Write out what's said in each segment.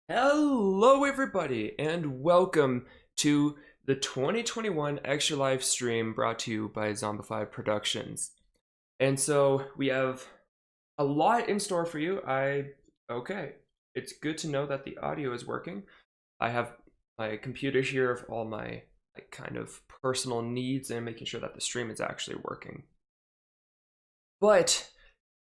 Hello, everybody, and welcome to the 2021 Extra Life stream brought to you by Zombefied Productions. And so we have a lot in store for you. Okay, it's good to know that the audio is working. I have my computer here of all my kind of personal needs and making sure that the stream is actually working. But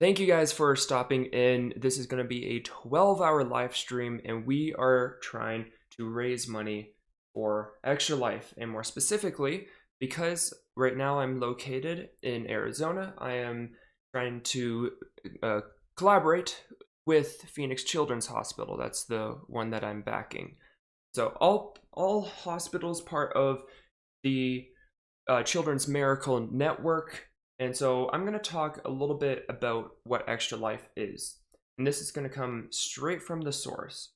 thank you guys for stopping in. This is going to be a 12-hour live stream, and we are trying to raise money for Extra Life. And more specifically, because right now I'm located in Arizona, I am trying to collaborate with Phoenix Children's Hospital. That's the one that I'm backing. So all hospitals part of the Children's Miracle Network. And so I'm going to talk a little bit about what Extra Life is. And this is going to come straight from the source.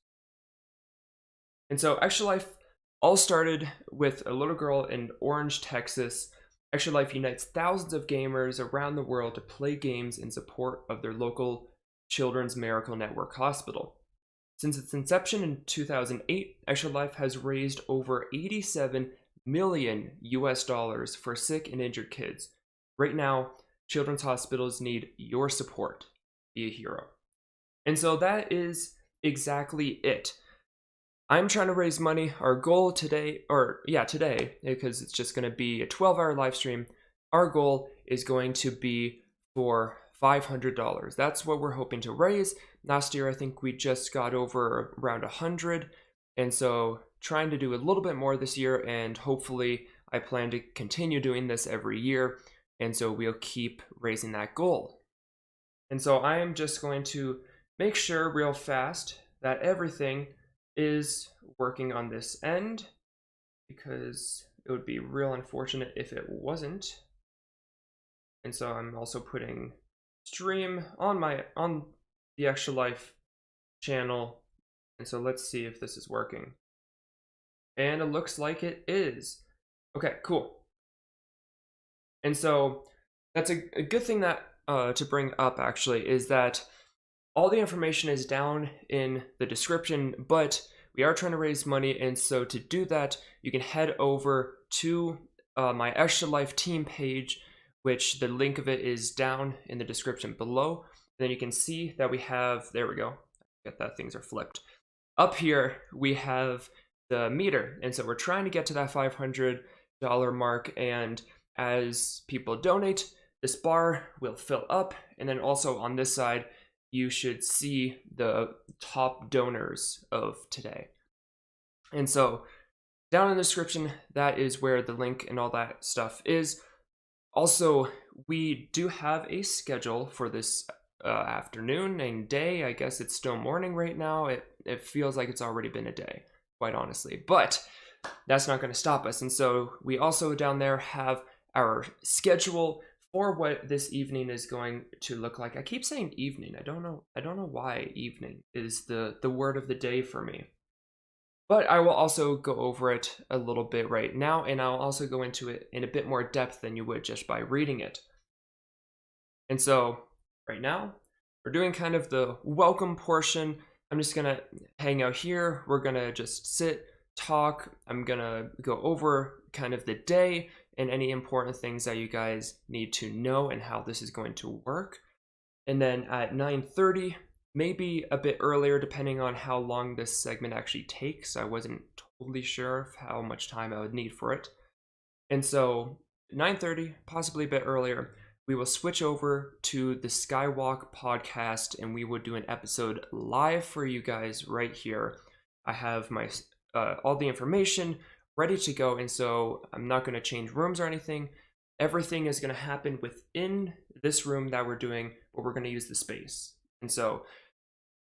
And so Extra Life all started with a little girl in Orange, Texas. Extra Life unites thousands of gamers around the world to play games in support of their local Children's Miracle Network hospital. Since its inception in 2008, Extra Life has raised over 87 million US dollars for sick and injured kids. Right now, children's hospitals need your support. Be a hero. And so that is exactly it. I'm trying to raise money. Our goal today, because it's just going to be a 12-hour live stream, our goal is going to be for $500. That's what we're hoping to raise. Last year, I think we just got over around 100. And so trying to do a little bit more this year, and hopefully I plan to continue doing this every year. And so we'll keep raising that goal. And so I am just going to make sure real fast that everything is working on this end, because it would be real unfortunate if it wasn't. And so I'm also putting stream on the Extra Life channel. And so let's see if this is working. And it looks like it is. Okay, cool. And so that's a good thing that to bring up, actually, is that all the information is down in the description, but we are trying to raise money. And so to do that, you can head over to my Extra Life team page, which the link of it is down in the description below. And then you can see that we have, there we go, get that things are flipped. Up here, we have the meter. And so we're trying to get to that $500 mark, and as people donate, this bar will fill up. And then also on this side, you should see the top donors of today. And so down in the description, that is where the link and all that stuff is. Also, we do have a schedule for this afternoon and day. I guess it's still morning right now. It feels like it's already been a day, quite honestly. But that's not going to stop us. And so we also down there have our schedule for what this evening is going to look like. I keep saying evening. I don't know why evening is the word of the day for me. But I will also go over it a little bit right now, and I'll also go into it in a bit more depth than you would just by reading it. And so right now, we're doing kind of the welcome portion. I'm just gonna hang out here. We're gonna just sit, talk. I'm gonna go over kind of the day and any important things that you guys need to know and how this is going to work. And then at 9:30, maybe a bit earlier, depending on how long this segment actually takes. I wasn't totally sure of how much time I would need for it. And so 9:30, possibly a bit earlier, we will switch over to the Skywalk podcast, and we will do an episode live for you guys right here. I have my all the information ready to go, and so I'm not going to change rooms or anything. Everything is going to happen within this room that we're doing, but we're going to use the space. And so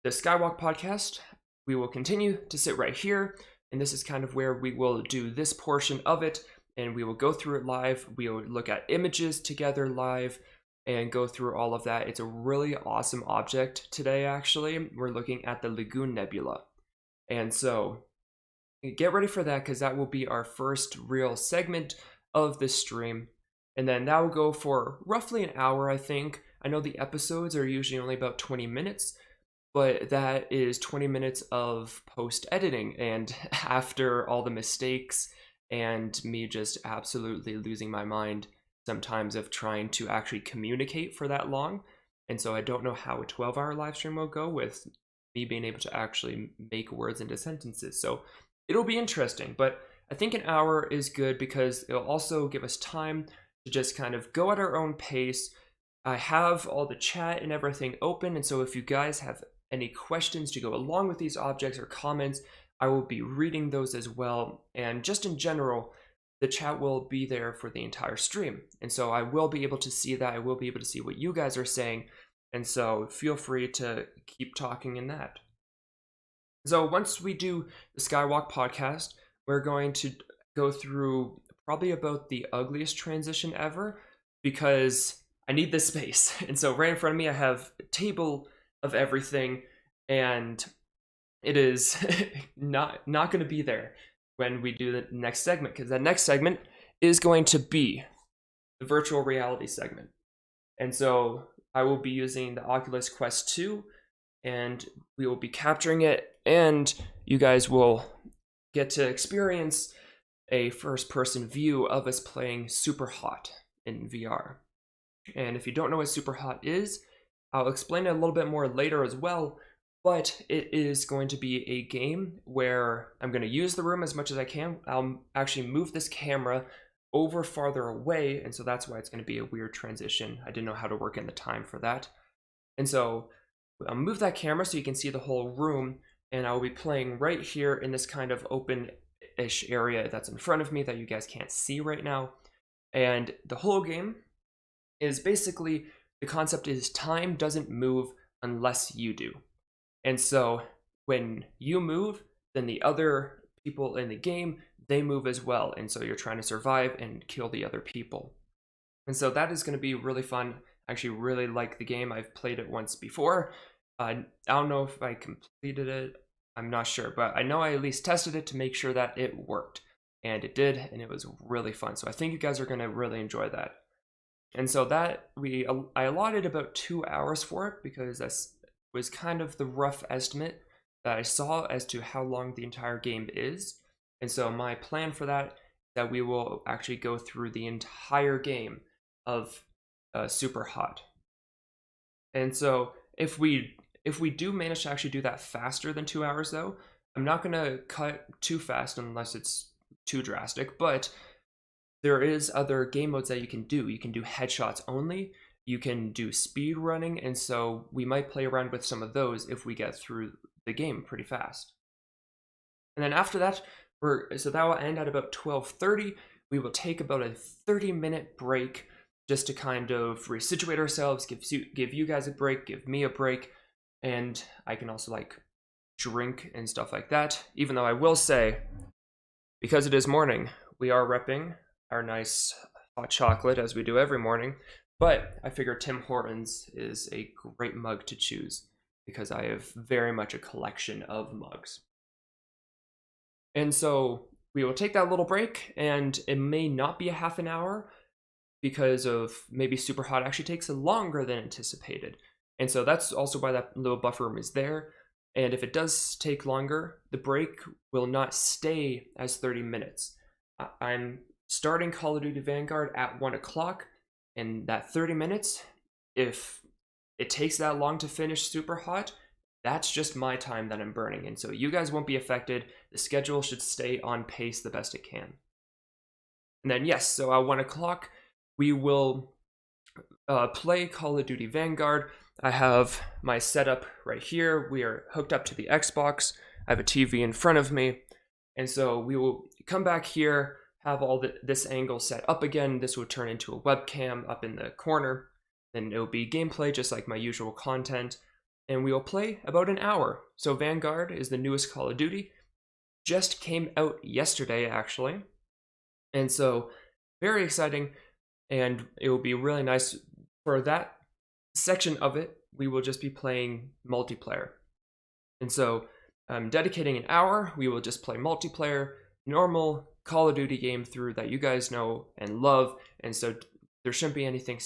the Skywalk podcast, we will continue to sit right here, and this is kind of where we will do this portion of it, and we will go through it live. We will look at images together live and go through all of that. It's a really awesome object today, actually. We're looking at the Lagoon Nebula. And so get ready for that, because that will be our first real segment of this stream. And then that will go for roughly an hour, I think. I know the episodes are usually only about 20 minutes, but that is 20 minutes of post editing. And after all the mistakes and me just absolutely losing my mind sometimes of trying to actually communicate for that long, and so I don't know how a 12-hour live stream will go with me being able to actually make words into sentences. So it'll be interesting, but I think an hour is good because it'll also give us time to just kind of go at our own pace. I have all the chat and everything open, and so if you guys have any questions to go along with these objects or comments, I will be reading those as well. And just in general, the chat will be there for the entire stream. And so I will be able to see that. I will be able to see what you guys are saying. And so feel free to keep talking in that. So once we do the Skywalk podcast, we're going to go through probably about the ugliest transition ever because I need this space. And so right in front of me, I have a table of everything, and it is not going to be there when we do the next segment, because that next segment is going to be the virtual reality segment. And so I will be using the Oculus Quest 2, and we will be capturing it, and you guys will get to experience a first-person view of us playing Super Hot in VR. And if you don't know what Super Hot is, I'll explain it a little bit more later as well, but it is going to be a game where I'm going to use the room as much as I can. I'll actually move this camera over farther away, and so that's why it's going to be a weird transition. I didn't know how to work in the time for that. And so I'll move that camera so you can see the whole room, and I will be playing right here in this kind of open-ish area that's in front of me that you guys can't see right now. And the whole game is basically, the concept is time doesn't move unless you do. And so when you move, then the other people in the game, they move as well. And so you're trying to survive and kill the other people. And so that is going to be really fun. I actually really like the game. I've played it once before. I don't know if I completed it. I'm not sure, but I know I at least tested it to make sure that it worked. And it did, and it was really fun. So I think you guys are going to really enjoy that. And so that I allotted about 2 hours for it because that was kind of the rough estimate that I saw as to how long the entire game is. And so my plan for that is that we will actually go through the entire game of Super Hot. And so if we do manage to actually do that faster than 2 hours though, I'm not going to cut too fast unless it's too drastic, but there is other game modes that you can do. You can do headshots only, you can do speed running, and so we might play around with some of those if we get through the game pretty fast. And then after that, so that will end at about 12:30. We will take about a 30-minute break just to kind of resituate ourselves, give you guys a break, give me a break, and I can also like drink and stuff like that. Even though I will say, because it is morning, we are repping our nice hot chocolate as we do every morning, but I figure Tim Hortons is a great mug to choose because I have very much a collection of mugs. And so we will take that little break, and it may not be a half an hour because of maybe Super Hot actually takes longer than anticipated. And so that's also why that little buffer room is there. And if it does take longer, the break will not stay as 30 minutes. I'm starting Call of Duty Vanguard at 1 o'clock, and that 30 minutes, if it takes that long to finish Super Hot, that's just my time that I'm burning. And so you guys won't be affected. The schedule should stay on pace the best it can. And then yes, so at 1 o'clock, we will play Call of Duty Vanguard. I have my setup right here. We are hooked up to the Xbox. I have a TV in front of me. And so we will come back here, have all this angle set up again. This will turn into a webcam up in the corner. Then it will be gameplay just like my usual content. And we will play about an hour. So Vanguard is the newest Call of Duty. Just came out yesterday, actually. And so very exciting. And it will be really nice. For that section of it, we will just be playing multiplayer. And so I'm dedicating an hour. We will just play multiplayer, normal Call of Duty game through that you guys know and love. And so there shouldn't be anything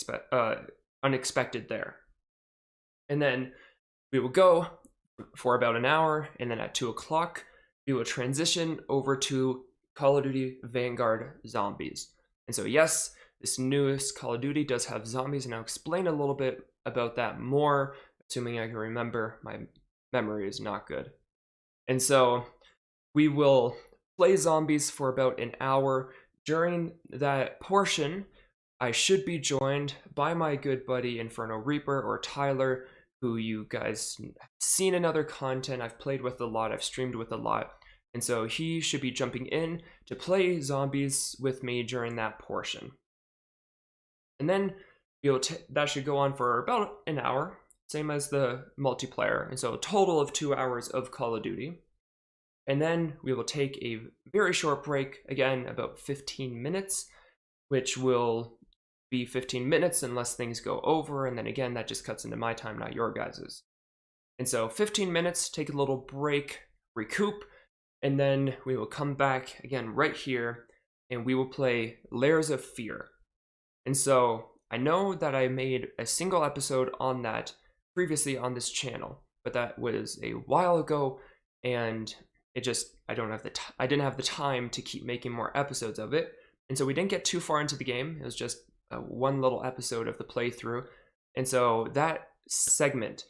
unexpected there. And then we will go for about an hour, and then at 2 o'clock, we will transition over to Call of Duty Vanguard Zombies. And so yes, this newest Call of Duty does have zombies, and I'll explain a little bit about that more, assuming I can remember. My memory is not good. And so we will play zombies for about an hour. During that portion, I should be joined by my good buddy Inferno Reaper, or Tyler, who you guys have seen in other content. I've played with a lot, I've streamed with a lot. And so he should be jumping in to play zombies with me during that portion. And then that should go on for about an hour, same as the multiplayer. And so a total of 2 hours of Call of Duty. And then we will take a very short break, again, about 15 minutes, which will be 15 minutes unless things go over. And then again, that just cuts into my time, not your guys's. And so 15 minutes, take a little break, recoup, and then we will come back again right here, and we will play Layers of Fear. And so I know that I made a single episode on that previously on this channel, but that was a while ago, and I didn't have the time to keep making more episodes of it. And so we didn't get too far into the game. It was just one little episode of the playthrough. And so that segment,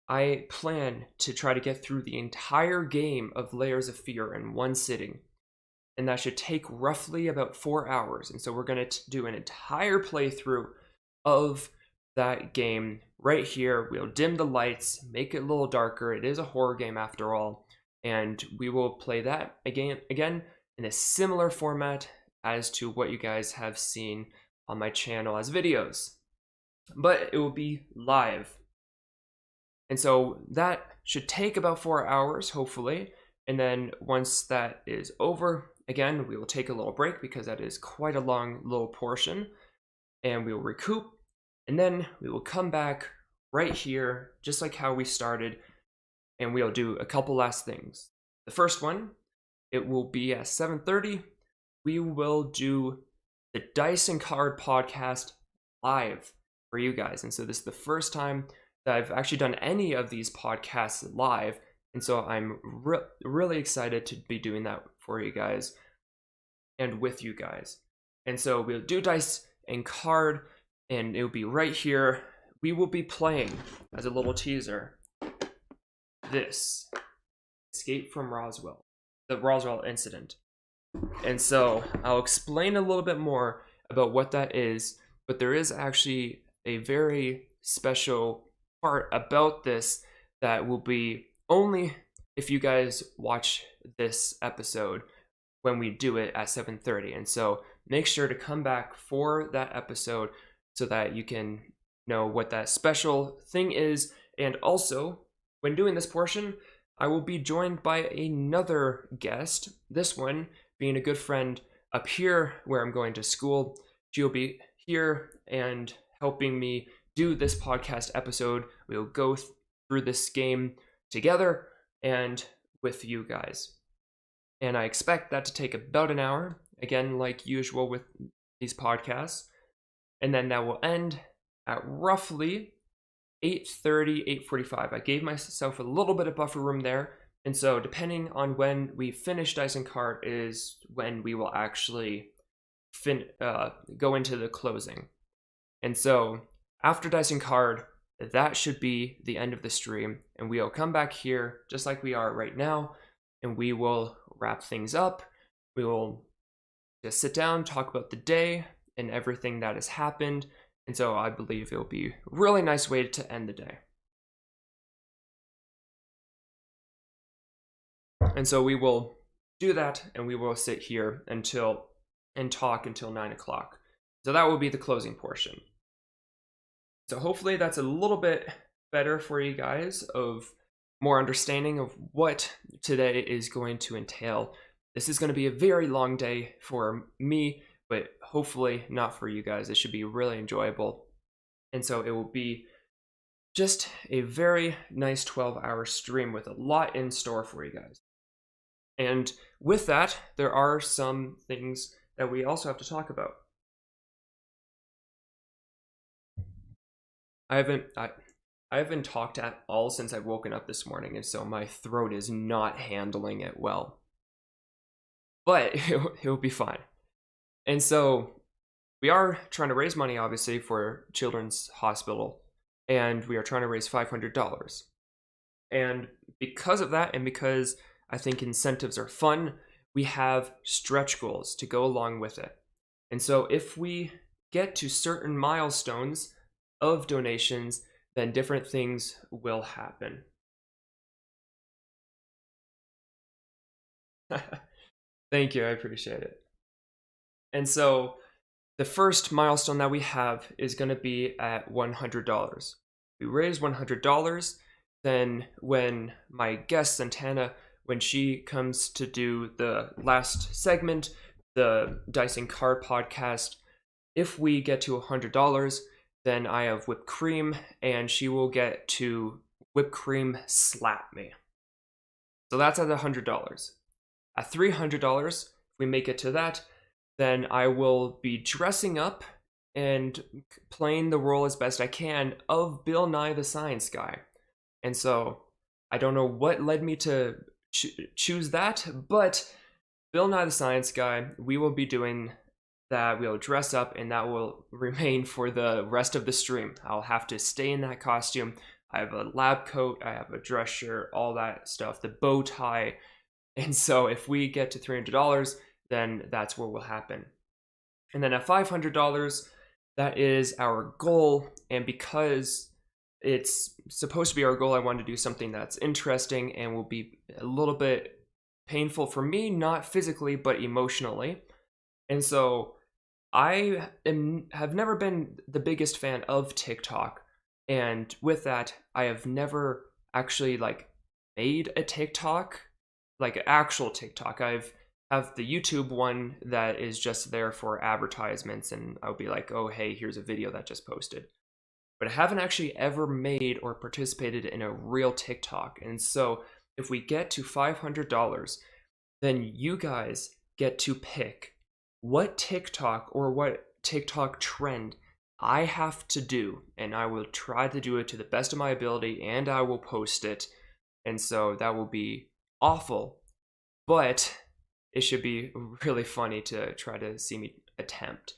I plan to try to get through the entire game of Layers of Fear in one sitting. And that should take roughly about 4 hours. And so we're going to do an entire playthrough of that game right here. We'll dim the lights, make it a little darker. It is a horror game after all. And we will play that again in a similar format as to what you guys have seen on my channel as videos. But it will be live. And so that should take about 4 hours, hopefully. And then once that is over, again, we will take a little break because that is quite a long little portion. And we will recoup. And then we will come back right here, just like how we started. And we'll do a couple last things. The first one, it will be at 7:30. We will do the Dice and Card podcast live for you guys. And so this is the first time that I've actually done any of these podcasts live. And so I'm really excited to be doing that for you guys and with you guys. And so we'll do Dice and Card, and it'll be right here. We will be playing, as a little teaser, this Escape from Roswell, the Roswell incident. And so I'll explain a little bit more about what that is, but there is actually a very special part about this that will be only if you guys watch this episode when we do it at 7:30. And so make sure to come back for that episode so that you can know what that special thing is. And also, when doing this portion, I will be joined by another guest, this one being a good friend up here where I'm going to school. She'll be here and helping me do this podcast episode. We'll go through this game together and with you guys. And I expect that to take about an hour, again, like usual with these podcasts. And then that will end at roughly 8:30, 8:45. I gave myself a little bit of buffer room there. And so depending on when we finish Dice and Card is when we will actually go into the closing. And so after Dice and Card, that should be the end of the stream. And we'll come back here just like we are right now. And we will wrap things up. We will just sit down, talk about the day and everything that has happened. And so I believe it'll be a really nice way to end the day. And so we will do that, and we will sit here and talk until 9 o'clock. So that will be the closing portion. So hopefully that's a little bit better for you guys, of more understanding of what today is going to entail. This is going to be a very long day for me, but hopefully not for you guys. It should be really enjoyable. And so it will be just a very nice 12-hour stream with a lot in store for you guys. And with that, there are some things that we also have to talk about. I I haven't talked at all since I've woken up this morning, and so my throat is not handling it well. But it'll be fine. And so we are trying to raise money, obviously, for Children's Hospital, and we are trying to raise $500. And because of that, and because I think incentives are fun, we have stretch goals to go along with it. And so if we get to certain milestones of donations, then different things will happen. Thank you, I appreciate it. And so the first milestone that we have is going to be at $100. We raise $100, then when my guest Santana, when she comes to do the last segment, the Dicing Card podcast, if we get to $100, then I have whipped cream, and she will get to whipped cream slap me. So that's at $100. At $300, if we make it to that, then I will be dressing up and playing the role as best I can of Bill Nye the Science Guy. And so I don't know what led me to choose that, but Bill Nye the Science Guy, we will be doing that. We'll dress up, and that will remain for the rest of the stream. I'll have to stay in that costume. I have a lab coat, I have a dress shirt, all that stuff, the bow tie. And so if we get to $300, then that's what will happen. And then at $500, that is our goal. And because it's supposed to be our goal, I want to do something that's interesting and will be a little bit painful for me, not physically, but emotionally. And so I have never been the biggest fan of TikTok. And with that, I have never actually made a TikTok, like actual TikTok. Have the YouTube one that is just there for advertisements, and I'll be like, oh, hey, here's a video that just posted. But I haven't actually ever made or participated in a real TikTok. And so if we get to $500, then you guys get to pick what TikTok or what TikTok trend I have to do, and I will try to do it to the best of my ability, and I will post it. And so that will be awful, but it should be really funny to try to see me attempt.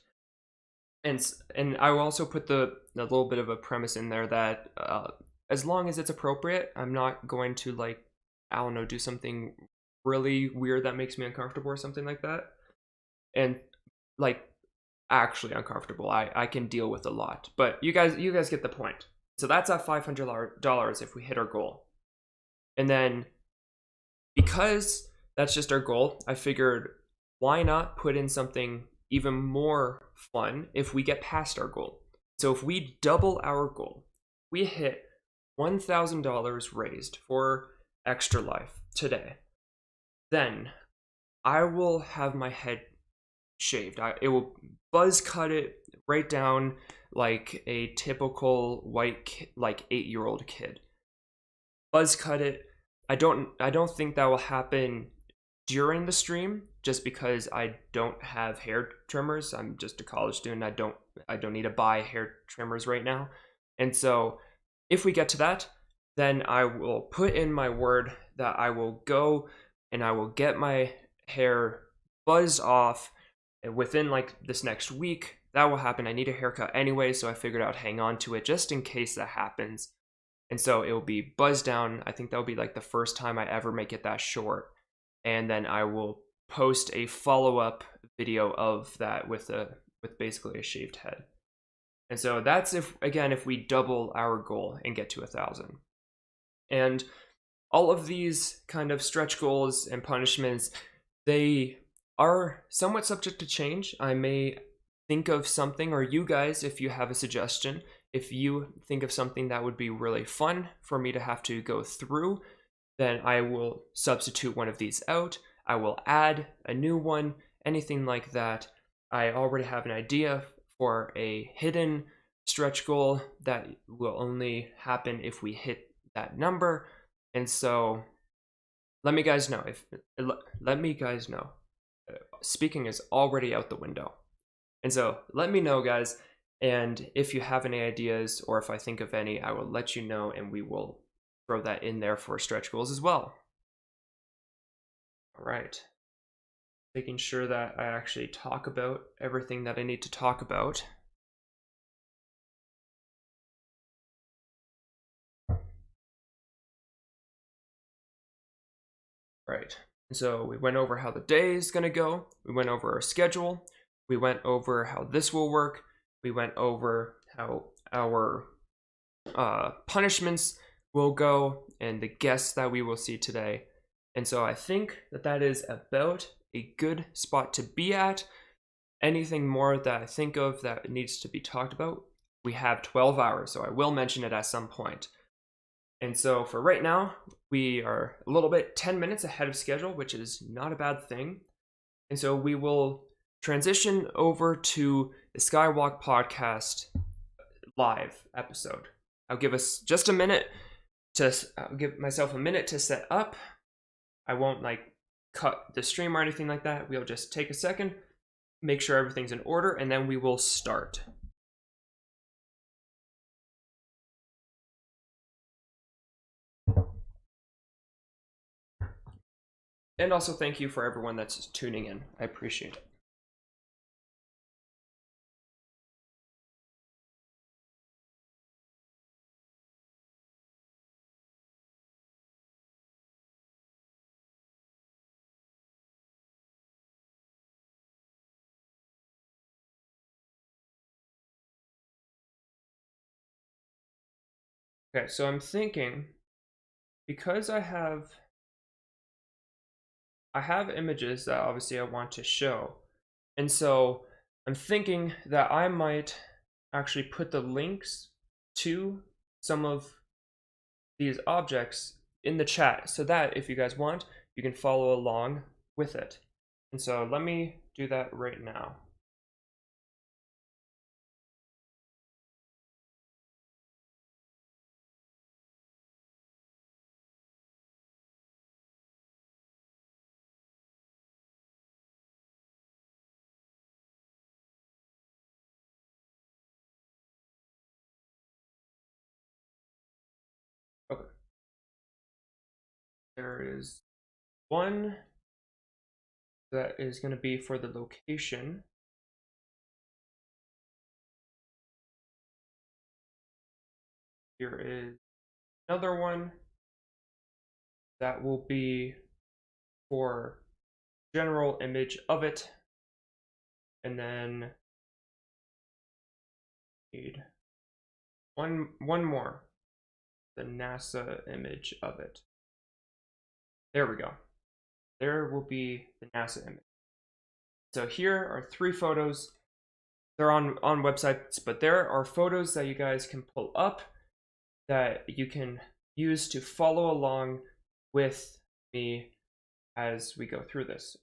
And I will also put a little bit of a premise in there that as long as it's appropriate, I'm not going to I don't know, do something really weird that makes me uncomfortable or something like that. And actually uncomfortable, I can deal with a lot. But you guys get the point. So that's at $500 if we hit our goal. And then because that's just our goal, I figured why not put in something even more fun if we get past our goal. So if we double our goal, we hit $1,000 raised for Extra Life today, then I will have my head shaved. It will buzz cut it right down like a typical white 8-year-old kid. Buzz cut it. I don't think that will happen during the stream, just because I don't have hair trimmers. I'm just a college student. I don't need to buy hair trimmers right now. And so if we get to that, then I will put in my word that I will go and I will get my hair buzzed off within this next week. That will happen. I need a haircut anyway, so I figured I'd hang on to it just in case that happens. And so it will be buzzed down. I think that will be the first time I ever make it that short. And then I will post a follow-up video of that with basically a shaved head. And so that's if we double our goal and get to 1,000. And all of these kind of stretch goals and punishments, they are somewhat subject to change. I may think of something, or you guys, if you have a suggestion, if you think of something that would be really fun for me to have to go through, then I will substitute one of these out. I will add a new one, anything like that. I already have an idea for a hidden stretch goal that will only happen if we hit that number. And so let me guys know. Speaking is already out the window. And so let me know, guys, And if you have any ideas, or if I think of any, I will let you know, and we will throw that in there for stretch goals as well. All right. Making sure that I actually talk about everything that I need to talk about. Right. So we went over how the day is going to go. We went over our schedule. We went over how this will work. We went over how our punishments will go and the guests that we will see today. And so I think that that is about a good spot to be at. Anything more that I think of that needs to be talked about, we have 12 hours, so I will mention it at some point. And so for right now, we are a little bit 10 minutes ahead of schedule, which is not a bad thing. And so we will transition over to the Skywalk podcast live episode. I'll give us just a minute I'll give myself a minute to set up. I won't cut the stream or anything like that. We'll just take a second, make sure everything's in order, and then we will start. And also thank you for everyone that's tuning in. I appreciate it. Okay, so I'm thinking, because I have images that obviously I want to show. And so I'm thinking that I might actually put the links to some of these objects in the chat so that if you guys want, you can follow along with it. And so let me do that right now. Okay. There is one that is going to be for the location. Here is another one that will be for general image of it. And then need one more, the NASA image of it. There we go. There will be the NASA image. So here are 3 photos. They're on websites, but there are photos that you guys can pull up that you can use to follow along with me as we go through this.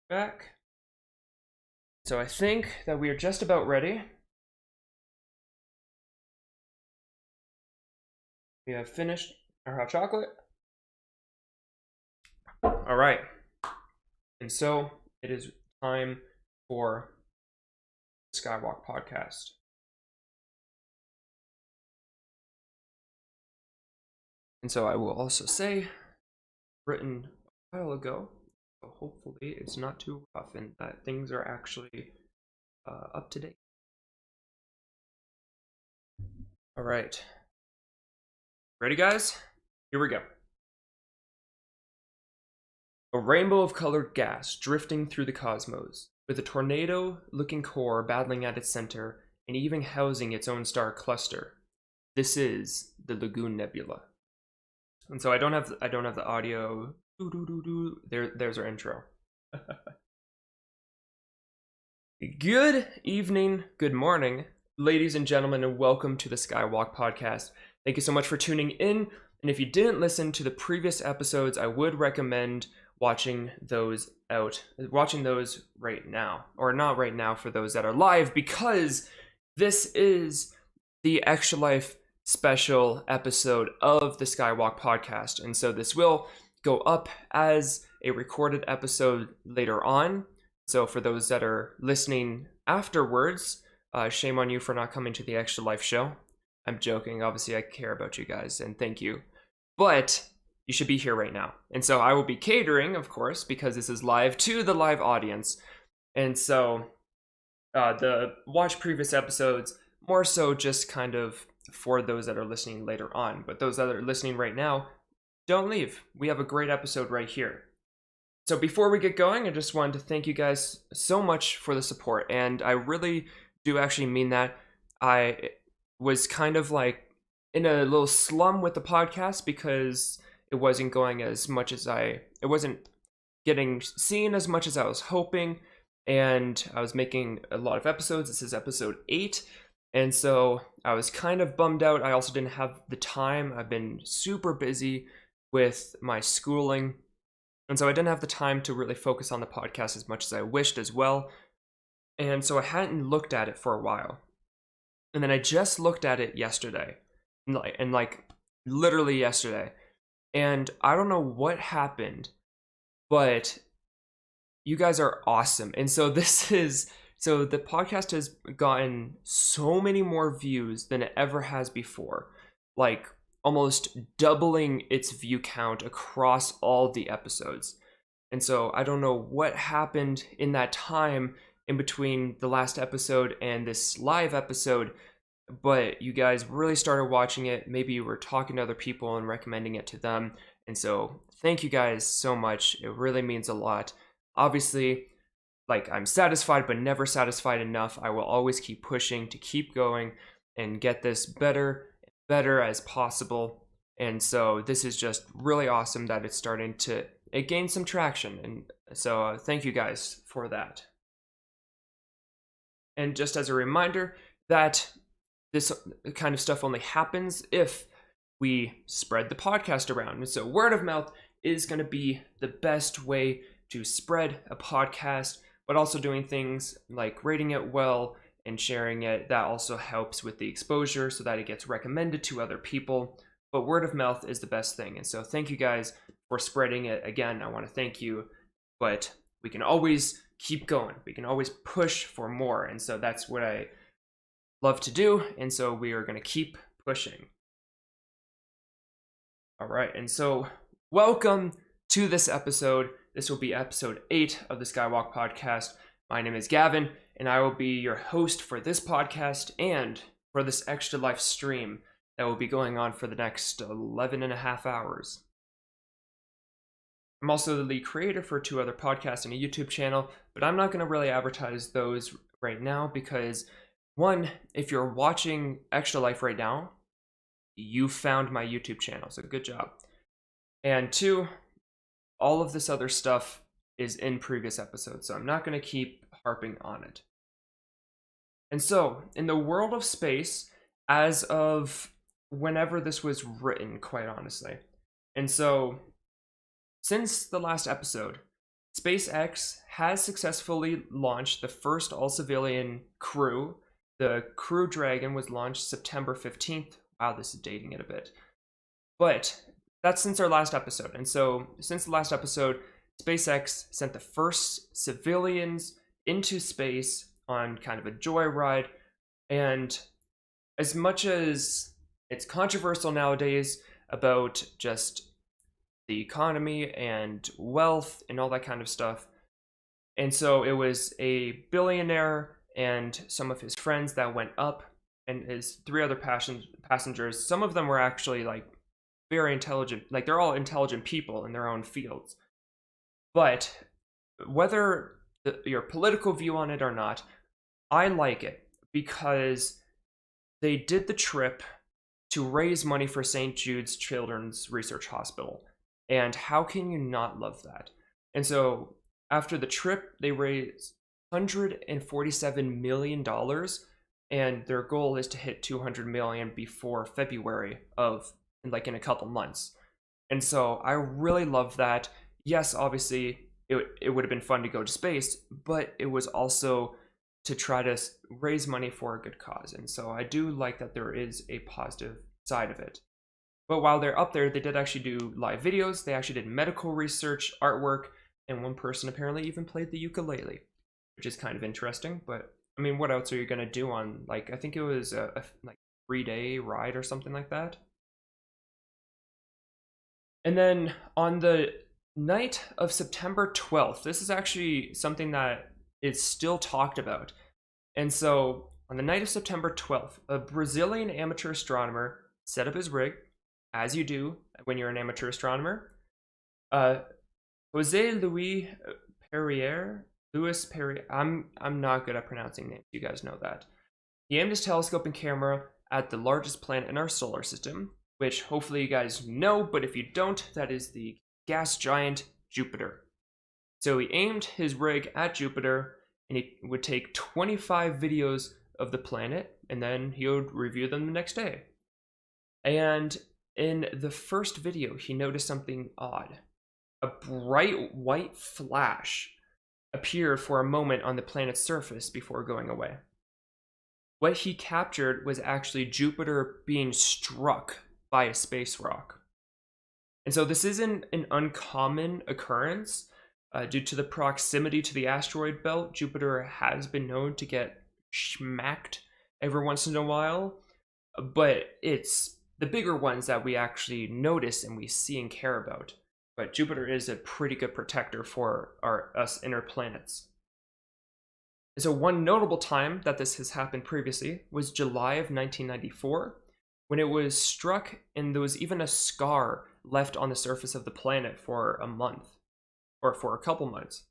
Back. So I think that we are just about ready. We have finished our hot chocolate. All right. And so it is time for the Skywalk podcast. And so I will also say, written a while ago, so hopefully it's not too rough and that things are actually up to date. All right. Ready, guys? Here we go. A rainbow of colored gas drifting through the cosmos, with a tornado-looking core battling at its center and even housing its own star cluster. This is the Lagoon Nebula. And so I don't have the audio. There's our intro. Good evening, good morning, ladies and gentlemen, and welcome to the Skywalk podcast. Thank you so much for tuning in. And if you didn't listen to the previous episodes, I would recommend watching those right now, or not right now for those that are live, because this is the Extra Life special episode of the Skywalk podcast. And so this will go up as a recorded episode later on. So for those that are listening afterwards, shame on you for not coming to the Extra Life show. I'm joking. Obviously, I care about you guys, and thank you. But you should be here right now. And so I will be catering, of course, because this is live, to the live audience. And so the watch previous episodes, more so just kind of for those that are listening later on. But those that are listening right now, don't leave. We have a great episode right here. So before we get going, I just wanted to thank you guys so much for the support. And I really do actually mean that. I was kind of like in a little slum with the podcast because it wasn't going as much as it wasn't getting seen as much as I was hoping. And I was making a lot of episodes. This is episode 8. And so I was kind of bummed out. I also didn't have the time. I've been super busy with my schooling. And so I didn't have the time to really focus on the podcast as much as I wished as well. And so I hadn't looked at it for a while. And then I just looked at it yesterday. And like literally yesterday. And I don't know what happened, but you guys are awesome. And so the podcast has gotten so many more views than it ever has before. Like almost doubling its view count across all the episodes. And so I don't know what happened in that time in between the last episode and this live episode, but you guys really started watching it. Maybe you were talking to other people and recommending it to them. And so thank you guys so much. It really means a lot. Obviously, like, I'm satisfied but never satisfied enough. I will always keep pushing to keep going and get this better as possible. And so this is just really awesome that it's starting to gain some traction. And so thank you guys for that. And just as a reminder that this kind of stuff only happens if we spread the podcast around. And so word of mouth is going to be the best way to spread a podcast, but also doing things like rating it well and sharing it. That also helps with the exposure so that it gets recommended to other people. But word of mouth is the best thing. And so thank you guys for spreading it. Again, I want to thank you, but we can always keep going. We can always push for more. And so that's what I love to do. And so we are going to keep pushing. All right. And so welcome to this episode. This will be episode 8 of the Skywalk podcast. My name is Gavin, and I will be your host for this podcast and for this Extra Life stream that will be going on for the next 11 and a half hours. I'm also the lead creator for 2 other podcasts and a YouTube channel, but I'm not going to really advertise those right now because, one, if you're watching Extra Life right now, you found my YouTube channel, so good job. And 2, all of this other stuff is in previous episodes, so I'm not going to keep harping on it. And so, in the world of space, as of whenever this was written, quite honestly, and so since the last episode, SpaceX has successfully launched the first all-civilian crew. The Crew Dragon was launched September 15th. Wow, this is dating it a bit. But that's since our last episode. And so since the last episode, SpaceX sent the first civilians into space on kind of a joyride. And as much as it's controversial nowadays about just the economy and wealth and all that kind of stuff, and so it was a billionaire and some of his friends that went up, and his 3 other passengers. Some of them were actually like very intelligent, like they're all intelligent people in their own fields. But whether your political view on it or not, I like it because they did the trip to raise money for St. Jude's Children's Research Hospital. And how can you not love that? And so after the trip, they raised $147 million, and their goal is to hit 200 million before February in a couple months. And so I really love that. Yes, obviously it would have been fun to go to space, but it was also to try to raise money for a good cause. And so I do like that there is a positive side of it. But while they're up there, they did actually do live videos. They actually did medical research, artwork, and one person apparently even played the ukulele, which is kind of interesting. But I mean, what else are you gonna do on, like, I think it was a like 3-day ride or something like that. And then on the night of September 12th, this is actually something that is still talked about. And so on the night of September 12th, a Brazilian amateur astronomer set up his rig, as you do when you're an amateur astronomer. Jose Luis Perrier, I'm not good at pronouncing names. You guys know that. He aimed his telescope and camera at the largest planet in our solar system, which hopefully you guys know, but if you don't, that is the gas giant Jupiter. So he aimed his rig at Jupiter, and he would take 25 videos of the planet, and then he would review them the next day. And in the first video, he noticed something odd. A bright white flash appeared for a moment on the planet's surface before going away. What he captured was actually Jupiter being struck by a space rock. And so this isn't an uncommon occurrence. Due to the proximity to the asteroid belt, Jupiter has been known to get smacked every once in a while, but it's the bigger ones that we actually notice and we see and care about. But Jupiter is a pretty good protector for us inner planets. So one notable time that this has happened previously was July of 1994, when it was struck and there was even a scar left on the surface of the planet for a month, or for a couple months.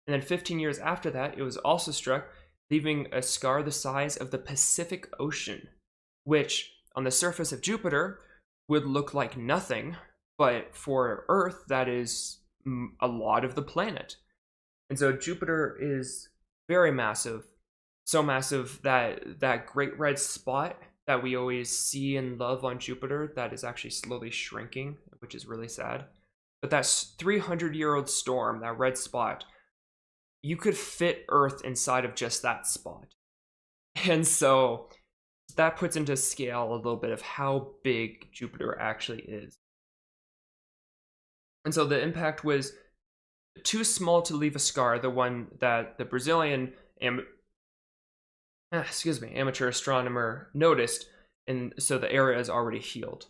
And then 15 years after that, it was also struck, leaving a scar the size of the Pacific Ocean, which on the surface of Jupiter would look like nothing, but for Earth, that is a lot of the planet. And so Jupiter is very massive, so massive that that great red spot that we always see and love on Jupiter, that is actually slowly shrinking, which is really sad. But that 300-year-old storm, that red spot, you could fit Earth inside of just that spot. And so that puts into scale a little bit of how big Jupiter actually is. And so the impact was too small to leave a scar, the one that the Brazilian amateur astronomer noticed, and so the area is already healed.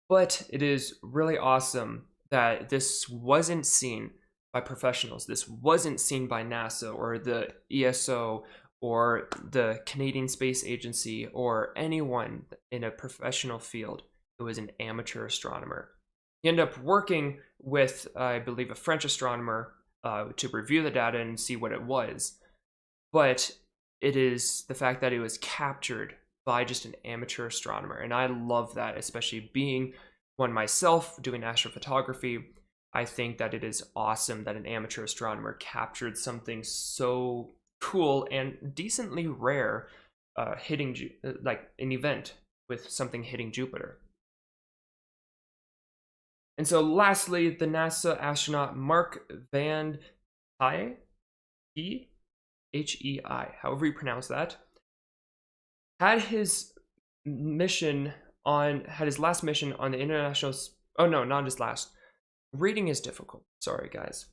But it is really awesome that this wasn't seen by professionals. This wasn't seen by NASA or the ESO or the Canadian Space Agency or anyone in a professional field. It was an amateur astronomer. He ended up working with, I believe, a French astronomer to review the data and see what it was. But it is the fact that it was captured by just an amateur astronomer. And I love that, especially being one myself doing astrophotography. I think that it is awesome that an amateur astronomer captured something so cool and decently rare, hitting like an event with something hitting Jupiter. And so lastly, the NASA astronaut Mark Van Hei, H-E-I, however you pronounce that, had his last mission on the international, oh no, not his last. Reading is difficult, sorry guys.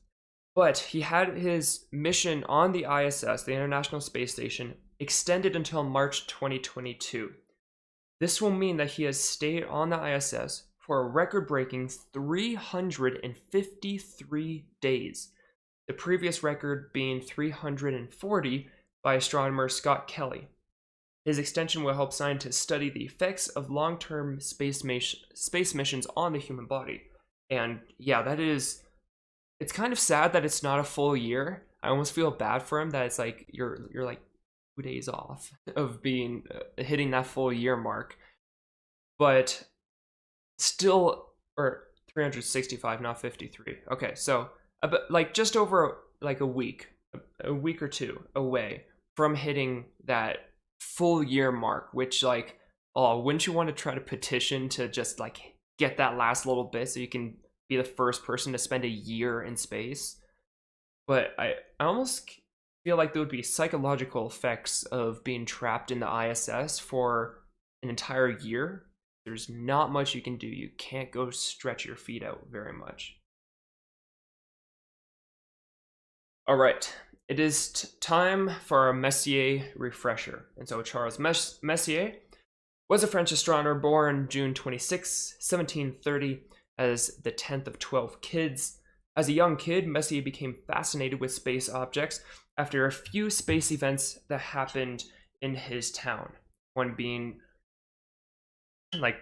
But he had his mission on the ISS, the International Space Station, extended until March 2022. This will mean that he has stayed on the ISS for a record-breaking 353 days, the previous record being 340 by astronomer Scott Kelly. His extension will help scientists study the effects of long-term space missions on the human body. And yeah, it's kind of sad that it's not a full year. I almost feel bad for him that it's like you're like 2 days off of being hitting that full year mark. But still, or 365, not 53. Okay, so like just over like a week or two away from hitting that full year mark, which like, oh, wouldn't you want to try to petition to just like get that last little bit so you can be the first person to spend a year in space? But I almost feel like there would be psychological effects of being trapped in the ISS for an entire year. There's not much you can do. You can't go stretch your feet out very much. All right, it is time for our Messier refresher. And so Charles Messier was a French astronomer born June 26, 1730, as the 10th of 12 kids. As a young kid, Messier became fascinated with space objects after a few space events that happened in his town. One being like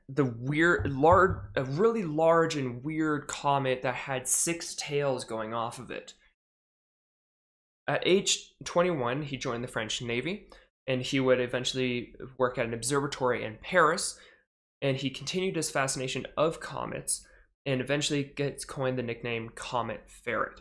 the a really large and weird comet that had 6 tails going off of it. At age 21, he joined the French Navy, and he would eventually work at an observatory in Paris, and he continued his fascination of comets, and eventually gets coined the nickname Comet Ferret.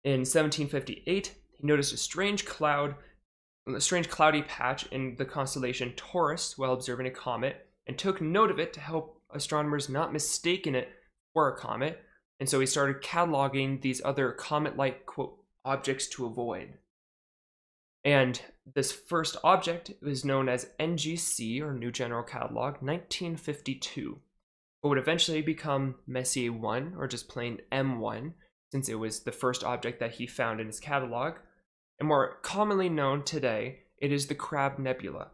In 1758, he noticed a strange cloudy patch in the constellation Taurus while observing a comet, and took note of it to help astronomers not mistaken it for a comet, and so he started cataloging these other comet-like, quote, objects to avoid. And this first object was known as NGC, or New General Catalog, 1952, but would eventually become Messier 1, or just plain M1, since it was the first object that he found in his catalog. And more commonly known today, it is the Crab Nebula.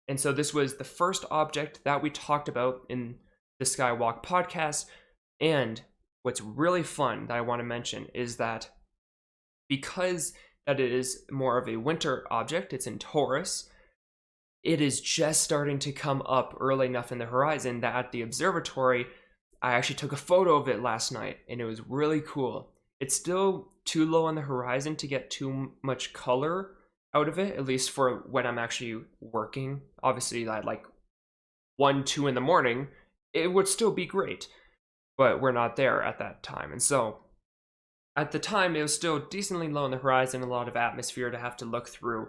And so this was the first object that we talked about in the Skywalk podcast. And what's really fun that I want to mention is that because that it is more of a winter object, it's in Taurus, it is just starting to come up early enough in the horizon that at the observatory, I actually took a photo of it last night, and it was really cool. It's still too low on the horizon to get too much color out of it, at least for when I'm actually working. Obviously, at like 1, 2 in the morning, it would still be great, but we're not there at that time. And so at the time, it was still decently low on the horizon, a lot of atmosphere to have to look through,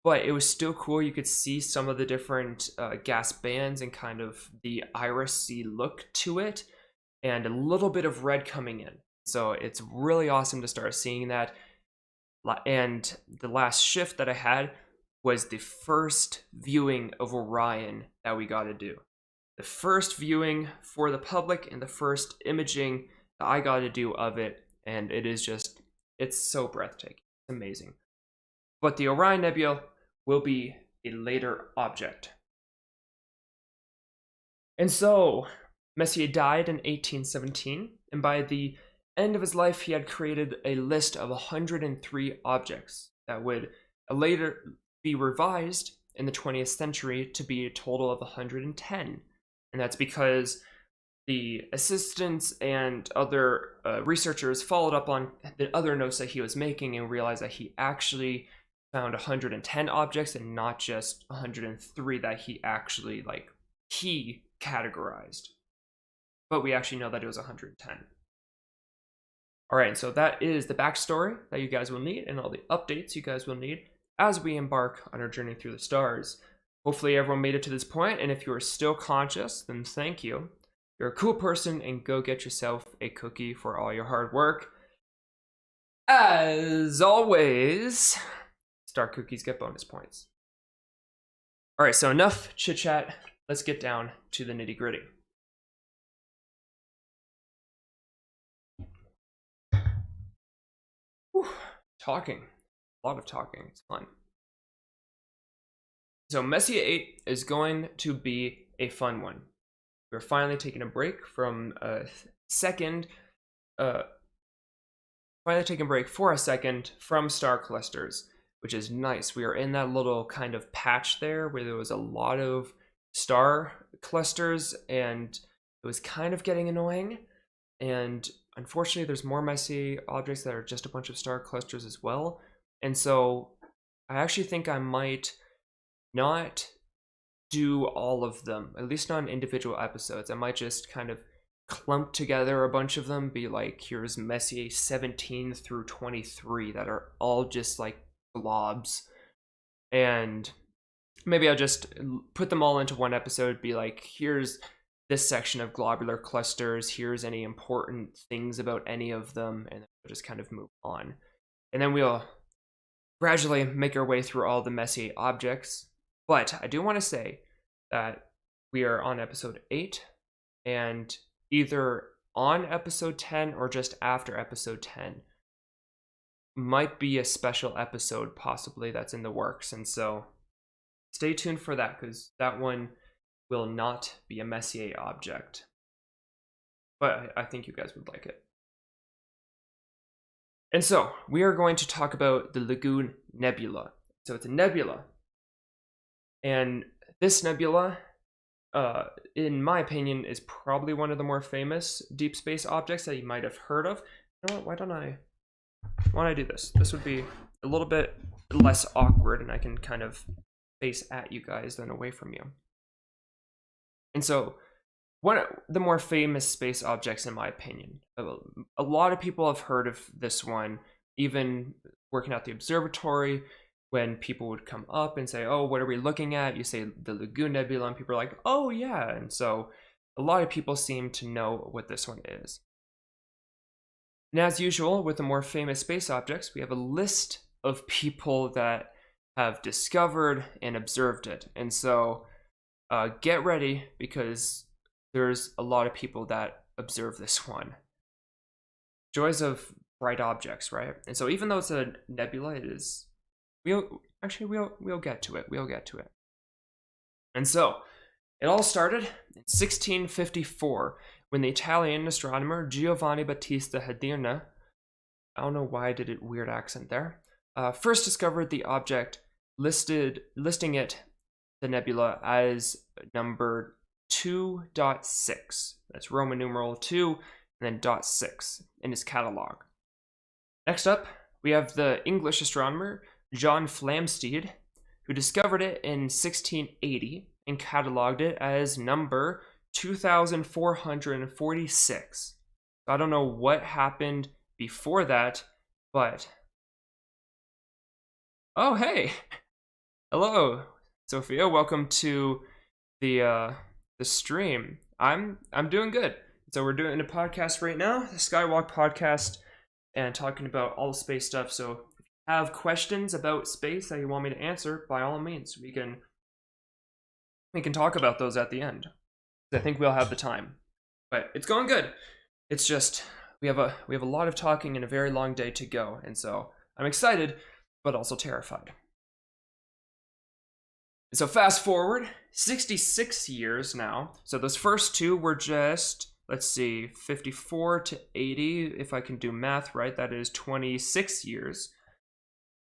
but it was still cool. You could see some of the different gas bands and kind of the iris-y look to it, and a little bit of red coming in. So it's really awesome to start seeing that. And the last shift that I had was the first viewing of Orion that we got to do. The first viewing for the public and the first imaging that I got to do of it. And it is just, it's so breathtaking. It's amazing. But the Orion Nebula will be a later object. And so, Messier died in 1817, and by the end of his life, he had created a list of 103 objects that would later be revised in the 20th century to be a total of 110. And that's because the assistants and other researchers followed up on the other notes that he was making and realized that he actually found 110 objects and not just 103 that he actually he categorized. But we actually know that it was 110. All right, so that is the backstory that you guys will need and all the updates you guys will need as we embark on our journey through the stars. Hopefully everyone made it to this point, and if you are still conscious, then thank you. You're a cool person, and go get yourself a cookie for all your hard work. As always, star cookies get bonus points. All right, so enough chit chat. Let's get down to the nitty gritty. Talking. A lot of talking. It's fun. So Messier 8 is going to be a fun one. We're finally taking a break from a second, from star clusters, which is nice. We are in that little kind of patch there where there was a lot of star clusters, and it was kind of getting annoying. And unfortunately, there's more Messier objects that are just a bunch of star clusters as well. And so I actually think I might not do all of them, at least not in individual episodes. I might just kind of clump together a bunch of them, be like, here's Messier 17 through 23 that are all just like blobs. And maybe I'll just put them all into one episode, be like, here's this section of globular clusters, here's any important things about any of them, and we'll just kind of move on. And then we'll gradually make our way through all the Messier objects. But I do want to say that we are on episode 8, and either on episode 10 or just after episode 10 might be a special episode possibly that's in the works. And so stay tuned for that, because that one will not be a Messier object. But I think you guys would like it. And so we are going to talk about the Lagoon Nebula. So it's a nebula. And this nebula, in my opinion, is probably one of the more famous deep space objects that you might have heard of. You know what, why don't I do this? This would be a little bit less awkward, and I can kind of face at you guys than away from you. And so one of the more famous space objects, in my opinion, a lot of people have heard of this one, even working at the observatory. When people would come up and say, oh, what are we looking at? You say the Lagoon Nebula, and people are like, oh yeah. And so a lot of people seem to know what this one is. And as usual, with the more famous space objects, we have a list of people that have discovered and observed it. And so get ready, because there's a lot of people that observe this one. Joys of bright objects, right? And so even though it's a nebula, it is... We'll get to it. We'll get to it. And so it all started in 1654 when the Italian astronomer Giovanni Battista Hedina, I don't know why I did a weird accent there, first discovered the object, listing it, the nebula, as number 2.6. That's Roman numeral 2 and then .6 in his catalog. Next up, we have the English astronomer John Flamsteed, who discovered it in 1680 and cataloged it as number 2446. I don't know what happened before that, but... Oh, hey! Hello, Sophia. Welcome to the stream. I'm doing good. So we're doing a podcast right now, the Skywalk podcast, and talking about all the space stuff. So have questions about space that you want me to answer, by all means, we can talk about those at the end. I think we'll have the time, but it's going good. It's just we have a lot of talking and a very long day to go, and so I'm excited, but also terrified. And so fast forward 66 years now. So those first two were just, let's see, 54 to 80. If I can do math right, that is 26 years.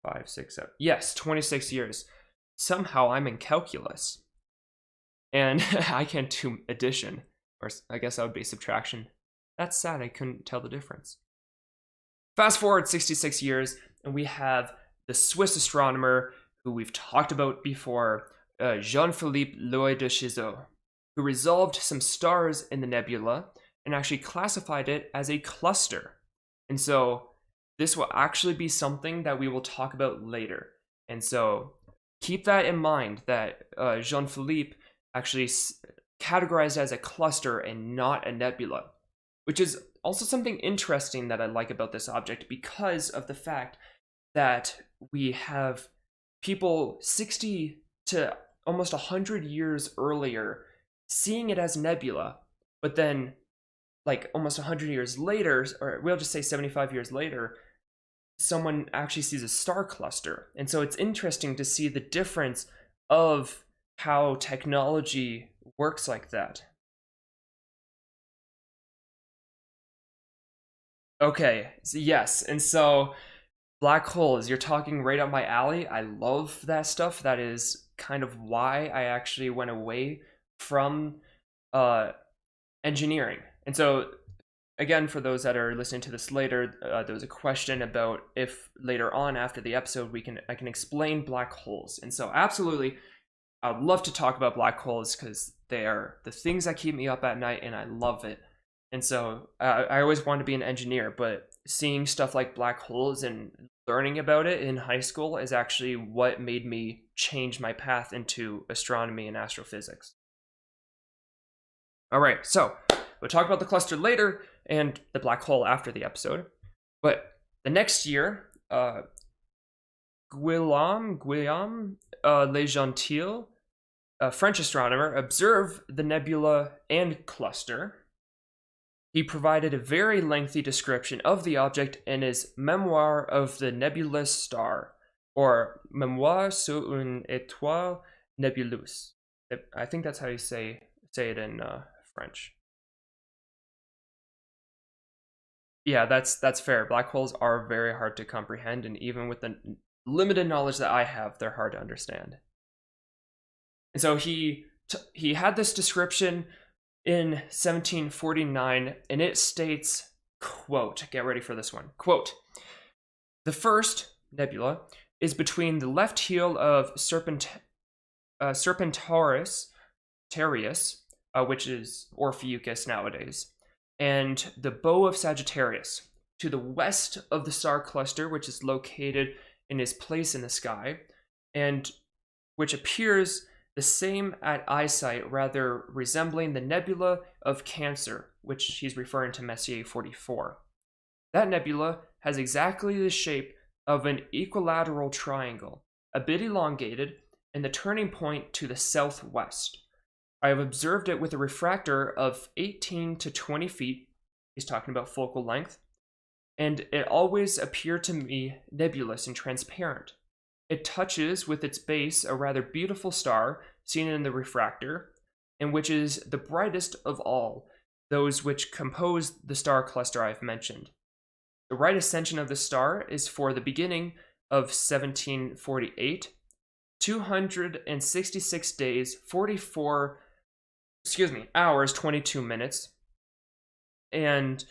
5, 6, 7. Yes, 26 years. Somehow I'm in calculus. And I can't do addition. Or I guess that would be subtraction. That's sad, I couldn't tell the difference. Fast forward 66 years, and we have the Swiss astronomer who we've talked about before, Jean-Philippe Loy de Chizeau, who resolved some stars in the nebula and actually classified it as a cluster. And so this will actually be something that we will talk about later. And so keep that in mind, that Jean-Philippe actually categorized as a cluster and not a nebula, which is also something interesting that I like about this object, because of the fact that we have people 60 to almost 100 years earlier seeing it as nebula, but then like almost 100 years later, or we'll just say 75 years later, someone actually sees a star cluster. And so it's interesting to see the difference of how technology works like that. Okay, so yes, and so black holes, you're talking right up my alley. I love that stuff. That is kind of why I actually went away from engineering. And so again, for those that are listening to this later, there was a question about if later on after the episode I can explain black holes. And so absolutely, I'd love to talk about black holes, because they are the things that keep me up at night, and I love it. And so I always wanted to be an engineer, but seeing stuff like black holes and learning about it in high school is actually what made me change my path into astronomy and astrophysics. All right, so we'll talk about the cluster later and the black hole after the episode. But the next year, Guillaume Legentil a French astronomer, observed the nebula and cluster. He provided a very lengthy description of the object in his Memoir of the Nebulous Star, or Memoir sur une étoile nébuleuse. I think that's how you say it in French. Yeah, that's fair. Black holes are very hard to comprehend, and even with the limited knowledge that I have, they're hard to understand. And so he had this description in 1749, and it states, quote, get ready for this one, quote, "The first nebula is between the left heel of Serpentaris, which is Orpheus nowadays, and the bow of Sagittarius, to the west of the star cluster, which is located in its place in the sky, and which appears the same at eyesight, rather resembling the nebula of Cancer," which he's referring to Messier 44. "That nebula has exactly the shape of an equilateral triangle, a bit elongated, and the turning point to the southwest. I have observed it with a refractor of 18 to 20 feet, he's talking about focal length, and it always appeared to me nebulous and transparent. It touches with its base a rather beautiful star seen in the refractor, and which is the brightest of all those which compose the star cluster I have mentioned. The right ascension of the star is for the beginning of 1748, 266 days, hours, 22 minutes, and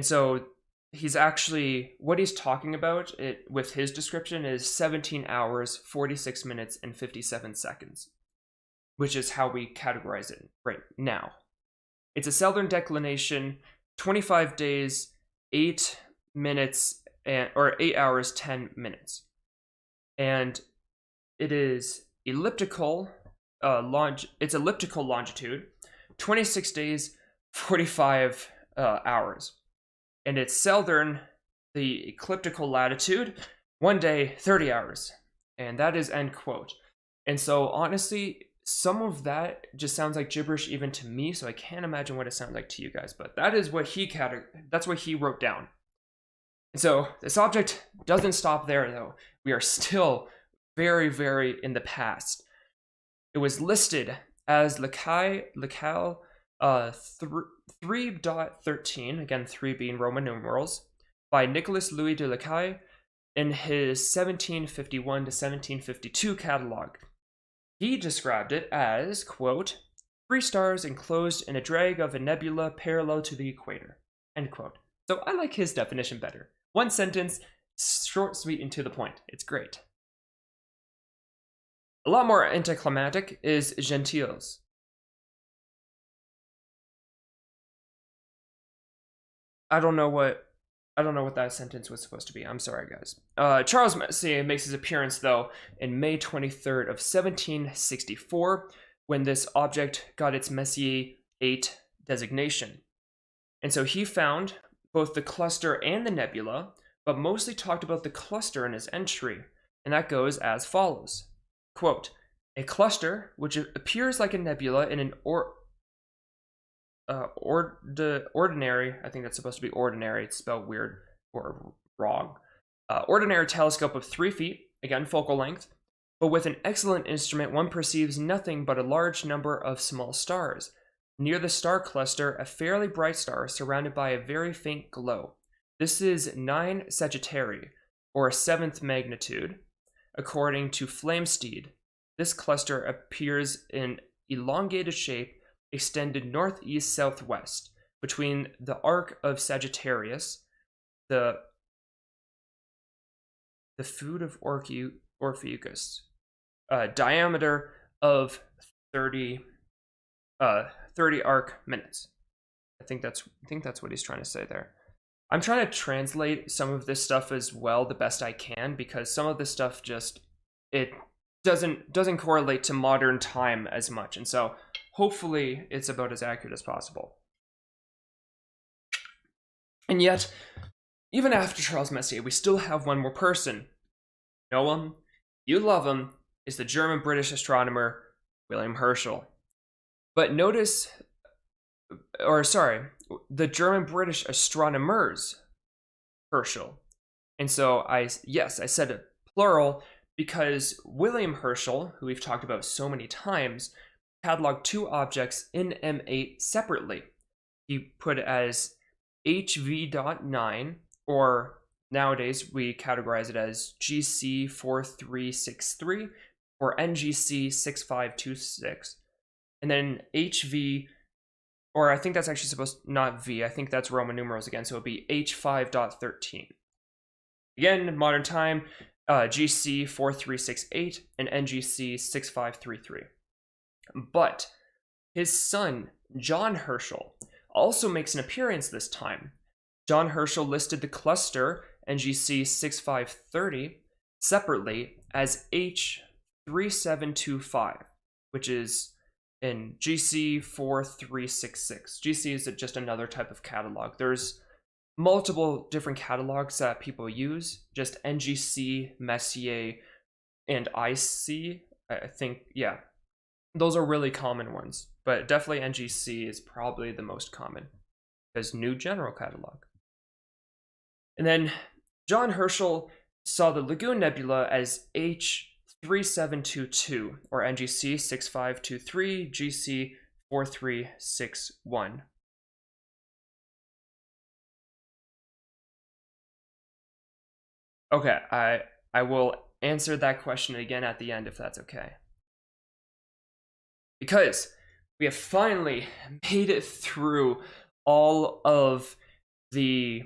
so he's actually, what he's talking about with his description is 17 hours, 46 minutes, and 57 seconds, which is how we categorize it right now. It's a southern declination, 25 days, 8 minutes, or 8 hours, 10 minutes. And it is elliptical, it's elliptical longitude, 26 days, 45 hours. And it's southern, the ecliptical latitude, 1 day, 30 hours. And that is end quote. And so honestly, some of that just sounds like gibberish even to me, so I can't imagine what it sounds like to you guys, but that is what that's what he wrote down. And so this object doesn't stop there though. We are still very, very in the past. It was listed as Locale 3.13, again 3 being Roman numerals, by Nicolas Louis de Lacaille in his 1751 to 1752 catalog. He described it as, quote, 3 stars enclosed in a drag of a nebula parallel to the equator, end quote. So I like his definition better. 1 sentence, short, sweet, and to the point. It's great. A lot more anticlimactic is Gentiles. I don't know what that sentence was supposed to be. I'm sorry, guys. Charles Messier makes his appearance, though, in May 23rd of 1764, when this object got its Messier 8 designation. And so he found both the cluster and the nebula, but mostly talked about the cluster in his entry, and that goes as follows. Quote, "A cluster which appears like a nebula in an ordinary," I think that's supposed to be ordinary, it's spelled weird or wrong, ordinary telescope of 3 feet, again focal length, but with an excellent instrument one perceives nothing but a large number of small stars. Near the star cluster, a fairly bright star surrounded by a very faint glow. This is 9 Sagittarii, or 7th magnitude, according to Flamsteed. This cluster appears in elongated shape, extended northeast-southwest, between the arc of Sagittarius, the food of Orpheus, diameter of 30 arc minutes. I think that's what he's trying to say there. I'm trying to translate some of this stuff as well the best I can, because some of this stuff just it doesn't correlate to modern time as much, and so hopefully it's about as accurate as possible. And yet, even after Charles Messier, we still have one more person. Know him, you love him, is the German-British astronomer William Herschel. But notice, or sorry, the German-British astronomers Herschel. And so I said it plural because William Herschel, who we've talked about so many times, cataloged two objects in M8 separately. He put it as HV.9, or nowadays we categorize it as GC4363 or NGC6526. And then HV, or I think that's actually supposed, not V, I think that's Roman numerals again, so it would be H5.13. Again, in modern time, GC4368 and NGC6533. But his son, John Herschel, also makes an appearance this time. John Herschel listed the cluster NGC6530 separately as H3725, which is in GC4366. GC is just another type of catalog. There's multiple different catalogs that people use, just NGC, Messier, and IC, I think, yeah. Those are really common ones, but definitely NGC is probably the most common, because New General Catalog. And then John Herschel saw the Lagoon Nebula as H3722, or NGC 6523, GC 4361. Okay, I will answer that question again at the end if that's okay. Because we have finally made it through all of the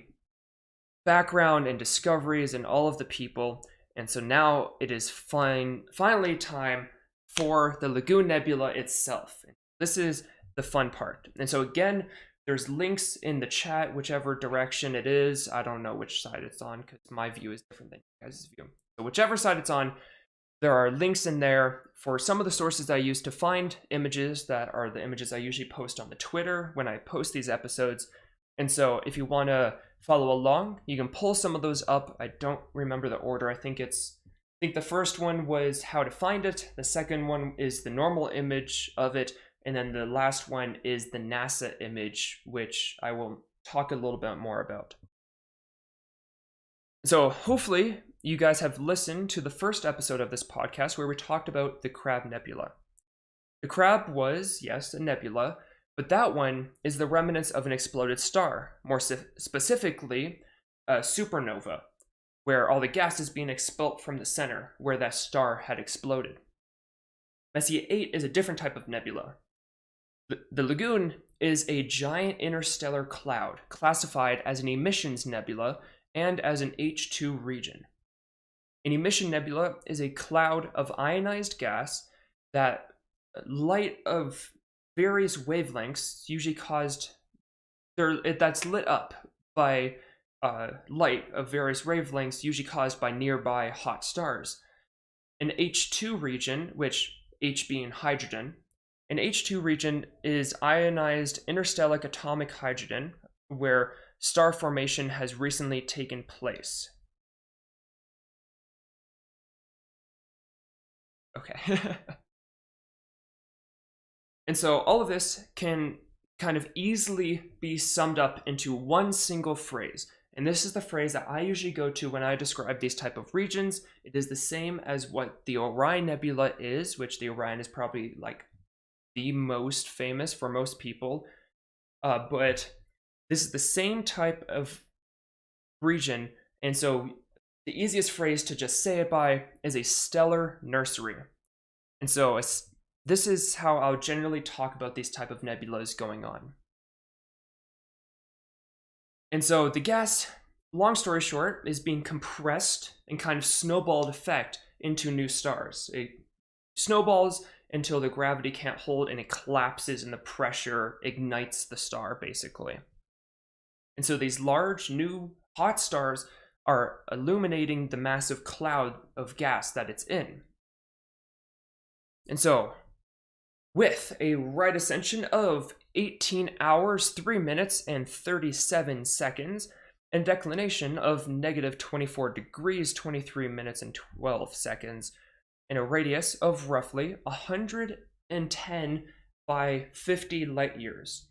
background and discoveries and all of the people, and so now it is finally time for the Lagoon Nebula itself. This is the fun part. And so again, there's links in the chat, whichever direction it is. I don't know which side it's on because my view is different than you guys' view. So whichever side it's on, there are links in there for some of the sources I use to find images that are the images I usually post on the Twitter when I post these episodes. And so if you want to follow along, you can pull some of those up. I don't remember the order. I think the first one was how to find it. The second one is the normal image of it. And then the last one is the NASA image, which I will talk a little bit more about. So hopefully you guys have listened to the first episode of this podcast where we talked about the Crab Nebula. The Crab was, yes, a nebula, but that one is the remnants of an exploded star, more specifically a supernova, where all the gas is being expelled from the center where that star had exploded. Messier 8 is a different type of nebula. The lagoon is a giant interstellar cloud classified as an emissions nebula and as an H2 region. An emission nebula is a cloud of ionized gas that light of various wavelengths, usually that's lit up by light of various wavelengths, usually caused by nearby hot stars. An H2 region, which H being hydrogen, an H2 region is ionized interstellar atomic hydrogen, where star formation has recently taken place. Okay. And so all of this can kind of easily be summed up into one single phrase. And this is the phrase that I usually go to when I describe these type of regions. It is the same as what the Orion Nebula is, which the Orion is probably like the most famous for most people. But this is the same type of region. And so the easiest phrase to just say it by is a stellar nursery. And so this is how I'll generally talk about these type of nebulas going on. And so the gas, long story short, is being compressed and kind of snowballed effect into new stars. It snowballs until the gravity can't hold and it collapses and the pressure ignites the star, basically. And so these large, new, hot stars are illuminating the massive cloud of gas that it's in. And so, with a right ascension of 18 hours, 3 minutes, and 37 seconds, and declination of negative 24 degrees, 23 minutes, and 12 seconds, in a radius of roughly 110 by 50 light years.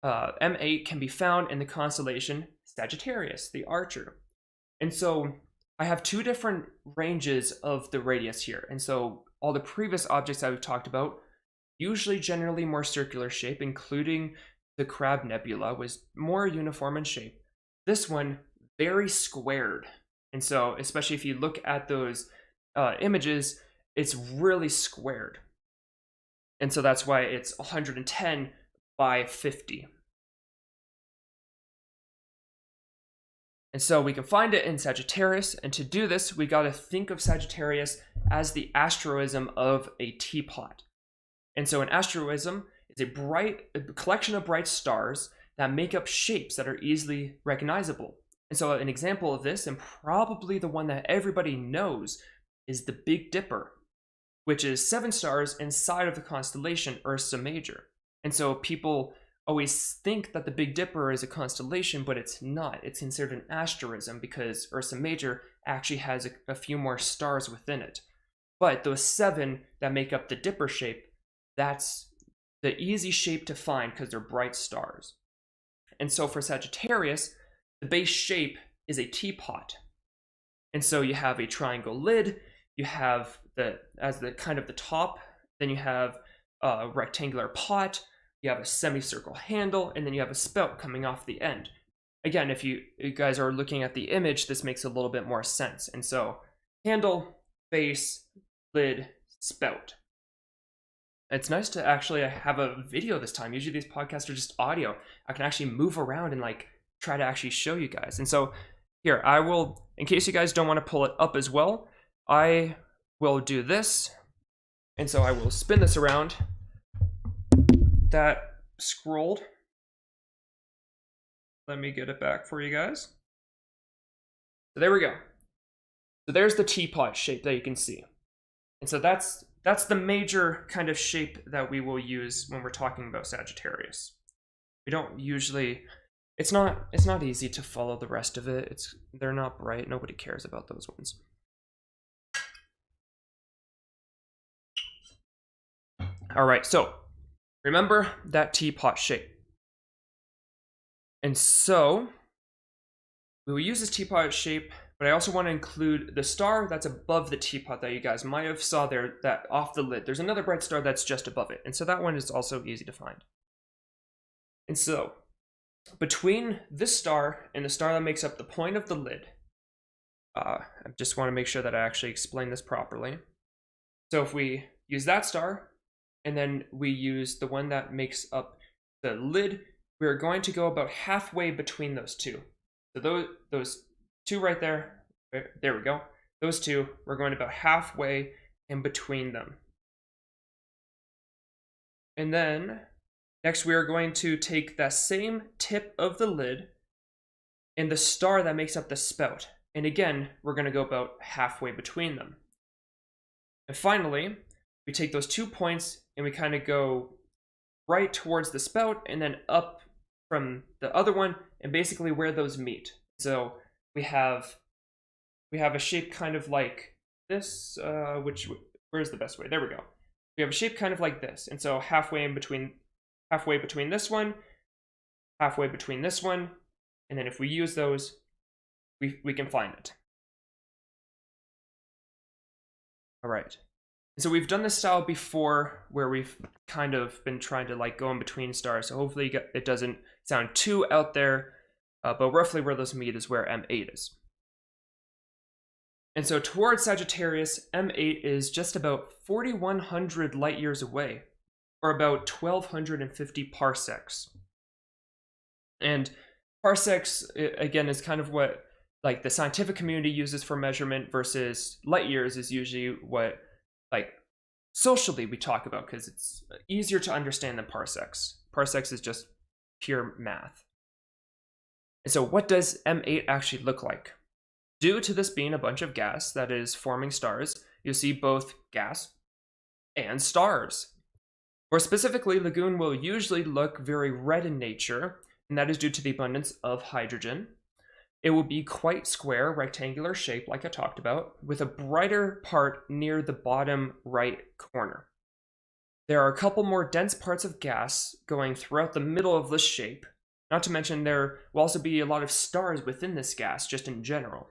M8 can be found in the constellation Sagittarius, the Archer. And so I have two different ranges of the radius here. And so all the previous objects that we've talked about, usually generally more circular shape, including the Crab Nebula, was more uniform in shape. This one, very squared. And so, especially if you look at those images, it's really squared. And so that's why it's 110 by 50. And so we can find it in Sagittarius, and to do this, we got to think of Sagittarius as the asterism of a teapot. And so an asterism is a collection of bright stars that make up shapes that are easily recognizable. And so an example of this, and probably the one that everybody knows, is the Big Dipper, which is 7 stars inside of the constellation Ursa Major. And so people always think that the Big Dipper is a constellation, but it's not. It's considered an asterism because Ursa Major actually has a few more stars within it. But those 7 that make up the Dipper shape, that's the easy shape to find because they're bright stars. And so for Sagittarius, the base shape is a teapot. And so you have a triangle lid, you have the kind of the top, then you have a rectangular pot, you have a semicircle handle, and then you have a spout coming off the end. Again, if you guys are looking at the image, this makes a little bit more sense. And so handle, base, lid, spout. It's nice to actually have a video this time. Usually these podcasts are just audio. I can actually move around and try to actually show you guys. And so here, I will, in case you guys don't want to pull it up as well, I will do this. And so I will spin this around. That scrolled. Let me get it back for you guys. So there we go. So there's the teapot shape that you can see. And so that's the major kind of shape that we will use when we're talking about Sagittarius. We don't usually, it's not easy to follow the rest of it. They're not bright. Nobody cares about those ones. All right, so remember that teapot shape. And so we will use this teapot shape, but I also want to include the star that's above the teapot that you guys might have saw there, that off the lid. There's another bright star that's just above it. And so that one is also easy to find. And so between this star and the star that makes up the point of the lid, I just want to make sure that I actually explain this properly. So if we use that star, and then we use the one that makes up the lid, we're going to go about halfway between those two. So those two right there, there we go. Those two, we're going about halfway in between them. And then next we are going to take that same tip of the lid and the star that makes up the spout. And again, we're going to go about halfway between them. And finally, we take those 2 points and we kind of go right towards the spout and then up from the other one and basically where those meet. So we have a shape kind of like this, where's the best way? There we go. We have a shape kind of like this. And so halfway between this one, halfway between this one, and then if we use those, we can find it. All right. So we've done this style before where we've kind of been trying to go in between stars. So hopefully it doesn't sound too out there, but roughly where those meet is where M8 is. And so towards Sagittarius, M8 is just about 4,100 light years away, or about 1,250 parsecs. And parsecs, again, is kind of what the scientific community uses for measurement, versus light years is usually what socially we talk about, because it's easier to understand than parsecs. Parsecs is just pure math. And so what does M8 actually look like? Due to this being a bunch of gas that is forming stars, you'll see both gas and stars. More specifically, Lagoon will usually look very red in nature, and that is due to the abundance of hydrogen. It will be quite square, rectangular shape like I talked about, with a brighter part near the bottom right corner. There are a couple more dense parts of gas going throughout the middle of this shape. Not to mention there will also be a lot of stars within this gas, just in general.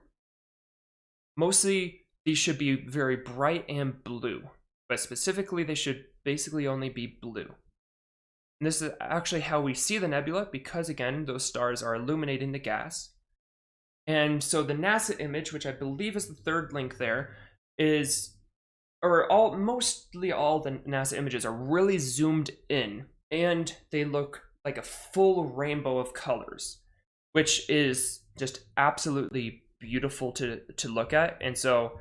Mostly, these should be very bright and blue, but specifically they should basically only be blue. And this is actually how we see the nebula, because again, those stars are illuminating the gas. And so the NASA image, which I believe is the third link there, is, or mostly all the NASA images are really zoomed in, and they look like a full rainbow of colors, which is just absolutely beautiful to look at. And so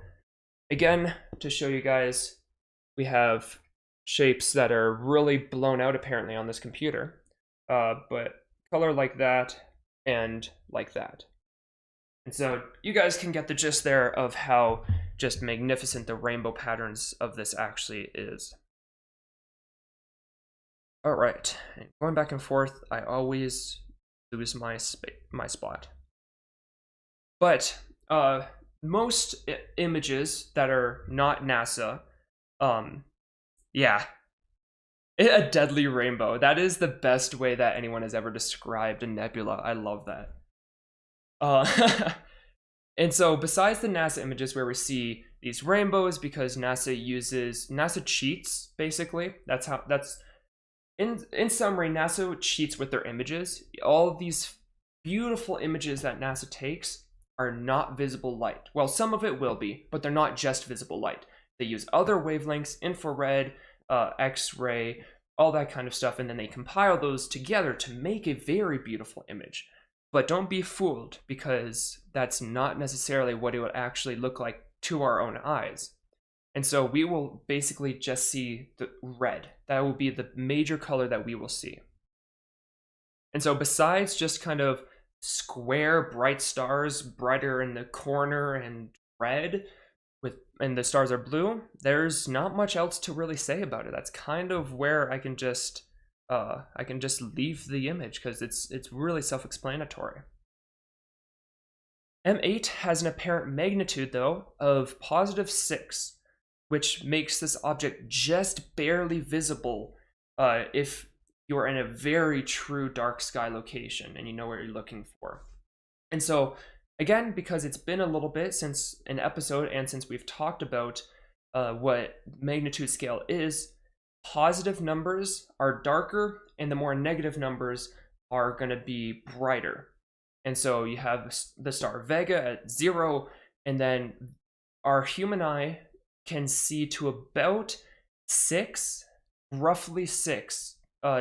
again, to show you guys, we have shapes that are really blown out apparently on this computer, but color like that and like that. And so you guys can get the gist there of how just magnificent the rainbow patterns of this actually is. All right, and going back and forth, I always lose my spot. But most images that are not NASA, yeah, a deadly rainbow. That is the best way that anyone has ever described a nebula. I love that. And so besides the NASA images where we see these rainbows, because NASA cheats, basically. That's in summary, NASA cheats with their images. All of these beautiful images that NASA takes are not visible light. Well, some of it will be, but they're not just visible light. They use other wavelengths, infrared, X-ray, all that kind of stuff, and then they compile those together to make a very beautiful image. But don't be fooled, because that's not necessarily what it would actually look like to our own eyes. And so we will basically just see the red. That will be the major color that we will see. And so besides just kind of square bright stars, brighter in the corner and red, and the stars are blue, there's not much else to really say about it. That's kind of where I can just leave the image, because it's really self-explanatory. M8 has an apparent magnitude, though, of +6, which makes this object just barely visible if you're in a very true dark sky location and you know what you're looking for. And so, again, because it's been a little bit since an episode and since we've talked about what magnitude scale is, positive numbers are darker and the more negative numbers are going to be brighter. And so you have the star Vega at 0, and then our human eye can see to about 6, roughly 6,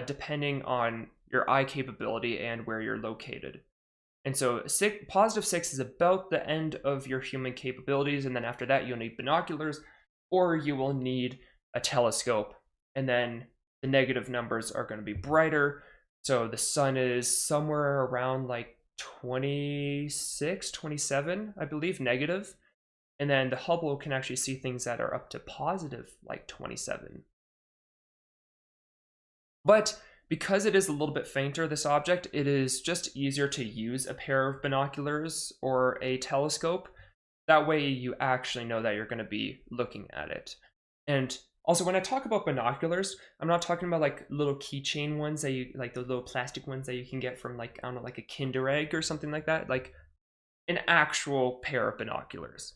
depending on your eye capability and where you're located. And so +6 is about the end of your human capabilities, and then after that you'll need binoculars, or you will need a telescope. And then the negative numbers are going to be brighter. So the sun is somewhere around like 26, 27, I believe, negative. And then the Hubble can actually see things that are up to positive, like 27. But because it is a little bit fainter, this object, it is just easier to use a pair of binoculars or a telescope. That way you actually know that you're going to be looking at it. And also, when I talk about binoculars, I'm not talking about like little keychain ones that you, like the little plastic ones that you can get from like, I don't know, like a Kinder Egg or something like that, like an actual pair of binoculars.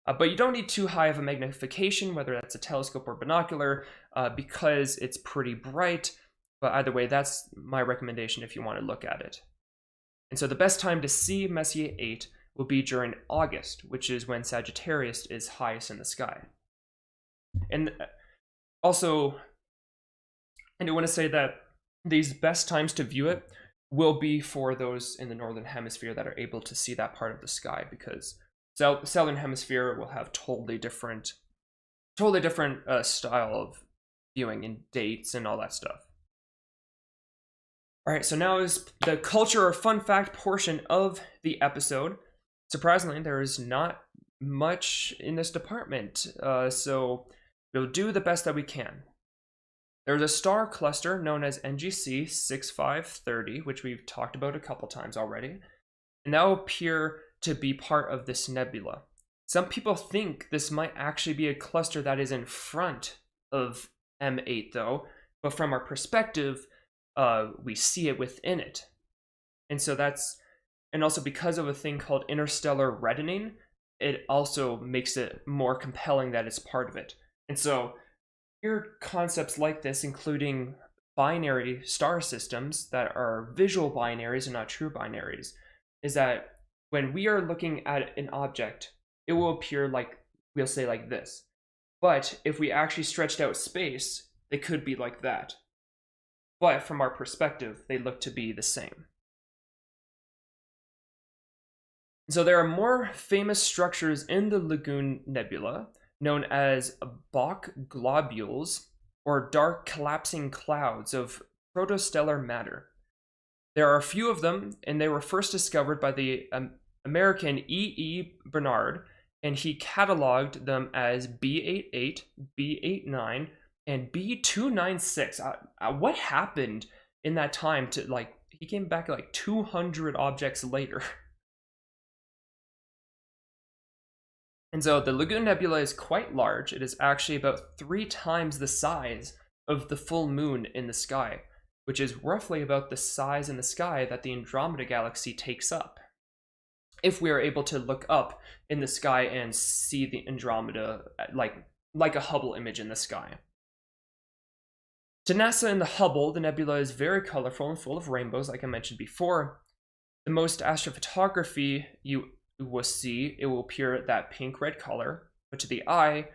But you don't need too high of a magnification, whether that's a telescope or binocular, because it's pretty bright. But either way, that's my recommendation if you want to look at it. And so the best time to see Messier 8 will be during August, which is when Sagittarius is highest in the sky. And also, I do want to say that these best times to view it will be for those in the northern hemisphere that are able to see that part of the sky, because the southern hemisphere will have totally different style of viewing and dates and all that stuff. All right, so now is the culture or fun fact portion of the episode. Surprisingly, there is not much in this department, so we'll do the best that we can. There's a star cluster known as NGC 6530, which we've talked about a couple times already. and that will appear to be part of this nebula. Some people think this might actually be a cluster that is in front of M8 though, but from our perspective, we see it within it. And so and also because of a thing called interstellar reddening, it also makes it more compelling that it's part of it. And so here concepts like this, including binary star systems that are visual binaries and not true binaries, is that when we are looking at an object, it will appear like, we'll say like this. But if we actually stretched out space, they could be like that. But from our perspective, they look to be the same. So there are more famous structures in the Lagoon Nebula, known as Bok globules, or dark collapsing clouds of protostellar matter. There are a few of them, and they were first discovered by the American E. Barnard, and he cataloged them as B88, B89, and B296. What happened in that time to, like, he came back like 200 objects later. And so the Lagoon Nebula is quite large. It is actually about 3 times the size of the full moon in the sky, which is roughly about the size in the sky that the Andromeda Galaxy takes up. If we are able to look up in the sky and see the Andromeda like a Hubble image in the sky. To NASA and the Hubble, the nebula is very colorful and full of rainbows, like I mentioned before. The most astrophotography you will see, it will appear that pink-red color, but to the eye,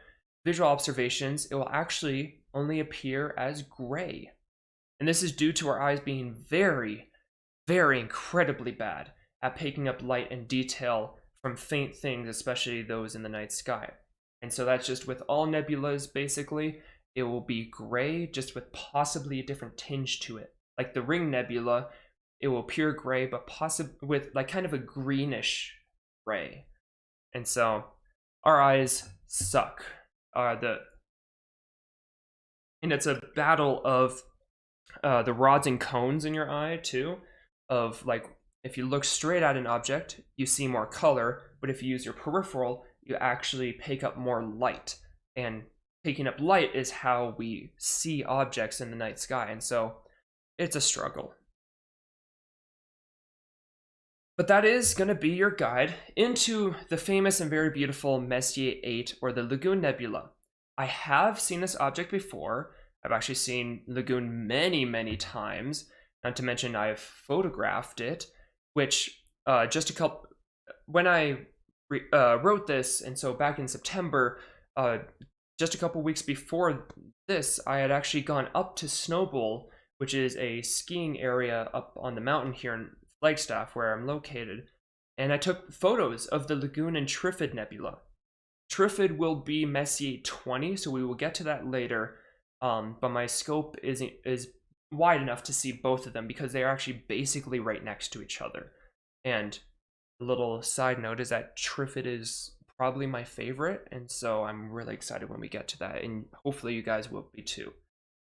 visual observations, it will actually only appear as gray. And this is due to our eyes being very, very incredibly bad at picking up light and detail from faint things, especially those in the night sky. And so that's just with all nebulas, basically. It will be gray, just with possibly a different tinge to it. Like the Ring Nebula, it will appear gray, but possibly with like kind of a greenish gray. And so our eyes suck. And it's a battle of the rods and cones in your eye too, of like, if you look straight at an object, you see more color, but if you use your peripheral, you actually pick up more light. And picking up light is how we see objects in the night sky, and so it's a struggle. But that is going to be your guide into the famous and very beautiful Messier 8, or the Lagoon Nebula. I have seen this object before. I've actually seen Lagoon many, many times, not to mention I've photographed it, which when I wrote this, and so back in September, just a couple weeks before this, I had actually gone up to Snowbowl, which is a skiing area up on the mountain here in Flagstaff, where I'm located, and I took photos of the Lagoon and Trifid Nebula. Trifid will be Messier 20, so we will get to that later, but my scope is wide enough to see both of them because they are actually basically right next to each other. And a little side note is that Trifid is probably my favorite, and so I'm really excited when we get to that, and hopefully you guys will be too.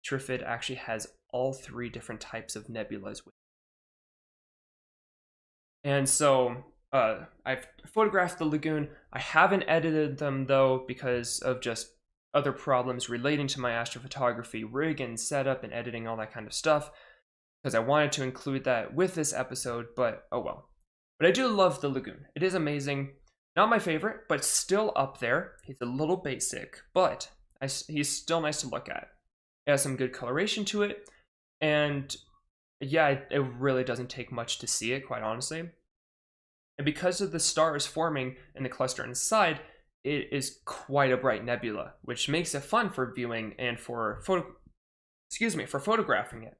Trifid actually has all 3 different types of nebulas. And so I've photographed the lagoon. I haven't edited them though because of just other problems relating to my astrophotography rig and setup and editing, all that kind of stuff, because I wanted to include that with this episode, but oh well. But I do love the lagoon. It is amazing. Not my favorite, but still up there. He's a little basic, but he's still nice to look at. It has some good coloration to it, and yeah, it really doesn't take much to see it, quite honestly. And because of the stars forming in the cluster inside, it is quite a bright nebula, which makes it fun for viewing and for photographing it.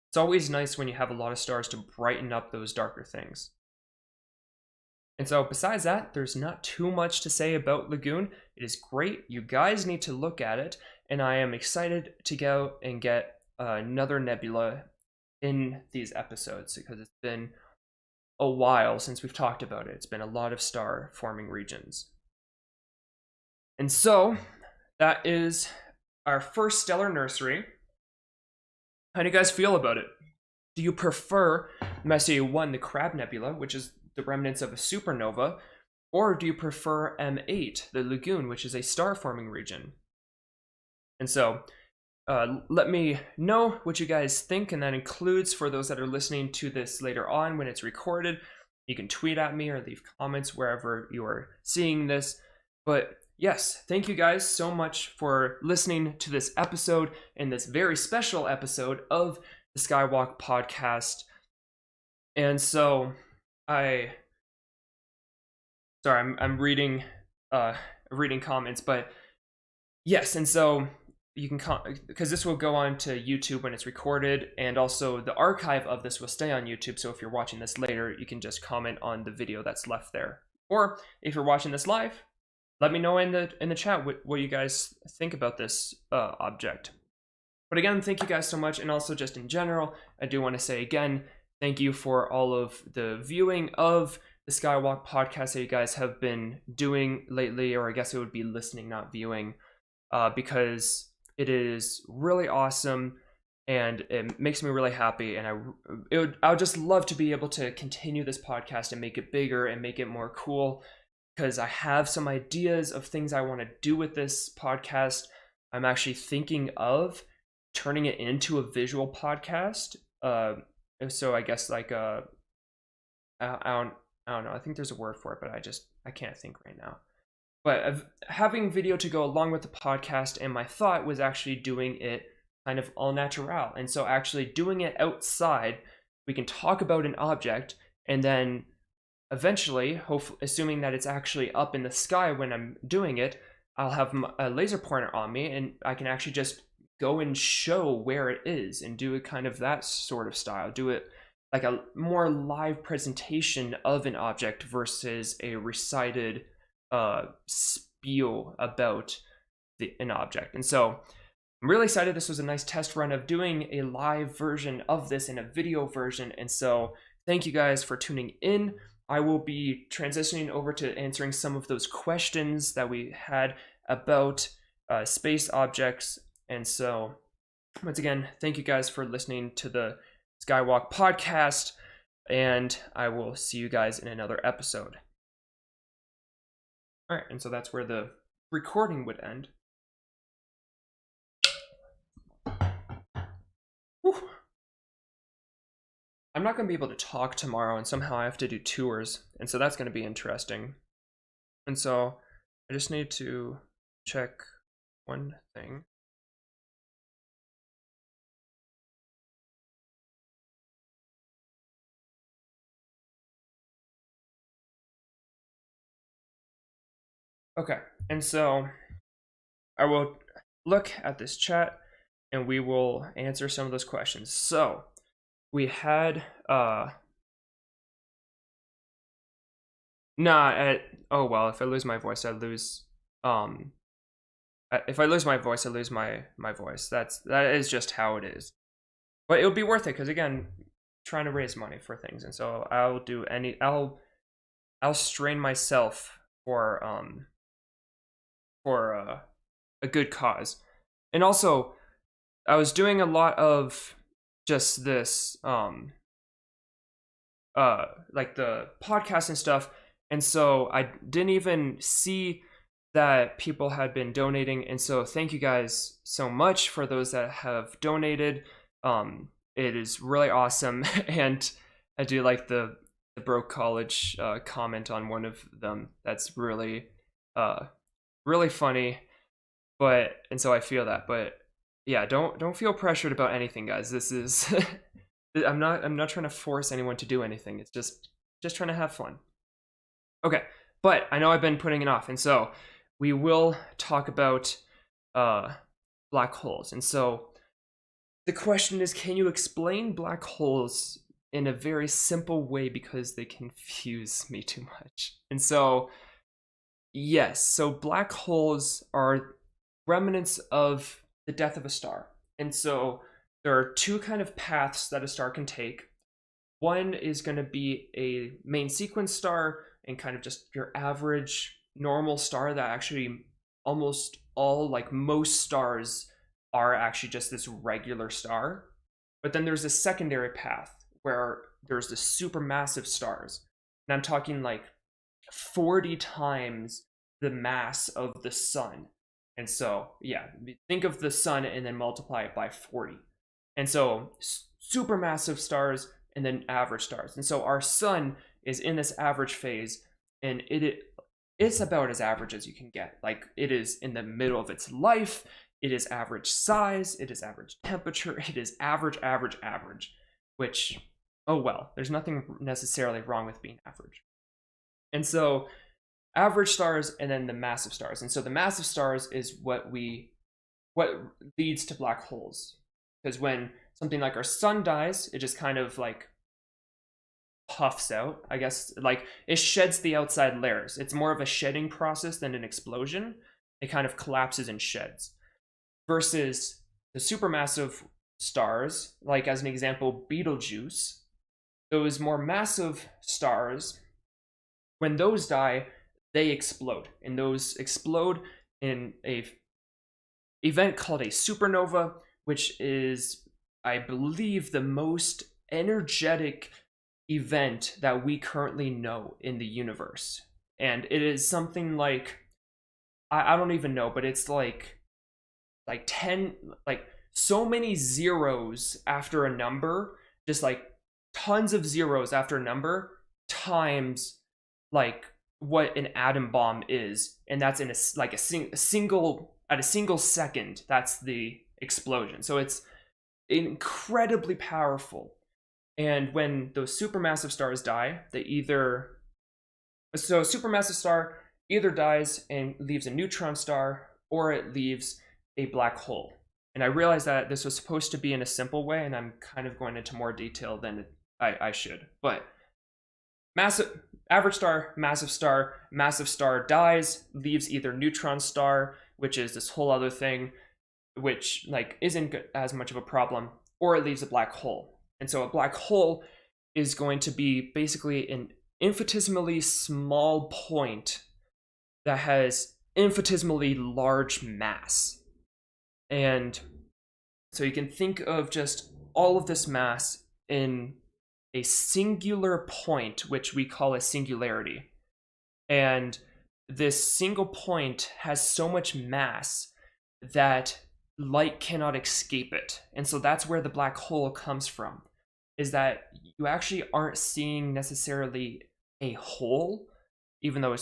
It's always nice when you have a lot of stars to brighten up those darker things. And so besides that, there's not too much to say about Lagoon. It is great. You guys need to look at it, and I am excited to go and get another nebula in these episodes because it's been a while since we've talked about it. It's been a lot of star forming regions. And so that is our first stellar nursery. How do you guys feel about it? Do you prefer Messier 1, the Crab Nebula, which is the remnants of a supernova? Or do you prefer M8, the lagoon, which is a star-forming region? And so let me know what you guys think, and that includes, for those that are listening to this later on when it's recorded, you can tweet at me or leave comments wherever you are seeing this. But yes, thank you guys so much for listening to this episode, and this very special episode of the Skywalk podcast. And so I'm reading comments, but yes, and so you can because this will go on to YouTube when it's recorded, and also the archive of this will stay on YouTube. So if you're watching this later, you can just comment on the video that's left there. Or if you're watching this live, let me know in the chat what you guys think about this object. But again, thank you guys so much, and also just in general, I do want to say again, thank you for all of the viewing of the Skywalk podcast that you guys have been doing lately, or I guess it would be listening, not viewing, because it is really awesome, and it makes me really happy, and I would just love to be able to continue this podcast and make it bigger and make it more cool, because I have some ideas of things I want to do with this podcast. I'm actually thinking of turning it into a visual podcast. So I guess like I don't know. I think there's a word for it, but I can't think right now. But having video to go along with the podcast, and my thought was actually doing it kind of all natural. And so actually doing it outside, we can talk about an object, and then eventually, hopefully, assuming that it's actually up in the sky when I'm doing it, I'll have a laser pointer on me, and I can actually just go and show where it is and do it kind of that sort of style. Do it like a more live presentation of an object versus a recited spiel about an object. And so I'm really excited. This was a nice test run of doing a live version of this and a video version. And so thank you guys for tuning in. I will be transitioning over to answering some of those questions that we had about space objects. And so once again, thank you guys for listening to the Skywalk podcast, and I will see you guys in another episode. All right, and so that's where the recording would end. Whew. I'm not going to be able to talk tomorrow, and somehow I have to do tours, and so that's going to be interesting. And so I just need to check one thing. Okay, and so I will look at this chat and we will answer some of those questions. So we had oh well, if I lose my voice, I lose if I lose my voice, I lose my voice. That is just how it is. But it would be worth it, because again, trying to raise money for things, and so I'll strain myself for a good cause. And also, I was doing a lot of just this like the podcast and stuff, and so I didn't even see that people had been donating. And so thank you guys so much for those that have donated. It is really awesome. And I do like the broke college comment on one of them. That's really really funny. And so I feel that. But yeah, don't feel pressured about anything, guys. This is I'm not trying to force anyone to do anything. It's just trying to have fun. Okay, but I know I've been putting it off, and so we will talk about black holes. And so the question is, can you explain black holes in a very simple way, because they confuse me too much? And so yes, so black holes are remnants of the death of a star. And so there are two kind of paths that a star can take. One is going to be a main sequence star, and kind of just your average normal star that actually almost all, like most stars, are actually just this regular star. But then there's a secondary path where there's the supermassive stars. And I'm talking like 40 times the mass of the sun. And so, yeah, think of the sun and then multiply it by 40. And so, supermassive stars and then average stars. And so, our sun is in this average phase, and it's about as average as you can get. Like, it is in the middle of its life. It is average size. It is average temperature. It is average, average, average. Which, oh well, there's nothing necessarily wrong with being average. And so, average stars and then the massive stars. And so the massive stars is what leads to black holes. Because when something like our sun dies, it just kind of like puffs out, I guess. Like, it sheds the outside layers. It's more of a shedding process than an explosion. It kind of collapses and sheds. Versus the supermassive stars, like as an example, Betelgeuse, those more massive stars, when those die, they explode, and those explode in a event called a supernova, which is, I believe, the most energetic event that we currently know in the universe. And it is something like, I don't even know, but it's like 10, like so many zeros after a number, just like tons of zeros after a number times like what an atom bomb is, and that's in a single second. That's the explosion. So it's incredibly powerful. And when those supermassive stars die, a supermassive star either dies and leaves a neutron star, or it leaves a black hole. And I realize that this was supposed to be in a simple way, and I'm kind of going into more detail than I should. But average star, massive star dies, leaves either neutron star, which is this whole other thing, which like isn't as much of a problem, or it leaves a black hole. And so a black hole is going to be basically an infinitesimally small point that has infinitesimally large mass. And so you can think of just all of this mass in a singular point, which we call a singularity. And this single point has so much mass that light cannot escape it. And so that's where the black hole comes from, is that you actually aren't seeing necessarily a hole, even though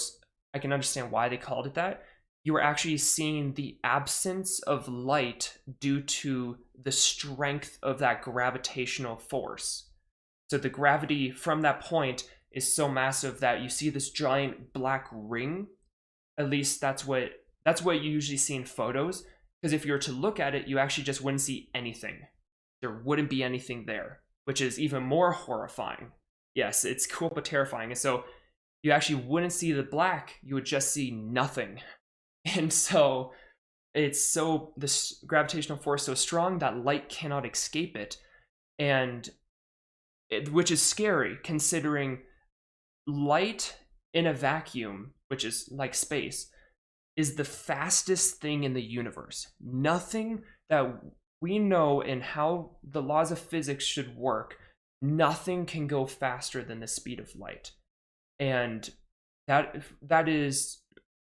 I can understand why they called it that. You are actually seeing the absence of light due to the strength of that gravitational force. So the gravity from that point is so massive that you see this giant black ring. At least that's what you usually see in photos. Because if you were to look at it, you actually just wouldn't see anything. There wouldn't be anything there, which is even more horrifying. Yes, it's cool but terrifying. And so you actually wouldn't see the black, you would just see nothing. And so it's this gravitational force so strong that light cannot escape it. And which is scary, considering light in a vacuum, which is like space, is the fastest thing in the universe. Nothing that we know in how the laws of physics should work, nothing can go faster than the speed of light. And that is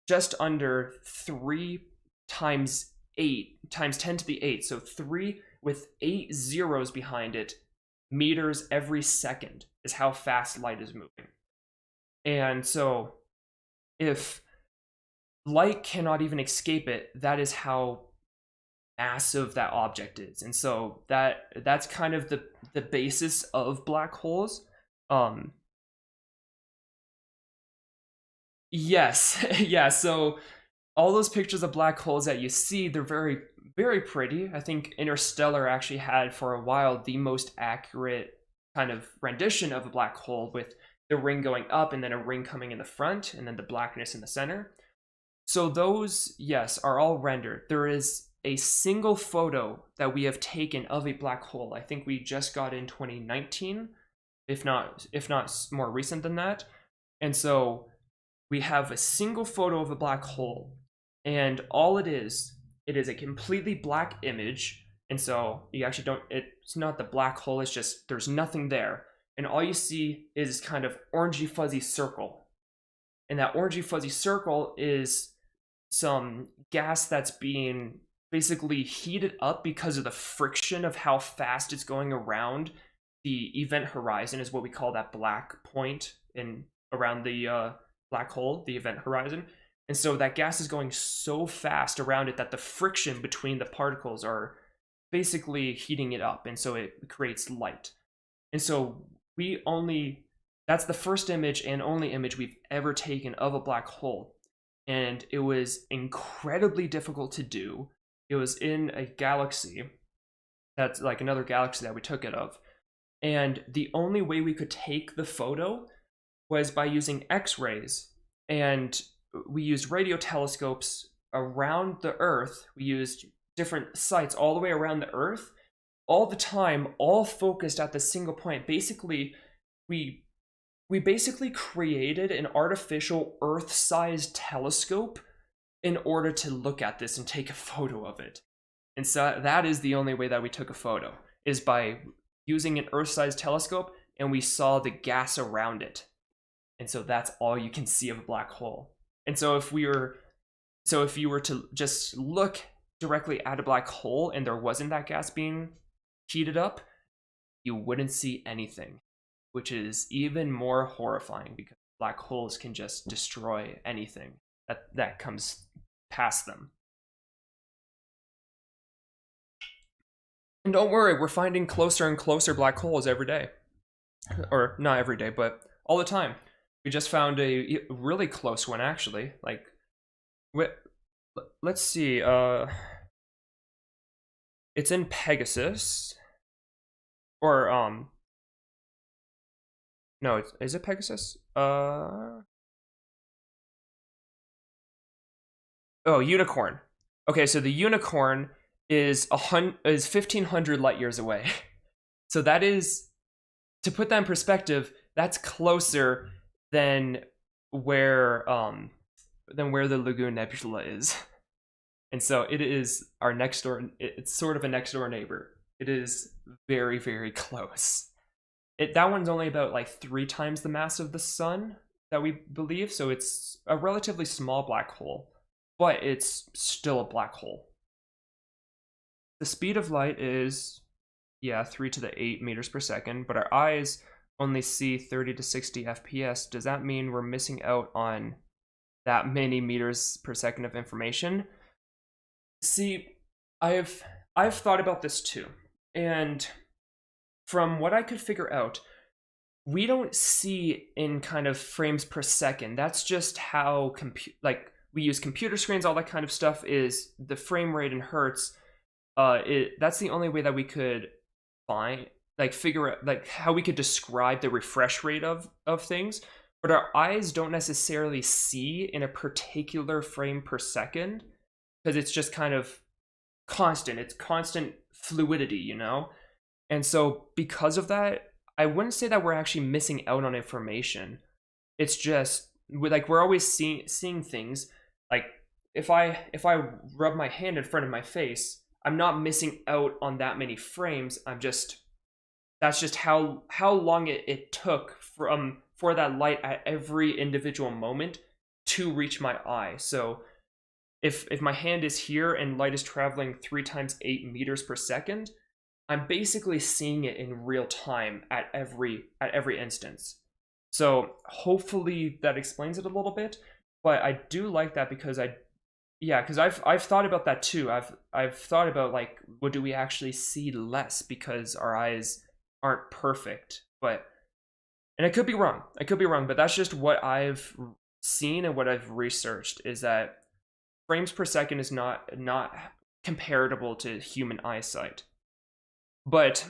just under 3 times 8 times 10 to the 8. So 3 with 8 zeros behind it meters every second is how fast light is moving. And so if light cannot even escape it, that is how massive that object is. And so that's kind of the basis of black holes. Yes. Yeah, so all those pictures of black holes that you see, they're very, very pretty. I think Interstellar actually had for a while the most accurate kind of rendition of a black hole, with the ring going up and then a ring coming in the front and then the blackness in the center. So those, yes, are all rendered. There is a single photo that we have taken of a black hole. I think we just got in 2019, if not more recent than that. And so we have a single photo of a black hole, and all it is a completely black image. And so you actually it's not the black hole, it's just there's nothing there. and all you see is kind of orangey fuzzy circle. And that orangey fuzzy circle is some gas that's being basically heated up because of the friction of how fast it's going around the event horizon, is what we call that black point in around the black hole, the event horizon. And so that gas is going so fast around it that the friction between the particles are basically heating it up, and so it creates light. And so that's the first image and only image we've ever taken of a black hole. And it was incredibly difficult to do. It was in a galaxy that's like another galaxy that we took it of. And the only way we could take the photo was by using X-rays. And we used radio telescopes around the Earth. We used different sites all the way around the Earth, all the time, all focused at the single point. Basically, we basically created an artificial Earth-sized telescope in order to look at this and take a photo of it. And so that is the only way that we took a photo, is by using an Earth-sized telescope, and we saw the gas around it. And so that's all you can see of a black hole. And so if you were to just look directly at a black hole and there wasn't that gas being heated up, you wouldn't see anything, which is even more horrifying because black holes can just destroy anything that comes past them. And don't worry, we're finding closer and closer black holes every day. Or not every day, but all the time. We just found a really close one, actually. Like, let's see. It's in Pegasus. Or, no, is it Pegasus? Oh, Unicorn. Okay, so the Unicorn is 1,500 light years away. So that is, to put that in perspective, that's closer than where the Lagoon Nebula is. And so it is our next door, it's sort of a next door neighbor. It is very, very close. That one's only about like 3 times the mass of the sun that we believe, so it's a relatively small black hole, but it's still a black hole. The speed of light is, 3 to the 8 meters per second, but our eyes only see 30 to 60 FPS. Does that mean we're missing out on that many meters per second of information? See, I've thought about this too, and from what I could figure out, we don't see in kind of frames per second. That's just how we use computer screens, all that kind of stuff is the frame rate in hertz. That's the only way that we could figure out how we could describe the refresh rate of things. But our eyes don't necessarily see in a particular frame per second, because it's just kind of constant. It's constant fluidity, you know? And so because of that, I wouldn't say that we're actually missing out on information. It's just we're always seeing things. Like if I rub my hand in front of my face, I'm not missing out on that many frames. That's just how long it took for that light at every individual moment to reach my eye. So if my hand is here and light is traveling 3 times 8 meters per second, I'm basically seeing it in real time at every instance. So hopefully that explains it a little bit. But I do like that because I've thought about that too. I've thought about what do we actually see less because our eyes aren't perfect. And I could be wrong. But that's just what I've seen and what I've researched, is that frames per second is not comparable to human eyesight. But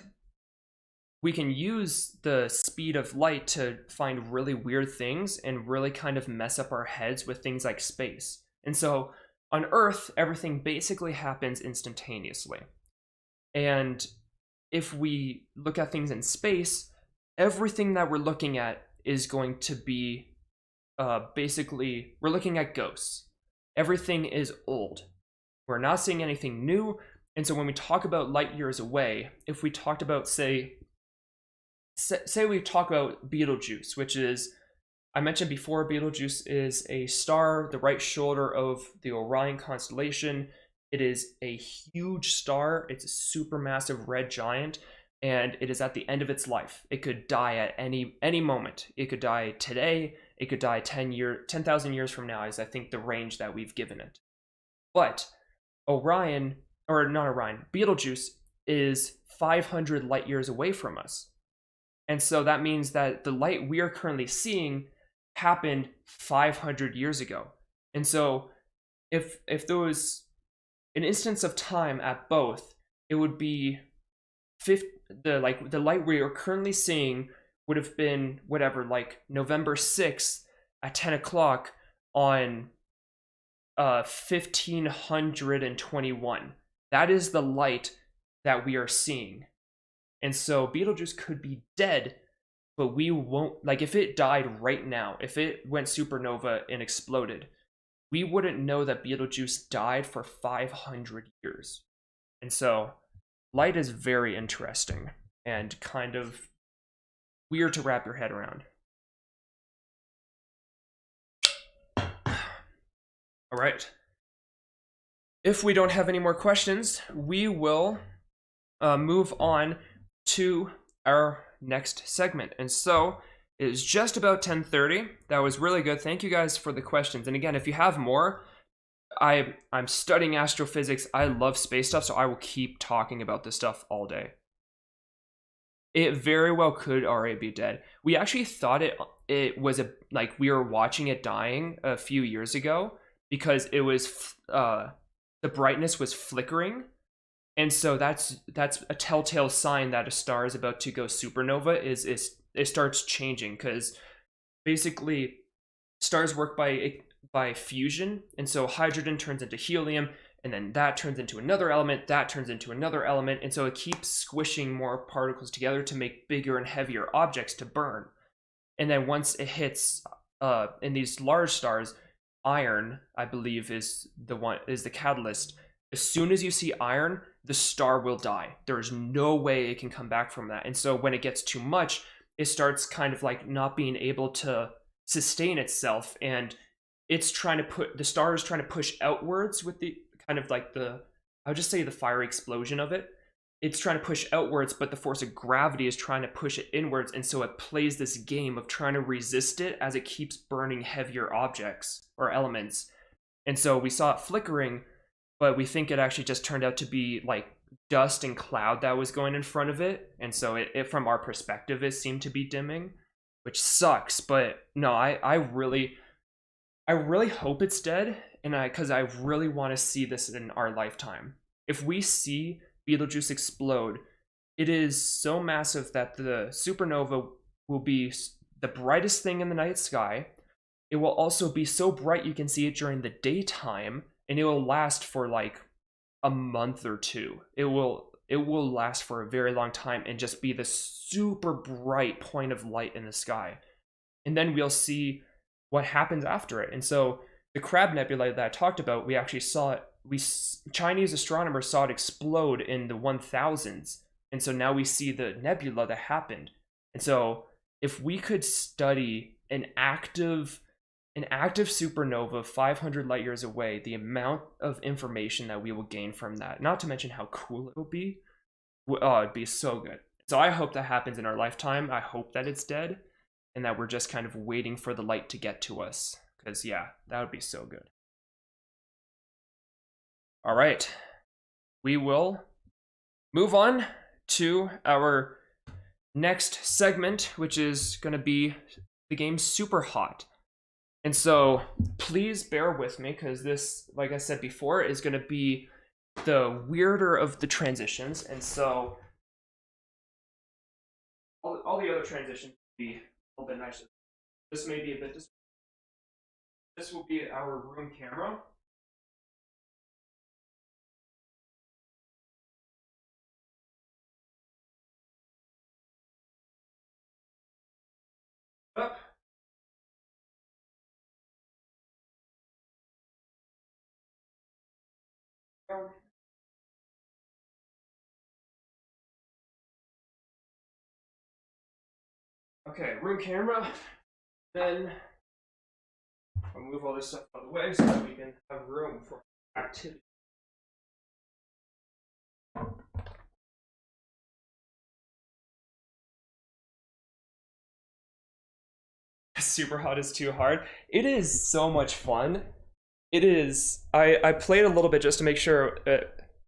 we can use the speed of light to find really weird things and really kind of mess up our heads with things like space. And so on Earth, everything basically happens instantaneously. And if we look at things in space, everything that we're looking at is going to be basically, we're looking at ghosts. Everything is old. We're not seeing anything new. And so when we talk about light years away, if we talked about, say say we talk about Betelgeuse, which is, I mentioned before, Betelgeuse is a star, the right shoulder of the Orion constellation. It is a huge star. It's a supermassive red giant, and it is at the end of its life. It could die at any moment. It could die today. It could die 10,000 years from now, is I think the range that we've given it. But Orion, or not Orion, Betelgeuse is 500 light years away from us. And so that means that the light we are currently seeing happened 500 years ago. And so if there was an instance of time at both, it would be the light we are currently seeing would have been whatever, like November 6th at 10 o'clock on 1521. That is the light that we are seeing. And so Betelgeuse could be dead, but we won't, like, if it died right now, if it went supernova and exploded, we wouldn't know that Betelgeuse died for 500 years. And so light is very interesting and kind of weird to wrap your head around. All right. If we don't have any more questions, we will move on to our next segment. And so it is just about 10:30. That was really good. Thank you guys for the questions. And again, if you have more, I'm studying astrophysics. I love space stuff, so I will keep talking about this stuff all day. It very well could already be dead. We actually thought it was like we were watching it dying a few years ago because it was the brightness was flickering. And so that's a telltale sign that a star is about to go supernova. Is it starts changing, because basically stars work by fusion, and so hydrogen turns into helium, and then that turns into another element, that turns into another element, and so it keeps squishing more particles together to make bigger and heavier objects to burn. And then once it hits in these large stars, iron, I believe, is the catalyst. As soon as you see iron, the star will die. There's no way it can come back from that. And so when it gets too much, it starts kind of like not being able to sustain itself, and the star is trying to push outwards with the kind of like I would just say the fiery explosion of it. It's trying to push outwards, but the force of gravity is trying to push it inwards, and so it plays this game of trying to resist it as it keeps burning heavier objects or elements. And so we saw it flickering, but we think it actually just turned out to be like dust and cloud that was going in front of it. And so it from our perspective, it seemed to be dimming, which sucks. But no, I really hope it's dead, and because I really want to see this in our lifetime. If we see Betelgeuse explode, it is so massive that the supernova will be the brightest thing in the night sky. It will also be so bright you can see it during the daytime, and it will last for like a month or two. It will last for a very long time and just be the super bright point of light in the sky. And then we'll see what happens after it. And so the Crab Nebula that I talked about, we actually saw it. Chinese astronomers saw it explode in the 1000s. And so now we see the nebula that happened. And so if we could study an active supernova 500 light years away, the amount of information that we will gain from that, not to mention how cool it will be, it'd be so good. So I hope that happens in our lifetime. I hope that it's dead and that we're just kind of waiting for the light to get to us, because yeah, that would be so good. All right, we will move on to our next segment, which is going to be the game Super Hot. And so please bear with me, because this, like I said before, is going to be the weirder of the transitions. And so all the other transitions will be a little bit nicer. This may be a bit this will be our room camera. Up. Okay, room camera. Then I'll move all this stuff out of the way so that we can have room for activity. Super hot is too hard. It is so much fun. It is. I played a little bit just to make sure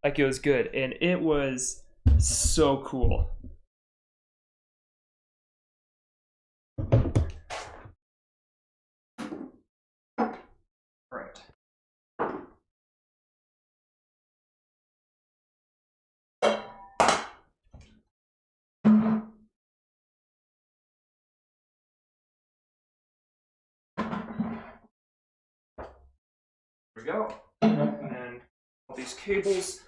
like it was good, and it was so cool. All right. There we go. And then all these cables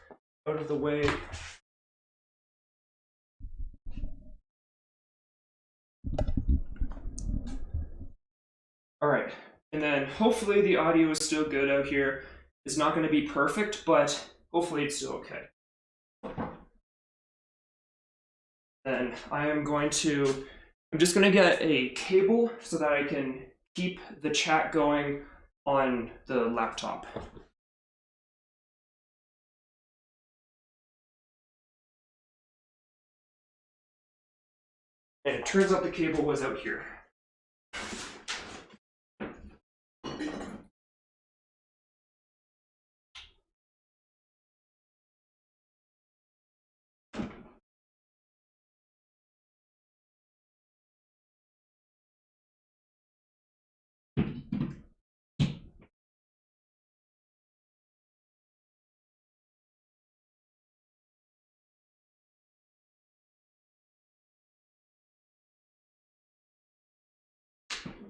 out of the way. All right, and then hopefully the audio is still good out here. It's not going to be perfect, but hopefully it's still okay. Then I'm just going to get a cable so that I can keep the chat going on the laptop. And it turns out the cable was out here.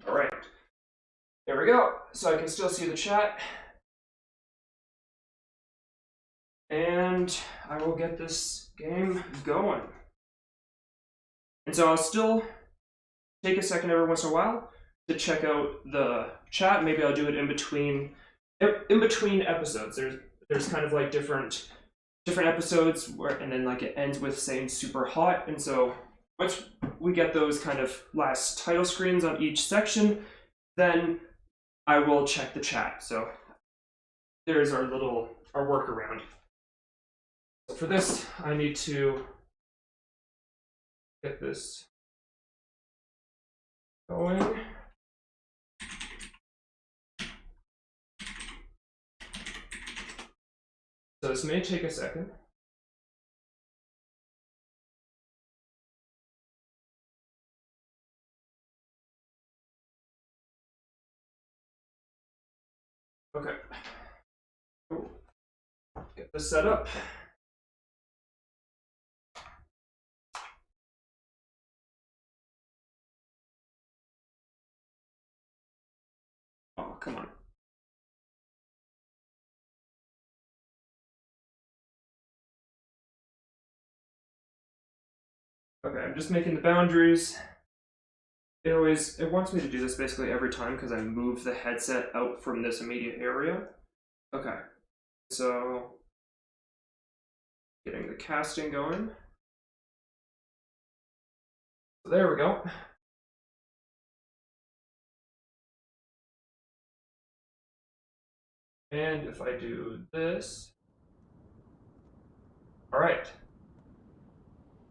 All right, there we go. So I can still see the chat. And I will get this game going. And so I'll still take a second every once in a while to check out the chat. Maybe I'll do it in between episodes. There's kind of like different episodes where, and then like it ends with saying super hot. And so once we get those kind of last title screens on each section, then I will check the chat. So there's our workaround. So for this, I need to get this going. So this may take a second. Okay. Get this set up. Oh, come on. Okay, I'm just making the boundaries. It wants me to do this basically every time because I move the headset out from this immediate area. Okay, so getting the casting going. So there we go. And if I do this, all right.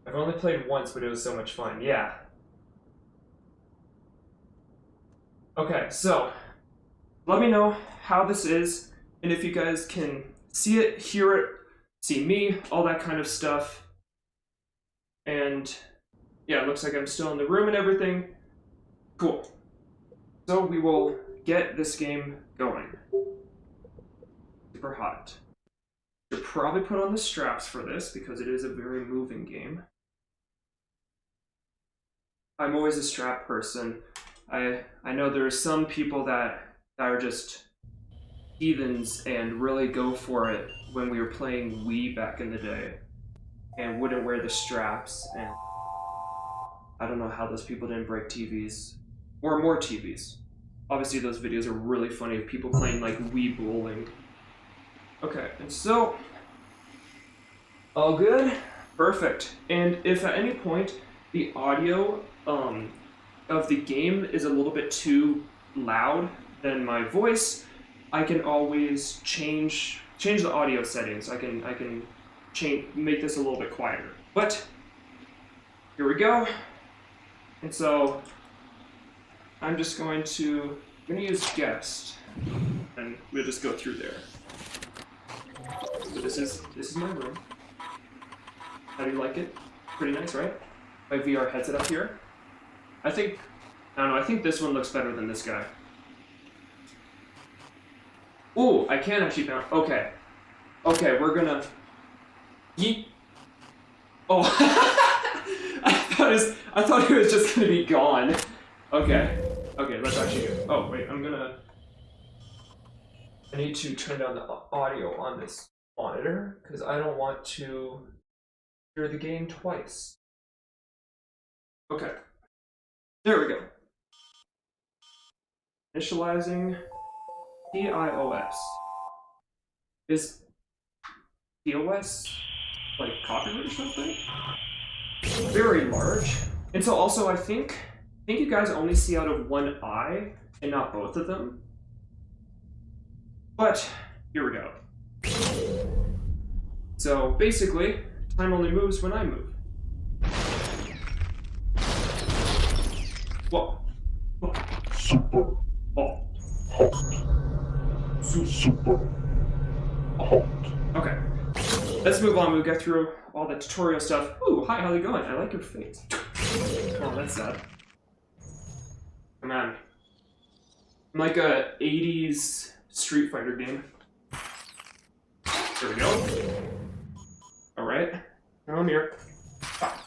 I've only played once, but it was so much fun. Yeah. Okay, so let me know how this is, and if you guys can see it, hear it, see me, all that kind of stuff. And yeah, it looks like I'm still in the room and everything. Cool. So we will get this game going. Super hot. Should probably put on the straps for this because it is a very moving game. I'm always a strap person. I know there are some people that are just heathens and really go for it when we were playing Wii back in the day and wouldn't wear the straps, and I don't know how those people didn't break TVs or more TVs. Obviously those videos are really funny of people playing like Wii bowling. Okay, and so all good, perfect. And if at any point the audio of the game is a little bit too loud than my voice, I can always change the audio settings. I can make this a little bit quieter. But here we go. And so I'm just going to use guest, and we'll just go through there. So this is my room. How do you like it? Pretty nice, right? My VR headset up here. I don't know, I think this one looks better than this guy. Ooh, I can actually bounce. Okay. Okay, we're gonna... Yeet. Oh, I thought it was just gonna be gone. Okay. Okay, let's actually go. Oh, wait, I need to turn down the audio on this monitor, because I don't want to hear the game twice. Okay. There we go. Initializing TIOS. Is TOS like copyright or something? Very large. And so also I think you guys only see out of one eye and not both of them. But here we go. So basically, time only moves when I move. Whoa. Whoa. Super Oh. hot. Super hot. Okay. Let's move on. We'll get through all the tutorial stuff. Ooh, hi, how's it going? I like your face. Oh, that's sad. Come on. I'm like a 80s Street Fighter game. There we go. Alright. Now I'm here. Ah.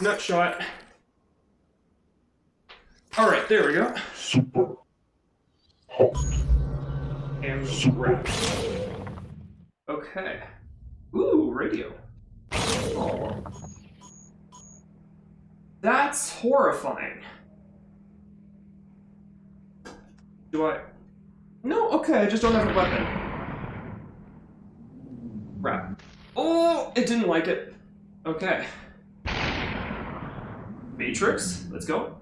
Nut shot. Alright, there we go. Super hot. And wrap. Okay. Ooh, radio. Oh. That's horrifying. Do I? No, okay, I just don't have a weapon. Crap. Oh, it didn't like it. Okay. Matrix, let's go.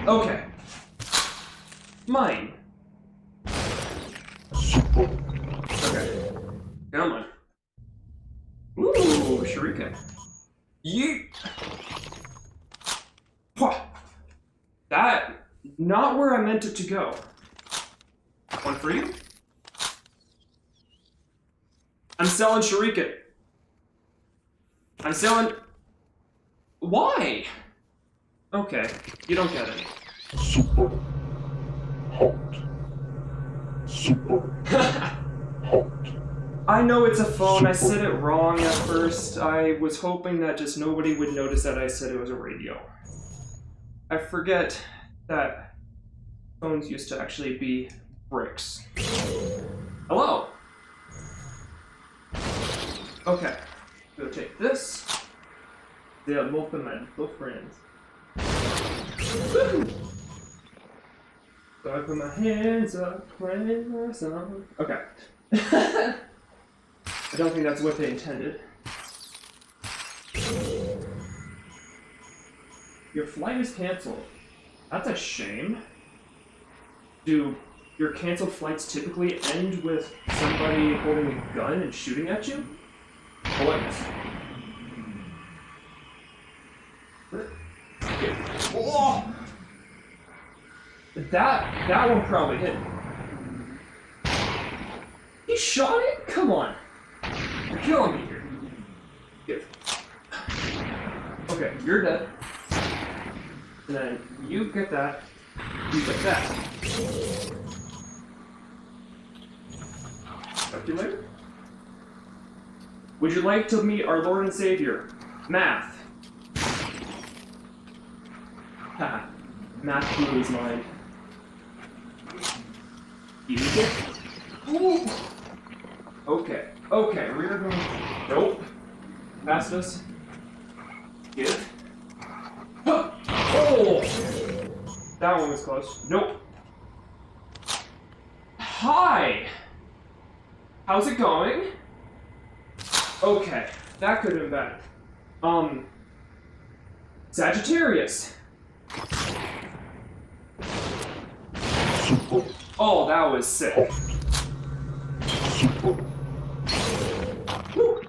Okay. Mine. Super. Okay. Come on. Ooh, shuriken. Yeet! That, not where I meant it to go. One for you. I'm selling shuriken. I'm selling... Why? Okay, you don't get it. Super hot. Super hot. I know it's a phone, I said it wrong at first. I was hoping that just nobody would notice that I said it was a radio. I forget that phones used to actually be bricks. Hello! Okay, go take this. They are both of my little friends. Woo! So I put my hands up, playing my song. Okay. I don't think that's what they intended. Your flight is canceled. That's a shame. Do your canceled flights typically end with somebody holding a gun and shooting at you? Bullets. Oh! That one probably hit. He shot it? Come on. You're killing me here. Good. Okay, you're dead. And then you get that. You get that. Talk to you later. Would you like to meet our Lord and Savior? Math. Haha. Math blew his mind. You get? Ooh. Okay. Okay, we're going. Nope. Past us. Give. Huh. Oh! That one was close. Nope. Hi! How's it going? Okay, that could have been bad. Sagittarius. Super Oh, that was sick. super Woo.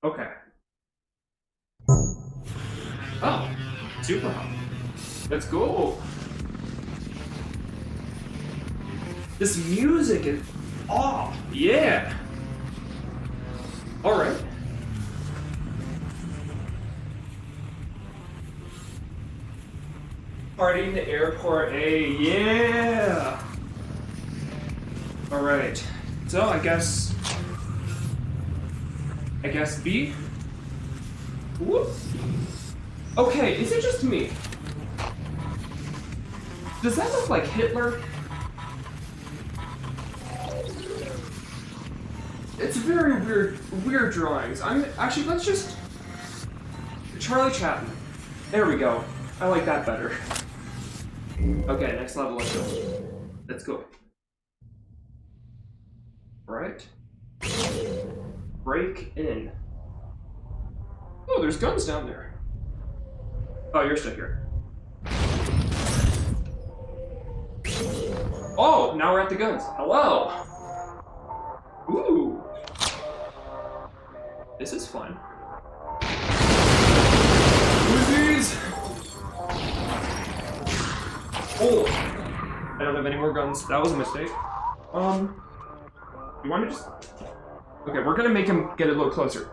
Okay. Oh, super hot. Let's go. This music is off. Yeah. All right. Party in the airport. A yeah. All right. So I guess B. Whoop. Okay, is it just me? Does that look like Hitler? It's very weird drawings. Actually, let's just Charlie Chaplin. There we go. I like that better. Okay, next level. Let's go. Let's go. All right. Break in. Oh, there's guns down there. Oh, you're still here. Oh, now we're at the guns. Hello. Ooh. This is fun. Uzis! Oh! I don't have any more guns. That was a mistake. You want to just... Okay, we're gonna make him get a little closer.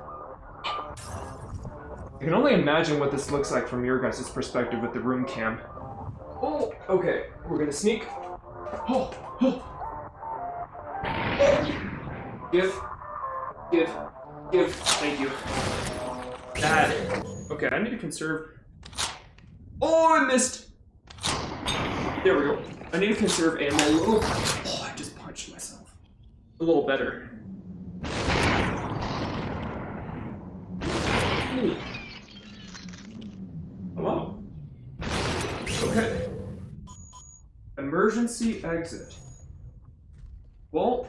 I can only imagine what this looks like from your guys' perspective with the room cam. Oh, okay. We're gonna sneak. Oh, oh. Give. Thank you. Dad. Okay, I need to conserve. Oh, I missed. There we go. I need to conserve ammo. Oh, I just punched myself. A little better. Ooh. Hello. Okay. Emergency exit. Well.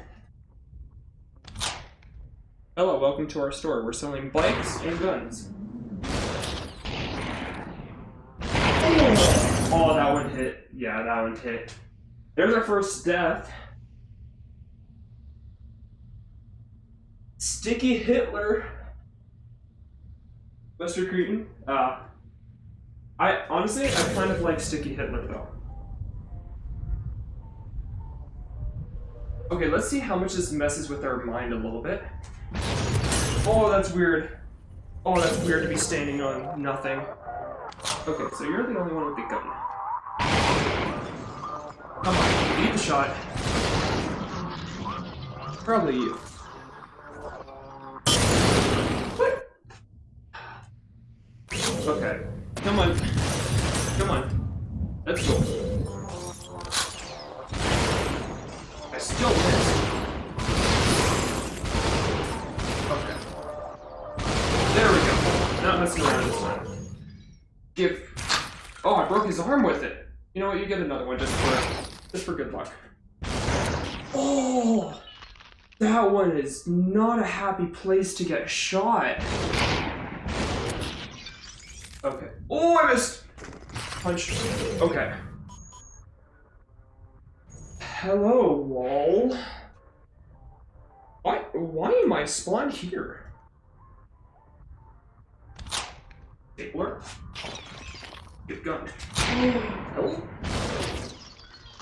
Hello, welcome to our store. We're selling bikes and guns. Oh, that one hit. Yeah, that one hit. There's our first death. Sticky Hitler. Mr. Cretan. I kind of like Sticky Hitler though. Okay, let's see how much this messes with our mind a little bit. Oh, that's weird. Oh, that's weird to be standing on nothing. Okay, so you're the only one with the gun. Come on, beat the shot. Probably you. What? Okay, come on. Come on. Let's go. I still missed. Okay. There we go. Not messing around this time. Give. Oh, I broke his arm with it. You know what? You get another one just for good luck. Oh, that one is not a happy place to get shot. Okay. Oh, I missed. Punch. Okay. Hello, wall. Why am I spawned here? Stapler. Good gun. Hello?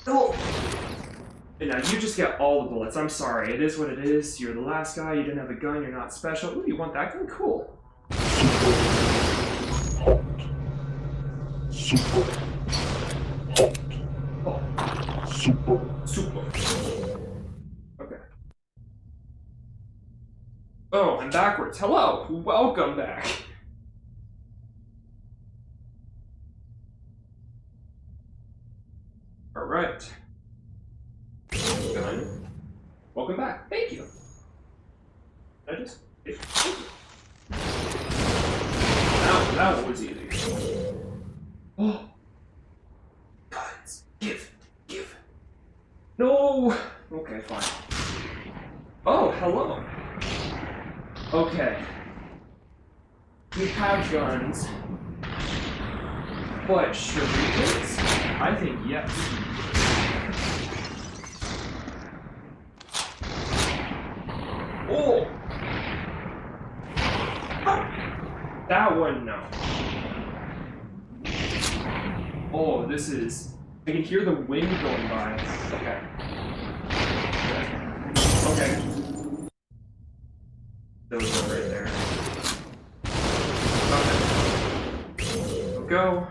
Hello? And now you just get all the bullets. I'm sorry. It is what it is. You're the last guy. You didn't have a gun. You're not special. Ooh, you want that gun? Cool. Super hot. Super. Okay. Oh, I'm backwards. Hello. Welcome back. All right. Gun. Welcome back. Thank you. Thank you. That one was easy. Oh. Guns. Give. No. Okay, fine. Oh, hello. Okay. We have guns. What, shurikens? I think yes. Oh! That one, no. Oh, this is... I can hear the wind going by. Okay. Okay. Those are right there. Okay. Go.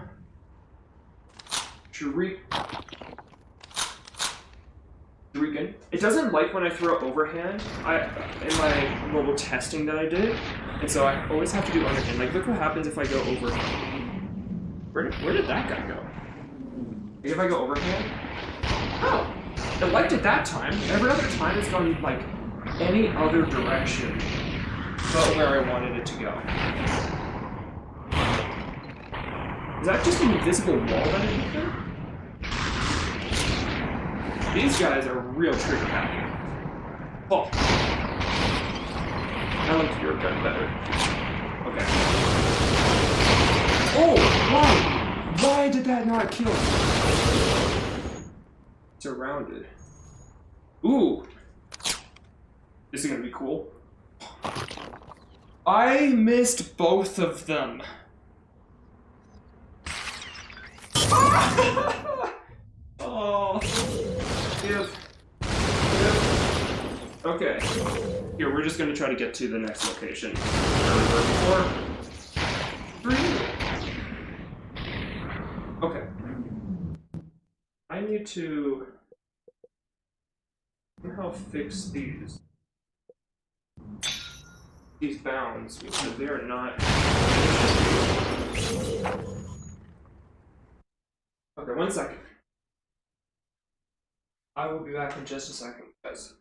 Shuriken. It doesn't like when I throw overhand. In my mobile testing that I did, and so I always have to do underhand. Like, look what happens if I go overhand. Where did that guy go? Like, if I go overhand? Oh, it liked it that time. Every other time it's gone like any other direction but where I wanted it to go. Is that just an invisible wall that I hit there? These guys are real trigger happy. Oh. I like your gun better. Okay. Oh, why? Why did that not kill him? Surrounded. Ooh. This is gonna be cool. I missed both of them. Oh. Okay. Here, we're just gonna try to get to the next location. Where we were before. 3. Okay. I need to somehow fix these bounds because they are not. Okay, 1 second. I will be back in just a second, guys.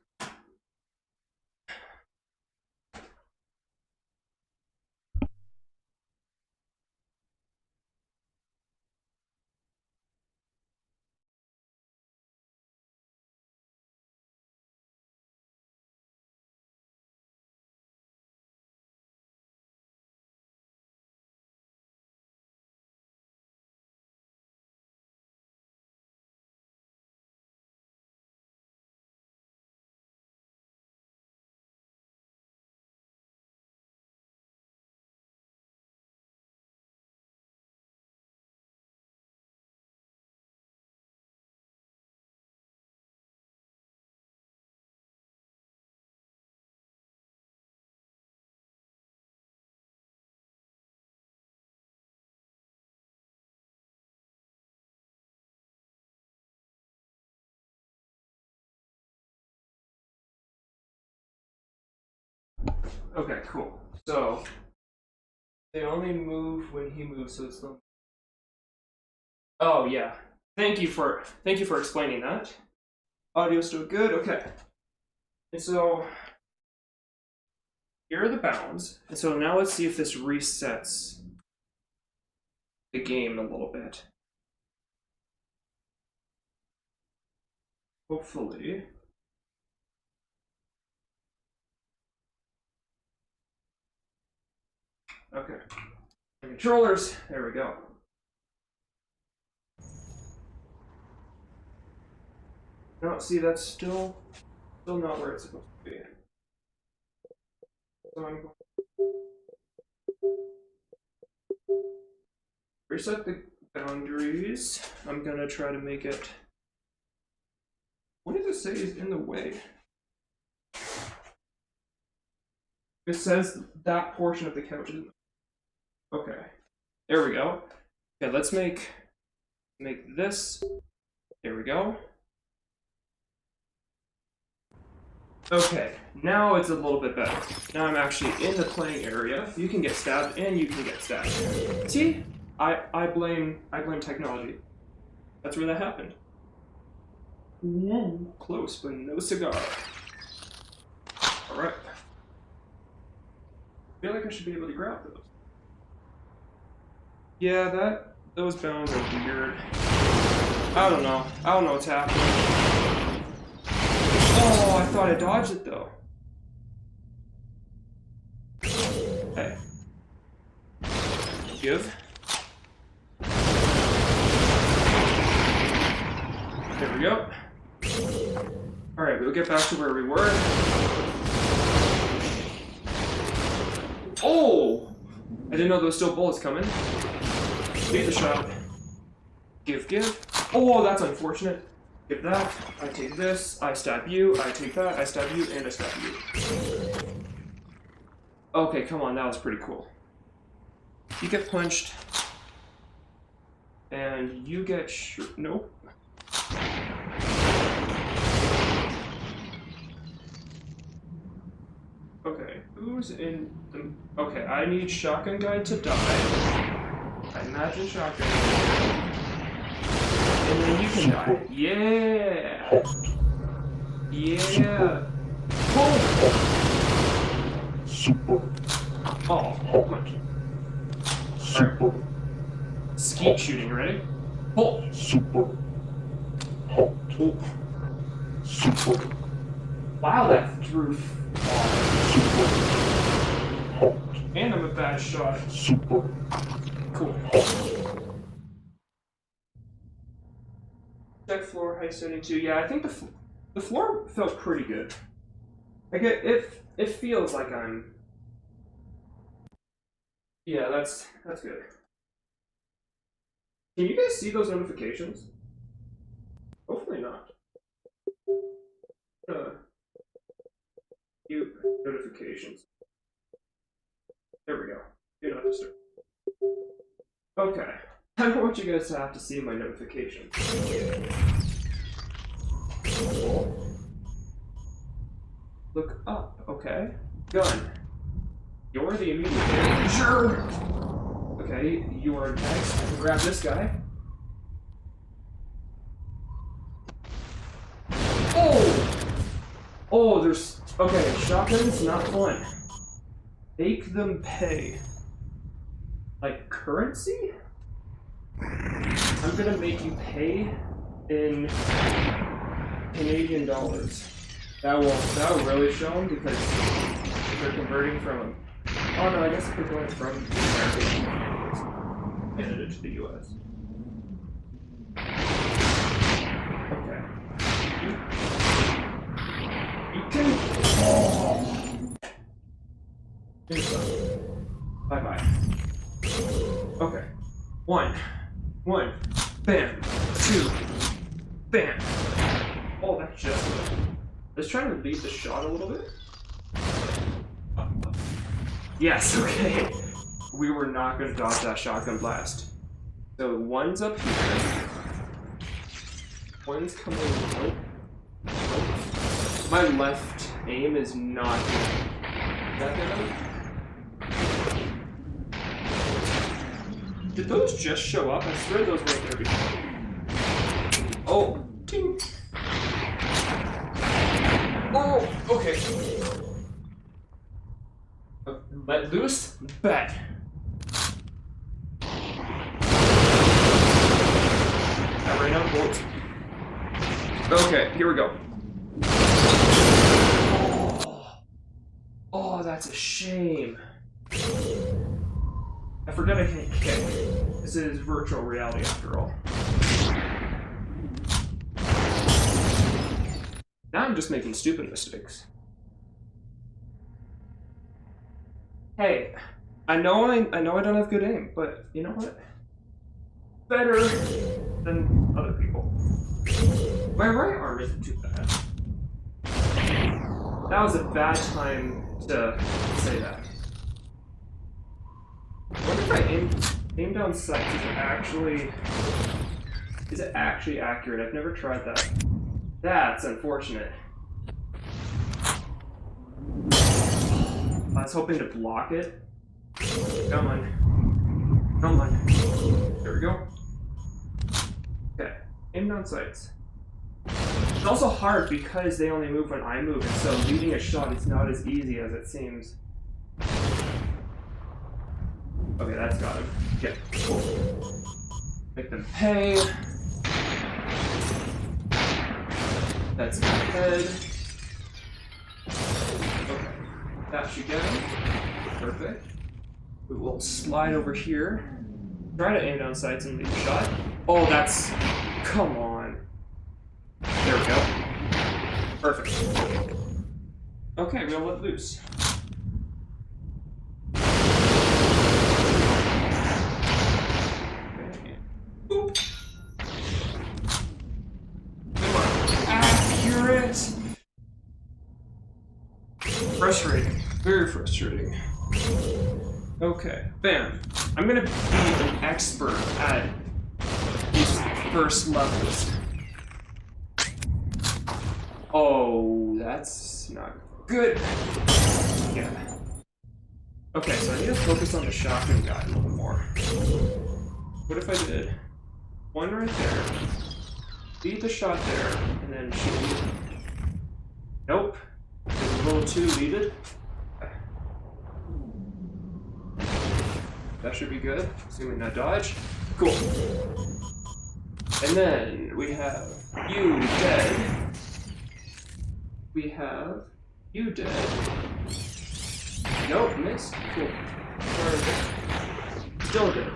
Okay, cool. So they only move when he moves, so it's the. Oh yeah. Thank you for explaining that. Audio's still good. Okay. And so here are the bounds. And so now let's see if this resets the game a little bit. Hopefully. Okay. Controllers, there we go. No, see, that's still not where it's supposed to be. So I'm going to reset the boundaries. I'm gonna try to make it. What does it say is in the way? It says that portion of the couch is in the. Okay, there we go. Okay, let's make this. There we go. Okay, now it's a little bit better. Now I'm actually in the playing area. You can get stabbed and you can get stabbed. See? I blame technology. That's where that happened. Whoa, close, but no cigar. Alright. I feel like I should be able to grab those. Yeah, those bounds are weird. I don't know what's happening. Oh, I thought I dodged it though. Okay. Give. we go. Alright, we'll get back to where we were. Oh! I didn't know there was still bullets coming. Leave the shot. Give. Oh, that's unfortunate. Give that. I take this. I stab you. I take that. I stab you. And I stab you. Okay, come on. That was pretty cool. You get punched. And you get nope. Okay, who's in the... Okay, I need Shotgun Guy to die. I imagine Shotgun Guy. And then you can die. Yeah! Yeah! Oh! Super. Oh, come on. Super. Skeet shooting, ready? Oh! Super. Hot. Oh. Super. Wow, that threw... Super. Hot. And I'm a bad shot. Super. Cool. Check floor, height 72. Yeah, I think the floor felt pretty good. Like it feels like I'm... Yeah, that's good. Can you guys see those notifications? Hopefully not. Mute notifications. There we go. Do not disturb. Okay. I don't want you guys to have to see my notifications. Look up, okay. Gun. You're the immediate danger. Okay, you are next. I can grab this guy. Oh! Oh, there's... Okay, shotgun's not fun. Make them pay. Like currency? I'm gonna make you pay in Canadian dollars. That'll really show them because they're converting from... Oh no, I guess they're going from Canada to the US. Okay. You can... Bye-bye. Okay. One. Bam. Two. Bam. Oh, that's just... Let's try to lead the shot a little bit. Yes, okay. We were not going to dodge that shotgun blast. So one's up here. One's coming... Nope. My left aim is not good. Is that good? Did those just show up? I swear those weren't there before. Oh, ting. Oh, okay. Let loose, bet. I ran out of bullets. Okay, here we go. Oh, that's a shame. I forgot I can't kick. This is virtual reality after all. Now I'm just making stupid mistakes. Hey, I know I don't have good aim, but you know what? Better than other people. My right arm isn't too bad. That was a bad time to say that. I wonder if I aim down sights, is it actually accurate? I've never tried that. That's unfortunate. I was hoping to block it. Come on. Come on. There we go. Okay. Aim down sights. It's also hard because they only move when I move, and so leading a shot is not as easy as it seems. Okay, that's got him. Yeah, cool. Make them pay. That's my head. Okay, that should get him. Perfect. We will slide over here. Try to aim down sights and leave a shot. Oh, that's... Come on. Perfect. Okay, we'll let loose. Okay. Boop. Come on. Accurate. Frustrating. Very frustrating. Okay, bam. I'm gonna be an expert at these first levels. Oh, that's not good. Yeah. Okay, so I need to focus on the shotgun guy a little more. What if I did one right there, lead the shot there, and then shoot? Nope. It's a little too leaded. That should be good. Assuming not dodge. Cool. And then we have you dead. We have you dead. Nope, missed. Cool. Still dead.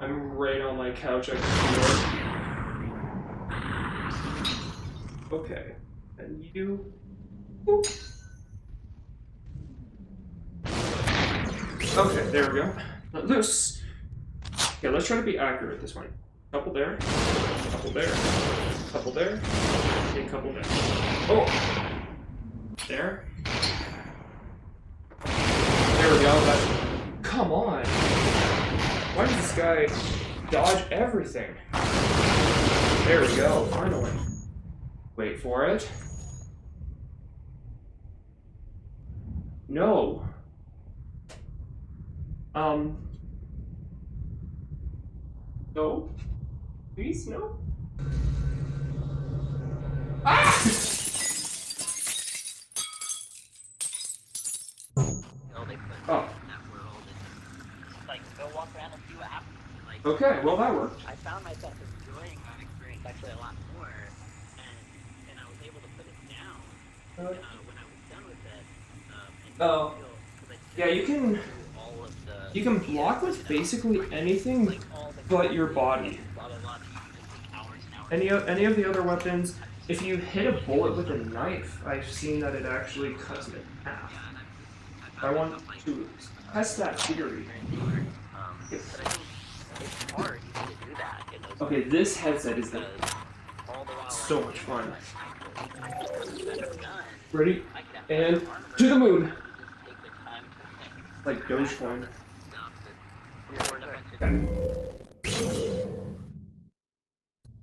I'm right on my couch. I can feel it. Okay. And you. Boop. Okay, there we go. Let loose. Okay, let's try to be accurate this one. Couple there, couple there, couple there, and couple there. Oh! There. There we go. That's... Come on! Why does this guy dodge everything? There we go, finally. Wait for it. No. No. Please, no. Ah! Oh. Like, go walk around and see what happens. Like, Okay, well that worked. I found myself enjoying that experience actually a lot more, and I was able to put it down when I was done with it. Oh. Yeah, you can block with basically anything but your body. Any of the other weapons, if you hit a bullet with a knife, I've seen that it actually cuts it in half. I want to test that theory. Okay, this headset is so much fun. Ready? And to the moon! Like Dogecoin. Okay.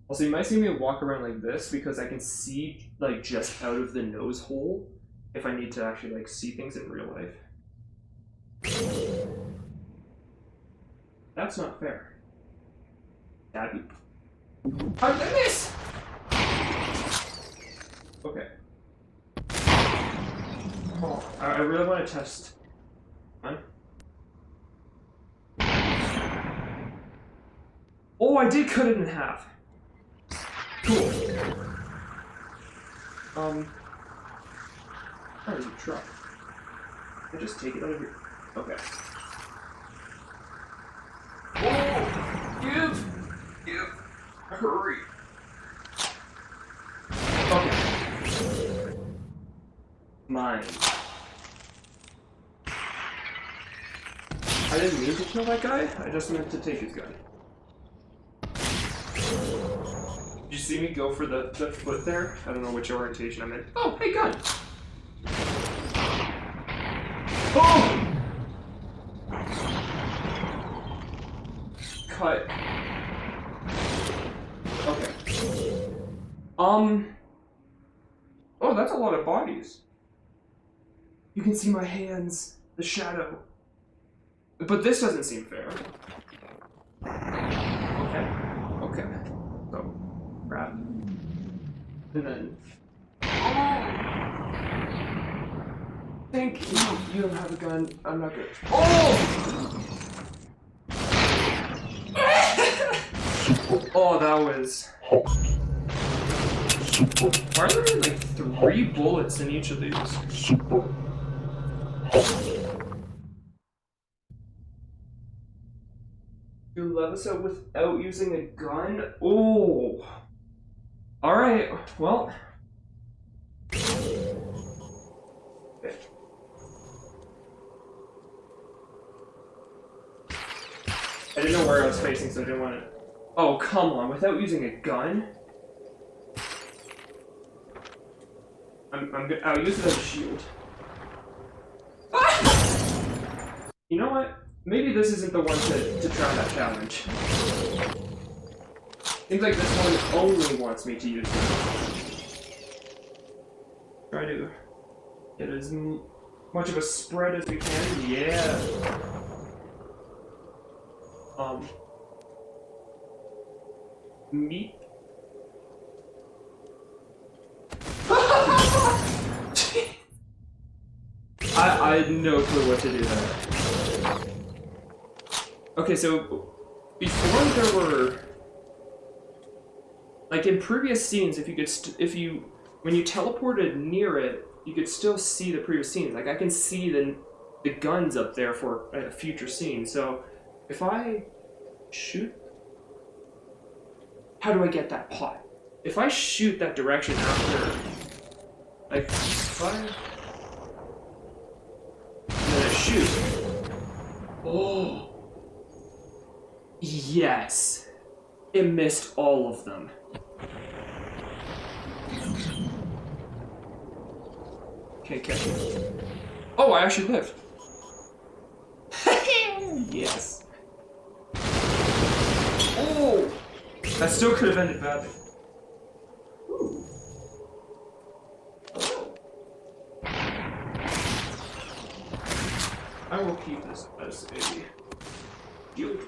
Also, you might see me walk around like this because I can see like just out of the nose hole if I need to actually like see things in real life. That's not fair. Abby. How did I miss? Okay. Oh, I really want to test. Oh, I did cut it in half. Cool. How do you truck? I just take it out of here. Okay. Oh! Give! Hurry! Okay. Mine. I didn't mean to kill that guy, I just meant to take his gun. Did you see me go for the foot there? I don't know which orientation I'm in. Oh, hey, gun! Oh! Cut. Okay. Oh, that's a lot of bodies. You can see my hands, the shadow. But this doesn't seem fair. Okay. So, grab. And then... Oh! Thank you. You don't have a gun. I'm not good. Oh! Oh, that was... Why are there like 3 bullets in each of these? You Leviso without using a gun? Oh. Alright, well. Okay. I didn't know where I was facing, so I didn't want to. Oh, come on, without using a gun? I'll use it as a shield. Ah! You know what? Maybe this isn't the one to try that challenge. Seems like this one only wants me to use it. Try to get as much of a spread as we can. Yeah. Meat. I had no clue what to do there. Okay, so before there were, like in previous scenes, if you could, when you teleported near it, you could still see the previous scenes. Like I can see the guns up there for a future scene. So if I shoot, how do I get that pot? If I shoot that direction after, like if I. Shoot. Oh. Yes. It missed all of them. Okay, catch it. Oh, I actually lived. Yes. Oh! That still could have ended badly. Ooh. I will keep this as a shield.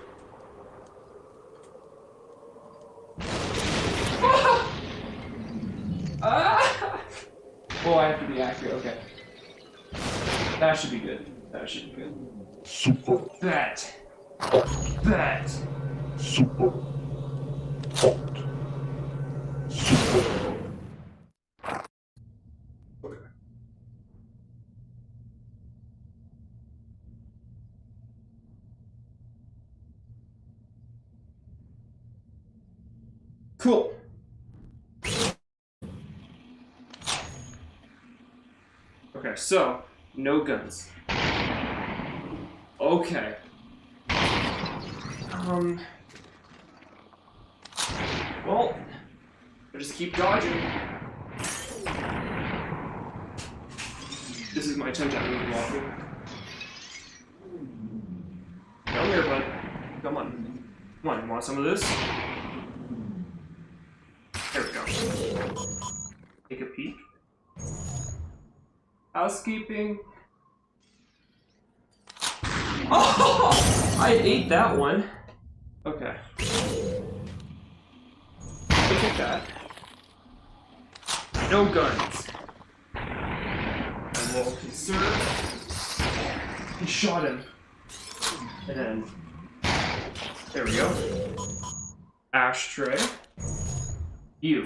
Ah! Oh, I have to be accurate. Okay. That should be good. That should be good. Super Bet. hot. Bet. Super hot. Super Okay. Cool. Okay, so no guns. Okay. Well, I just keep dodging. This is my attempt at moonwalking. Come here, bud. Come on. Come on, you want some of this? There we go. Take a peek. Housekeeping. Oh! I ate that one. Okay. I'll take that. No guns. And we'll conserve. He shot him. And then. There we go. Ashtray. You.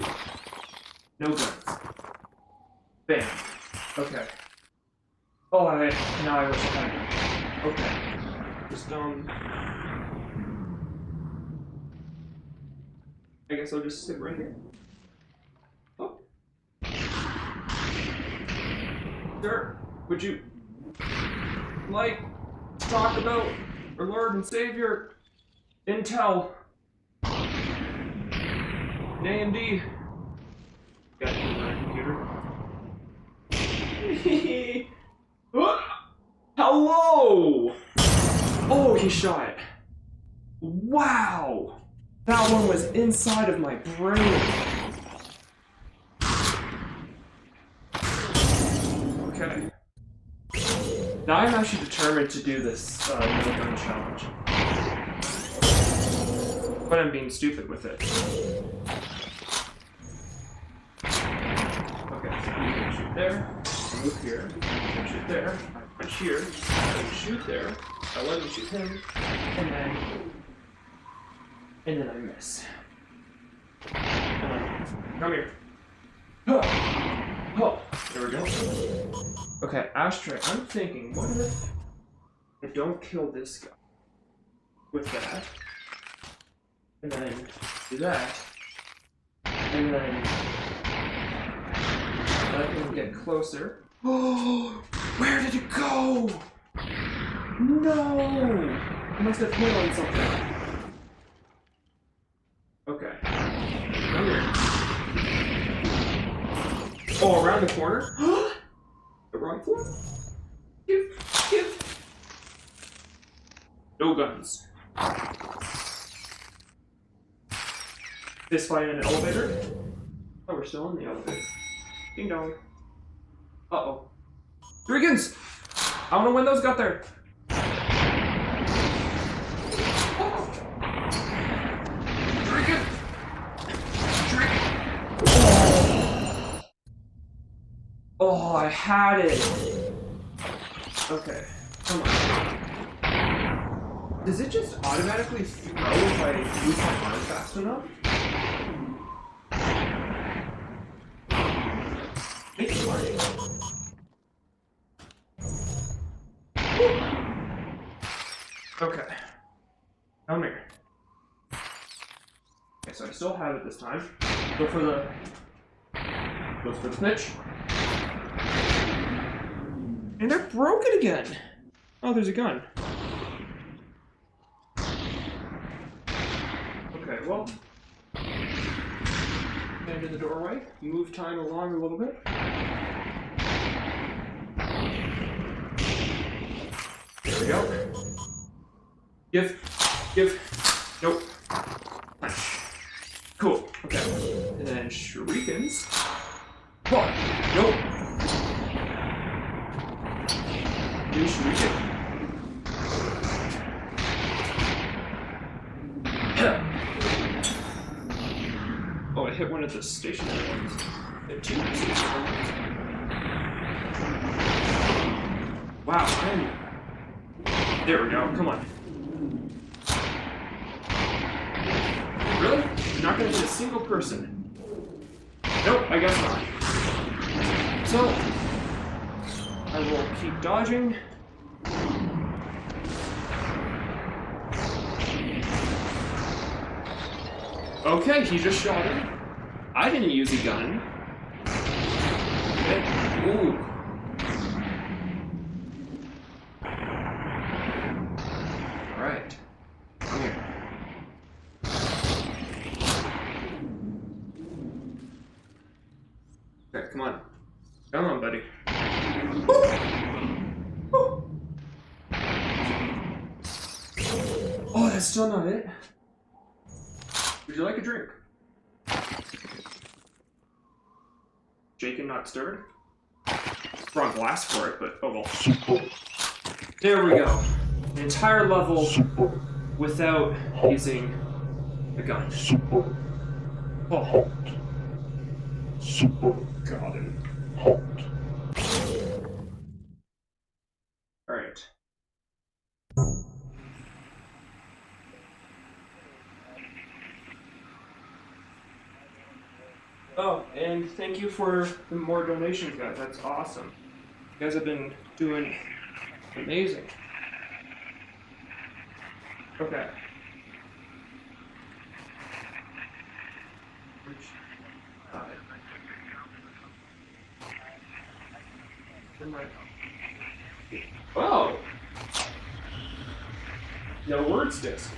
No guns. Bam. Okay. Oh, now I wish I had it. Okay. Just, I guess I'll just sit right here. Oh. Sir, would you like to talk about our Lord and Savior, Intel, AMD? Got it in my computer. Hello! Oh, he shot it. Wow! That one was inside of my brain. Okay. Now I'm actually determined to do this no gun challenge. But I'm being stupid with it. Okay, so you can shoot there, move here, you can shoot there, I punch here, I can shoot there, I let him shoot him, and then I miss. Come here. Oh, there we go. Okay, Ashtray, I'm thinking, what if I don't kill this guy with that? And then do that. And then let him get closer. Oh, where did it go? No! I must have hit on something. Okay. Come here. Oh, around the corner? The wrong floor? Give. No guns. Fist fight in an elevator? Oh, we're still in the elevator. Ding dong. Uh-oh. Dragons! I don't know when those got there. Dragon! Oh, I had it. Okay, come on. Does it just automatically throw if I use my arm fast enough? Make it work. Okay. Come here. Okay, so I still have it this time. Go for the pitch. And they're broken again. Oh, there's a gun. Okay, well. Stand in the doorway. Move time along a little bit. There we go. Give. Nope. Punch. Cool. Okay. And then shurikens. What? Nope. New shuriken. Oh, I hit one of the stationary ones. Hit two stationary ones. Wow, there we go, come on. Really? You're not gonna hit a single person? Nope, I guess not. So, I will keep dodging. Okay, he just shot him. I didn't use a gun. Okay. Ooh. Alright. Come here. Okay, come on. Come on, buddy. Oh, that's still not it. Would you like a drink? Shaken, not stirred? Wrong glass for it, but oh well. There we go. An entire level without using a gun. Oh. Got him. Alright. Oh, and thank you for the more donations, guys. That's awesome. You guys have been doing amazing. Okay. Which side? Oh! No words disc.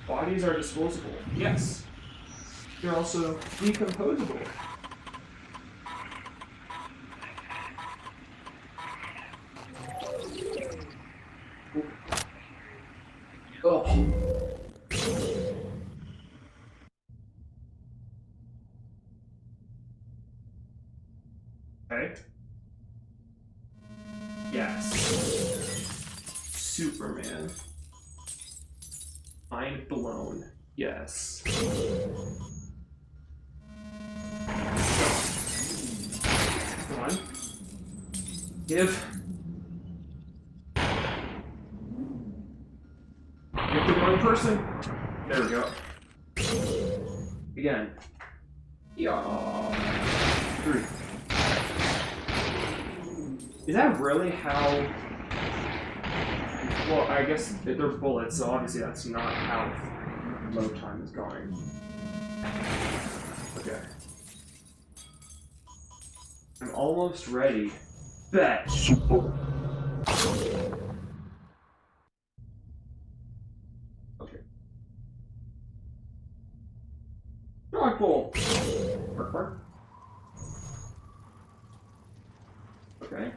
Bodies are disposable. Yes. They're also decomposable. Oh. Okay. Yes. Superman. Mind blown. Yes. Come on. Give. Get the wrong person. There we go. Again. Yeah. 3. Is that really how? Well, I guess they're bullets, so obviously that's not how load time is going. Okay. I'm almost ready. Bet. Super. Okay. Rock ball. Bark, bark. Okay.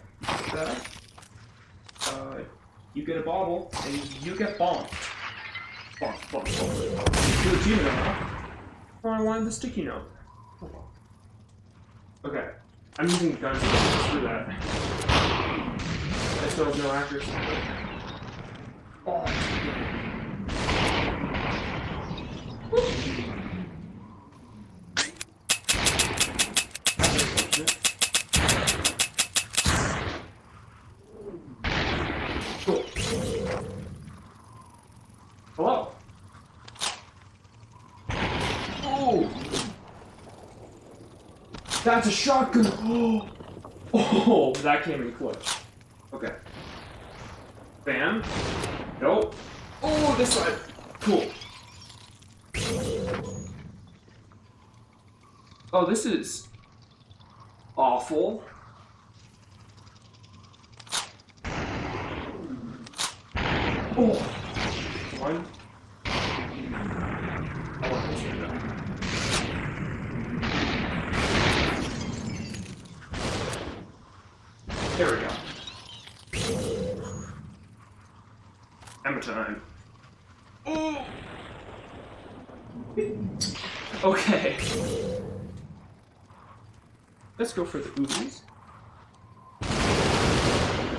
That. You get a bobble, and you get bombed. Bonk, bonk, bonk. You're a team now. Oh, I wanted the sticky note. Okay. I'm using guns through that. I still have no accuracy. Oh. Cool. Hello. Oh. That's a shotgun. Oh, that came in clutch. Okay. Bam. Nope. Oh, this side. Cool. Oh, this is awful. Oh. One. I want this one done. There we go. Hammer time. Oh. Okay. Let's go for the oobies.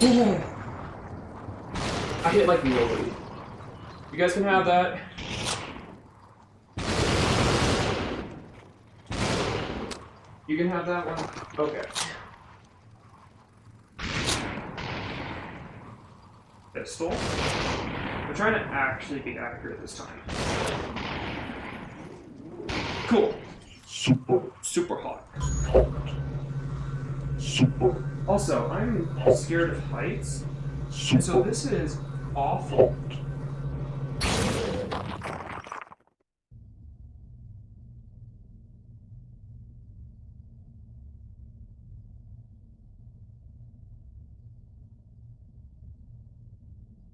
Oh. I hit like nobody. You guys can have that. You can have that one. Okay. Pistol. We're trying to actually be accurate this time. Cool. Super. Super hot. Hot. Super. Also, I'm scared of heights. And so Super. this is awful. Hot.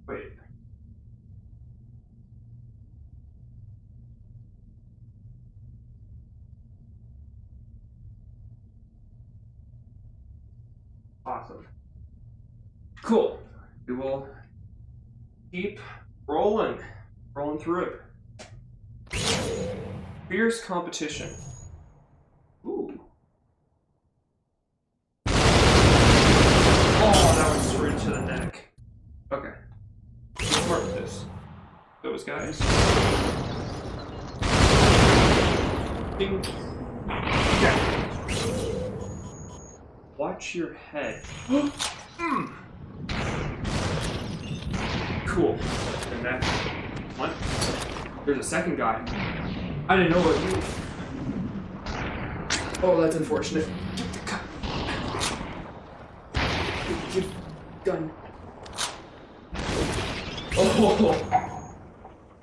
Wait. Awesome. Cool. We will keep rolling through it. Fierce competition. Ooh. Oh, that went straight to the neck. Okay. Let's work with this. Those guys. Ding. Okay. Watch your head. Mm. Cool. And that one. There's a second guy. I didn't know what you. Oh, that's unfortunate. Get the cut. Give gun. Oh.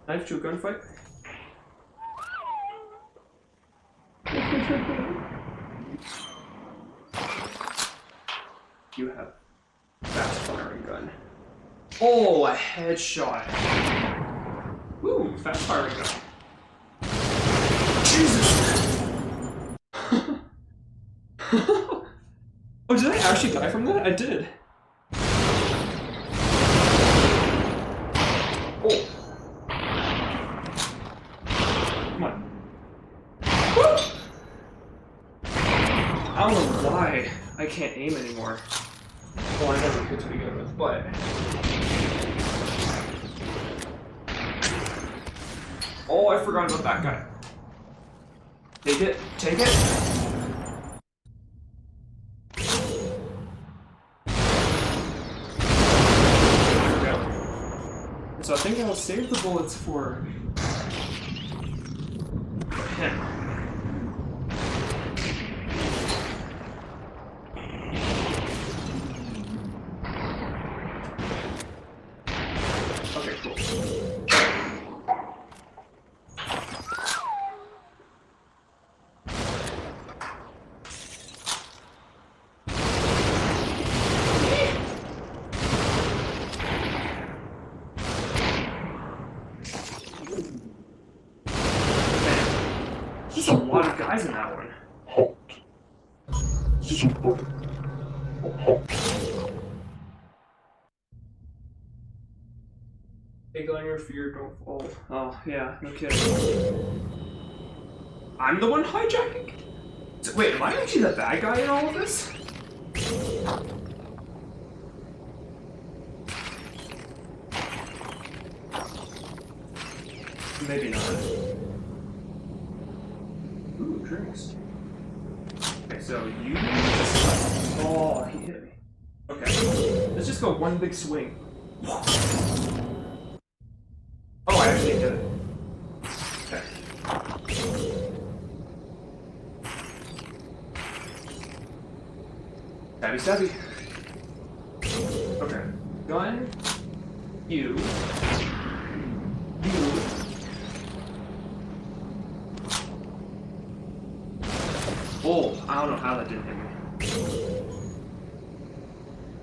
Knife to a gunfight. You have fast firing gun. Oh, a headshot. Woo, fast firing gun. Jesus. Oh, did I actually die from that? I did. Oh. Come on. Woo! I don't know why I can't aim anymore. Well, I never could to begin with, but... Oh, I forgot about that guy. Take it. Take it. There we go. So I think I'll save the bullets for him. eyes in that one. hot, super hot, Take on your fear, don't fall. Oh, yeah, no kidding. I'm the one hijacking? So, wait, am I actually the bad guy in all of this? Maybe not. Ooh, drinks. Okay, so you... Oh, he hit me. Okay, let's just go one big swing. Oh, I actually did it. Okay. Stabby, stabby. Okay. Gun. You. Oh, I don't know how that didn't hit me.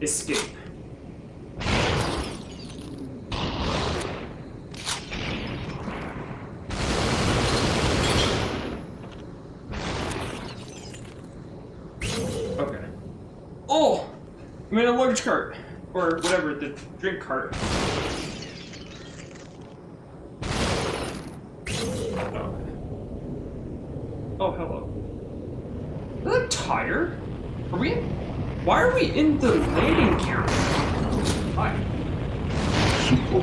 Escape. Okay. Oh! I'm in a luggage cart. Or whatever, the drink cart. Oh. Oh, hello. Is that a tire? Are we in? Why are we in the landing gear? Hi. super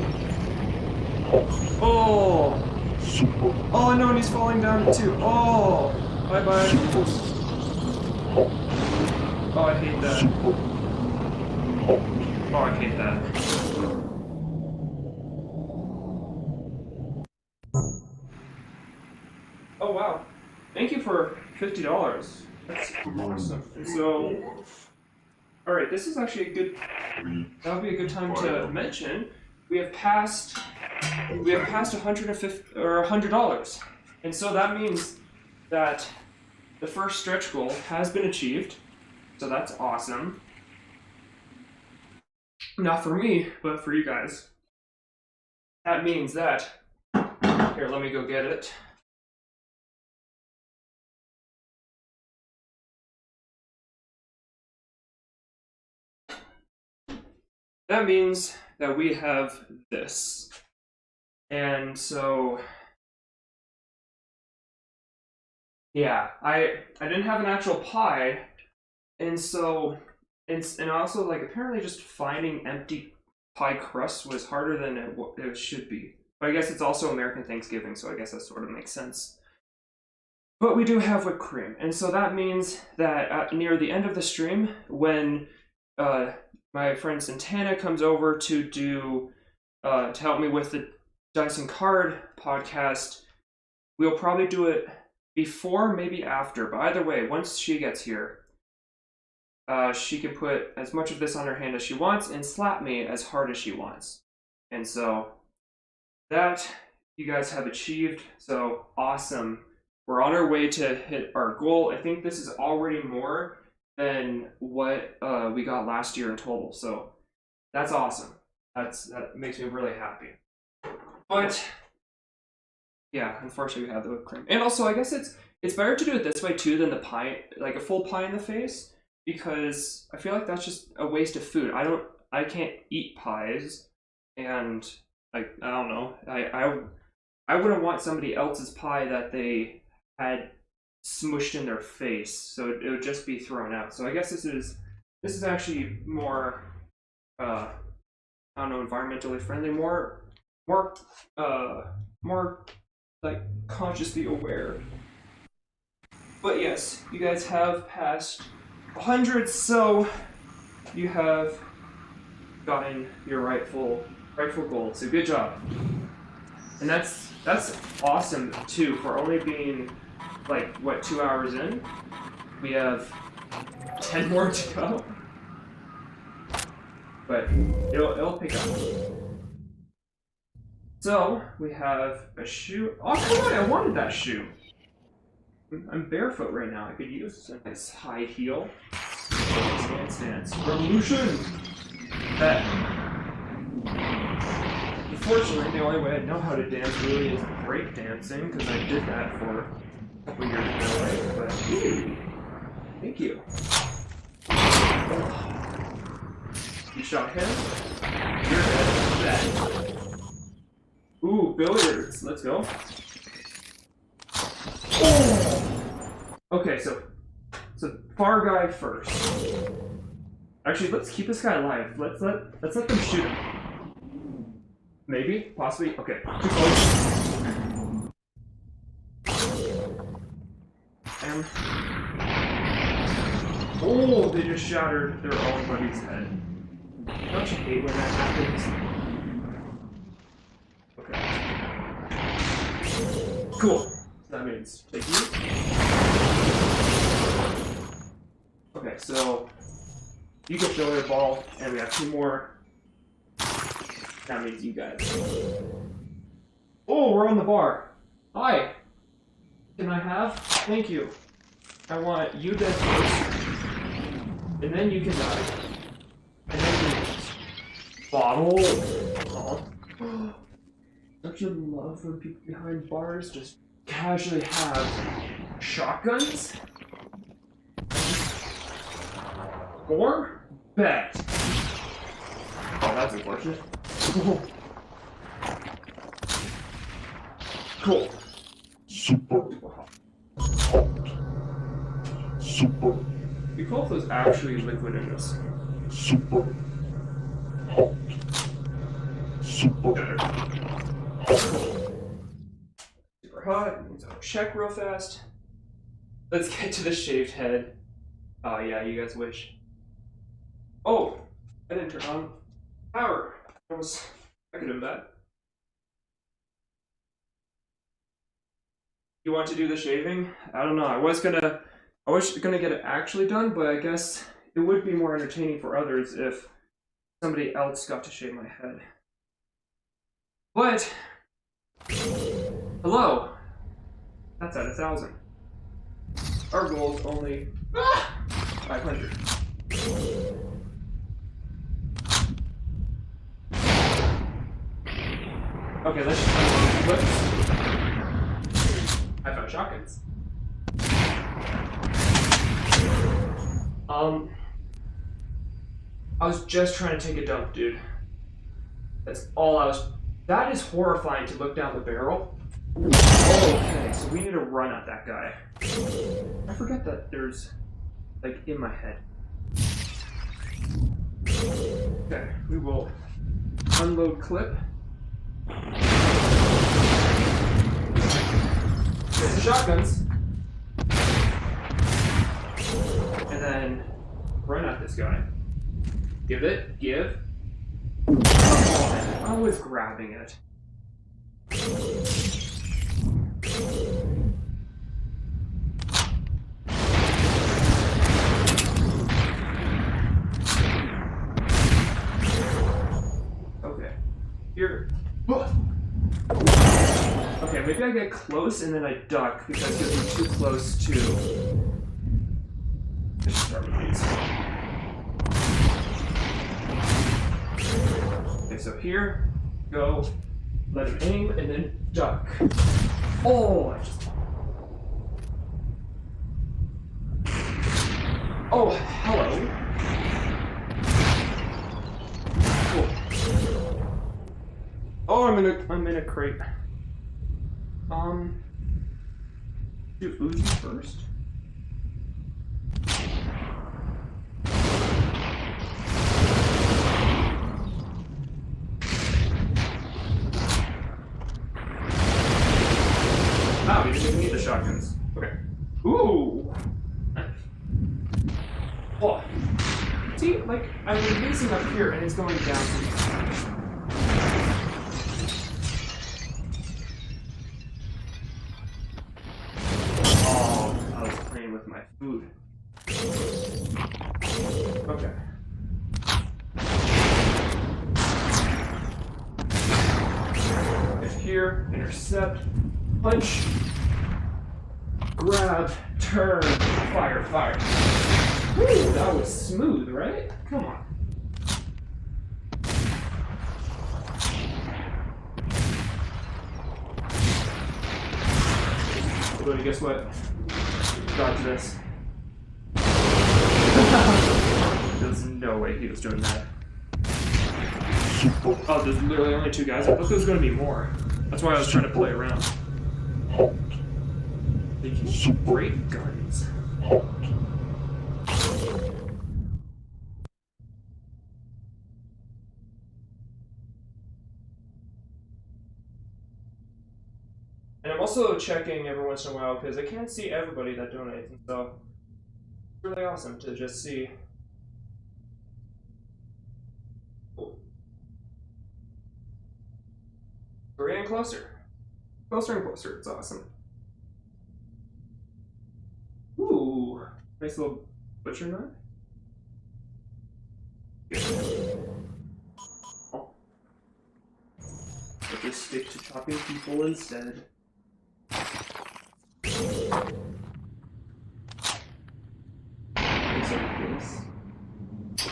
hot, Oh! super Oh no, and he's falling down too. Oh! Bye bye. hot, Oh, I hate that. super hot, Oh, I hate that. Oh wow. Thank you for $50. That's awesome. And so, alright, this is actually a good, that'll be a good time to mention. We have passed $150 or $100. And so that means that the first stretch goal has been achieved. So that's awesome. Not for me, but for you guys. That means that, here, let me go get it. That means that we have this. And so, yeah, I didn't have an actual pie, and so, and also, like, apparently just finding empty pie crust was harder than it should be. But I guess it's also American Thanksgiving, so I guess that sort of makes sense. But we do have whipped cream, and so that means that near the end of the stream, when my friend Santana comes over to do to help me with the Dice and Card podcast, we'll probably do it before, maybe after. But either way, once she gets here, she can put as much of this on her hand as she wants and slap me as hard as she wants. And so that you guys have achieved. So awesome. We're on our way to hit our goal. I think this is already more than what we got last year in total. So that's awesome. That makes me really happy. But yeah, unfortunately we have the whipped cream. And also I guess it's better to do it this way too than the pie, like a full pie in the face, because I feel like that's just a waste of food. I can't eat pies, and like I don't know. I wouldn't want somebody else's pie that they had smushed in their face, so it would just be thrown out. So I guess this is actually more I don't know, environmentally friendly, more like consciously aware. But yes, you guys have passed 100, so you have gotten your rightful gold. So good job. And that's awesome too. For only being like what, 2 hours in, we have 10 more to go. But it'll pick up. So we have a shoe. Oh come on! I wanted that shoe. I'm barefoot right now. I could use a nice high heel. Stance. Revolution! That. Unfortunately, the only way I know how to dance really is break dancing, because I did that for a couple years ago, right? But thank you. You shot him. You're dead. Ooh, billiards. Let's go. Okay, so far guy first. Actually, let's keep this guy alive. Let's let them shoot him. Maybe, possibly. Okay, too close. And oh, they just shattered their own buddy's head. Don't you hate when that happens? Okay. Cool. That means take you. Okay, so you get billiard ball, and we have 2 more. That means you guys. Oh, we're on the bar. Hi. Can I have? Thank you. I want you dead first, and then you can die. And then you bottle. Oh. Don't you love when people behind bars just casually have shotguns? Or bet. Oh, that's unfortunate. Cool. Super hot. Super. Be cool if there's actually liquid in this. Super hot. Super hot. Super hot. So check real fast. Let's get to the shaved head. Oh yeah, you guys wish. Oh, I didn't turn on power. I could have done that. You want to do the shaving? I don't know. I was gonna get it actually done, but I guess it would be more entertaining for others if somebody else got to shave my head. But hello. That's at 1,000. Our goal is only 500. Okay, let's I found shotguns. I was just trying to take a dump, dude. That's all I was. That is horrifying to look down the barrel. Okay, so we need to run at that guy. I forget that there's, like, in my head. Okay, we will unload clip. There's the shotguns. And then run at this guy. Give. Come on, I was grabbing it. Okay. Here. Okay, maybe I get close and then I duck because he'll be too close to. Let's start with these. Okay, so here, go, let him aim, and then duck. Oh, I just. Oh, hello. Cool. Oh, I'm in a crate. Do Uzi first. Ah, we didn't even need the shotguns. Okay. Ooh. Oh. See, like I'm racing up here and it's going down. With my food. Okay. Get here, intercept, punch, grab, turn, fire. Woo, that was smooth, right? Come on. everybody, guess what? Dodge this. There's no way he was doing that. Oh, there's literally only 2 guys. I thought there was gonna be more. That's why I was trying to play around. Hot. They can shoot great guns. Hot. And I'm also checking every once in a while because I can't see everybody that donates, and so it's really awesome to just see. Oh. We're getting closer. Closer and closer. It's awesome. Ooh, nice little butcher knife. Oh. I'll just stick to chopping people instead.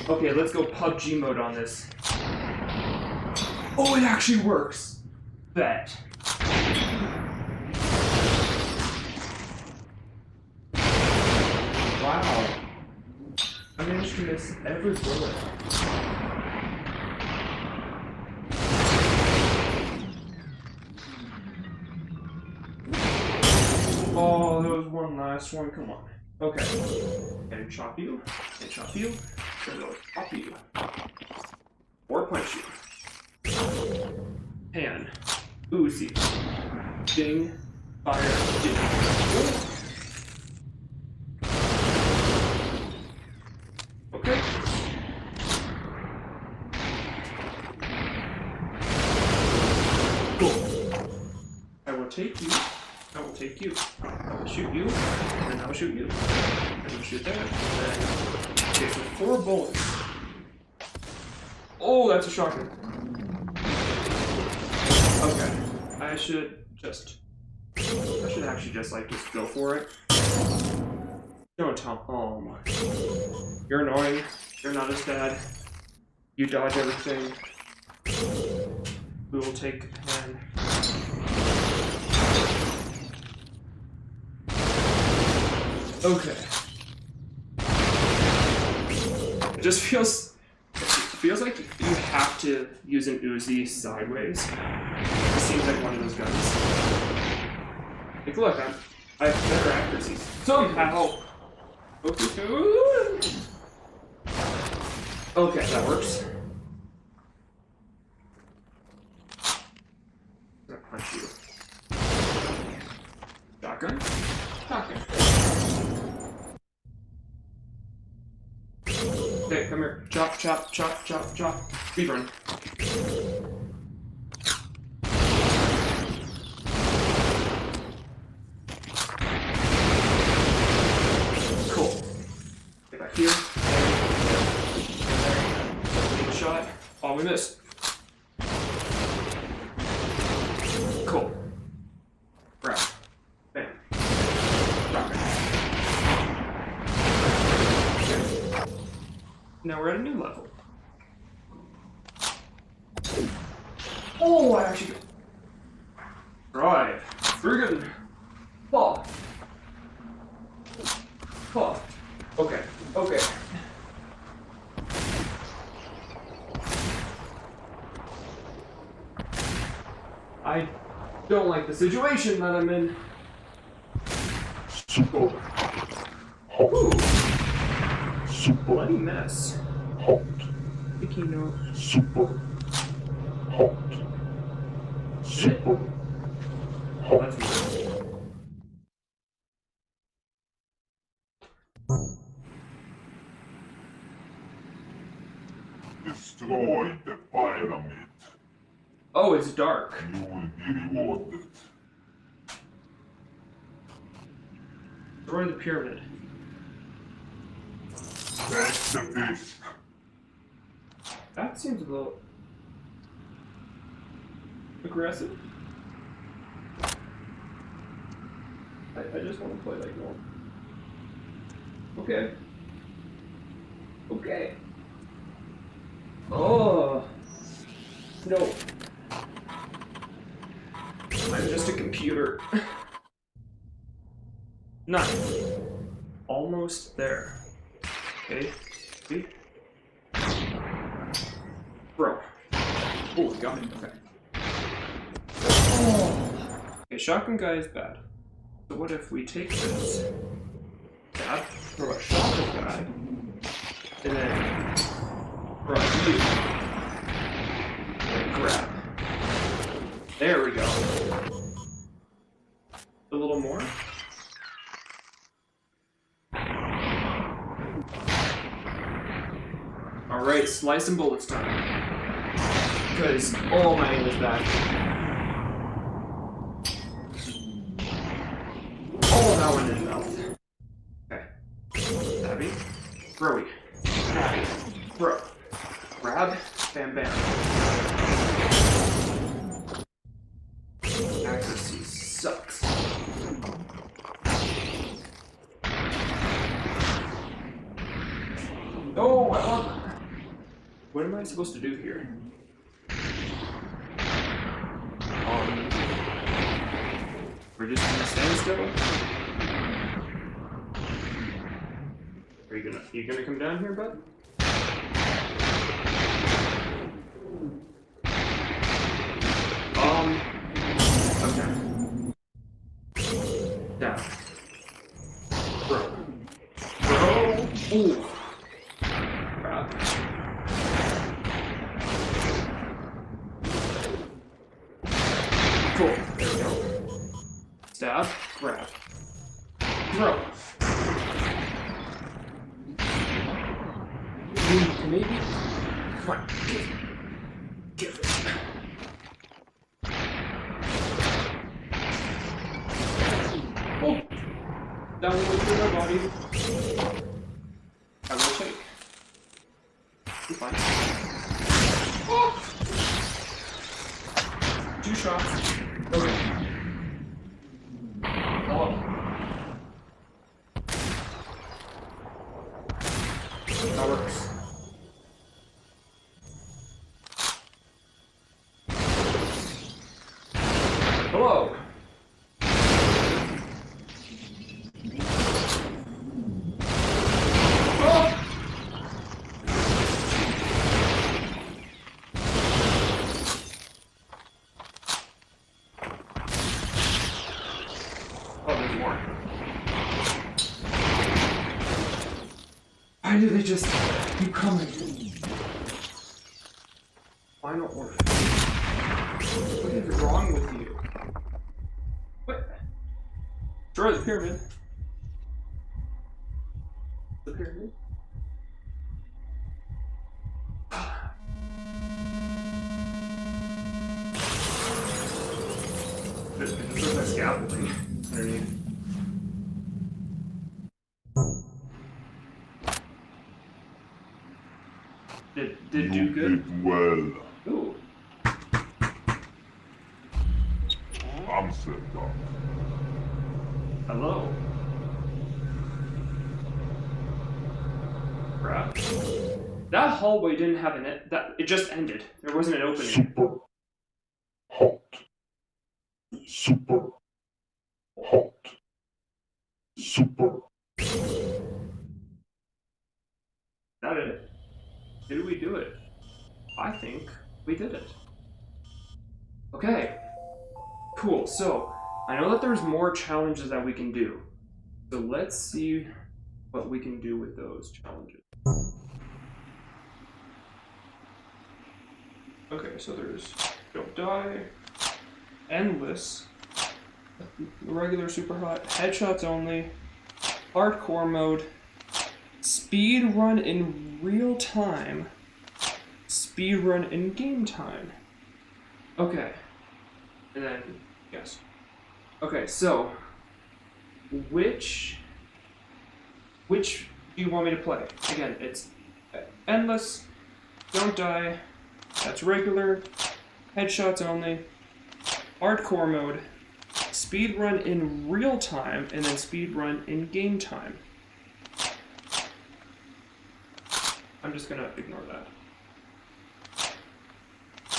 Okay, let's go PUBG mode on this. Oh, it actually works. Bet. Wow. I managed to miss every bullet. Oh, there was one last one. Come on. Okay. And chop you. And chop you. And go chop you. Or punch you. Pan. Uzi. Ding. Fire. Ding. Okay. Cool. I will take you. I will take you. I will shoot you. And I will shoot you. And I will shoot that. And okay, so 4 bullets. Oh, that's a shotgun. Okay. I should actually just like just go for it. Don't tell. Oh my. You're annoying. You're not as bad. You dodge everything. We will take a pen. Okay. It just feels like you have to use an Uzi sideways. It seems like one of those guns. Like, look, I have better accuracy somehow. Okay, that works. I'm gonna punch you. Shotgun. Shotgun. Okay, come here. Chop, chop, chop, chop, chop. Speed run. Cool. Get back here. Take a shot. Oh, we missed. Cool. Grab. Bam. Rocket. Now we're at a new level. Oh, I actually drive. Friggin' fall. Fall. Okay. Okay. I don't like the situation that I'm in. Super hot. Ooh, Super bloody mess. hot. Sticky note. Super hot. Super Oh, that's nice. destroy the pyramid. Oh, it's dark. You will be rewarded. Destroy the pyramid. Take the disc. That seems a little aggressive. I just want to play like normal. Okay. Okay. Oh. No. I'm just a computer. 9. Almost there. Okay. See? Bro. Oh, got it. Okay. Oh. Okay, shotgun guy is bad. So what if we take this? Stab, throw a shotgun guy, and then throw you. And grab. There we go. A little more. Alright, slice and bullets time. Because, oh, my aim is bad. Oh, that one didn't melt. Okay. Stabby. Throwy. Stabby. Throw. Grab. Bam, bam. Accuracy sucks. Oh, I love that. What am I supposed to do here? We're just gonna stand still? Are you gonna come down here, bud? Okay. Down. Throw. Throw. Ooh. Grab. Cool. There we go. Stab. Grab. Throw. Maybe. Come on. Give it. Oh! Down with my body. I will take. You're fine. Oh! 2 shots. Okay. Hello. That works. Hello. Why do they just keep coming? Final order. What is wrong with you? What? Destroy the pyramid. The pyramid? Just put my scaffolding underneath. Did do good? Did well. Ooh. Amsterdam. Hello. Crap. That hallway didn't have an it just ended. There wasn't an opening. Super hot. Super hot. Super. That it? Did we do it? I think we did it. Okay. Cool. So, I know that there's more challenges that we can do. So let's see what we can do with those challenges. Okay, so there's Don't Die, Endless, Regular Super Hot, Headshots Only, Hardcore Mode, Speed Run in Real Time, Speed Run in Game Time. Okay. And then, yes. Okay, so, which do you want me to play? Again, it's Endless, Don't Die, that's regular, Headshots Only, Hardcore Mode, Speed Run in Real Time, and then Speed Run in Game Time. I'm just gonna ignore that.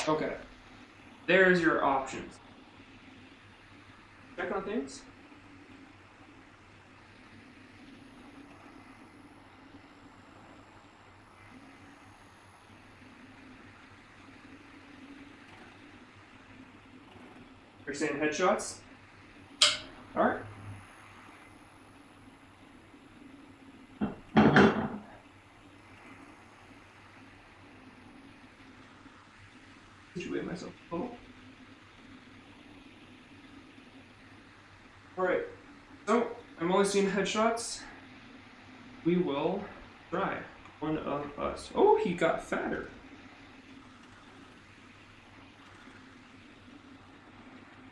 Okay. There's your options. Check on things. You're saying headshots? Alright. Situate myself a little. Alright. So, I'm only seeing headshots. We will try one of us. Oh, he got fatter.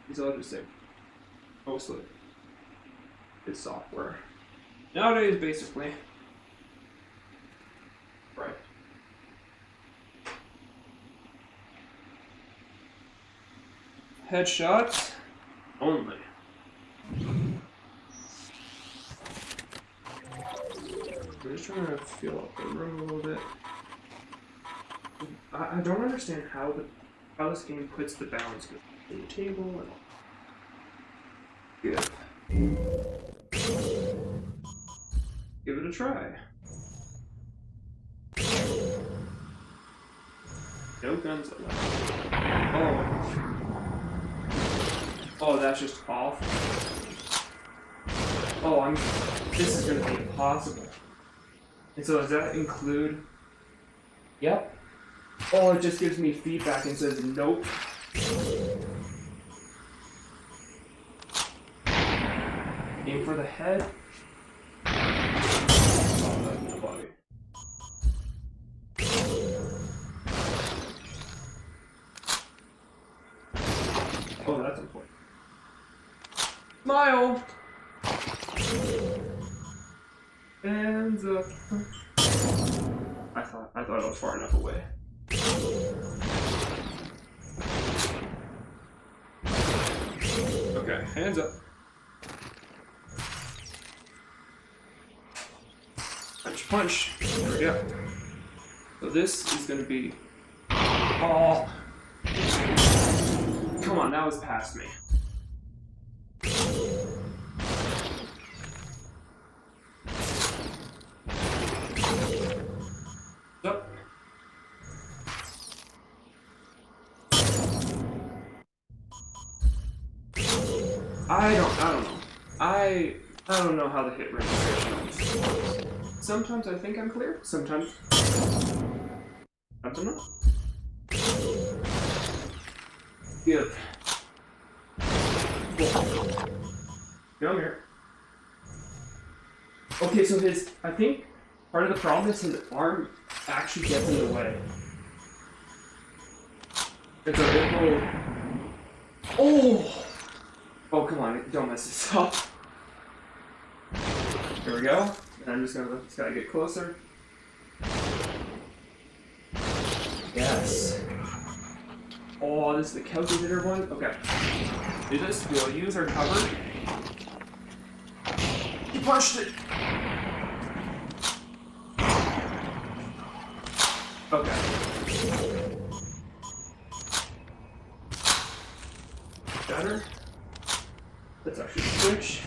He's autistic. Mostly. It's software. Nowadays, basically. Right. Headshots only. I'm just trying to feel up the room a little bit. I don't understand how this game puts the balance between the table and give it a try. No guns allowed. Oh, that's just awful. Oh, this is gonna be impossible. And so does that include? Yep. Oh, it just gives me feedback and says nope. Aim for the head. Oh, that's the body. Oh, that's important. Smile! Hands up. I thought I was far enough away. Okay, hands up. Punch, punch. There we go. So this is gonna be. Oh! Come on, that was past me. Up. I don't know. I don't know how the hit registration works. Sometimes I think I'm clear, sometimes I don't know. Give. Come here. Okay, so I think part of the problem is his arm actually gets in the way. And so it will... Oh! Oh, come on, don't mess this up. Here we go. And I'm just gotta get closer. Yes. Oh, this is the calculator one? Okay. Do this, we'll use our cover. He punched it! Okay. Better. Let's actually switch.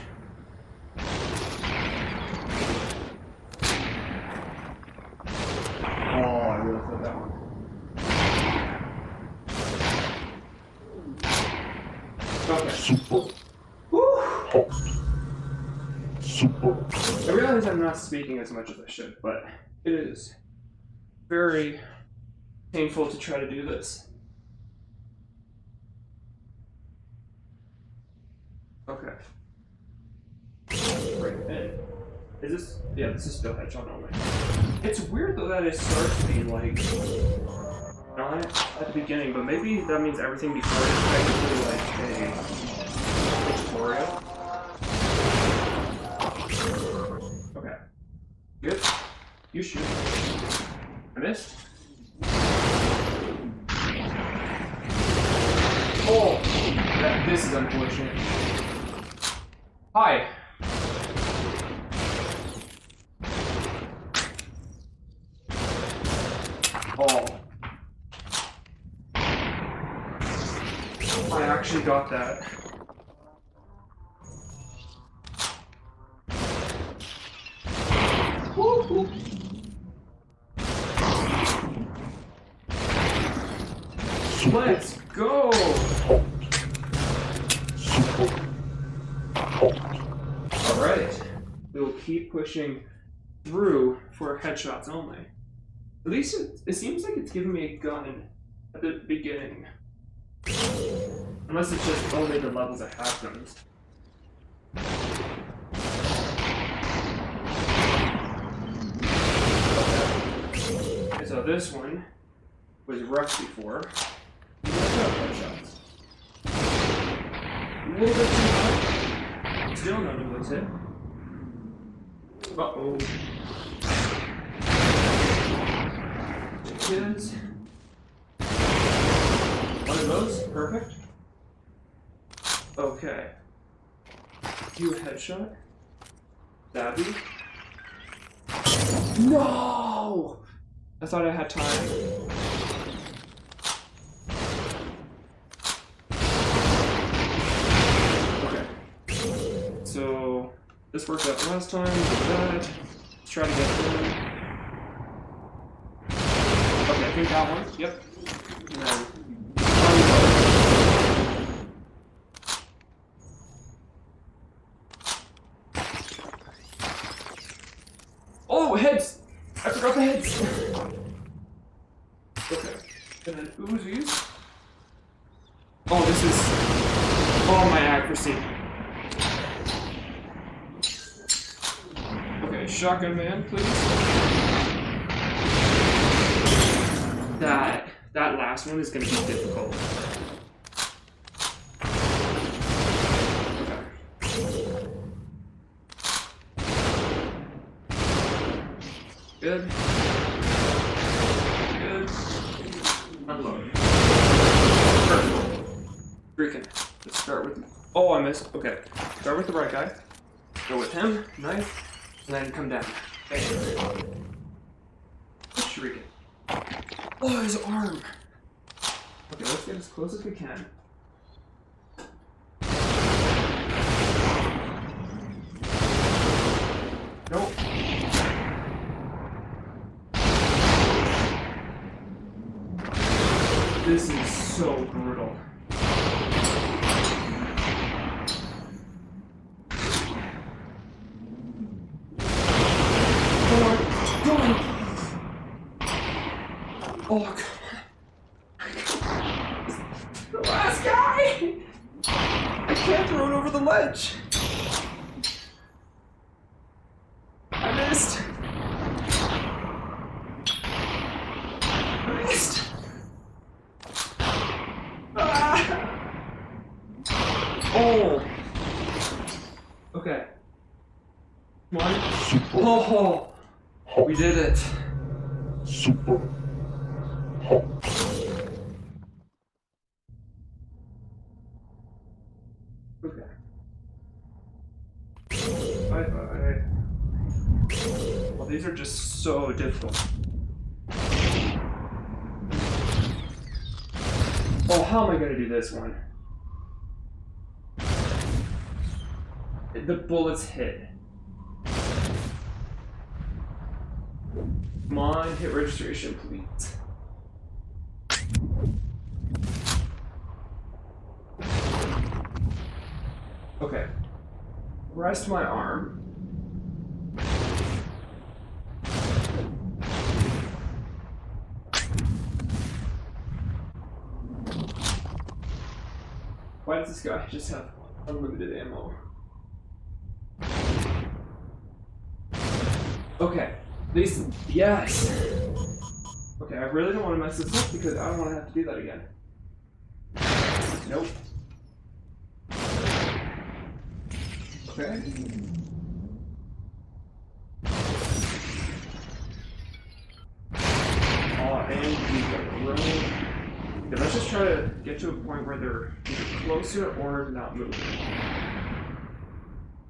Oh, I really felt that one. Okay. Super Woo! hot. Super. I realize I'm not speaking as much as I should, but it is very painful to try to do this. Okay. Right, and is this? Yeah, this is still headshot only. It's weird though that it starts to be like not at the beginning, but maybe that means everything before is technically like a tutorial. Okay. Good. You shoot. I missed. Oh! This is unfortunate. Hi! Oh. I actually got that. Woo-hoo. Let's go! Alright. We'll keep pushing through for headshots only. At least it seems like it's giving me a gun at the beginning. Unless it's just only the levels that have guns. Okay, so this one was rough before. Headshots. A little bit too high. Still none of those hit. Uh-oh. Kids. One of those, perfect. Okay. You a headshot. Stabby. No! I thought I had time. Okay. So this worked out last time. Do that. Let's try to get through. Okay, I think that one. Yep. And then. Oh, heads! I forgot the heads! Okay. And then Uzis. Oh, this is. Oh, my accuracy. Okay, shotgun man, please. That last one is gonna be difficult. Okay. Good. Good. Unload. Perfect. Freaking. Let's start with. Oh, I missed. Okay. Start with the right guy. Go with him. Knife. And then come down. Bam. Shrieking. Oh, his arm. Okay, let's get as close as we can. Nope. This is so brutal. Come on. Oh, come on. The last guy! I can't throw it over the ledge. I missed. I missed. Ah. Oh. Okay. Come on. Super Oh, we did it. super hot. Okay. Bye-bye. Well, these are just so difficult. Oh, how am I gonna do this one? The bullets hit. Come on, hit registration, please. Okay. Rest my arm. Why does this guy just have unlimited ammo? Okay. At least, yes! Okay, I really don't want to mess this up because I don't want to have to do that again. Nope. Okay. Oh, and we got room. Okay, let's just try to get to a point where they're either closer or not moving.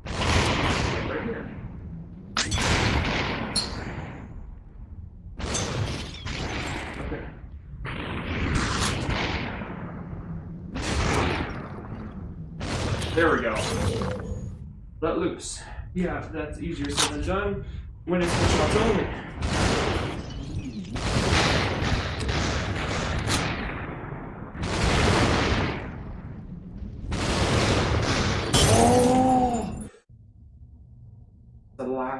Okay, right here. Okay. There we go. Let loose. Yeah, that's easier said than done when it's headshots only.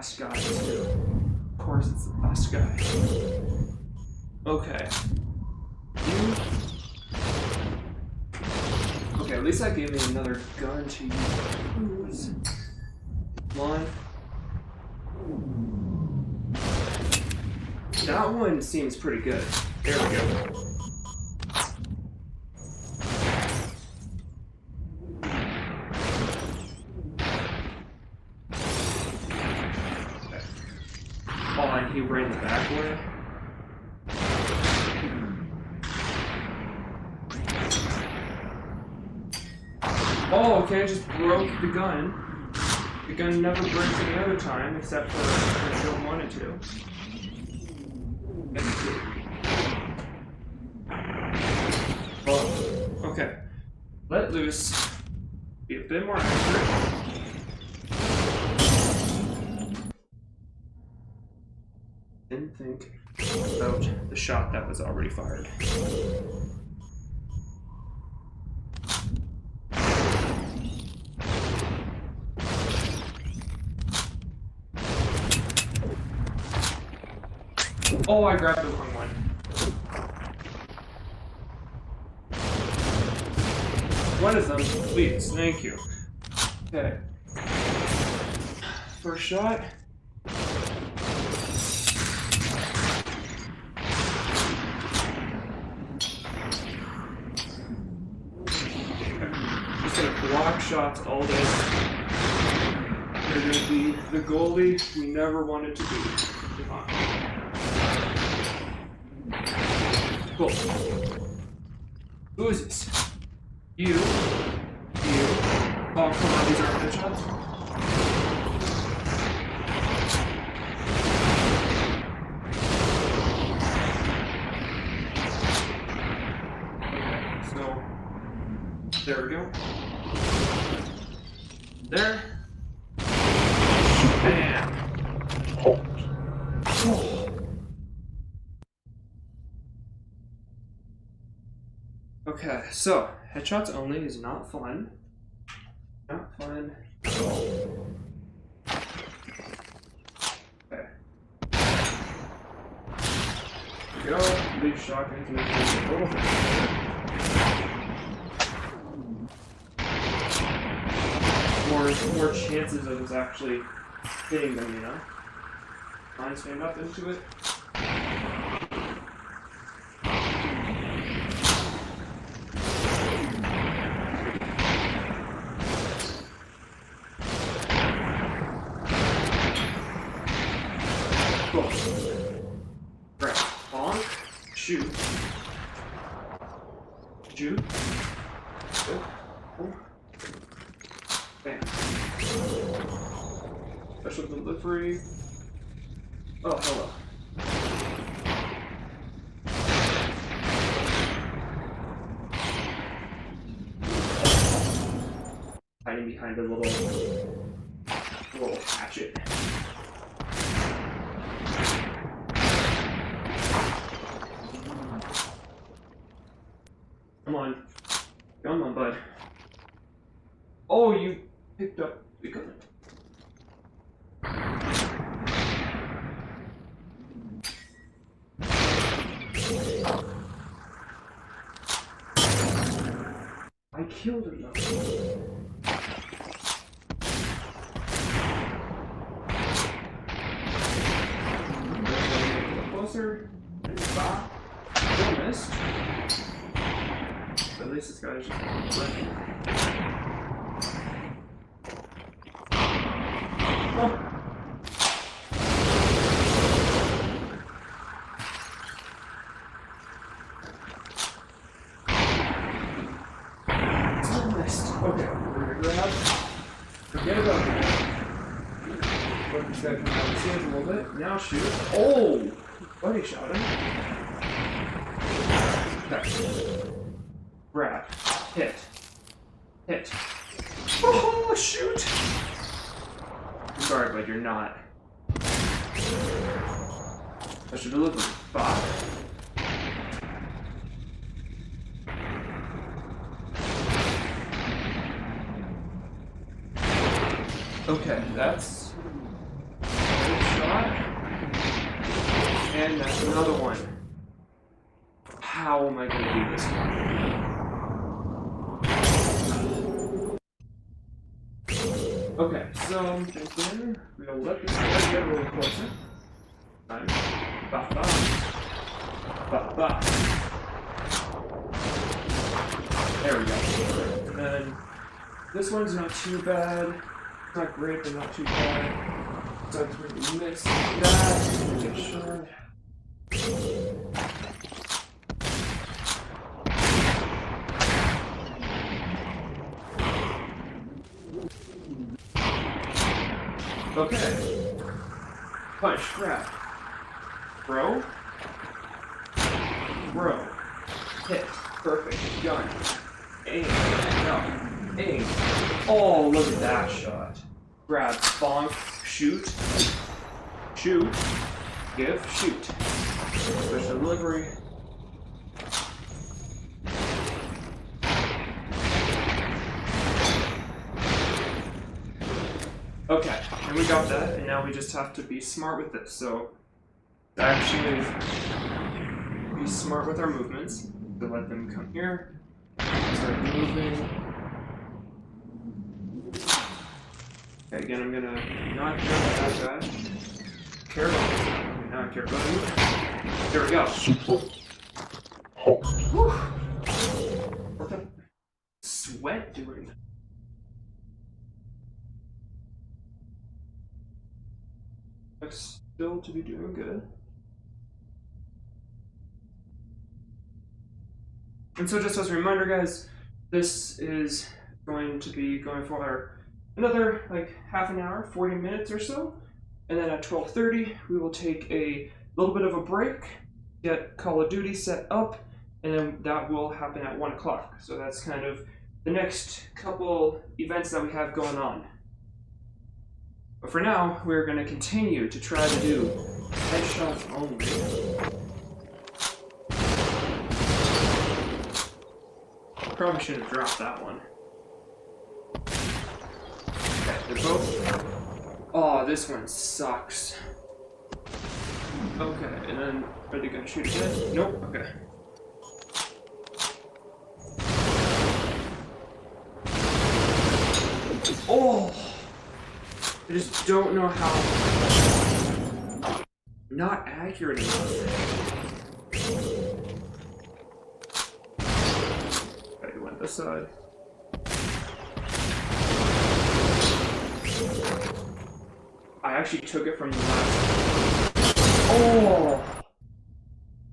last guy too. Of course it's the last guy. Okay. Okay, at least that gave me another gun to use. One. That one seems pretty good. There we go. Oh, and he ran the back way. Oh, okay, I just broke the gun. The gun never breaks any other time, except for when I don't want it to. Oh, okay. Let loose. Be a bit more accurate. Didn't think about the shot that was already fired. Oh, I grabbed the wrong one. One of them, please. Thank you. Okay. First shot. Just gonna block shots all day. They're gonna be the goalie we never wanted to be. Come on. Cool. Who is this? You. Oh, come on, these aren't headshots. Okay, so there we go. There. Bam. Oh. Okay, so headshots only is not fun. Not fun at all. Okay. Here we go. Leave shotgun to make things a little bit. More chances of us actually hitting them, you know? Line stand up into it. Cool. Grab. Bonk. Shoot. Shoot. Good. Cool. Bam. Special delivery. Oh, hello. Hiding behind a little hatchet. Come on. Come on, bud. Oh, you picked up the gun. I killed him though. Closer. Stop. Still missed. At least this guy's just running. Oh. Still missed. Okay, we're gonna grab. Forget about that. Let this guy come out the stage a little bit. Now shoot. Oh! Buddy shot him. Okay. Grab. Hit. Hit. Oh, shoot! I'm sorry, but you're not. Special delivery. 5. Okay, that's And that's another one. How am I gonna do this one? Okay, so I'm thinking we'll let this guy get a little closer. Time. Ba ba. Ba ba. There we go. And then this one's not too bad. It's not great, but not too bad. So I'm going to mix that. Get sure. Okay. Punch, grab. Throw. Throw. Hit. Perfect. Gun. Aim. No. Aim. Oh, look at that shot. Grab. Bonk. Shoot. Shoot. Give. Shoot. Special delivery. Okay, and we got that, and now we just have to be smart with this. So, actually, be smart with our movements. So let them come here, start moving. Okay, again, I'm gonna not jump at that guy. Careful. Okay, now careful. There we go. Whew. What's that sweat doing? Still to be doing good. And so just as a reminder, guys, this is going to be going for another like half an hour, 40 minutes or so. And then at 12:30, we will take a little bit of a break, get Call of Duty set up, and then that will happen at 1 o'clock. So that's kind of the next couple events that we have going on. But for now, we're going to continue to try to do headshots only. Probably should have dropped that one. Okay, they're both. Oh, this one sucks. Okay, and then are they going to shoot again? Nope, okay. Oh! I just don't know how not accurate enough. Okay, you went this side. I actually took it from the last. Oh!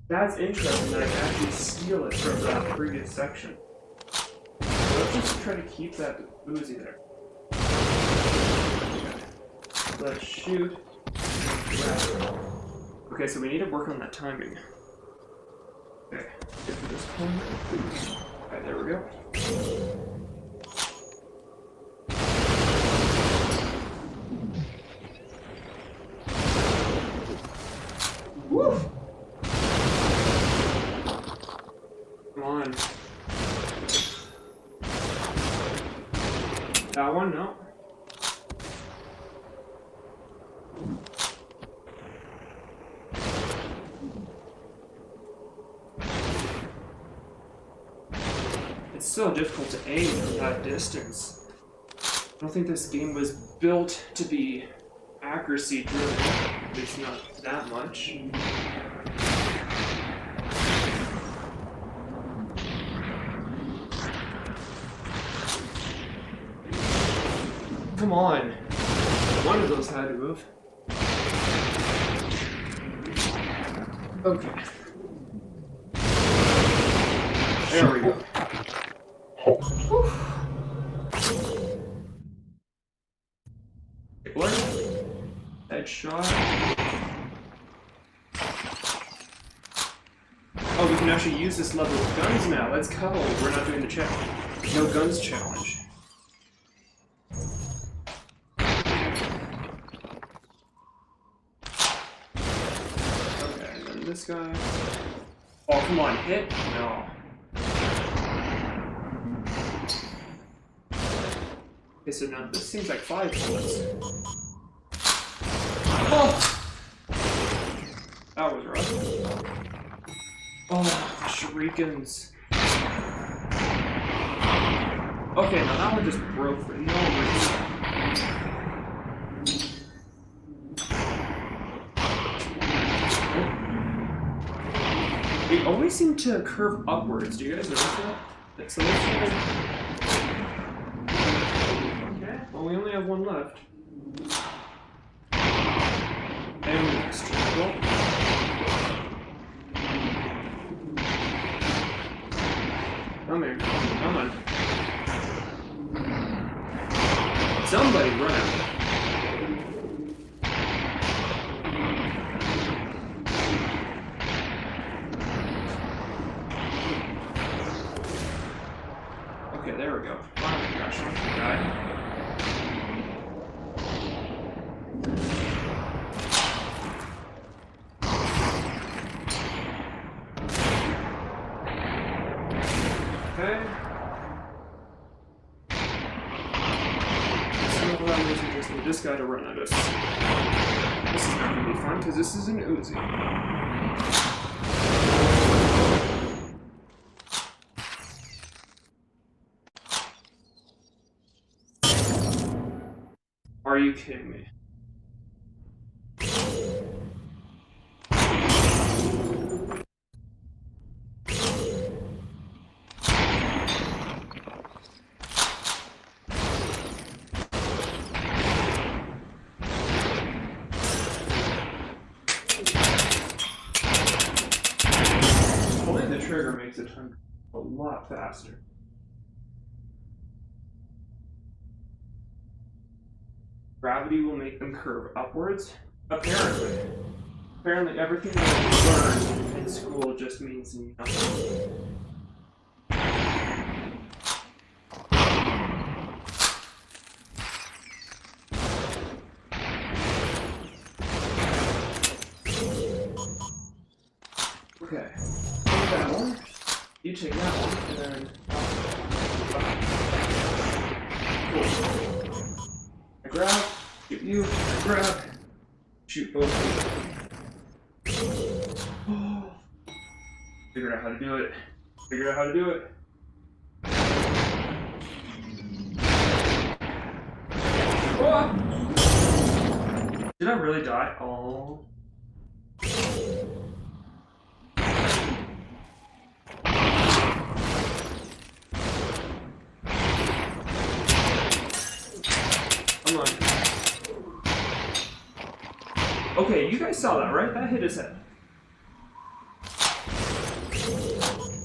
That's interesting that I can actually steal it from that previous section. Let's just try to keep that Uzi there. Let's shoot. Okay, so we need to work on that timing. Okay, get to this point. Alright, there we go. Woo! Come on. That one? No. It's so difficult to aim from that distance. I don't think this game was built to be accuracy driven. At least not that much. Come on. One of those had to move. Okay. There we go. What? Headshot. Oh, we can actually use this level of guns now. Let's go. We're not doing the challenge. No guns challenge. Okay, and then this guy. Oh, come on, hit? No. Okay, so now this seems like 5 bullets. Oh! That was rough. Oh, the shurikens. Okay, now that one just broke for no reason. They always seem to curve upwards. Do you guys notice that? Like, so okay, well, we only have one left. And next triple. Come here. Come on. Somebody run out. Okay, there we go. Oh my gosh, I died. Okay. Just need this guy to run at us. This is not going to be fun because this is an Uzi. Are you kidding me? Pulling the trigger makes it a lot faster. Gravity will make them curve upwards? Apparently. Apparently everything that we learned in school just means nothing. Okay. Take that one. You take that one, and then... Cool. I grab, shoot you, I grab, shoot both of you. Figured out how to do it. Figured out how to do it. Oh! Did I really die? Oh. Come on. Okay, you guys saw that, right? That hit his head.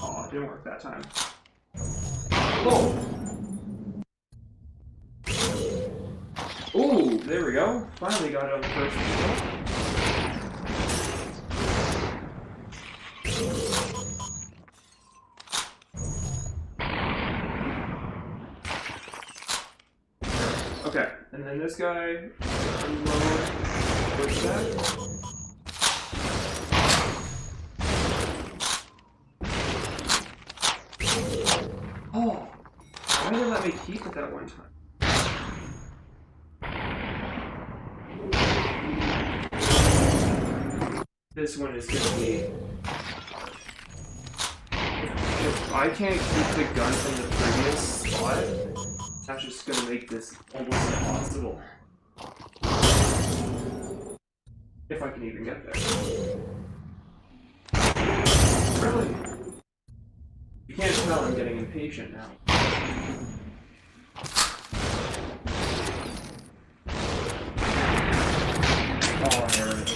Oh, it didn't work that time. Oh! Ooh, there we go. Finally got it on the first one. Okay, and then this guy, unload, push that. Oh, why did it let me keep it that one time? This one is gonna be... If I can't keep the gun from the previous spot, that's just gonna make this almost impossible. If I can even get there. Really? You can't tell I'm getting impatient now. Oh, there it is.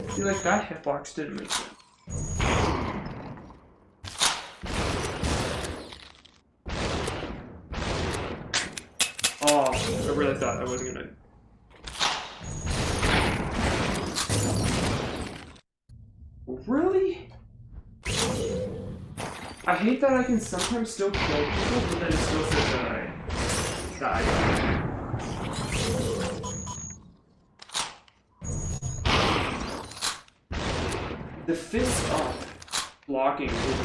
I feel like that hitbox didn't make sense. Oh, I really thought I wasn't gonna... Really? I hate that I can sometimes still kill people, but then it still says that I died. The fist up blocking is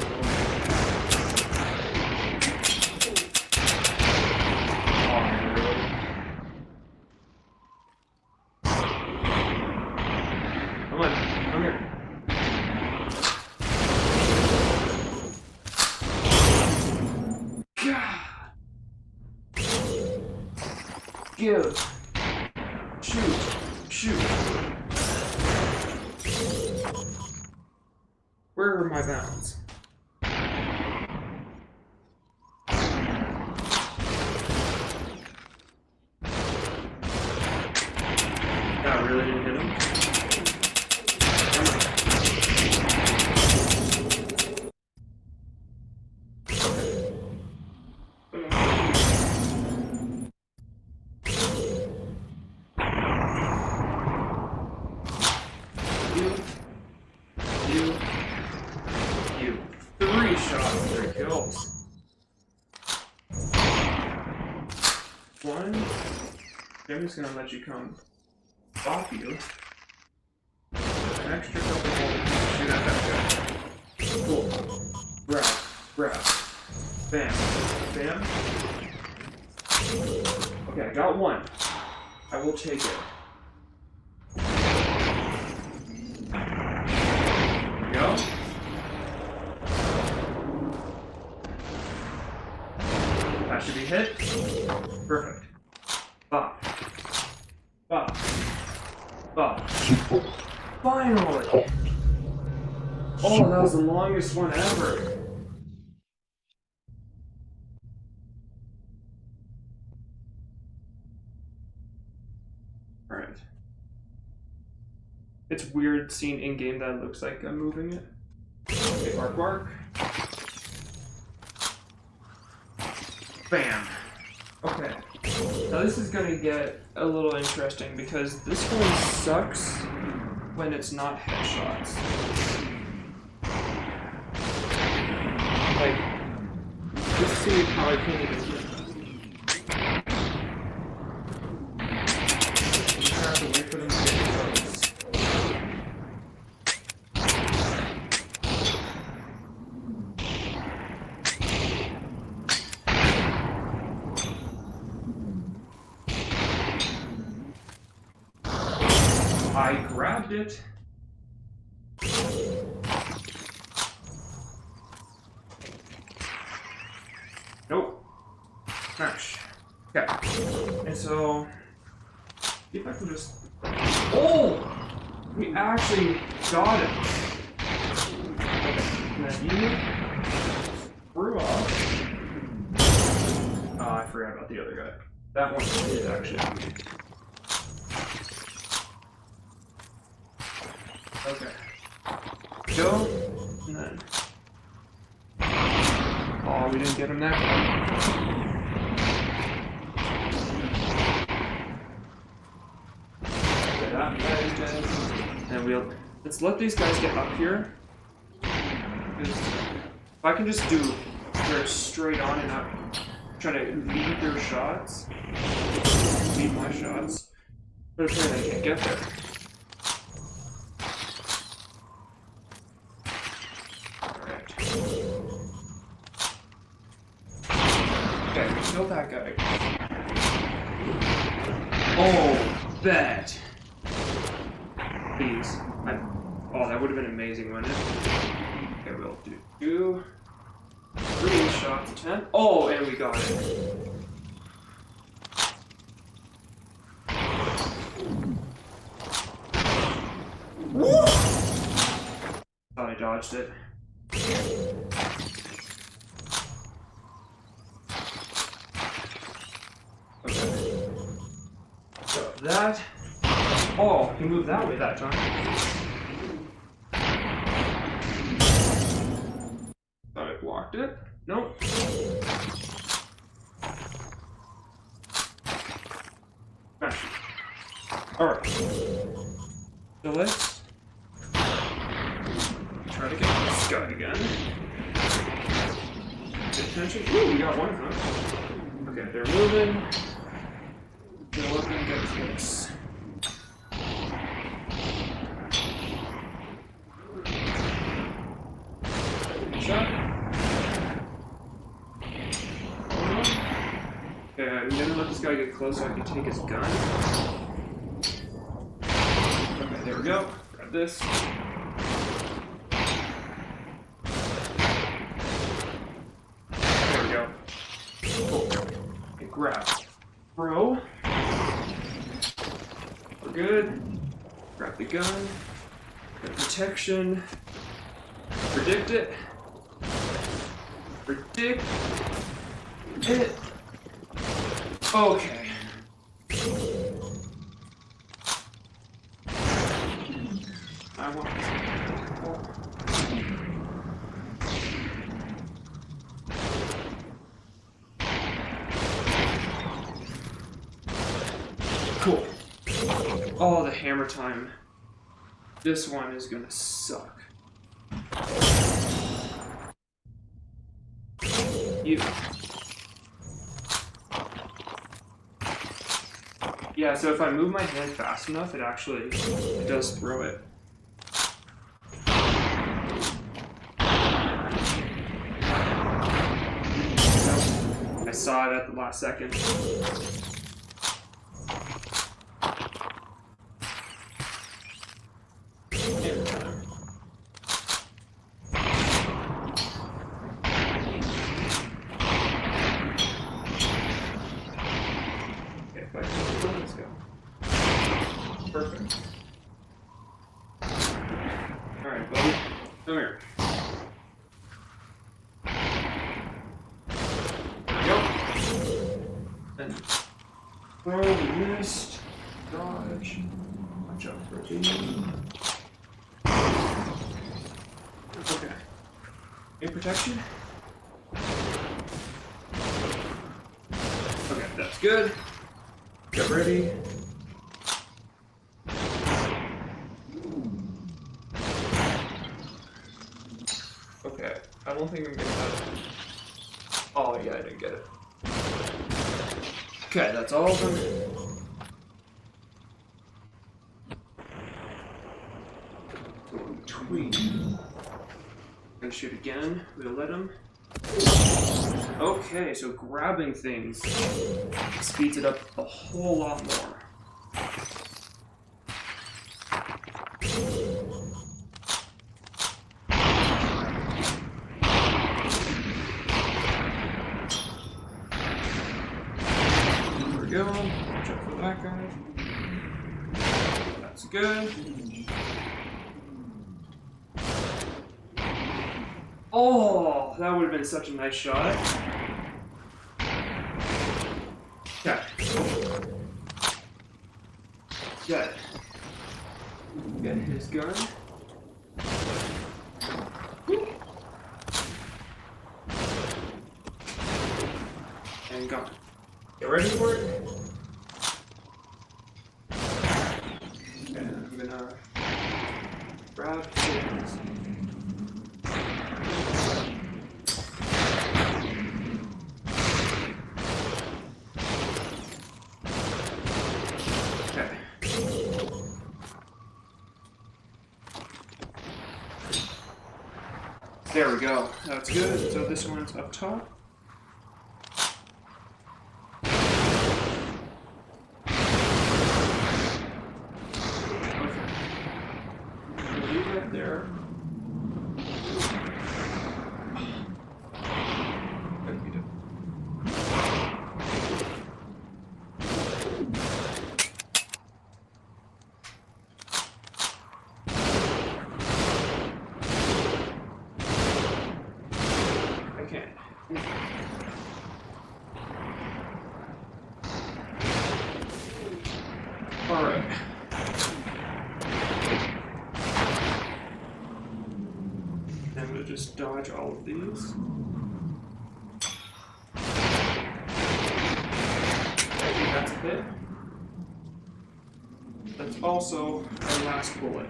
Come on, come here. God. Give. Shoot. Shoot. Where are my bounds? That really didn't hit him. You. 3 shots, 3 kills. 1. I'm just gonna let you come stop you. An extra couple more. Shoot at that guy. Cool. Grab. Grab. Bam. Bam. Okay, I got 1. I will take it. There we go. That should be hit. Perfect. Bop. Bop. Bop. Finally! Oh, that was the longest one ever. Alright. It's weird seeing in-game that it looks like I'm moving it. Okay, bark bark. Bam. Okay. Now this is gonna get a little interesting because this one sucks when it's not headshots. Like, let's see how I can even get this. You have to wait for them to get close. I grabbed it. Nope. Smash. Okay. And so, if I can just. Oh! We actually got it. Okay. Now you screw off. Oh, I forgot about the other guy. That one is actually. Okay. Go, and then. Oh, we didn't get him that time. Okay, that guy is dead. And let's let these guys get up here. If I can just do their straight on and not try to lead their shots, lead my shots, but apparently I can't get there. Kill that guy. Oh, bet. Please. Oh, that would have been amazing, wouldn't it? Okay, we'll do 3 shots, 10. Oh, and we got it. Thought I dodged it. That. Oh, he moved that way that time. Thought I blocked it. Nope. Smash. Alright. So let's try to get this guy again. Pay attention. Ooh, we got one of them. Okay, they're moving. They're looking to get close. Shot. Okay, I'm gonna let this guy get close so I can take his gun. Okay, there we go. Got grab this. There we go. Cool. And grab. Throw. We're good. Grab the gun. Get protection. Predict it. Predict it. Okay. I want this. Cool. Oh, the hammer time. This one is gonna suck. You. Yeah, so if I move my hand fast enough, it actually does throw it. I saw it at the last second. Let's go. Perfect. Alright, buddy. Come here. There we go. And throw, we missed. Dodge. Watch out for it. Okay. Any protection? Okay, that's good. Get ready. Okay, I don't think I'm gonna have it. Oh yeah, I didn't get it. Okay, that's all of them. Go in between. Gonna shoot again. We'll let him. Okay, so grabbing things speeds it up a whole lot more. There we go. Watch out for that guy. That's good. Oh, that would have been such a nice shot. Okay. Get his gun. And gun. Get ready for it. And I'm gonna grab his. There we go. That's good. So this one's up top. Okay. Leave that there. Gotta beat it. Alright. I'm going to just dodge all of these. I think that's a hit. That's also our last bullet.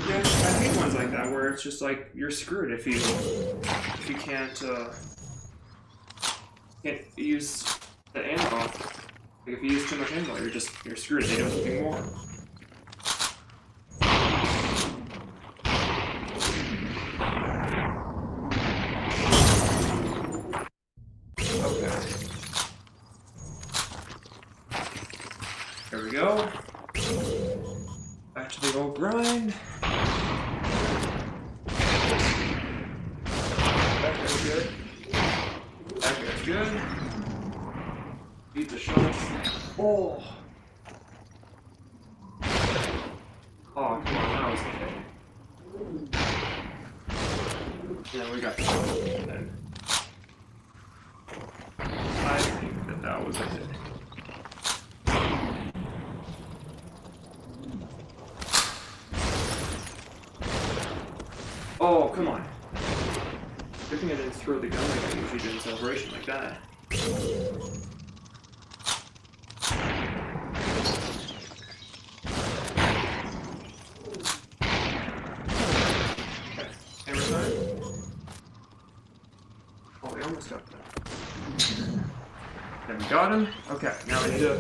Yeah, I hate ones like that where it's just like you're screwed if you can't use the ammo. Like if you use too much ammo, you're screwed. They don't anything more. Okay. There we go. Back to the old grind. That guy's good. That guy's good. Beat the shots. Oh! Oh, come on, that was okay. Yeah, we got the shot. Then. I think that was a hit. Oh, come on. Good thing I didn't throw the gun like I usually do in Celebration like that. Okay, hammer time. Oh, we almost got that. Then we got him. Okay, now we need to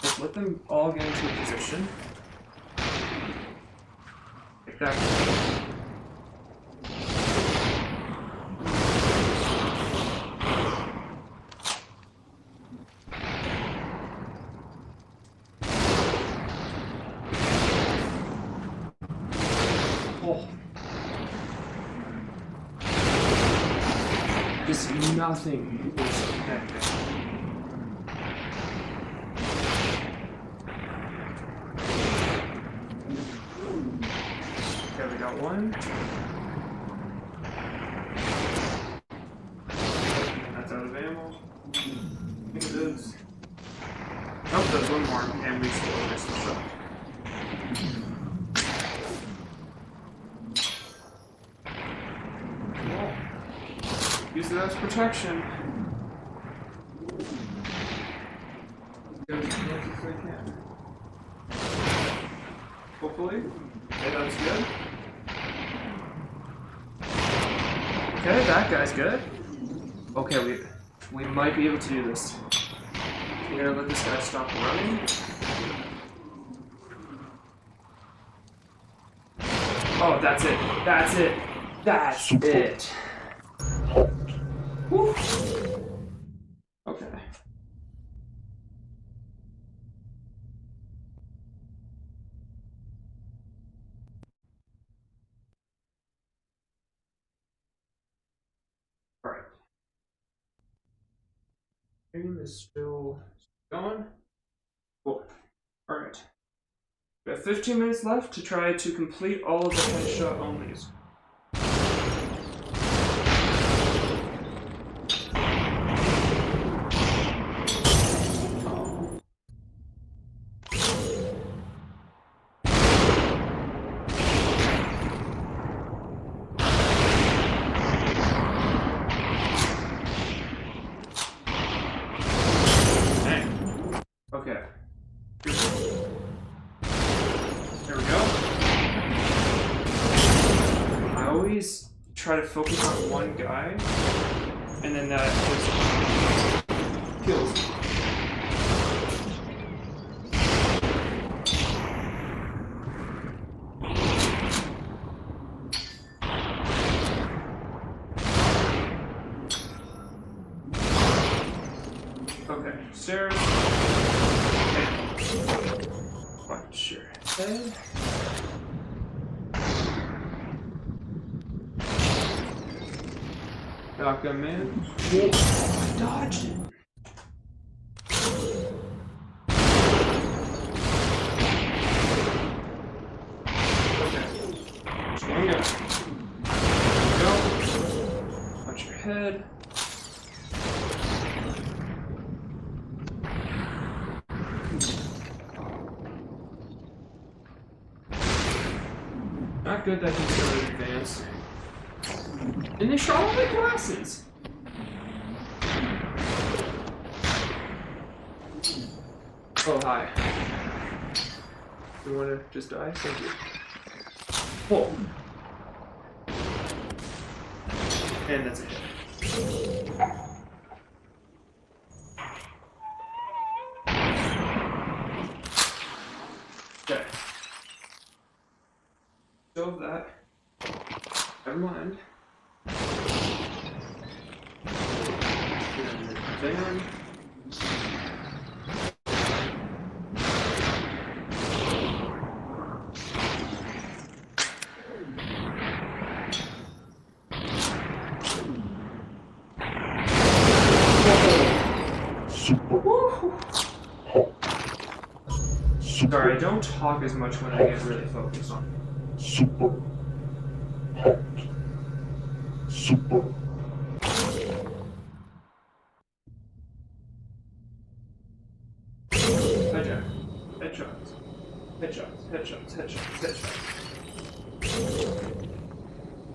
just let them all get into a position. Like that. Oh. Just nothing was connected. Okay, we got one. That's out of ammo. I think it is. Nope, there's one more, and we still missed the shot. Use that as protection. Get as much as I can. Hopefully. Okay, that's good. Okay, that guy's good. Okay, we might be able to do this. You gotta let this guy stop running. Oh, that's it. That's it. That's it. Woo. Okay. All right. Game is still going. Cool. All right. We have 15 minutes left to try to complete all of the headshot onlys. Okay. There we go. I always try to focus on one guy, and then that just kills me. Okay, stairs. Watch your head. Knock him in. Whoa, I dodged it. Okay. Just one guy. Go. Watch your head. Not good that he's going to advance. And they shot all my glasses! Oh, hi. You want to just die? Thank you. Whoa. And that's a hit. Okay. Stove that. Never mind. Van. Super hot. Sorry, I don't talk as much when I get really focused on it. Super hot. Super. Hijack. Headshots. Headshots. Headshots. Headshots. Headshots.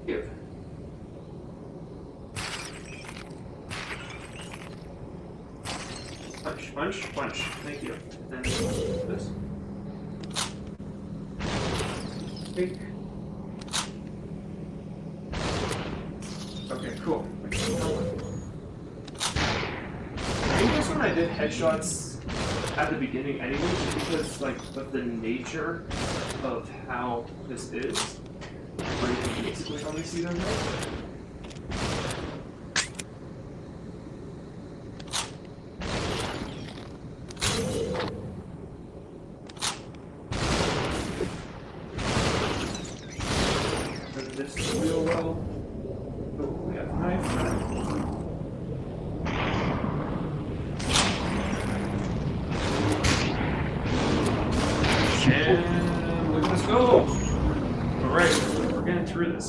Give. Punch. Punch. Punch. Thank you. Then this. Take. Okay, cool. I think this one I did headshots at the beginning anyway, just because like of the nature of how this is. Where you can basically only see them there. This is real well. Oh, we have a knife. And look at us go! Alright, we're getting through this.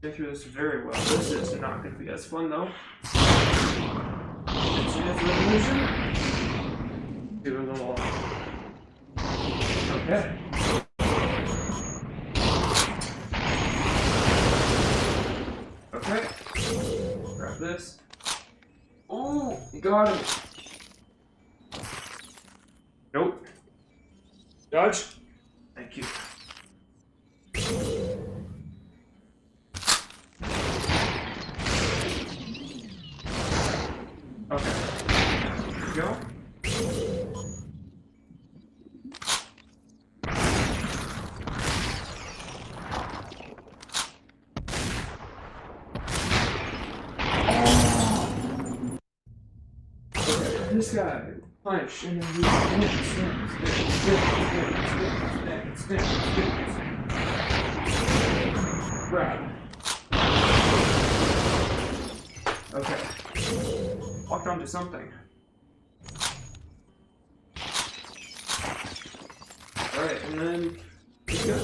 Getting through this very well. This is not going to be as fun though. Dance Revolution. Do a little. Okay. Okay. Grab this. Oh, you got him. Nope. Dodge. Thank you. Okay. Here we go. Okay, this guy. Punch, and then we spin. Grab. Okay. Walked onto something. Alright, and then he's good.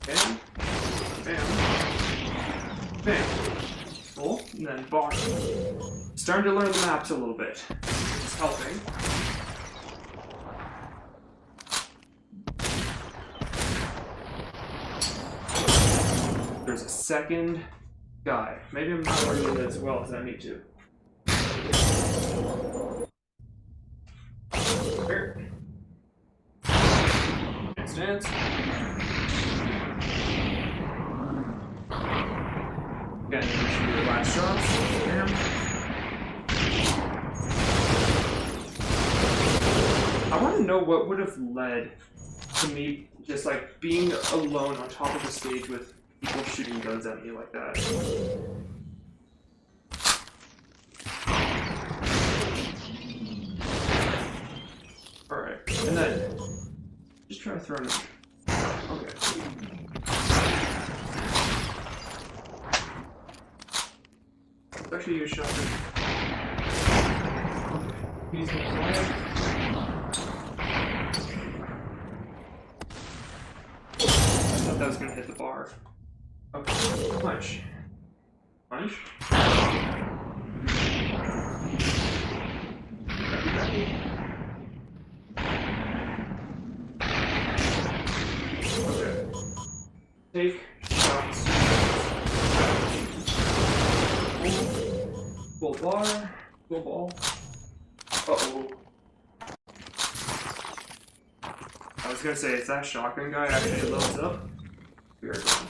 Bam. Bam. Bam. Full, and then bottom. Starting to learn the maps a little bit. It's helping. There's a second guy. Maybe I'm not learning it as well as I need to. Here. Dance. Again, this should be the last shots. Bam. I want to know what would have led to me just like being alone on top of the stage with people shooting guns at me like that. Alright, and then just try to throw it. Okay. Let's actually use shotgun. He's gonna fly. I thought that was gonna hit the bar. Okay, punch. Punch. Okay. Take shots. Full bar. Full ball. Uh-oh. I was gonna say, is that shotgun guy actually loads up? We are done.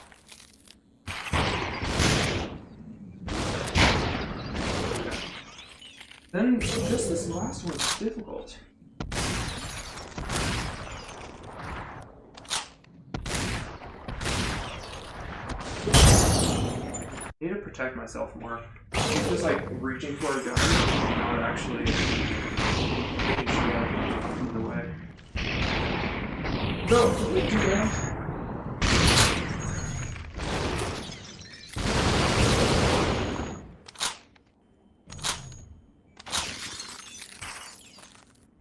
Okay. Then, just this last one's difficult. I need to protect myself more. Keep this like reaching for a gun, not actually making sure that I'm in the way. No, we do that.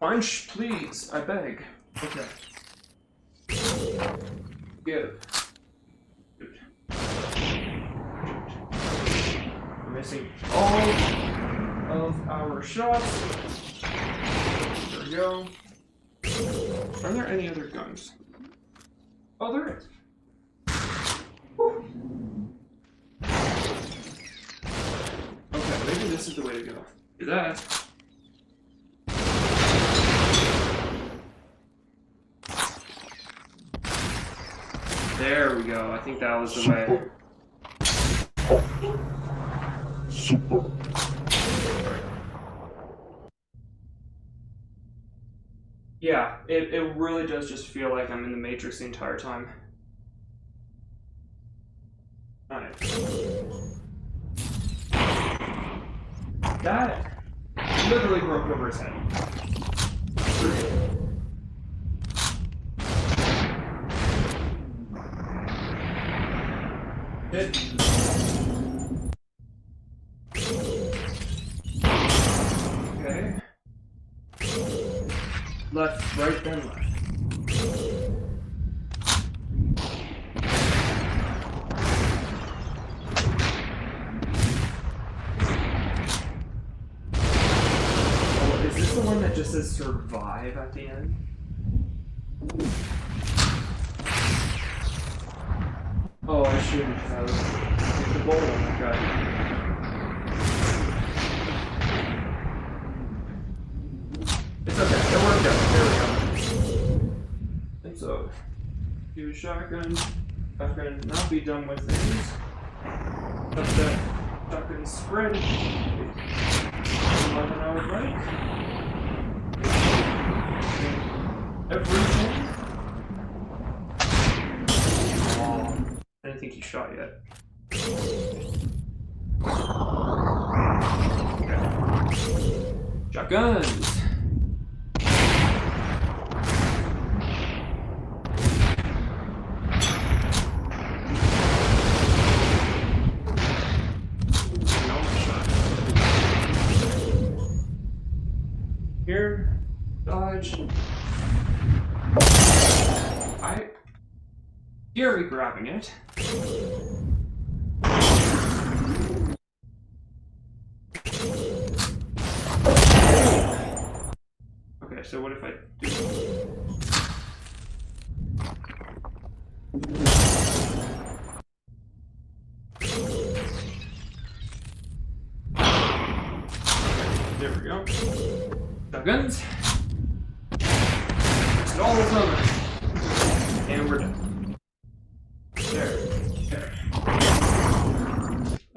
Punch, please, I beg. Okay. Give. Good. We're missing all of our shots. There we go. Are there any other guns? Oh, there is. Whew. Okay, maybe this is the way to go. Do that. There we go. I think that was the way. Super. Yeah, it really does just feel like I'm in the Matrix the entire time. Alright. That literally broke over his head. Hit. Okay. Left, right, then left. Oh, is this the one that just says survive at the end? Oh, I shouldn't have. Hit the bolt on that guy. It's okay, it worked out. There we go. And so, use shotgun. Shotgun, not be done with things. Let that shotgun spread. More than I would like. Everything. Oh, I didn't think he shot yet. Okay. Shotguns! Here, dodge. Here we grabbing it. Okay, so what if I do? There we go. Shotguns. It's all over. And we're done. There. There.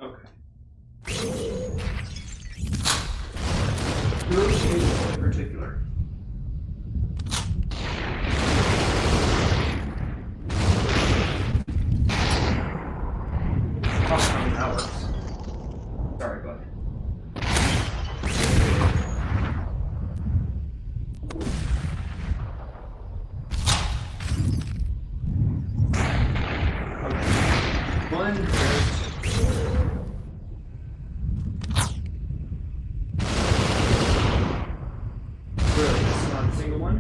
Okay. Who is in particular? Oh, that works. Sorry, bud. One. Really, this is not a single one.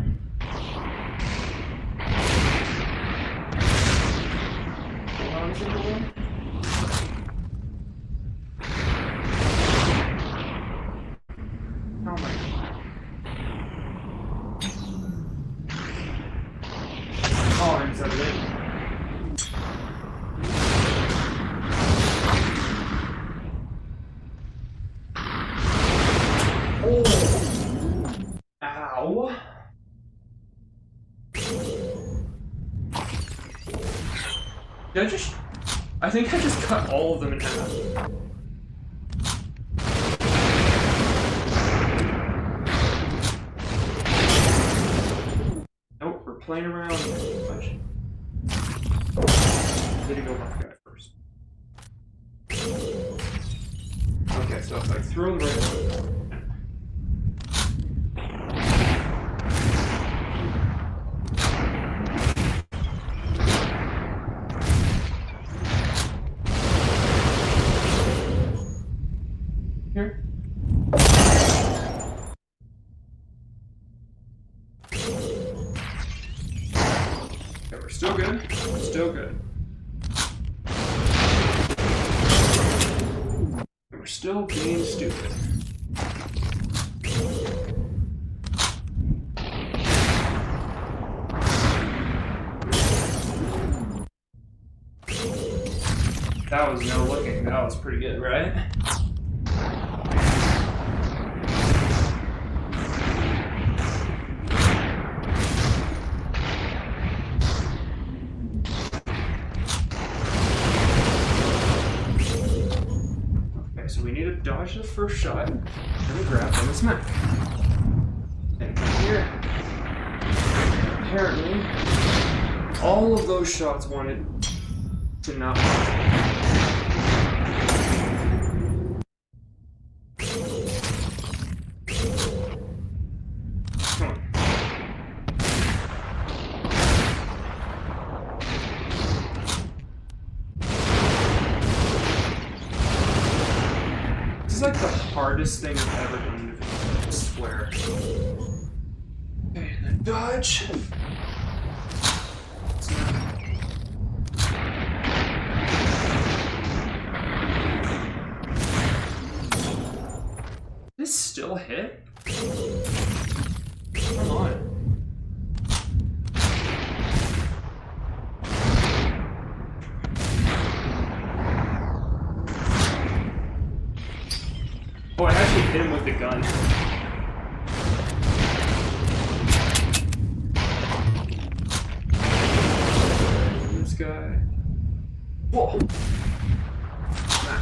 Not a single one. Oh my god. Oh, I'm so good. Oh! Ow! Did I just... I think I just cut all of them in half. Nope, we're playing around too much. Need to go with that guy first. Okay, so if I throw them right. Here. Okay, we're still good. We're still good. And we're still being stupid. That was no looking. That was pretty good, right? So we need to dodge the first shot, and we grab on the smack. And here, apparently, all of those shots wanted to not work. Come on. This is like the hardest thing I've ever done, I swear. Okay, and then dodge. This still hit? Come on. Oh, I actually hit him with the gun. This guy. Whoa! Man.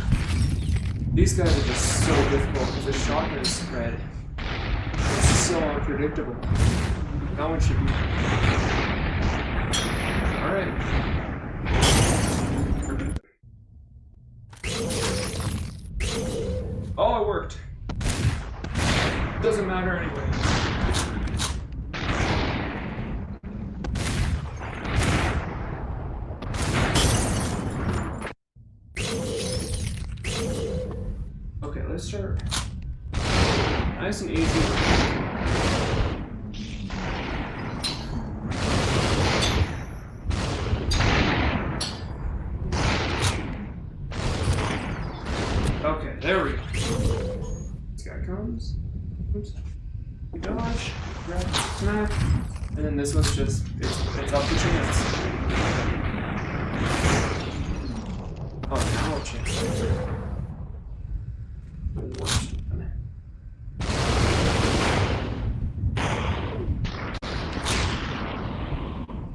These guys are just so difficult because the shotgun spread. It's so unpredictable. That one should be. Alright. Oh, it worked. Doesn't matter anyway. Okay, let's start nice and easy. Okay, there we go. This guy comes. Oops. We dodge, grab, smack, and then this one's just, it's up to chance. Oh, now chance. The worst one.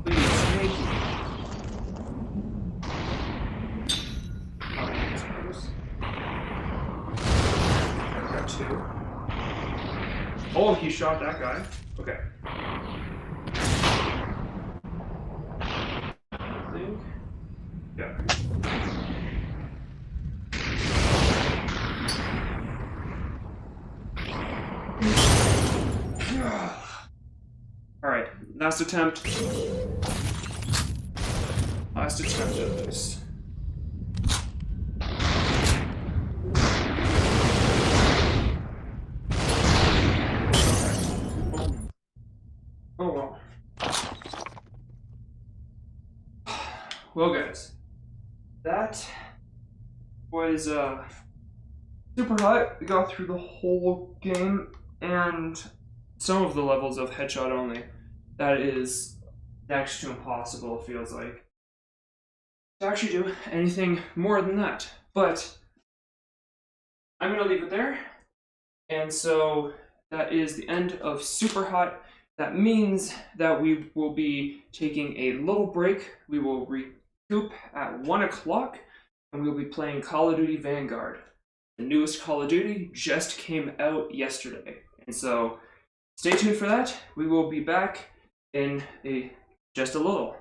Please, thank you. Oh, that's close. Got two. Oh, he shot that guy. Okay. I think. Yeah. Alright, last attempt. Last attempt at this. Oh well. Well, guys, that was super hot. We got through the whole game and some of the levels of headshot only. That is next to impossible, it feels like, to actually do anything more than that. But I'm gonna leave it there. And so that is the end of Super Hot. That means that we will be taking a little break. We will recoup at 1 o'clock, and we'll be playing Call of Duty Vanguard. The newest Call of Duty just came out yesterday. And so stay tuned for that. We will be back in just a little.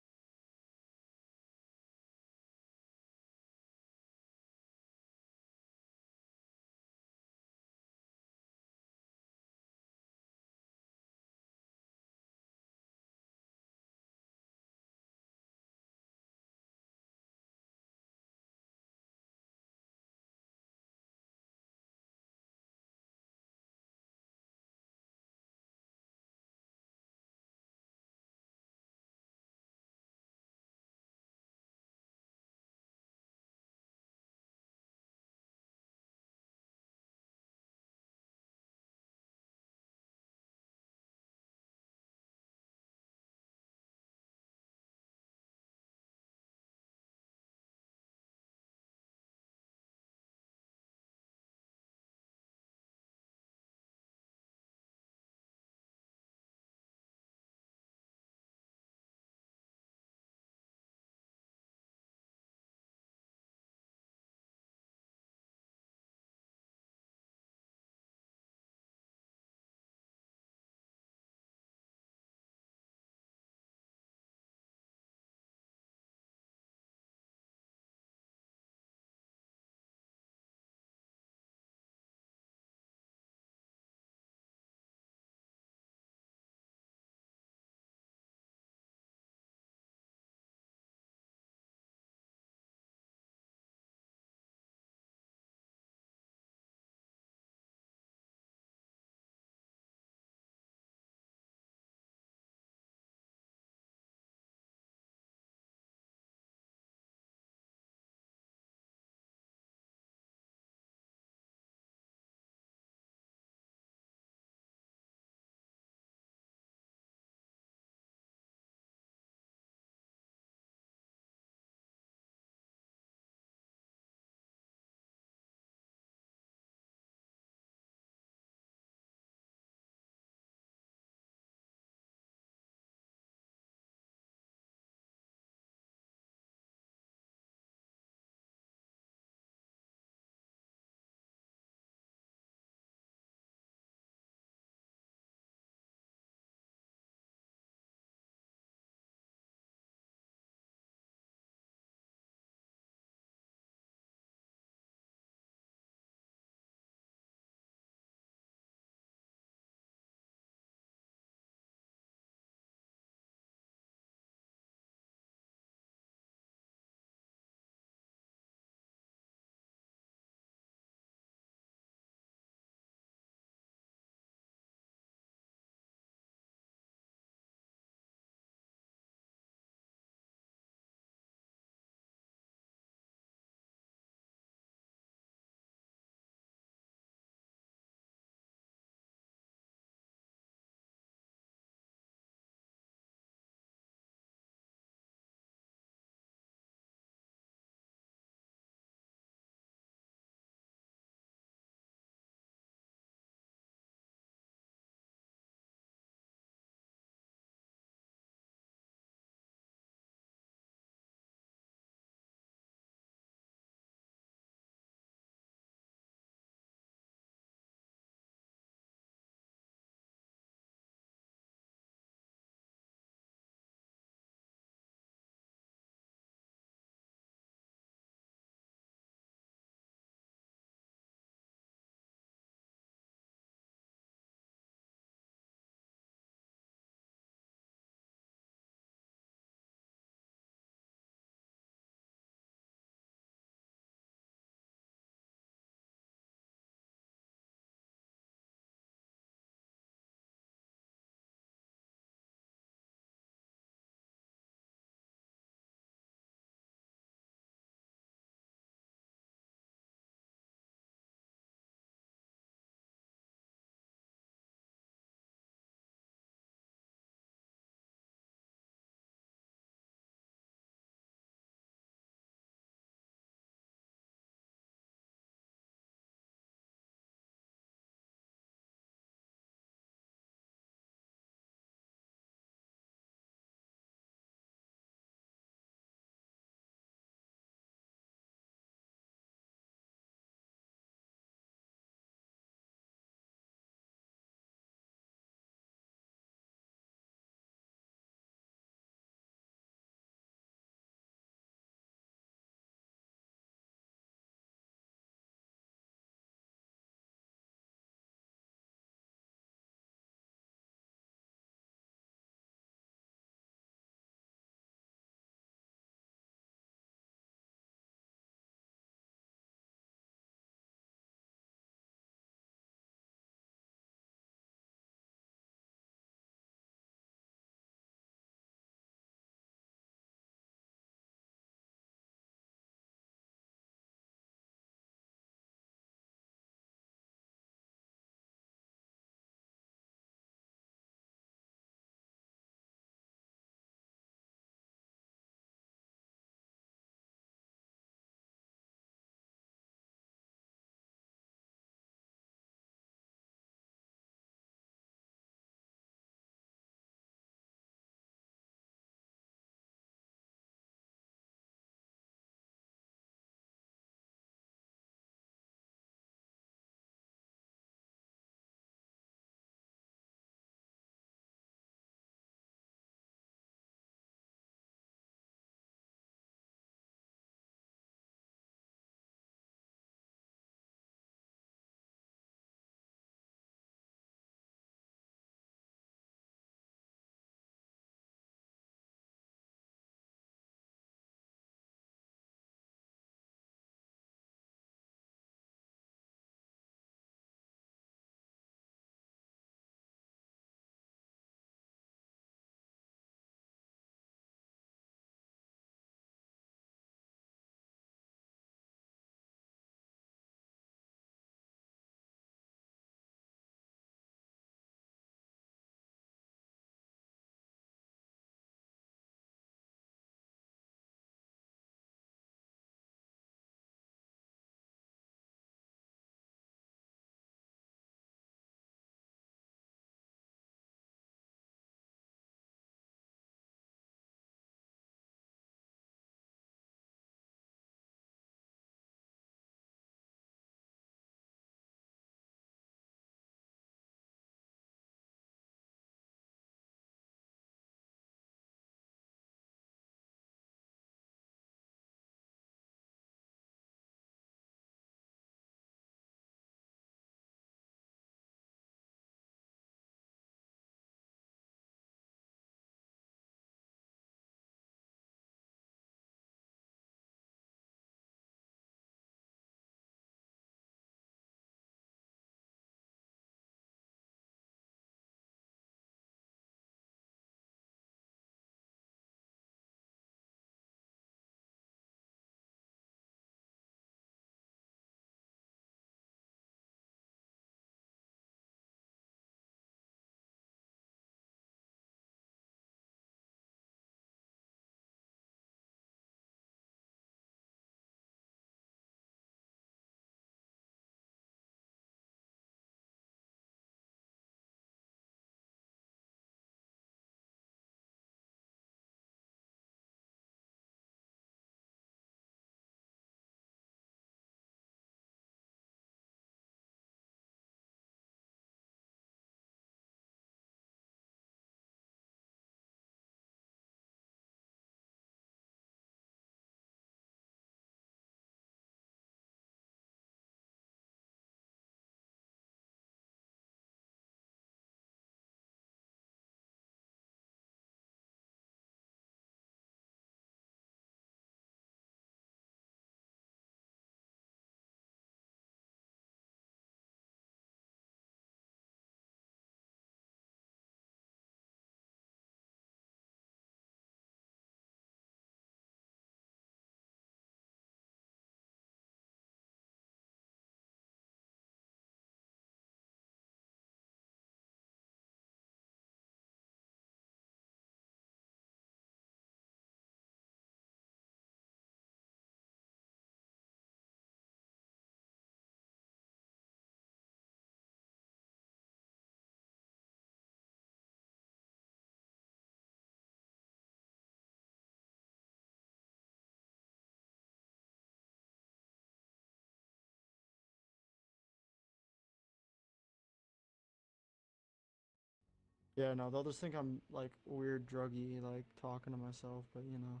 Yeah, no, they'll just think I'm like weird druggy, like talking to myself, but you know.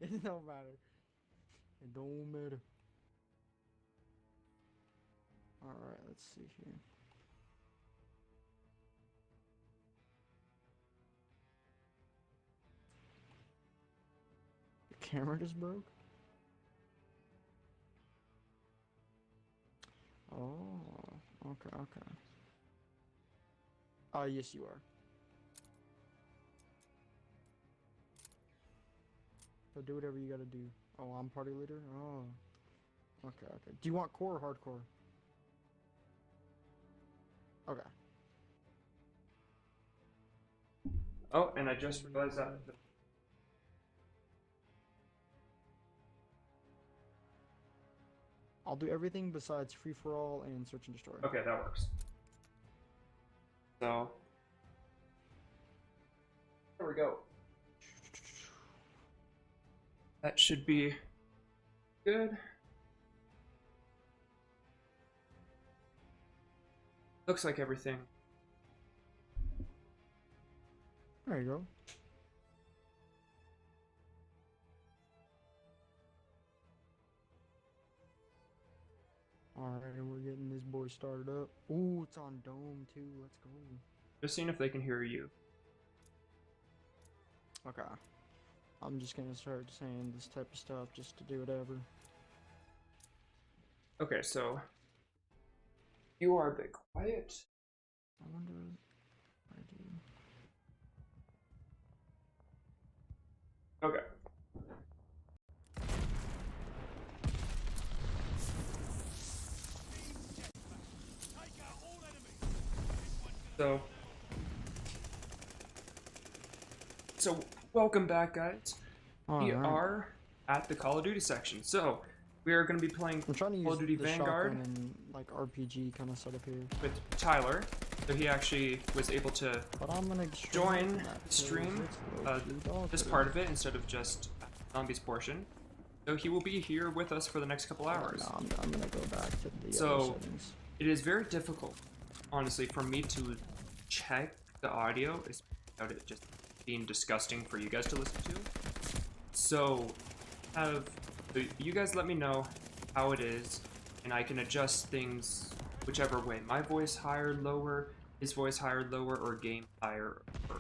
It don't matter. It don't matter. Alright, let's see here. The camera just broke? Oh, okay, okay. Yes, you are. So do whatever you gotta do. Oh, I'm party leader? Oh, okay, okay. Do you want core or hardcore? Okay. Oh, and I just realized that. I'll do everything besides free for all and search and destroy. Okay, that works. So there we go. That should be good. Looks like everything. There you go. Alright, we're getting this boy started up. Ooh, it's on Dome too. Let's go. Just seeing if they can hear you. Okay. I'm just gonna start saying this type of stuff just to do whatever. Okay, so you are a bit quiet. I wonder what I do. Okay. So welcome back, guys. We are at the Call of Duty section. So we are going to be playing I'm trying to Call use of Duty the Vanguard shotgun and like RPG kind of setup here. with Tyler. So he actually was able to But I'm gonna join the stream, this part of it, instead of just zombies portion. So he will be here with us for the next couple hours. No, I'm gonna go back to the So other settings. it is very difficult, honestly, for me to check the audio without it just being disgusting for you guys to listen to. So you guys let me know how it is, and I can adjust things whichever way. My voice higher, lower, his voice higher, lower, or game higher or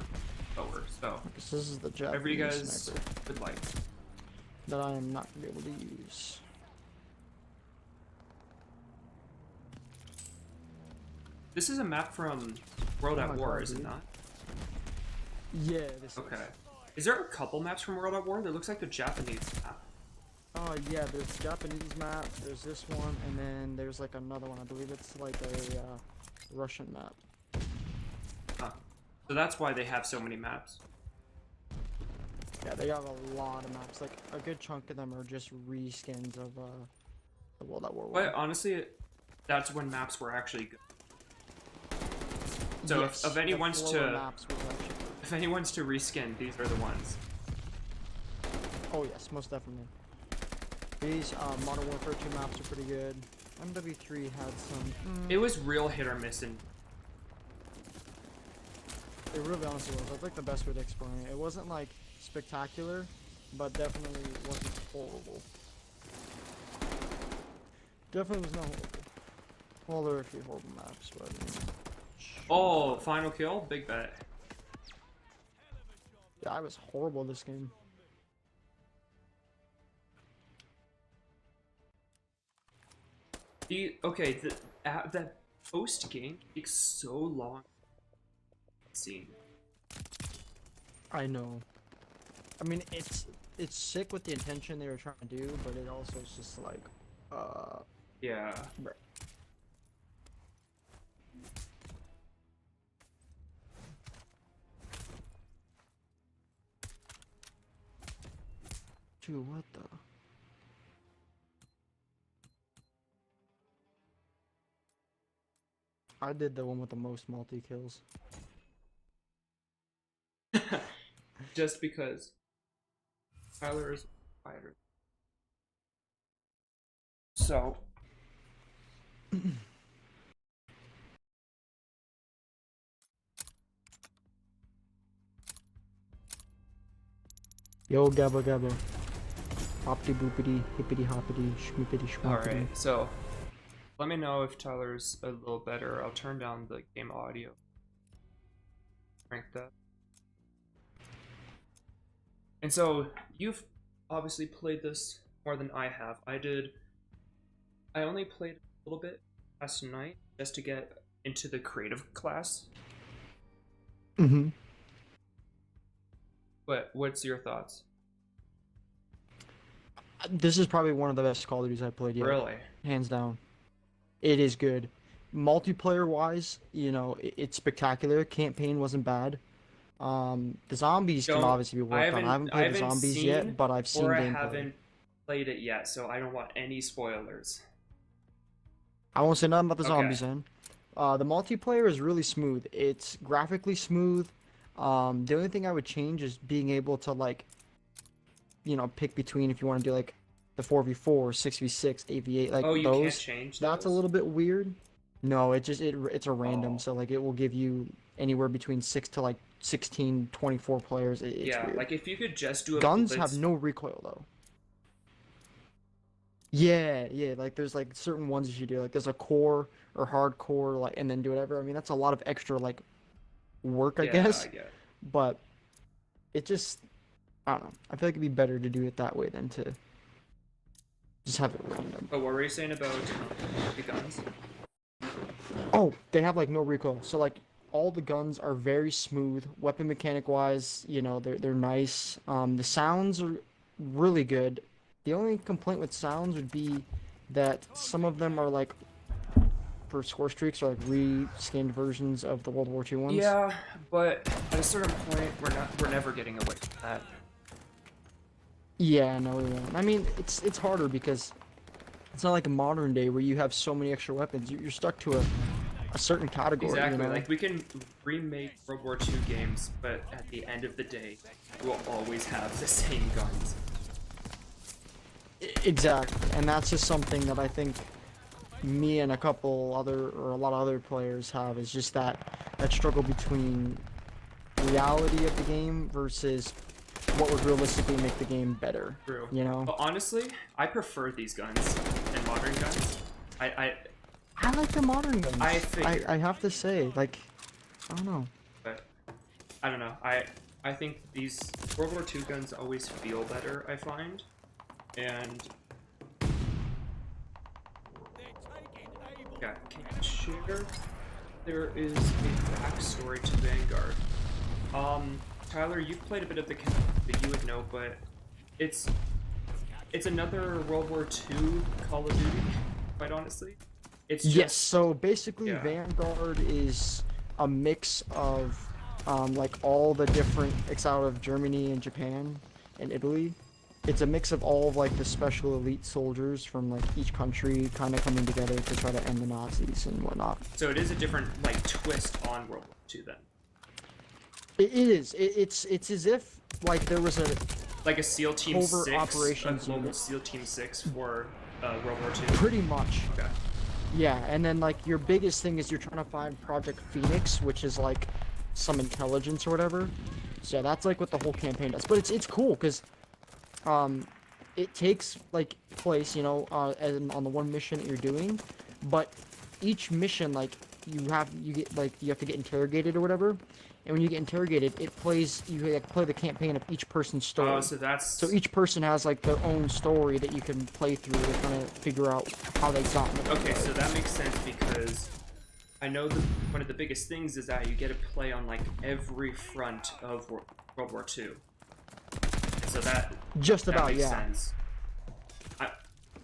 lower. So Because this is the whatever you Japanese guys sniper would like. that I am not gonna be able to use. This is a map from World Oh at my War, God, is it dude. not? Yeah, this Okay. is. Is there a couple maps from World at War? There looks like the Japanese map. Oh yeah, there's Japanese map, there's this one, and then there's like another one. I believe it's like a Russian map. Huh. So that's why they have so many maps. Yeah, they have a lot of maps. Like a good chunk of them are just reskins of the World at War But one. honestly, that's when maps were actually good. So Yes, if the anyone's floor to maps was actually good. if anyone's to reskin, these are the ones. Oh yes, most definitely. These Modern Warfare 2 maps are pretty good. MW3 had some. It was real hit or miss, and It really honestly was. That's like the best way to explain it. It wasn't like spectacular, but definitely wasn't horrible. Definitely was not horrible. Well, there were a few horrible maps, but. oh, final kill, big bet. Yeah, I was horrible this game. Okay, that post game takes so long. Scene. I know. I mean, it's sick with the intention they were trying to do, but it also is just like, Yeah. bruh. Dude, what the? I did the one with the most multi kills. Just because Tyler is a fighter. So Yo, gabba gabba. Hoppity boopity, hippity hoppity, schmippity schmoppity. Alright, so let me know if Tyler's a little better. I'll turn down the game audio. Crank that. And so you've obviously played this more than I have. I only played a little bit last night just to get into the creative class. Mm-hmm. But what's your thoughts? This is probably one of the best Call of Duties I've played yet. Really? Hands down. It is good. Multiplayer wise, you know, it's spectacular. Campaign wasn't bad. The zombies can obviously be worked on. I haven't played the zombies yet, but I've seen gameplay. I haven't played it yet, so I don't want any spoilers. I won't say nothing about the zombies then. The multiplayer is really smooth. It's graphically smooth. The only thing I would change is being able to, like, you know, pick between if you want to do like the 4v4, 6v6, 8v8, like you those. Can't change those? That's a little bit weird. No, it's a random, so like it will give you anywhere between 6 to like 16, 24 players. It's weird. Like if you could just do a guns have no recoil though. Yeah, like there's like certain ones you should do. Like there's a core or hardcore, like, and then do whatever. I mean, that's a lot of extra like work, I guess. But it just, I don't know. I feel like it'd be better to do it that way than to just have it random. But what were you saying about the guns? Oh, they have like no recoil. So like all the guns are very smooth, weapon mechanic wise. You know, they're nice. The sounds are really good. The only complaint with sounds would be that some of them are like, for score streaks, are like reskinned versions of the World War II ones. Yeah, but at a certain point, we're never getting away from that. Yeah, no, we won't. I mean, it's harder because it's not like a modern day where you have so many extra weapons. You're stuck to a certain category. Exactly. You know? Like we can remake World War II games, but at the end of the day, we'll always have the same guns. Exactly, and that's just something that I think me and a lot of other players have, is just that struggle between reality of the game versus what would realistically make the game better. True. You know? But honestly, I prefer these guns and modern guns. I like the modern guns. I have to say, like, I don't know. But I don't know. I think these World War II guns always feel better, I find. And yeah, can you share? There is a backstory to Vanguard. Tyler, you've played a bit of the campaign that you would know, but it's another World War II Call of Duty, quite honestly. It's just, yes, so basically Vanguard is a mix of like all the different, it's out of Germany and Japan and Italy. It's a mix of all of like the special elite soldiers from like each country kind of coming together to try to end the Nazis and whatnot. So it is a different like twist on World War II then. It is. It's as if like there was a SEAL Team 6, operations a global unit. SEAL Team 6 for World War II. Pretty much. Okay. Yeah, and then like your biggest thing is you're trying to find Project Phoenix, which is like some intelligence or whatever. So yeah, that's like what the whole campaign does. But it's cool because it takes like place, you know, on the one mission that you're doing, but each mission, like you have to get interrogated or whatever, and when you get interrogated, you like, play the campaign of each person's story. Oh, so each person has like their own story that you can play through to kind of figure out how they got in. Okay, so that makes sense because I know one of the biggest things is that you get to play on like every front of World War II. So that makes sense.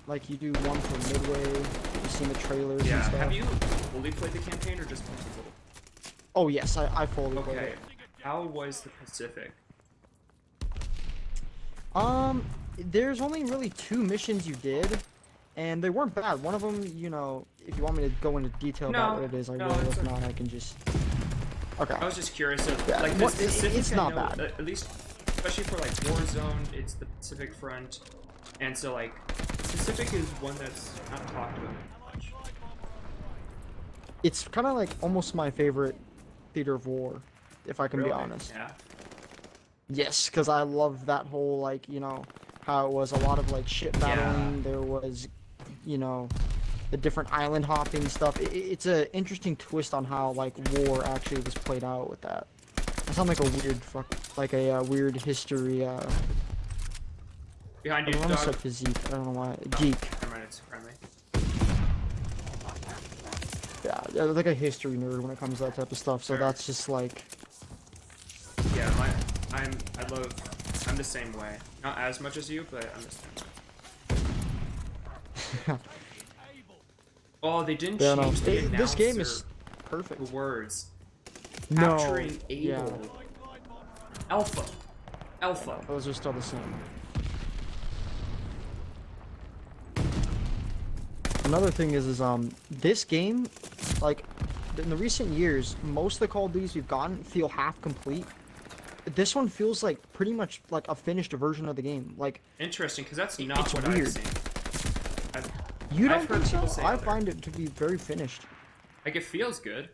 Like you do one for Midway, you've seen the trailers and stuff. Have you fully played the campaign or just played a little? Oh yes, I fully played it. How was the Pacific? There's only really 2 missions you did, and they weren't bad. One of them, you know, if you want me to go into detail about what it is, I will. If not, I can just... Okay. I was just curious of, yeah, like, the Pacific, it's not bad. At least, especially for, like, Warzone, it's the Pacific Front, and so, like, Pacific is one that's not talked about much. It's kind of like almost my favorite theater of war, if I can be honest. Yeah. Yes, because I love that whole, like, you know, how it was a lot of, like, ship battling. There was, you know, the different island hopping stuff. It's a interesting twist on how, like, war actually was played out with that. I sound like a weird like a weird history, Behind I you, almost dog. said physique. I don't know why. Geek. Never mind, it's friendly. Yeah, I'm like a history nerd when it comes to that type of stuff. So Sure. that's just like, Yeah, I'm the same way. Not as much as you, but I'm the same way. Oh, they didn't yeah, no. change the This game announcer is perfect. words. No. Capturing able. Yeah. Alpha. Alpha. Those are still the same. Another thing is this game, like, in the recent years, most of the Call of Duties we've gotten feel half complete. This one feels like pretty much like a finished version of the game. Like, Interesting, because that's not it's what weird. I've seen. You don't I've heard think so? people say I other. find it to be very finished. Like, it feels good.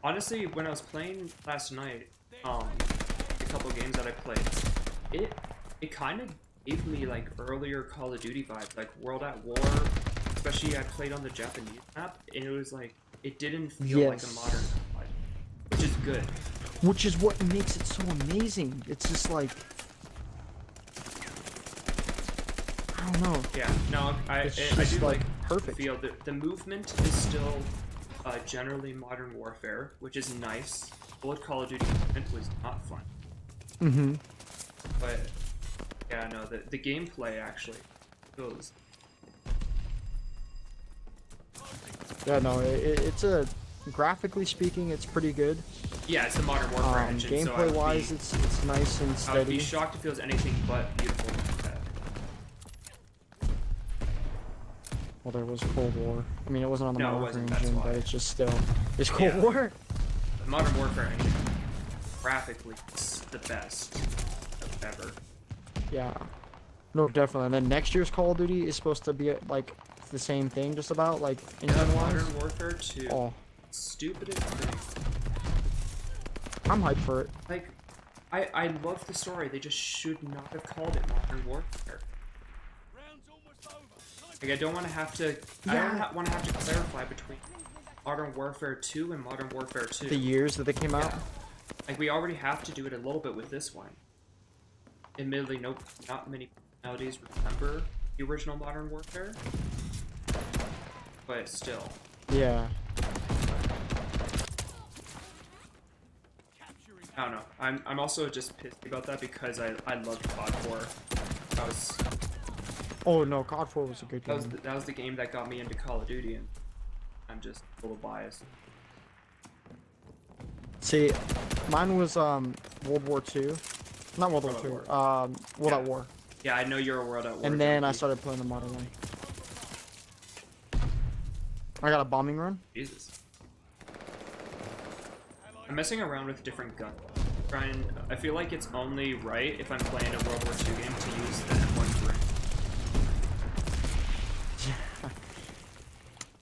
Honestly, when I was playing last night, a couple games that I played, it kind of gave me like earlier Call of Duty vibes, like World at War. Especially I played on the Japanese map, and it was like it didn't feel like a Yes. modern COD, which is good. Which is what makes it so amazing. It's just like, I don't know. Yeah, no, I It's I just do like like perfect. feel that the movement is still generally Modern Warfare, which is nice. Old Call of Duty movement was not fun, Mm-hmm. but yeah, no, the gameplay actually feels. Yeah, no, it's a, graphically speaking, it's pretty good. Yeah, it's the Modern Warfare engine. So I Gameplay would wise, be, it's nice and I would be steady. shocked if it was anything but beautiful like that. Well, there was Cold War. I mean, it wasn't on the No, it Modern wasn't, Warfare that's engine, why. but it's just still. It's Cold Yeah. War. The Modern Warfare engine, graphically, is the best ever. Yeah. No, definitely. And then next year's Call of Duty is supposed to be like the same thing, just about like Yeah, engine wise. Modern Warfare 2. Oh, Stupidest thing. I'm hyped for it. Like, I love the story. They just should not have called it Modern Warfare. Like, I don't want to have to. I Yeah. don't want to have to clarify between Modern Warfare 2 and Modern Warfare 2. The years that they came out. Yeah. Like, we already have to do it a little bit with this one. Admittedly, not many nowadays remember the original Modern Warfare, but still. Yeah. I don't know. I'm also just pissed about that because I loved COD 4. That was Oh no, COD 4 was a good game. that was the game that got me into Call of Duty, and I'm just a little biased. See, mine was World War II. Not World War World at II. War. World Yeah. at War. Yeah, I know you're a World at War. And then I junkie. started playing the modern one. I got a bombing run. Jesus. I'm messing around with different guns. I feel like it's only right if I'm playing a World War II game to use the M13.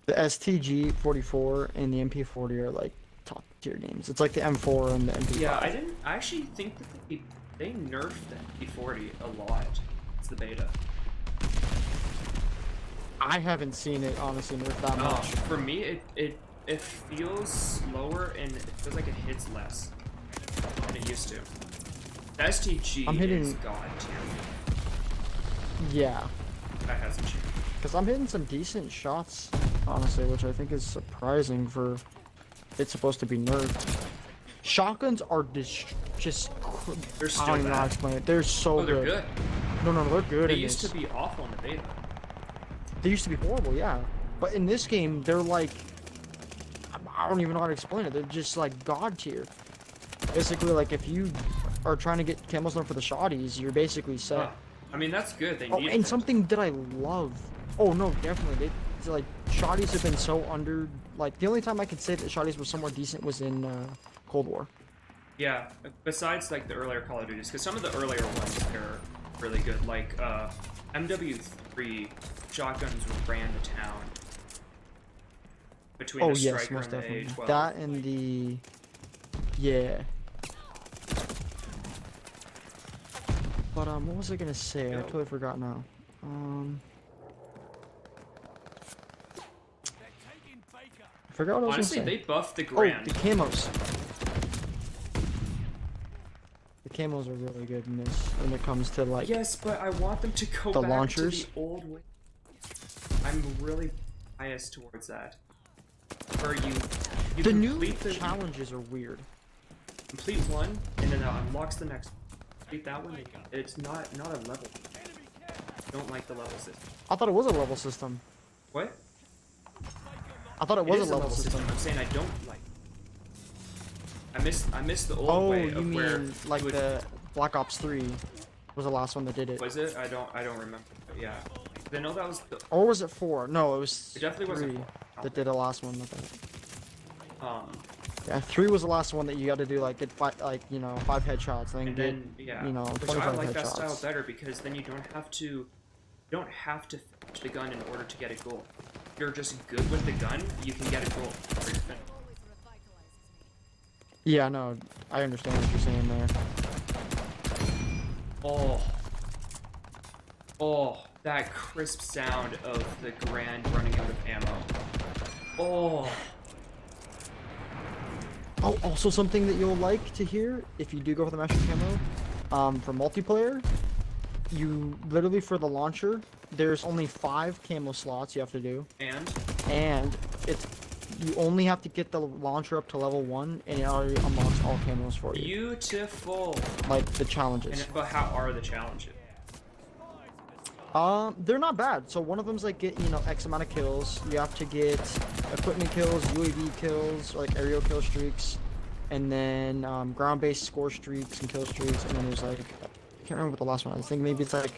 The STG-44 and the MP40 are like top tier games. It's like the M4 and the MP5. Yeah, I actually think that they nerfed the MP40 a lot. It's the beta. I haven't seen it honestly nerf that much. For me, it feels slower and it feels like it hits less than it used to. The STG I'm hitting- is god tier. Yeah, That hasn't changed. because I'm hitting some decent shots, honestly, which I think is surprising for it's supposed to be nerfed. Shotguns are just They're I still don't even know how to bad. explain it. They're so Oh, they're good. good. No, they're good. They in used this. to be awful in the beta. They used to be horrible, yeah. But in this game, they're like, I don't even know how to explain it. They're just like god tier. Basically, like if you are trying to get camo zone for the shotties, you're basically set. Huh. I mean, that's good. They Oh, need and it. something that I love. Oh no, definitely. It's like shotties have been so under. Like the only time I could say that shotties were somewhat decent was in Cold War. Yeah, besides like the earlier Call of Duties, because some of the earlier ones are really good. Like MW3 shotguns ran the town between Oh the yes, Striker most and the definitely. A12. That and the, yeah. But what was I gonna say? I Yo. totally forgot now. I forgot what I was Honestly, gonna say. they buffed the Oh, Grand. the camos. The camos are really good in this when it comes to like. Yes, but I want them to go the back launchers. to the old way. I'm really biased towards that. Where you The new complete the challenges are weird. complete one, and then that unlocks the next. Complete that one. It's not a level. I don't like the level system. I thought it was a level system. What? I thought it It was is a level system. I'm saying I don't like. I missed the old Oh, way you of where mean like you would- the Black Ops 3 was the last one that did it. Was it? I don't remember. But yeah. I know that was the. Or was it 4? No, it was It definitely 3 wasn't 4. that did the last one. I think. Yeah, 3 was the last one that you got to do like get 5 headshots and then And get then yeah, 25 which I like that style headshots. better because then you don't have to finish the gun in order to get a goal. If you're just good with the gun, you can get a goal. Yeah, no, I understand what you're saying there. Oh, that crisp sound of the Grand running out of ammo. Oh, Oh, also something that you'll like to hear if you do go for the master camo, for multiplayer, you literally for the launcher, there's only 5 camo slots you have to do, and you only have to get the launcher up to level 1, and it already unlocks all camos for you. beautiful. Like the challenges. But how are the challenges? They're not bad. So one of them's like get X amount of kills. You have to get equipment kills, UAV kills, like aerial kill streaks, and then ground-based score streaks and kill streaks. And then there's like I can't remember what the last one. I think maybe it's like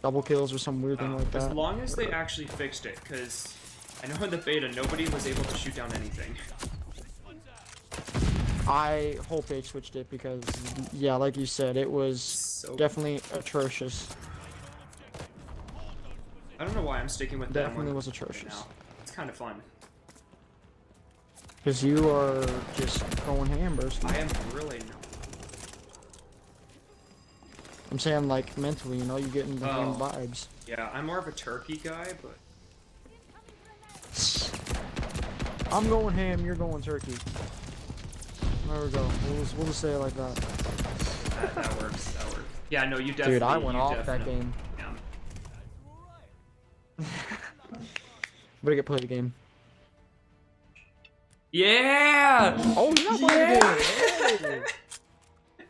double kills or some weird thing like that. As long as they actually fixed it, because I know in the beta nobody was able to shoot down anything. I hope they switched it because yeah, like you said, it was So definitely atrocious. I don't know why I'm sticking with that Definitely one was atrocious. now. It's kind of fun. Because you are just going ham, broski. I am really not. I'm saying like mentally, you're getting the game vibes. Yeah, I'm more of a turkey guy, but I'm going ham, you're going turkey. There we go. We'll just say it like that. that works. That works. Yeah, no, you definitely. Dude, I went you off that definitely- game. Yeah. Better get play the game. Yeah! Oh, you're not playing the game! Hey!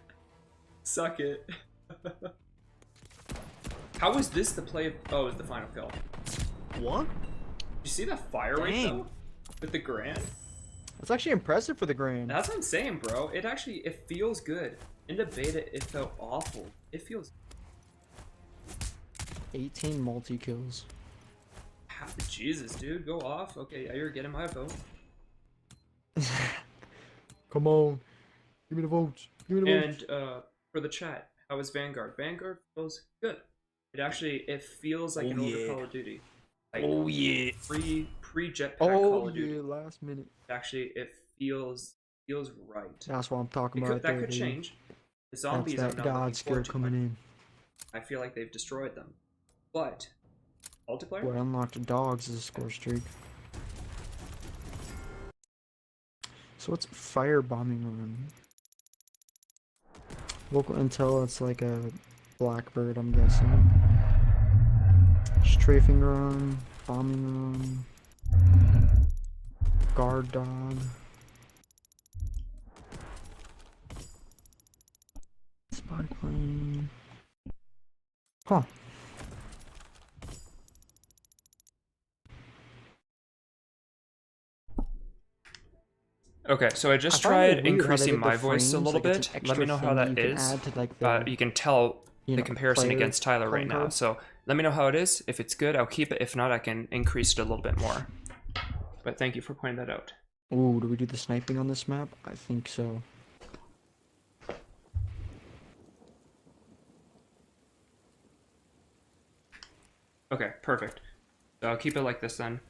Suck it. How was this the play? Oh, it was the final kill. What? Did you see that fire rate Dang. though? With the Grand? That's actually impressive for the grand. That's what I'm saying, bro. It feels good. In the beta, it felt awful. It feels 18 multi-kills. Jesus, dude, go off. Okay, yeah, you're getting my vote. Come on. Give me the votes. Give me the votes. And for the chat, how is Vanguard? Vanguard feels good. It feels like an older Call of Duty. Like yeah. pre-jetpack Oh Call of yeah, Duty. last minute. Actually, it feels right. That's what I'm talking It about. could, that could change. The That's zombies I'm that not God looking skill forward to coming much. in. I feel like they've destroyed them. But multiplayer? What unlocked dogs is a score streak. So what's firebombing run? Local intel, it's like a blackbird, I'm guessing. Strafing run, bombing run, guard dog. Spy plane. Huh. Okay, so I just I find it tried weird how they increasing did the my voice a frames, little like it's an bit. Let extra me know how thing that you can is. add to, like, the, You can tell you the know, comparison player against Tyler right playing now. card. So let me know how it is. If it's good, I'll keep it. If not, I can increase it a little bit more. But thank you for pointing that out. Ooh, do we do the sniping on this map? I think so. Okay, perfect. So I'll keep it like this then.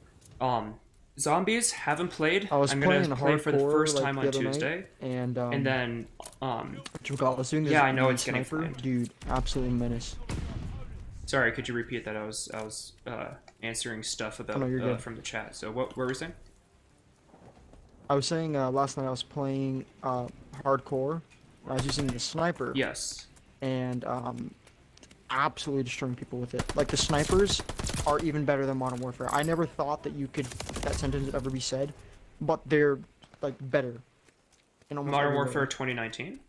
Zombies, haven't played. I was I'm playing gonna play for the hardcore, first like, time the on other night, Tuesday. and And then, what you call it, doing this yeah, I know it's getting sniper, flamed. dude, absolute menace. Sorry, could you repeat that? I was answering stuff about no, you're good. from the chat. So what were we saying? I was saying last night I was playing hardcore. I was using the sniper. Yes. And absolutely destroying people with it. Like the snipers are even better than Modern Warfare. I never thought that that sentence would ever be said, but they're like better. In almost Modern every way. Warfare 2019.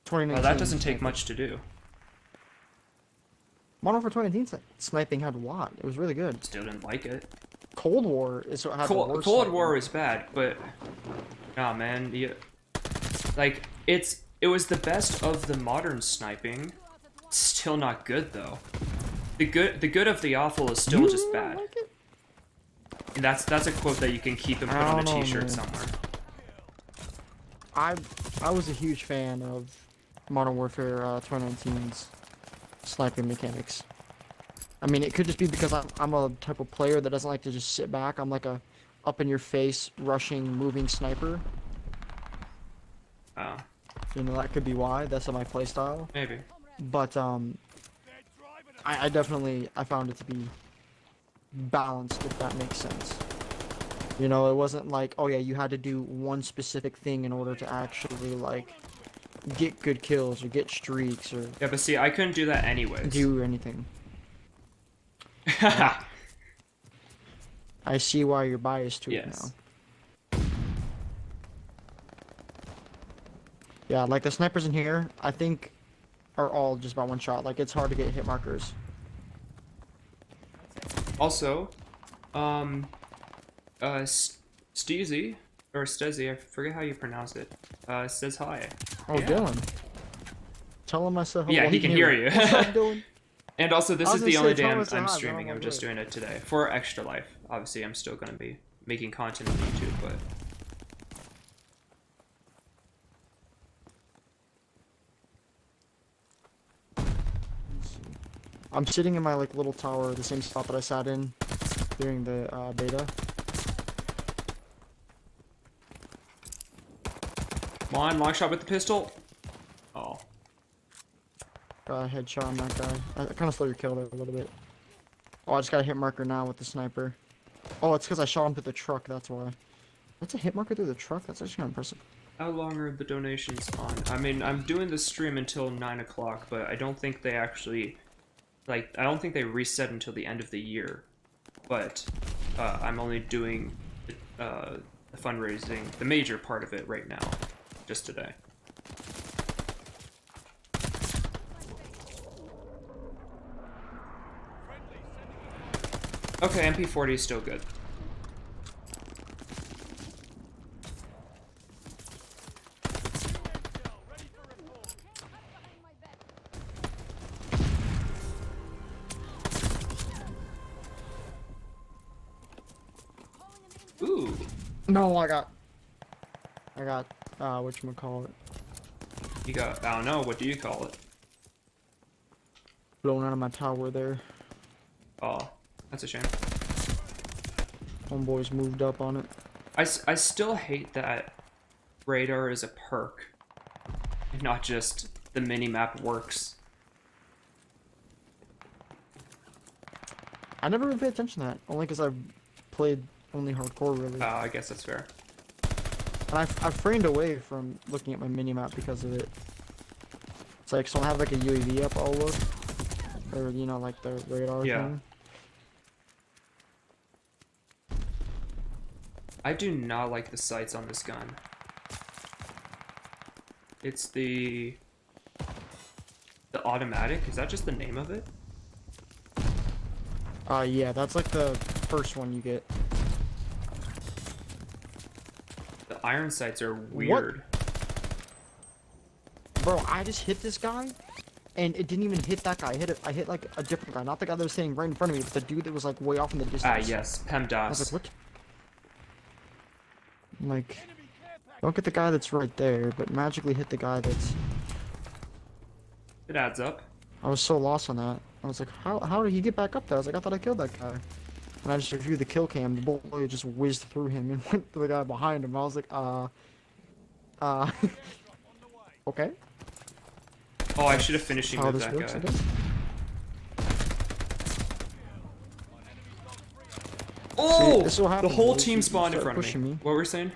2019. Well, that doesn't take much to do. Modern Warfare 2019 sniping had a lot. It was really good. Still didn't like it. Cold War is what had the worst Cold sniping. War is bad, but nah, man, like it was the best of the modern sniping. Still not good though. The good of the awful is still just bad. Like it? And that's a quote that you can keep and put I on a don't know, t-shirt man. somewhere. I was a huge fan of Modern Warfare 2019's sniping mechanics. I mean, it could just be because I'm a type of player that doesn't like to just sit back. I'm like a up-in-your-face, rushing, moving sniper. Oh, You know, that could be why. That's my playstyle. maybe. But, I definitely, I found it to be balanced, if that makes sense. You know, it wasn't like, oh yeah, you had to do one specific thing in order to actually, like, get good kills or get streaks or Yeah, but see, I couldn't do that anyways. do anything. I see why you're biased to it Yes. now. Yeah, like the snipers in here, I think, are all just about one shot. Like, it's hard to get hit markers. Also, Steezy, or Stezzy, I forget how you pronounce it, says hi. Oh, Yeah. Dylan. Tell him I said hello. Yeah, Well, he can hear you. What's up, Dylan? And also, this I is was the gonna only say, day tell I'm us to hi, streaming. but I'm I'm just good. doing it today for Extra Life. Obviously, I'm still going to be making content on YouTube, but... I'm sitting in my like little tower, the same spot that I sat in during the beta. Come on, long shot with the pistol. Oh. Got a headshot on that guy. I kind of slowed your kill there a little bit. Oh, I just got a hit marker now with the sniper. Oh, it's because I shot him through the truck, that's why. That's a hit marker through the truck? That's actually kind of impressive. How long are the donations on? I mean, I'm doing the stream until 9 o'clock, but I don't think they actually... Like, I don't think they reset until the end of the year. But, I'm only doing the fundraising, the major part of it right now. Just today. Okay, MP40 is still good. Ooh. No, I got, whatchamacallit, You got, I don't know, what do you call it? blown out of my tower there. Oh, that's a shame. Homeboys moved up on it. I still hate that radar is a perk, and not just the minimap works. I never really paid attention to that, only because I've played only hardcore really. I guess that's fair. And I've framed away from looking at my minimap because of it. It's like, so I have like a UAV up, I'll look. Or, you know, like the radar Yeah. thing. I do not like the sights on this gun. It's the automatic. Is that just the name of it? Yeah, that's like the first one you get. The iron sights are weird. Bro, I just hit this guy, and it didn't even hit that guy. I hit like a different guy, not the guy that was standing right in front of me, but the dude that was like way off in the distance. Ah, yes, I was PEMDAS. like, what? Like, don't get the guy that's right there, but magically hit the guy that's... It adds up. I was so lost on that. I was like, how did he get back up there? I was like, I thought I killed that guy. And I just reviewed the kill cam. The bullet just whizzed through him and went to the guy behind him. I was like, okay. Oh, I should have finishing How with this that works, I guy. guess. Oh! this will happen, The whole boys. team You spawned in start front of pushing me. me. What were we saying?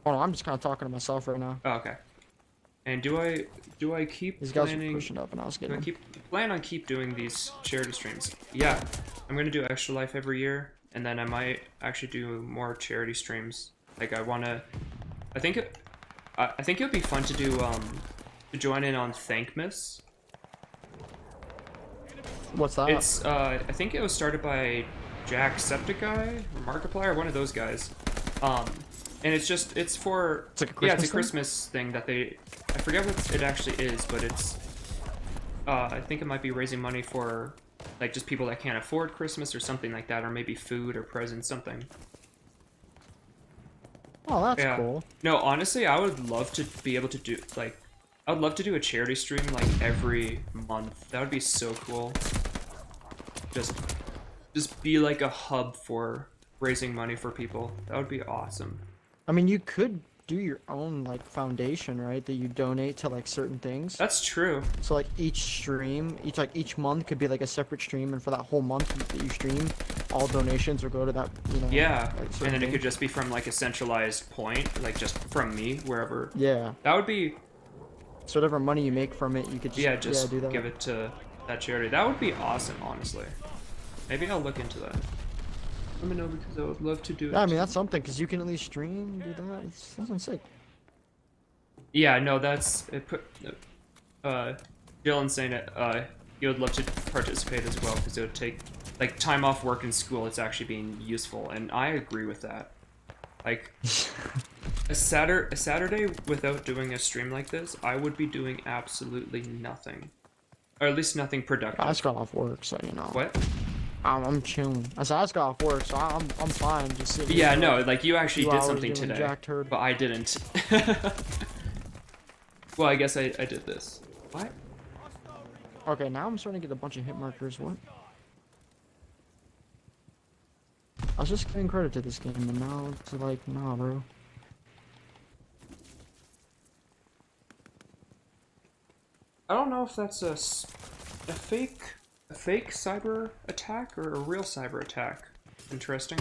Oh no, I'm just kind of talking to myself right now. Oh, okay. And do I keep These guys planning? are pushing up, and I was Do I getting. plan on keep doing these charity streams? Yeah, I'm gonna do Extra Life every year, and then I might actually do more charity streams. Like I wanna, I think it would be fun to do to join in on Thankmas. What's that? It's I think it was started by Jacksepticeye or Markiplier, one of those guys. And it's for It's like a yeah, Christmas it's a Christmas thing that they, I forget what it actually is, but it's I think it might be raising money for like just people that can't afford Christmas or something like that, or maybe food or presents, something. Oh, that's Yeah. cool. No, honestly, I would love to be able to do like, I would love to do a charity stream like every month. That would be so cool. Just be like a hub for raising money for people. That would be awesome. I mean, you could do your own like foundation, right? That you donate to like certain things. That's true. So like each stream, each month could be like a separate stream, and for that whole month that you stream, all donations will go to that. You know. Yeah, like, and certain then it thing. could just be from like a centralized point, like just from me, wherever. Yeah. That would be, So whatever money you make from it, you could just just do that. give it to that charity. That would be awesome, honestly. Maybe I'll look into that. Let me know because I would love to do it. Yeah, I mean that's something because you can at least stream, do that. That sounds sick. Yeah, no, that's it. Dylan saying it. He would love to participate as well because it would take like time off work and school. It's actually being useful, and I agree with that. Like a Saturday without doing a stream like this, I would be doing absolutely nothing, or at least nothing productive. I just got off work, so you know. What? I'm chilling. I said I just got off work, so I'm fine. Just sitting. Yeah, here no, like you actually 2 did hours something doing today, jack turd. but I didn't. Well, I guess I did this. What? Okay, now I'm starting to get a bunch of hit markers. What? I was just giving credit to this game, and now it's like, nah, bro. I don't know if that's a fake cyber attack or a real cyber attack. Interesting.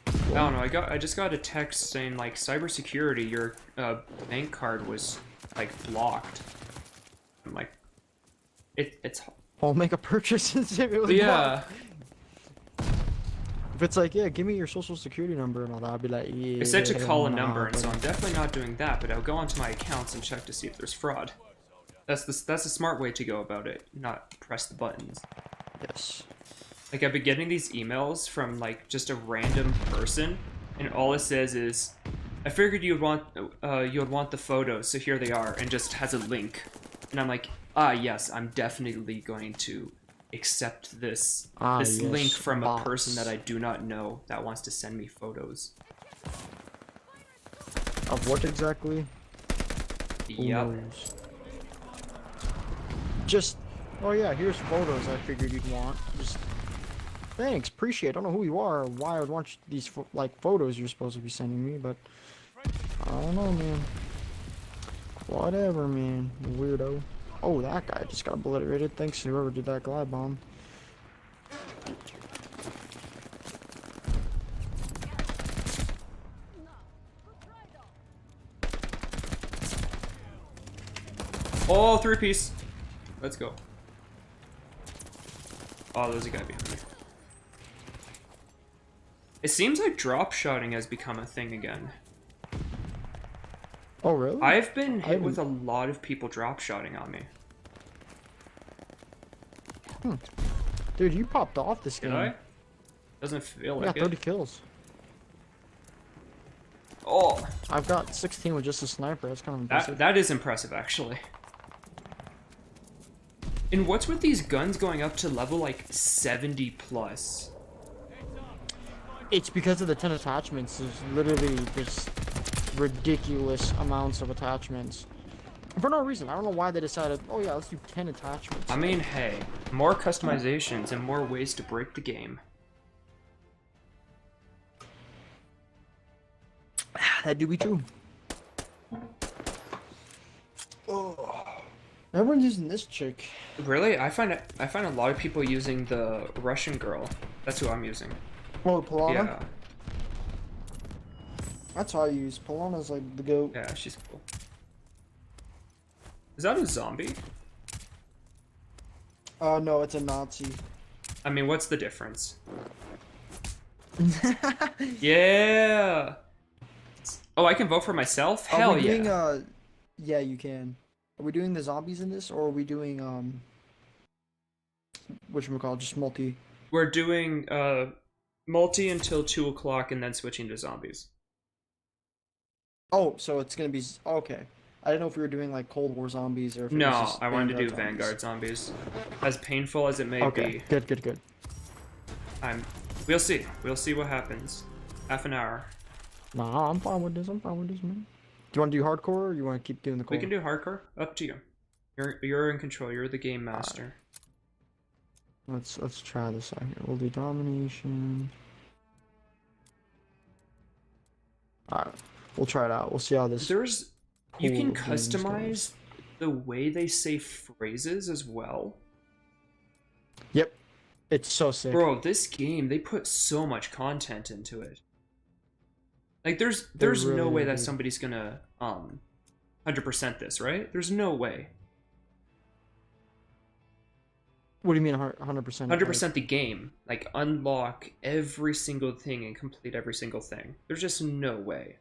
I don't know. I just got a text saying like cybersecurity, your bank card was like blocked. I'm like, it's I'll make a purchase and see if it was yeah. blocked. If it's like, yeah, give me your social security number and all that, I'll be like, yeah. It said to call a nah, number, and so buddy. I'm definitely not doing that. But I'll go onto my accounts and check to see if there's fraud. That's a smart way to go about it. Not press the buttons. Yes. Like I've been getting these emails from like just a random person, and all it says is, "I figured you would want the photos, so here they are," and just has a link. And I'm like, yes, I'm definitely going to accept this Yes, link from a bots. person that I do not know that wants to send me photos. Of what exactly? Who Yep. knows? Just, oh yeah, here's photos I figured you'd want. Just, thanks, appreciate it. I don't know who you are or why I would want these, like, photos you're supposed to be sending me, but I don't know, man. Whatever, man, you weirdo. Oh, that guy just got obliterated. Thanks to whoever did that glide bomb. Oh, 3-piece. Let's go. Oh, there's a guy behind me. It seems like drop shotting has become a thing again. Oh, really? I've been hit haven't- with a lot of people drop shotting on me. Dude, you popped off this Did game. I? Doesn't feel Yeah, like 30 it. kills. Oh, I've got 16 with just a sniper. That's kind of impressive. that is impressive, actually. And what's with these guns going up to level like 70 plus? It's because of the 10 attachments. There's literally just ridiculous amounts of attachments. For no reason. I don't know why they decided, oh yeah, let's do 10 attachments. I mean, hey, more customizations and more ways to break the game. That do be true. Oh. Everyone's using this chick. Really? I find a lot of people using the Russian girl. That's who I'm using. Oh, Polana? Yeah. That's how I use. Polana's like the goat. Yeah, she's cool. Is that a zombie? No, it's a Nazi. I mean, what's the difference? Yeah! Oh, I can vote for myself? Are Hell we yeah. doing, yeah, you can. Are we doing the zombies in this, or are we doing, whatchamacallit, just multi? We're doing, multi until 2 o'clock and then switching to zombies. Oh, so it's gonna be, okay. I didn't know if we were doing, like, Cold War zombies, or if it was No, just I wanted to do zombies. Vanguard zombies. As painful as it may Okay, be. good. We'll see. We'll see what happens. Half an hour. Nah, I'm fine with this, man. Do you want to do hardcore, or you want to keep doing the core? We can do hardcore. Up to you. You're in control. You're the game master. Let's try this out here. We'll do domination. Alright, we'll try it out. We'll see how this. You can cool games customize the way they say phrases as well. Yep, it's so sick. Bro, this game, they put so much content into it. Like, there's really no way that do. somebody's gonna 100% this, right? There's no way. What do you mean 100%? 100% the game. Like, unlock every single thing and complete every single thing. There's just no way.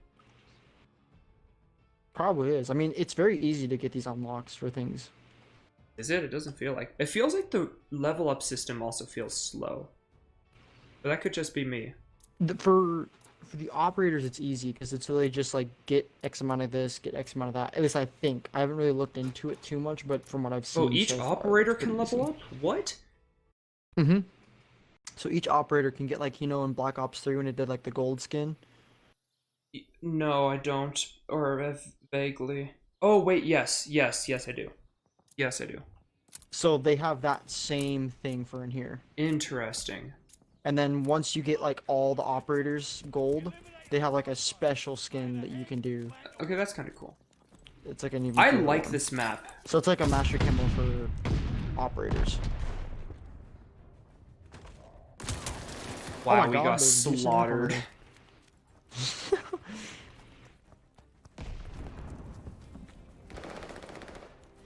Probably is. I mean, it's very easy to get these unlocks for things. Is it? It doesn't feel like. It feels like the level up system also feels slow. But that could just be me. For the operators, it's easy because it's really just like get X amount of this, get X amount of that. At least I think. I haven't really looked into it too much, but from what I've seen. Oh, each so far, operator it's can pretty level easy. up? What? Mm-hmm. So each operator can get, like, in Black Ops 3 when it did like the gold skin. No, I don't. Or vaguely. Oh, wait, yes, I do. Yes, I do. So they have that same thing for in here. Interesting. And then once you get like all the operators gold, they have like a special skin that you can do. Okay, that's kind of cool. It's like an even I cooler like one. this map. So it's like a master camo for operators. Wow, my we God, got there's decent slaughtered. operator.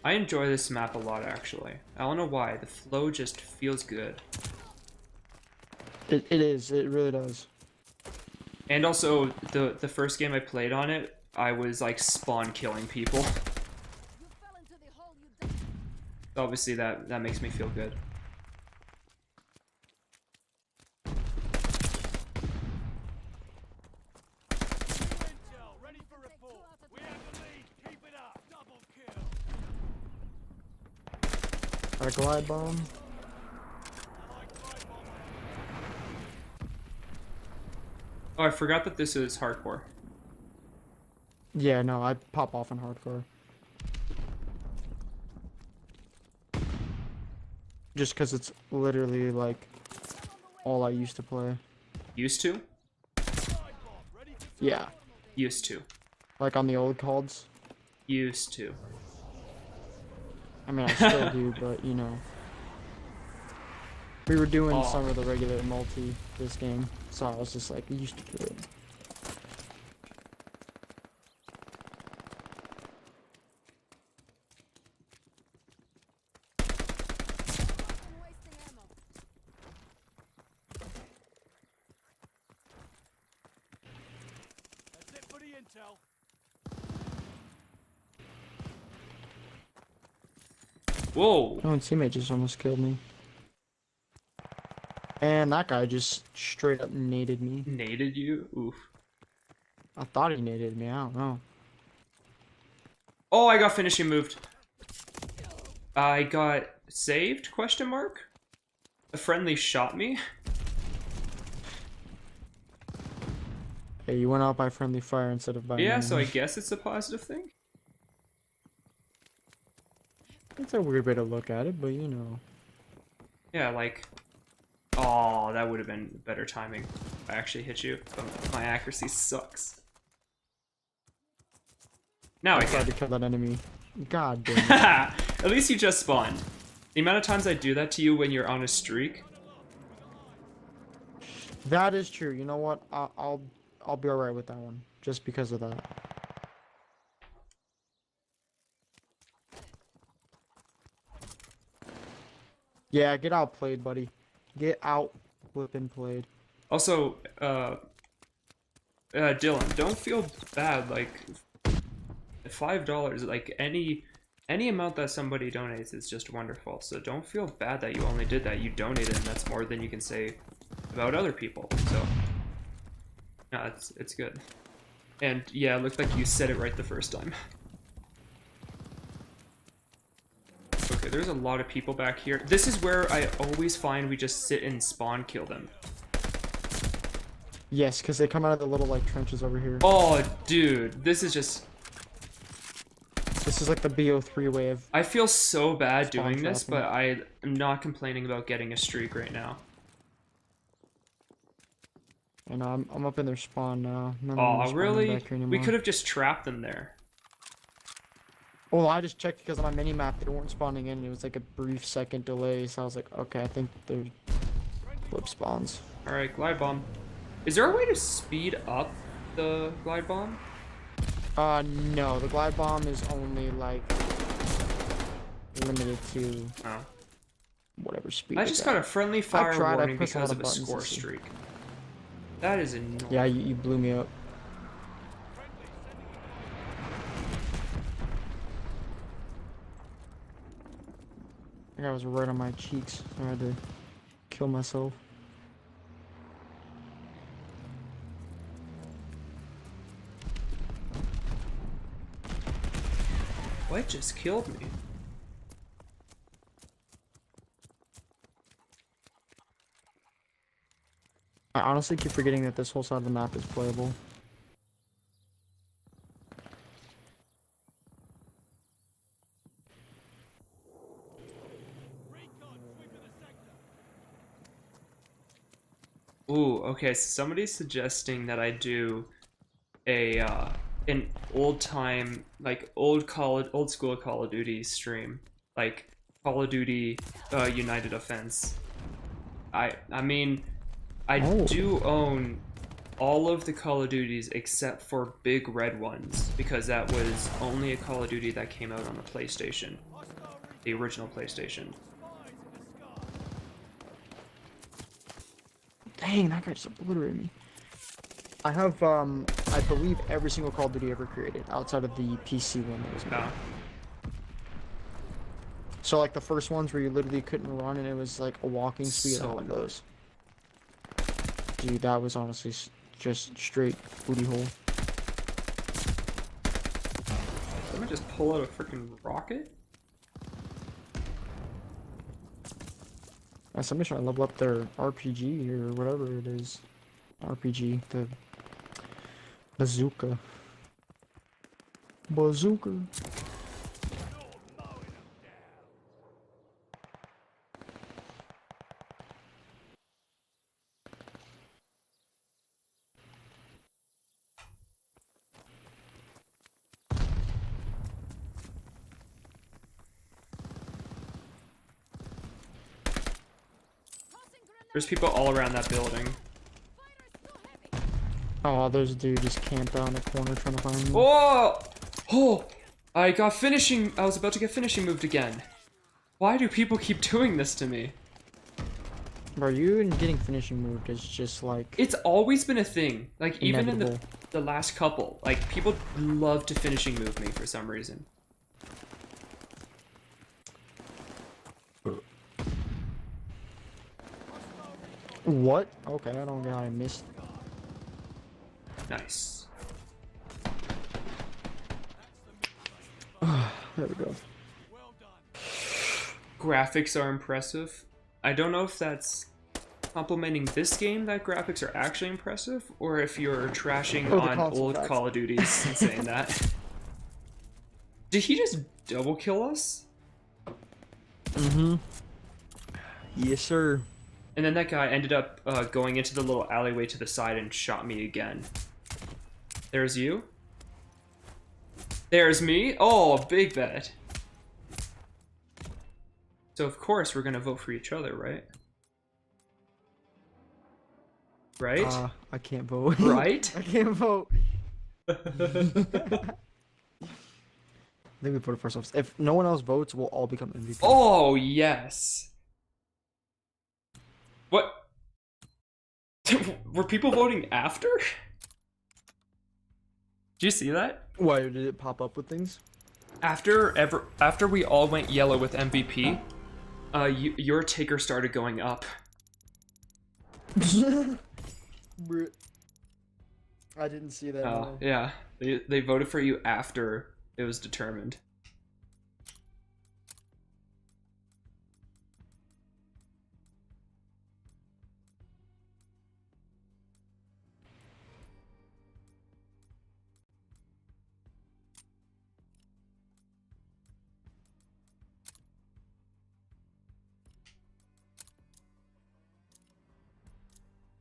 I enjoy this map a lot, actually. I don't know why. The flow just feels good. It is. It really does. And also, the first game I played on it, I was like spawn killing people. Obviously, that makes me feel good. Got a glide bomb. Oh, I forgot that this is hardcore. Yeah, no, I pop off in hardcore. Just because it's literally like all I used to play. Used to? Yeah, Used to. like on the old CODs. Used to. I mean, I still do, but we were doing Oh. some of the regular multi this game, so I was just like, used to do it. That's it for the intel. Whoa! Oh, and teammate just almost killed me. And that guy just straight up naded me. Naded you? Oof. I thought he naded me, I don't know. Oh, I got finishing moved. I got saved? Question mark? A friendly shot me? Hey, you went out by friendly fire instead of by Yeah, enemy. so I guess it's a positive thing. It's a weird way to look at it, but you know. Yeah, like, oh, that would have been better timing. I actually hit you, but my accuracy sucks. Now I tried to can. kill that enemy. God damn it. At least you just spawned. The amount of times I do that to you when you're on a streak. That is true. You know what? I'll be alright with that one, just because of that. Yeah, get outplayed, buddy. Get out flippin' played. Also, Dylan, don't feel bad. Like, $5, like any amount that somebody donates is just wonderful. So don't feel bad that you only did that. You donated, and that's more than you can say about other people. So, yeah, it's good. And yeah, it looked like you said it right the first time. Okay, there's a lot of people back here. This is where I always find we just sit and spawn kill them. Yes, because they come out of the little like trenches over here. Oh, dude, this is just... This is like the BO3 way of... I feel so bad spawn doing this, trapping. but I am not complaining about getting a streak right now. And I'm up in their spawn now. None of them Oh, are spawning really? back here We anymore. could have just trapped them there. Well, I just checked because on my mini map they weren't spawning in. It was like a brief second delay, so I was like, okay, I think they're flip spawns. Alright, glide bomb. Is there a way to speed up the glide bomb? No, the glide bomb is only like limited to Oh. whatever speed. I it's just at. got a friendly fire tried, I warning pressed a lot because of of a buttons score to see. streak. That is annoying. Yeah, you blew me up. I think I was right on my cheeks. I had to kill myself. What just killed me? I honestly keep forgetting that this whole side of the map is playable. Ooh, okay, so somebody's suggesting that I do a an old time, like old school Call of Duty stream, like Call of Duty United Offense. I mean, I Oh. do own all of the Call of Duties except for Big Red Ones, because that was only a Call of Duty that came out on the PlayStation, the original PlayStation. Dang, that guy just obliterated me. I have, I believe every single Call of Duty ever created, outside of the PC one that was made. Oh. So, like, the first ones where you literally couldn't run and it was, like, a walking speed, I So had one of those. Dude, that was honestly just straight booty hole. Let me just pull out a freaking rocket. Somebody's trying to level up their RPG or whatever it is. RPG, the bazooka. Bazooka. There's people all around that building. Oh, there's a dude just camped out in a corner trying to find me. Oh! Oh! I was about to get finishing moved again. Why do people keep doing this to me? Bro, you and getting finishing moved is just like... It's always been a thing. Like, even in Inevitable. the last couple. Like, people love to finishing move me for some reason. What? Okay, I don't get how I missed. Nice. There we go. Graphics are impressive. I don't know if that's complimenting this game that graphics are actually impressive, or if you're trashing Or the on console old graphics. Call of Duties and saying that. Did he just double kill us? Mm-hmm. Yes, sir. And then that guy ended up going into the little alleyway to the side and shot me again. There's you. There's me. Oh, big bet. So of course we're gonna vote for each other, right? Right? I can't vote. Right? I can't vote. I think we voted for ourselves. If no one else votes, we'll all become MVP. Oh, yes. What? Were people voting after? Did you see that? Why did it pop up with things? After we all went yellow with MVP, your ticker started going up. I didn't see that. Oh, yeah. They voted for you after it was determined.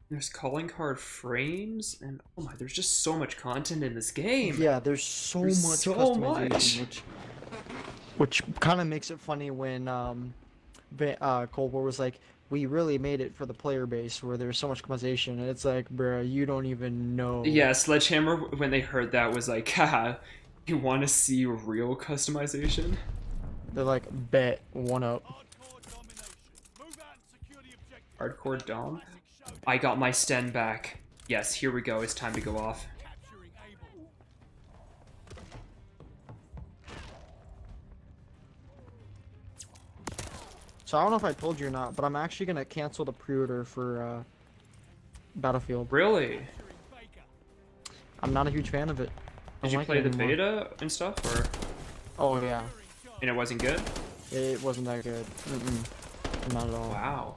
There's calling card frames, and oh my, there's just so much content in this game. Yeah, there's so much customization, which kind of makes it funny when Cold War was like, we really made it for the player base where there's so much customization, and it's like, bruh, you don't even know. Yeah, Sledgehammer, when they heard that, was like, haha, you want to see real customization? They're like, bet, one up. Hardcore Dom? I got my Sten back. Yes, here we go. It's time to go off. So I don't know if I told you or not, but I'm actually gonna cancel the pre-order for Battlefield. Really? I'm not a huge fan of it. Did you play the beta and stuff, or? Oh yeah. And it wasn't good? It wasn't that good. Not at all. Wow.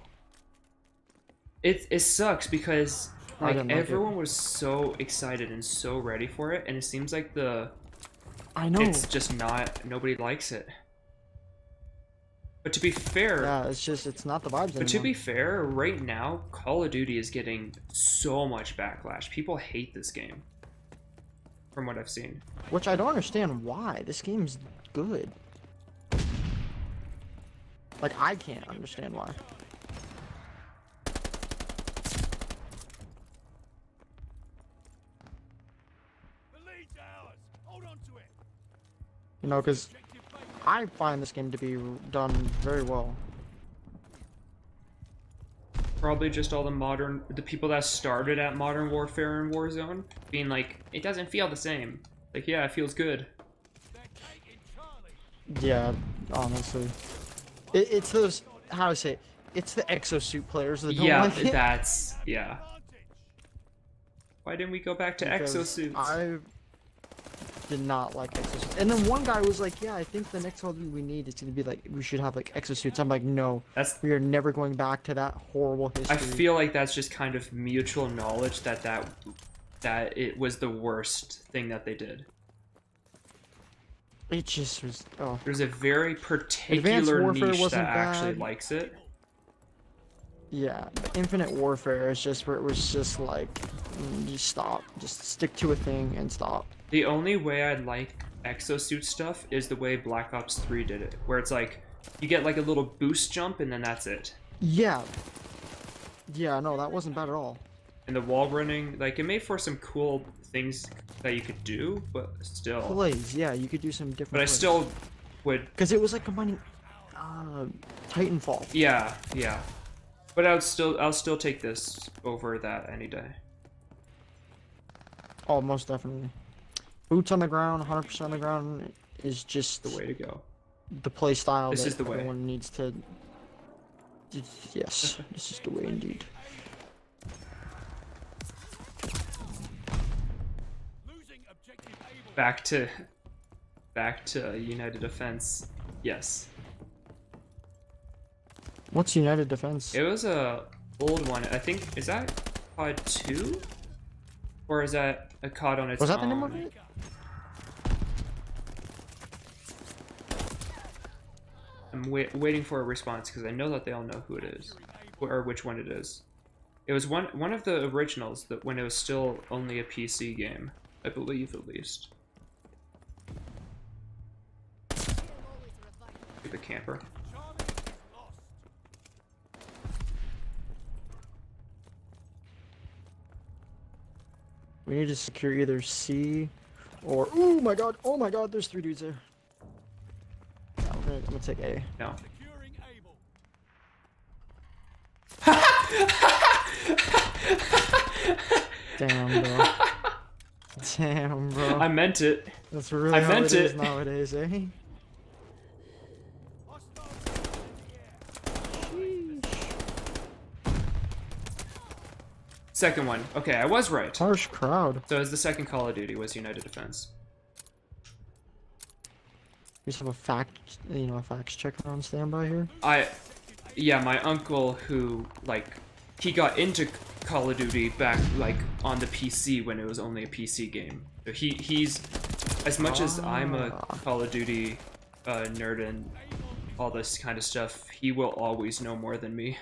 It sucks because like everyone was so excited and so ready for it, and it seems like I know. It's just not, nobody likes it. But to be fair, yeah, it's not the vibes anymore. But to be fair, right now Call of Duty is getting so much backlash. People hate this game, from what I've seen. Which I don't understand why. This game's good. Like, I can't understand why. You know, because I find this game to be done very well. Probably just all the people that started at Modern Warfare and Warzone being like, it doesn't feel the same. Like, yeah, it feels good. Yeah, honestly. It's those, how do I say it? It's the exosuit players that don't like it. Yeah. Why didn't we go back to Because exosuits? I did not like exosuits. And then one guy was like, yeah, I think the next one we need is going to be like, we should have like exosuits. I'm like, no, we are never going back to that horrible history. I feel like that's just kind of mutual knowledge that it was the worst thing that they did. It just was, oh. There's a very particular niche that actually bad. likes it. Yeah, Infinite Warfare is just where it was just like, just stop. Just stick to a thing and stop. The only way I like exosuit stuff is the way Black Ops 3 did it, where it's like, you get like a little boost jump and then that's it. Yeah. Yeah, no, that wasn't bad at all. And the wall running, like, it made for some cool things that you could do, but still. Plays, yeah, you could do some different But I plays. still would... Because it was like combining Titanfall. Yeah, yeah. But I'll still take this over that any day. Oh, most definitely. Boots on the ground, 100% on the ground is just The way to go. the play style This that is the way. everyone needs to... Yes, this is the way indeed. Back to United Defense. Yes. What's United Defense? It was a old one. I think, is that COD 2? Or is that a COD on its own? Was that the name of it? I'm waiting for a response because I know that they all know who it is, or which one it is. It was one of the originals that when it was still only a PC game, I believe at least. The camper. We need to secure either C or oh my god, there's 3 dudes there. Yeah, I'm gonna take A. No. Damn, bro. Damn, bro. I meant it. That's really how it is nowadays, eh? Second one. Okay, I was right. Harsh crowd. So as the second Call of Duty was United Defense. We just have a facts checker on standby here. Yeah, my uncle who, like, he got into Call of Duty back, like, on the PC when it was only a PC game. So he's, as much as I'm a Call of Duty nerd and all this kind of stuff, he will always know more than me.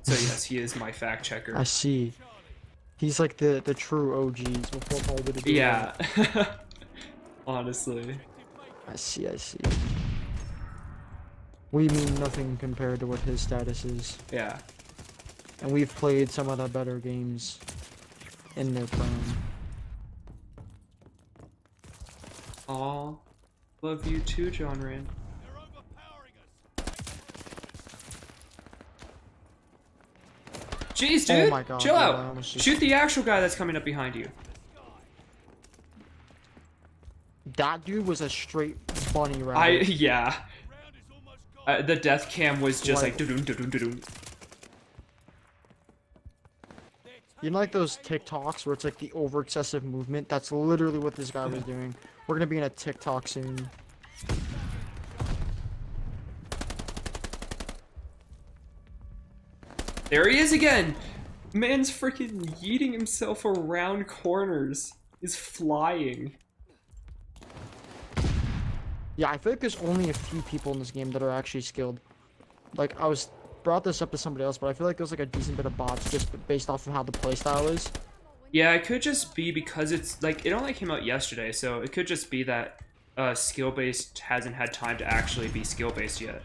So yes, he is my fact checker. I see. He's like the true OGs before Call of Duty. Yeah. Honestly. I see. We mean nothing compared to what his status is. Yeah. And we've played some of the better games in their prime. Aw. Love you too, John Rand. Jeez, dude! Oh my God, Chill dude, I out! almost just- Shoot the actual guy that's coming up behind you. That dude was a straight bunny rabbit. Yeah. The death cam was just like doo-doon, doo-doon, doo-doon. You know, like those TikToks where it's like the over excessive movement? That's literally what this guy was doing. We're gonna be in a TikTok soon. There he is again! Man's freaking yeeting himself around corners. He's flying. Yeah, I feel like there's only a few people in this game that are actually skilled. Like, brought this up to somebody else, but I feel like there's like a decent bit of bots just based off of how the playstyle is. Yeah, it could just be because it's, like, it only came out yesterday, so it could just be that skill-based hasn't had time to actually be skill-based yet.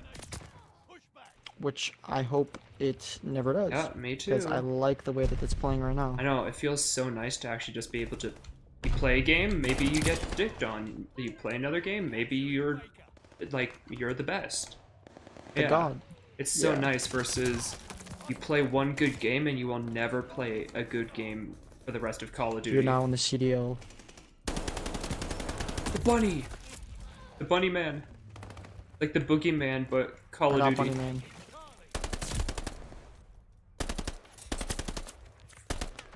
Which I hope it never does. Yeah, me too. Because I like the way that it's playing right now. I know, it feels so nice to actually just be able to, you play a game, maybe you get dicked on. You play another game, maybe you're the best. The god. It's so nice versus you play one good game and you will never play a good game for the rest of Call of Duty. You're now in the CDL. The bunny! The bunny man. Like the boogeyman, but Call of Duty. Bunny man.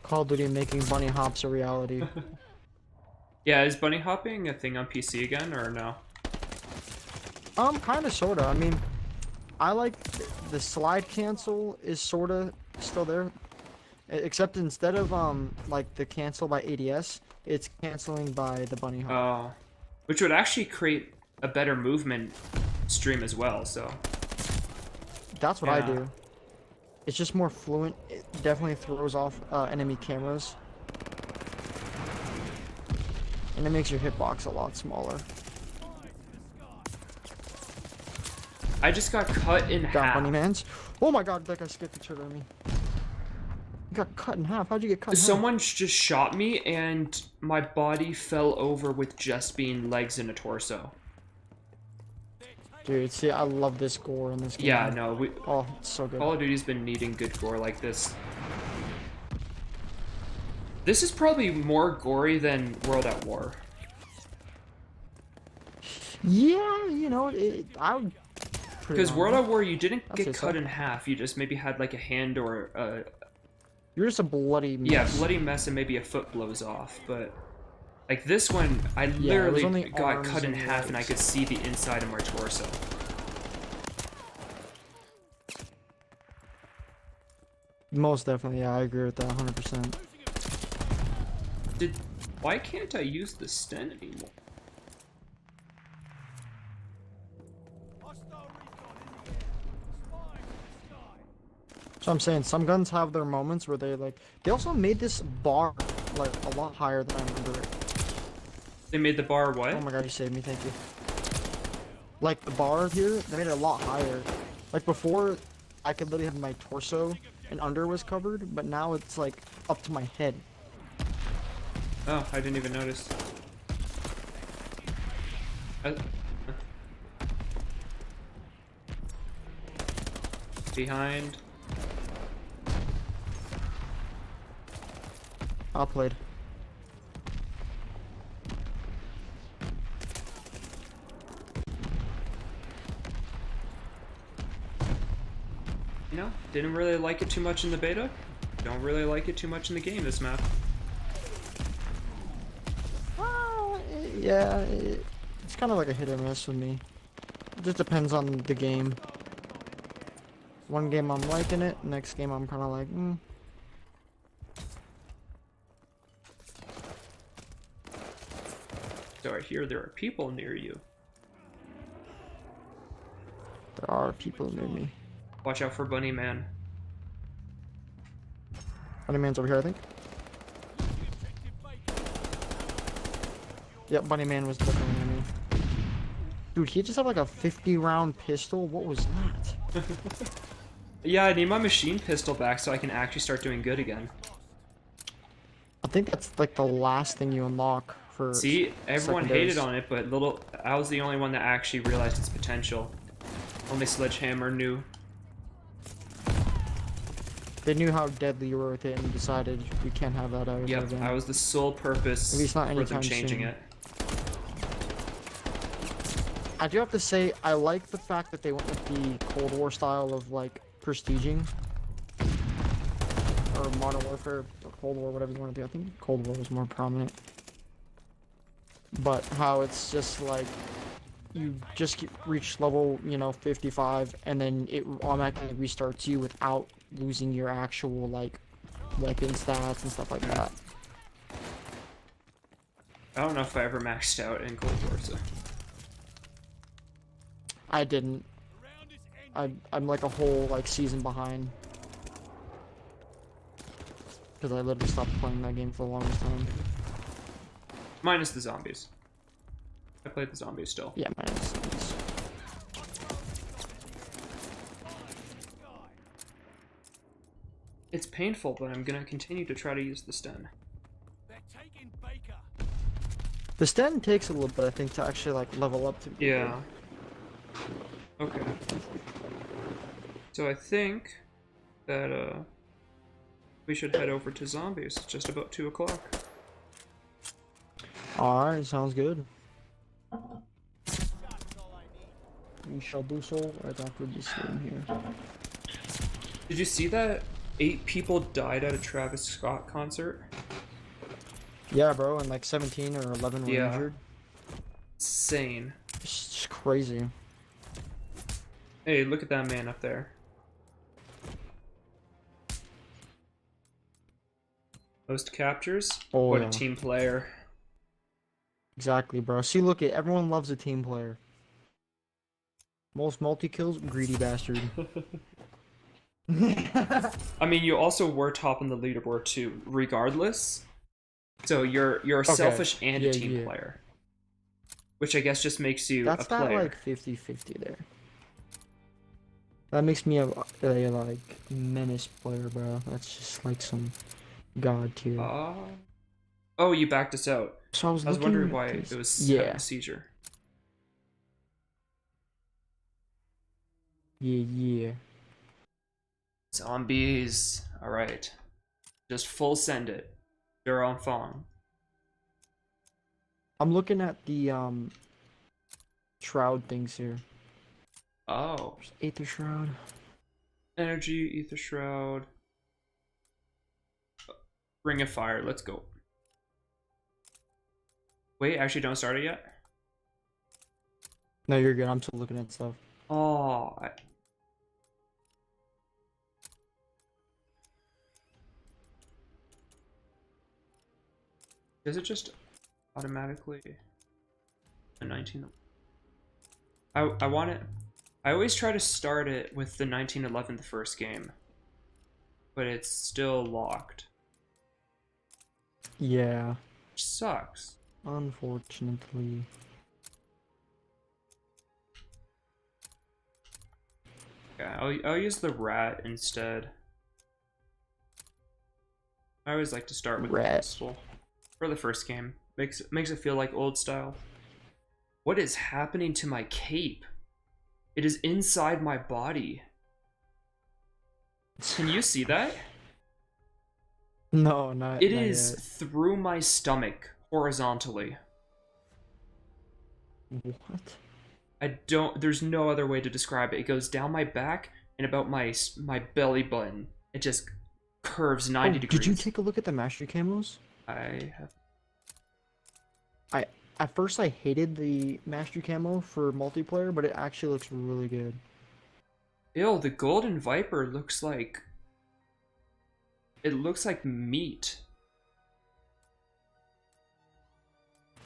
Call of Duty making bunny hops a reality. Yeah, is bunny hopping a thing on PC again, or no? Kinda, sorta. I mean, I like the slide cancel is sorta still there. Except instead of, like the cancel by ADS, it's canceling by the bunny hop. Oh. Which would actually create a better movement stream as well, so. That's what I do. It's just more fluent. It definitely throws off enemy cameras. And it makes your hitbox a lot smaller. I just got cut in half. Bunny mans. Oh my god, that guy skipped the trigger on me. You got cut in half. How'd you get cut in half? Someone just shot me and my body fell over with just being legs and a torso. Dude, see, I love this gore in this game. Yeah, no, oh, it's so good. Call of Duty's been needing good gore like this. This is probably more gory than World at War. Yeah, you know, I would. Because World at War, you didn't get cut in half. You just maybe had like a hand or a. You're just a bloody mess. Yeah, bloody mess, and maybe a foot blows off. But like this one, I literally got cut in half, and I could see the inside of my torso. Most definitely, yeah, I agree with that 100%. Why can't I use the stent anymore? So I'm saying some guns have their moments where they also made this bar like a lot higher than I remember it. They made the bar what? Oh my god, you saved me, thank you. Like the bar here, they made it a lot higher. Like before, I could literally have my torso and under was covered, but now it's like up to my head. Oh, I didn't even notice. Behind. Outplayed. You know, didn't really like it too much in the beta. Don't really like it too much in the game, this map. Yeah, it's kind of like a hit or miss with me. It just depends on the game. One game I'm liking it, next game I'm kind of like, So I hear there are people near you. There are people near me. Watch out for Bunny Man. Bunny Man's over here, I think. Yep, Bunny Man was looking at me. Dude, he just had like a 50-round pistol? What was that? Yeah, I need my machine pistol back so I can actually start doing good again. I think that's like the last thing you unlock for. See, everyone secondaries. hated on it, but I was the only one that actually realized its potential. Only Sledgehammer knew. They knew how deadly you were with it and decided we can't have that out of Yep, the game. I was the sole purpose At least not for them anytime changing soon. it. I do have to say, I like the fact that they went with the Cold War style of like prestiging. Or Modern Warfare, or Cold War, whatever you want to do. I think Cold War was more prominent. But how it's just like, you just reach level, 55, and then it automatically restarts you without losing your actual, like, weapon stats and stuff like that. I don't know if I ever maxed out in Cold War, so... I didn't. I'm like a whole, like, season behind. Because I literally stopped playing that game for the longest time. Minus the zombies. I played the zombies still. Yeah, minus. It's painful, but I'm gonna continue to try to use the stun. The stand takes a little bit, I think, to actually, like, level up to be Yeah. Okay. So I think that, we should head over to zombies. It's just about 2 o'clock. Alright, sounds good. We shall do so right after this game here. Did you see that 8 people died at a Travis Scott concert? Yeah, bro, and like 17 or 11 were Yeah. injured. Insane. It's just crazy. Hey, look at that man up there. Most captures? Oh, What yeah. a team player. Exactly, bro. See, look, everyone loves a team player. Most multi-kills, greedy bastard. I mean, you also were top in the leaderboard too, regardless. So you're selfish and a team player. Which I guess just makes you That's a player. not like 50-50 there. That makes me a like menace player, bro. That's just like some god tier. Oh, you backed us out. So I was wondering why it was having a seizure. Yeah. Zombies. Alright. Just full send it. They're on phone. I'm looking at the shroud things here. Oh. Aether shroud. Energy, ether shroud. Ring of fire. Let's go. Wait, actually don't start it yet? No, you're good. I'm still looking at stuff. Oh, does it just automatically a 19? I want it. I always try to start it with the 1911, the first game. but it's still locked. Yeah. Which sucks. Unfortunately. Yeah, I'll use the rat instead. I always like to start with the pistol for the first game. Makes it feel like old style. What is happening to my cape? It is inside my body. Can you see that? No, not It not is yet. through my stomach horizontally. What? There's no other way to describe it. It goes down my back and about my belly button. It just curves 90 degrees. Did you take a look at the mastery camos? I have. At first I hated the mastery camo for multiplayer, but it actually looks really good. Ew, the golden viper looks like. It looks like meat.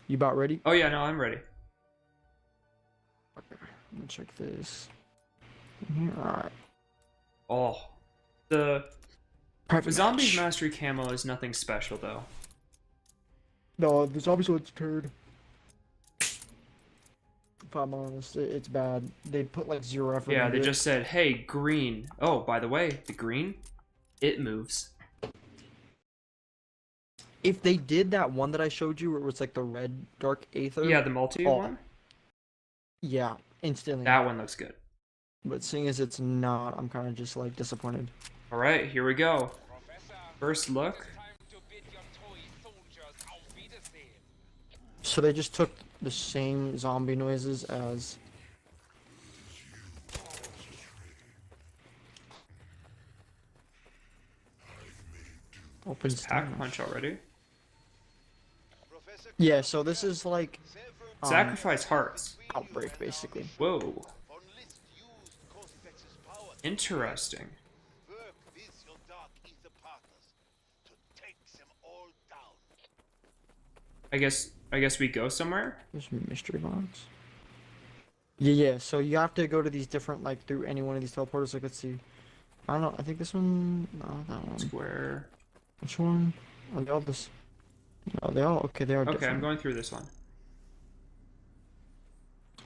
You about ready? Oh yeah, no, I'm ready. Okay, let me check this. Here, alright. Oh, the Private zombies match. mastery camo is nothing special though. No, the zombies one's turd. If I'm honest, it's bad. They put like 0 effort Yeah, into they it. just said, "Hey, green." Oh, by the way, the green, it moves. If they did that one that I showed you where it was like the red dark aether. Yeah, the multi one. Yeah, instantly. That one looks good. But seeing as it's not, I'm kind of just like disappointed. All right, here we go. First look. So they just took the same zombie noises as... Opens Pack damage. punch already. Yeah, so this is like Sacrifice hearts. Outbreak, basically. Whoa. Interesting. I guess we go somewhere. There's a mystery box. Yeah, so you have to go to these different, like, through any one of these teleporters. Like, let's see. I don't know, I think this one... No, that one. Square. Which one? Oh, they all this... No, they all... Okay, they are Okay, different. I'm going through this one.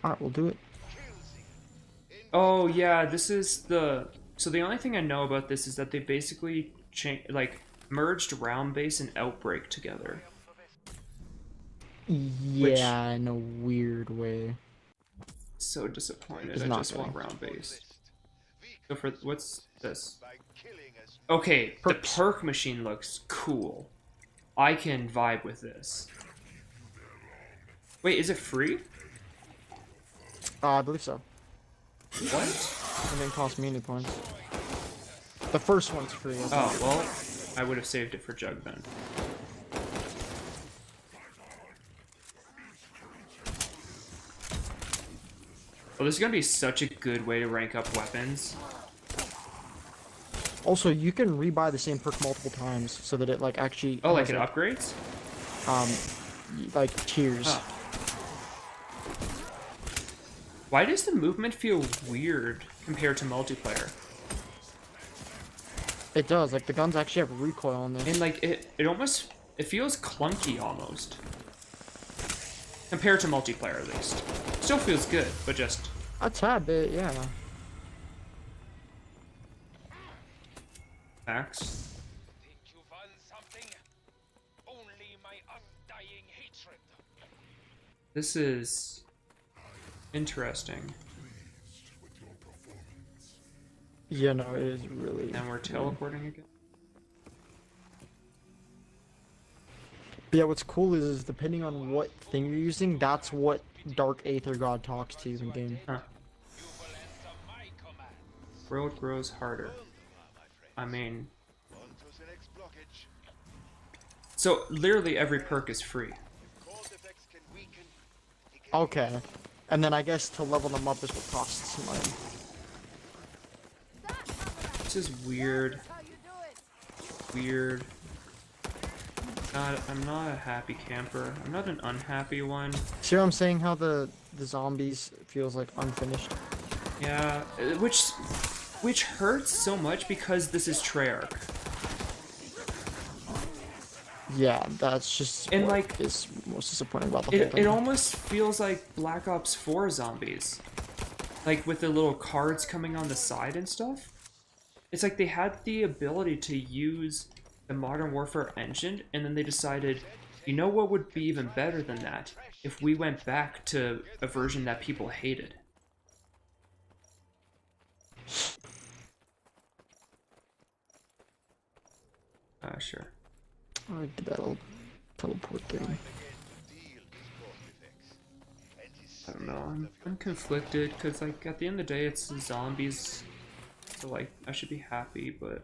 Alright, we'll do it. Oh yeah, this is the. So the only thing I know about this is that they basically merged round base and outbreak together. Yeah, in a weird way. So disappointed. It's I not just want good. round base. So for what's this? Okay, the Perks. perk machine looks cool. I can vibe with this. Wait, is it free? I believe so. What? It didn't cost me any points. The first one's free. I think. Oh, well, I would have saved it for Jug then. Well, this is gonna be such a good way to rank up weapons. Also, you can rebuy the same perk multiple times so that it like actually. Oh, like has, it upgrades? like tiers. Oh. Why does the movement feel weird compared to multiplayer? It does. Like the guns actually have recoil on them. And like it feels clunky almost. Compared to multiplayer at least. Still feels good, but just A tad bit, yeah. max. Think you've won something? Only my undying hatred. This is interesting. Yeah, no, it is really. And we're teleporting again. But yeah, what's cool is depending on what thing you're using, that's what Dark Aether God talks to you in game. Huh. You will answer my commands. Road grows harder. I mean, so literally every perk is free. Okay. And then I guess to level them up is what costs money. This is weird. Weird. I'm not a happy camper. I'm not an unhappy one. See what I'm saying? How the zombies feels like unfinished. Yeah, which hurts so much because this is Treyarch. Yeah, that's just And, what like, is most disappointing about the whole It thing. almost feels like Black Ops 4 zombies. Like with the little cards coming on the side and stuff. It's like they had the ability to use the Modern Warfare engine, and then they decided, you know what would be even better than that? If we went back to a version that people hated. Sure. I did that little teleport thing. I don't know, I'm conflicted, because like at the end of the day it's zombies, so like I should be happy, but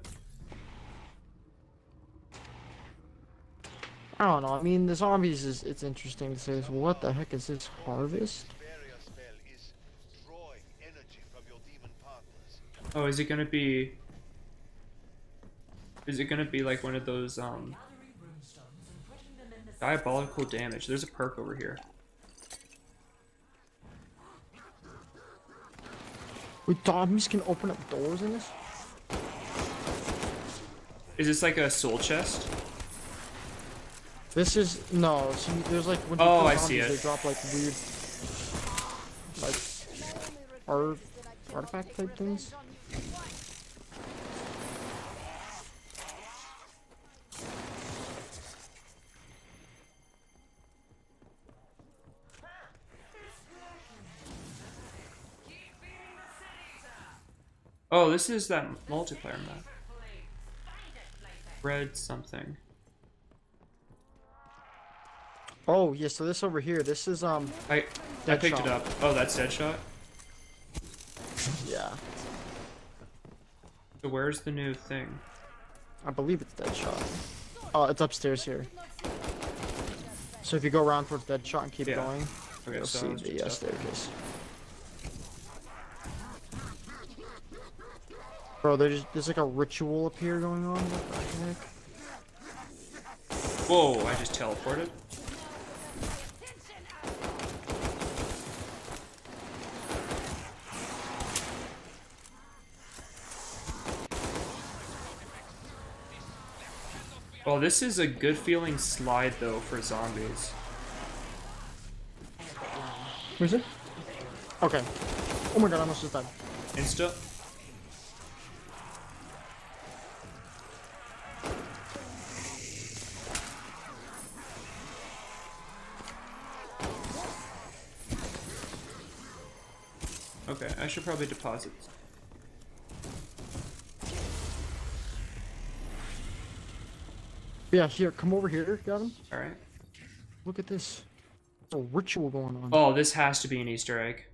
I don't know. I mean, the zombies is it's interesting to say this. What the heck is this harvest? oh, is it gonna be like one of those diabolical damage? There's a perk over here. Wait, zombies can open up doors in this? Is this like a soul chest? This is no. See, there's like when you Oh, kill I zombies, see it. they drop like weird, like artifact type things. Oh, this is that multiplayer map. Red something. Oh yeah, so this over here, this is I picked Deadshot. it up. Oh, that's Deadshot? Yeah, So where's the new thing? I believe it's Deadshot. Oh, it's upstairs here. So if you go around towards Deadshot and keep Yeah. going, Okay, you'll so see it's the just up. staircase. Bro, there's like a ritual up here going on. What the heck? Whoa, I just teleported. Well, this is a good feeling slide though for zombies. Where's it? Okay. Oh my god, I almost just died. Insta? Okay, I should probably deposit. Yeah, here, come over here, Gavin. Alright. Look at this. There's a ritual going on. Oh, this has to be an Easter egg.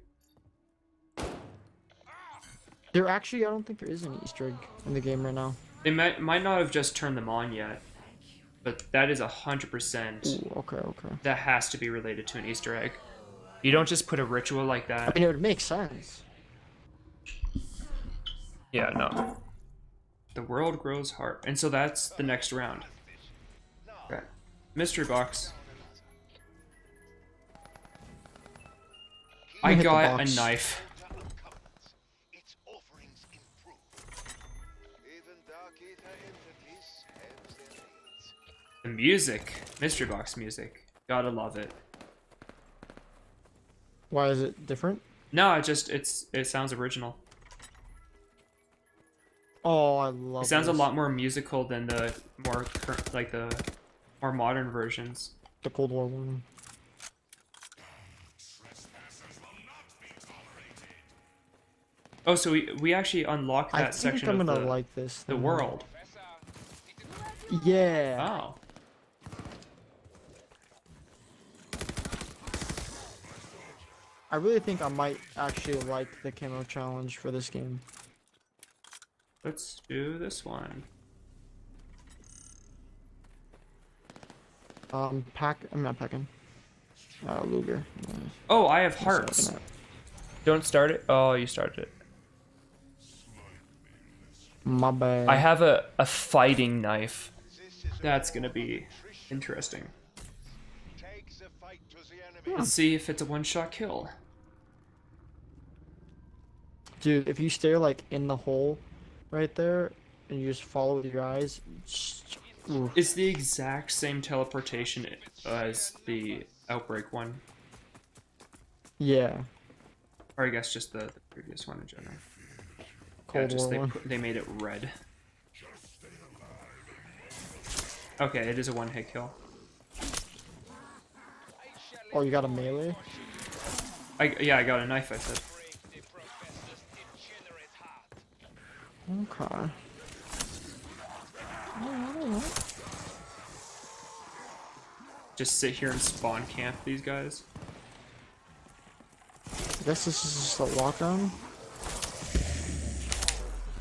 There actually, I don't think there is an Easter egg in the game right now. They might not have just turned them on yet, but that is 100%. Ooh, okay, okay. That has to be related to an Easter egg. You don't just put a ritual like I that. mean, it would make sense. Yeah, no. The world grows hard. And so that's the next round. Okay. Mystery box. I hit the got a box. knife. Its offerings improve. Even dark ether entities have their needs. The music. Mystery box music. Gotta love it. Why is it different? No, it sounds original. Oh, I love It sounds a this. lot more musical than the the more modern versions. The Cold War one. Oh, so we actually unlocked I that think section I'm of gonna the, like this. the thing. world. Yeah. Oh. I really think I might actually like the camo challenge for this game. Let's do this one. I'm not packing. Luger. Oh, I have Just hearts. open it. Don't start it. Oh, you started it. My bad. I have a fighting knife. That's gonna be interesting. Take the fight to the enemy. Let's see if it's a one-shot kill. Dude, if you stare like in the hole right there and you just follow with your eyes, Oof. It's the exact same teleportation as the Outbreak one. Yeah. Or I guess just the previous one in general. Cold War one. They made it red. Okay, it is a one-hit kill. Oh, you got a melee? Yeah, I got a knife, I said. Okay. Just sit here and spawn camp these guys. I guess this is just a lockdown.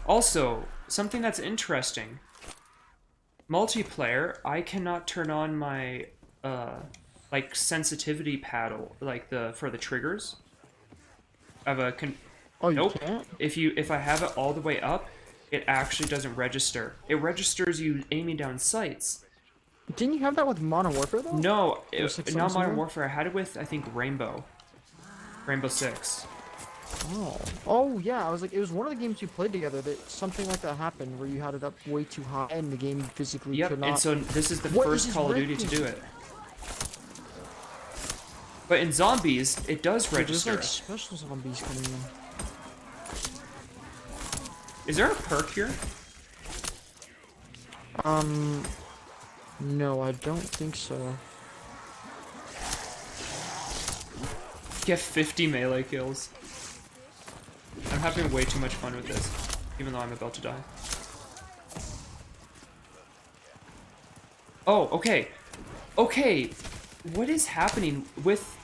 Also, something that's interesting. Multiplayer, I cannot turn on my like sensitivity paddle, like for the triggers. I have a Oh, you nope. can't? If I have it all the way up, it actually doesn't register. It registers you aiming down sights. Didn't you have that with Modern Warfare though? No, Or 6 not months Modern ago? Warfare. I had it with, I think, Rainbow 6. Oh. Oh yeah, I was like, it was one of the games you played together that something like that happened where you had it up way too high and the game physically Yep, could not. and so this is the What is first this Call of red Duty to thing? do it. But in Zombies, it does Dude, there's register. like special zombies coming in. Is there a perk here? No, I don't think so. Get 50 melee kills. I'm having way too much fun with this, even though I'm about to die. Oh, okay. Okay, what is happening with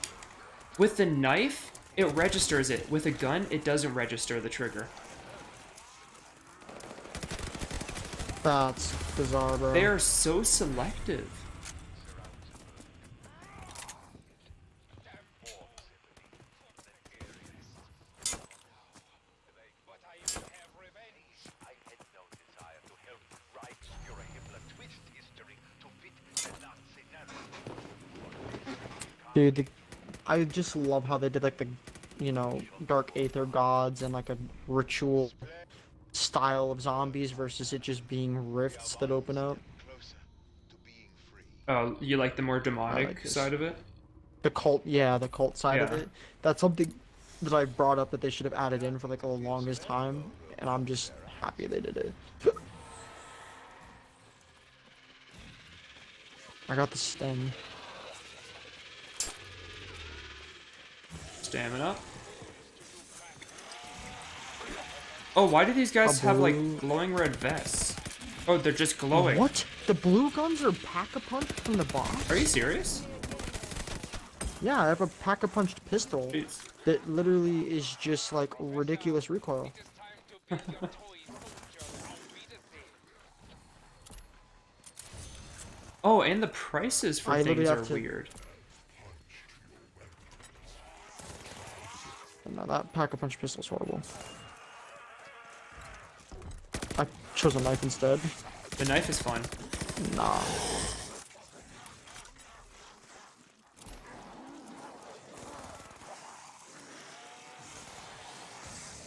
the knife? It registers it. With a gun, it doesn't register the trigger. That's bizarre, bro. They are so selective. Dude, I just love how they did like the, you know, Dark Aether gods and like a ritual style of zombies versus it just being rifts that open up. Oh, you like the more I demonic like this. side of it? The cult, yeah, the cult side of Yeah. it. That's something that I brought up that they should have added in for like the longest time, and I'm just happy they did it. I got the stem. Stamina. Oh, why do these guys have like blue- glowing red vests? Oh, they're just glowing. What? The blue guns are pack-a-punch from the box? Are you serious? Yeah, I have a pack-a-punched pistol Jeez. that literally is just like ridiculous recoil. Oh, and the prices for I literally things are have to- weird. No, that pack-a-punch pistol's horrible. I chose a knife instead. The knife is fun. Nah.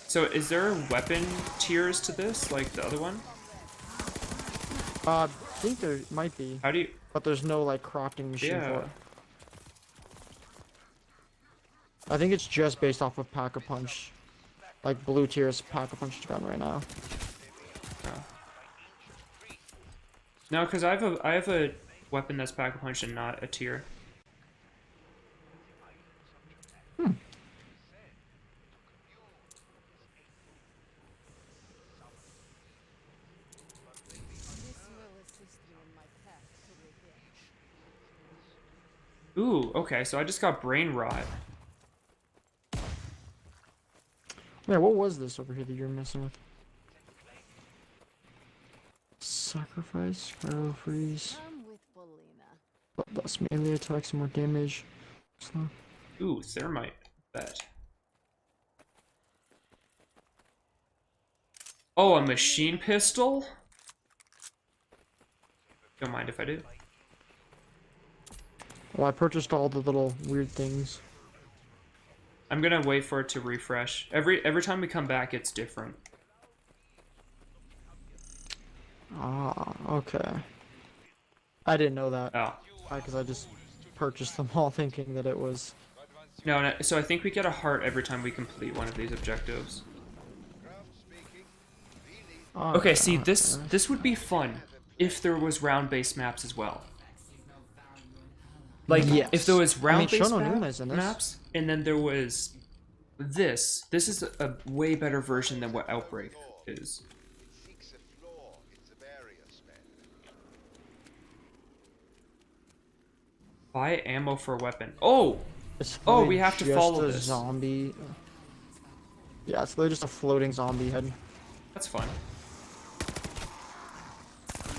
So is there weapon tiers to this, like the other one? I think there might be, How do you... but there's no like crafting machine for Yeah. it. I think it's just based off of Pack-a-Punch. Like blue tier is Pack-a-Punch gun right now. No, because I have a weapon that's pack-a-punch and not a tier. Ooh, okay, so I just got brain rot. Yeah, what was this over here that you're messing with? Sacrifice, spiral freeze. Less melee attacks, more damage. Slow. Ooh, thermite. Bet. Oh, a machine pistol? Don't mind if I do. Well, I purchased all the little weird things. I'm gonna wait for it to refresh. Every time we come back, it's different. Ah, okay. I didn't know that. Oh. Because I just purchased them all thinking that it was... No, no, so I think we get a heart every time we complete one of these objectives. Oh, Okay, see, this would be fun if there was round-based maps as well. Like, Yes. if there was round-based Shono in this. maps, and then there was this. This is a way better version than what Outbreak is. Buy ammo for a weapon. Oh! It's Oh, literally we have to just follow a this. zombie. Yeah, it's literally just a floating zombie head That's fun.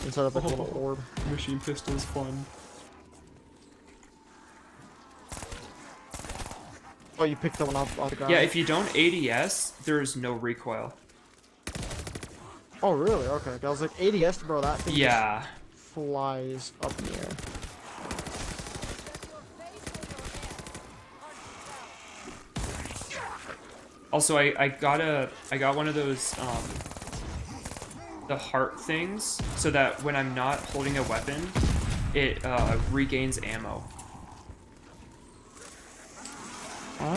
inside of like a little orb. Machine pistol is fun. Oh, you picked that one off the ground? Yeah, if you don't ADS, there's no recoil. Oh, really? Okay. I was like, ADS, bro, that thing Yeah. just flies up in the air. Also, I got one of those the heart things so that when I'm not holding a weapon, it regains ammo,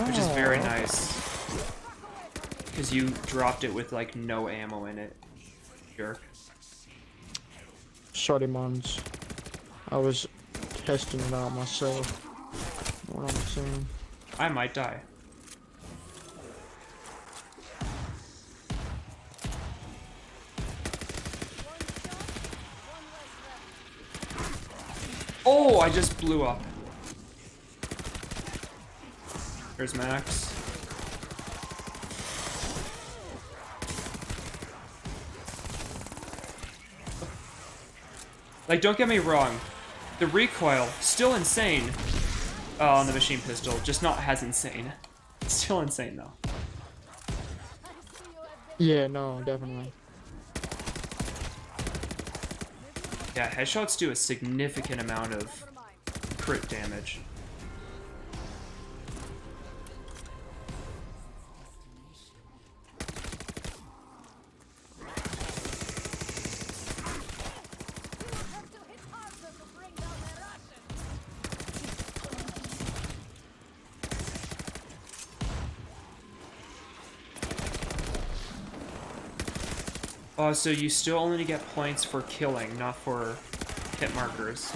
which is very nice because you dropped it with like no ammo in it. Jerk. Sorry, mons. I was testing it out myself. What I'm saying. I might die. Oh, I just blew up. There's Max. Like, don't get me wrong. The recoil, still insane on the machine pistol, just not as insane. It's still insane, though. Yeah, no, definitely. Yeah, headshots do a significant amount of crit damage. Oh, so you still only get points for killing, not for hit markers.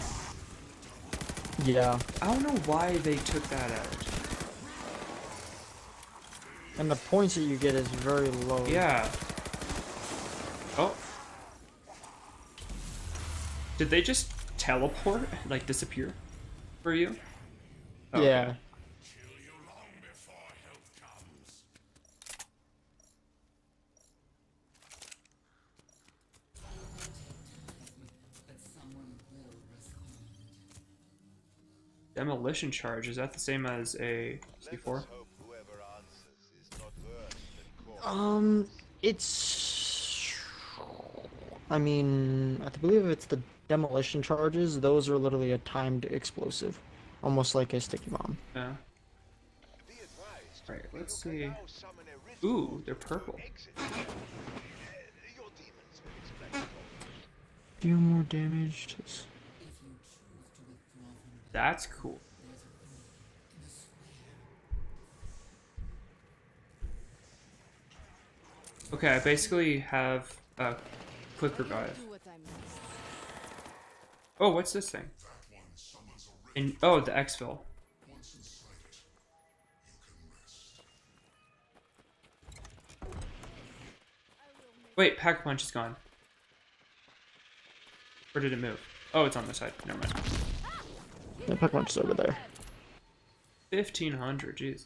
Yeah. I don't know why they took that out. And the points that you get is very low. Yeah. Oh. Did they just teleport? Like disappear? For you? Okay. Yeah. Demolition charge, is that the same as a C4? It's... I mean, I believe it's the demolition charges. Those are literally a timed explosive. Almost like a sticky bomb. Yeah. Alright, let's see. Ooh, they're purple. Deal more damage to... That's cool. Okay, I basically have a quick revive. Oh, what's this thing? Oh, the exfil. Wait, pack punch is gone. Where did it move? Oh, it's on the side. Never mind. Yeah, pack punch is over there. 1500, jeez.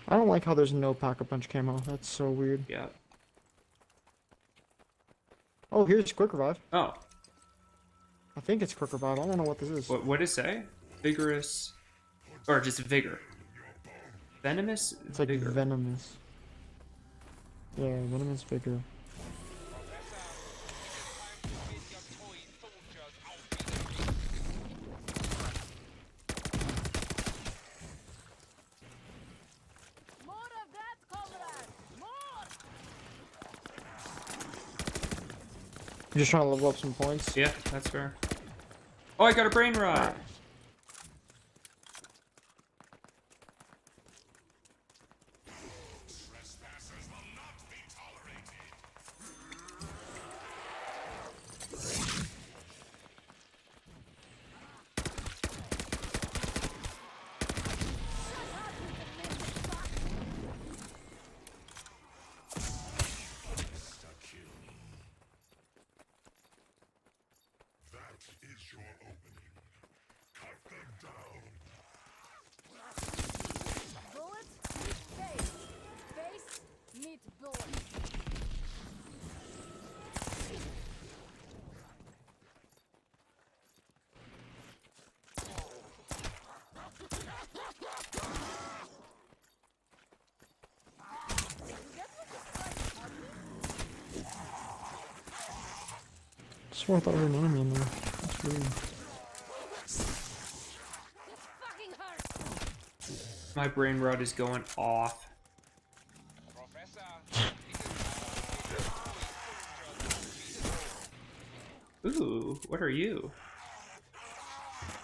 I don't like how there's no pack-a-punch camo. That's so weird. Yeah. Oh, here's quick revive. Oh, I think it's quick revive. I don't know what this is. what did it say? Vigorous, or just vigor? Venomous. It's like vigor. venomous. Yeah, venomous vigor. You're just trying to level up some points. Yeah, that's fair. Oh, I got a brain rot. That is your opening. Cut them down. Bullet meet face. Face meet bullet. I swear I thought there was an enemy in there. That's weird. Fucking hurt. My brain rot is going off. Professor, Ooh, what are you?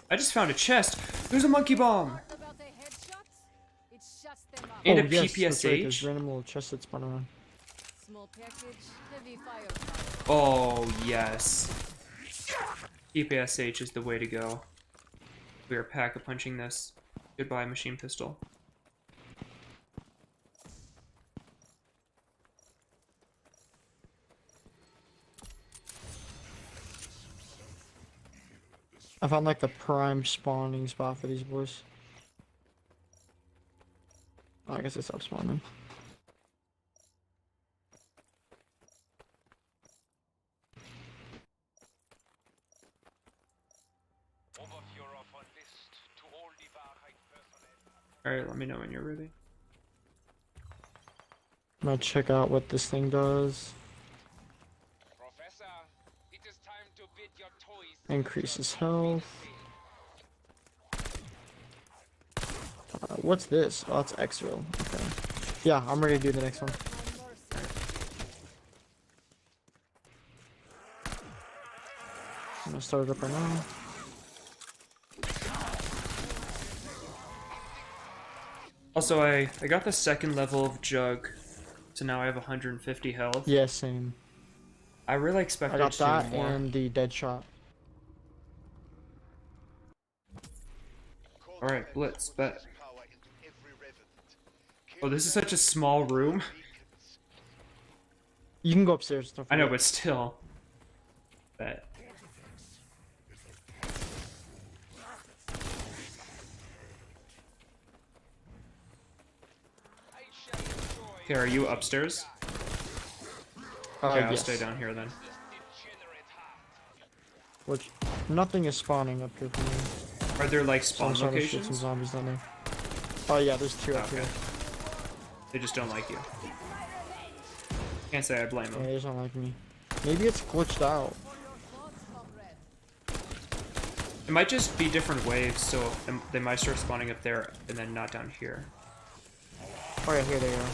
I just found a chest. There's a monkey bomb What about the headshots? It shuts them up. and a Yes, that's right, PPSH. there's random little chests that spawn around. Small package, heavy firepower. Oh yes, PPSH is the way to go. We are pack-a-punching this. Goodbye, machine pistol. I found like the prime spawning spot for these boys. Oh, I guess it stopped spawning. Oberführer von List to all die Wahrheit personnel. Alright, let me know when you're ready. I'm gonna check out what this thing does. Professor, it is time to bid your toys. Increases health. What's this? Oh, it's X-Ray. Okay. Yeah, I'm ready to do the next one. My mercy. I'm gonna start it up right now. Also, I got the second level of Jug, so now I have 150 health. Yeah, same. I really I expected got to do that more. and the dead shot. Alright, Blitz, bet. Oh, this is such a small room. You can go upstairs. Don't I know, forget. but still. Bet. Okay, are you upstairs? Okay, I'll yes. stay down here then. Which nothing is spawning up here for me. Are there like So I'm spawn trying to shoot some locations? zombies down there. Oh yeah, there's two up Okay. here. They just don't like you. Can't say I blame Yeah, them. they just don't like me. Maybe it's glitched out. For your thoughts, comrade. It might just be different waves, so they might start spawning up there and then not down here. Oh yeah, here they are.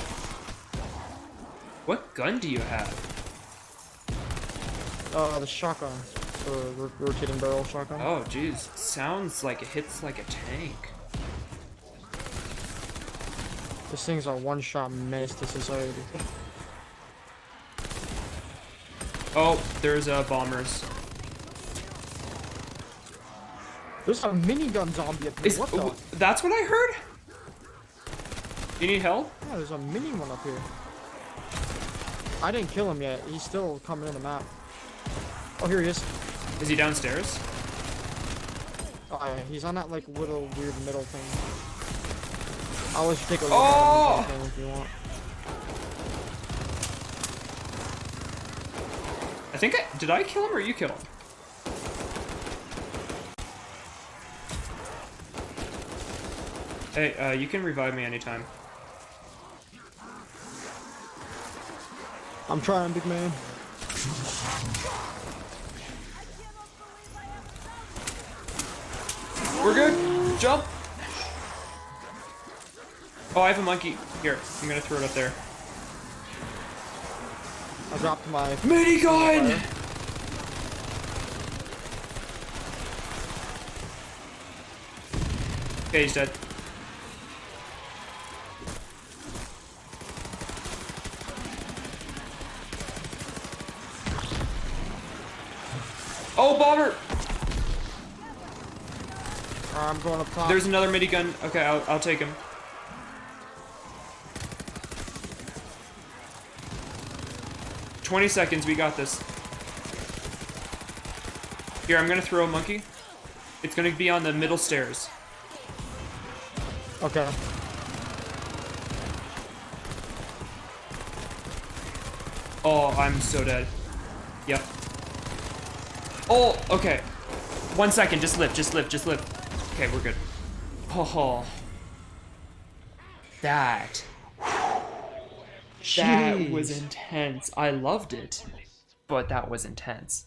What gun do you have? The shotgun. The rotating barrel shotgun. Oh, jeez. Sounds like it hits like a tank. This thing's a one-shot menace to society. Oh, there's bombers. There's a minigun zombie up here. What the? That's what I heard? You need help? Yeah, there's a mini one up here. I didn't kill him yet. He's still coming in the map. Oh, here he is. Is he downstairs? Oh, yeah, he's on that like little weird middle thing. I'll let you take a look Oh! at him if you want. I think did I kill him or you kill him? Hey, you can revive me anytime. I'm trying, big man. We're good. Jump. Oh, I have a monkey. Here, I'm gonna throw it up there. I dropped my Minigun! Okay, he's dead. Oh, bomber! I'm going up top. There's another minigun. Okay, I'll take him. "20 seconds, we got this. Here, I'm gonna throw a monkey. It's gonna be on the middle stairs. Okay. Oh, I'm so dead. Yep. Oh, okay. 1 second, just live, just live, just live. Okay, we're good. Oh. That was Jeez. intense. I loved it, but that was intense.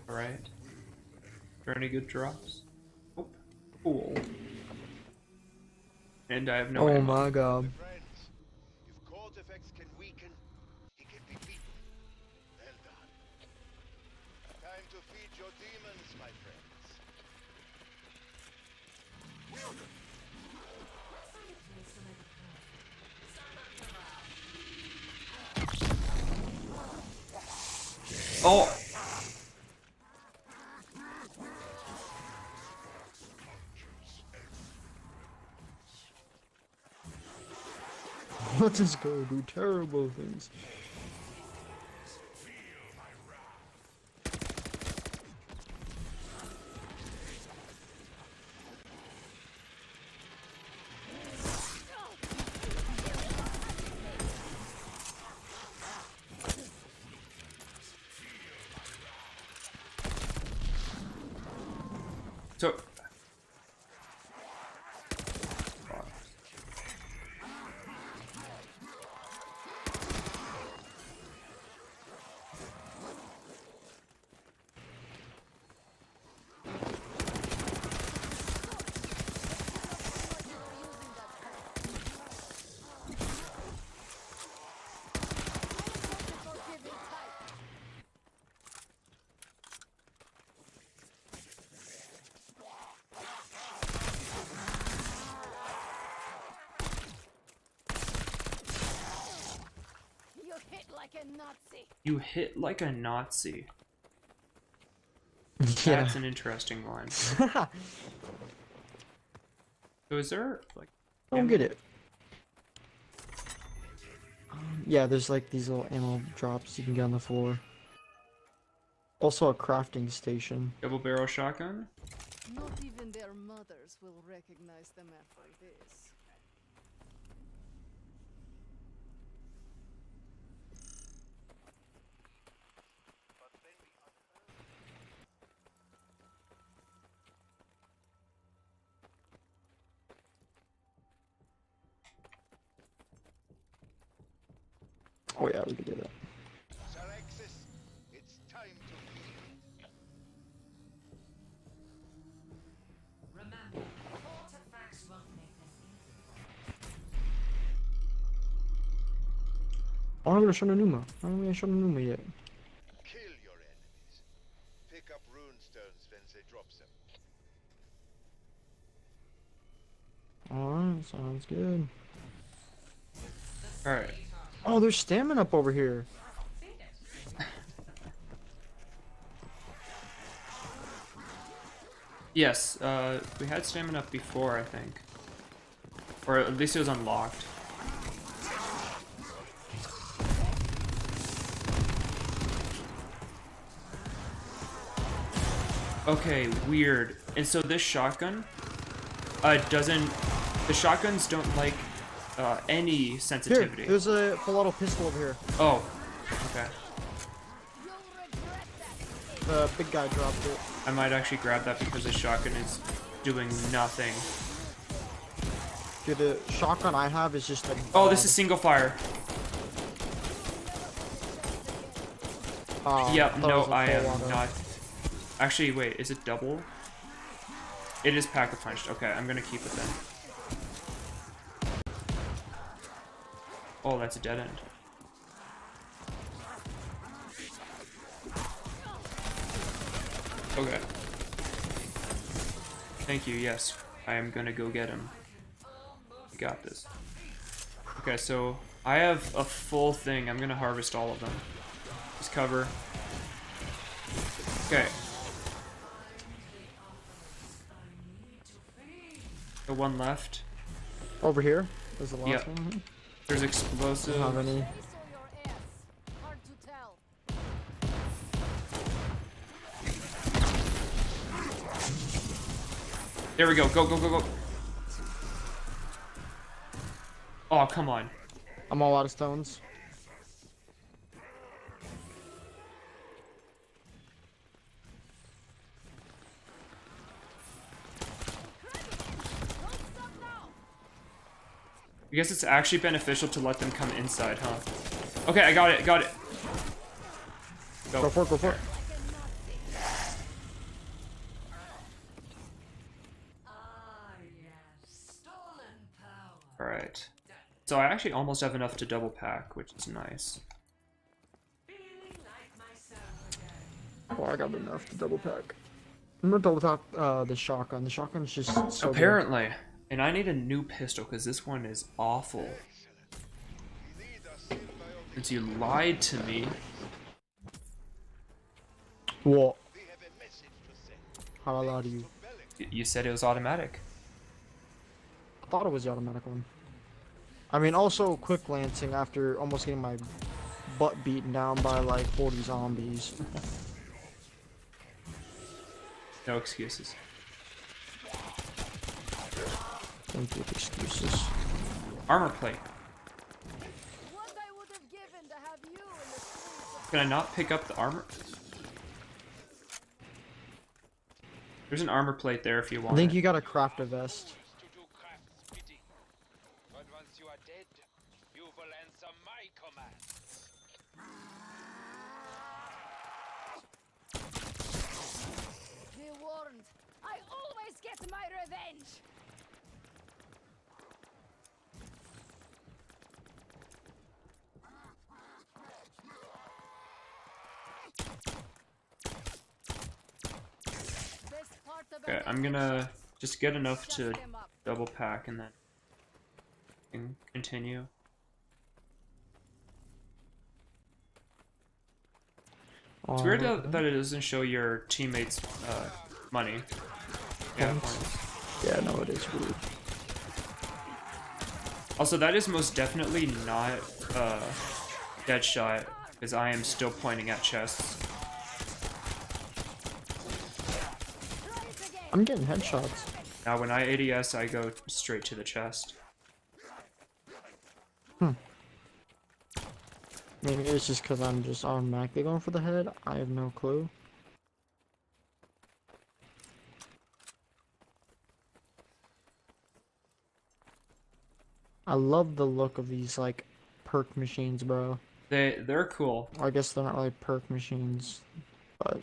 Alright. Are there any good drops? Oh, cool. And I have no Oh ammo. my god. Friends, if cause effects can weaken, he can be beaten. Well done. Time to feed your demons, my friends. Oh! Let us go do terrible things. So... You hit like a Nazi. You hit like a Nazi. Yeah. That's an interesting line. So is there, like... I don't get it. Yeah, there's like these little ammo drops you can get on the floor. Also a crafting station. double barrel shotgun? Not even their mothers will recognize them after this. Oh yeah, we could do that. Alexis, it's time to feed. Remember, artifacts won't make this easy. Oh, I'm gonna show Numa. I don't show Numa yet. Kill your enemies. Pick up rune stones when they drop them. Alright, sounds good. Alright. Oh, there's stamina up over here. Yes, we had stamina up before, I think. Or at least it was unlocked. Okay, weird. And so this shotgun, doesn't... The shotguns don't like, any Here, sensitivity. there's a full auto pistol over here. Oh, okay. You'll regret that. The big guy dropped it. I might actually grab that because the shotgun is doing nothing. Dude, the shotgun I have is just a. Oh, this is single fire. Oh, Yep, thought it no, was a I full am auto. not. Actually, wait, is it double? It is pack-a-punched. Okay, I'm gonna keep it then. Oh, that's a dead end. Okay. Thank you, yes. I am gonna go get him. We got this. Okay, so I have a full thing. I'm gonna harvest all of them. Just cover. Okay. The one left. Over here is the last Yep. one. There's explosive. How many? Face or your ass. Hard to tell. There we go. Go, go, go, go. Oh, come on. I'm all out of stones. I guess it's actually beneficial to let them come inside, huh? Okay, I got it, got it. Go for it, go for it. Ah, yes. Stolen power. Alright. So I actually almost have enough to double pack, which is nice. Feeling like myself again. Oh, I got enough to double pack. I'm gonna double pack the shotgun. The shotgun is just so good. Apparently. And I need a new pistol, because this one is awful. Since you lied to me. What? We have a message to send. How loud are you? You said it was automatic. I thought it was the automatic one. I mean, also quick glancing after almost getting my butt beaten down by like 40 zombies. No excuses. Don't give excuses. Armor plate. What I would have given to have you in the streets of Can I not pick up the armor? There's an armor plate there if you I want think it. you gotta craft a vest. To do craft bidding. But once you are dead, you will answer my commands. be warned. I always get my revenge. Best part about Okay, it I'm is gonna just get enough shut to them up. double pack and then can continue. It's weird that it doesn't show your teammates' money. Yeah, points. Yeah, no, it is weird. Also, that is most definitely not dead shot, because I am still pointing at chests. Try it again. I'm getting headshots. Now, when I ADS, I go straight to the chest. Maybe it's just because I'm just automatically going for the head. I have no clue. I love the look of these like perk machines, bro. They're cool. I guess they're not really perk machines, but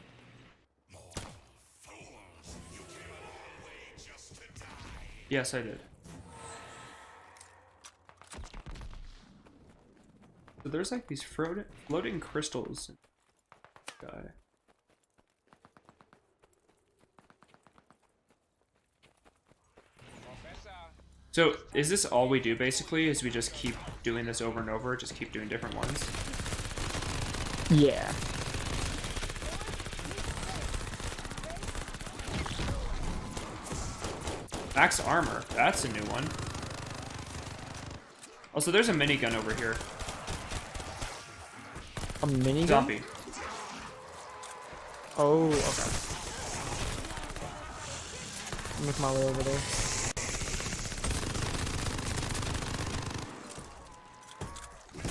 Yes, I did. So there's like these floating crystals. Guy. Professor, So is this all we do basically? Is we just keep doing this over and over? Just keep doing different ones? yeah. Max armor. That's a new one. Also, there's a minigun over here. A minigun? Zombie. Oh, okay. I'll make my way over there.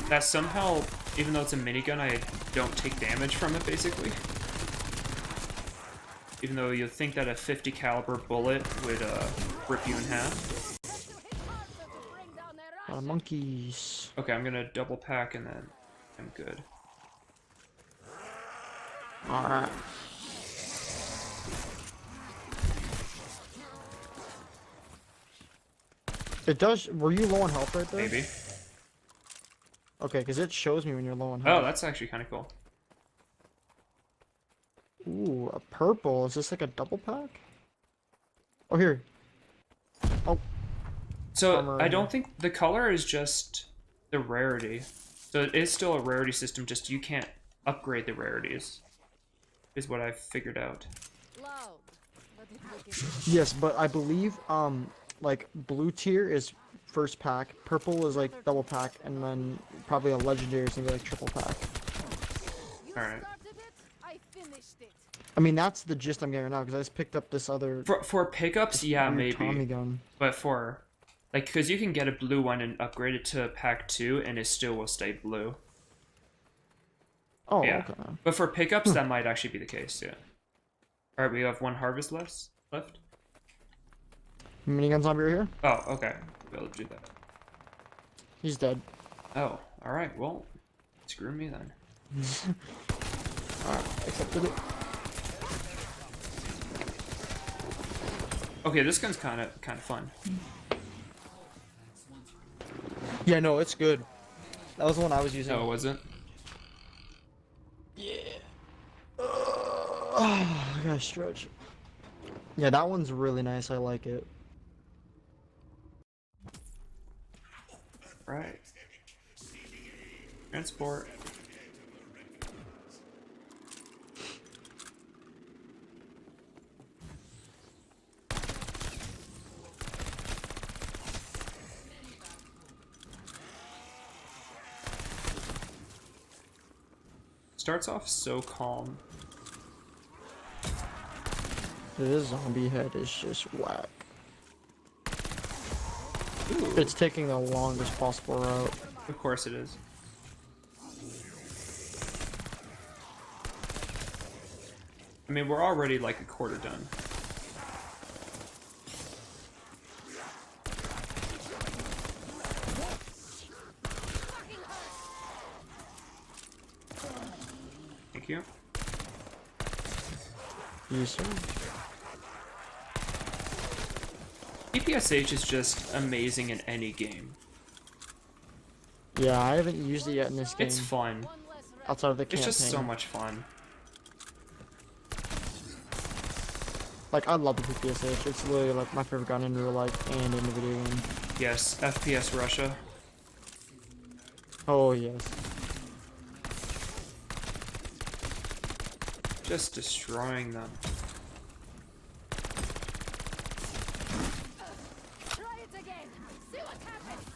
That somehow, even though it's a minigun, I don't take damage from it, basically. Even though you'd think that a 50 caliber bullet would rip you in half. Have to hit harder to bring down their A lot of monkeys. Okay, I'm gonna double pack and then I'm good. Alright. It does. Were you low on health right there? Maybe. Okay, because it shows me when you're low on Oh, health. that's actually kind of cool. Ooh, a purple. Is this like a double pack? Oh, here. Oh, So Armor I right don't think the color is just the rarity. So it is still a rarity system, just you can't upgrade the rarities, is what I've figured out. Loud, but it will get yes, but I believe, like, blue tier is first pack, purple is like double pack, and then probably a legendary is gonna be like triple pack. You Alright. started it, I finished it. I mean, that's the gist I'm getting right now, because I just picked up this other For pickups, yeah, weird Tommy maybe. gun. But for, like, because you can get a blue one and upgrade it to pack 2, and it still will stay blue. Oh, Yeah. okay. But for pickups, that might actually be the case, yeah. Alright, we have one harvest left. Minigun zombie right here? Oh, okay. We'll do that. He's dead. Oh, alright, well, screw me then. Alright, accepted it. Okay, this gun's kind of fun. Yeah, no, it's good. That was the one I was using. Oh, was it? Yeah. I gotta stretch. Yeah, that one's really nice. I like it. Right. Transport. Starts off so calm. This zombie head is just whack. It's taking the longest possible route. Of course it is. I mean, we're already like a quarter done. Thank you. Yes, sir. PPSH is just amazing in any game. Yeah, I haven't used it yet in this game. It's fun. One less round. Outside of the campaign. It's just so much fun. Like, I love the PPSH. It's literally like my favorite gun in real life and in the video game. Yes, FPS Russia. Oh, yes. Just destroying them. Try it again. See what happens.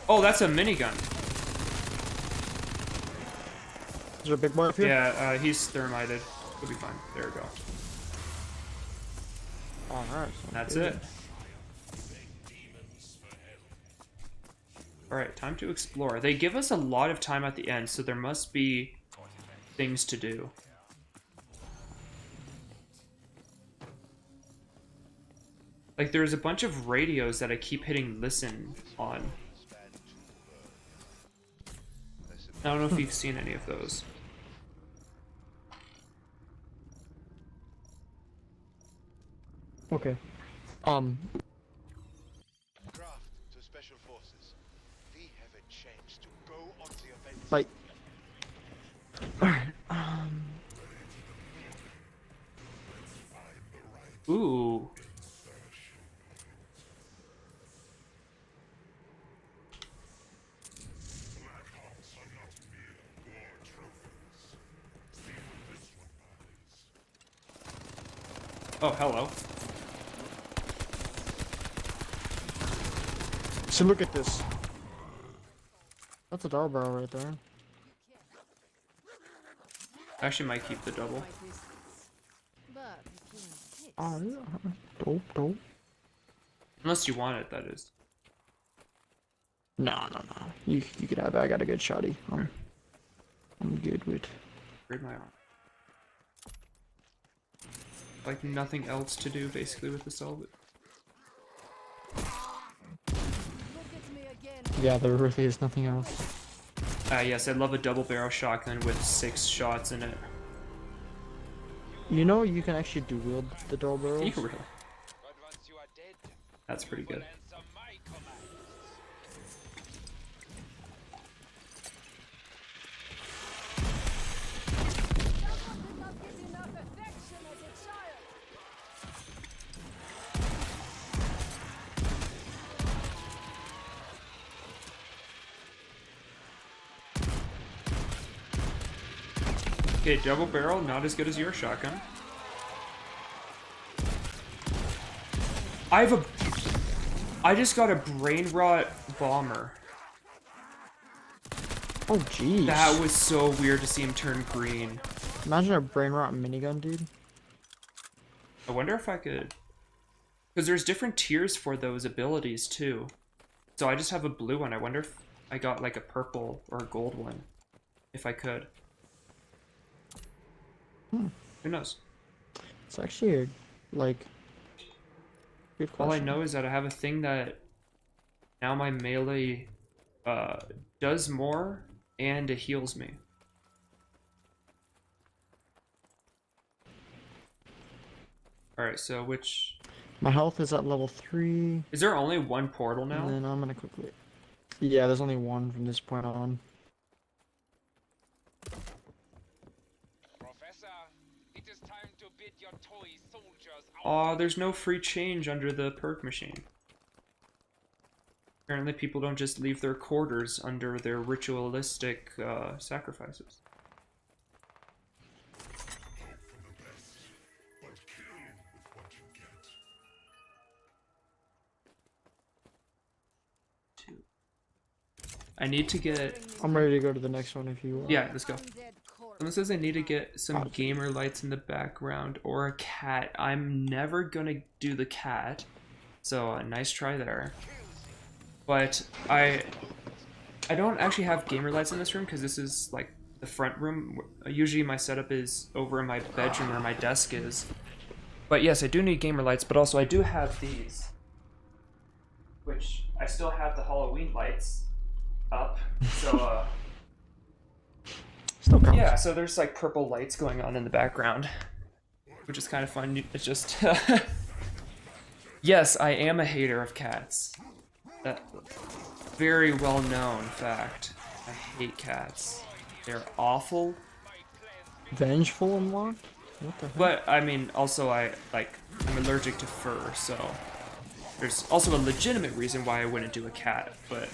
Oh, that's a minigun. Is there a big boy up here? Yeah, he's thermited. We'll be fine. There we go. Alright. That's it. Alright, time to explore. They give us a lot of time at the end, so there must be things to do. Like, there's a bunch of radios that I keep hitting listen on. I don't know if you've seen any of those. Okay. Craft to special forces. We have a chance to go on the offensive. Like. Alright, Ooh. Oh, hello. So look at this. That's a double barrel right there. I actually might keep the double. My distance. But you can't hit. Oh, yeah. Dope. Unless you want it, that is. No. You can have it. I got a good shotty. I'm good with. Read my arm. Like nothing else to do basically with the salvage. Look at me again. Yeah, there really is nothing else. Yes, I love a double barrel shotgun with 6 shots in it. You know, you can actually dual wield the double barrels. You really? But once you are dead, That's pretty You will good. answer my commands. Someone did not get enough affection as a child. Okay, double barrel, not as good as your shotgun. I just got a brain rot bomber. Oh jeez. That was so weird to see him turn green. Imagine a brain rot minigun, dude. I wonder if I could... Because there's different tiers for those abilities, too. So I just have a blue one. I wonder if I got, like, a purple or a gold one. If I could. Who knows? It's actually a, like, good question. All I know is that I have a thing that now my melee does more and it heals me. Alright, so which... My health is at level 3. Is there only one portal now? And then I'm gonna quickly... Yeah, there's only one from this point on. Professor, it is time to bid your toy soldiers out. Aw, there's no free change under the perk machine. Apparently people don't just leave their quarters under their ritualistic sacrifices. Hope for the best, but kill with what you get. I need to get... I'm ready to go to the next one if you want. Yeah, let's go. Undead corpse. Someone says I need to get some gamer lights in the background or a cat. I'm never gonna do the cat. So, nice try there. But I don't actually have gamer lights in this room because this is like the front room. Usually my setup is over in my bedroom where my desk is. But yes, I do need gamer lights, but also I do have these. Which, I still have the Halloween lights up. So, Still counts. yeah, so there's like purple lights going on in the background. Which is kind of fun. It's just... Yes, I am a hater of cats. That very well known fact. I hate cats. They're awful. Vengeful unlocked? What the heck? But I mean, also I'm allergic to fur, so there's also a legitimate reason why I wouldn't do a cat, but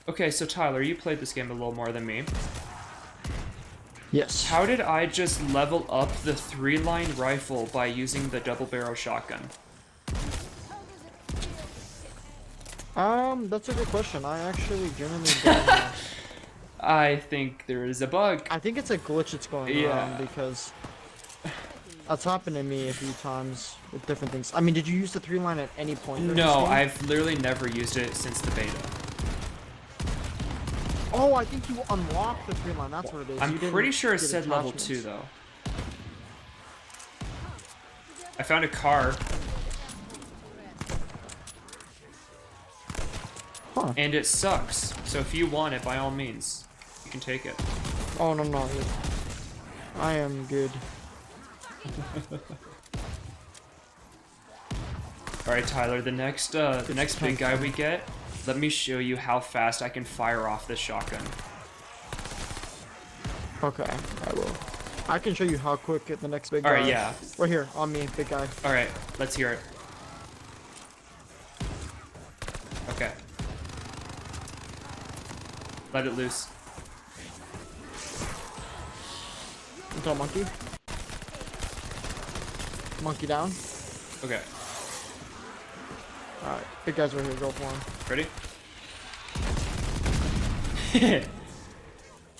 okay, so Tyler, you played this game a little more than me. Yes. How did I just level up the 3-line rifle by using the double barrel shotgun? That's a good question. I actually genuinely don't know. I think there is a bug. I think it's a glitch that's going Yeah. on because that's happened to me a few times with different things. I mean, did you use the 3-line at any point? during this No, game? I've literally never used it since the beta. Oh, I think you unlocked the 3-line. That's what it is. I'm You didn't pretty sure it get said level attachments. 2 though. I found a car Huh. and it sucks. So if you want it, by all means, you can take it. Oh, no. I am good. All right, Tyler. The next big guy we get. Let me show you how fast I can fire off this shotgun. Okay, I will. I can show you how quick the next big guy. All right, yeah. Right here, on me, big guy. All right, let's hear it. Okay. Let it loose. What's up, monkey? Monkey down. Okay. Alright, big guy's right here, go for him. Ready?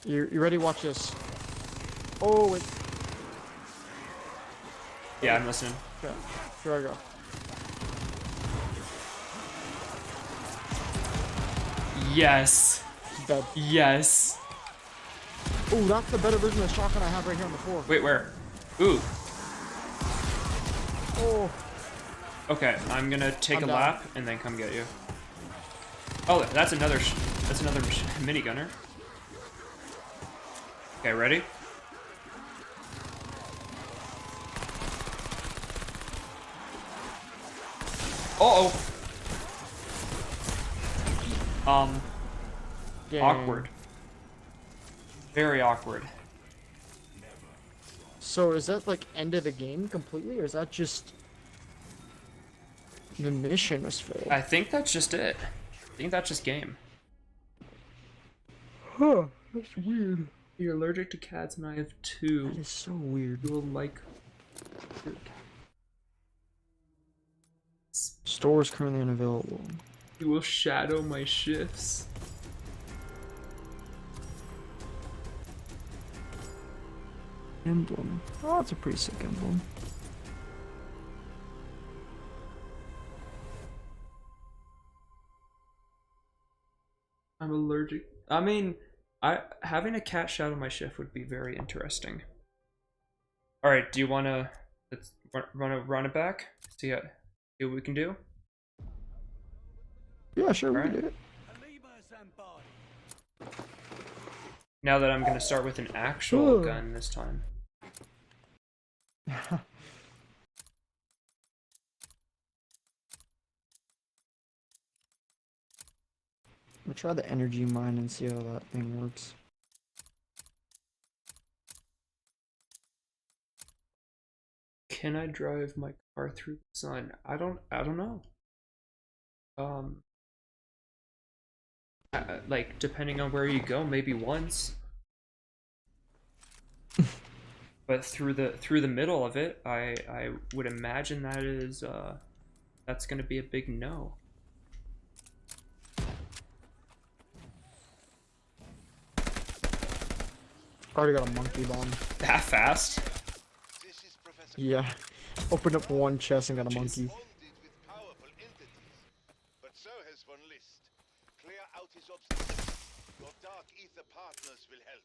You ready? Watch this. Oh, wait. Yeah, I'm listening. Okay, here I go. Yes. Dead. Yes. Oh, that's the better version of the shotgun I have right here on the floor. Wait, where? Ooh. Oh, Okay, I'm gonna take I'm a down. lap and then come get you. Oh, that's another That's another minigunner. Okay, ready? Uh-oh. Dang. Awkward. Very awkward. So is that like end of the game completely, or is that just the mission was failed? I think that's just it. I think that's just game. Huh, that's weird. You're allergic to cats and I have 2. That is so weird. You will like... Store is currently unavailable. You will shadow my shifts. Emblem. Oh, that's a pretty sick emblem. I'm allergic. I mean, having a cat shadow my shift would be very interesting. All right, do you wanna run it back? See what we can do. Yeah, sure, we Alright. can do it. Now that I'm gonna start with an actual gun this time. We'll try the energy mine and see how that thing works. Can I drive my car through the sun? I don't know. Like depending on where you go, maybe once. But through the middle of it, I would imagine that is that's gonna be a big no. Already got a monkey bomb. That fast? This is Professor Yeah. Opened up one chest and got a Jeez. monkey. bonded with powerful entities. But so has Von List. Clear out his obstacles. Your dark ether partners will help.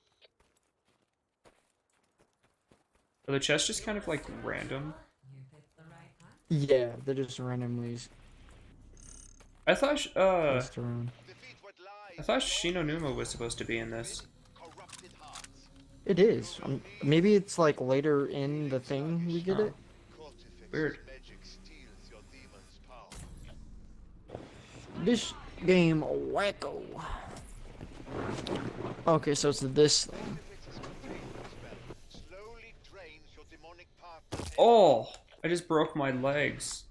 Are the chests just kind of like random? You picked the right one. Yeah, they're just randomly I thought placed around. Defeat what lies I thought Shinonuma was supposed to be in this. corrupted hearts. It is. Maybe it's like later in the thing we get it. Cortifex's Weird. magic steals your demon's power. This game wacko. Okay, so it's this thing. Cortifex's containment spell slowly drains your demonic partner's Oh, I just broke my legs.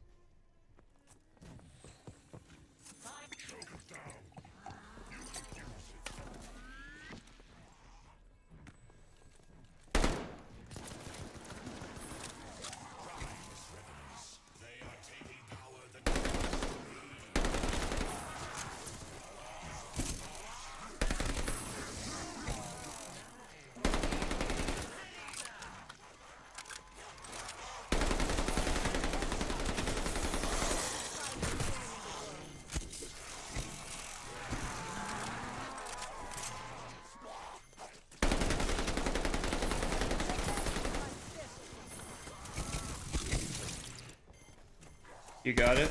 You got it?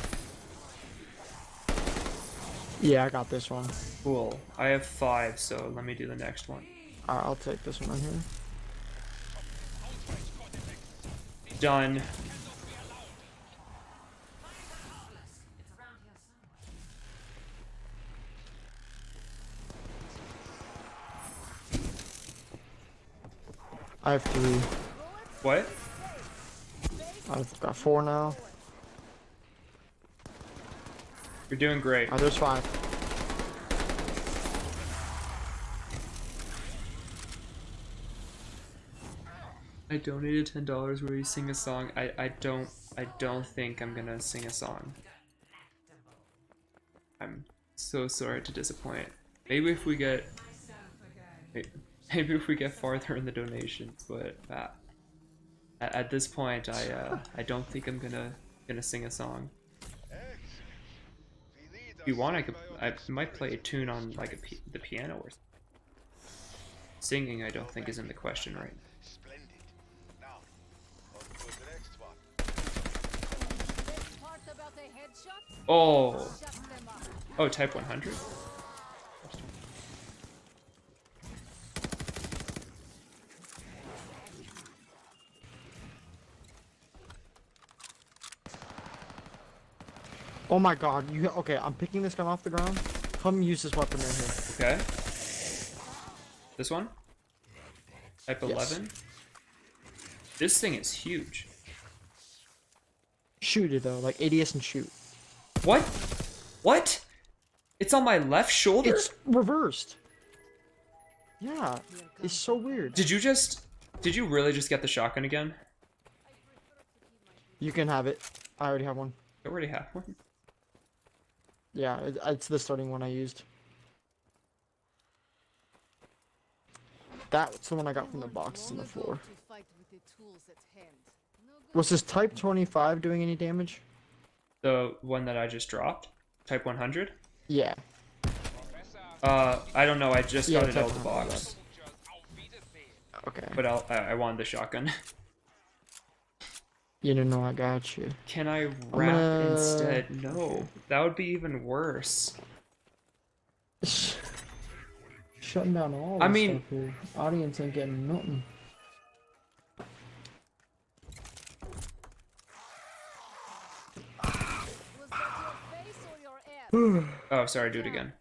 Yeah, I got this one. Cool. I have 5, so let me do the next one. Alright, I'll take this one right here. Done. It's around here somewhere. I have 3. What? I've got 4 now. You're doing great. Alright, there's 5. I donated $10 where you sing a song. I don't think I'm gonna sing a song. I'm so sorry to disappoint. Maybe if we get maybe if we get farther in the donations, but at this point I don't think I'm gonna sing a song. If you want, I might play a tune on like the piano or something. Singing I don't think is in the question right now. Splendid. Now, on to the next one. Best part about a headshot? Oh, Shut them up. oh, type 100. Oh my god, you okay, I'm picking this gun off the ground. Come use this weapon right here. Okay. This one? Type Yes. 11? This thing is huge. Shoot it though, like ADS and shoot. What? What? It's on my left shoulder? It's reversed. Yeah, it's so weird. Did you really just get the shotgun again? You can have it. I already have one. I already have one. Yeah, it's the starting one I used. That's the one I got from the box on the floor. Was this Type 25 doing any damage? The one that I just dropped? Type 100? Yeah. I don't know, I just Yeah, got it out Type of the 100, box. Okay. But I wanted the shotgun. You don't know I got you. Can I rap gonna- instead? No. That would be even worse. Shutting down all I this mean- stuff here. Audience ain't getting nothing. Was that your face or your ass? Oh, sorry, do it again.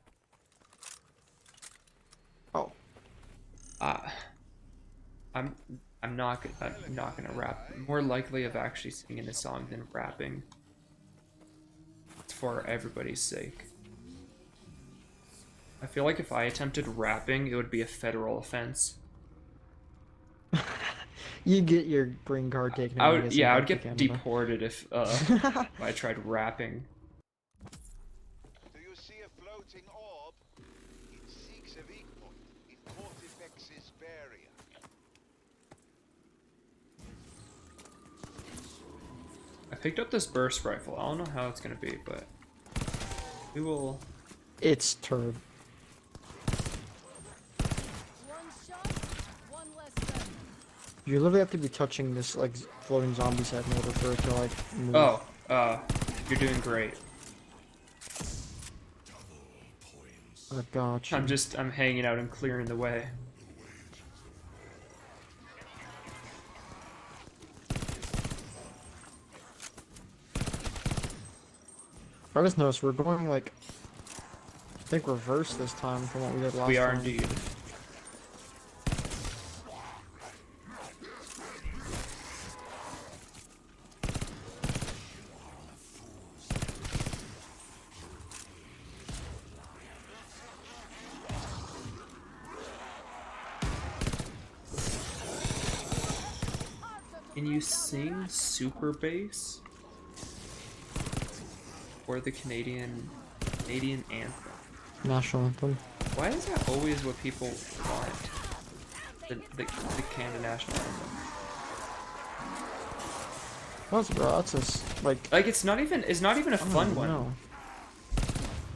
Oh. I'm not gonna rap. More likely of actually singing a song than rapping. It's for everybody's sake. I feel like if I attempted rapping, it would be a federal offense. You get your green card taken. I away would, as yeah, I you would go to get Canada. deported if I tried rapping. Do you see a floating orb? It seeks a weak point in Cortifex's barrier. I picked up this burst rifle. I don't know how it's gonna be, but we will. It's turd. One shot, one less dead. You literally have to be touching this like floating zombie's head in order for it to like move. Oh, you're doing great. I got you. I'm hanging out and clearing the way. I just noticed we're going like I think reverse this time from what we did last time. We are indeed. Can you sing super bass? Or the Canadian anthem? National anthem. Why is that always what people want? The Canada national anthem. That's bro, that's just like Like it's not even a I don't fun one. know.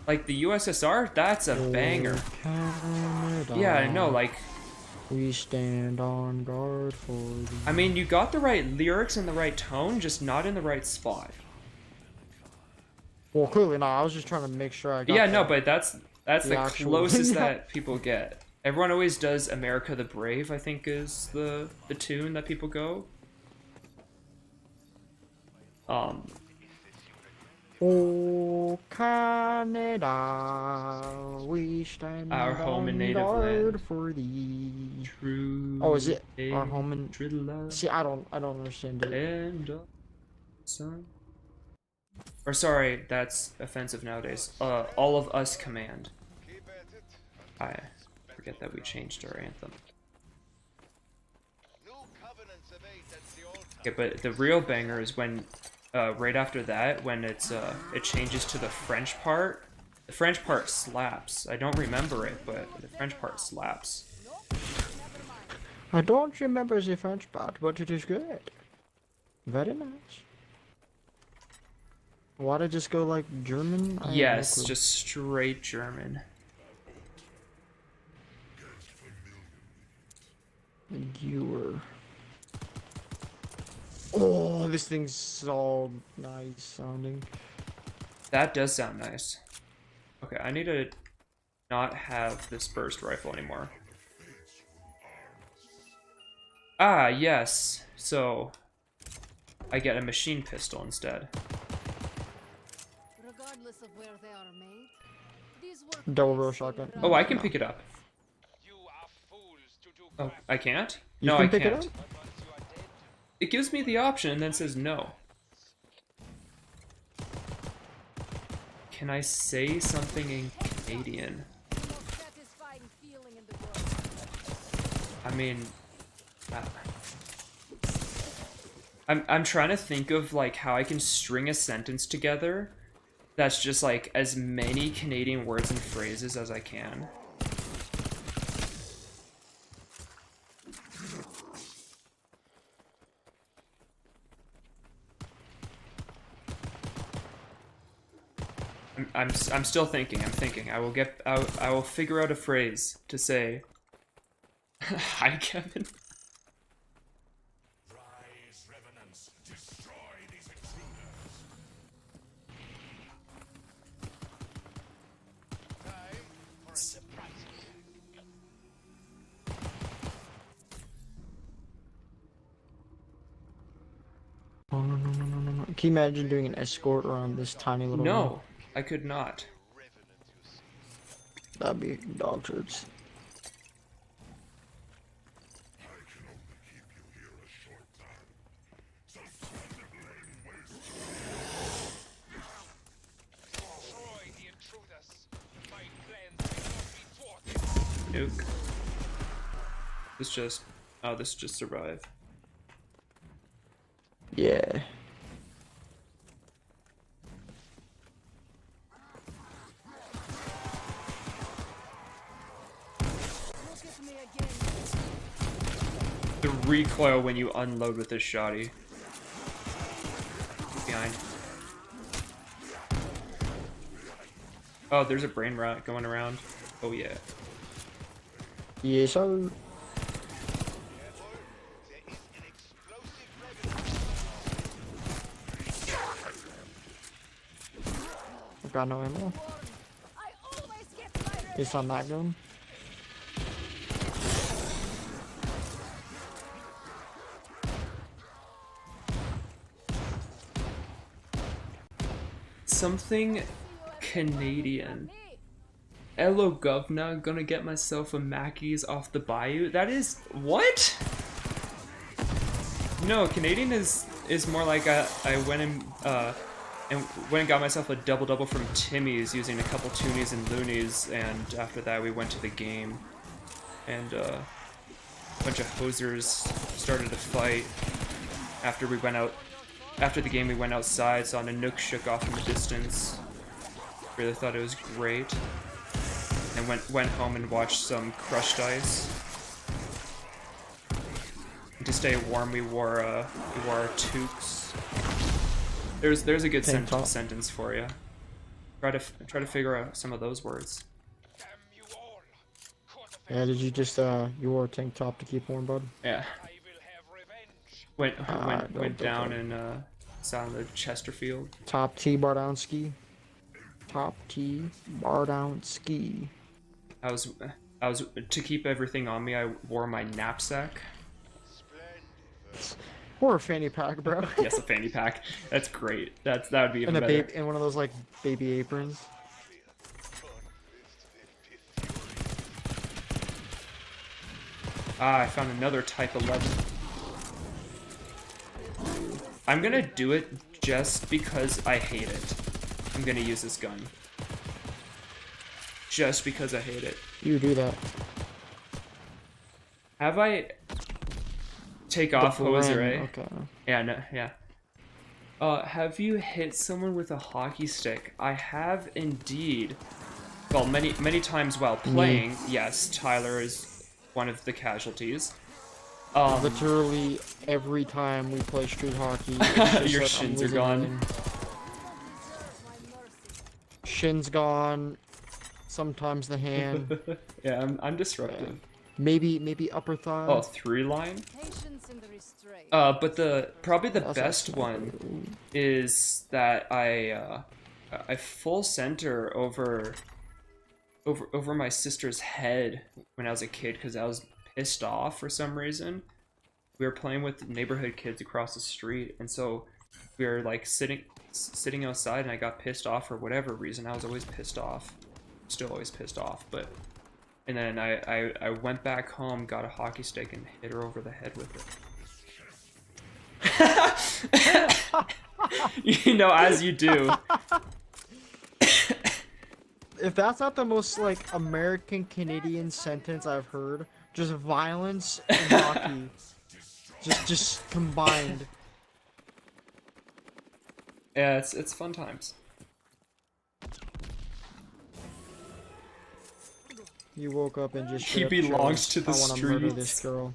Like the USSR, that's a banger. Canada, Yeah, I know, like we stand on guard for the I mean you got the right lyrics and the right tone, just not in the right spot. Well, clearly not. I was just trying to make sure I got Yeah, the- no, but that's the actual- closest Yeah. that people get. Everyone always does America the Brave, I think is the tune that people go. Oh, Canada, we stand Our home on and native guard land. for thee. True. Oh, is it our home and? hatred, love, See, I don't understand it. and sun. Or sorry, that's offensive nowadays. All of us command. Keep at it. I forget that we changed our anthem. New covenants of eight, that's the old Okay, but the real banger is when, right after that, when it changes to the French part. The French part slaps. I don't remember it, but the French part slaps. I don't remember the French part, but it is good. Very nice. Why did it just go like German? I have no Yes, clue. just straight German. You were. Oh, this thing's all nice sounding. That does sound nice. Okay, I need to not have this burst rifle anymore. Ah, yes. So I get a machine pistol instead. Regarding regardless of where they are made. These work Double barrel shotgun. Oh, I can pick it up. You are fools to do Oh, I can't? You No, can I pick it can't. up? but once you are dead, It gives me the option and then says no. Can I say something in Canadian? the most satisfying feeling in the world. I mean, I'm trying to think of like how I can string a sentence together that's just like as many Canadian words and phrases as I can. I'm still thinking. I'm thinking. I will figure out a phrase to say. Hi, Kevin. Rise, revenants. Destroy these intruders. Time for a surprise. Oh, no. Can you imagine doing an escort around this tiny little map? No, I could not. Revenant, you see. That'd be dog shirts. I can only keep you here a short time. So spread the blame waste. destroy the intruders. My plans cannot be thwarted. Nuke. This just survive. Yeah. Look at me again. The recoil when you unload with this shoddy. Behind. Oh, there's a brain rot going around. Oh yeah. Yes, sir. Careful. There is an explosive revenant. I've got no ammo. I always get my It's on that gun. Something Canadian. Hello, governor. Gonna get myself a Mackey's off the bayou. That is what? No, Canadian is more like I went and went and got myself a double from Timmy's using a couple toonies and loonies, and after that we went to the game, and a bunch of hosers started to fight. After we went out, after the game we went outside, saw Nanook shook off in the distance. Really thought it was great. And went home and watched some crushed ice. And to stay warm, we wore our toques. There's a good sentence for you. Try to figure out some of those words. Damn you all. Court of Yeah, did you just you wore a tank top to keep warm, bud? Yeah. I will have revenge. Went down and sat on the Chesterfield. Top T bar down ski. Top T bar down ski. I was to keep everything on me. I wore my knapsack. Splendid. Or a fanny pack, bro. Yes, a fanny pack. That's great. That would be even And a better. babe and one of those like baby aprons. Ah, I found another Type 11. I'm gonna do it just because I hate it. I'm gonna use this gun. Just because I hate it. You do that. Have I... Take off, hoser, eh? Okay. Yeah, no, yeah. Have you hit someone with a hockey stick? I have indeed. Well, many times while playing. Yes, Tyler is one of the casualties. Literally every time we play street hockey, it's just Your like I'm shins are losing gone. lane. Shins gone. Sometimes the hand. Yeah, I'm disruptive. Maybe upper thigh. Oh, 3-line? Patience in the restraint. But probably the That's best awesome. one is that I full center over my sister's head when I was a kid because I was pissed off for some reason. We were playing with neighborhood kids across the street, and so we were like sitting outside, and I got pissed off for whatever reason. I was always pissed off, still always pissed off, but. And then I went back home, got a hockey stick, and hit her over the head with it. You know, as you do. If that's not the most like American Canadian sentence I've heard, just violence and hockey, just combined. Yeah, it's fun times. You woke up and just. He belongs to the I want to murder streets. this girl.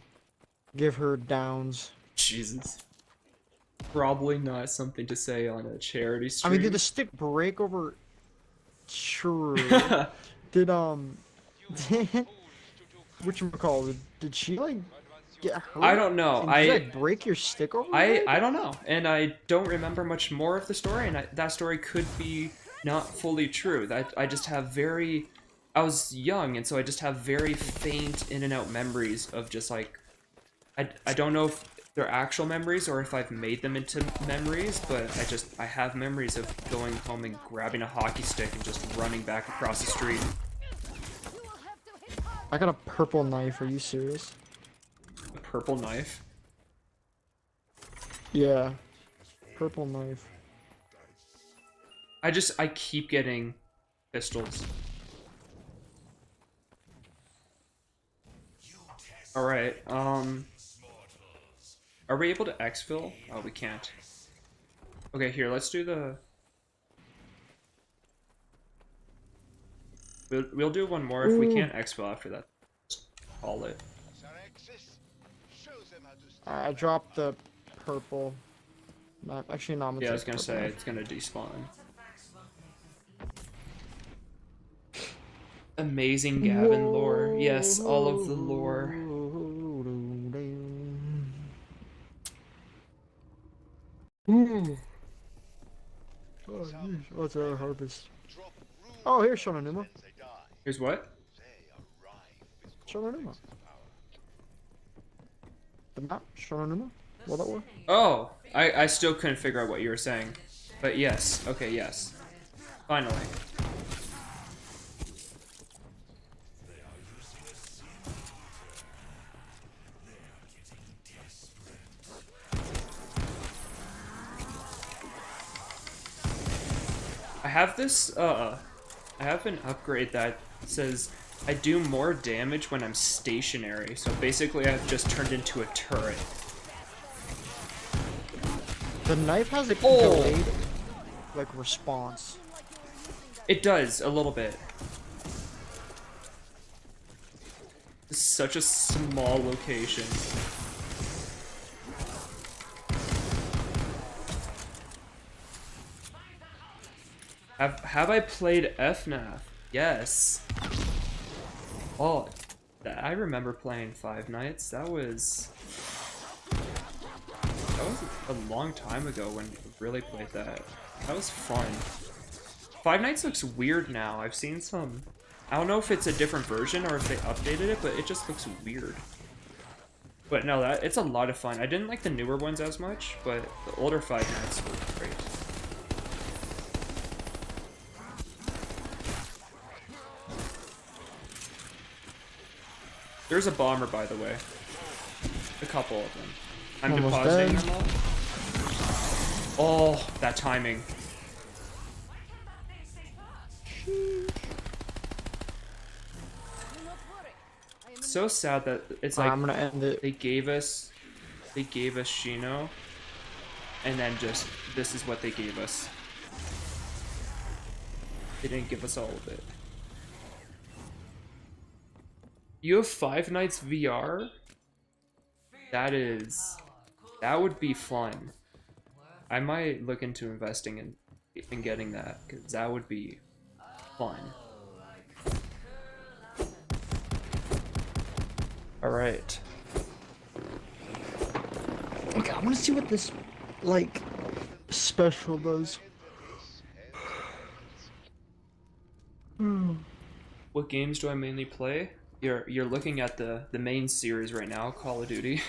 Give her downs. Jesus. Probably not something to say on a charity stream. I mean, did the stick break over? Sure. Did whatchamacallit, did she like get hurt? I don't know. And did you, like, break your stick over? I don't know, and I don't remember much more of the story, and that story could be not fully true. That I just have very. I was young, and so I just have very faint in and out memories of just like. I don't know if they're actual memories or if I've made them into memories, but I have memories of going home and grabbing a hockey stick and just running back across the street. I got a purple knife. Are you serious? A purple knife? Yeah. Purple knife. I keep getting pistols. Alright, are we able to exfil? Oh, we can't. Okay, here, let's do the... We'll do one more. If we can't exfil after that, just call it. I dropped the purple. Actually, no, I'm gonna Yeah, I was take gonna purple say, knife. it's gonna despawn. Amazing Gavin lore. Yes, all of the lore. Oh, it's a harvest. Oh, here's Shononuma. Here's what? Shononuma. The map? Shononuma? What that was? Oh! I still couldn't figure out what you were saying. But yes. Okay, yes. Finally. I have this, I have an upgrade that says I do more damage when I'm stationary, so basically I've just turned into a turret. The knife has a Oh. delayed, like, response. It does, a little bit. It's such a small location. Have I played FNAF? Yes. Oh, I remember playing Five Nights. That was a long time ago when I really played that. That was fun. Five Nights looks weird now. I've seen some. I don't know if it's a different version or if they updated it, but it just looks weird. But no, it's a lot of fun. I didn't like the newer ones as much, but the older Five Nights were great. There's a bomber, by the way. A couple of them. I'm Almost depositing dead. them all. Oh, that timing. It's so sad that it's like I'm gonna end it. they gave us Shino, and then just this is what they gave us. They didn't give us all of it. You have Five Nights VR? That would be fun. I might look into investing in getting that, because that would be fun. Alright. Okay, I want to see what this, like, special does. What games do I mainly play? You're looking at the main series right now, Call of Duty.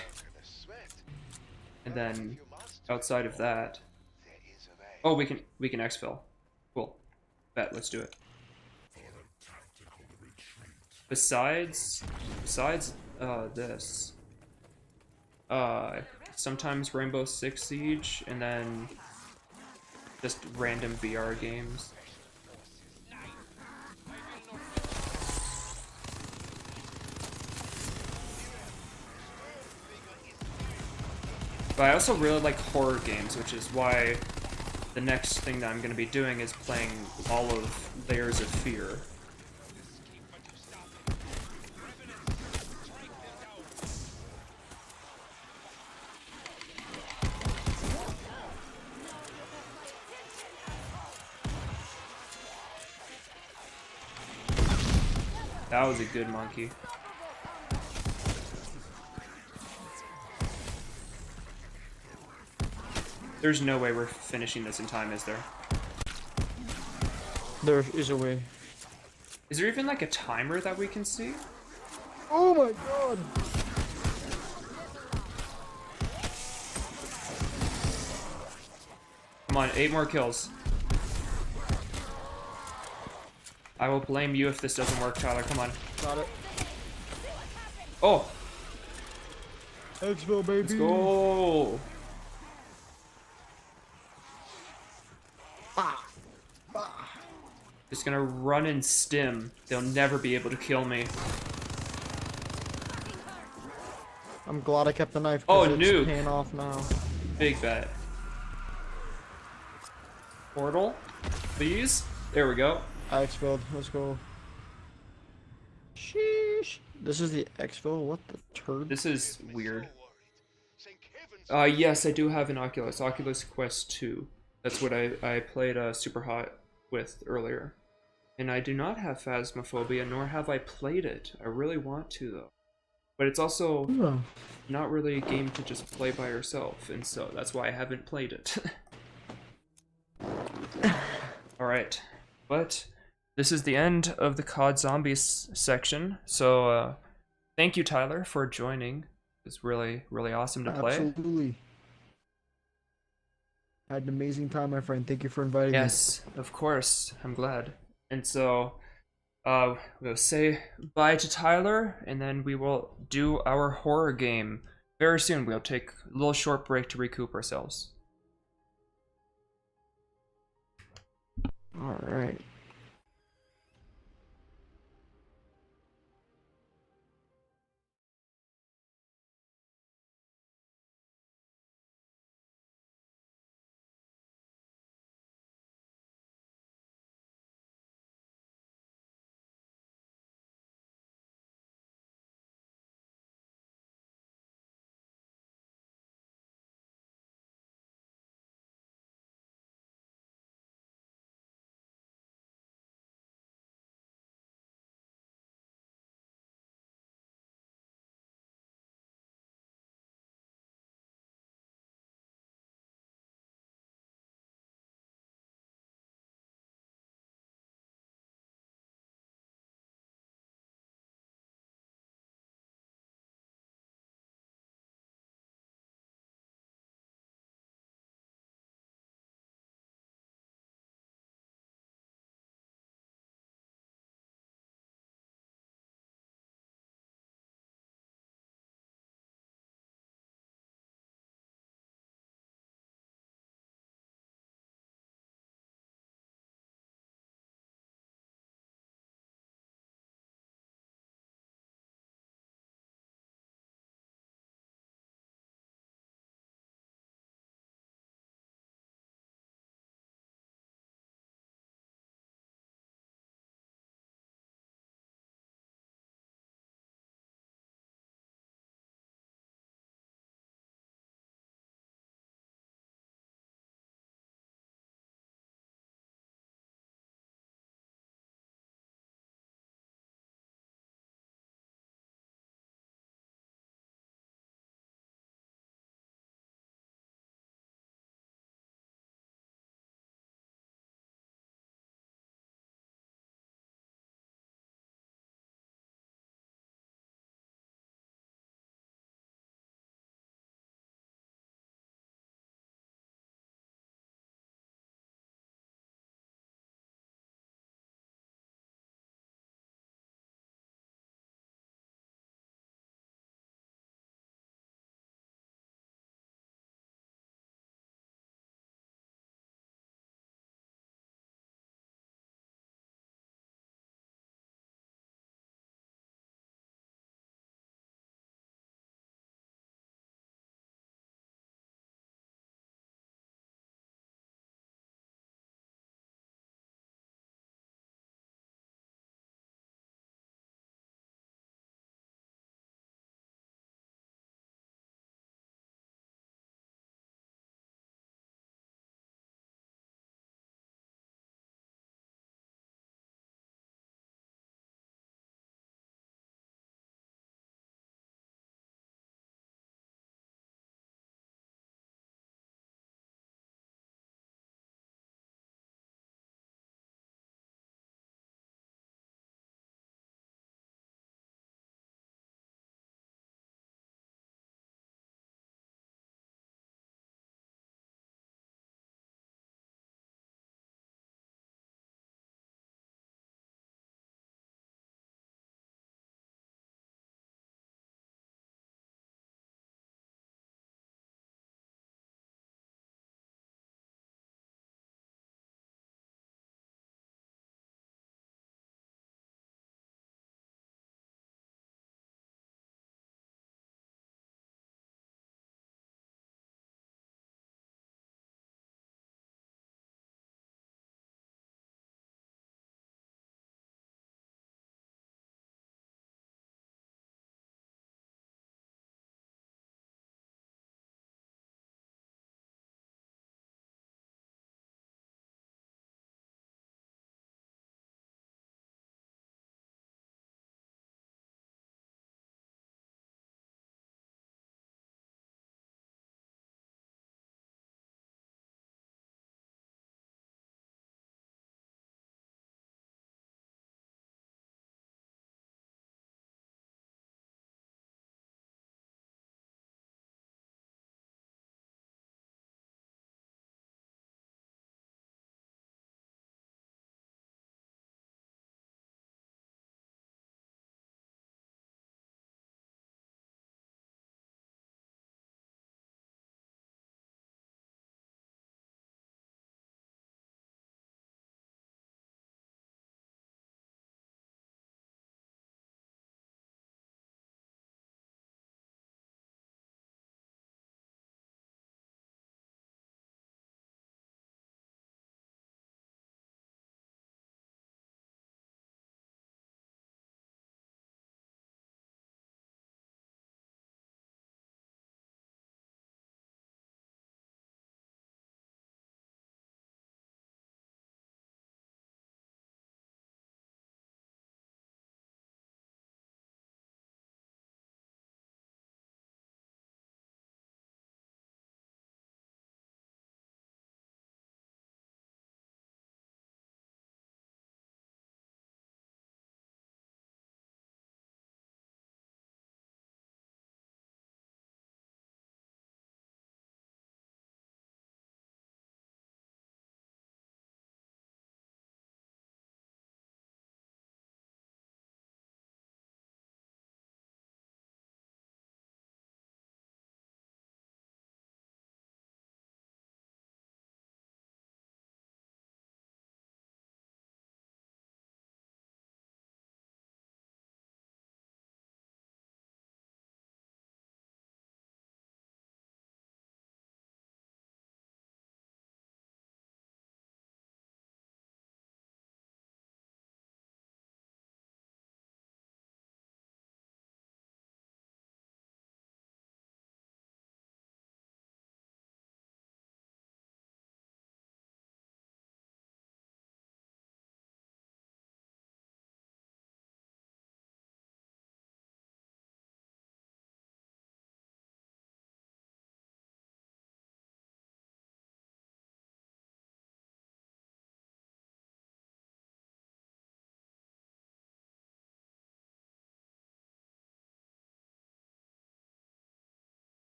And then outside of that, Oh, we can exfil. Cool. Bet, let's do it. Besides this, sometimes Rainbow Six Siege, and then just random VR games. But I also really like horror games, which is why the next thing that I'm going to be doing is playing all of Layers of Fear. That was a good monkey. There's no way we're finishing this in time, is there? There is a way. Is there even like a timer that we can see? Oh my god! Come on, 8 more kills. I will blame you if this doesn't work, Tyler. Come on. Got it. Oh, Exfil, baby. let's go. Just gonna run and stim. They'll never be able to kill me. I'm glad I kept the knife. Oh, 'Cause it's nuke. paying off now. Big bet. Portal, please. There we go. I exfilled. Let's go. Sheesh. This is the exfil. What the turd? This is weird. Thank heavens. Yes, I do have an Oculus Quest 2. That's what I played Super Hot with earlier. And I do not have Phasmophobia, nor have I played it. I really want to, though. But it's also Oh. not really a game to just play by yourself, and so that's why I haven't played it. Alright, but this is the end of the COD Zombies section, so thank you, Tyler, for joining. It's really, really awesome to play. Absolutely. Had an amazing time, my friend. Thank you for inviting me. Yes, of course. I'm glad. And so, we'll say bye to Tyler, and then we will do our horror game very soon. We'll take a little short break to recoup ourselves. All right.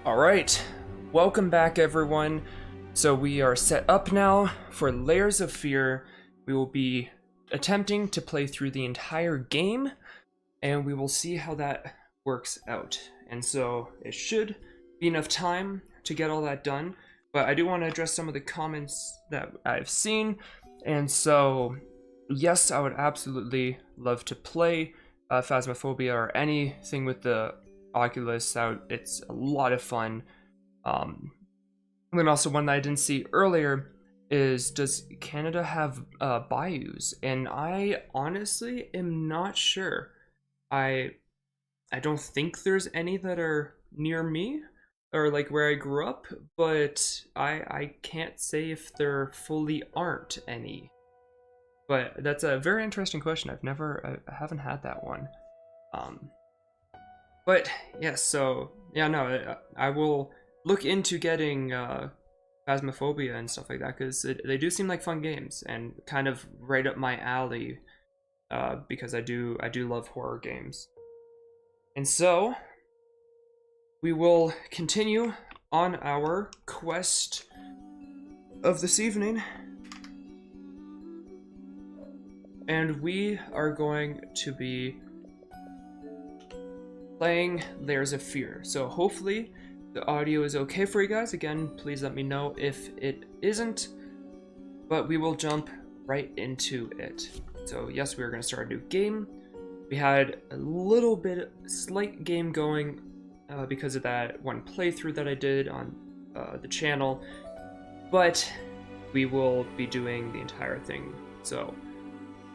Alright, welcome back everyone. So we are set up now for Layers of Fear. We will be attempting to play through the entire game, and we will see how that works out. And so it should be enough time to get all that done, but I do want to address some of the comments that I've seen. And so, yes, I would absolutely love to play Phasmophobia or anything with the Oculus out. It's a lot of fun. And then also one that I didn't see earlier is, does Canada have bayous? And I honestly am not sure. I don't think there's any that are near me or like where I grew up, but I can't say if there fully aren't any. But that's a very interesting question. I haven't had that one. But yes, so yeah, no, I will look into getting Phasmophobia and stuff like that, because they do seem like fun games and kind of right up my alley, because I do love horror games. And so we will continue on our quest of this evening, and we are going to be playing Layers of Fear. So hopefully the audio is okay for you guys. Again, please let me know if it isn't, but we will jump right into it. So yes, we're going to start a new game. We had a little bit slight game going because of that one playthrough that I did on the channel, but we will be doing the entire thing. So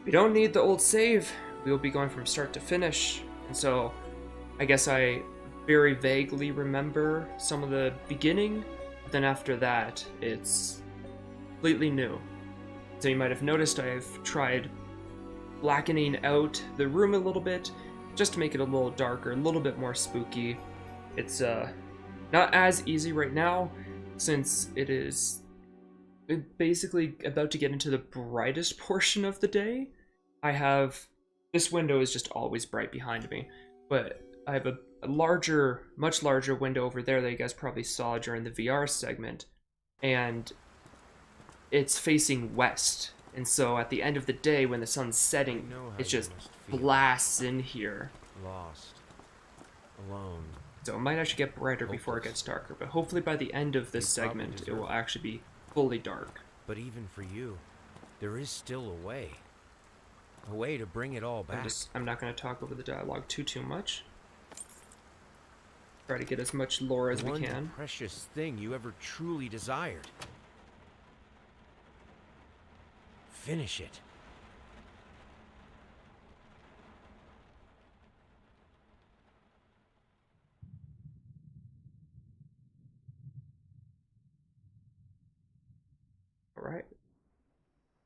we don't need the old save. We will be going from start to finish. And so I guess I very vaguely remember some of the beginning, but then after that, it's completely new. So you might have noticed I've tried blackening out the room a little bit, just to make it a little darker, a little bit more spooky. It's not as easy right now, since it is basically about to get into the brightest portion of the day. This window is just always bright behind me, but I have a much larger window over there that you guys probably saw during the VR segment, and it's facing west. And so at the end of the day, when the sun's setting, it just blasts in here. Lost. Alone. So it might actually get brighter before it gets darker, but hopefully by the end of this segment, it will actually be fully dark. But even for you, there is still a way. A way to bring it all back. I'm not going to talk over the dialogue too much. Try to get as much lore as we can. One precious thing you ever truly desired. Finish it. Alright.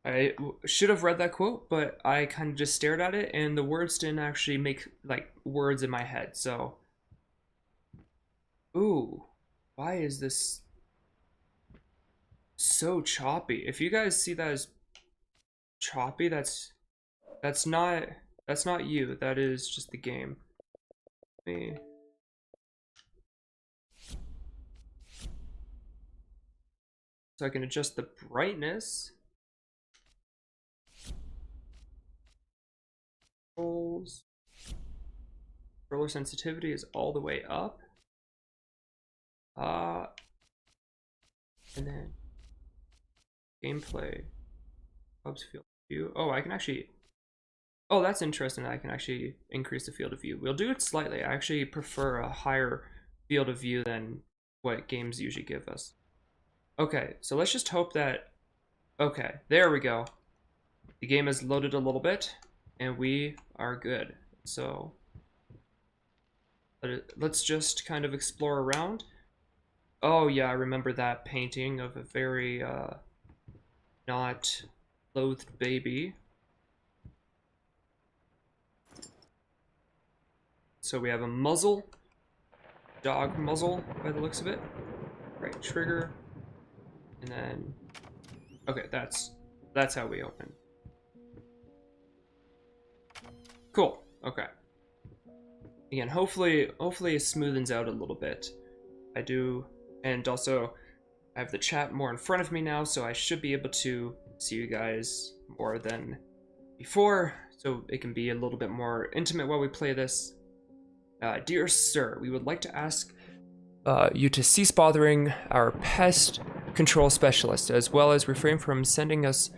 I should have read that quote, but I kind of just stared at it, and the words didn't actually make, like, words in my head, so... Ooh, why is this so choppy? If you guys see that as choppy, that's not you. That is just the game. So I can adjust the brightness. Controls. Controller sensitivity is all the way up. And then gameplay, hubs field of view. Oh, I can actually. Oh, that's interesting. I can actually increase the field of view. We'll do it slightly. I actually prefer a higher field of view than what games usually give us. Okay, so let's just hope that. Okay, there we go. The game has loaded a little bit, and we are good. So let's just kind of explore around. Oh yeah, I remember that painting of a very not loathed baby. So we have a muzzle, dog muzzle by the looks of it. Right trigger, and then okay, that's how we open. Cool. Okay. Again, hopefully it smoothens out a little bit. I do, and also I have the chat more in front of me now, so I should be able to see you guys more than before, so it can be a little bit more intimate while we play this. Dear sir, we would like to ask you to cease bothering our pest control specialist, as well as refrain from sending us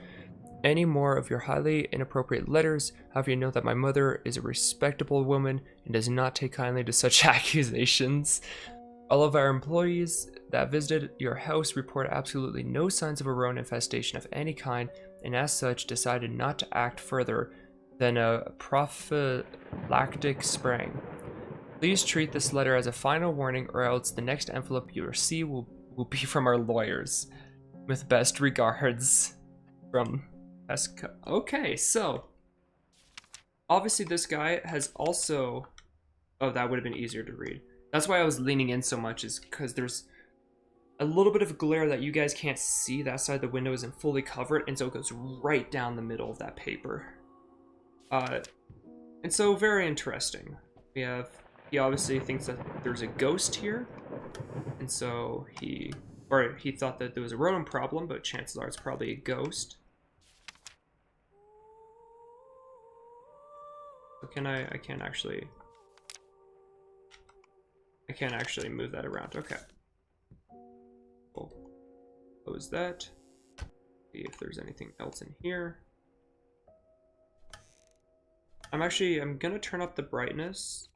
any more of your highly inappropriate letters. However, you know that my mother is a respectable woman and does not take kindly to such accusations. All of our employees that visited your house report absolutely no signs of a rodent infestation of any kind, and as such decided not to act further than a prophylactic spraying. Please treat this letter as a final warning, or else the next envelope you receive will be from our lawyers. With best regards, from Pesca. Okay, so obviously this guy has also... Oh, that would have been easier to read. That's why I was leaning in so much, is because there's a little bit of glare that you guys can't see. That side of the window isn't fully covered, and so it goes right down the middle of that paper. And so very interesting. We have... He obviously thinks that there's a ghost here, and so he thought that there was a rodent problem, but chances are it's probably a ghost. So I can't actually move that around. Okay. Cool. Close that. See if there's anything else in here. I'm gonna turn up the brightness.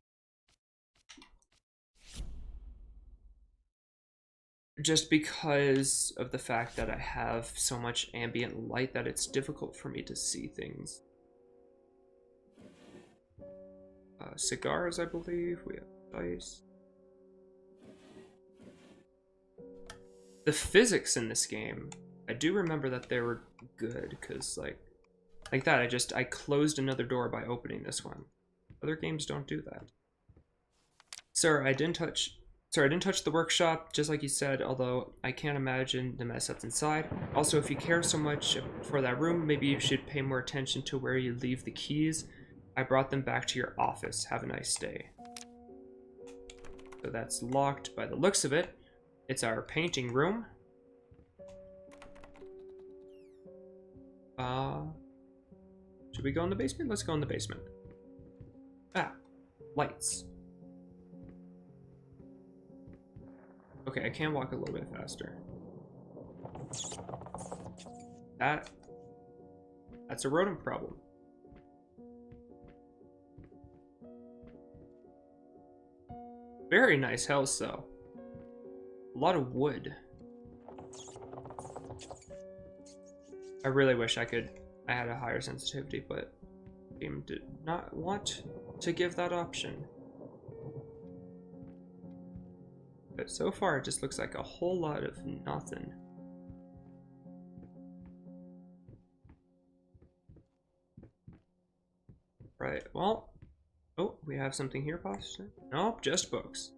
Just because of the fact that I have so much ambient light that it's difficult for me to see things. Cigars, I believe. We have dice. The physics in this game, I do remember that they were good, because like that, I closed another door by opening this one. Other games don't do that. Sir, I didn't touch the workshop, just like you said, although I can't imagine the mess that's inside. Also, if you care so much for that room, maybe you should pay more attention to where you leave the keys. I brought them back to your office. Have a nice day. So that's locked by the looks of it. It's our painting room. Should we go in the basement? Let's go in the basement. Ah, lights. Okay, I can walk a little bit faster. That's a rodent problem. Very nice house, though. A lot of wood. I really wish I had a higher sensitivity, but the game did not want to give that option. But so far, it just looks like a whole lot of nothing. Right, well... Oh, we have something here, possibly? Nope, just books.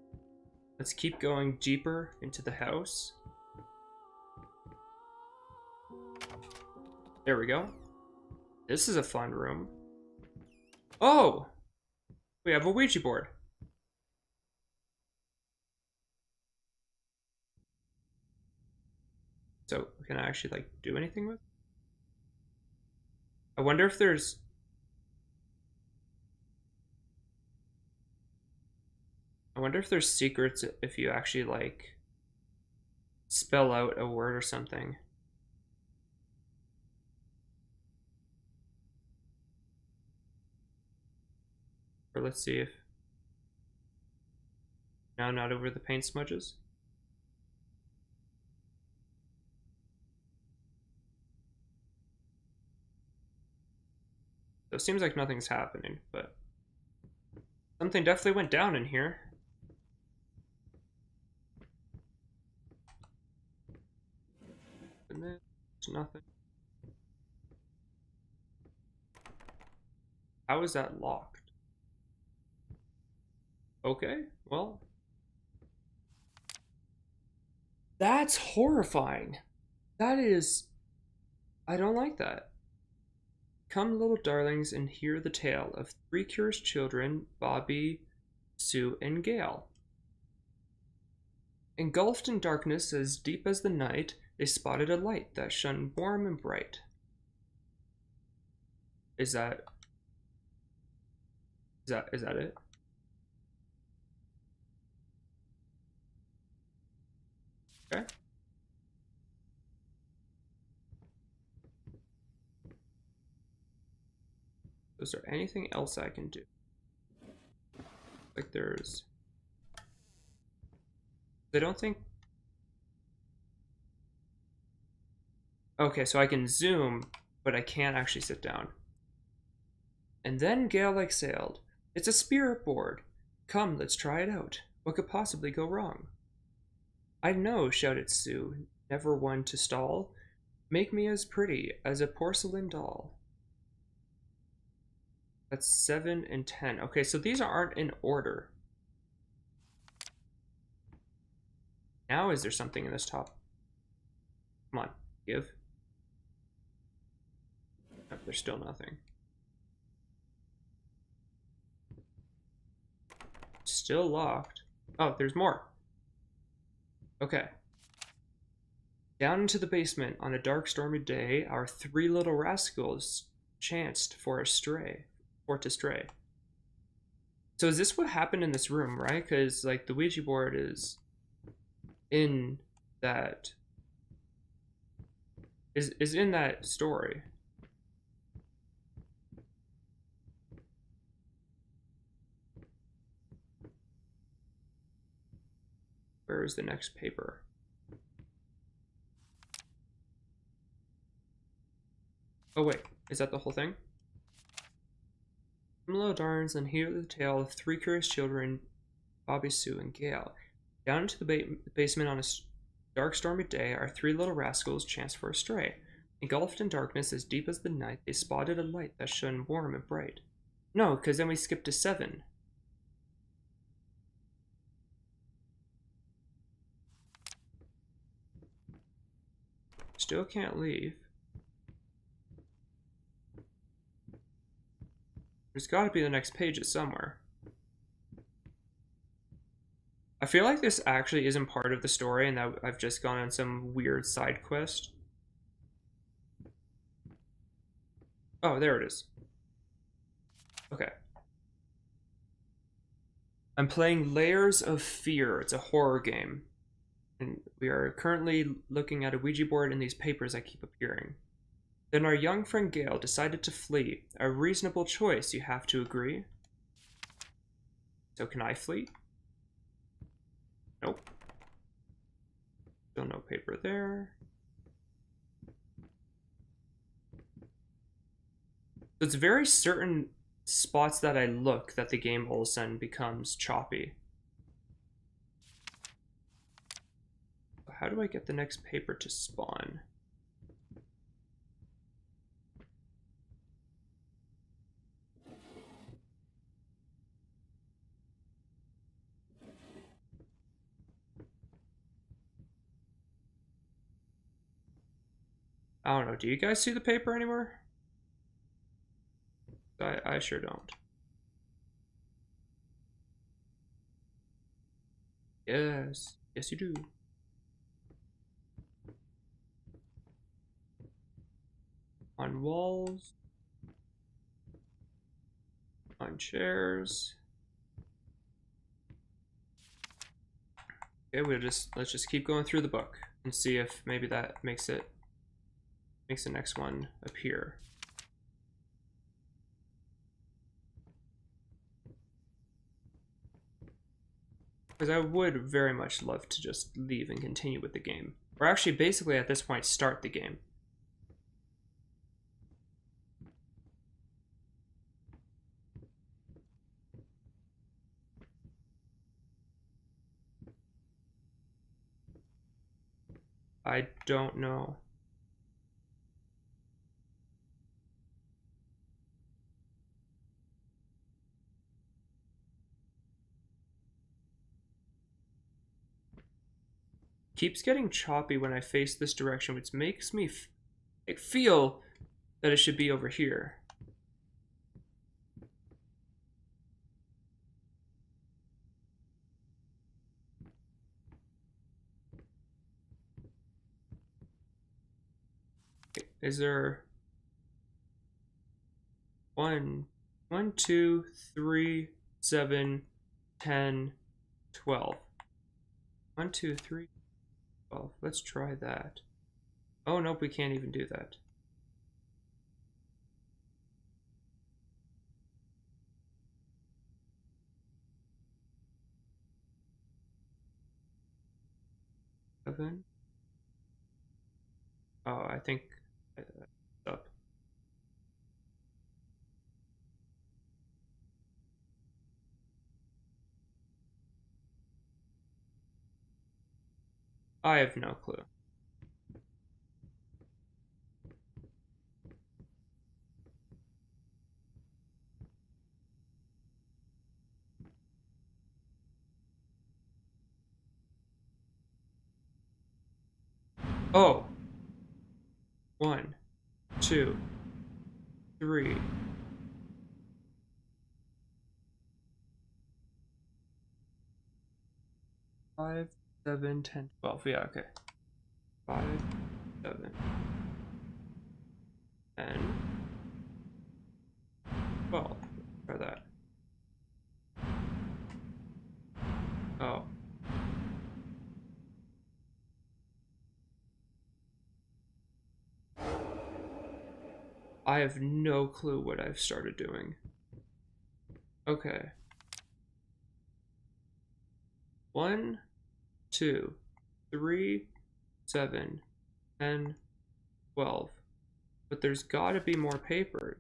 Let's keep going deeper into the house. There we go. This is a fun room. Oh! We have a Ouija board. So, can I actually, like, do anything with it? I wonder if there's... secrets if you actually, like, spell out a word or something. Or let's see if... No, not over the paint smudges. So it seems like nothing's happening, but something definitely went down in here. And there's nothing. How is that locked? Okay, well. That's horrifying. That is... I don't like that. Come, little darlings, and hear the tale of 3 curious children, Bobby, Sue, and Gail. Engulfed in darkness as deep as the night, they spotted a light that shone warm and bright. Is that it? Okay. Is there anything else I can do? Like there's... I don't think... Okay, so I can zoom, but I can't actually sit down. And then Gale exhaled. It's a spirit board. Come, let's try it out. What could possibly go wrong? I know, shouted Sue, never one to stall. Make me as pretty as a porcelain doll. That's 7 and 10. Okay, so these aren't in order. Now is there something in this top? Come on, give. Oh, there's still nothing. Still locked. Oh, there's more. Okay. Down into the basement on a dark, stormy day, our 3 little rascals chanced for to stray. So is this what happened in this room, right? Because like the Ouija board is in that is in that story. Where is the next paper? Oh wait, is that the whole thing? Hello, darns, and hear the tale of 3 curious children, Bobby, Sue, and Gale. Down into the basement on a dark, stormy day, our 3 little rascals chanced for a stray. Engulfed in darkness as deep as the night, they spotted a light that shone warm and bright. No, because then we skipped to 7. Still can't leave. There's got to be the next pages somewhere. I feel like this actually isn't part of the story and that I've just gone on some weird side quest. Oh, there it is. Okay. I'm playing Layers of Fear. It's a horror game. And we are currently looking at a Ouija board and these papers that keep appearing. Then our young friend Gale decided to flee. A reasonable choice, you have to agree. So can I flee? Nope. Still no paper there. So it's very certain spots that I look that the game all of a sudden becomes choppy. How do I get the next paper to spawn? I don't know. Do you guys see the paper anywhere? I sure don't. Yes. Yes, you do. On walls. On chairs. Okay, let's just keep going through the book and see if maybe that makes the next one appear. Because I would very much love to just leave and continue with the game. Or actually, basically at this point, start the game. I don't know. Keeps getting choppy when I face this direction, which makes me feel that it should be over here. Is there 1, 2, 3, 7, 10, 12. 1, 2, 3, 12. Let's try that. Oh, nope, we can't even do that. Seven. Oh, I think up. I have no clue. Oh. 1, 2, 3. 5, 7, 10, 12. Yeah, okay. 5, 7, 10, 12. Try that. Oh. I have no clue what I've started doing. Okay. 1, 2, 3, 7, 10, 12. But there's gotta be more papers.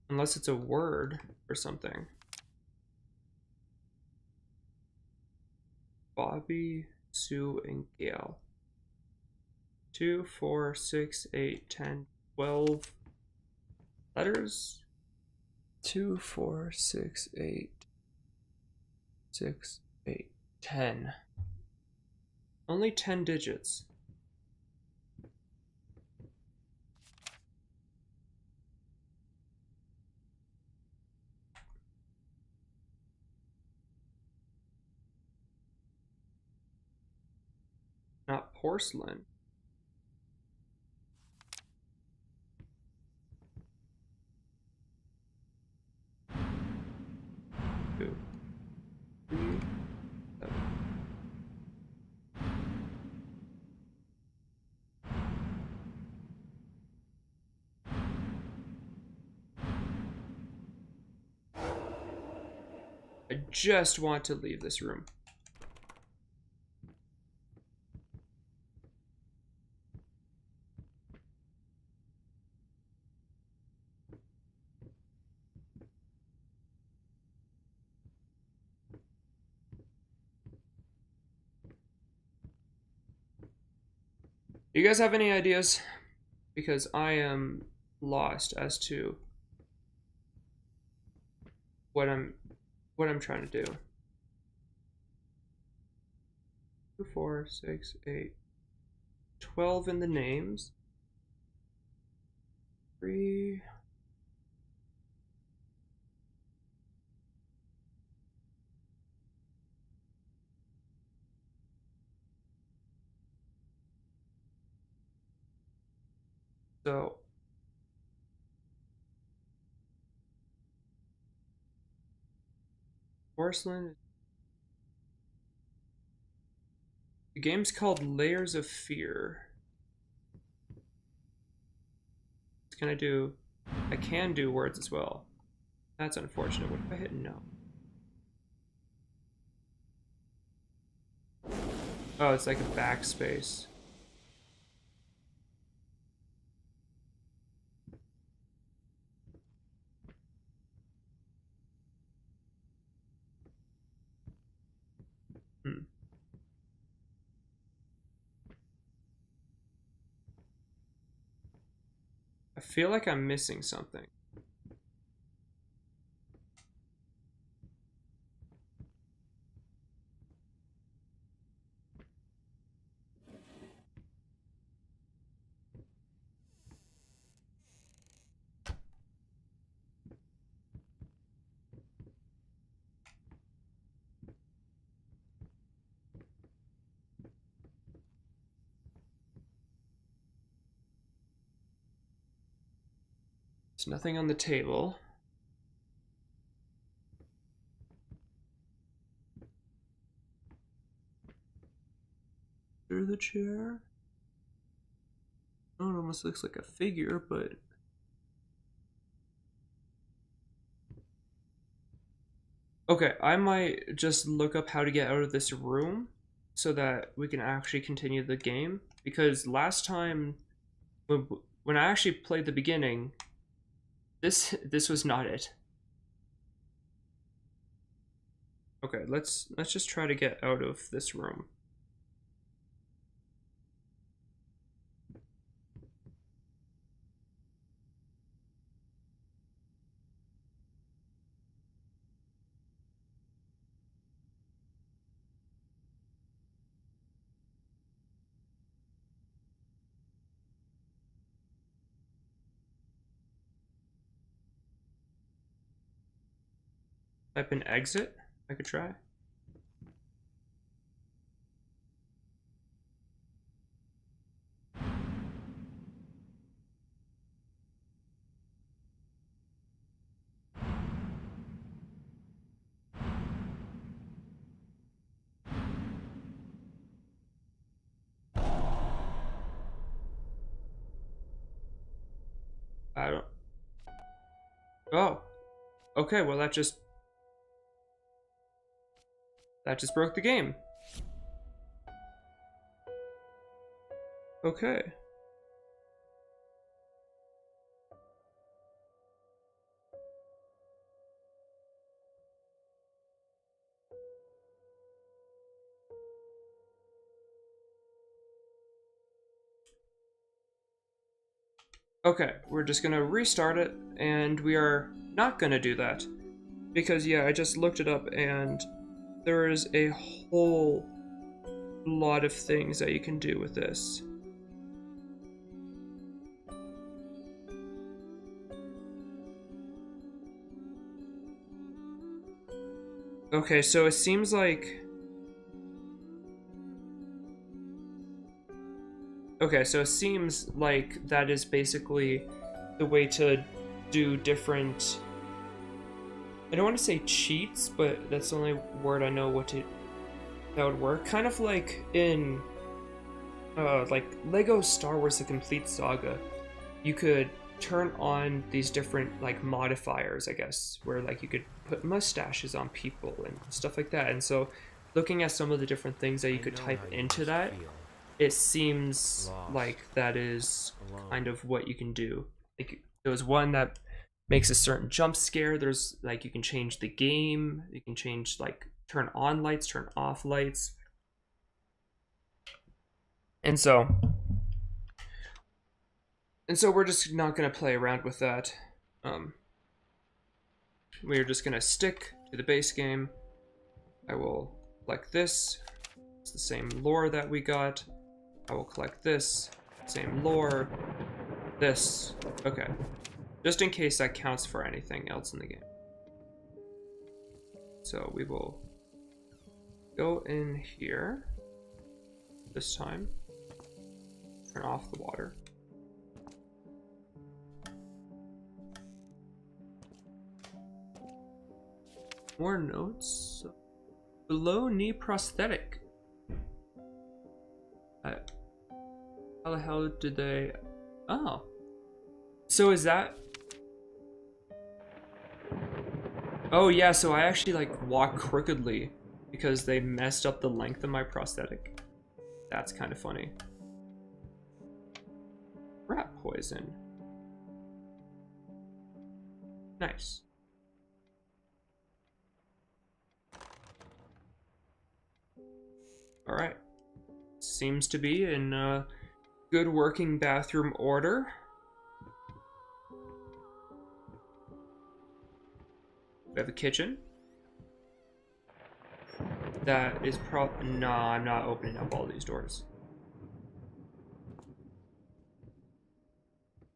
Unless it's a word or something. Bobby, Sue, and Gail. 2, 4, 6, 8, 10, 12 letters. 2, 4, 6, 8, 6, 8, 10. Only 10 digits. Not porcelain. Two, 3, 7. I just want to leave this room. Do you guys have any ideas? Because I am lost as to what I'm trying to do. 2, 4, 6, 8, 12 in the names. 3. So porcelain. The game's called Layers of Fear. Can I do? I can do words as well. That's unfortunate. What if I hit no? Oh, it's like a backspace. Hmm. I feel like I'm missing something. There's nothing on the table. Under the chair? Oh, it almost looks like a figure, but... Okay, I might just look up how to get out of this room so that we can actually continue the game. Because last time, when I actually played the beginning, this was not it. Okay, let's just try to get out of this room. Type in exit. I could try. I don't... Oh. Okay, well that just broke the game. Okay. Okay, we're just gonna restart it, and we are not gonna do that. Because, yeah, I just looked it up, and there is a whole lot of things that you can do with this. Okay, so it seems like... Okay, so it seems like that is basically the way to do different... I don't want to say cheats, but that's the only word I know that would work. Kind of like in like Lego Star Wars The Complete Saga. You could turn on these different like modifiers, I guess, where like you could put mustaches on people and stuff like that. And so looking at some of the different things that you could type into that, it seems like that is kind of what you can do. Like, there was one that makes a certain jump scare. There's like, you can change the game. You can change like turn on lights, turn off lights. And so we're just not going to play around with that. We're just going to stick to the base game. I will collect this. It's the same lore that we got. I will collect this. Same lore. This. Okay. Just in case that counts for anything else in the game. So we will go in here this time. Turn off the water. More notes. Below knee prosthetic. How the hell did they... Oh. So is that... Oh yeah, so I actually like walk crookedly because they messed up the length of my prosthetic. That's kind of funny. Rat poison. Nice. Alright. Seems to be in good working bathroom order. We have a kitchen. That is no, I'm not opening up all these doors.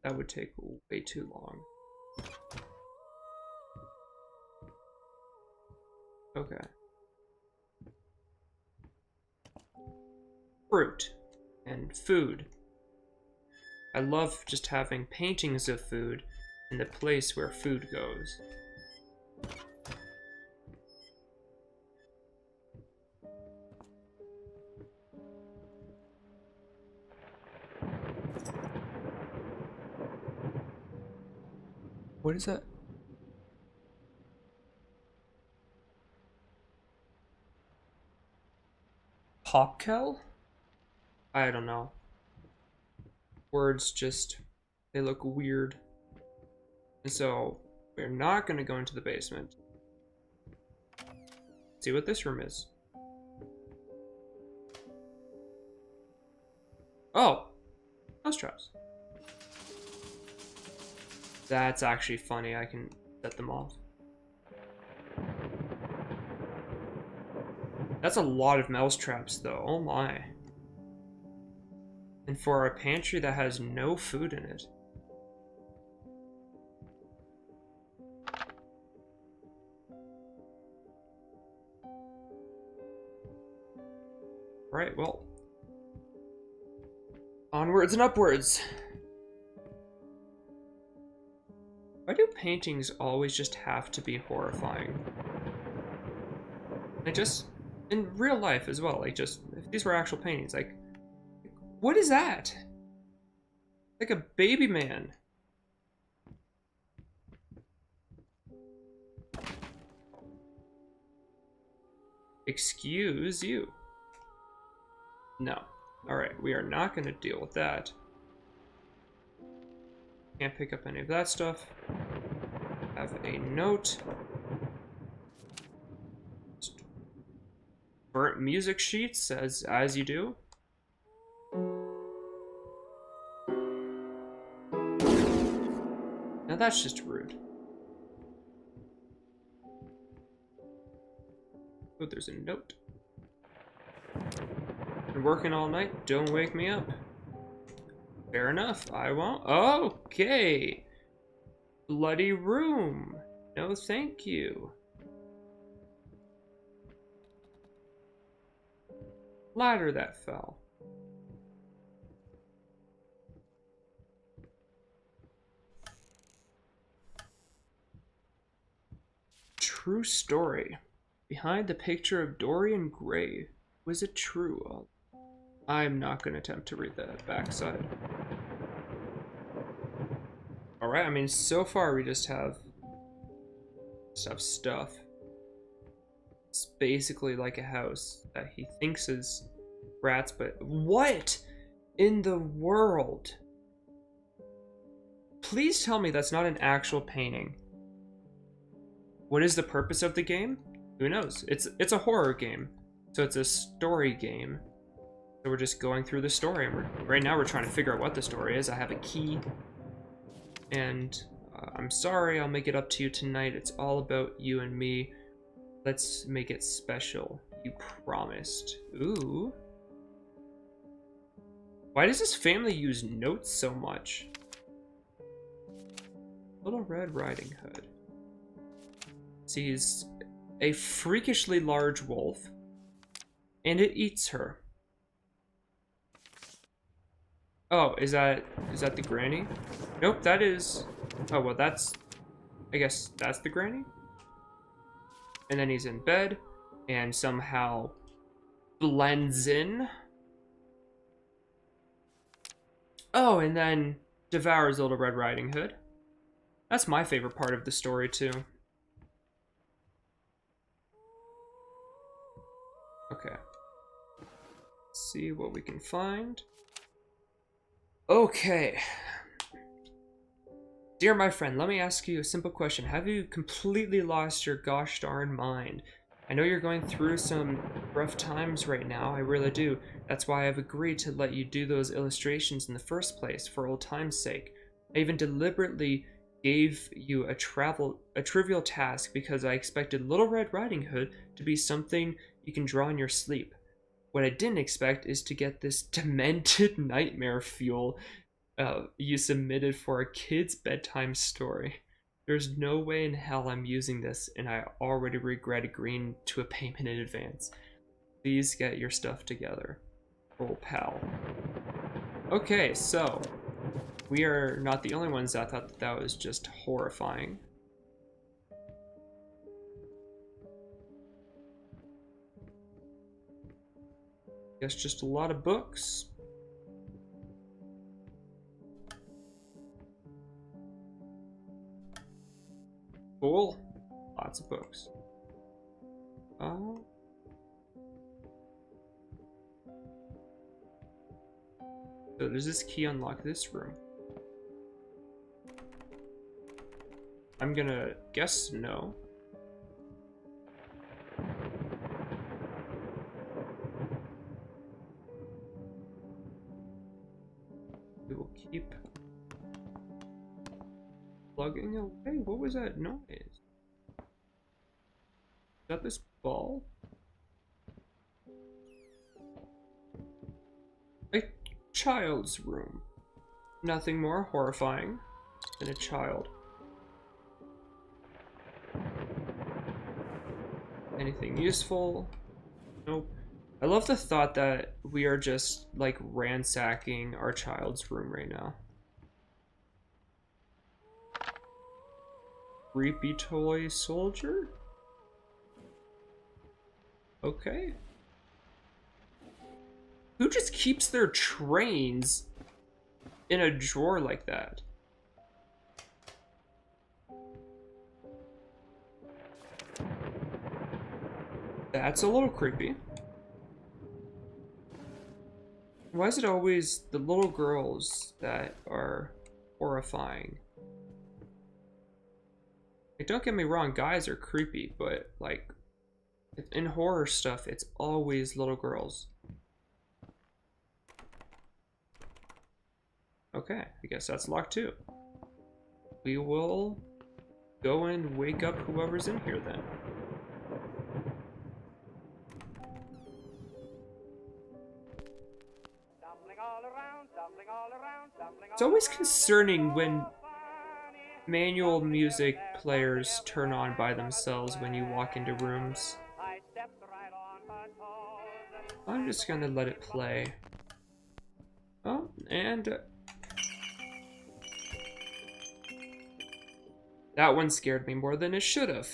That would take way too long. Okay. Fruit and food. I love just having paintings of food in the place where food goes. What is that? Popkel? I don't know. Words just, they look weird. And so, we're not going to go into the basement. See what this room is. Oh! Mousetraps. That's actually funny. I can set them off. That's a lot of mousetraps, though. Oh my. And for a pantry that has no food in it. Right, well. Onwards and upwards. Why do paintings always just have to be horrifying? Like, just in real life as well, like, just if these were actual paintings, like, what is that? Like a baby man. Excuse you. No. Alright, we are not going to deal with that. Can't pick up any of that stuff. Have a note. Just burnt music sheets, as you do. Now that's just rude. Oh, there's a note. Been working all night, don't wake me up. Fair enough, I won't. Okay. Bloody room. No thank you. Ladder that fell. True story. Behind the picture of Dorian Gray, was it true? I'm not going to attempt to read the backside. Alright, I mean, so far we just have stuff. It's basically like a house that he thinks is rats, but what in the world? Please tell me that's not an actual painting. What is the purpose of the game? Who knows? It's a horror game, so it's a story game. So we're just going through the story, and right now we're trying to figure out what the story is. I have a key, and I'm sorry, I'll make it up to you tonight. It's all about you and me. Let's make it special. You promised. Ooh. Why does this family use notes so much? Little Red Riding Hood sees a freakishly large wolf, and it eats her. Oh, is that the granny? Nope, that is... Oh, well, that's... I guess that's the granny? And then he's in bed, and somehow blends in. Oh, and then devours Little Red Riding Hood. That's my favorite part of the story, too. Okay. Let's see what we can find. Okay. Dear my friend, let me ask you a simple question. Have you completely lost your gosh darn mind? I know you're going through some rough times right now, I really do. That's why I've agreed to let you do those illustrations in the first place, for old time's sake. I even deliberately gave you a trivial task because I expected Little Red Riding Hood to be something you can draw in your sleep. What I didn't expect is to get this demented nightmare fuel you submitted for a kid's bedtime story. There's no way in hell I'm using this, and I already regret agreeing to a payment in advance. Please get your stuff together. Old pal. Okay, so we are not the only ones that thought that that was just horrifying. Guess just a lot of books. Cool. Lots of books. Oh. So does this key unlock this room? I'm gonna guess no. We will keep plugging away. What was that noise? Is that this ball? A child's room. Nothing more horrifying than a child. Anything useful? Nope. I love the thought that we are just like ransacking our child's room right now. Creepy toy soldier? Okay. Who just keeps their trains in a drawer like that? That's a little creepy. Why is it always the little girls that are horrifying? Like, don't get me wrong, guys are creepy, but like in horror stuff, it's always little girls. Okay, I guess that's locked too. We will go and wake up whoever's in here then. It's always concerning when manual music players turn on by themselves when you walk into rooms. I'm just gonna let it play. Oh, and that one scared me more than it should have.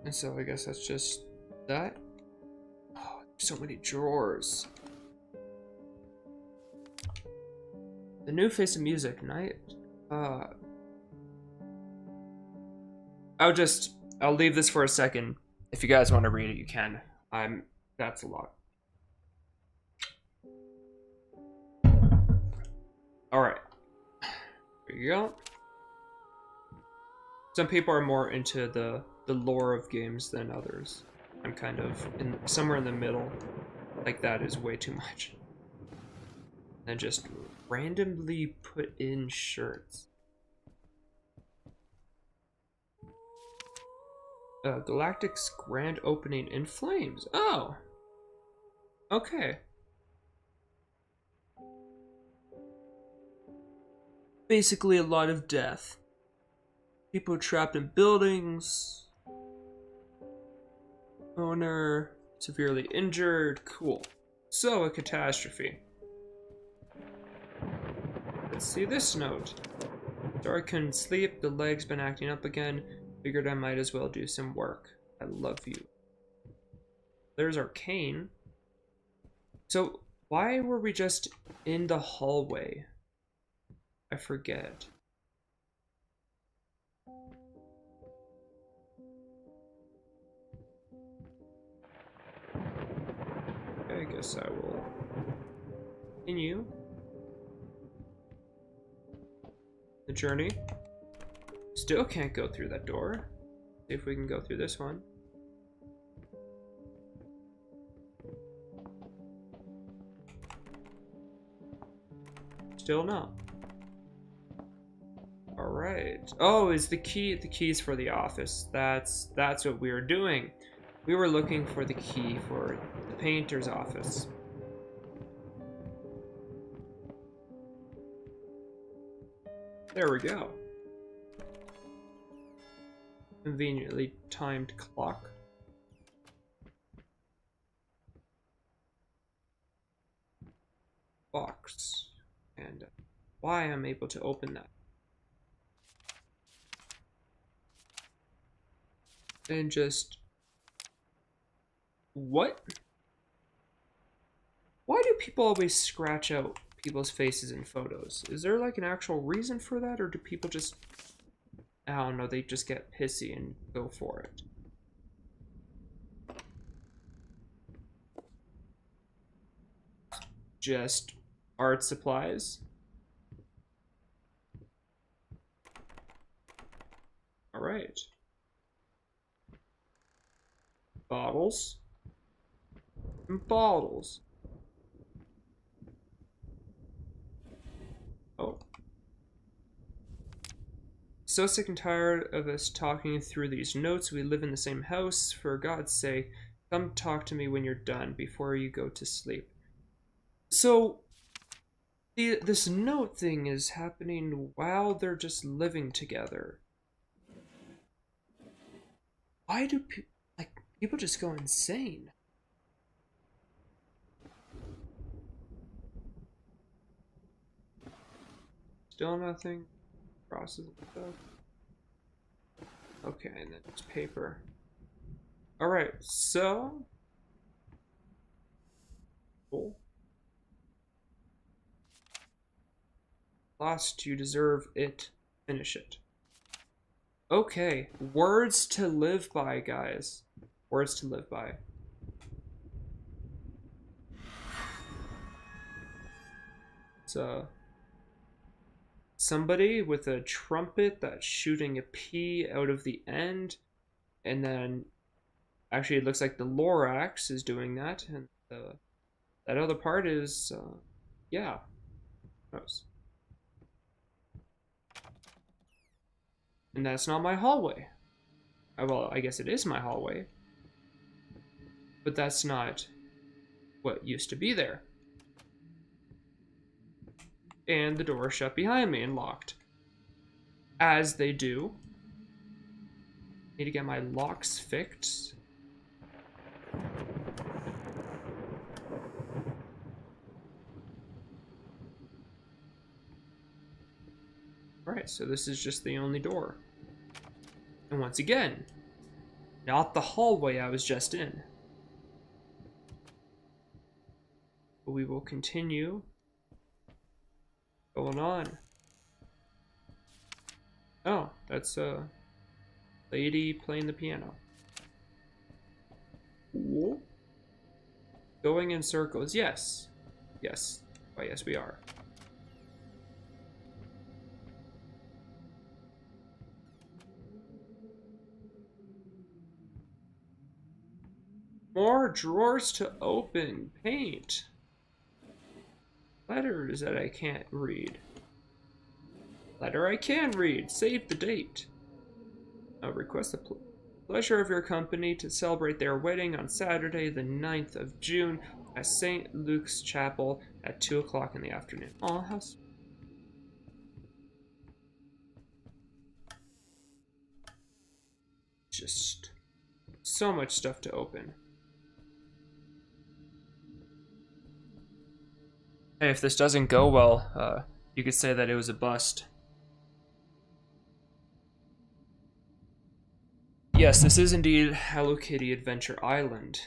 And so I guess that's just that. Oh, so many drawers. The new face of music, night. I'll leave this for a second. If you guys want to read it, you can. That's a lot. Alright. Here you go. Some people are more into the lore of games than others. I'm kind of somewhere in the middle. Like, that is way too much. And just randomly put in shirts. Galactic's grand opening in flames. Oh! Okay. Basically a lot of death. People trapped in buildings. Owner severely injured. Cool. So, a catastrophe. Let's see this note. Sorry I couldn't sleep. The leg's been acting up again. Figured I might as well do some work. I love you. There's Arcane. So, why were we just in the hallway? I forget. Okay, I guess I will continue the journey. Still can't go through that door. See if we can go through this one. Still no. All right. Oh, is the key? The keys for the office. That's what we were doing. We were looking for the key for the painter's office. There we go. Conveniently timed clock. box and why I'm able to open that. And just... What? Why do people always scratch out people's faces in photos? Is there like an actual reason for that, or do people just... I don't know, they just get pissy and go for it? Just art supplies. All right. Bottles. And bottles. Oh. So sick and tired of us talking through these notes. We live in the same house. For God's sake, come talk to me when you're done before you go to sleep. So, this note thing is happening while they're just living together. Why do people just go insane? Still nothing. Crosses and stuff. Okay, and then it's paper. Alright, so... Cool. Lost, you deserve it. Finish it. Okay, words to live by, guys. Words to live by. It's somebody with a trumpet that's shooting a pea out of the end, and then actually it looks like the Lorax is doing that, and that other part is yeah. Gross. And that's not my hallway. Well, I guess it is my hallway. But that's not what used to be there. And the door shut behind me and locked. As they do. Need to get my locks fixed. Alright, so this is just the only door. And once again, not the hallway I was just in. But we will continue going on. Oh, that's a lady playing the piano. Cool. Going in circles, yes. Yes. Oh, yes, we are. More drawers to open. Paint. Letters that I can't read. Letter I can read. Save the date. Request the pleasure of your company to celebrate their wedding on Saturday, the 9th of June at St. Luke's Chapel at 2 o'clock in the afternoon. Aw, house. Just so much stuff to open. Hey, if this doesn't go well, you could say that it was a bust. Yes, this is indeed Hello Kitty Adventure Island.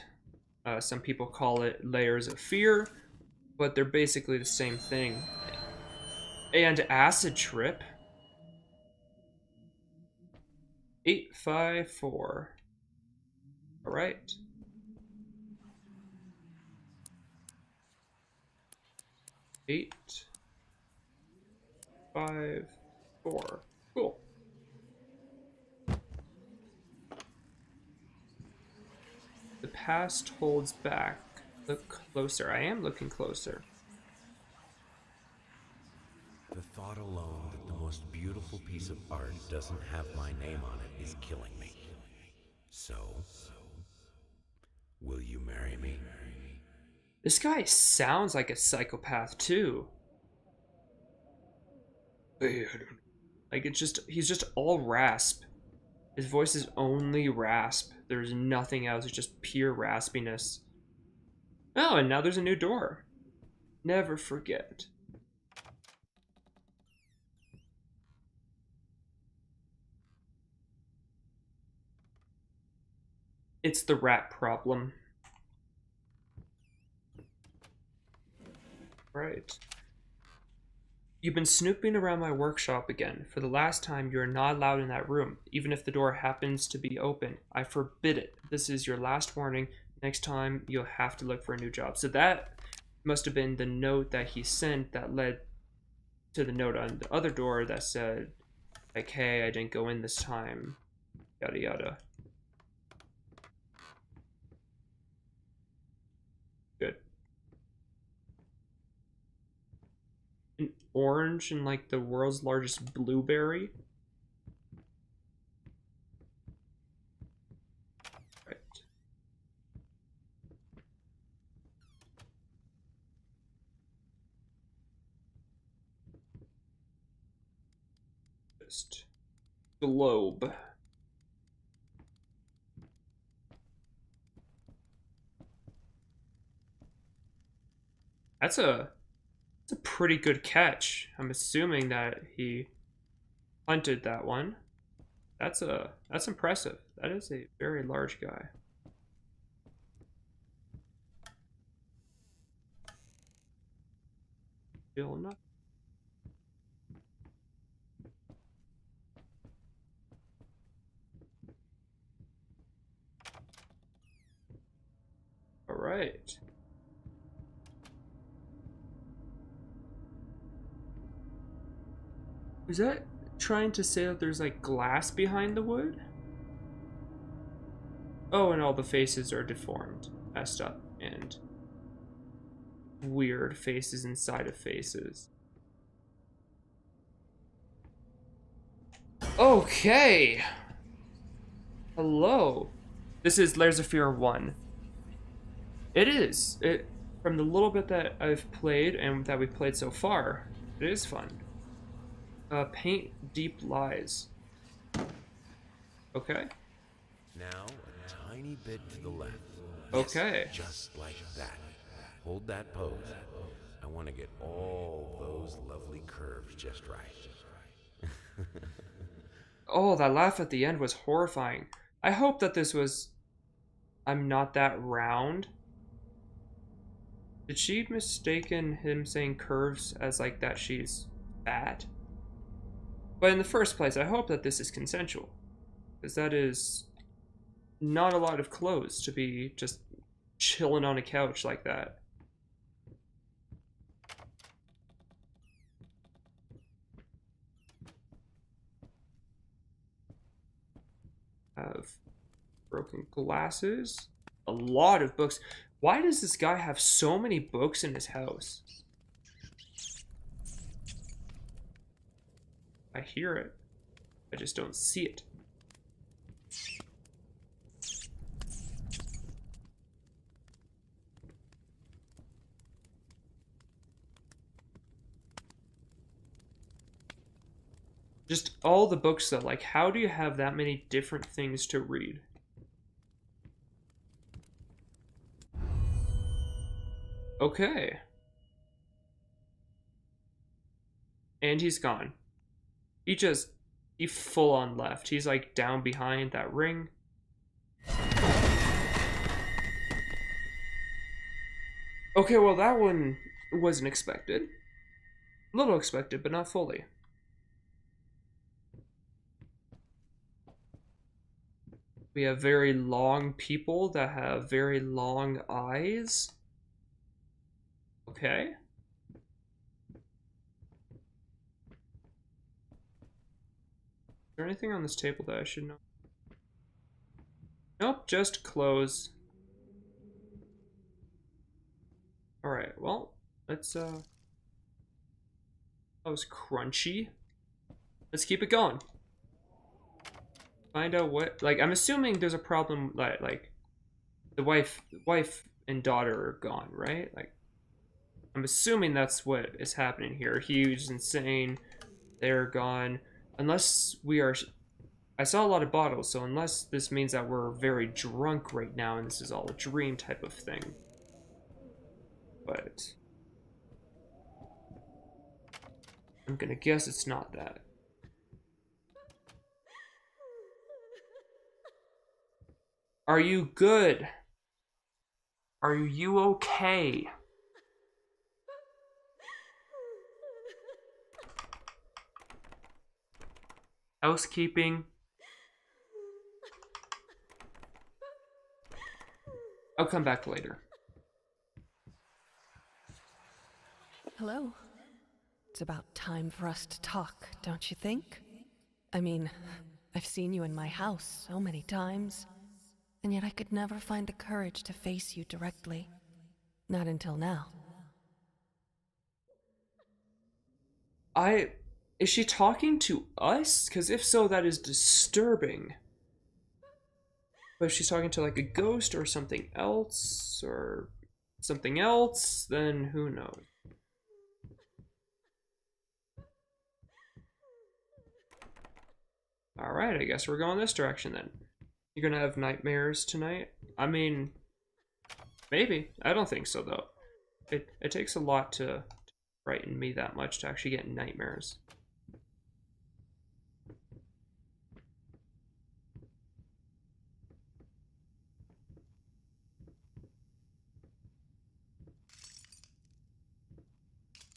Some people call it Layers of Fear, but they're basically the same thing. And Acid Trip. 854. Alright. 8, 5, 4. Cool. The past holds back. Look closer. I am looking closer. The thought alone that the most beautiful piece of art doesn't have my name on it is killing me. So, will you marry me? This guy sounds like a psychopath too. Like he's just all rasp. His voice is only rasp. There's nothing else. It's just pure raspiness. Oh, and now there's a new door. Never forget. It's the rat problem. Right. You've been snooping around my workshop again. For the last time, you are not allowed in that room, even if the door happens to be open. I forbid it. This is your last warning. Next time, you'll have to look for a new job. So that must have been the note that he sent that led to the note on the other door that said, like, hey, I didn't go in this time. Yada yada. Good. An orange and like the world's largest blueberry. Right. Just globe. That's a pretty good catch. I'm assuming that he hunted that one. That's impressive. That is a very large guy. Still not. All right. Is that trying to say that there's like glass behind the wood? Oh, and all the faces are deformed, messed up, and weird faces inside of faces. Okay. Hello. This is Layers of Fear 1. It is. From the little bit that I've played and that we've played so far, it is fun. Paint deep lies. Okay. Now, a tiny bit to the left. Okay. Yes, just like that. Hold that pose. I want to get all those lovely curves just right. Oh, that laugh at the end was horrifying. I hope that this was... I'm not that round. Did she mistaken him saying curves as like that she's fat? But in the first place, I hope that this is consensual. Because that is not a lot of clothes to be just chilling on a couch like that. Have broken glasses. A lot of books. Why does this guy have so many books in his house? I hear it. I just don't see it. Just all the books though, like how do you have that many different things to read? Okay. And he's gone. He full on left. He's like down behind that ring. Okay, well that one wasn't expected. A little expected, but not fully. We have very long people that have very long eyes. Okay. Is there anything on this table that I should know? Nope, just clothes. Alright, well, let's, that was crunchy. Let's keep it going. Find out what, like, I'm assuming there's a problem, like, the wife and daughter are gone, right? Like, I'm assuming that's what is happening here. He's insane. They're gone. Unless we are... I saw a lot of bottles, so unless this means that we're very drunk right now and this is all a dream type of thing. But... I'm gonna guess it's not that. Are you good? Are you okay? Housekeeping. I'll come back later. Hello. It's about time for us to talk, don't you think? I mean, I've seen you in my house so many times, and yet I could never find the courage to face you directly. Not until now. Is she talking to us? Because if so, that is disturbing. But if she's talking to like a ghost or something else, then who knows? Alright, I guess we're going this direction then. You're gonna have nightmares tonight? I mean, maybe. I don't think so though. It takes a lot to frighten me that much to actually get nightmares.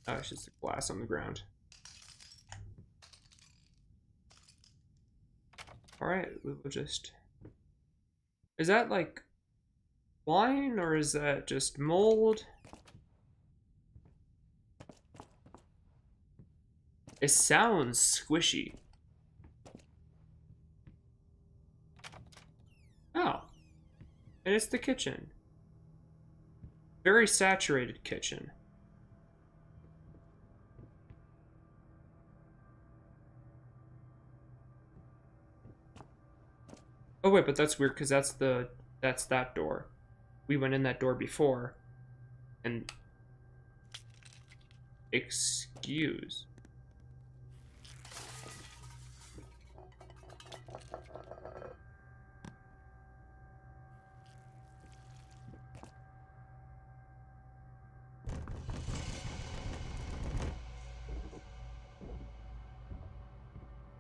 Oh, it's just a glass on the ground. Alright, we will just... Is that like wine or is that just mold? It sounds squishy. Oh. And it's the kitchen. Very saturated kitchen. Oh wait, but that's weird because that's that door. We went in that door before. And excuse.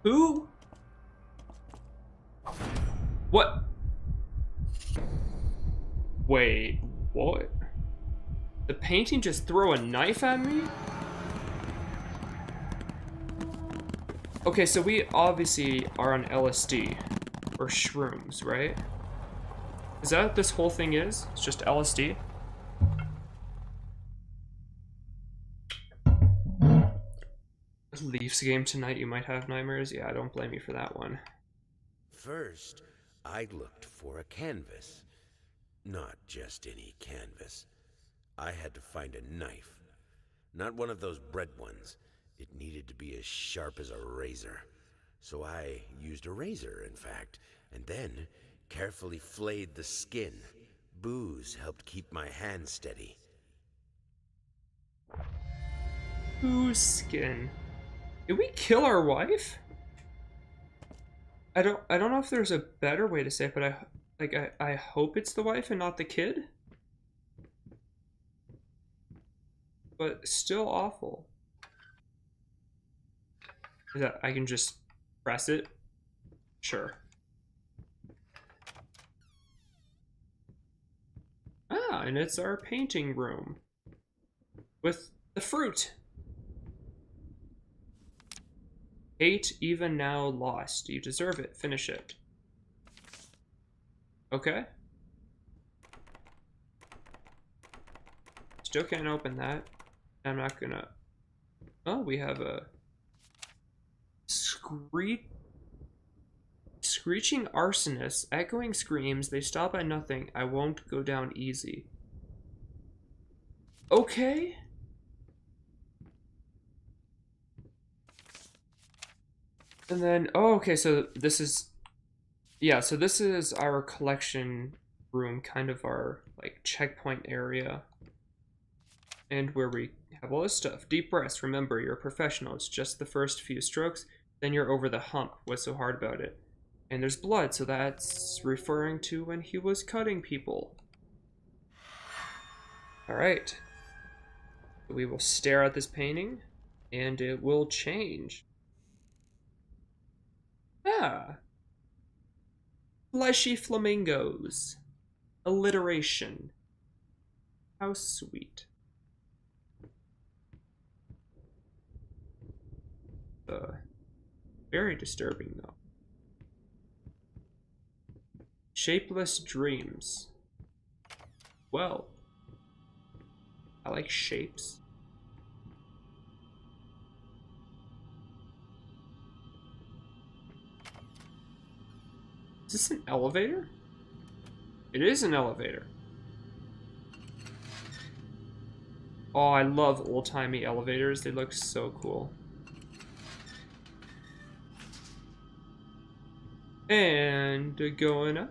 Who? What? Wait, what? The painting just throw a knife at me? Okay, so we obviously are on LSD. Or shrooms, right? Is that what this whole thing is? It's just LSD? Leafs game tonight, you might have nightmares. Yeah, I don't blame you for that one. First, I looked for a canvas. Not just any canvas. I had to find a knife. Not one of those bread ones. It needed to be as sharp as a razor. So I used a razor, in fact, and then carefully flayed the skin. Booze helped keep my hand steady. Whose skin? Did we kill our wife? I don't know if there's a better way to say it, but I hope it's the wife and not the kid. But still awful. Is that I can just press it? Sure. Ah, and it's our painting room. With the fruit. Hate, even now, lost. You deserve it. Finish it. Okay. Still can't open that. I'm not gonna... Oh, we have a... Screeching arsonist, echoing screams, they stop at nothing. I won't go down easy. Okay. And then, oh, okay, so this is, yeah, so this is our collection room, kind of our, like, checkpoint area. And where we have all this stuff. Deep breaths, remember, you're a professional. It's just the first few strokes, then you're over the hump. What's so hard about it? And there's blood, so that's referring to when he was cutting people. Alright. We will stare at this painting. and it will change. Ah, fleshy flamingos. Alliteration. How sweet. Very disturbing though. Shapeless dreams. Well, I like shapes. Is this an elevator? It is an elevator. Oh, I love old-timey elevators. They look so cool. And going up.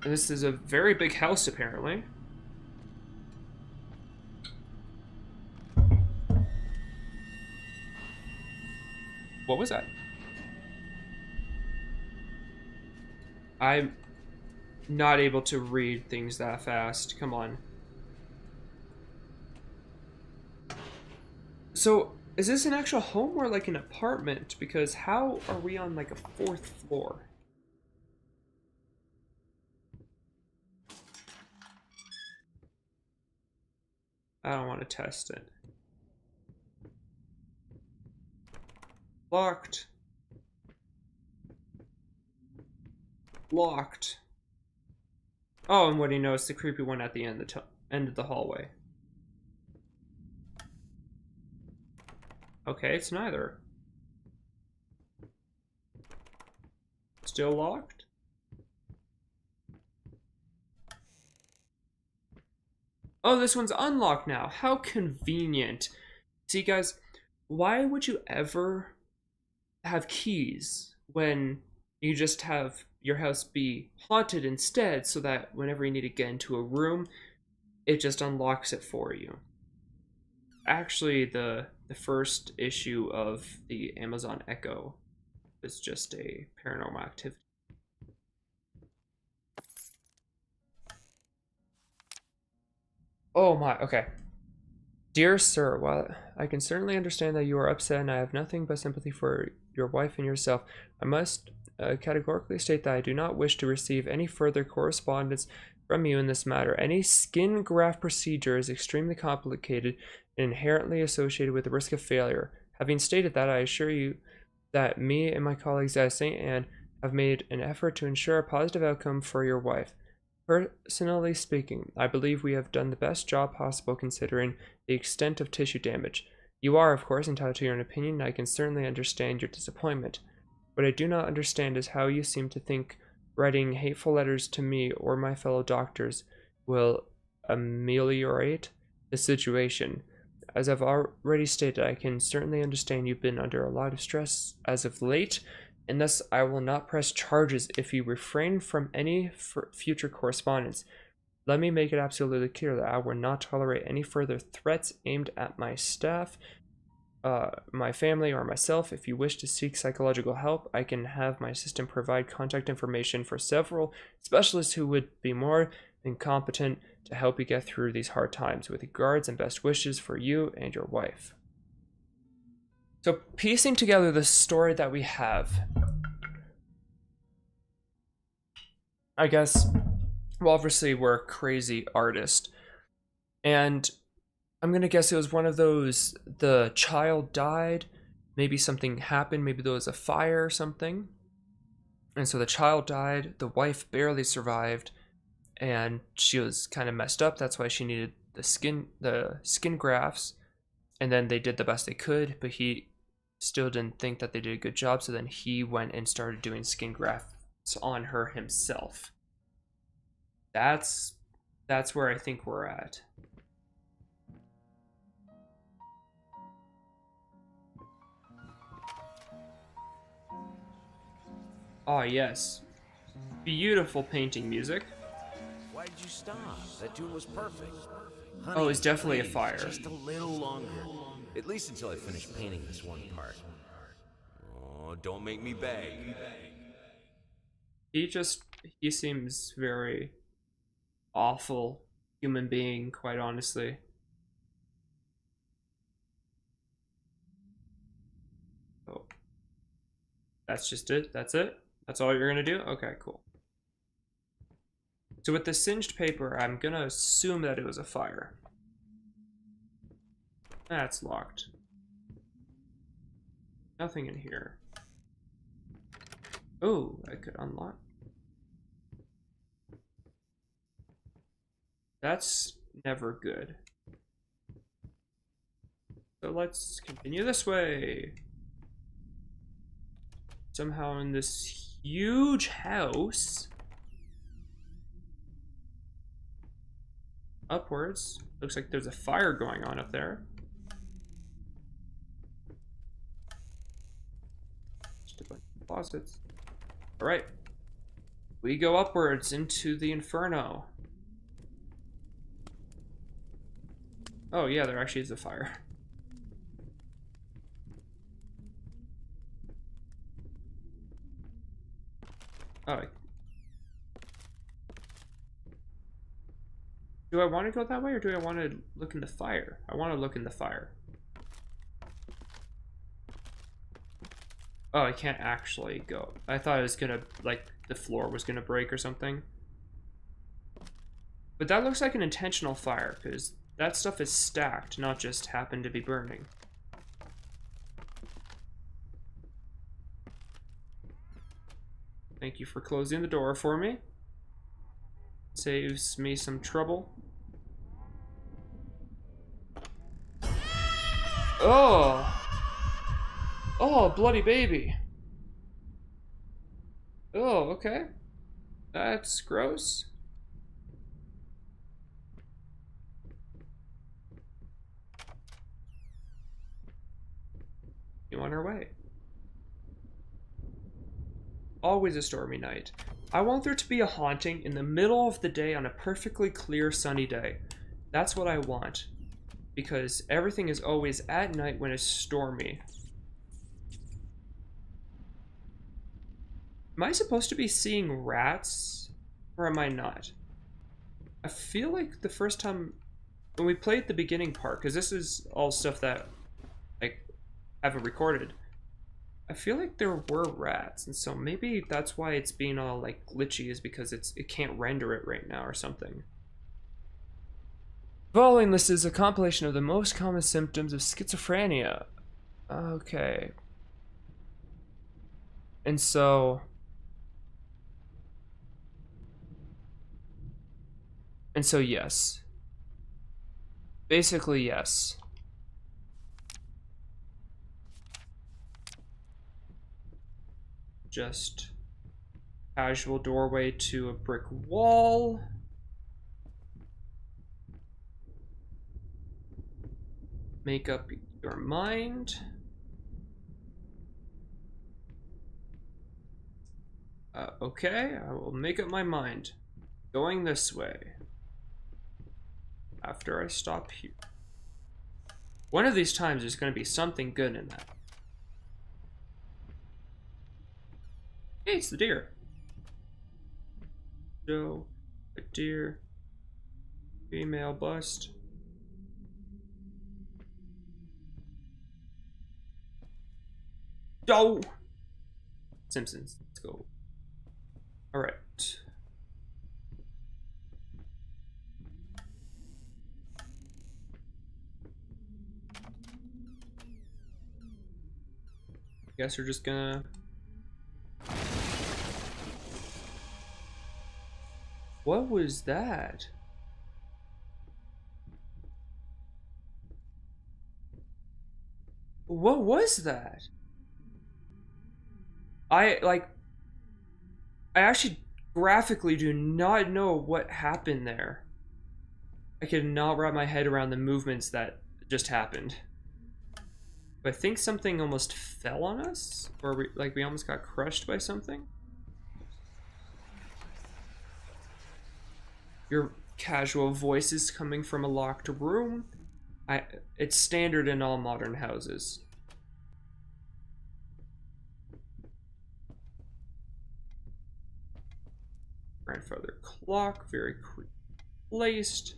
And this is a very big house, apparently. What was that? I'm not able to read things that fast. Come on. So, is this an actual home or like an apartment? Because how are we on like a 4th floor? I don't want to test it. Locked. Locked. Oh, and what do you know? It's the creepy one at the end of the hallway. Okay, it's neither. Still locked? Oh, this one's unlocked now. How convenient. See, guys, why would you ever have keys when you just have your house be haunted instead, so that whenever you need to get into a room, it just unlocks it for you? Actually, the first issue of the Amazon Echo is just a paranormal activity. Oh my, okay. Dear sir, while I can certainly understand that you are upset and I have nothing but sympathy for your wife and yourself, I must categorically state that I do not wish to receive any further correspondence from you in this matter. Any skin graft procedure is extremely complicated and inherently associated with the risk of failure. Having stated that, I assure you that me and my colleagues at St. Anne have made an effort to ensure a positive outcome for your wife. Personally speaking, I believe we have done the best job possible considering the extent of tissue damage. You are, of course, entitled to your own opinion, and I can certainly understand your disappointment. What I do not understand is how you seem to think writing hateful letters to me or my fellow doctors will ameliorate the situation. As I've already stated, I can certainly understand you've been under a lot of stress as of late, and thus I will not press charges if you refrain from any future correspondence. Let me make it absolutely clear that I will not tolerate any further threats aimed at my staff, my family, or myself. If you wish to seek psychological help, I can have my assistant provide contact information for several specialists who would be more than competent to help you get through these hard times. With regards and best wishes for you and your wife. So, piecing together the story that we have, I guess, well, obviously we're a crazy artist, and I'm gonna guess it was one of those, the child died, maybe something happened, maybe there was a fire or something, and so the child died, the wife barely survived, and she was kind of messed up. That's why she needed the skin grafts, and then they did the best they could, but he still didn't think that they did a good job, so then he went and started doing skin grafts on her himself. That's where I think we're at. Ah, yes. Beautiful painting music. Why did you stop? That tune was perfect. Honey, Oh, it's definitely a please, fire. Just a little longer. At least until I finish painting this one part. Oh, don't make me beg. He seems very awful human being, quite honestly. Oh. That's just it? That's it? That's all you're gonna do? Okay, cool. So with the singed paper, I'm gonna assume that it was a fire. That's locked. Nothing in here. Oh, I could unlock. That's never good. So let's continue this way. Somehow in this huge house. Upwards. Looks like there's a fire going on up there. Just a bunch of closets. Alright. We go upwards into the inferno. Oh yeah, there actually is a fire. Oh. Do I want to go that way or do I want to look in the fire? I want to look in the fire. Oh, I can't actually go. I thought it was gonna, like, the floor was gonna break or something. But that looks like an intentional fire, because that stuff is stacked, not just happened to be burning. Thank you for closing the door for me. Saves me some trouble. Oh! Oh, bloody baby. Oh, okay. That's gross. You on our way. Always a stormy night. I want there to be a haunting in the middle of the day on a perfectly clear sunny day. That's what I want. Because everything is always at night when it's stormy. Am I supposed to be seeing rats? Or am I not? I feel like the first time when we played the beginning part, because this is all stuff that I haven't recorded, I feel like there were rats, and so maybe that's why it's being all like glitchy, is because it can't render it right now or something. Following this is a compilation of the most common symptoms of schizophrenia. Okay. And so yes. Basically yes. Just casual doorway to a brick wall. Make up your mind. Okay, I will make up my mind. Going this way. After I stop here. One of these times there's going to be something good in that. Hey, it's the deer. So, a deer. Female bust. Oh! Simpsons, let's go. Alright. Guess we're just gonna... What was that? What was that? I actually graphically do not know what happened there. I cannot wrap my head around the movements that just happened. But I think something almost fell on us, or we almost got crushed by something. Your casual voice is coming from a locked room. It's standard in all modern houses. Grandfather clock, very creepy. placed.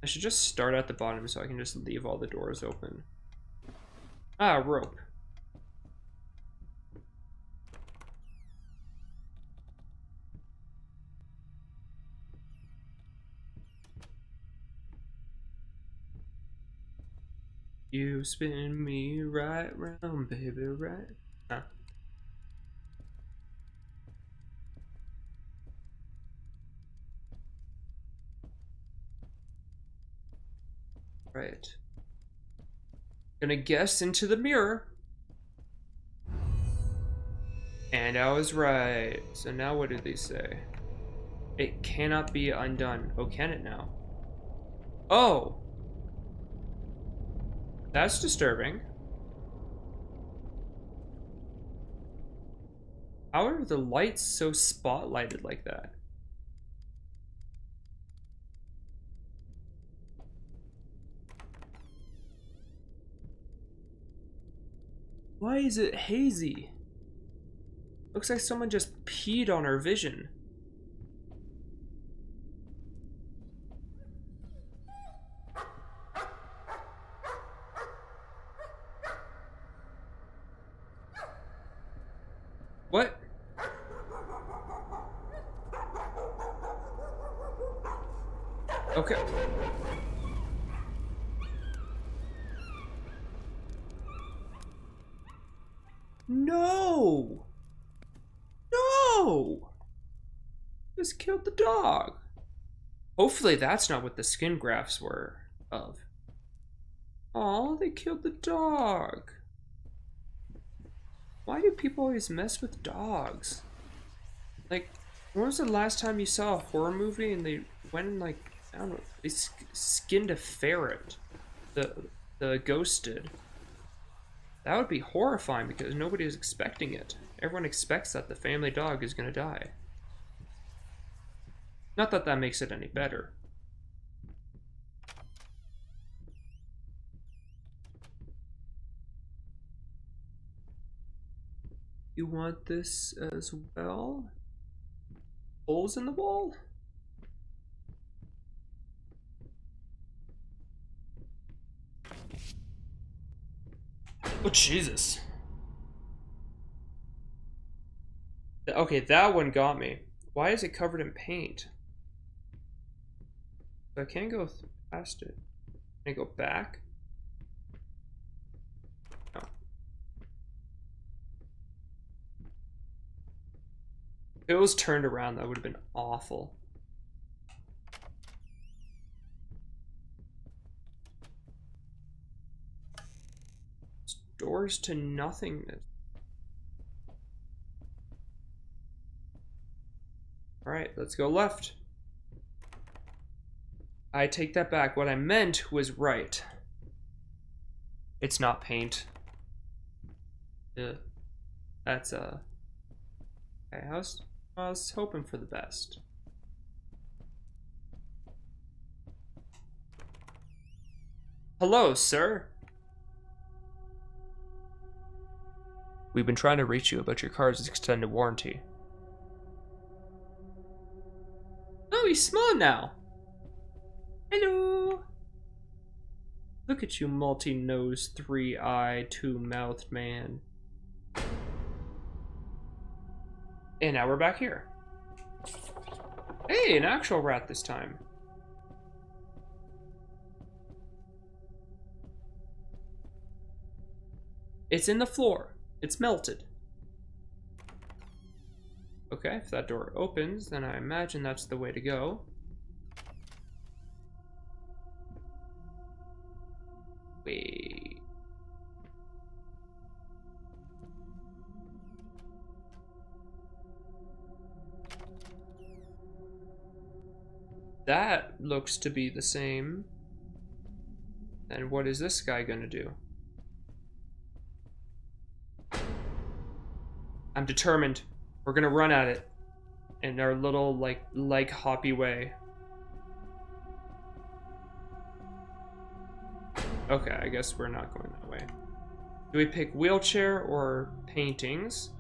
I should just start at the bottom so I can just leave all the doors open. Ah, rope. You spin me right round, baby, right? Huh. Right. Gonna guess into the mirror. And I was right. So now what did they say? It cannot be undone. Oh, can it now? Oh! That's disturbing. How are the lights so spotlighted like that? Why is it hazy? Looks like someone just peed on our vision. What? Okay. No! No! Just killed the dog. Hopefully that's not what the skin grafts were of. Oh, they killed the dog. Why do people always mess with dogs? Like, when was the last time you saw a horror movie and they went and, like, I don't know, they skinned a ferret? The ghost did. That would be horrifying because nobody is expecting it. Everyone expects that the family dog is gonna die. Not that that makes it any better. You want this as well? Holes in the wall? Oh, Jesus. Okay, that one got me. Why is it covered in paint? I can't go past it. Can I go back? No. If it was turned around, that would have been awful. Doors to nothingness. Alright, let's go left. I take that back. What I meant was right. It's not paint. That's okay, I was hoping for the best. Hello, sir. We've been trying to reach you about your car's extended warranty. Oh, he's small now. Hello. Look at you, multi-nosed, three-eyed, two-mouthed man. And now we're back here. Hey, an actual rat this time. It's in the floor. It's melted. Okay, if that door opens, then I imagine that's the way to go. Wait. That looks to be the same. And what is this guy gonna do? I'm determined. We're gonna run at it in our little, like, leg hoppy way. Okay, I guess we're not going that way. Do we pick wheelchair or paintings?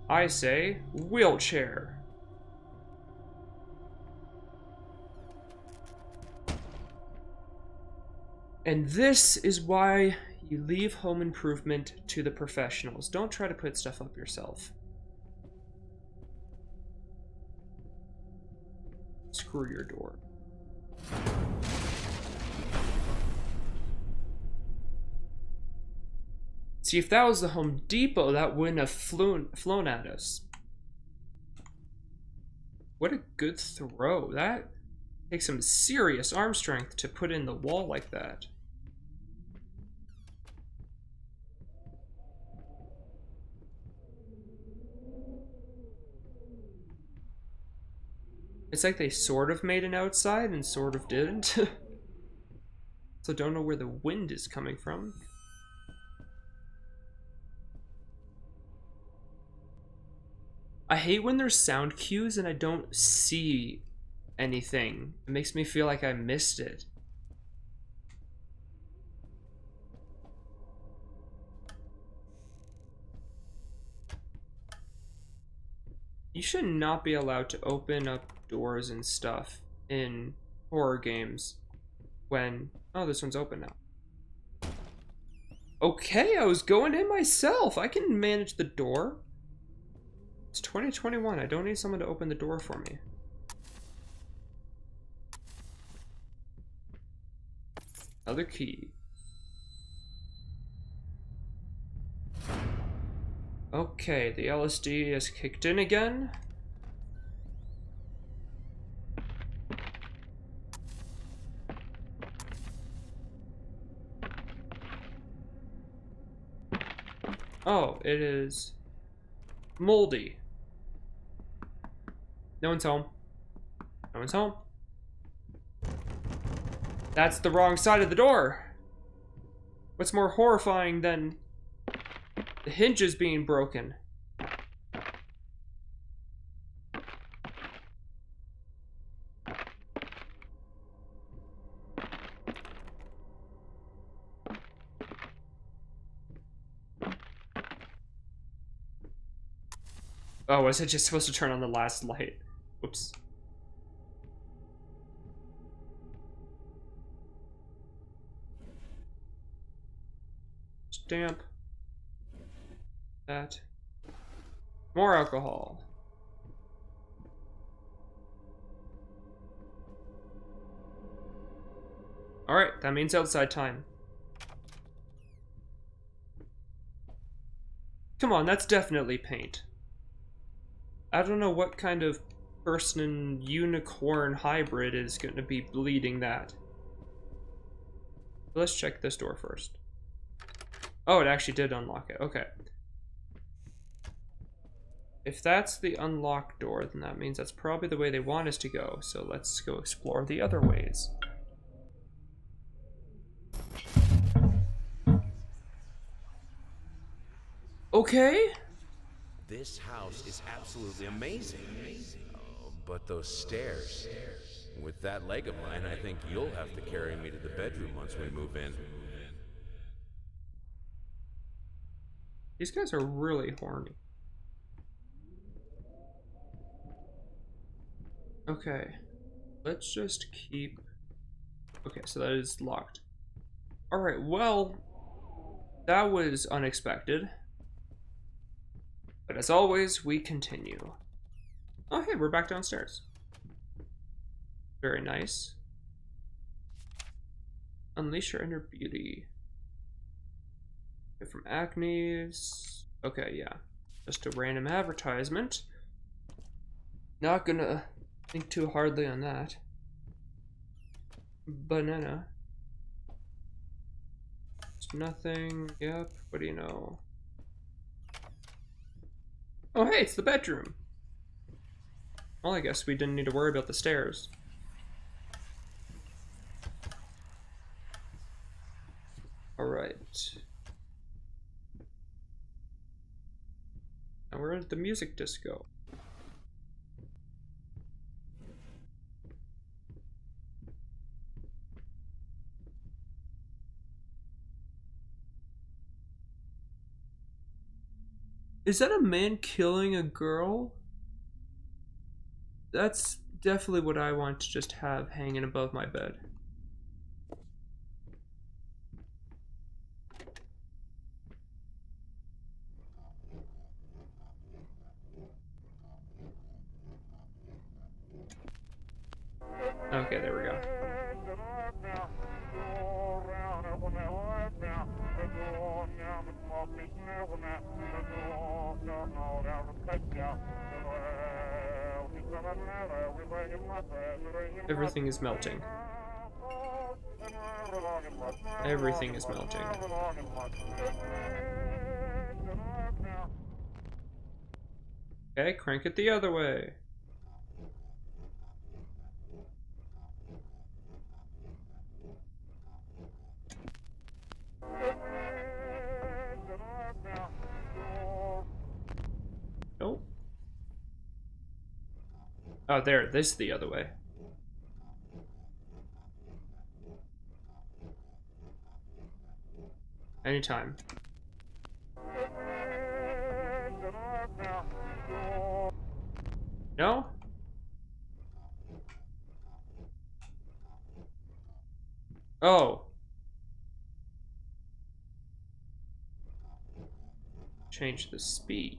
I say wheelchair. And this is why you leave home improvement to the professionals. Don't try to put stuff up yourself. Screw your door. See, if that was the Home Depot, that wouldn't have flown at us. What a good throw. That takes some serious arm strength to put in the wall like that. It's like they sort of made an outside and sort of didn't. So don't know where the wind is coming from. I hate when there's sound cues and I don't see anything. It makes me feel like I missed it. You should not be allowed to open up doors and stuff in horror games when... Oh, this one's open now. Okay, I was going in myself. I can manage the door. It's 2021. I don't need someone to open the door for me. Other key. Okay, the LSD has kicked in again. Oh, it is moldy. No one's home. No one's home. That's the wrong side of the door. What's more horrifying than the hinges being broken? Oh, was it just supposed to turn on the last light? Whoops. Stamp. That. More alcohol. Alright, that means outside time. Come on, that's definitely paint. I don't know what kind of person unicorn hybrid is going to be bleeding that. Let's check this door first. Oh, it actually did unlock it. Okay. If that's the unlocked door, then that means that's probably the way they want us to go. So let's go explore the other ways. Okay. This house is absolutely amazing. Oh, but those stairs. With that leg of mine, I think you'll have to carry me to the bedroom once we move in. These guys are really horny. Okay. Let's just keep... Okay, so that is locked. Alright, well... That was unexpected. But as always, we continue. Oh, hey, we're back downstairs. Very nice. Unleash your inner beauty. From Acne's. Okay, yeah. Just a random advertisement. Not gonna think too hardly on that. Banana. It's nothing. Yep. What do you know? Oh, hey, it's the bedroom. Well, I guess we didn't need to worry about the stairs. Alright. And we're at the music disco. Is that a man killing a girl? That's definitely what I want to just have hanging above my bed. Okay, there we go. Everything is melting. Everything is melting. Okay, crank it the other way. Nope. Oh, there. This is the other way. Anytime. No? Oh. Change the speed.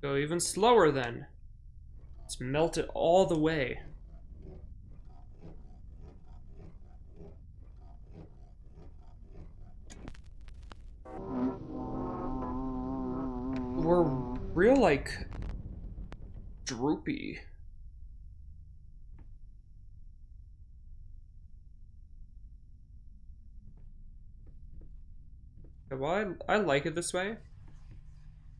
Go even slower then. Let's melt it all the way. We're real, like, droopy. Well, I like it this way.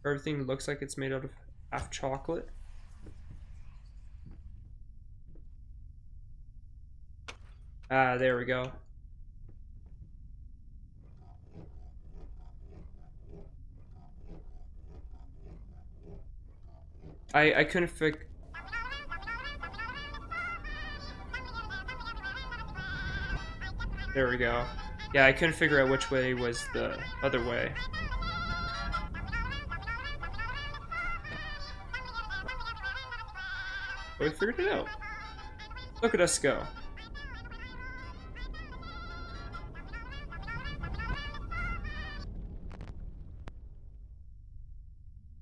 Everything looks like it's made out of half chocolate. Ah, there we go. I couldn't figure. There we go. Yeah, I couldn't figure out which way was the other way. But we figured it out. Look at us go.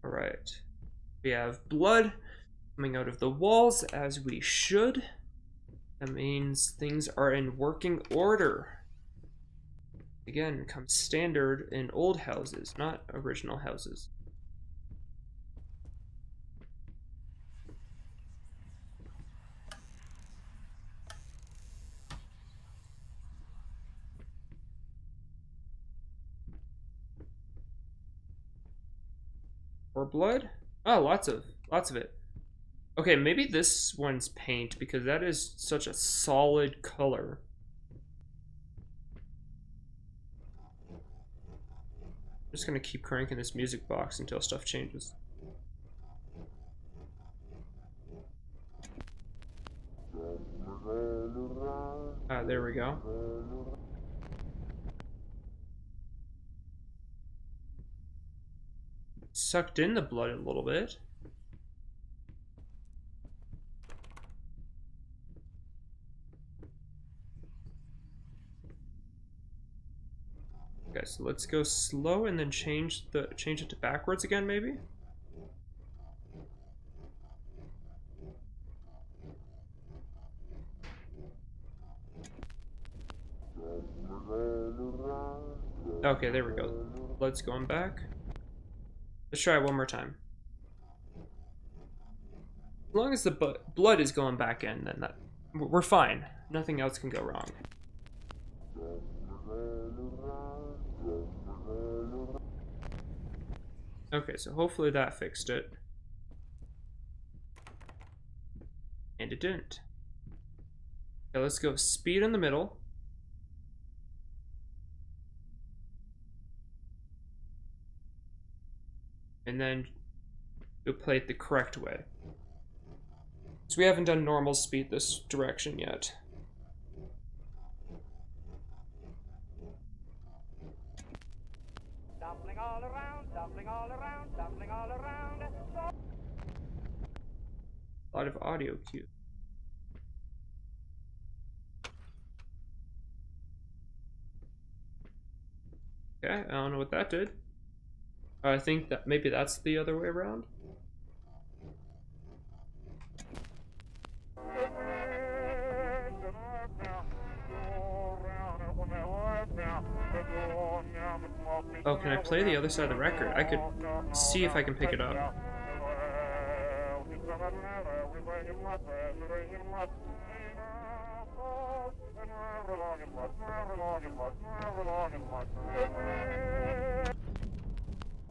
Alright. We have blood coming out of the walls, as we should. That means things are in working order. Again, comes standard in old houses, not original houses. Or blood? Oh, lots of it. Okay, maybe this one's paint, because that is such a solid color. I'm just gonna keep cranking this music box until stuff changes. Ah, there we go. Sucked in the blood a little bit. Okay, so let's go slow and then change it to backwards again, maybe? Okay, there we go. Blood's going back. Let's try it one more time. As long as the blood is going back in, then we're fine. Nothing else can go wrong. Okay, so hopefully that fixed it. And it didn't. Okay, let's go speed in the middle. And then We'll play it the correct way. So we haven't done normal speed this direction yet. Dumpling all around, dumpling all around, dumpling all around. A lot of audio cues. Okay, I don't know what that did. I think that maybe that's the other way around. Oh, can I play the other side of the record? I could see if I can pick it up.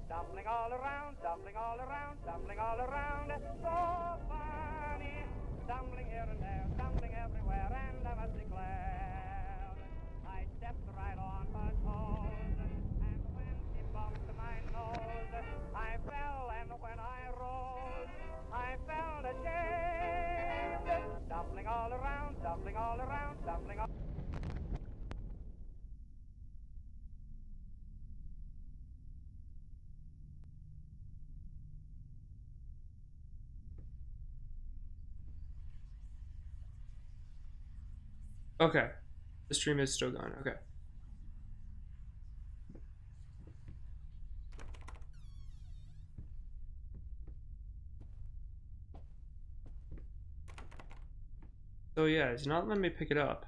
Dumpling all around, dumpling all around, dumpling all around. So funny. Dumpling here and there, dumpling everywhere, and I must declare, I stepped right on her toes, and when she bumped my nose, I fell, and when I rose, I felt ashamed. Dumpling all around, dumpling all around, dumpling all. Okay. The stream is still going. Okay. So yeah, it's not letting me pick it up.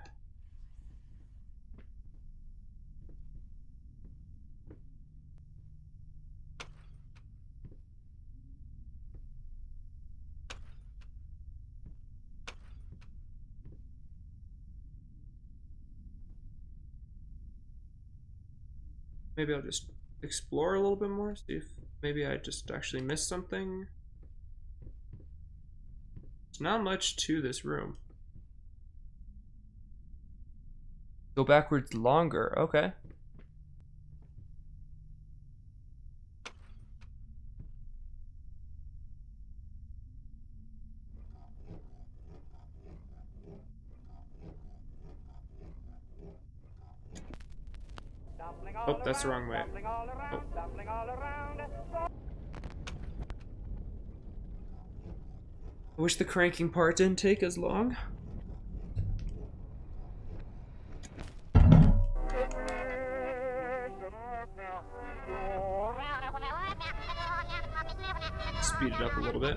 Maybe I'll just explore a little bit more, see if maybe I just actually missed something. There's not much to this room. Go backwards longer, okay. Oh, that's the wrong way. Oh. I wish the cranking part didn't take as long. Speed it up a little bit.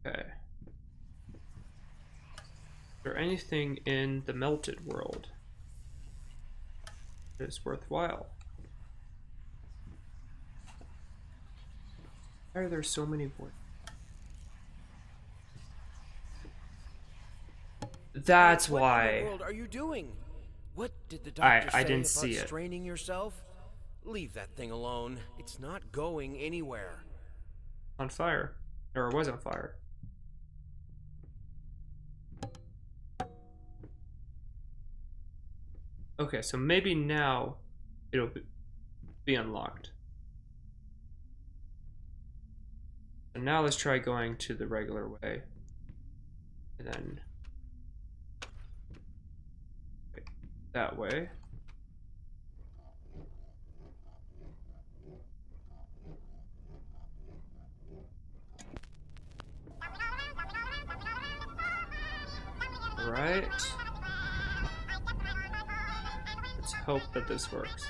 Okay. Is there anything in the melted world that is worthwhile? Why are there so many more? That's What in why. the world are you doing? What did the doctor I say didn't about see it. straining yourself? Leave that thing alone. It's not going anywhere. On fire. Or it was on fire. Okay, so maybe now it'll be unlocked. So now let's try going to the regular way. And then that way. Right. Let's hope that this works.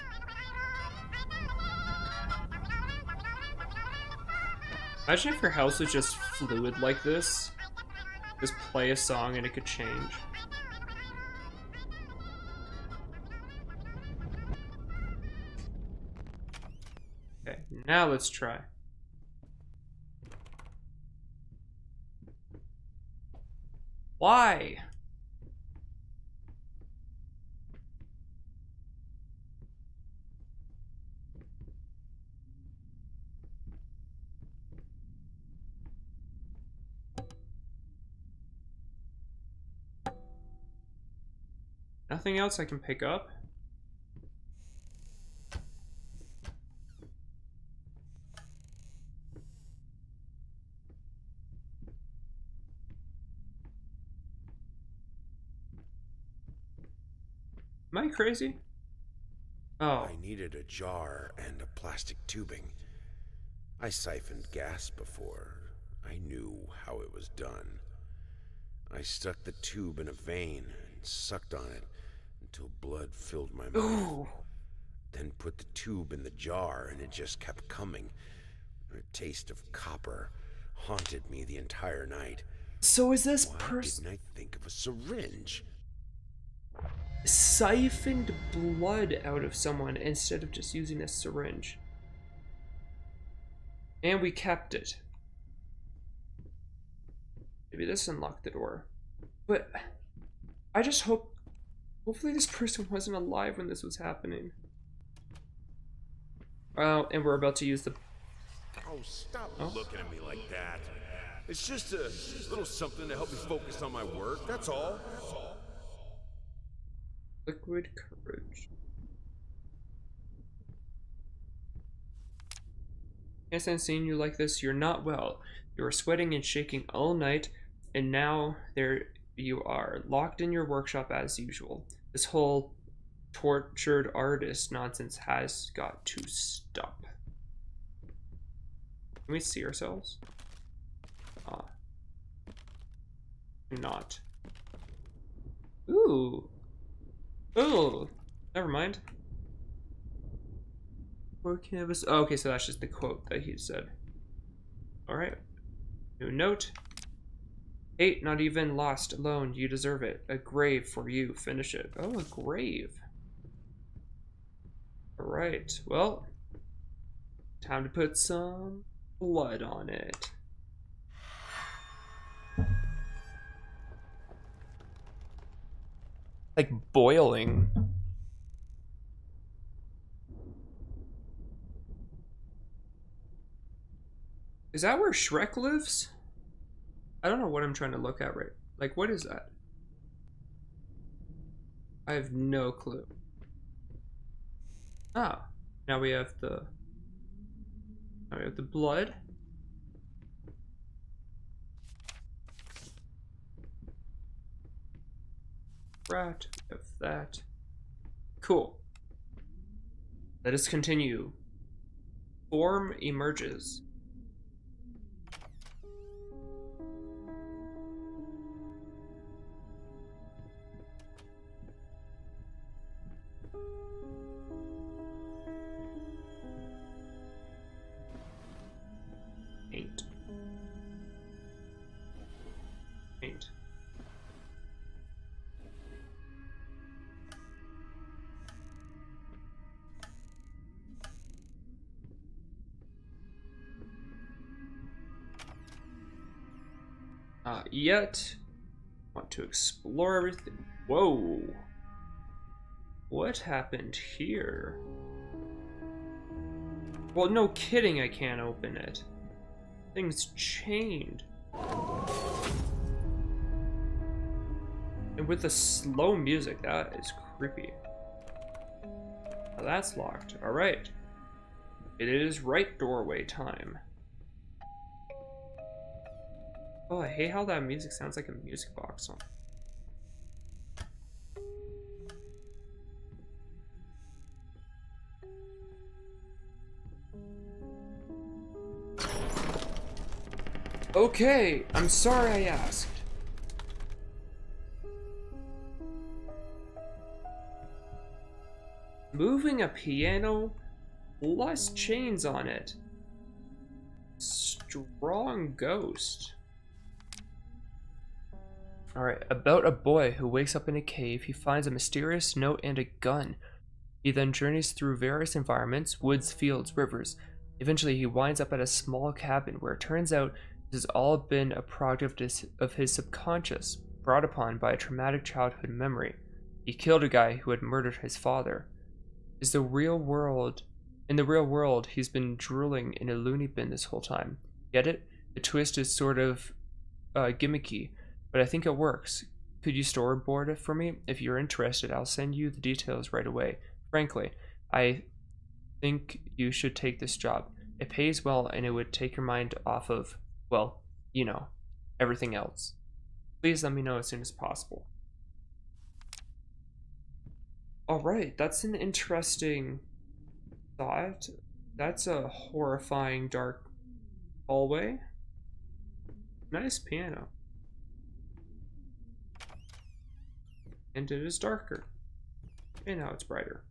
Imagine if your house was just fluid like this. Just play a song and it could change. Okay, now let's try. Why? Nothing else I can pick up. Am I crazy? Oh. I needed a jar and a plastic tubing. I siphoned gas before. I knew how it was done. I stuck the tube in a vein and sucked on it until blood filled my mouth. Ooh. Then put the tube in the jar and it just kept coming. The taste of copper haunted me the entire night. So is this Why person didn't I think of a syringe? siphoned blood out of someone instead of just using a syringe? And we kept it. Maybe this unlocked the door. But I just hopefully this person wasn't alive when this was happening. Oh, and we're about to use the... Oh, stop looking at me like that. It's just a little something to help me focus on my work, that's all. Liquid courage. Can't stand seeing you like this. You're not well. You were sweating and shaking all night, and now there you are, locked in your workshop as usual. This whole tortured artist nonsense has got to stop. Can we see ourselves? Not. Ooh. Oh, never mind. Poor canvas. Oh, okay, so that's just the quote that he said. Alright. New note. Hate, not even lost, alone. You deserve it. A grave for you. Finish it. Oh, a grave. Alright, well. Time to put some blood on it. Like boiling. Is that where Shrek lives? I don't know what I'm trying to look at right. Like, what is that? I have no clue. Ah, now we have the... Now we have the blood. Right, we have that. Cool. Let us continue. Form emerges. Paint. Paint. Not yet. Want to explore everything. Whoa. What happened here? Well, no kidding, I can't open it. Things chained. And with the slow music, that is creepy. Now that's locked. Alright. It is right doorway time. Oh, I hate how that music sounds like a music box song. Okay, I'm sorry I asked. Moving a piano plus chains on it. Strong ghost. Alright, about a boy who wakes up in a cave. He finds a mysterious note and a gun. He then journeys through various environments, woods, fields, rivers. Eventually, he winds up at a small cabin where it turns out this has all been a product of his subconscious, brought upon by a traumatic childhood memory. He killed a guy who had murdered his father. In the real world, he's been drooling in a loony bin this whole time. Get it? The twist is sort of gimmicky, but I think it works. Could you storyboard it for me? If you're interested, I'll send you the details right away. Frankly, I think you should take this job. It pays well and it would take your mind off of, well, you know, everything else. Please let me know as soon as possible. Alright, that's an interesting thought. That's a horrifying dark hallway. Nice piano. And it is darker. And now it's brighter.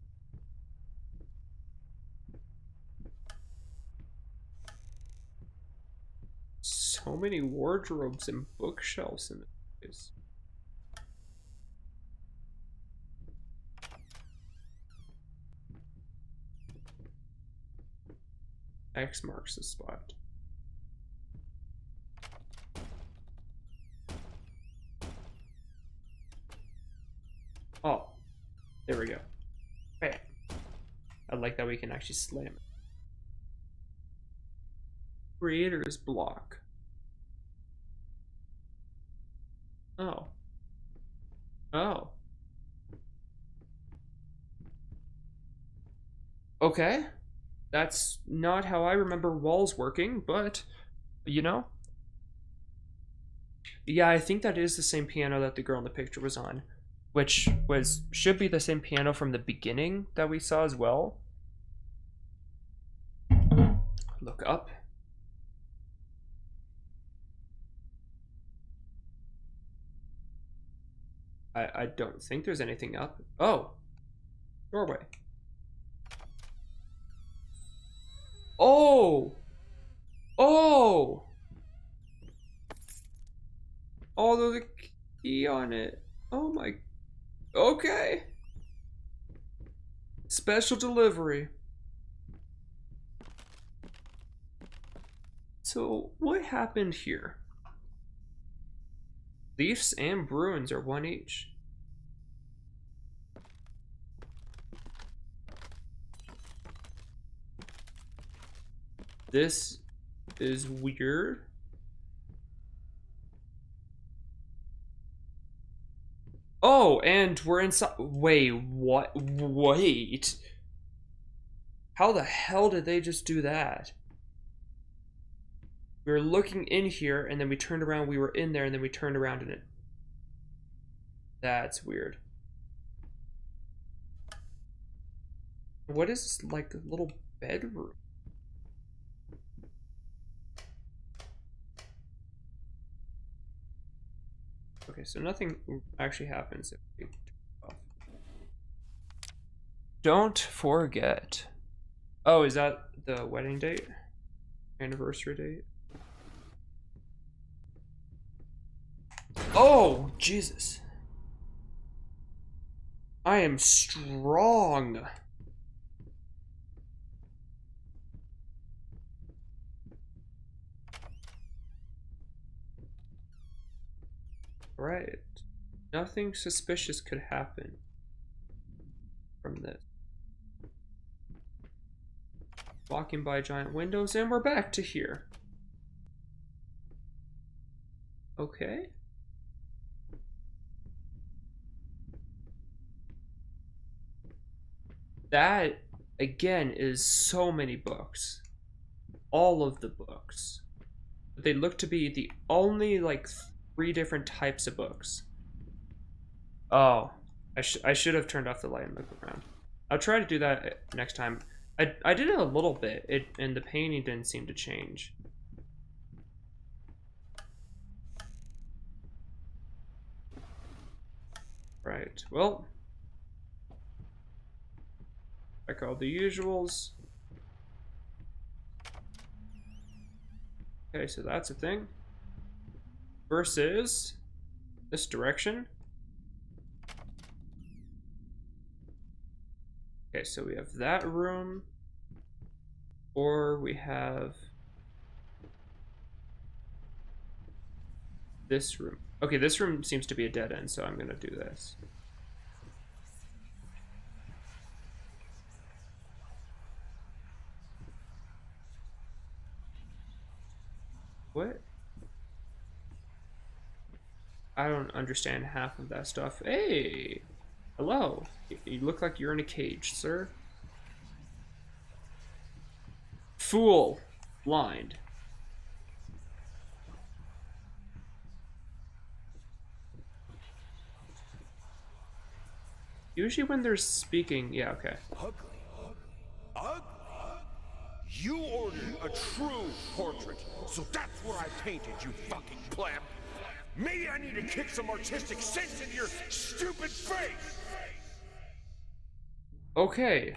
So many wardrobes and bookshelves in this place. X marks the spot. Oh, there we go. Bam. I like that we can actually slam it. Creator's block. Oh. Oh. Okay. That's not how I remember walls working, but, you know. Yeah, I think that is the same piano that the girl in the picture was on, which should be the same piano from the beginning that we saw as well. Look up. I don't think there's anything up. Oh, doorway. Oh! Oh! Oh, there's a key on it. Oh my... Okay. Special delivery. So, what happened here? Leafs and Bruins are 1 each. This is weird. Oh, and we're inside. Wait, what? Wait. How the hell did they just do that? We were looking in here, and then we turned around, we were in there, and then we turned around and it... That's weird. What is this, like, a little bedroom? Okay, so nothing actually happens if we turn it off. Don't forget. Oh, is that the wedding date? Anniversary date? Oh, Jesus. I am strong. Right. Nothing suspicious could happen from this. Walking by giant windows, and we're back to here. Okay. That, again, is so many books. All of the books. But they look to be the only, like, 3 different types of books. Oh, I should have turned off the light and looked around. I'll try to do that next time. I did it a little bit, and the painting didn't seem to change. Right, well. Check all the usuals. Okay, so that's a thing. Versus this direction. Okay, so we have that room, or we have this room. Okay, this room seems to be a dead end, so I'm gonna do this. What? I don't understand half of that stuff. Hey! Hello. You look like you're in a cage, sir. Fool. Blind. Usually when they're speaking, yeah, okay. Ugly. Ugly? You ordered a true portrait, so that's what I painted, you fucking pleb. Maybe I need to kick some artistic sense into your stupid face! Okay.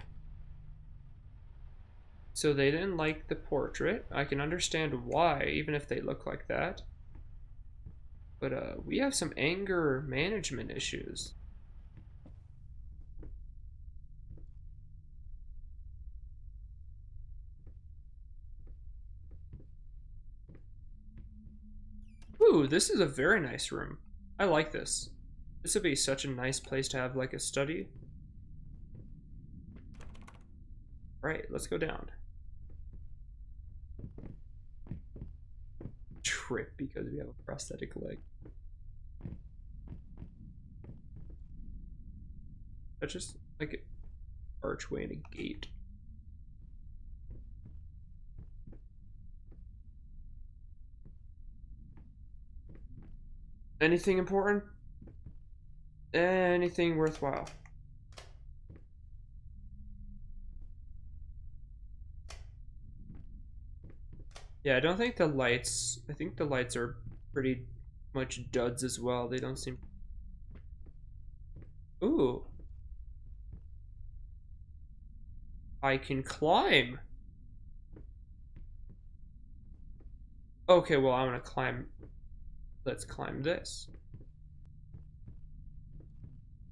So they didn't like the portrait. I can understand why, even if they look like that. But we have some anger management issues. Ooh, this is a very nice room. I like this. This would be such a nice place to have like a study. Right, let's go down. Trip because we have a prosthetic leg. That's just like an archway and a gate. Anything important? Anything worthwhile? Yeah, I don't think the lights, I think the lights are pretty much duds as well. They don't seem... Ooh. I can climb. Okay, well, I want to climb. Let's climb this.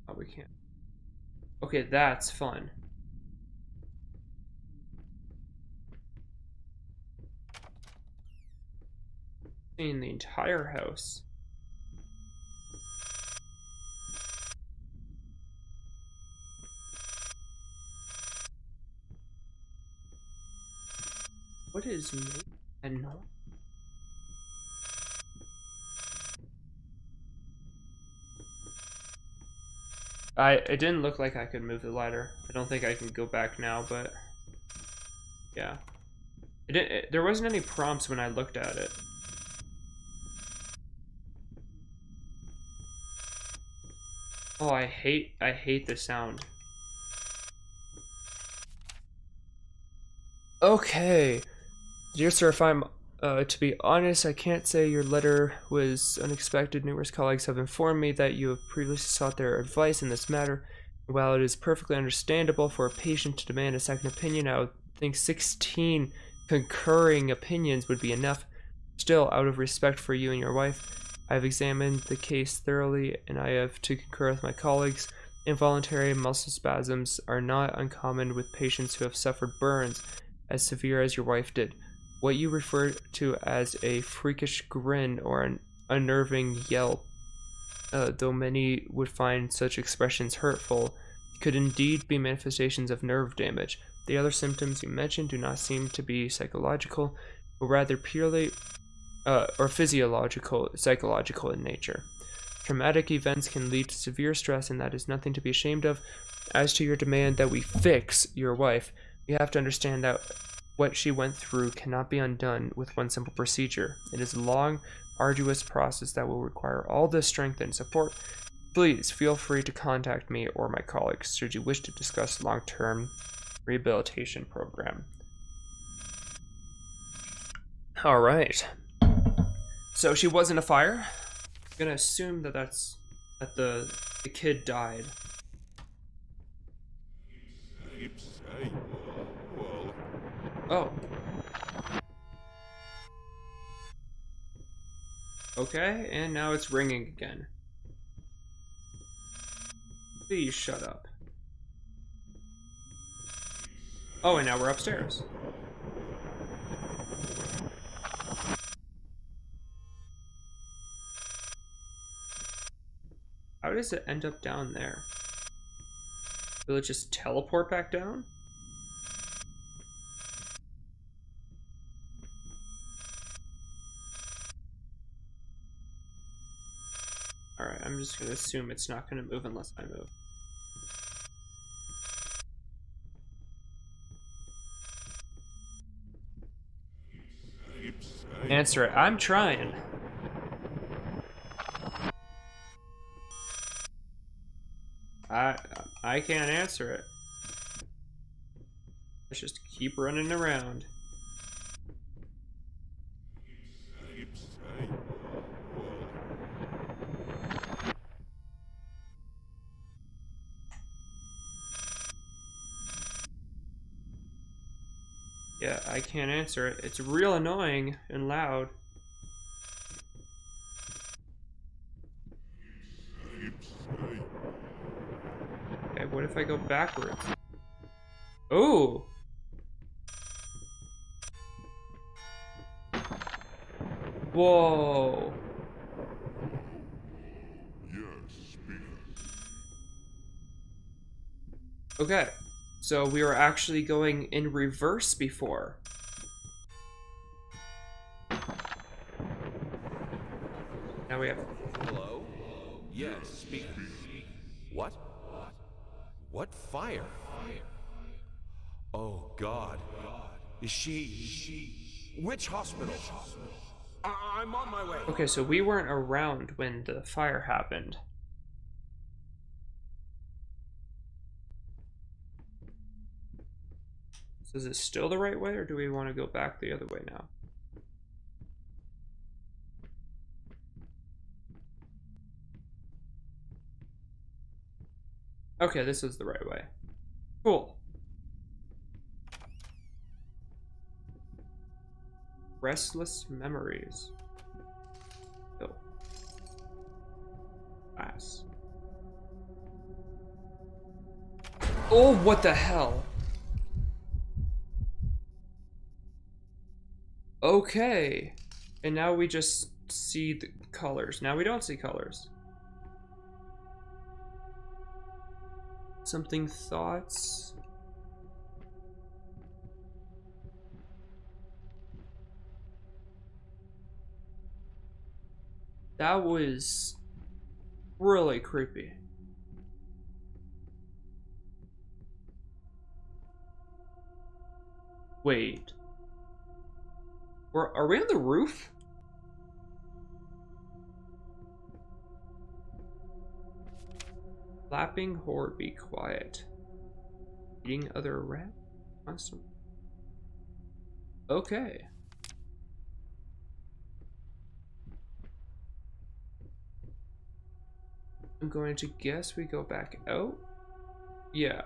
Oh, we can't. Okay, that's fun. In the entire house. What is and no? It didn't look like I could move the ladder. I don't think I can go back now, but yeah. There wasn't any prompts when I looked at it. Oh, I hate the sound. Okay. Dear sir, if I'm to be honest, I can't say your letter was unexpected. Numerous colleagues have informed me that you have previously sought their advice in this matter. While it is perfectly understandable for a patient to demand a second opinion, I would think 16 concurring opinions would be enough. Still, out of respect for you and your wife, I have examined the case thoroughly, and I have to concur with my colleagues. Involuntary muscle spasms are not uncommon with patients who have suffered burns as severe as your wife did. What you refer to as a freakish grin or an unnerving yelp, though many would find such expressions hurtful, could indeed be manifestations of nerve damage. The other symptoms you mentioned do not seem to be psychological, but rather purely or psychological in nature. Traumatic events can lead to severe stress, and that is nothing to be ashamed of. As to your demand that we fix your wife, you have to understand that what she went through cannot be undone with one simple procedure. It is a long, arduous process that will require all the strength and support. Please feel free to contact me or my colleagues should you wish to discuss long-term rehabilitation program. All right. So she was in a fire. I'm gonna assume that the kid died. Oh. Okay, and now it's ringing again. Please shut up. Oh, and now we're upstairs. How does it end up down there? Will it just teleport back down? Alright, I'm just gonna assume it's not gonna move unless I move. Answer it. I'm trying. I can't answer it. Let's just keep running around. Yeah, I can't answer it. It's real annoying and loud. Okay, what if I go backwards? Oh! Whoa! Okay, so we were actually going in reverse before. Now we have... Hello? Yes, speaker. What? What fire? Oh, God. Is she... Which hospital? I'm on my way. Okay, so we weren't around when the fire happened. So is it still the right way, or do we want to go back the other way now? Okay, this is the right way. Cool. Restless memories. Oh. Class. Oh, what the hell? Okay. And now we just see the colors. Now we don't see colors. Something thoughts? That was really creepy. Wait. Are we on the roof? Flapping horde, be quiet. Eating other rat? Awesome. Okay. I'm going to guess we go back out. Yeah.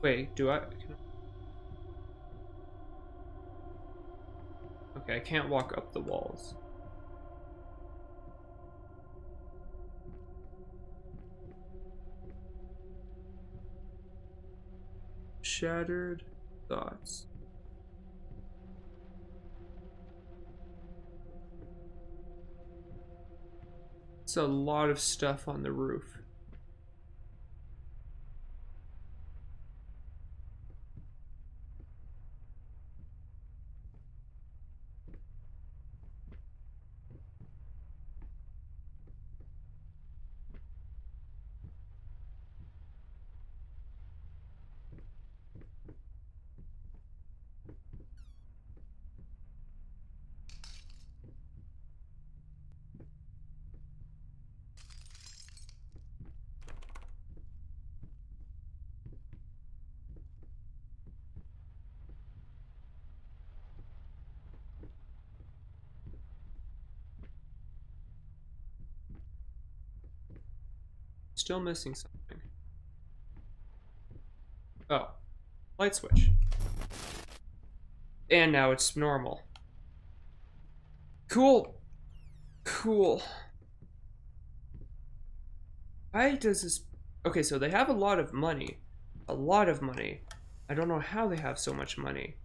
Wait, do I... Okay, I can't walk up the walls. Shattered thoughts. It's a lot of stuff on the roof. Still missing something. Oh, light switch. And now it's normal. Cool. Cool. Why does this... Okay, so they have a lot of money. A lot of money. I don't know how they have so much money.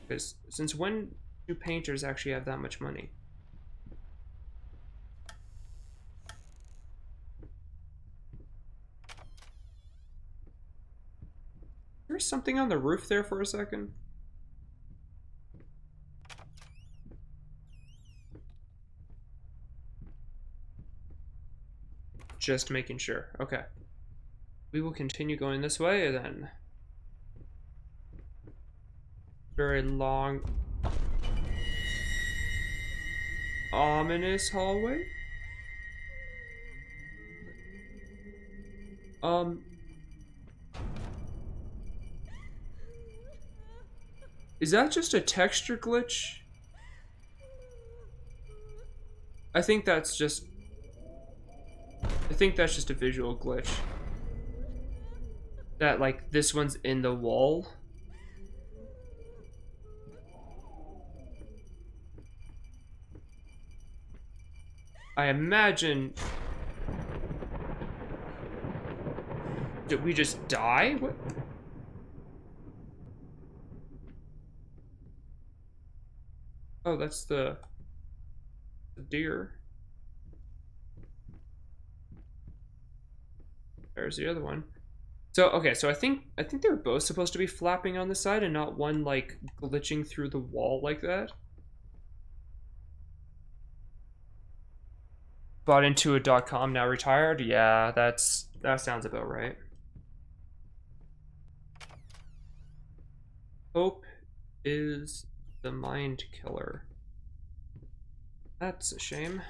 Because since when do painters actually have that much money? Is There's something on the roof there for a second. Just making sure. Okay. We will continue going this way then. Very long, ominous hallway. Is that just a texture glitch? I think that's just a visual glitch. That, like, this one's in the wall. I imagine... Did we just die? What? Oh, that's the deer. There's the other one. So, okay, so I think they were both supposed to be flapping on the side and not one, like, glitching through the wall like that. Bought into a .com, now retired? Yeah, that sounds about right. Hope is the mind killer. That's a shame.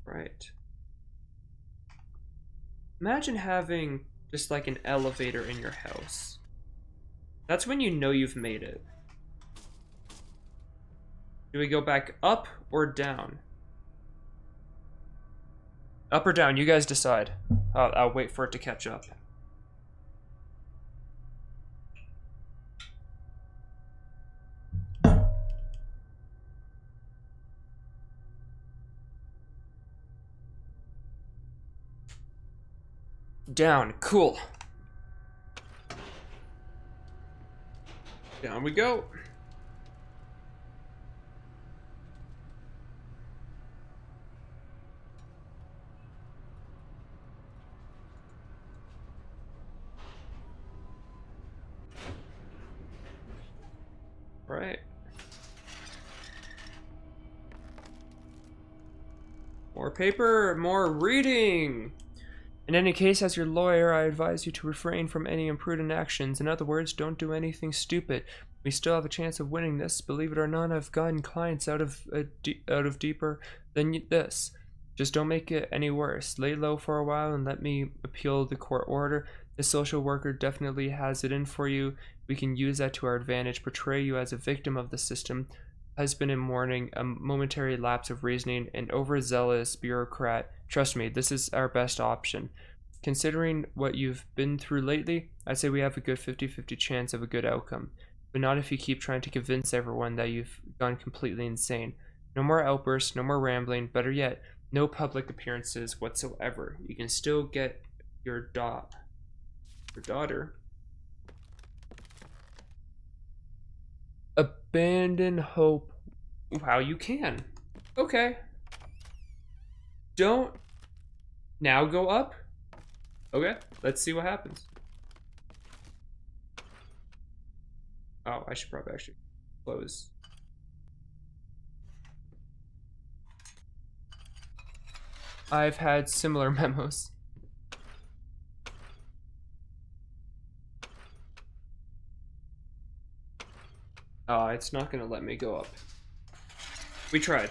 Right. Imagine having just like an elevator in your house. That's when you know you've made it. Do we go back up or down? Up or down, you guys decide. I'll wait for it to catch up. Down, cool. Down we go. Right. More paper, more reading. In any case, as your lawyer, I advise you to refrain from any imprudent actions. In other words, don't do anything stupid. We still have a chance of winning this. Believe it or not, I've gotten clients out of deeper than this. Just don't make it any worse. Lay low for a while and let me appeal the court order. The social worker definitely has it in for you. We can use that to our advantage. Portray you as a victim of the system, husband in mourning, a momentary lapse of reasoning, an overzealous bureaucrat. Trust me, this is our best option. Considering what you've been through lately, I'd say we have a good 50-50 chance of a good outcome. But not if you keep trying to convince everyone that you've gone completely insane. No more outbursts, no more rambling, better yet, no public appearances whatsoever. You can still get your daughter. Abandon hope. Wow, you can. Okay. Don't now go up. Okay, let's see what happens. Oh, I should probably actually close. I've had similar memos. It's not gonna let me go up. We tried.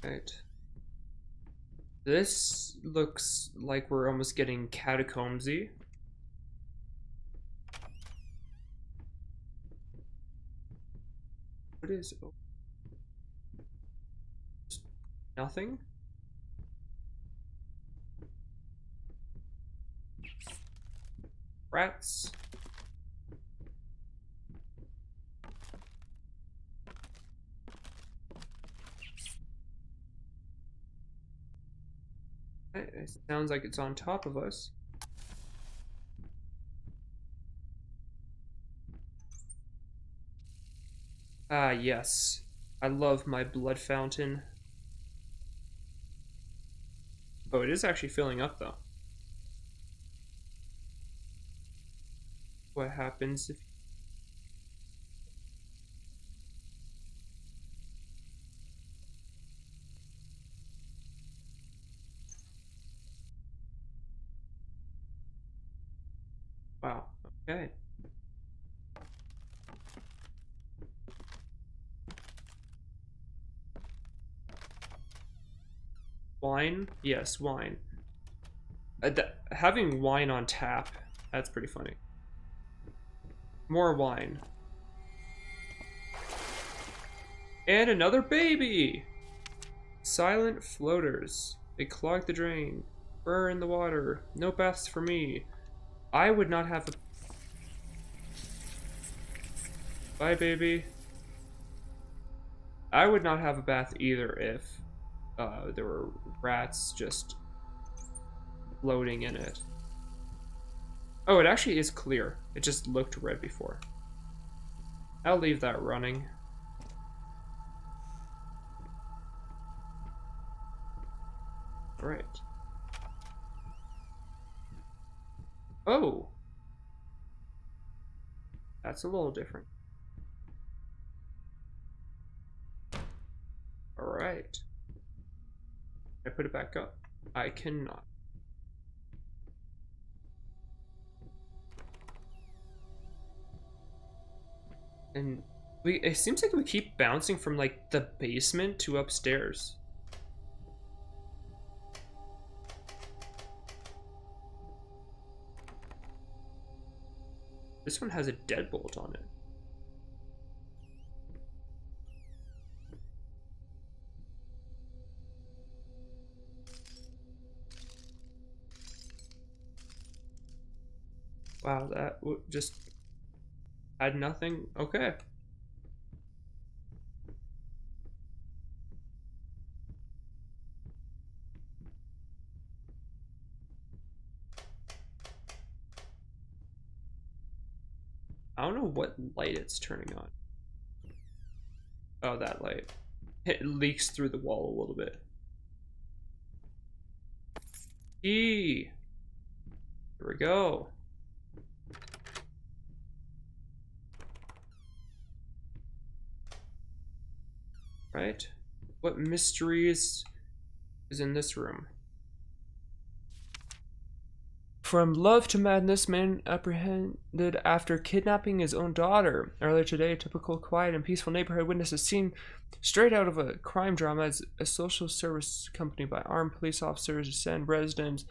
Right. This looks like we're almost getting catacombsy. What is... nothing? Rats. It sounds like it's on top of us. Ah, yes. I love my blood fountain. Oh, it is actually filling up though. What happens if... Wow, okay. Wine? Yes, wine. Having wine on tap, that's pretty funny. More wine. And another baby! Silent floaters. They clog the drain. Burr in the water. No baths for me. I would not have a... Bye, baby. I would not have a bath either if there were rats just floating in it. Oh, it actually is clear. It just looked red before. I'll leave that running. Right. Oh! That's a little different. Alright. Can I put it back up? I cannot. And it seems like we keep bouncing from like the basement to upstairs. This one has a deadbolt on it. Wow, that just had nothing. Okay. I don't know what light it's turning on. Oh, that light. It leaks through the wall a little bit. Here we go. Right? What mysteries is in this room? From love to madness, man apprehended after kidnapping his own daughter. Earlier today, a typical quiet and peaceful neighborhood witnessed a scene straight out of a crime drama as a social service company by armed police officers send residents.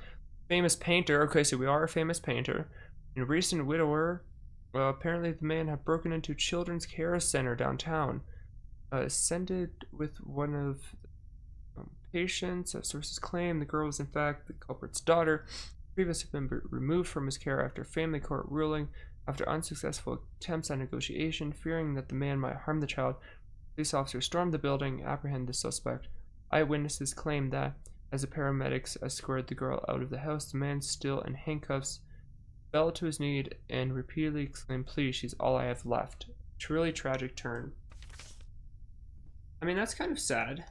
Famous painter. Okay, so we are a famous painter. And a recent widower. Well, apparently the man had broken into children's care center downtown. Ascended with one of the patients. Sources claim the girl was in fact the culprit's daughter. Previously been removed from his care after family court ruling. After unsuccessful attempts at negotiation, fearing that the man might harm the child, police officers stormed the building, apprehended the suspect. Eyewitnesses claim that as the paramedics escorted the girl out of the house, the man, still in handcuffs, fell to his knees and repeatedly exclaimed, "Please, she's all I have left." Truly tragic turn. I mean, that's kind of sad.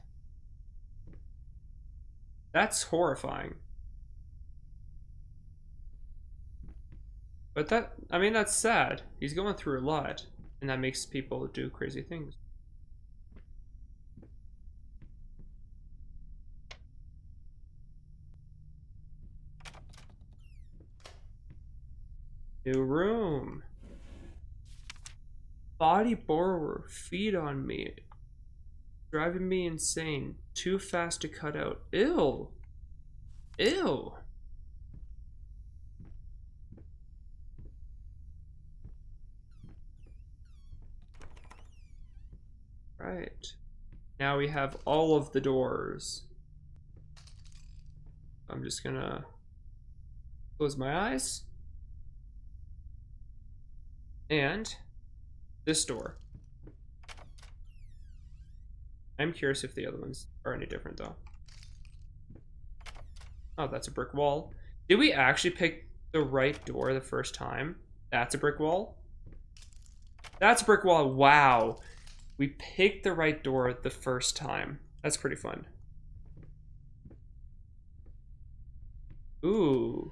That's horrifying. But that, I mean, that's sad. He's going through a lot, and that makes people do crazy things. New room. Body borrower, feed on me. Driving me insane. Too fast to cut out. Ew. Ew. Right. Now we have all of the doors. I'm just gonna close my eyes. And this door. I'm curious if the other ones are any different though. Oh, that's a brick wall. Did we actually pick the right door the first time? That's a brick wall? That's a brick wall. Wow. We picked the right door the first time. That's pretty fun. Ooh.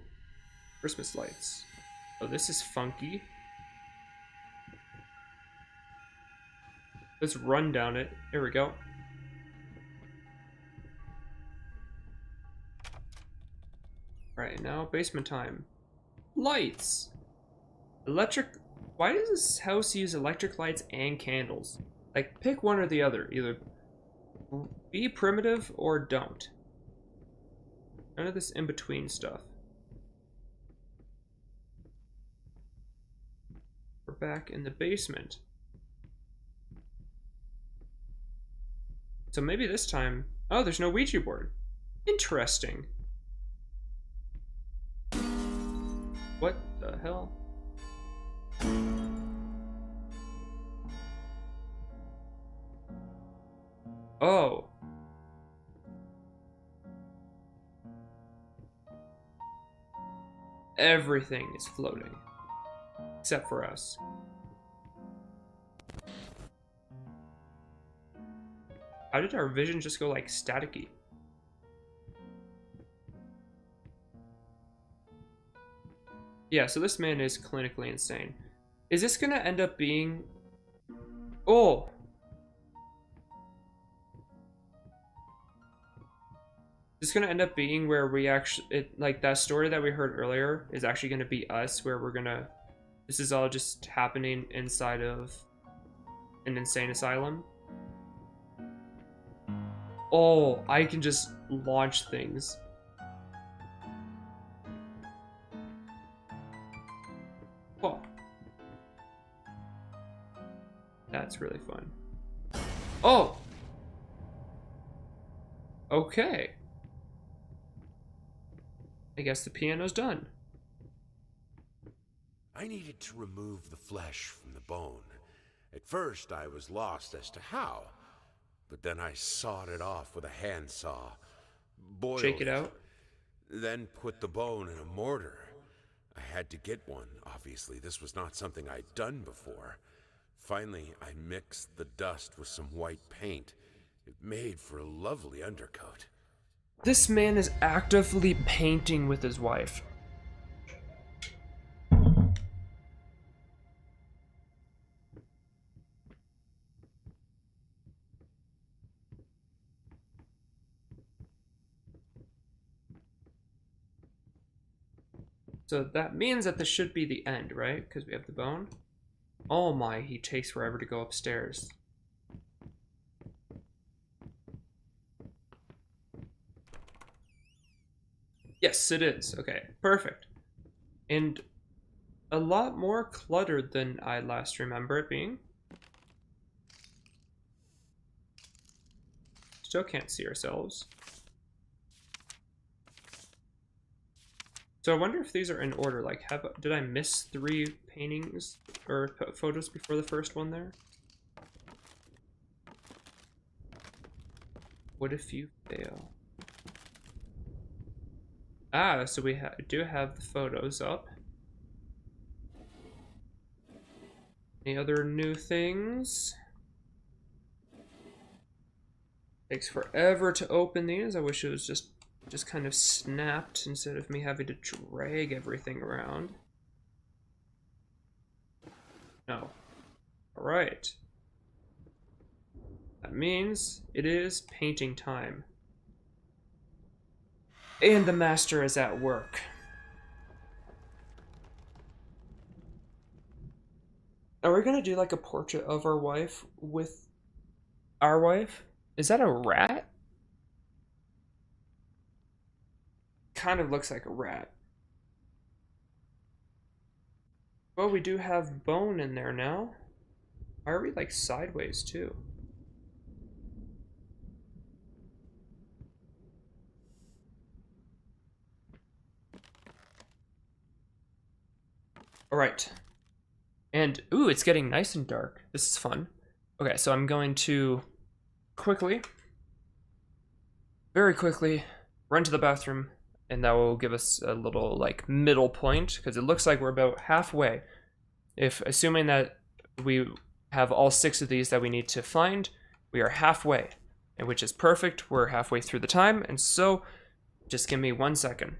Christmas lights. Oh, this is funky. Let's run down it. There we go. Right, now basement time. Lights! Electric... Why does this house use electric lights and candles? Like, pick one or the other. Either be primitive or don't. None of this in-between stuff. We're back in the basement. So maybe this time... Oh, there's no Ouija board. Interesting. What the hell? Oh. Everything is floating. Except for us. How did our vision just go like staticky? Yeah, so this man is clinically insane. Is this gonna end up being... Oh! Is this gonna end up being where we actually... like, that story that we heard earlier is actually gonna be us, where we're gonna... This is all just happening inside of an insane asylum? Oh, I can just launch things. Oh. That's really fun. Oh! Okay. I guess the piano's done. I needed to remove the flesh from the bone. At first, I was lost as to how, but then I sawed it off with a handsaw, boiled Shake it out. then put the bone in a mortar. I had to get one, obviously. This was not something I'd done before. Finally, I mixed the dust with some white paint. It made for a lovely undercoat. This man is actively painting with his wife. So that means that this should be the end, right? Because we have the bone. Oh my, he takes forever to go upstairs. Yes, it is. Okay, perfect. And a lot more cluttered than I last remember it being. Still can't see ourselves. So I wonder if these are in order. Like, did I miss 3 paintings or photos before the first one there? What if you fail? Ah, so we do have the photos up. Any other new things? Takes forever to open these. I wish it was just kind of snapped instead of me having to drag everything around. No. Alright. That means it is painting time. And the master is at work. Are we gonna do like a portrait of our wife with our wife? Is that a rat? Kind of looks like a rat. Well, we do have bone in there now. Why are we like sideways too? All right. And ooh, it's getting nice and dark. This is fun. Okay, so I'm going to very quickly run to the bathroom, and that will give us a little like middle point, because it looks like we're about halfway. If assuming that we have all 6 of these that we need to find. We are halfway, and which is perfect. We're halfway through the time, and so just give me 1 second.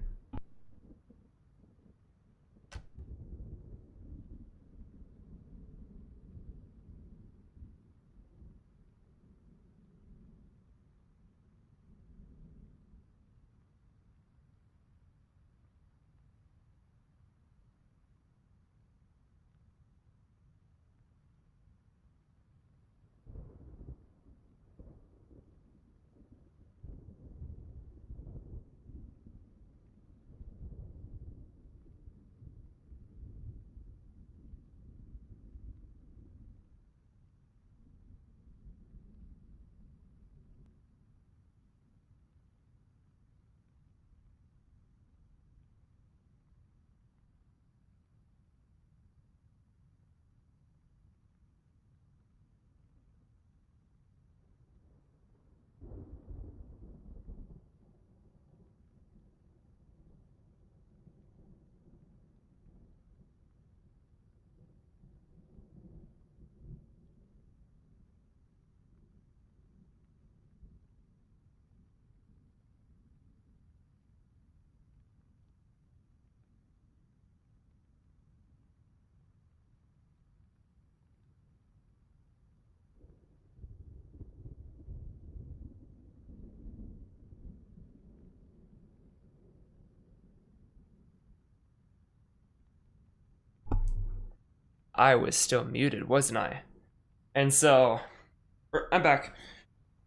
I was still muted, wasn't I? And so, I'm back.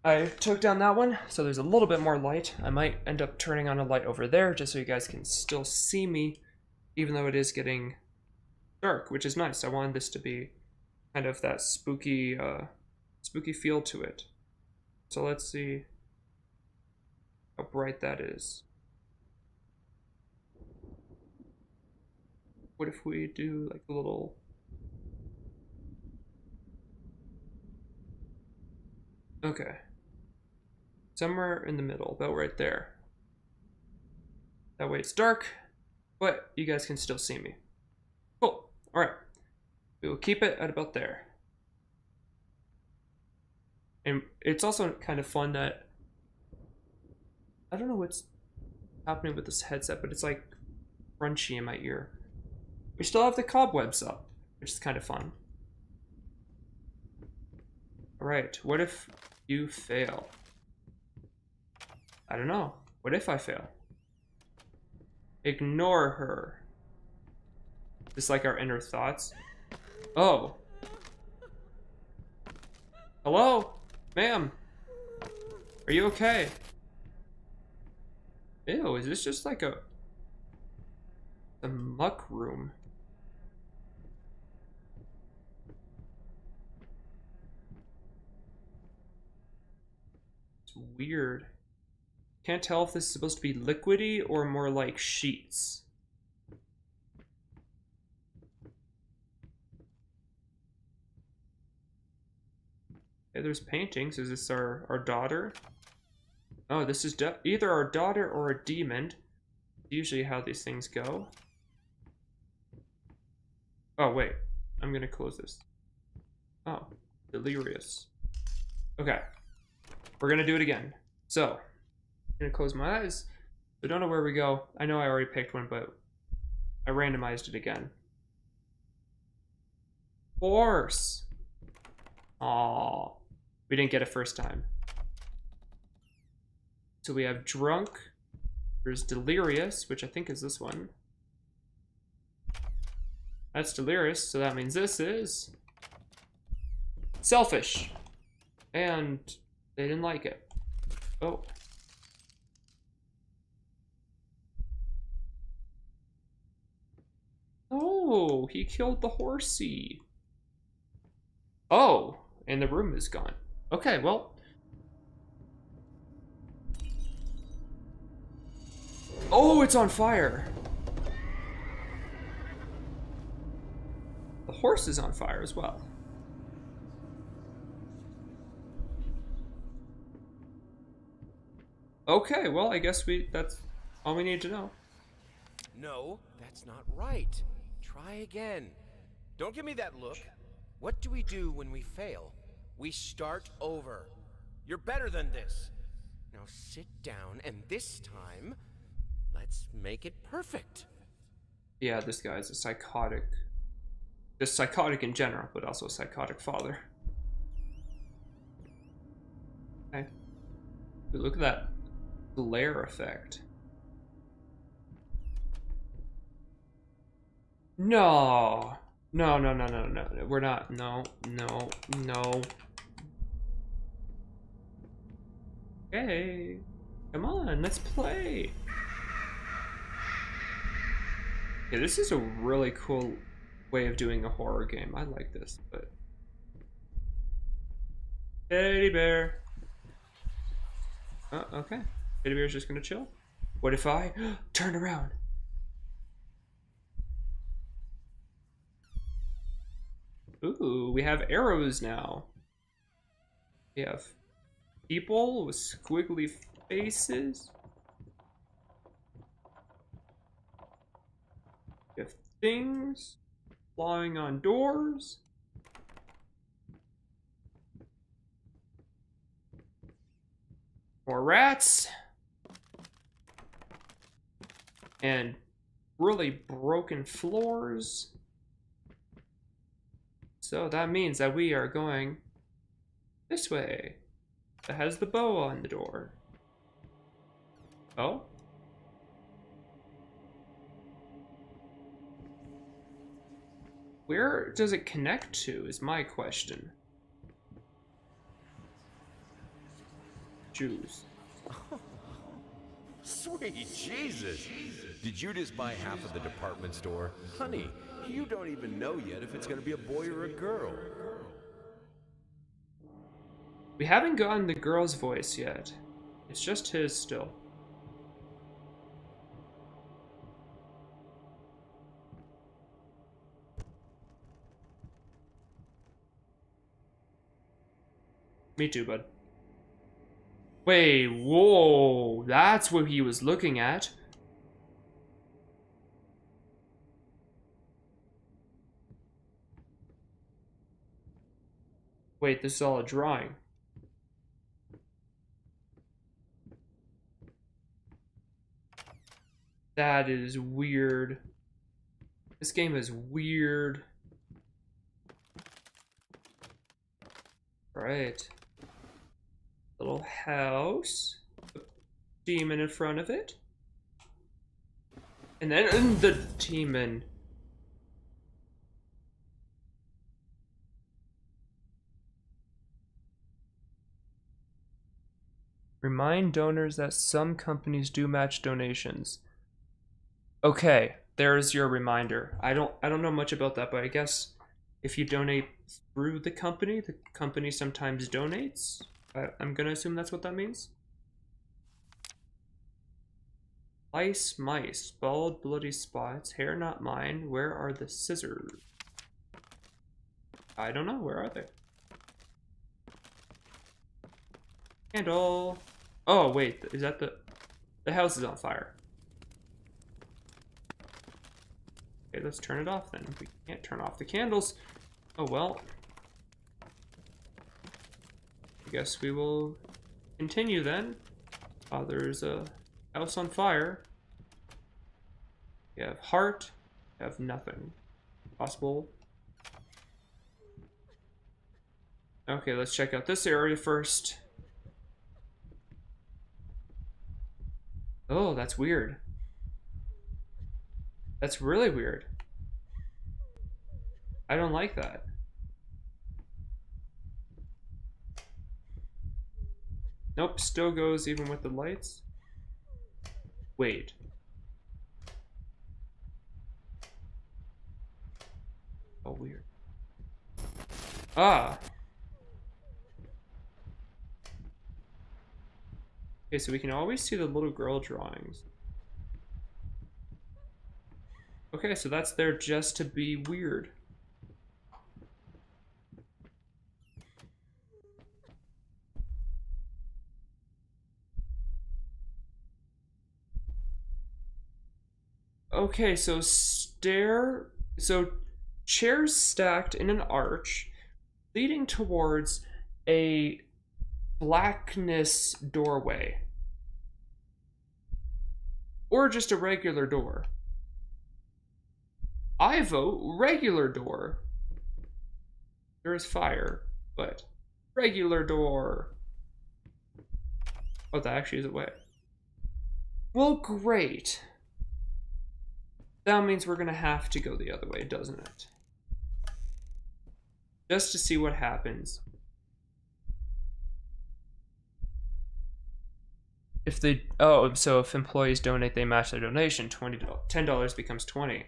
I took down that one, so there's a little bit more light. I might end up turning on a light over there just so you guys can still see me, even though it is getting dark, which is nice. I wanted this to be kind of that spooky, spooky feel to it. So let's see how bright that is. What if we do like a little... Okay. Somewhere in the middle, about right there. That way it's dark, but you guys can still see me. Cool. Alright. We will keep it at about there. And it's also kind of fun that... I don't know what's happening with this headset, but it's like crunchy in my ear. We still have the cobwebs up, which is kind of fun. Alright, what if you fail? I don't know. What if I fail? Ignore her. Just like our inner thoughts. Oh. Hello? Ma'am? Are you okay? Ew, is this just like a muck room? It's weird. Can't tell if this is supposed to be liquidy or more like sheets. Okay, there's paintings. Is this our daughter? Oh, this is either our daughter or a demon. Usually how these things go. Oh, wait. I'm gonna close this. Oh, delirious. Okay. We're gonna do it again. So, I'm gonna close my eyes. I don't know where we go. I know I already picked one, but I randomized it again. Horse! Aww. We didn't get it first time. So we have drunk. There's delirious, which I think is this one. That's delirious, so that means this is selfish. And they didn't like it. Oh. Oh, he killed the horsey. Oh, and the room is gone. Okay, well. Oh, it's on fire. The horse is on fire as well. Okay, well, I guess that's all we need to know. No, that's not right. Try again. Don't give me that look. What do we do when we fail? We start over. You're better than this. Now sit down, and this time, let's make it perfect. Yeah, this guy's a psychotic. Just psychotic in general, but also a psychotic father. Okay. But look at that glare effect. No. No, no, no, no, no. We're not. No, no, no. Okay. Come on, let's play. Okay, this is a really cool way of doing a horror game. I like this, but... Teddy bear. Oh, okay. Teddy bear's just gonna chill. What if I turn around? Ooh, we have arrows now. We have people with squiggly faces. We have things flying on doors. More rats. And really broken floors. So that means that we are going this way. That has the bow on the door. Oh? Where does it connect to is my question. Jews. Sweet Jesus! Did you just buy half of the department store? Honey, you don't even know yet if it's gonna be a boy or a girl. We haven't gotten the girl's voice yet. It's just his still. Me too, bud. Wait, whoa, that's what he was looking at. Wait, this is all a drawing. That is weird. This game is weird. Right. Little house. A demon in front of it. And then the demon. Remind donors that some companies do match donations. Okay, there's your reminder. I don't know much about that, but I guess if you donate through the company sometimes donates. I'm gonna assume that's what that means. Lice, mice, bald, bloody spots, hair not mine. Where are the scissors? I don't know. Where are they? Candle. Oh wait, is that the house is on fire? Okay, let's turn it off then. We can't turn off the candles. Oh well. I guess we will continue then. Oh, there's a house on fire. We have heart. We have nothing. Possible. Okay, let's check out this area first. Oh, that's weird. That's really weird. I don't like that. Nope, still goes even with the lights. Wait. Oh, weird. Ah! Okay, so we can always see the little girl drawings. Okay, so that's there just to be weird. Okay, so chairs stacked in an arch leading towards a blackness doorway. Or just a regular door. I vote regular door. There is fire, but regular door. Oh, that actually is a way. Well, great. That means we're gonna have to go the other way, doesn't it? Just to see what happens. If they, oh, so if employees donate, they match their donation. $10 becomes 20.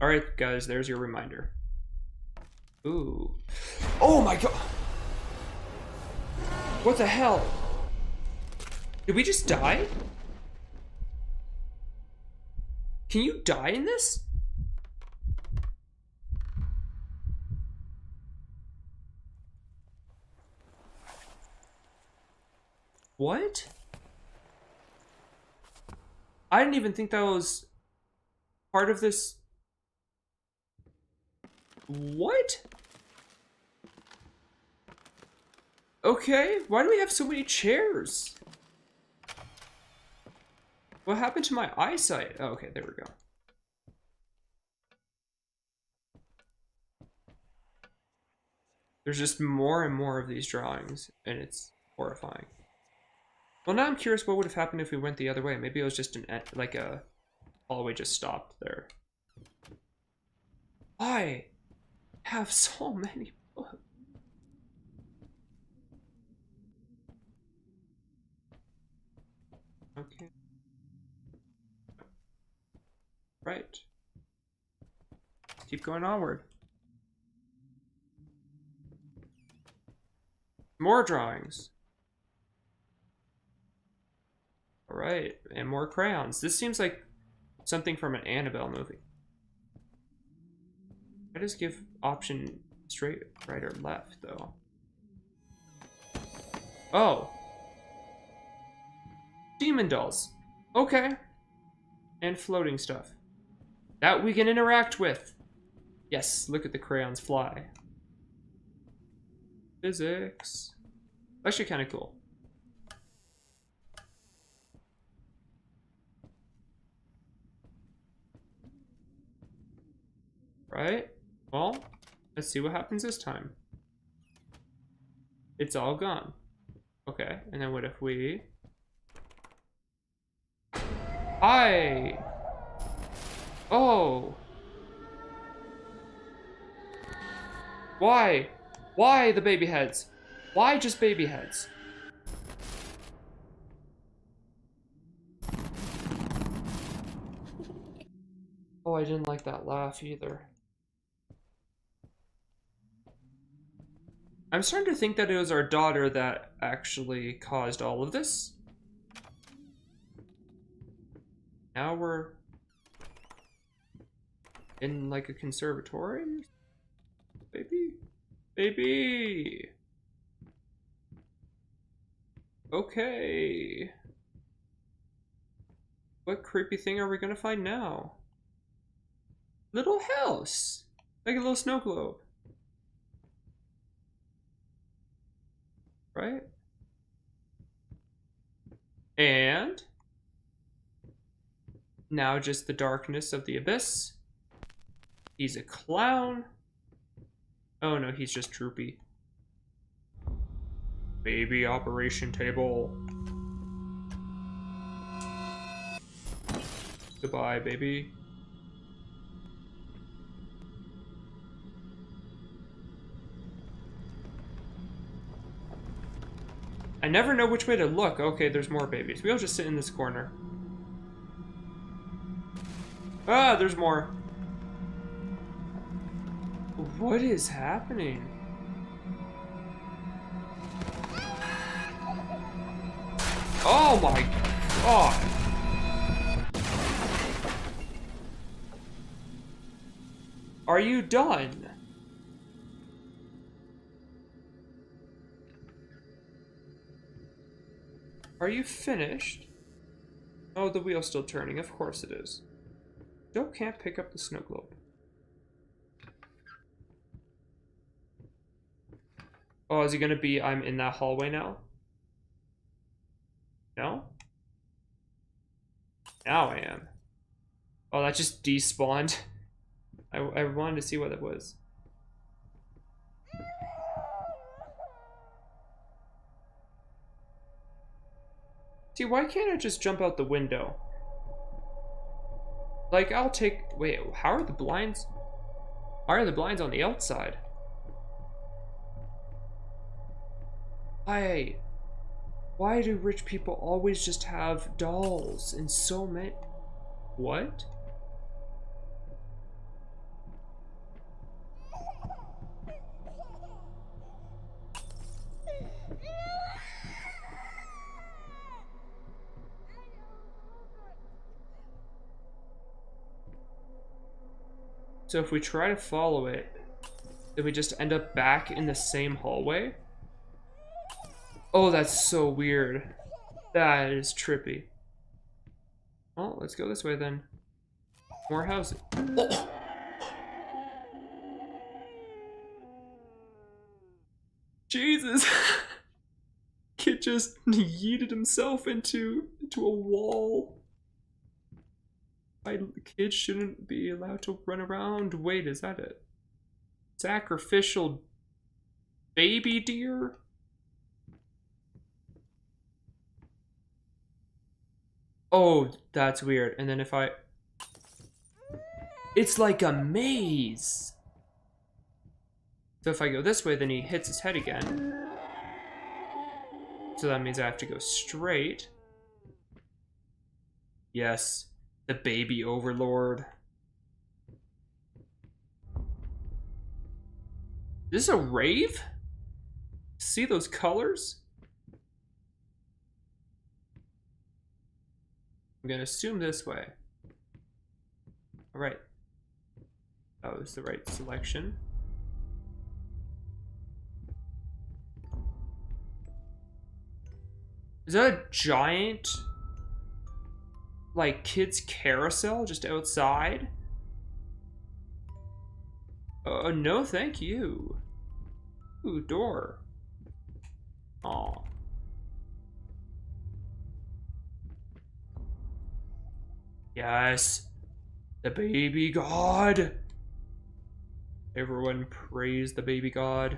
All right, guys, there's your reminder. Ooh. Oh my god. What the hell? Did we just die? Can you die in this? What? I didn't even think that was part of this. What? Okay, why do we have so many chairs? What happened to my eyesight? Oh, okay, there we go. There's just more and more of these drawings, and it's horrifying. Well, now I'm curious what would have happened if we went the other way. Maybe it was just like a hallway just stopped there. I have so many books. Okay. Right. Keep going onward. More drawings. All right, and more crayons. This seems like something from an Annabelle movie. I just give option straight, right, or left, though. Oh. Demon dolls. Okay. And floating stuff. That we can interact with. Yes, look at the crayons fly. Physics. Actually kind of cool. Right? Well, let's see what happens this time. It's all gone. Okay, and then what if we... Hi! Oh! Why? Why the baby heads? Why just baby heads? Oh, I didn't like that laugh either. I'm starting to think that it was our daughter that actually caused all of this. Now we're in like a conservatory? Baby? Baby! Okay. What creepy thing are we gonna find now? Little house! Like a little snow globe. Right? And now just the darkness of the abyss. He's a clown. Oh no, he's just droopy. Baby operation table. Goodbye, baby. I never know which way to look. Okay, there's more babies. We'll just sit in this corner. Ah, there's more. What is happening? Oh my god. Are you done? Are you finished? Oh, the wheel's still turning. Of course it is. Joe can't pick up the snow globe. Oh, is it gonna be I'm in that hallway now? No? Now I am. Oh, that just despawned. I wanted to see what it was. See, why can't I just jump out the window? Like, I'll take... Wait, how are the blinds? Why are the blinds on the outside? Why do rich people always just have dolls and so many... What? So if we try to follow it, then we just end up back in the same hallway? Oh, that's so weird. That is trippy. Well, let's go this way then. More houses. Oh. Jesus! Kid just yeeted himself into a wall. Kids shouldn't be allowed to run around. Wait, is that it? Sacrificial baby deer? Oh, that's weird. And then if I... It's like a maze. So if I go this way, then he hits his head again. So that means I have to go straight. Yes, the baby overlord. Is this a rave? See those colors? I'm gonna assume this way. All right. That was the right selection. Is that a giant, like, kids carousel just outside? No thank you. Ooh, door. Aw. Yes. The baby god. Everyone praise the baby god.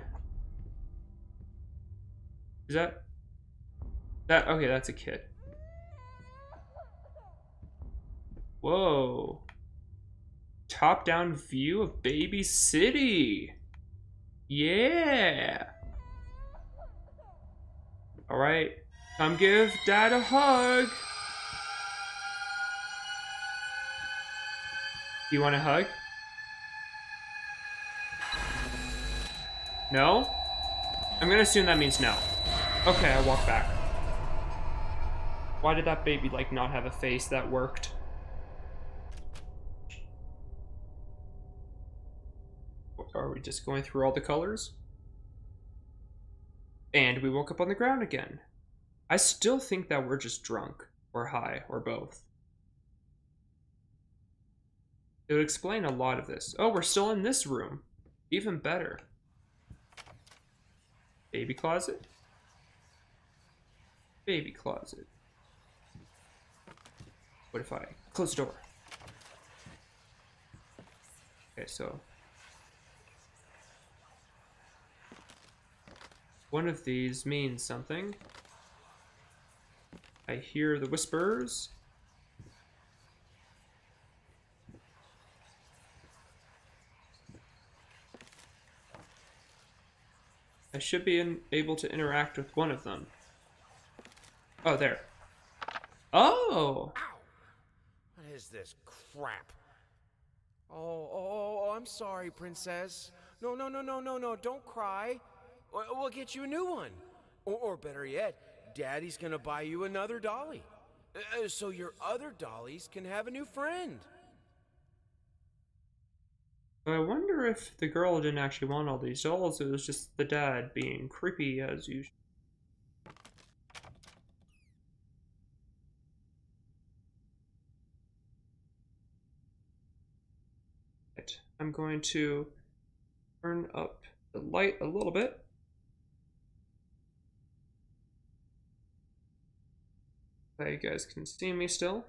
Is that... Okay, that's a kid. Whoa. Top-down view of Baby City. Yeah. All right, come give Dad a hug. Do you want a hug? No? I'm gonna assume that means no. Okay, I walk back. Why did that baby, like, not have a face that worked? Are we just going through all the colors? And we woke up on the ground again. I still think that we're just drunk, or high, or both. It would explain a lot of this. Oh, we're still in this room. Even better. Baby closet? Baby closet. What if I close the door? Okay, so one of these means something. I hear the whispers. I should be able to interact with one of them. Oh, there. Oh! Ow! What is this crap? Oh, I'm sorry, princess. No, don't cry. We'll get you a new one. Or better yet, Daddy's gonna buy you another dolly. So your other dollies can have a new friend. I wonder if the girl didn't actually want all these dolls, it was just the dad being creepy as usual. Right. I'm going to turn up the light a little bit. You guys can see me still.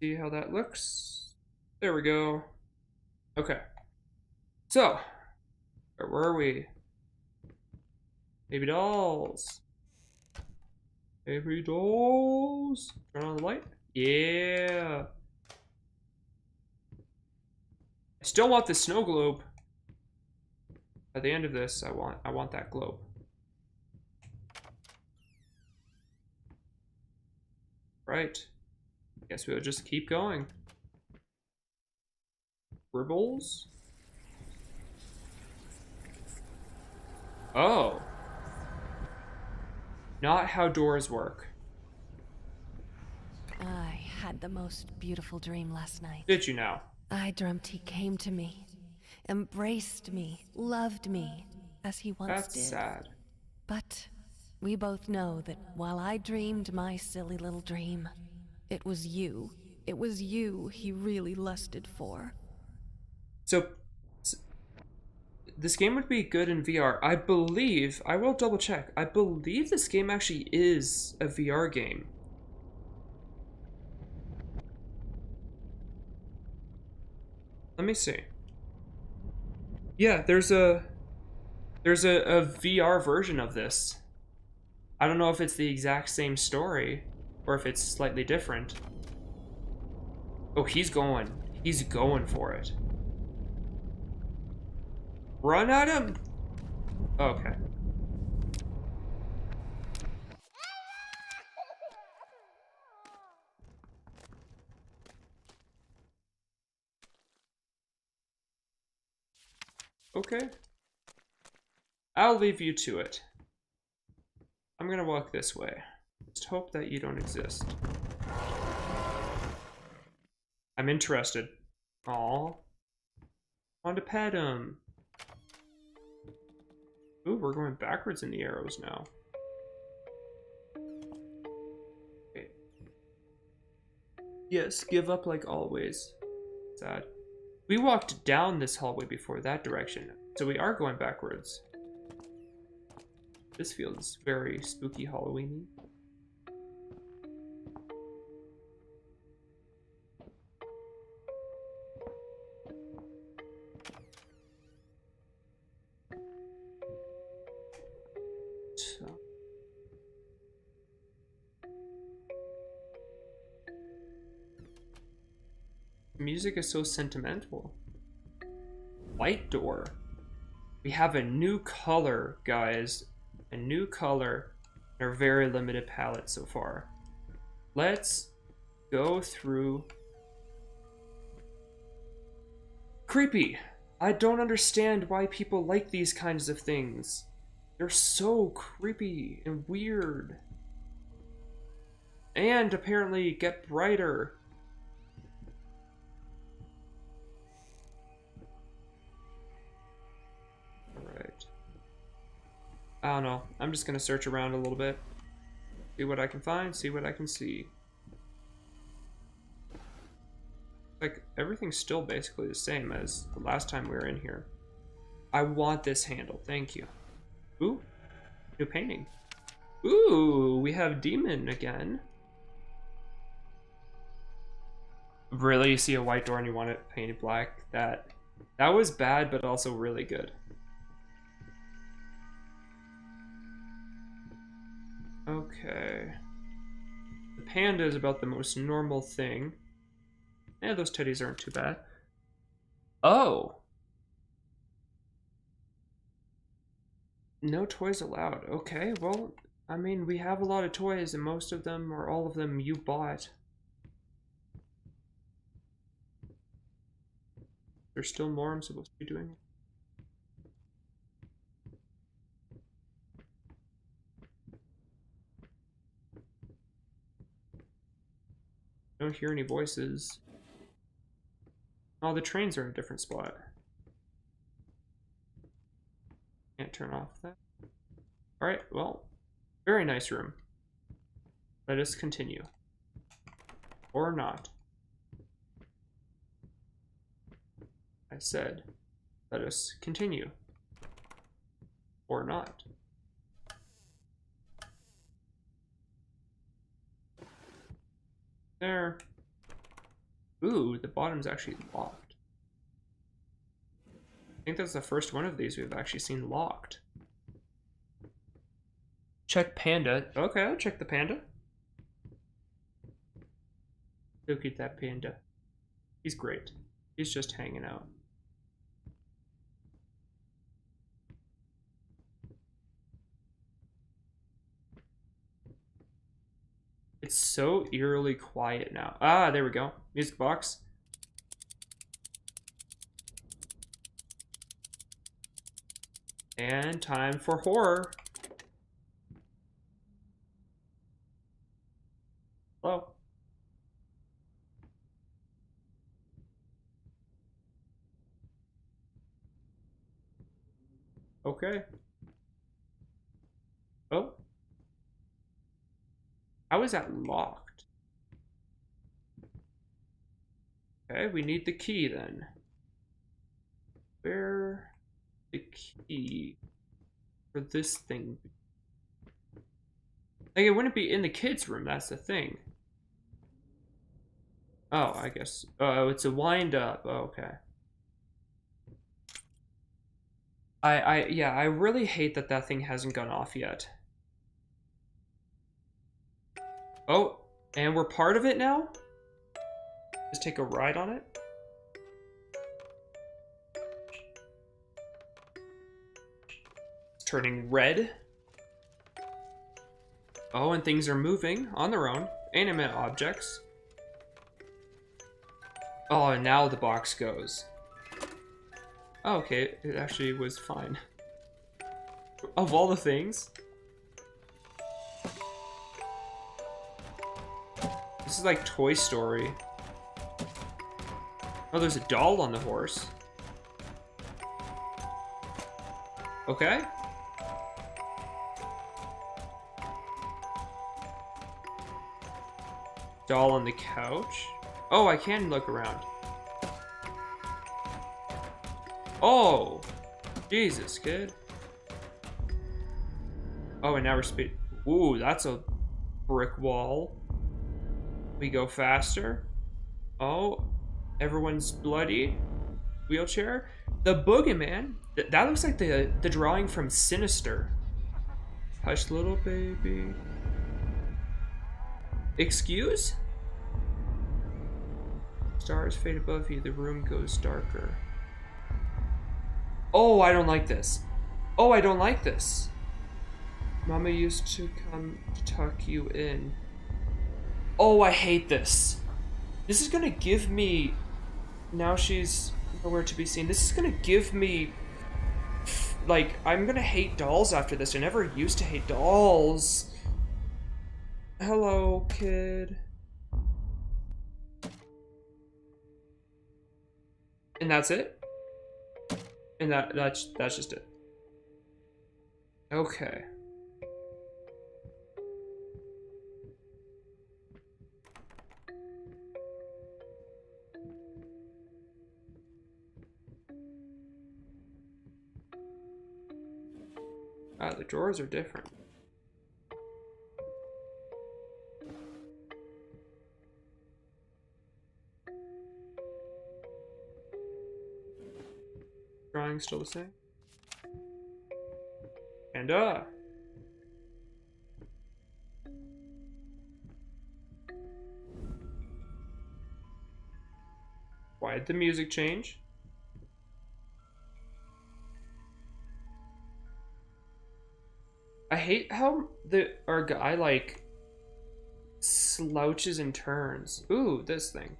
See how that looks. There we go. Okay. So, where were we? Baby dolls. Baby dolls. Turn on the light. Yeah. I still want the snow globe. At the end of this, I want that globe. Right. Guess we'll just keep going. Ribbles? Oh. Not how doors work. I had the most beautiful dream last night. Did you now? I dreamt he came to me, embraced me, loved me, as he once That's did. sad. But we both know that while I dreamed my silly little dream, it was you he really lusted for. So, this game would be good in VR. I believe, I will double check, I believe this game actually is a VR game. Let me see. Yeah, there's a VR version of this. I don't know if it's the exact same story or if it's slightly different. Oh, he's going for it. Run at him! Okay. Okay. I'll leave you to it. I'm gonna walk this way. Just hope that you don't exist. I'm interested. Aw. Want to pet him. Ooh, we're going backwards in the arrows now. Okay. Yes, give up like always. Sad. We walked down this hallway before that direction, so we are going backwards. This feels very spooky Halloween-y. So. Music is so sentimental. Light door. We have a new color, guys. A new color in our very limited palette so far. Let's go through. Creepy. I don't understand why people like these kinds of things. They're so creepy and weird. And apparently get brighter. I don't know. I'm just gonna search around a little bit. See what I can find, see what I can see. Like, everything's still basically the same as the last time we were in here. I want this handle, thank you. Ooh, new painting. Ooh, we have Demon again. Really, you see a white door and you want it painted black? That was bad, but also really good. Okay. The panda is about the most normal thing. Yeah, those teddies aren't too bad. Oh! No toys allowed. Okay, well, I mean, we have a lot of toys, and most of them, or all of them, you bought. There's still more I'm supposed to be doing. I don't hear any voices. Oh, the trains are in a different spot. Can't turn off that. Alright, well, very nice room. Let us continue. Or not. I said, let us continue. Or not. There. Ooh, the bottom's actually locked. I think that's the first one of these we've actually seen locked. Check panda. Okay, I'll check the panda. Look at that panda. He's great. He's just hanging out. It's so eerily quiet now. Ah, there we go. Music box. And time for horror. Hello. Okay. Oh. How is that locked? Okay, we need the key then. Where the key for this thing? Like, it wouldn't be in the kids' room, that's the thing. Oh, I guess. Oh, it's a wind up. Oh, okay. Yeah, I really hate that that thing hasn't gone off yet. Oh, and we're part of it now? Just take a ride on it? It's turning red. Oh, and things are moving on their own. Animate objects. Oh, and now the box goes. Oh, okay, it actually was fine. Of all the things. This is like Toy Story. Oh, there's a doll on the horse. Okay. Doll on the couch. Oh, I can look around. Oh! Jesus, kid. Oh, and now we're speed. Ooh, that's a brick wall. We go faster. Oh, everyone's bloody. Wheelchair. The boogeyman. That looks like the drawing from Sinister. Hush, little baby. Excuse? Stars fade above you. The room goes darker. Oh, I don't like this. Oh, I don't like this. Mama used to come to tuck you in. Oh, I hate this. This is gonna give me... Now she's nowhere to be seen. This is gonna give me... Like, I'm gonna hate dolls after this. I never used to hate dolls. Hello, kid. And that's it? And that's just it. Okay. Ah, the drawers are different. Drawing still the same. And why did the music change? I hate how our guy like slouches and turns. Ooh, this thing.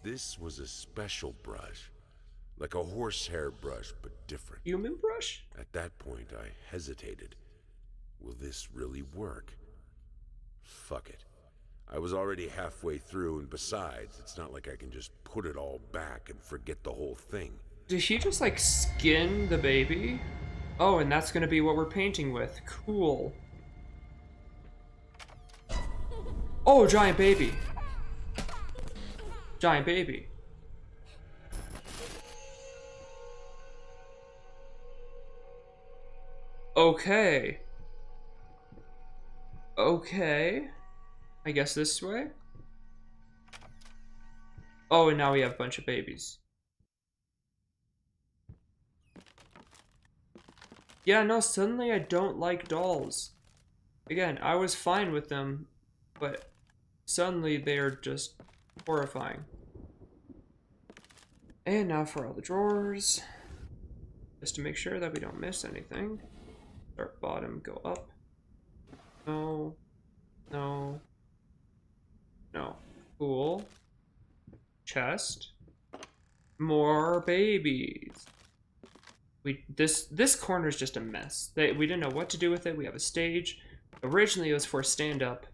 This was a special brush. Like a horsehair brush, but different. Human brush? At that point, I hesitated. Will this really work? Fuck it. I was already halfway through, and besides, it's not like I can just put it all back and forget the whole thing. Did he just like skin the baby? Oh, and that's gonna be what we're painting with. Cool. Oh, giant baby. Giant baby. Okay. Okay. I guess this way? Oh, and now we have a bunch of babies. Yeah, no, suddenly I don't like dolls. Again, I was fine with them, but suddenly they are just horrifying. And now for all the drawers. Just to make sure that we don't miss anything. Start bottom, go up. No. No. No. Cool. Chest. More babies. This corner is just a mess. We didn't know what to do with it. We have a stage. Originally it was for stand up,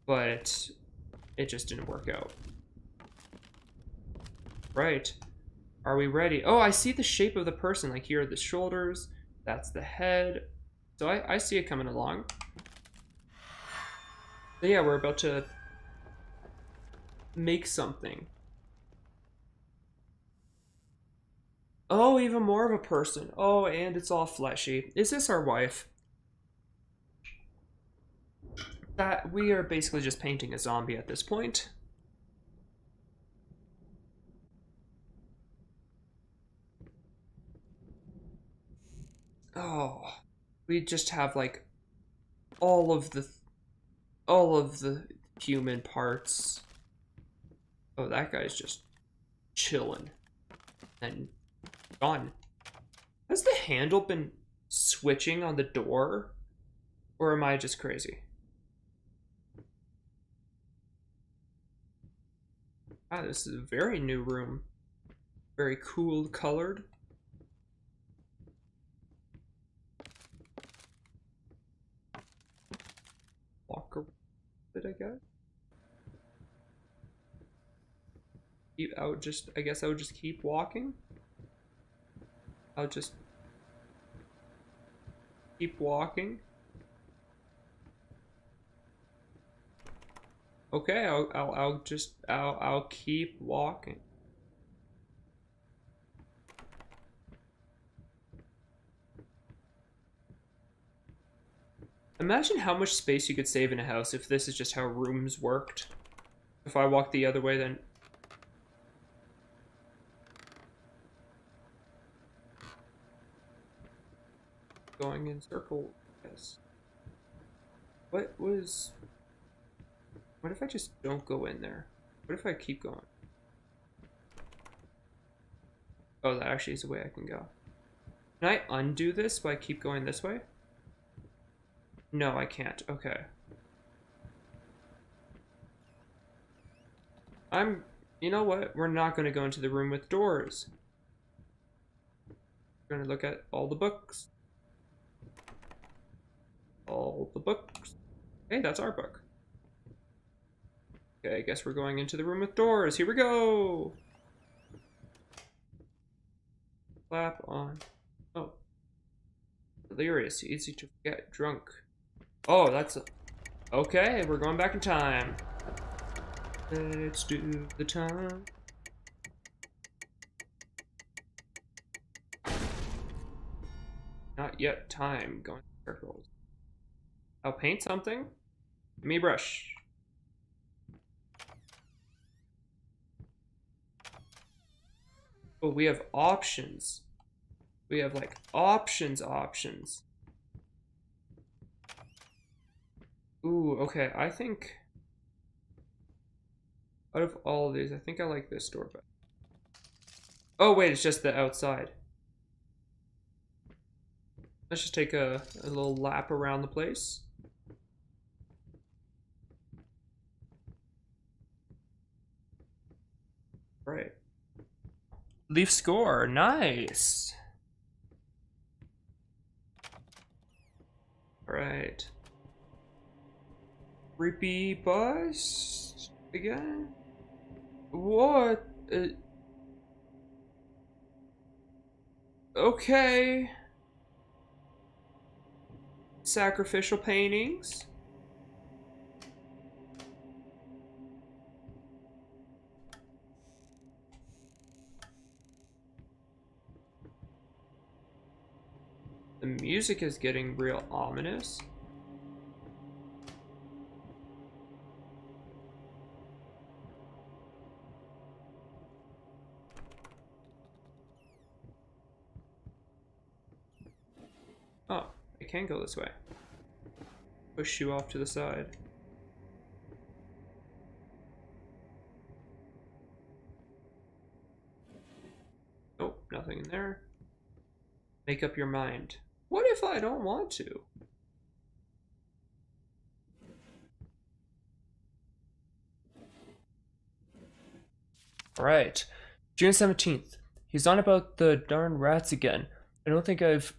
but it just didn't work out. Right. Are we ready? Oh, I see the shape of the person. Like here are the shoulders. That's the head. So I see it coming along. But yeah, we're about to make something. Oh, even more of a person. Oh, and it's all fleshy. Is this our wife? That we are basically just painting a zombie at this point. Oh, we just have like all of the human parts. Oh, that guy's just chilling and gone. Has the handle been switching on the door, or am I just crazy? Ah, this is a very new room. Very cool colored. Walk around it, I guess. I guess I would just keep walking. I'll just keep walking. Okay, I'll keep walking. Imagine how much space you could save in a house if this is just how rooms worked. If I walk the other way, then going in circle. Yes. What if I just don't go in there? What if I keep going? Oh, that actually is the way I can go. Can I undo this by keep going this way? No, I can't. Okay. You know what? We're not going to go into the room with doors. We're going to look at all the books. All the books. Hey, that's our book. Okay, I guess we're going into the room with doors. Here we go. Clap on. Oh. Delirious. Easy to get drunk. Oh, that's okay, we're going back in time. Let's do the time. Not yet time. Going in circles. I'll paint something. Give me a brush. Oh, we have options. We have like options. Ooh, okay, I think out of all of these, I think I like this door better. Oh wait, it's just the outside. Let's just take a little lap around the place. Right. Leaf score, nice. All right. Creepy bus again? What? Okay. Sacrificial paintings. The music is getting real ominous. I can go this way. Push you off to the side. Nope, nothing in there. Make up your mind. What if I don't want to? Alright. June 17th. He's on about the darn rats again. I don't think I've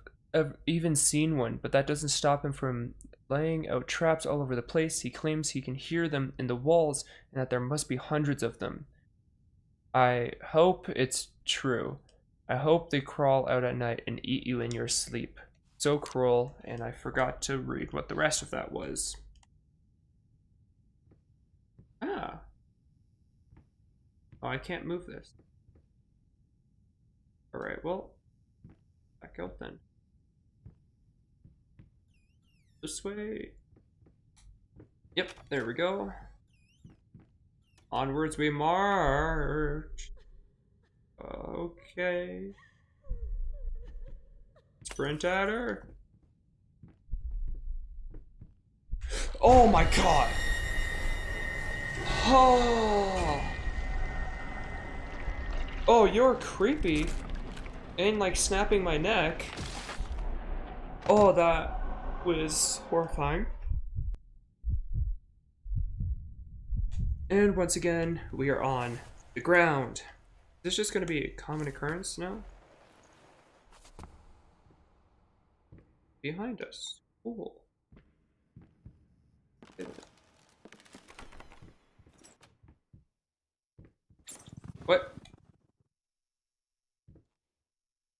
even seen one, but that doesn't stop him from laying out traps all over the place. He claims he can hear them in the walls and that there must be hundreds of them. I hope it's true. I hope they crawl out at night and eat you in your sleep. So cruel, and I forgot to read what the rest of that was. Ah. Oh, I can't move this. Alright, well, back out then. This way. Yep, there we go. Onwards we march. Okay. Sprint at her. Oh my god! Oh! Oh, you're creepy. And like snapping my neck. Oh, that was horrifying. And once again, we are on the ground. Is this just going to be a common occurrence now? Behind us. Cool. What?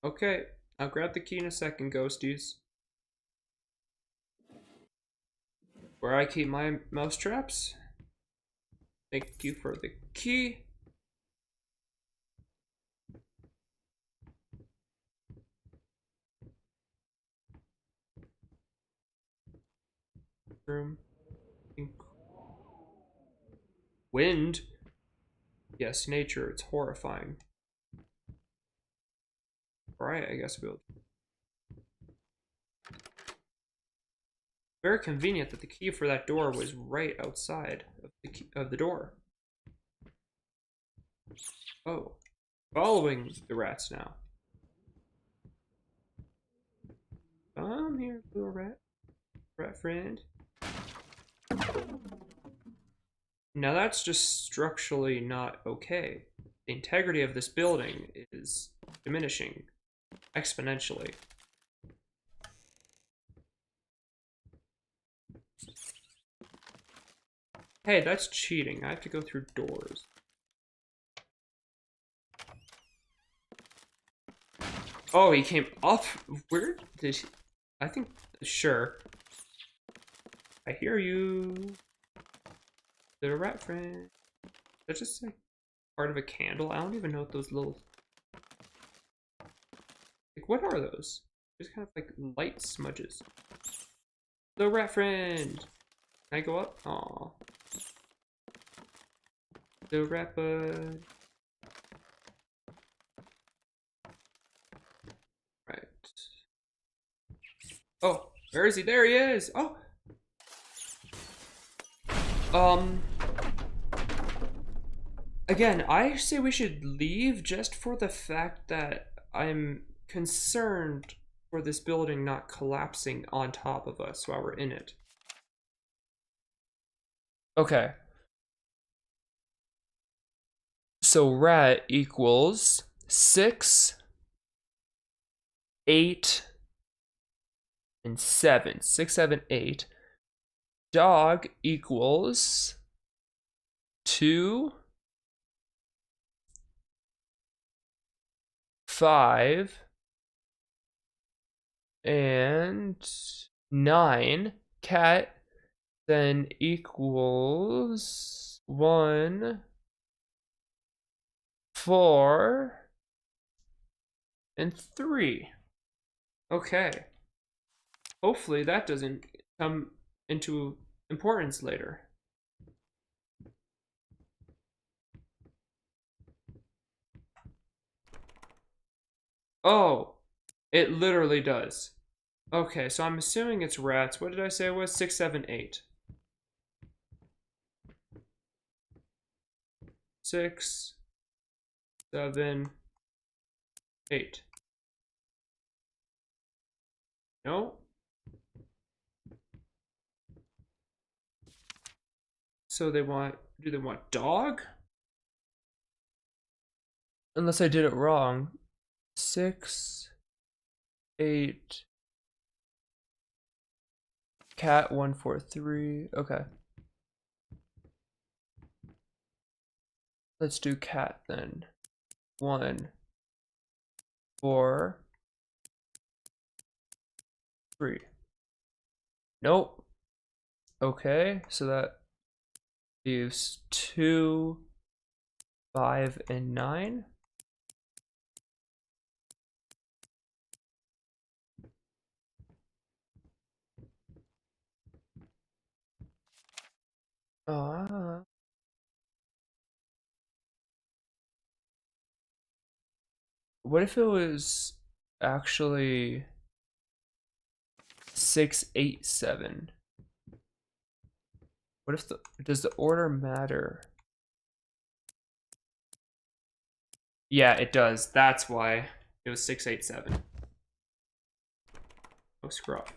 Okay, I'll grab the key in a second, ghosties. Where I keep my mouse traps. Thank you for the key. Room. Wind? Yes, nature, it's horrifying. Alright, I guess we'll... Very convenient that the key for that door was right outside of the door. Oh. Following the rats now. Come here, little rat. Rat friend. Now that's just structurally not okay. The integrity of this building is diminishing exponentially. Hey, that's cheating. I have to go through doors. Oh, he came up. Where did he? I think, sure. I hear you. Little rat friend. That's just like part of a candle. I don't even know what those little... Like, what are those? Just kind of like light smudges. Little rat friend. Can I go up? Aw. Little rat bud. Right. Oh, where is he? There he is! Oh! Again, I say we should leave just for the fact that I'm concerned for this building not collapsing on top of us while we're in it. Okay. So rat equals 6, 8, and 7. 6, 7, 8. Dog equals 2, 5, and 9. Cat then equals 1, 4, and 3. Okay. Hopefully that doesn't come into importance later. Oh, it literally does. Okay, so I'm assuming it's rats. What did I say it was? 6, 7, 8. 6, 7, 8. No. So they want, do they want dog? Unless I did it wrong. 6, 8. Cat 1, 4, 3. Okay. Let's do cat then. 1, 4, 3. Nope. Okay, so that leaves 2, 5, and 9. What if it was actually 6, 8, 7? What if does the order matter? Yeah, it does. That's why it was 6, 8, 7. Oh, screw up.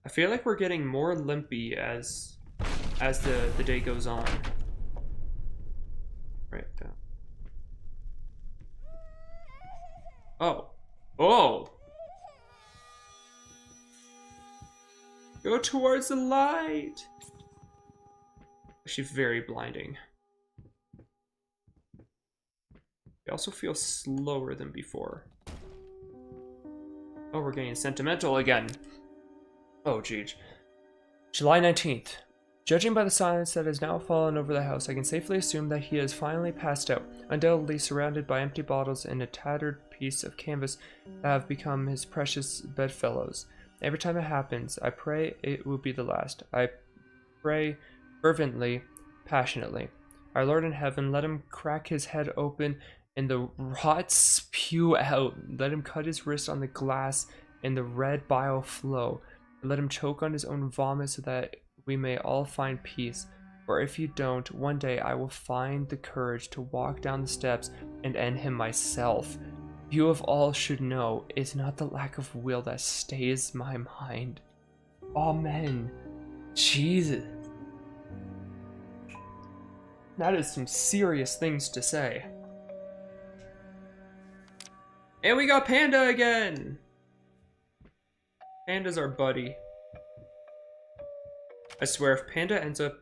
I feel like we're getting more limpy as the day goes on. Right down. Oh. Oh! Go towards the light! Actually very blinding. I also feel slower than before. Oh, we're getting sentimental again. Oh, geez. July 19th. Judging by the silence that has now fallen over the house, I can safely assume that he has finally passed out, undoubtedly surrounded by empty bottles and a tattered piece of canvas that have become his precious bedfellows. Every time it happens, I pray it will be the last. I pray fervently, passionately. Our Lord in heaven, let him crack his head open and the rot spew out. Let him cut his wrist on the glass and the red bile flow. Let him choke on his own vomit so that we may all find peace. For if you don't, one day I will find the courage to walk down the steps and end him myself. You of all should know, it's not the lack of will that stays my mind. Amen. Jesus. That is some serious things to say. And we got Panda again! Panda's our buddy. I swear, if Panda ends up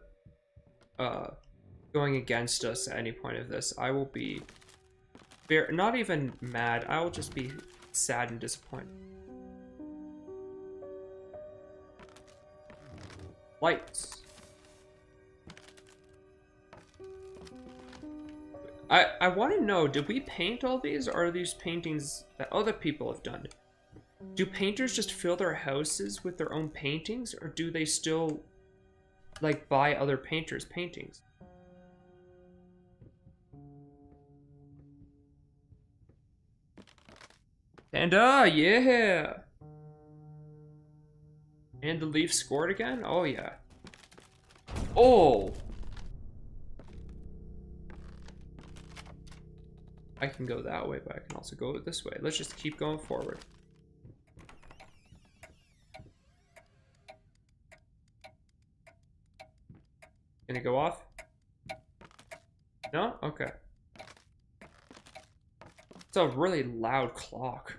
going against us at any point of this, I will be not even mad, I will just be sad and disappointed. Lights. I want to know, did we paint all these, or are these paintings that other people have done? Do painters just fill their houses with their own paintings, or do they still, like, buy other painters' paintings? And yeah! And the Leafs scored again? Oh, yeah. Oh! I can go that way, but I can also go this way. Let's just keep going forward. Can it go off? No? Okay. It's a really loud clock.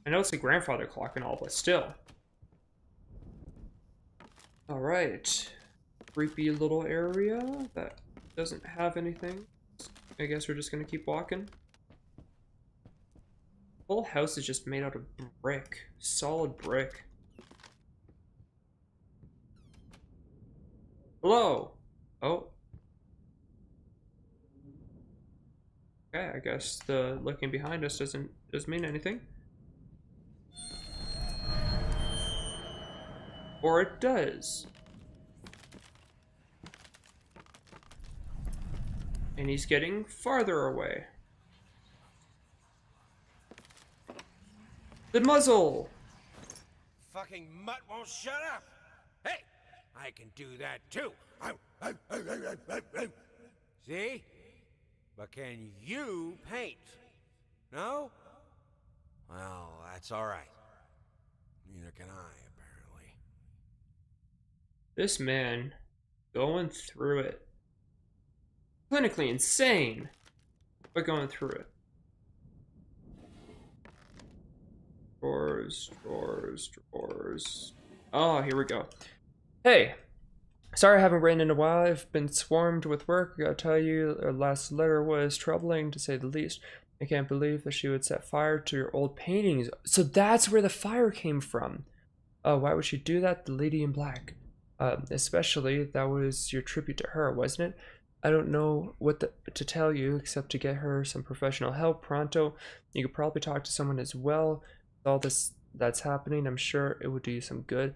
I know it's a grandfather clock and all, but still. Alright. Creepy little area that doesn't have anything. I guess we're just gonna keep walking. The whole house is just made out of brick. Solid brick. Hello! Oh. Okay, I guess the looking behind us doesn't mean anything. Or it does. And he's getting farther away. The muzzle! Fucking mutt won't shut up! Hey! I can do that too! See? But can you paint? No? Well, that's alright. Neither can I, apparently. This man going through it. Clinically insane, but going through it. Drawers, drawers, drawers. Oh, here we go. Hey, sorry I haven't written in a while. I've been swarmed with work. I gotta tell you, our last letter was troubling, to say the least. I can't believe that she would set fire to your old paintings. So that's where the fire came from. Oh, why would she do that? The lady in black. Especially, that was your tribute to her, wasn't it? I don't know what to tell you except to get her some professional help pronto. You could probably talk to someone as well. With all this that's happening, I'm sure it would do you some good.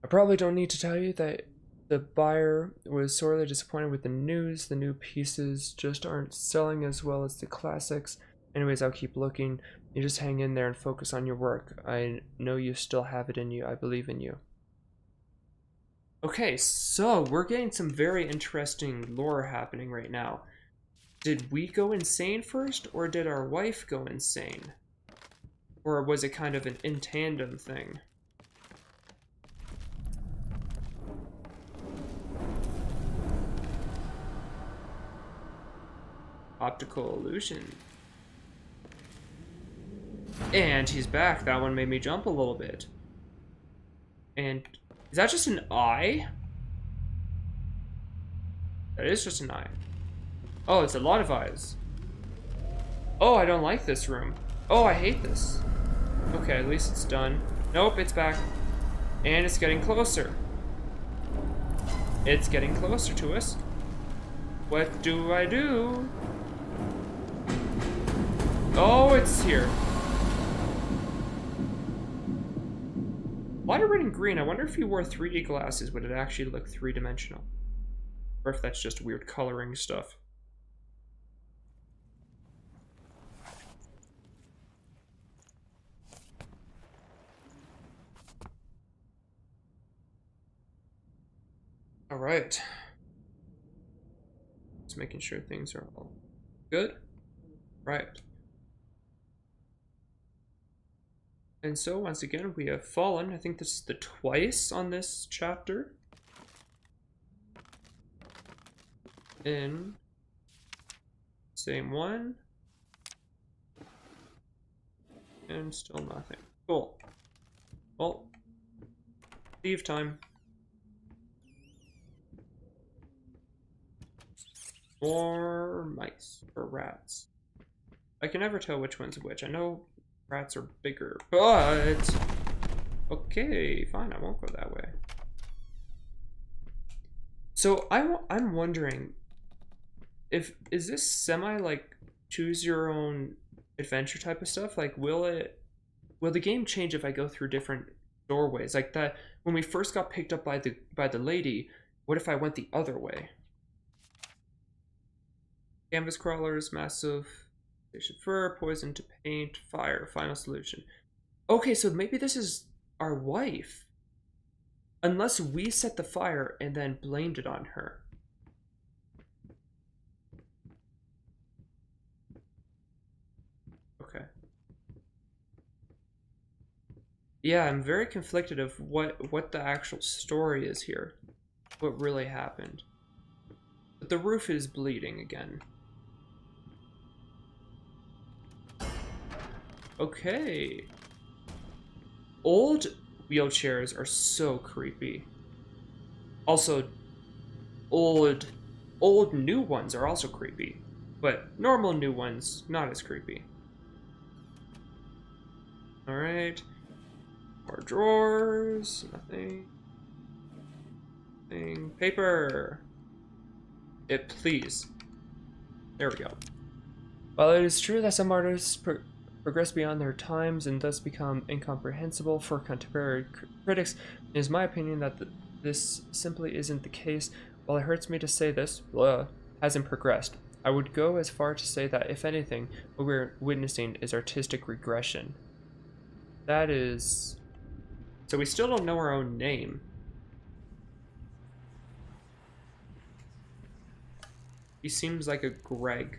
I probably don't need to tell you that the buyer was sorely disappointed with the news. The new pieces just aren't selling as well as the classics. Anyways, I'll keep looking. You just hang in there and focus on your work. I know you still have it in you. I believe in you. Okay, so we're getting some very interesting lore happening right now. Did we go insane first, or did our wife go insane? Or was it kind of an in tandem thing? Optical illusion. And he's back. That one made me jump a little bit. And is that just an eye? That is just an eye. Oh, it's a lot of eyes. Oh, I don't like this room. Oh, I hate this. Okay, at least it's done. Nope, it's back. And it's getting closer. It's getting closer to us. What do I do? Oh, it's here. Why red and green? I wonder if you wore 3D glasses, would it actually look three-dimensional? Or if that's just weird coloring stuff. Alright. Just making sure things are all good. Right. And so, once again, we have fallen. I think this is the twice on this chapter. In same one. And still nothing. Cool. Well, leave time. More mice or rats. I can never tell which one's which. I know rats are bigger, but okay, fine. I won't go that way. So I'm wondering if is this semi like choose your own adventure type of stuff? Like, will the game change if I go through different doorways? Like that when we first got picked up by the lady. What if I went the other way? Canvas crawlers, massive station fur, poison to paint, fire, final solution. Okay, so maybe this is our wife. Unless we set the fire and then blamed it on her. Okay. Yeah, I'm very conflicted of what the actual story is here. What really happened. But the roof is bleeding again. Okay. Old wheelchairs are so creepy. Also, old new ones are also creepy. But normal new ones, not as creepy. Alright. More drawers. Nothing. Nothing. Paper. It, please. There we go. While it is true that some artists progress beyond their times and thus become incomprehensible for contemporary critics, it is my opinion that this simply isn't the case. While it hurts me to say this, hasn't progressed. I would go as far to say that, if anything, what we're witnessing is artistic regression. That is... So we still don't know our own name. He seems like a Greg.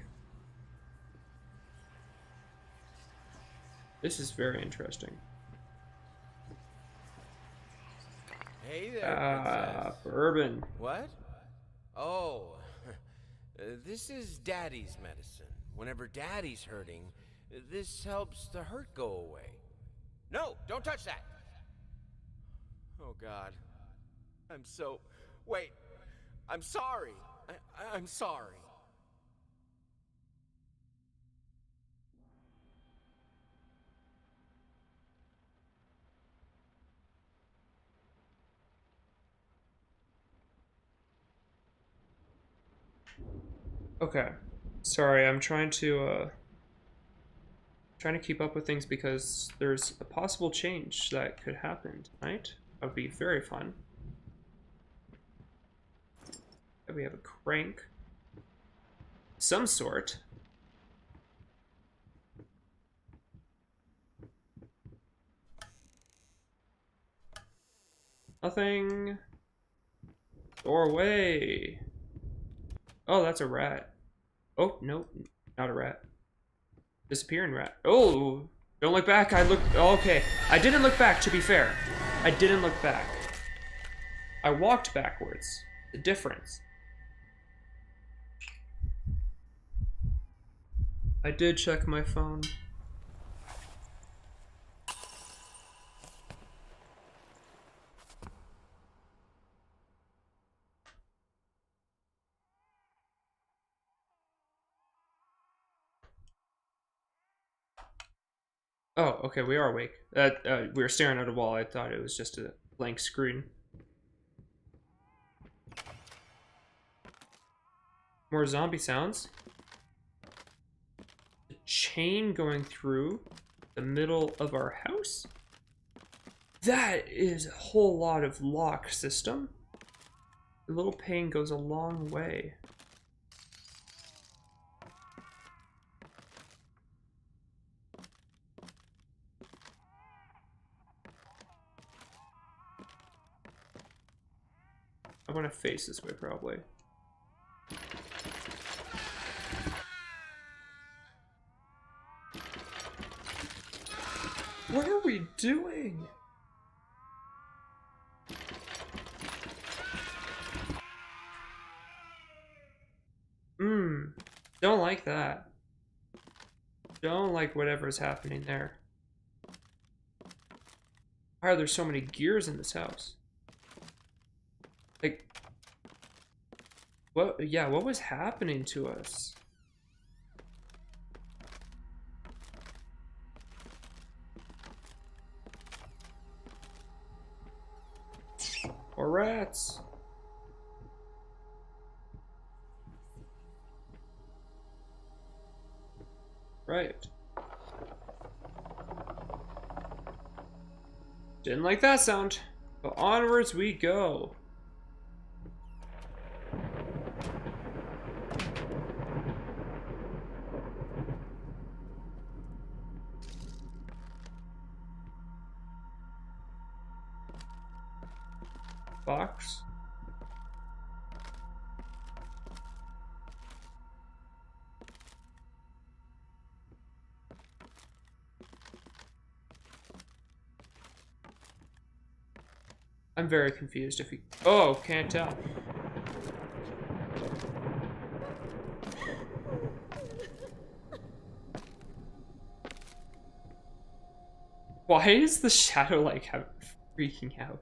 This is very interesting. Hey there, princess. Bourbon. What? Oh, this is Daddy's medicine. Whenever Daddy's hurting, this helps the hurt go away. No, don't touch that! Oh, God. I'm so... Wait. I'm sorry. I'm sorry. Okay. Sorry, I'm trying to keep up with things because there's a possible change that could happen tonight. That would be very fun. We have a crank. Some sort. Nothing. Doorway. Oh, that's a rat. Oh, no, not a rat. Disappearing rat. Oh, don't look back. I looked. Oh, okay. I didn't look back, to be fair. I didn't look back. I walked backwards. The difference. I did check my phone. Oh, okay, we are awake. We were staring at a wall. I thought it was just a blank screen. More zombie sounds. A chain going through the middle of our house? That is a whole lot of lock system. A little pain goes a long way. I want to face this way, probably. What are we doing? Don't like that. Don't like whatever's happening there. Why are there so many gears in this house? Like, what? Yeah, what was happening to us? Or rats. Right. Didn't like that sound. But onwards we go. Box. I'm very confused if you... Oh, can't tell. Why is the shadow like freaking out?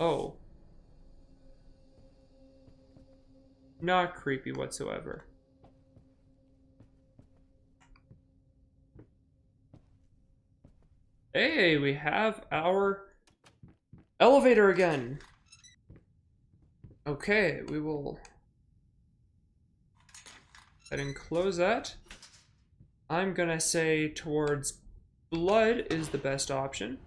Oh. Not creepy whatsoever. Hey, we have our elevator again. Okay, we will go ahead and close that. I'm gonna say towards blood is the best option.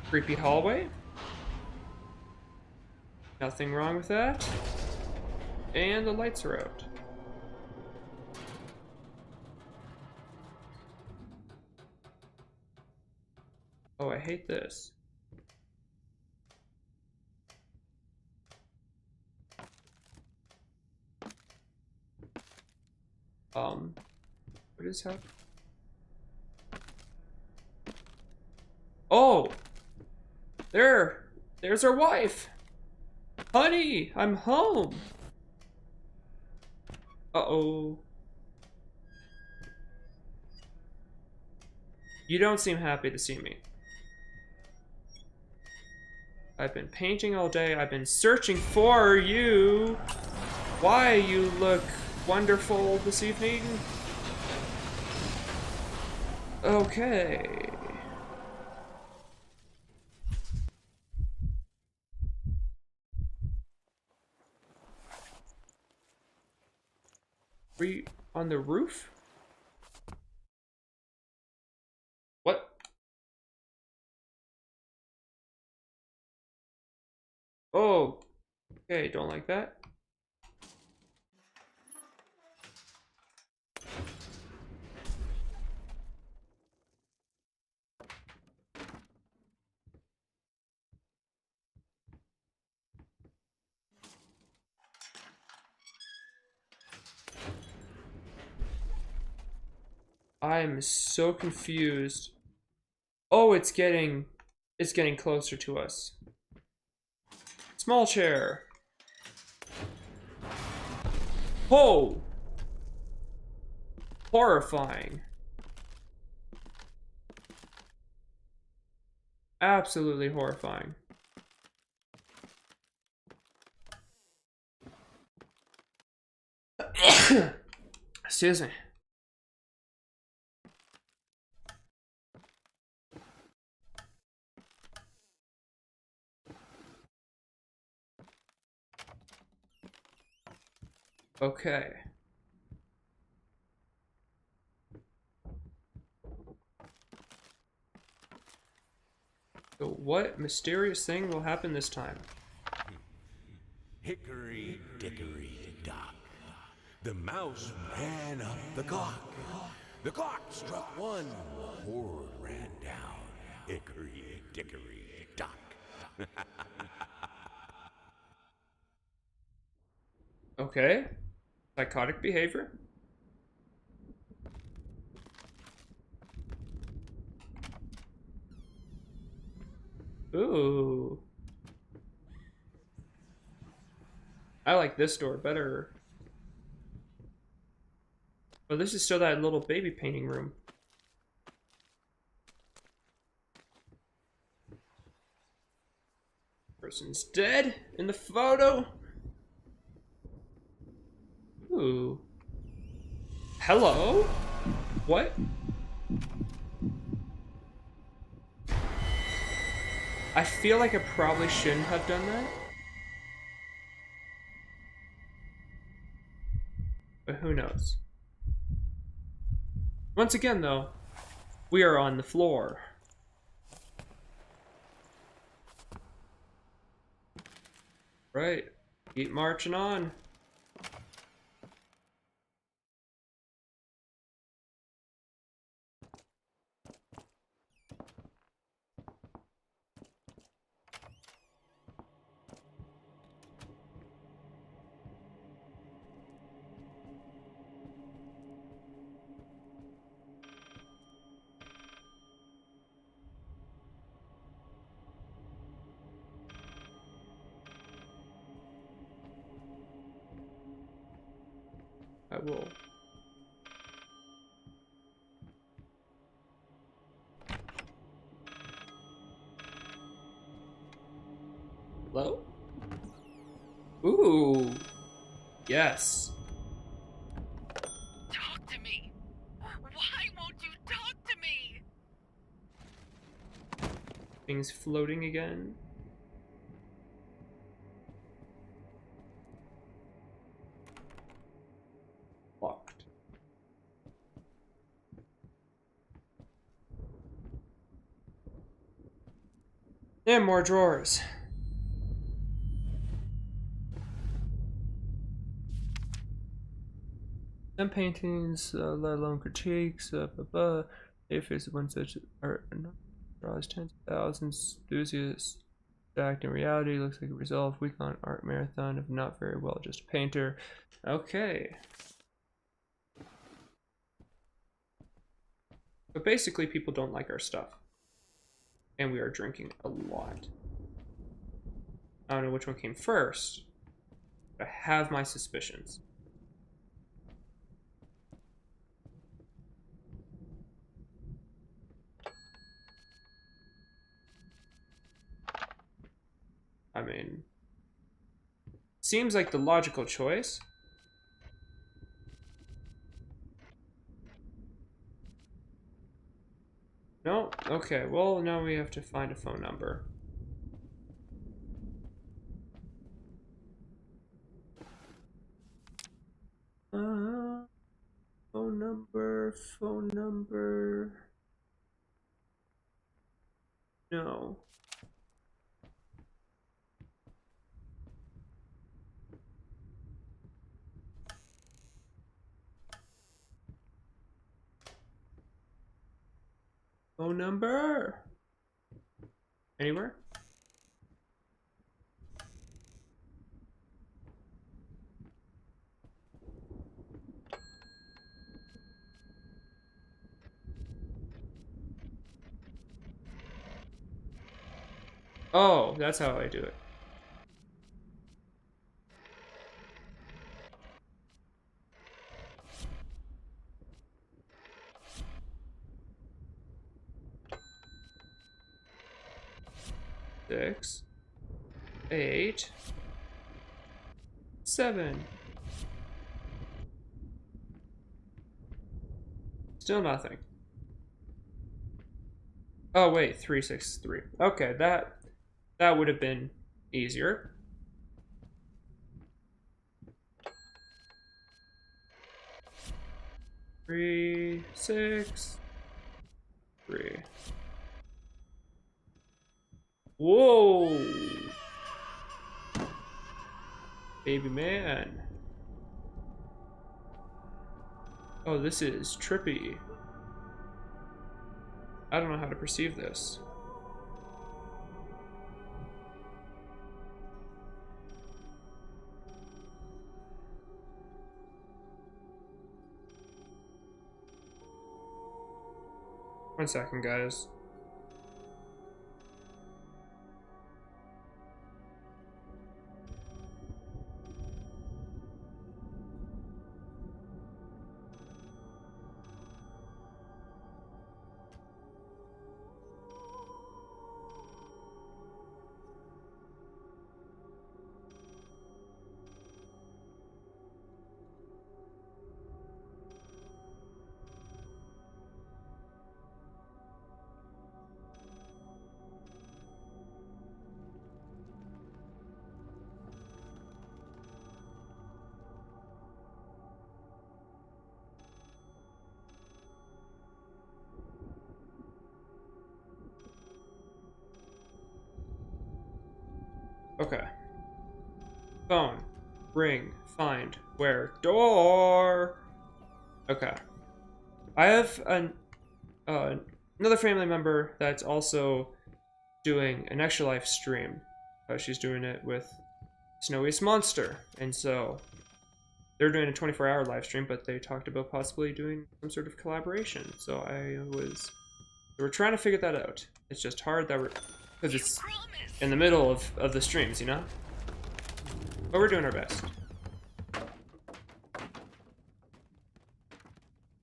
Creepy hallway. Nothing wrong with that. And the lights are out. Oh, I hate this. What is happening? Oh! There's our wife! Honey, I'm home! Uh-oh. You don't seem happy to see me. I've been painting all day. I've been searching for you. Why you look wonderful this evening? Okay. Are you on the roof? What? Oh, okay, don't like that. I'm so confused. Oh, it's getting closer to us. Small chair. Oh! Horrifying. Absolutely horrifying. Excuse me. Okay. So what mysterious thing will happen this time? Hickory dickory dock. The mouse ran up the clock. The clock struck one. The horde ran down. Hickory dickory dock. Okay. Psychotic behavior. Ooh. I like this door better. But this is still that little baby painting room. Person's dead in the photo. Ooh. Hello? What? I feel like I probably shouldn't have done that. But who knows? Once again, though, we are on the floor. Right. Keep marching on. I will. Hello? Ooh. Yes. Talk to me. Why won't you talk to me? Things floating again. Locked. And more drawers. Some paintings, let alone critiques, they face one such art draws tens of thousands. Enthusiasts stacked in reality. Looks like a resolve week-long art marathon of not very well, just a painter. Okay. But basically, people don't like our stuff. And we are drinking a lot. I don't know which one came first. But I have my suspicions. I mean, seems like the logical choice. No? Okay, well, now we have to find a phone number. Phone number. No. Phone number? Anywhere? Oh, that's how I do it. Six, 8, 7. Still nothing. Oh wait, 363. Okay, that would have been easier. Three, 6, 3. Whoa! Baby man. Oh, this is trippy. I don't know how to perceive this. One second, guys. Okay. Phone. Ring. Find. Where? Door! Okay. I have another family member that's also doing an Extra Life stream. She's doing it with Snowiest Monster. And so they're doing a 24-hour live stream, but they talked about possibly doing some sort of collaboration. So we're trying to figure that out. It's just hard that because it's in the middle of the streams, you know? But we're doing our best.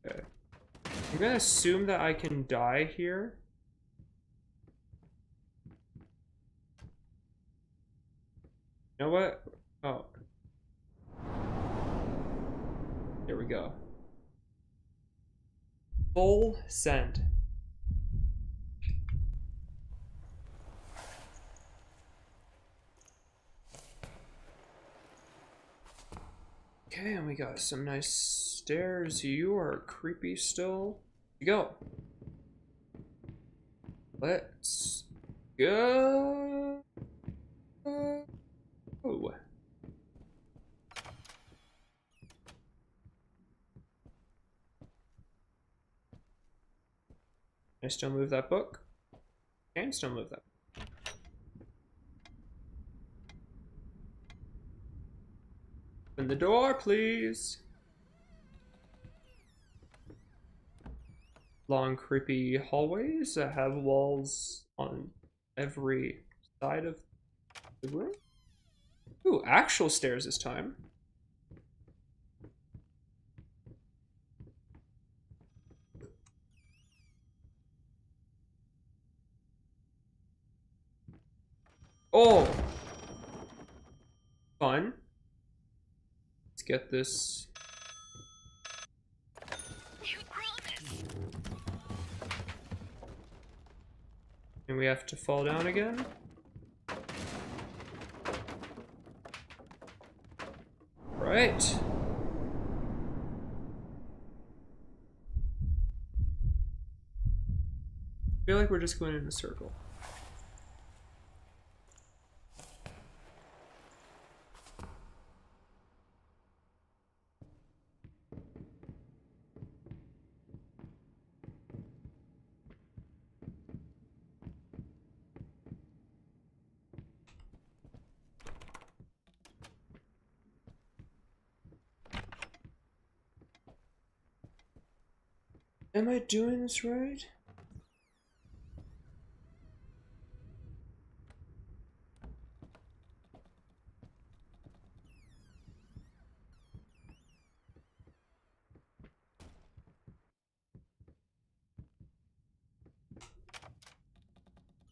Okay. I'm gonna assume that I can die here. You know what? Oh. There we go. Full send. Okay, and we got some nice stairs. You are creepy still. You go. Let's go. Oh. Can I still move that book? Can still move that. Open the door, please. Long, creepy hallways that have walls on every side of the room. Ooh, actual stairs this time. Oh! Fun. Let's get this. You promised. And we have to fall down again. Right. I feel like we're just going in a circle. Am I doing this right?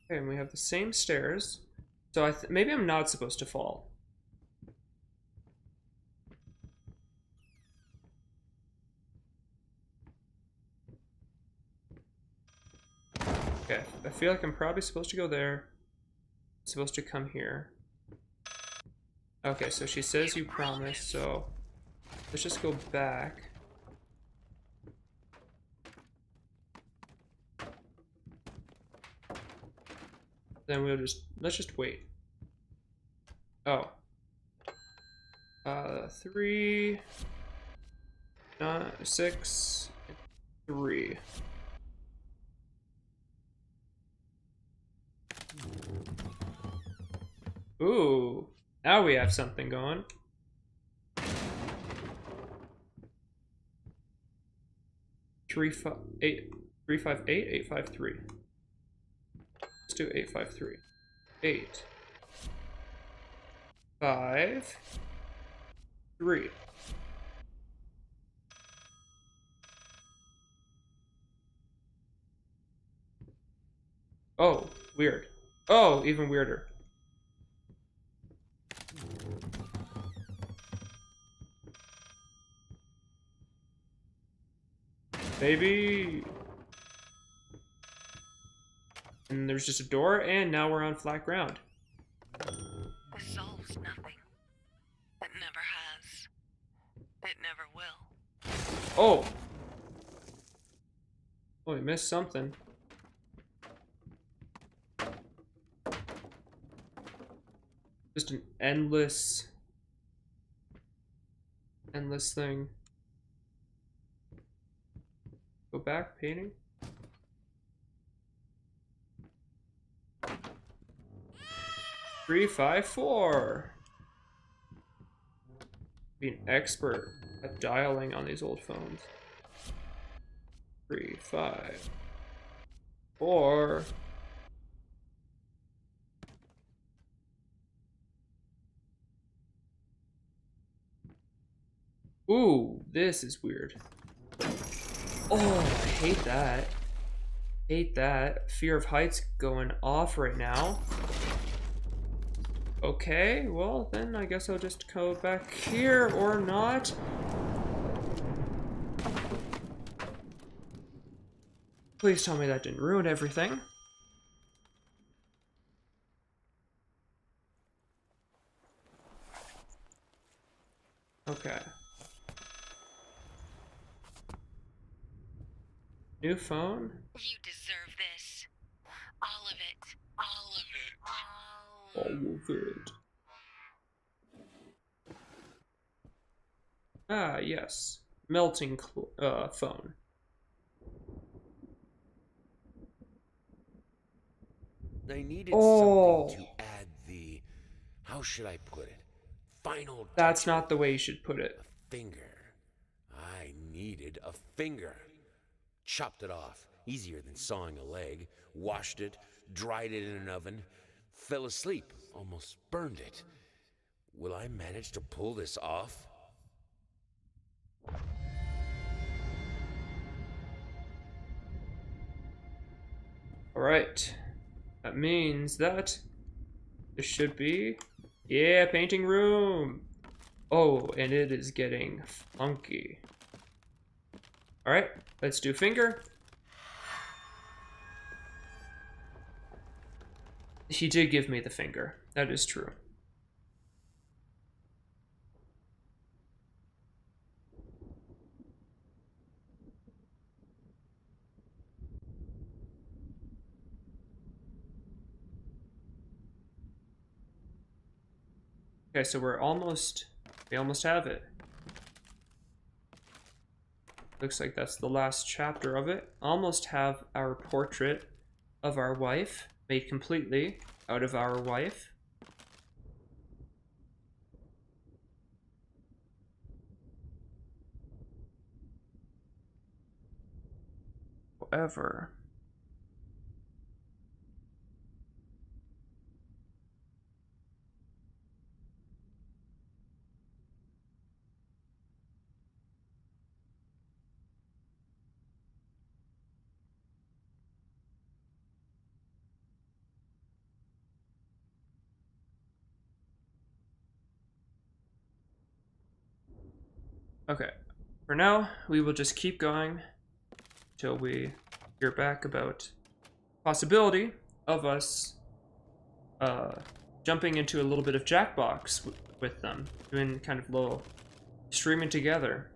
Okay, and we have the same stairs. So maybe I'm not supposed to fall. Okay, I feel like I'm probably supposed to go there. I'm supposed to come here. Okay, so she says you promised, so let's just go back. Then let's just wait. Oh. 3, 6, 3. Ooh, now we have something going. Three, 5, 8, 8, 5, 3. Let's do 8, 5, 3. 8, 5, 3. Oh, weird. Oh, even weirder. Baby. And there's just a door, and now we're on flat ground. This solves nothing. It never has. It never will. Oh! Oh, we missed something. Just an endless thing. Go back, painting. Three, 5, 4. Be an expert at dialing on these old phones. 3, 5, 4. Ooh, this is weird. Oh, I hate that. Hate that. Fear of heights going off right now. Okay, well, then I guess I'll just go back here or not. Please tell me that didn't ruin everything. Okay. New phone? You deserve this. All of it. All of it. All of it. Ah, yes. Melting phone. I needed Oh. something to add the, how should I put it? Final That's touch. not the way you should put it. A finger. I needed a finger. Chopped it off. Easier than sawing a leg. Washed it. Dried it in an oven. Fell asleep. Almost burned it. Will I manage to pull this off? Alright. That means that this should be... Yeah, painting room! Oh, and it is getting funky. Alright, let's do finger. He did give me the finger. That is true. Okay, so we almost have it. Looks like that's the last chapter of it. Almost have our portrait of our wife made completely out of our wife. However, okay, for now, we will just keep going till we hear back about possibility of us jumping into a little bit of Jackbox with them, doing kind of little streaming together.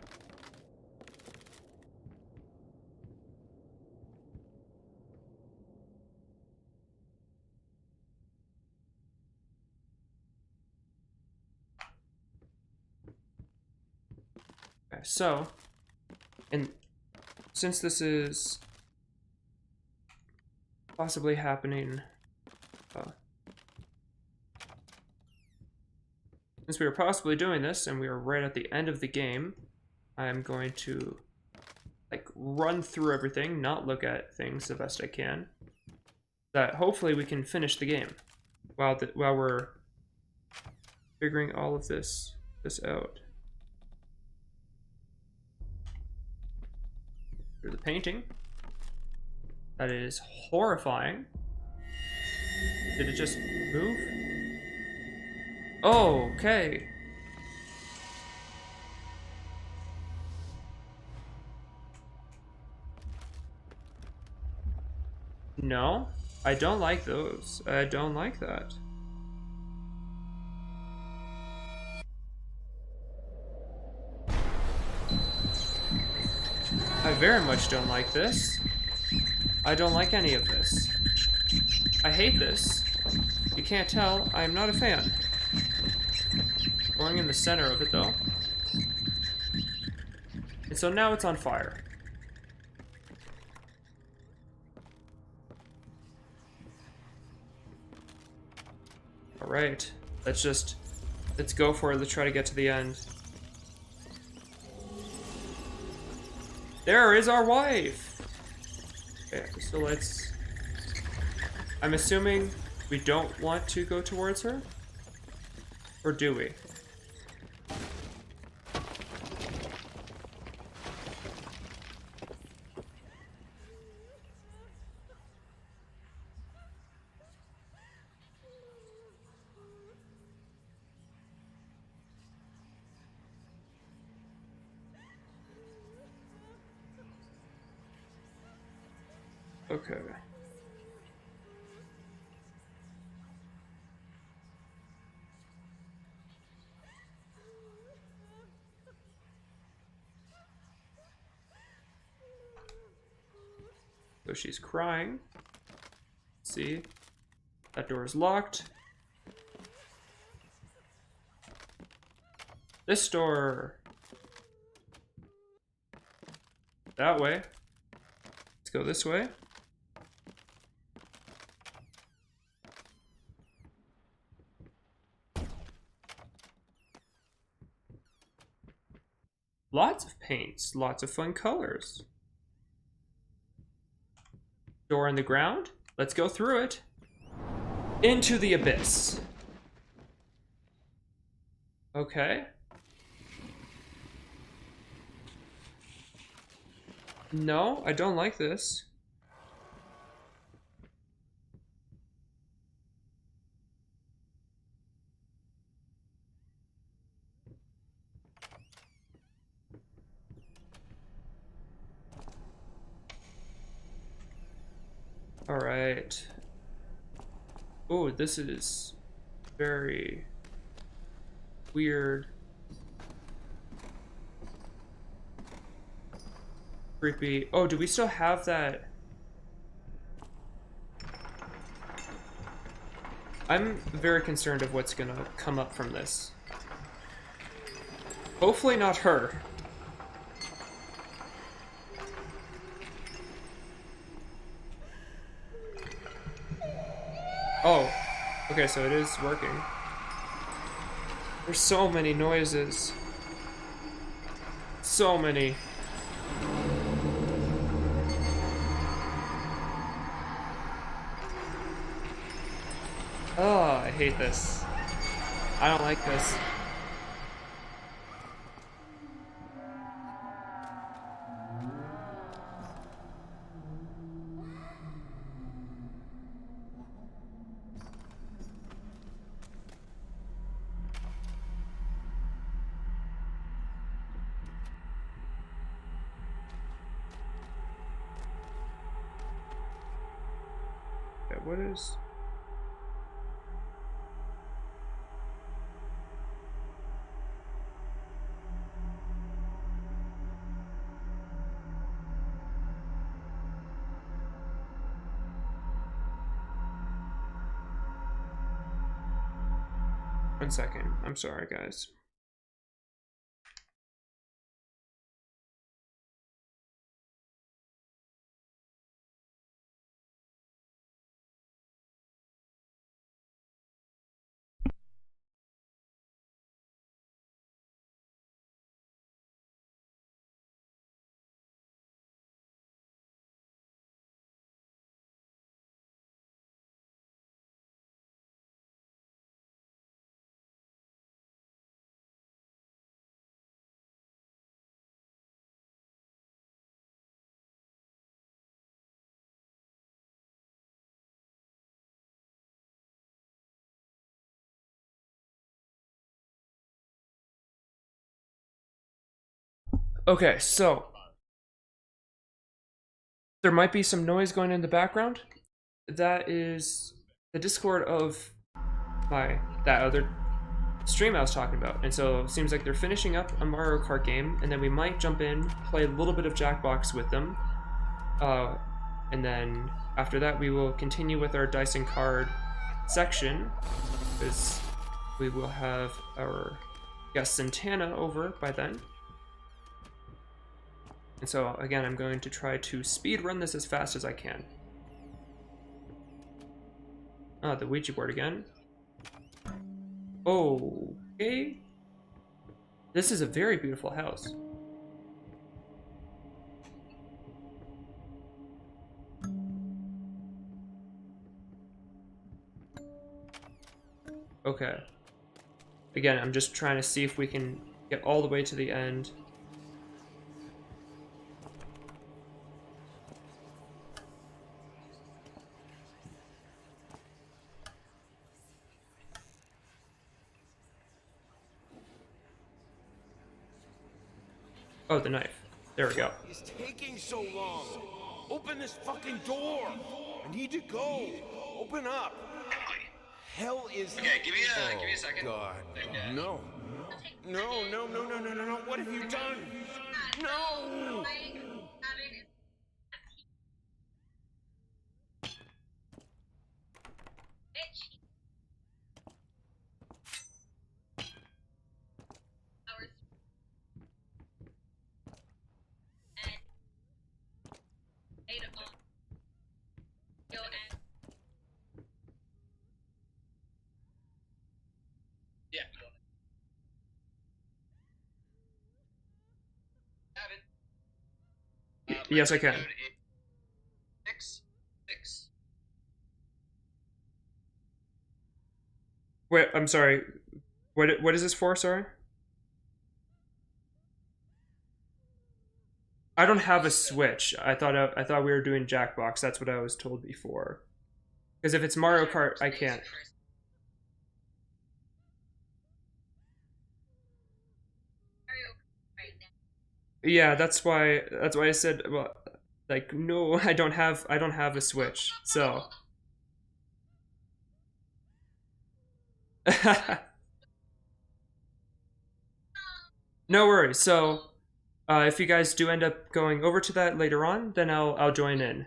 Okay, so, and since this is possibly happening, since we are possibly doing this and we are right at the end of the game, I'm going to like run through everything, not look at things the best I can, that hopefully we can finish the game while we're figuring all of this out. Through the painting. That is horrifying. Did it just move? Oh, okay. No, I don't like those. I don't like that. I very much don't like this. I don't like any of this. I hate this. You can't tell, I am not a fan. Going in the center of it though. And so now it's on fire. Alright, let's go for it, let's try to get to the end. There is our wife! Okay, so I'm assuming we don't want to go towards her? Or do we? Okay. So she's crying. See? That door is locked. This door. That way. Let's go this way. Lots of paints, lots of fun colors. Door in the ground. Let's go through it. Into the abyss. Okay. No, I don't like this. All right. Oh, this is very weird. Creepy. Oh, do we still have that? I'm very concerned of what's gonna come up from this. Hopefully not her. Oh, okay, so it is working. There's so many noises. So many. Oh, I hate this. I don't like this. Okay, what is... 1 second. I'm sorry, guys. Okay, so there might be some noise going in the background. That is the Discord of that other stream I was talking about. And so it seems like they're finishing up a Mario Kart game, and then we might jump in, play a little bit of Jackbox with them. And then after that we will continue with our dice and card section, because we will have our guest Santana over by then. And so again, I'm going to try to speed run this as fast as I can. The Ouija board again. Okay. This is a very beautiful house. Okay. Again, I'm just trying to see if we can get all the way to the end. Oh, the knife. There we go. It's taking so long. Open this fucking door. I need to go. Open up. Hell is... Okay, give me a second. God. No. No. What have you done? No! Yes, I can. Wait, I'm sorry. What is this for? Sorry. I don't have a Switch. I thought we were doing Jackbox. That's what I was told before. Because if it's Mario Kart, I can't. Yeah, that's why I said, well, like, no, I don't have a Switch. So no worries. So if you guys do end up going over to that later on, then I'll join in.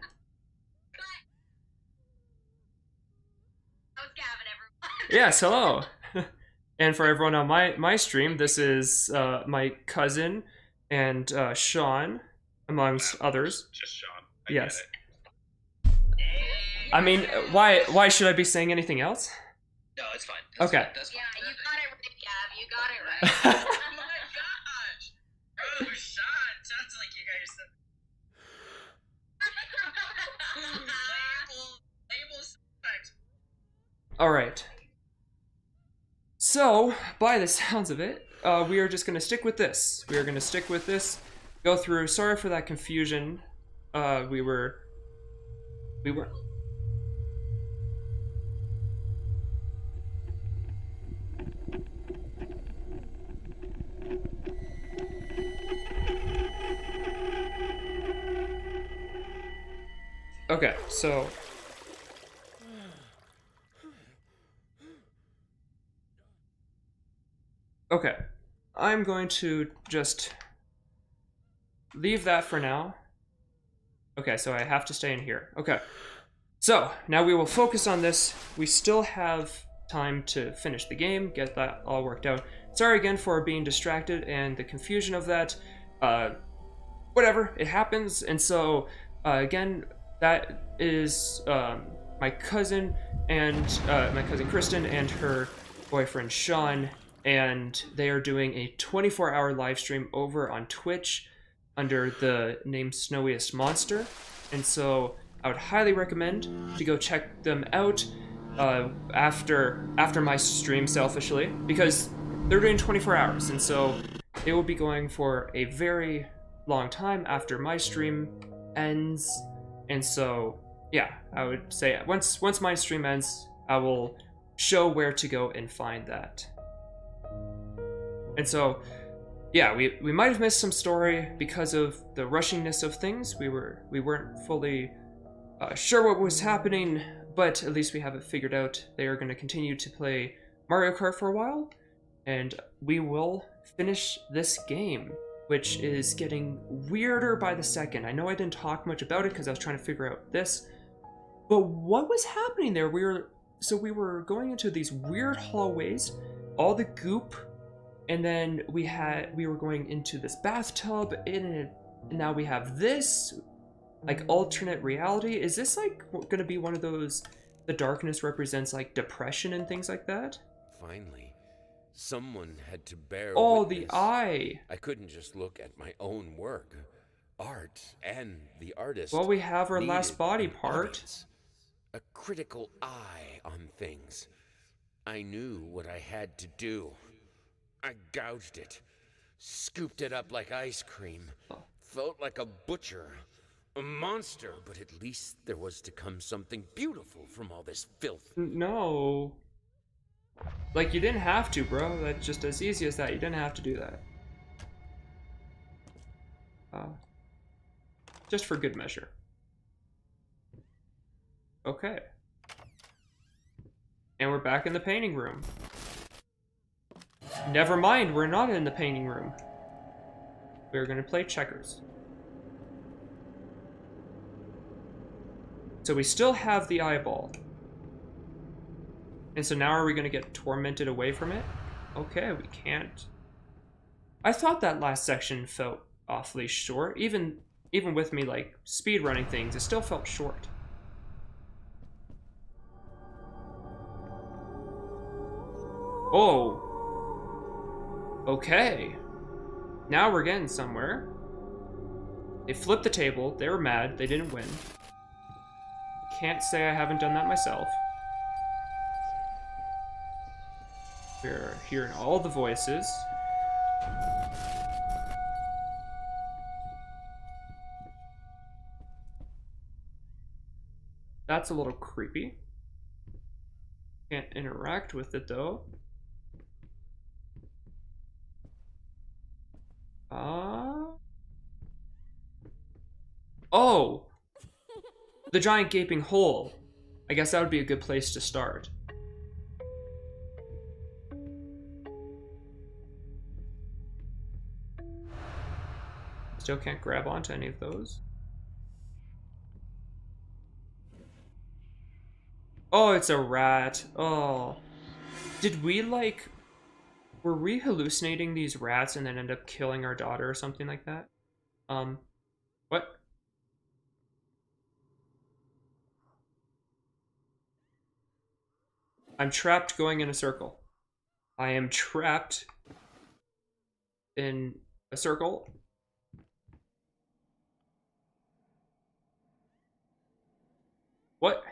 Yes, hello. And for everyone on my stream, this is my cousin and Sean, amongst others. Just Sean. Yes. I mean, why should I be saying anything else? No, it's fine. Okay. Yeah, you got it right, Gav. You got it right. Oh my gosh! Oh, Sean, sounds like you guys said. label suspect. All right. So, by the sounds of it, we are just gonna stick with this. We are gonna stick with this. Go through. Sorry for that confusion. We were. Okay, so. Okay, I'm going to just leave that for now. Okay, so I have to stay in here. Okay, so now we will focus on this. We still have time to finish the game, get that all worked out. Sorry again for being distracted and the confusion of that. Whatever, it happens. And so, again, that is my cousin Kristen and her boyfriend Sean. And they are doing a 24-hour live stream over on Twitch under the name Snowiest Monster. And so I would highly recommend to go check them out after my stream, selfishly, because they're doing 24 hours. And so they will be going for a very long time after my stream ends. And so, yeah, I would say once my stream ends, I will show where to go and find that. And so, yeah, we might have missed some story because of the rushingness of things. We weren't fully sure what was happening, but at least we have it figured out. They are going to continue to play Mario Kart for a while, and we will finish this game, which is getting weirder by the second. I know I didn't talk much about it because I was trying to figure out this, but what was happening there? We were going into these weird hallways, all the goop. And then we were going into this bathtub, and now we have this, like, alternate reality. Is this, like, gonna be one of those, the darkness represents, like, depression and things like that? Finally, someone had to bear Oh, witness. the eye! I couldn't just look at my own work. Art and the artist. Well, we have our last needed body an part. audience, a critical eye on things. I knew what I had to do. I gouged it, scooped it up like ice cream, felt like a butcher, a monster, but at least there was to come something beautiful from all this filth. No. Like, you didn't have to, bro. That's just as easy as that. You didn't have to do that. Just for good measure. Okay. And we're back in the painting room. Never mind, we're not in the painting room. We're gonna play checkers. So we still have the eyeball. And so now are we gonna get tormented away from it? Okay, we can't. I thought that last section felt awfully short. Even with me, like, speed running things, it still felt short. Oh. Okay. Now we're getting somewhere. They flipped the table. They were mad. They didn't win. Can't say I haven't done that myself. We're hearing all the voices. That's a little creepy. Can't interact with it though. Oh! The giant gaping hole. I guess that would be a good place to start. Still can't grab onto any of those. Oh, it's a rat. Oh. Did we, like... Were we hallucinating these rats and then end up killing our daughter or something like that? What? I'm trapped going in a circle. I am trapped in a circle. What?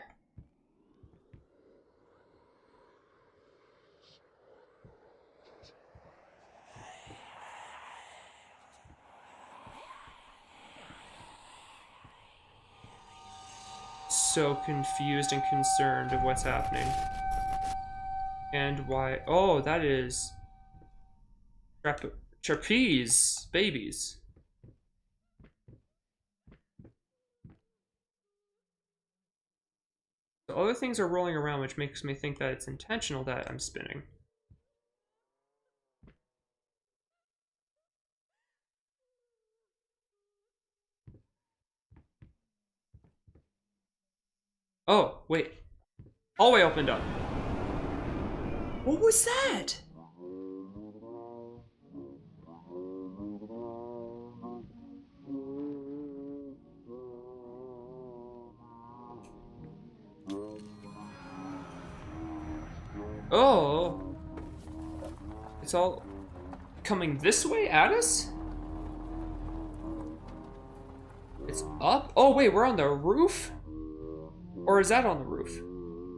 So confused and concerned of what's happening. And why? Oh, that is... Trapeze babies. The other things are rolling around, which makes me think that it's intentional that I'm spinning. Oh, wait. Hallway opened up. What was that? Oh. It's all coming this way at us? It's up? Oh, wait, we're on the roof? Or is that on the roof?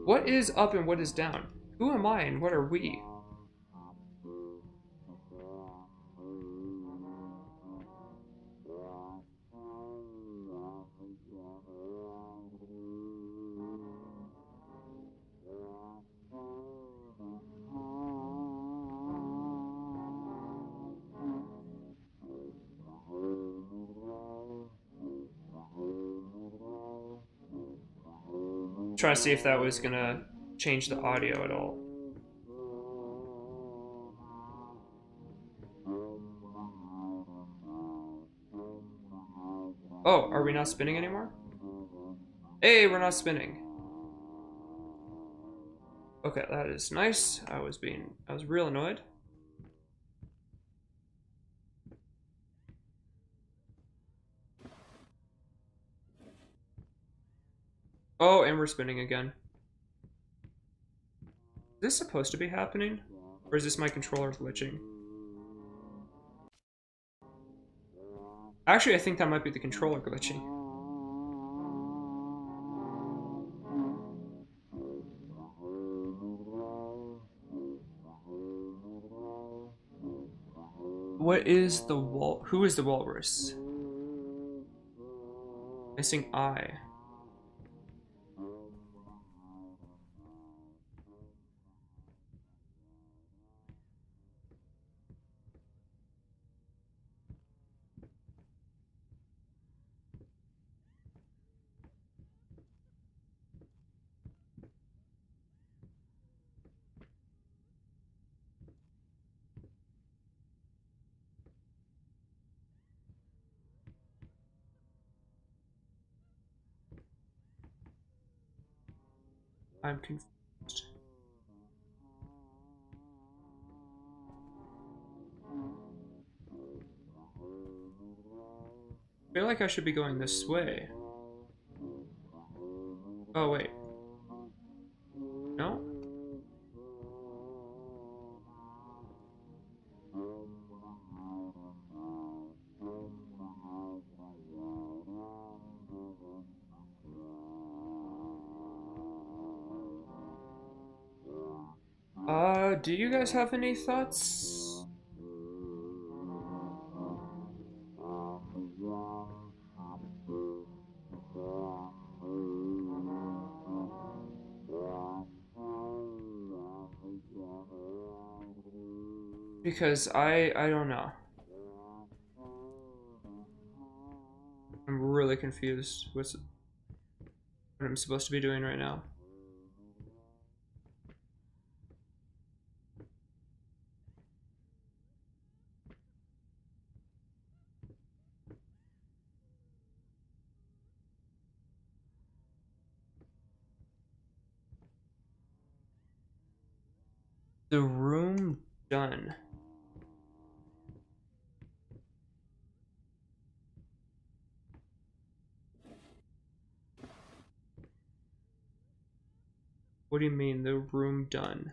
What is up and what is down? Who am I and what are we? Trying to see if that was gonna change the audio at all. Oh, are we not spinning anymore? Hey, we're not spinning. Okay, that is nice. I was real annoyed. Oh, and we're spinning again. Is this supposed to be happening? Or is this my controller glitching? Actually, I think that might be the controller glitching. What is the who is the walrus? Missing eye. I'm confused. I feel like I should be going this way. Oh, wait. No? Do you guys have any thoughts? Because I don't know. I'm really confused. What I'm supposed to be doing right now. The room done. What do you mean, the room done?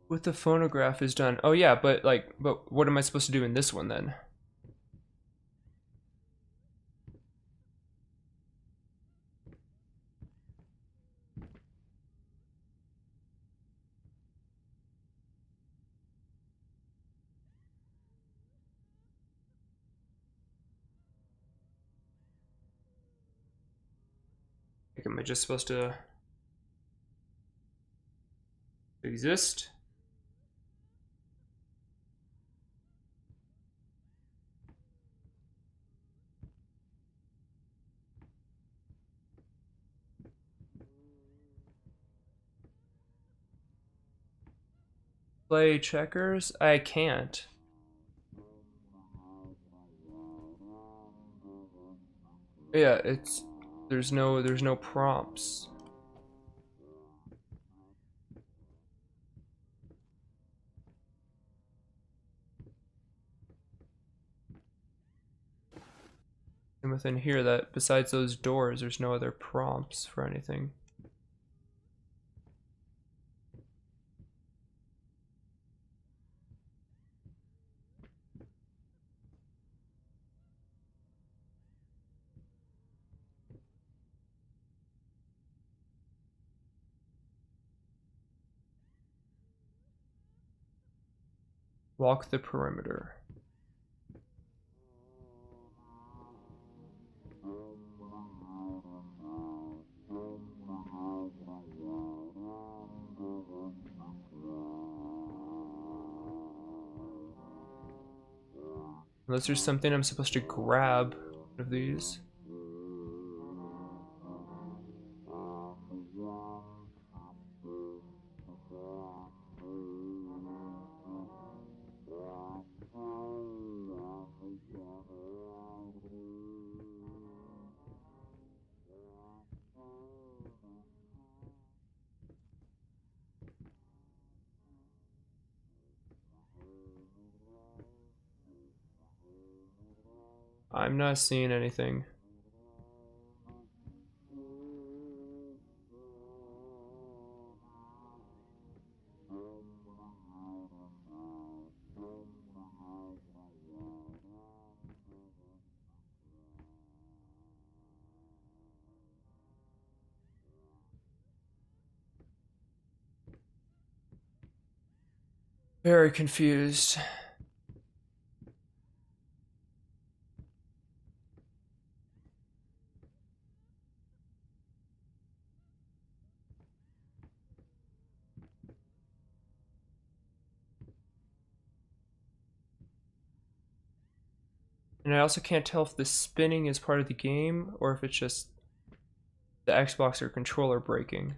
What the phonograph is done. Oh yeah, but what am I supposed to do in this one then? Like, am I just supposed to exist? Play checkers? I can't. Yeah, there's no prompts. And within here, that besides those doors, there's no other prompts for anything. Walk the perimeter. Unless there's something I'm supposed to grab of these. I'm not seeing anything. Very confused. And I also can't tell if the spinning is part of the game or if it's just the Xbox or controller breaking.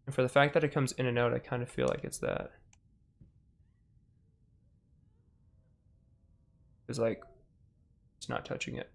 And for the fact that it comes in and out, I kind of feel like it's that. It's like, it's not touching it.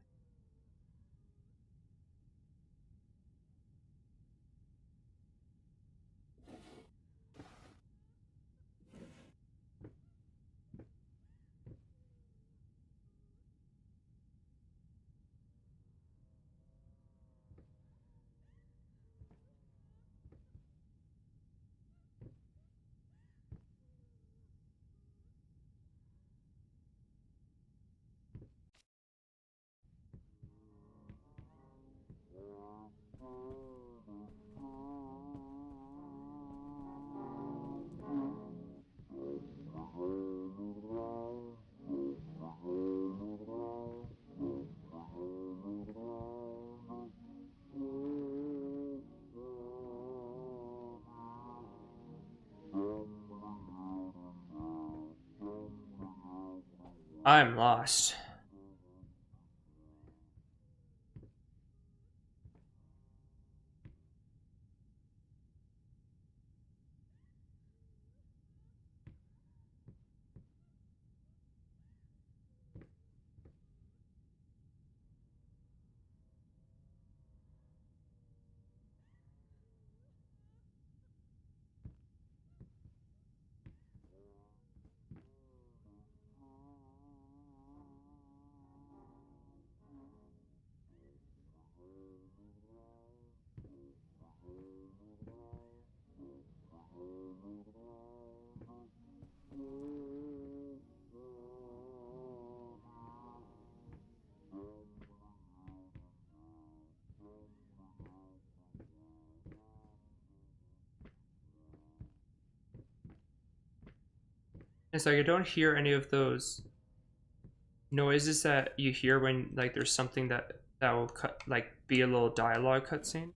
I'm lost. It's like I don't hear any of those noises that you hear when like there's something that will cut, like be a little dialogue cutscene.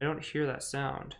I don't hear that sound.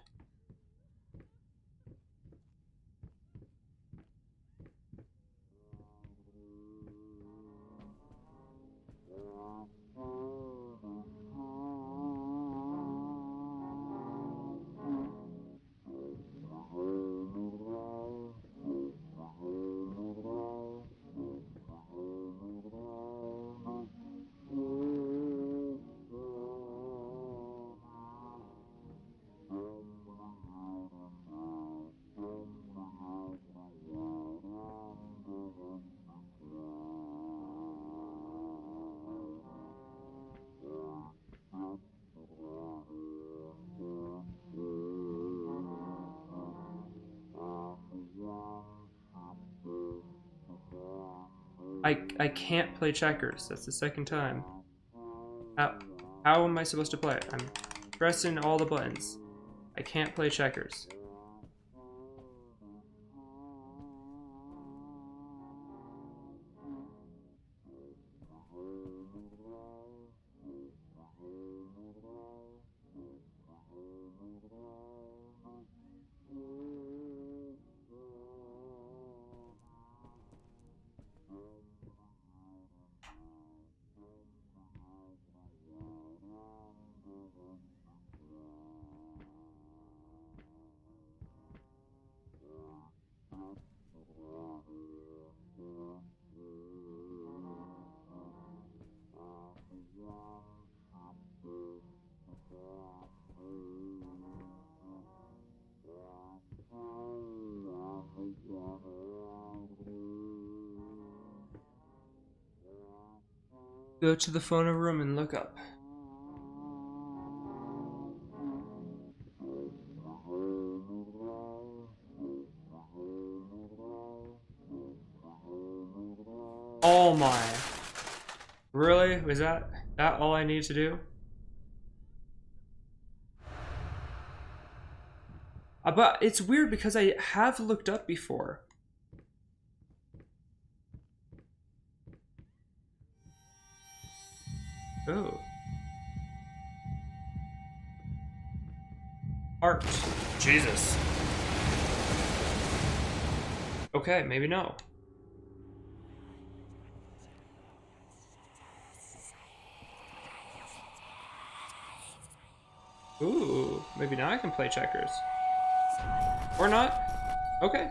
I can't play checkers. That's the second time. How am I supposed to play? I'm pressing all the buttons. I can't play checkers. Go to the photo room and look up. Oh my. Really? Was that all I need to do? But it's weird because I have looked up before. Oh. Art. Jesus. Okay, maybe no. Ooh, maybe now I can play checkers. Or not. Okay.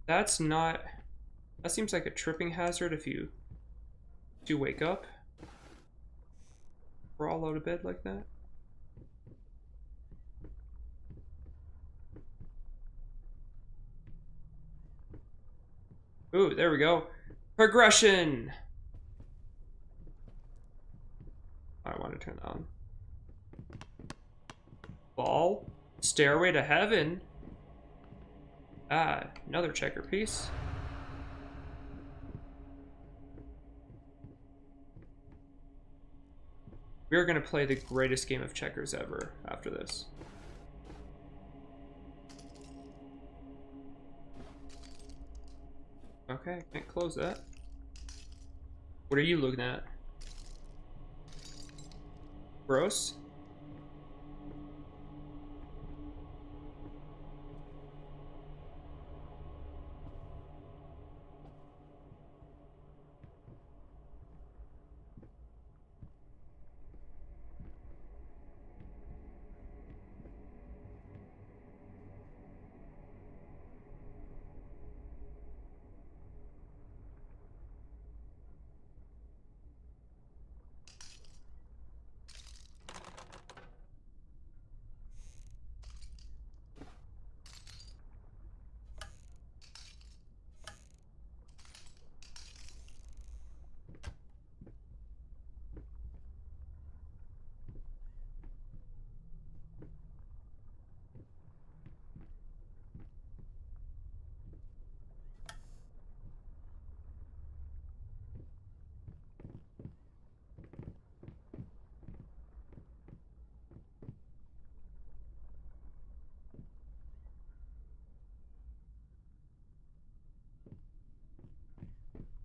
That's not... That seems like a tripping hazard if you do wake up. Crawl out of bed like that. Ooh, there we go. Progression! I want to turn that on. Ball. Stairway to Heaven. Ah, another checker piece. We're gonna play the greatest game of checkers ever after this. Okay, can't close that. What are you looking at? Gross.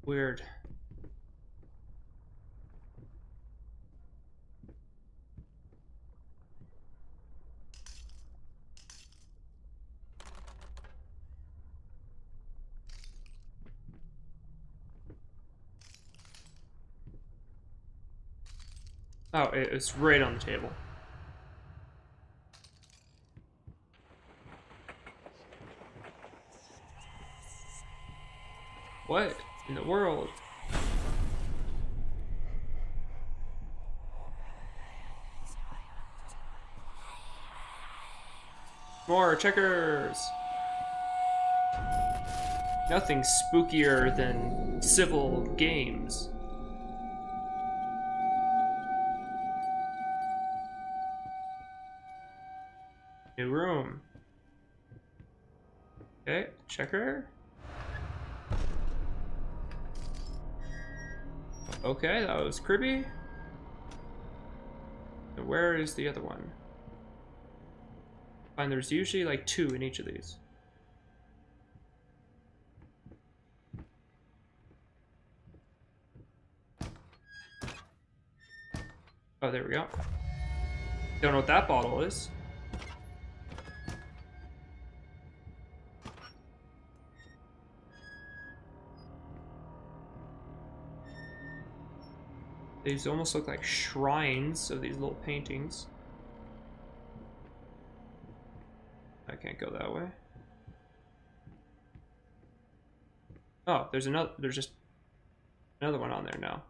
Weird. Oh, it's right on the table. What in the world? More checkers! Nothing spookier than civil games. New room. Okay, checker. Okay, that was creepy. And where is the other one? Fine, there's usually like 2 in each of these. Oh, there we go. Don't know what that bottle is. These almost look like shrines of these little paintings. I can't go that way. Oh, there's just another one on there now.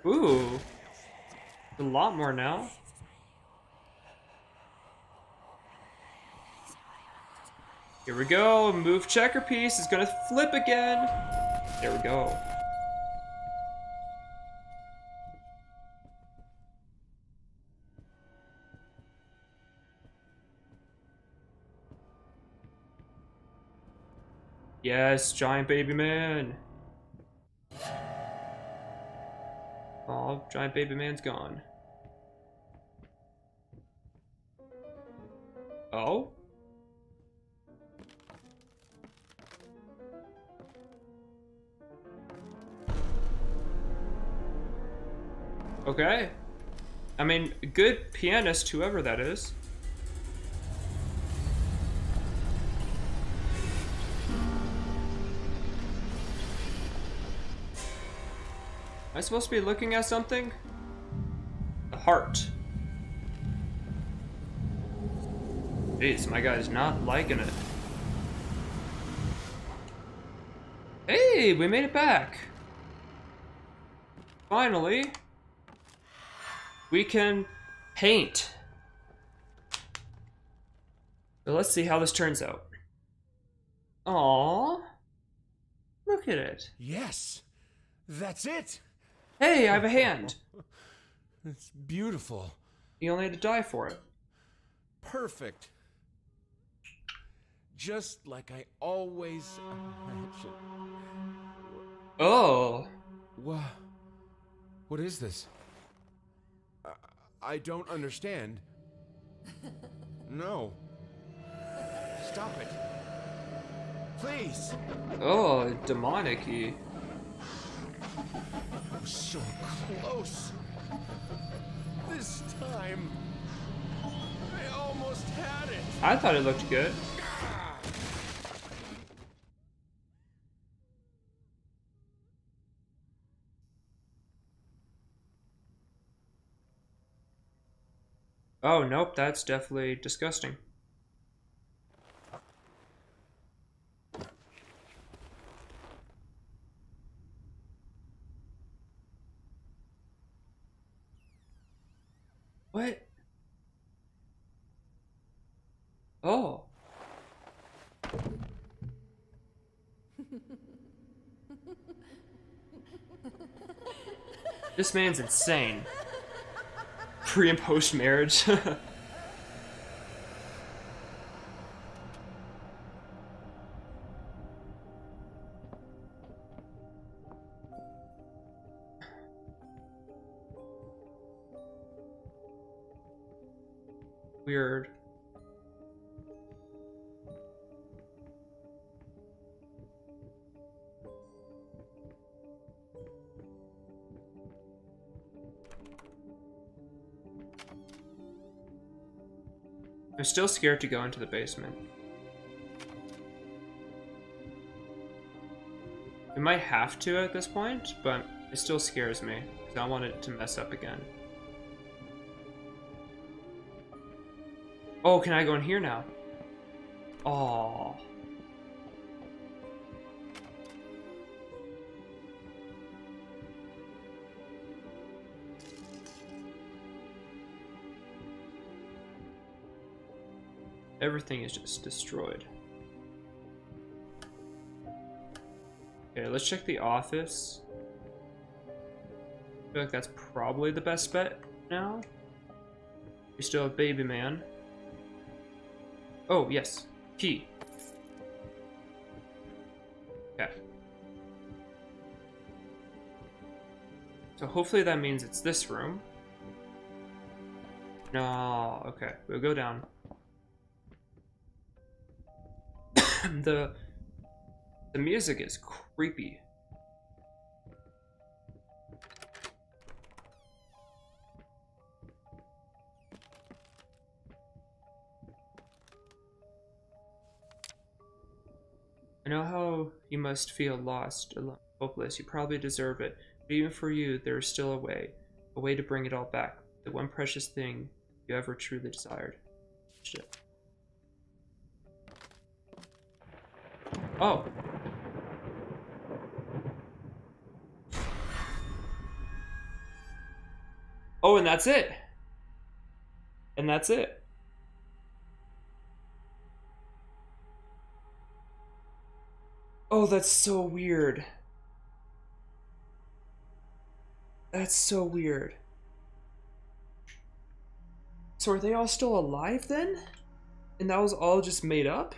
Ooh, a lot more now. Here we go, move checker piece is gonna flip again. There we go. Yes, giant baby man. Oh, giant baby man's gone. Oh? Okay. I mean, good pianist, whoever that is. Am I supposed to be looking at something? The heart. Jeez, my guy's not liking it. Hey, we made it back. Finally. We can paint. So let's see how this turns out. Aww. Look at it. Yes, that's it. Hey, I have a hand. It's beautiful. You only had to die for it. Perfect. Just like I always imagined. Oh. What is this? I don't understand. No. Stop it. Please. Oh, demonic-y. I was so close. This time, I almost had it. I thought it looked good. Oh, nope, that's definitely disgusting. What? Oh. This man's insane. Pre and post marriage. Weird. I'm still scared to go into the basement. I might have to at this point, but it still scares me because I don't want it to mess up again. Oh, can I go in here now? Oh. Everything is just destroyed. Okay, let's check the office. I feel like that's probably the best bet now. We still have Baby Man. Oh, yes. Key. Okay. So hopefully that means it's this room. No, okay. We'll go down. The music is creepy. I know how you must feel lost, alone, hopeless. You probably deserve it. But even for you, there is still a way to bring it all back. The one precious thing you ever truly desired. Shit. Oh. Oh, and that's it. And that's it. Oh, that's so weird. That's so weird. So are they all still alive then? And that was all just made up?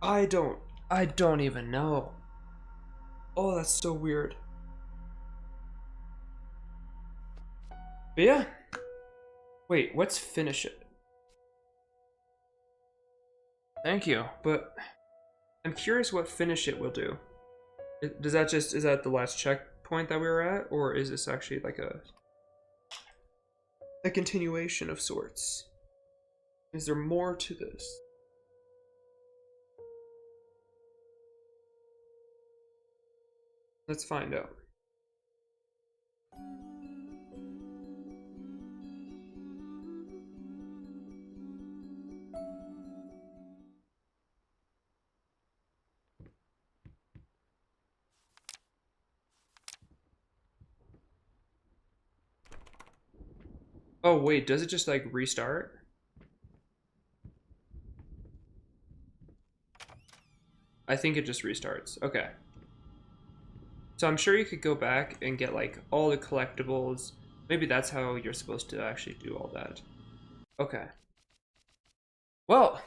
I don't even know. Oh, that's so weird. But yeah. Wait, let's finish it. Thank you, but I'm curious what finish it will do. Is that the last checkpoint that we were at, or is this actually like a continuation of sorts? Is there more to this? Let's find out. Oh wait, does it just like restart? I think it just restarts. Okay. So I'm sure you could go back and get like all the collectibles. Maybe that's how you're supposed to actually do all that. Okay. Well,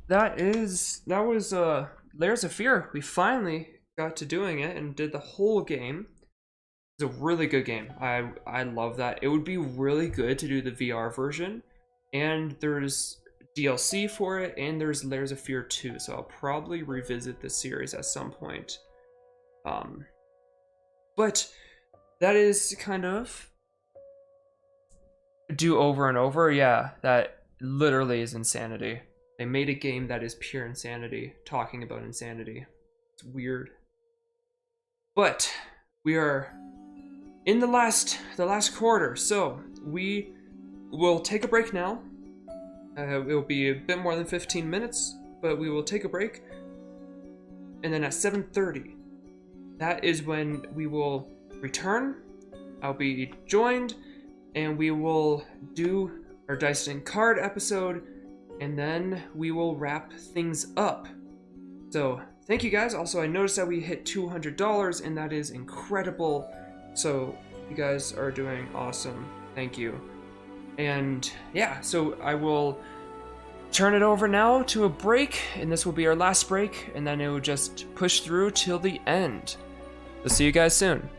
that was Layers of Fear. We finally got to doing it and did the whole game. It's a really good game. I love that. It would be really good to do the VR version, and there's DLC for it, and there's Layers of Fear 2, so I'll probably revisit this series at some point. But that is kind of do over and over. Yeah, that literally is insanity. They made a game that is pure insanity, talking about insanity. It's weird. But we are in the last quarter, so we will take a break now. It will be a bit more than 15 minutes, but we will take a break. And then at 7:30, that is when we will return. I'll be joined, and we will do our Dice and Card episode, and then we will wrap things up. So thank you guys. Also, I noticed that we hit $200, and that is incredible. So you guys are doing awesome. Thank you. And yeah, so I will turn it over now to a break, and this will be our last break, and then it will just push through till the end. So see you guys soon.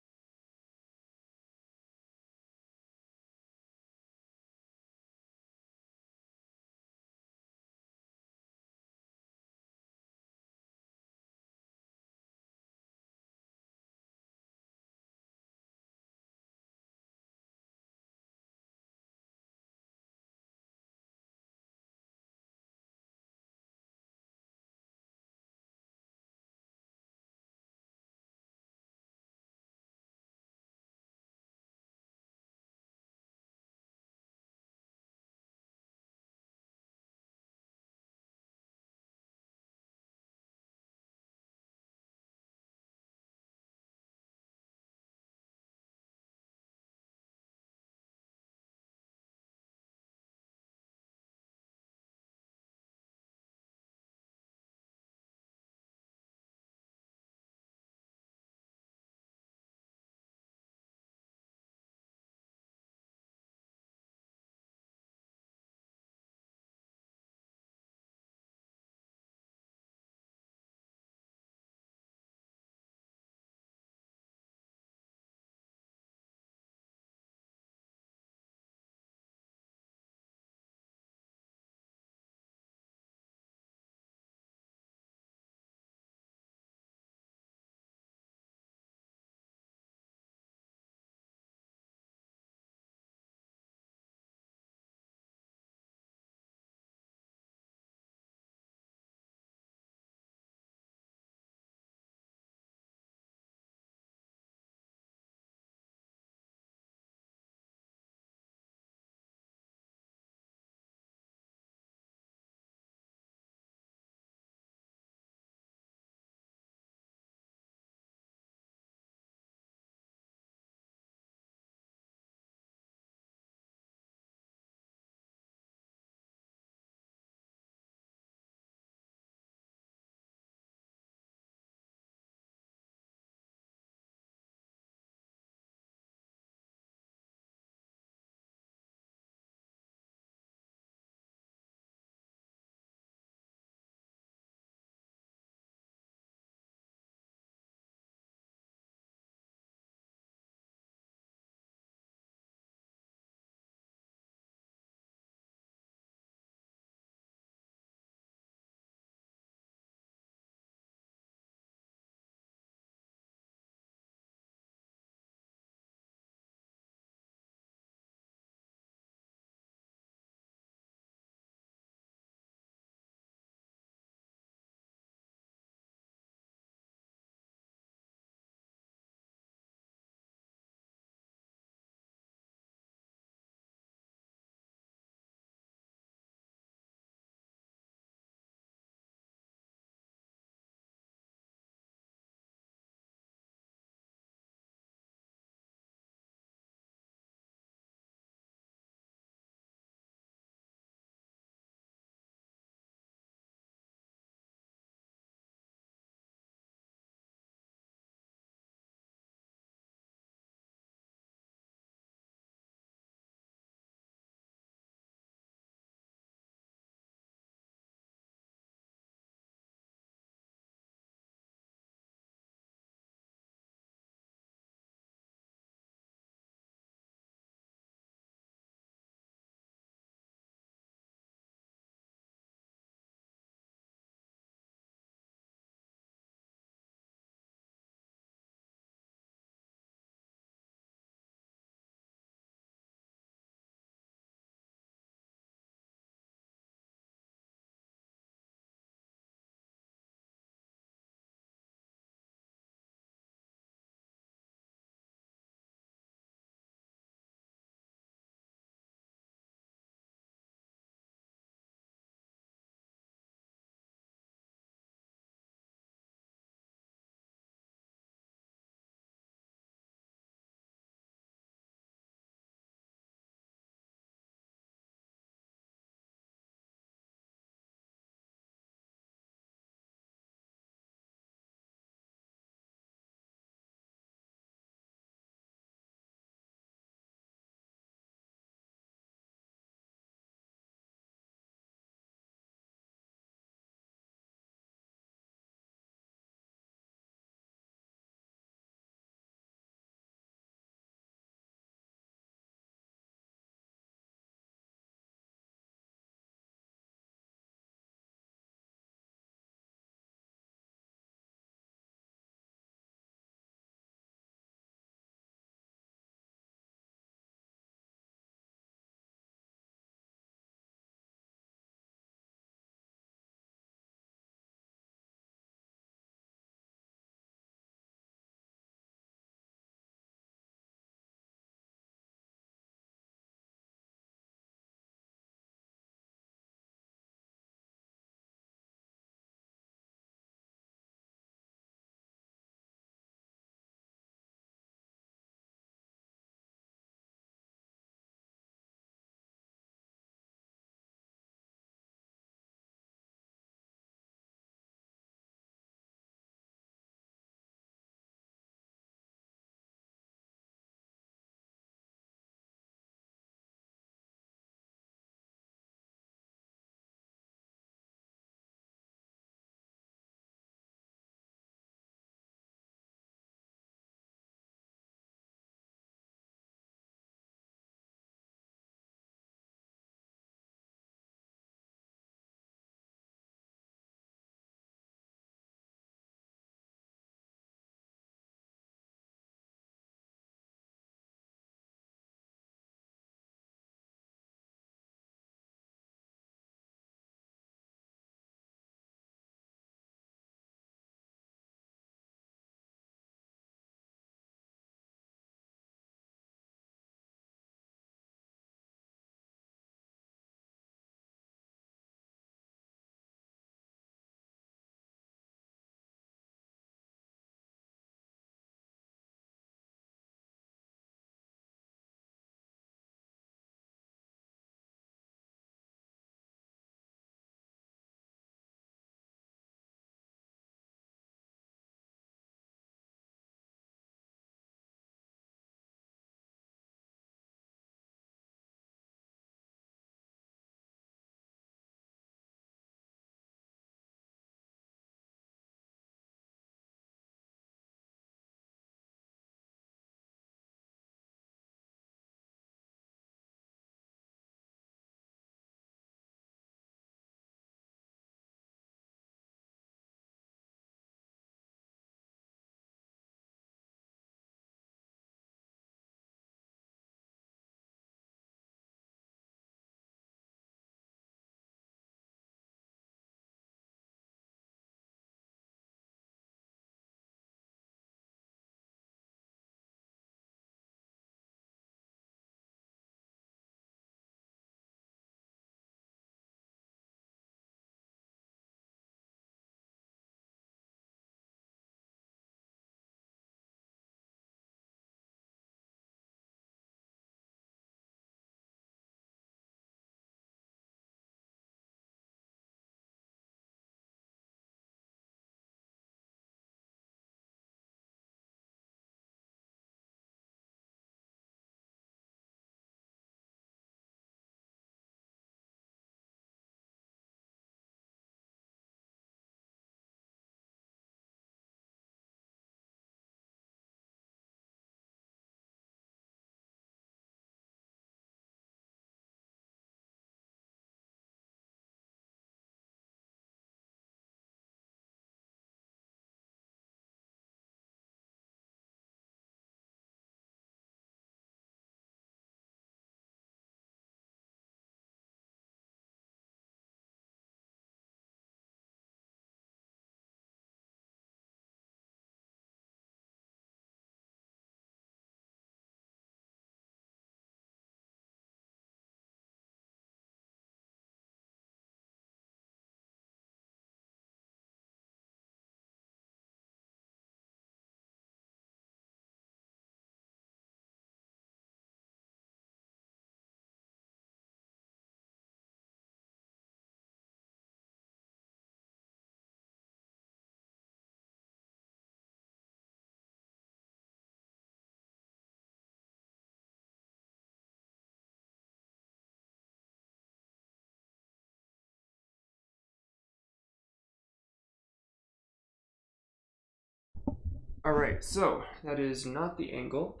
Alright, so that is not the angle.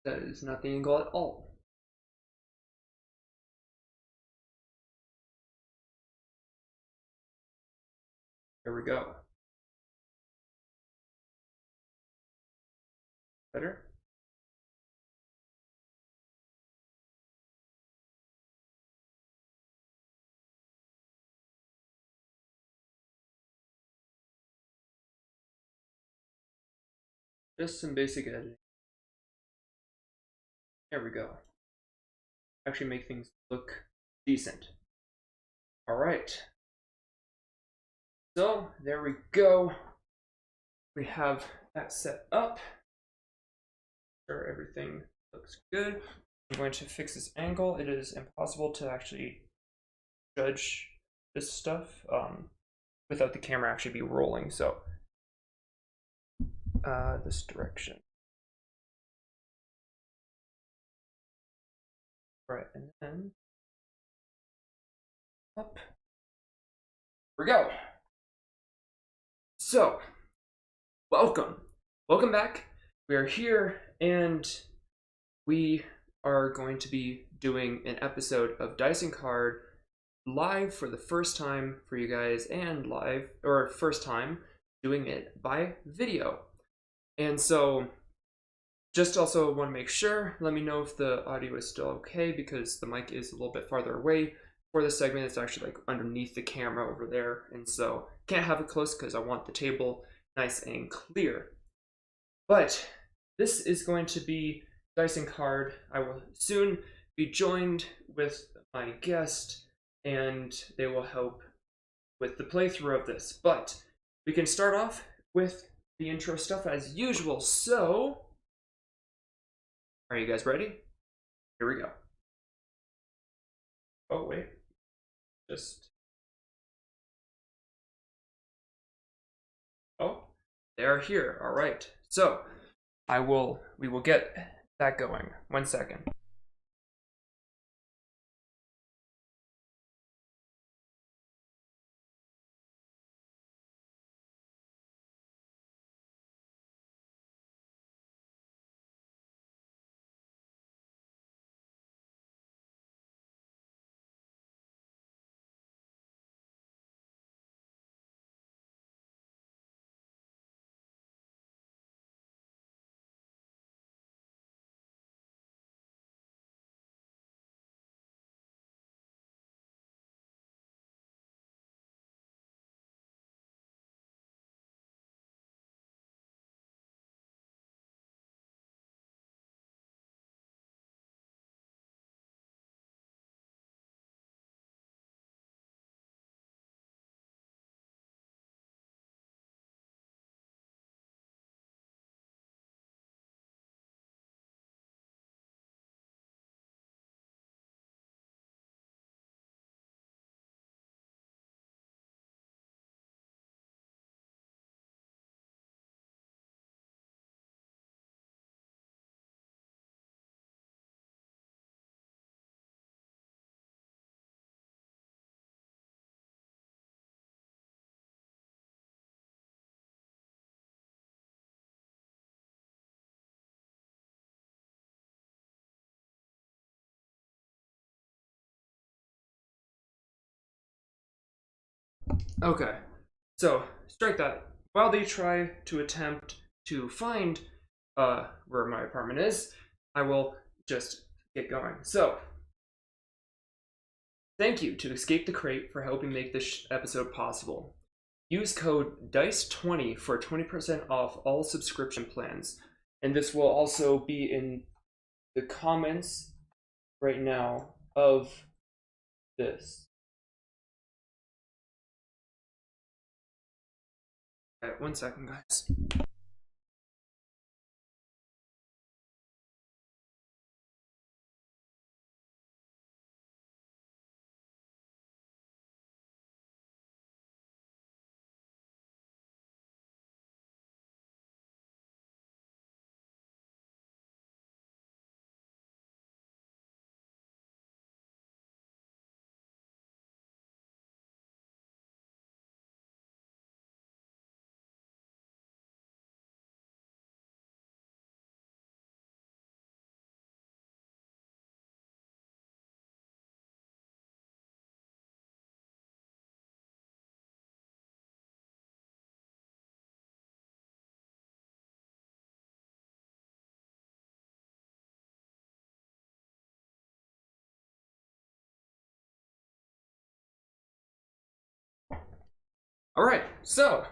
That is not the angle at all. Here we go. Better? Just some basic editing. There we go. Actually make things look decent. Alright. So, there we go. We have that set up. Sure, everything looks good. I'm going to fix this angle. It is impossible to actually judge this stuff without the camera actually be rolling, so this direction. Right, and then up. Here we go. So, welcome back. We are here, and we are going to be doing an episode of Dice and Card live for the first time for you guys, and live, or first time doing it by video. And so, just also want to make sure, let me know if the audio is still okay, because the mic is a little bit farther away for this segment. It's actually like underneath the camera over there, and so can't have it close because I want the table nice and clear. But this is going to be Dice and Card. I will soon be joined with my guest, and they will help with the playthrough of this. But we can start off with the intro stuff as usual. So, are you guys ready? Here we go. Oh, wait. Oh, they are here. All right. So, we will get that going. 1 second. Okay, so strike that. While they try to attempt to find where my apartment is, I will just get going. So, thank you to Escape the Crate for helping make this episode possible. Use code DICE20 for 20% off all subscription plans. And this will also be in the comments right now of this. Alright, 1 second, guys. All right, so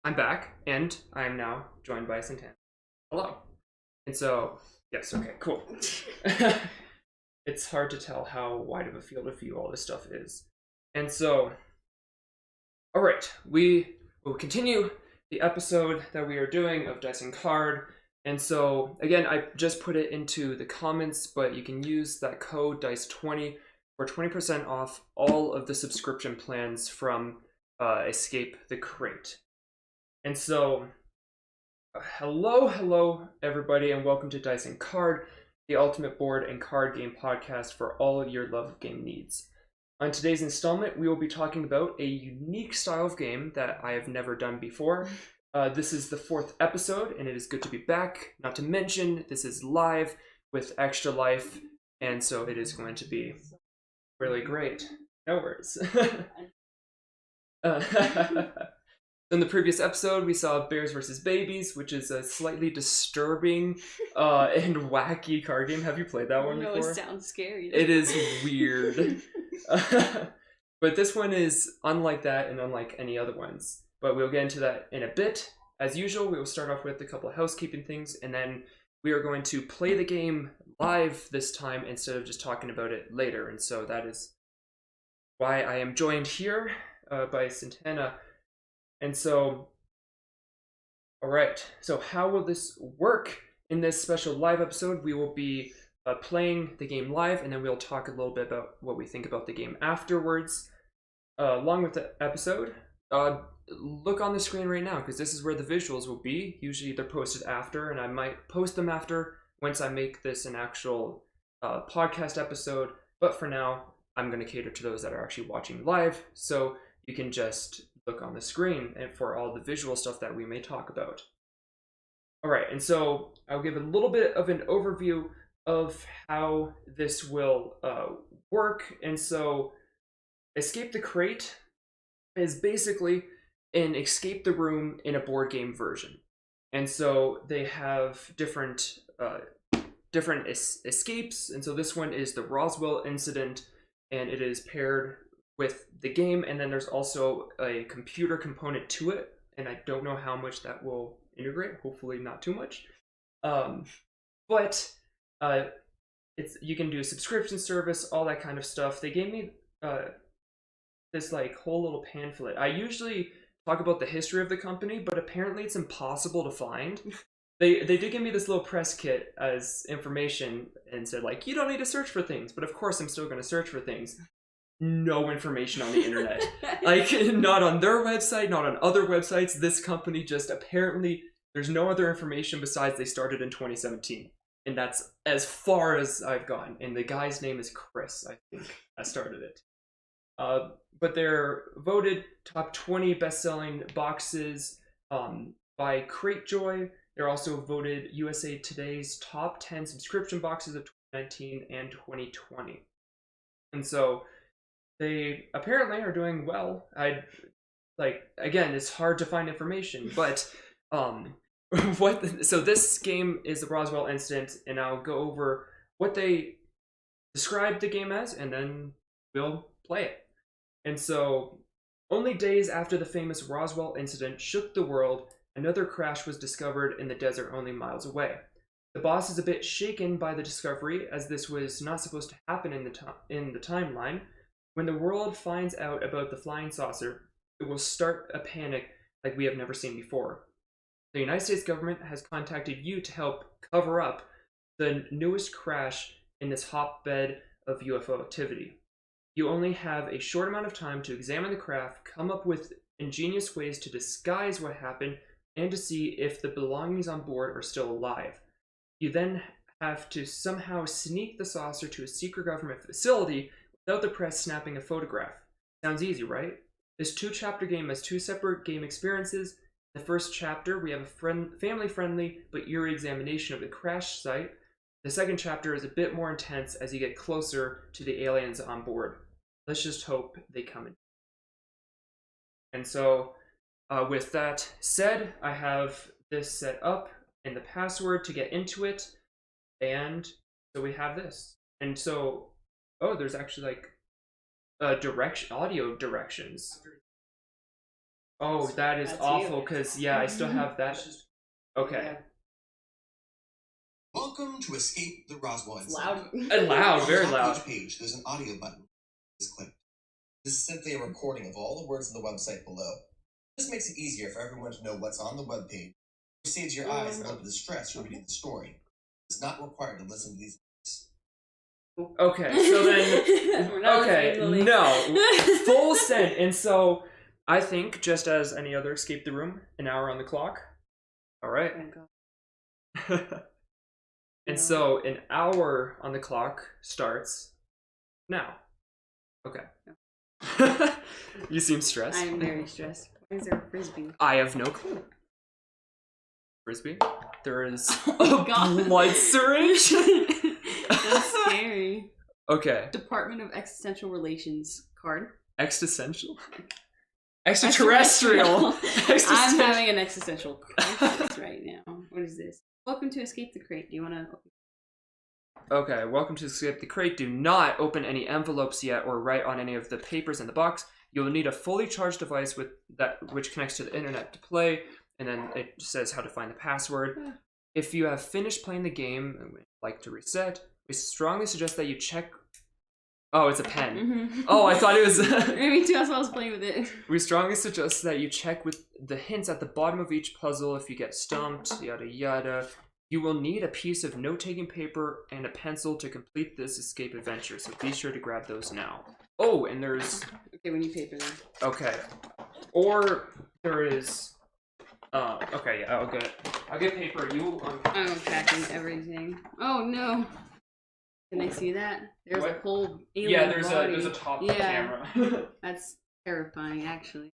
I'm back, and I'm now joined by Santana. Hello. And so, yes, okay, cool. It's hard to tell how wide of a field of view all this stuff is. And so, all right, we will continue the episode that we are doing of Dice and Card. And so, again, I just put it into the comments, but you can use that code DICE20 for 20% off all of the subscription plans from Escape the Crate. And so, hello, everybody, and welcome to Dice and Card, the ultimate board and card game podcast for all your love of game needs. On today's installment, we will be talking about a unique style of game that I have never done before. This is the 4th episode, and it is good to be back. Not to mention, this is live with extra life, and so it is going to be really great. No worries. In the previous episode, we saw Bears vs. Babies, which is a slightly disturbing and wacky card game. Have you played that one before? No, it sounds scary. It is weird. But this one is unlike that and unlike any other ones. But we'll get into that in a bit. As usual, we will start off with a couple of housekeeping things, and then we are going to play the game live this time instead of just talking about it later. And so that is why I am joined here by Santana. And so, all right, so how will this work in this special live episode? We will be playing the game live, and then we'll talk a little bit about what we think about the game afterwards. Along with the episode, look on the screen right now, because this is where the visuals will be. Usually they're posted after, and I might post them after once I make this an actual podcast episode. But for now, I'm going to cater to those that are actually watching live, so you can just look on the screen and for all the visual stuff that we may talk about. All right, and so I'll give a little bit of an overview of how this will work. And so Escape the Crate is basically an escape the room in a board game version. And so they have different escapes. And so this one is the Roswell incident, and it is paired with the game, and then there's also a computer component to it, and I don't know how much that will integrate, hopefully not too much. But you can do a subscription service, all that kind of stuff. They gave me this like whole little pamphlet. I usually talk about the history of the company, but apparently it's impossible to find. They did give me this little press kit as information and said, like, you don't need to search for things, but of course I'm still going to search for things. No information on the internet. Like, not on their website, not on other websites. This company just apparently, there's no other information besides they started in 2017. And that's as far as I've gone. And the guy's name is Chris, I think. I started it. But they're voted top 20 best-selling boxes by Cratejoy. They're also voted USA Today's top 10 subscription boxes of 2019 and 2020. And so they apparently are doing well. Again, it's hard to find information, but so this game is the Roswell incident, and I'll go over what they describe the game as, and then we'll play it. And so, only days after the famous Roswell incident shook the world, another crash was discovered in the desert only miles away. The boss is a bit shaken by the discovery, as this was not supposed to happen in the timeline. When the world finds out about the flying saucer, it will start a panic like we have never seen before. The United States government has contacted you to help cover up the newest crash in this hotbed of UFO activity. You only have a short amount of time to examine the craft, come up with ingenious ways to disguise what happened, and to see if the belongings on board are still alive. You then have to somehow sneak the saucer to a secret government facility without the press snapping a photograph. Sounds easy, right? This 2-chapter game has 2 separate game experiences. In the first chapter, we have a family-friendly but eerie examination of the crash site. The second chapter is a bit more intense as you get closer to the aliens on board. Let's just hope they come in. And so, with that said, I have this set up and the password to get into it. And so we have this. And so, oh, there's actually like audio directions. Oh, that is That's awful, you. because, yeah, I still have that. Okay. Welcome to Escape the Roswell. It's loud. Loud, very On the top loud. of each page, there's an audio button. Is clicked. This is simply a recording of all the words on the website below. This makes it easier for everyone to know what's on the webpage. It saves your eyes a little bit of stress from reading the story. It's not required to listen to these. Okay, so then... We're not okay, listening to the no. Full send. And so, I think, just as any other escape the room, an hour on the clock. Alright. And so, an hour on the clock starts now. Okay. You seem stressed. I'm very stressed. Why is there a frisbee? I have no clue. Frisbee? There is Oh, a God. blood syringe? That's scary. Okay. Department of Existential Relations card. Existential? Extraterrestrial. I'm having an existential crisis right now. What is this? Welcome to Escape the Crate. Do you want to... Okay, welcome to Escape the Crate. Do not open any envelopes yet or write on any of the papers in the box. You will need a fully charged device which connects to the internet to play, and then it says how to find the password. If you have finished playing the game and would like to reset, we strongly suggest that you check... Oh, it's a pen. Mm-hmm. Oh, I thought it was... Me too, that's why I was playing with it. We strongly suggest that you check with the hints at the bottom of each puzzle if you get stumped, yada yada. You will need a piece of note-taking paper and a pencil to complete this escape adventure, so be sure to grab those now. Oh, and there's... Okay, we need paper then. Okay. Or there is... okay, yeah, I'll get paper. You... I'm unpacking everything. Oh, no. Can I see that? There's a whole alien body. there's a top yeah. camera. That's terrifying, actually.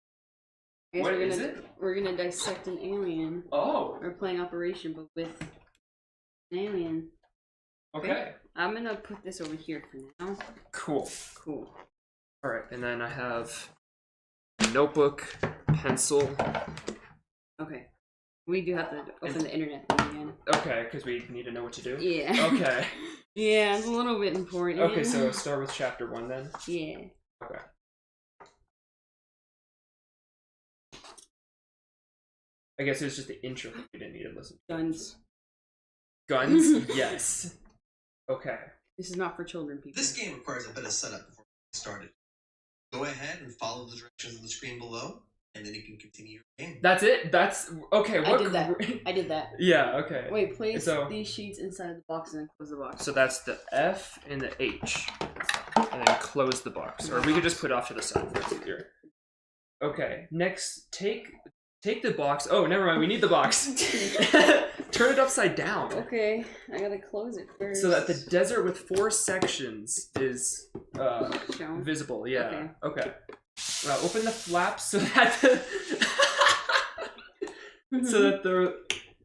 I guess What is it? We're gonna dissect an alien. Oh. We're playing Operation, but with an alien. Okay. I'm gonna put this over here for now. Cool. Cool. Alright, and then I have a notebook, pencil. Okay. We do have to open the internet thing again. Okay, because we need to know what to do? Yeah. Okay. Yeah, it's a little bit important. Okay, so start with chapter 1 then? Yeah. Okay. I guess it was just the intro we didn't need to listen to. Guns. Guns? Yes. Okay. This is not for children, people. This game requires a bit of setup before we get started. Go ahead and follow the directions on the screen below, and then you can continue your game. That's it? That's... Okay, what... I did that. Yeah, okay. Wait, place these sheets inside the box and then close the box. So that's the F and the H. And then close the box. Or we could just put it off to the side if it's easier. Okay, next, take the box. Oh, never mind, we need the box. Turn it upside down. Okay, I gotta close it first. So that the desert with 4 sections is shown. Visible, yeah. Okay. Open the flaps so that the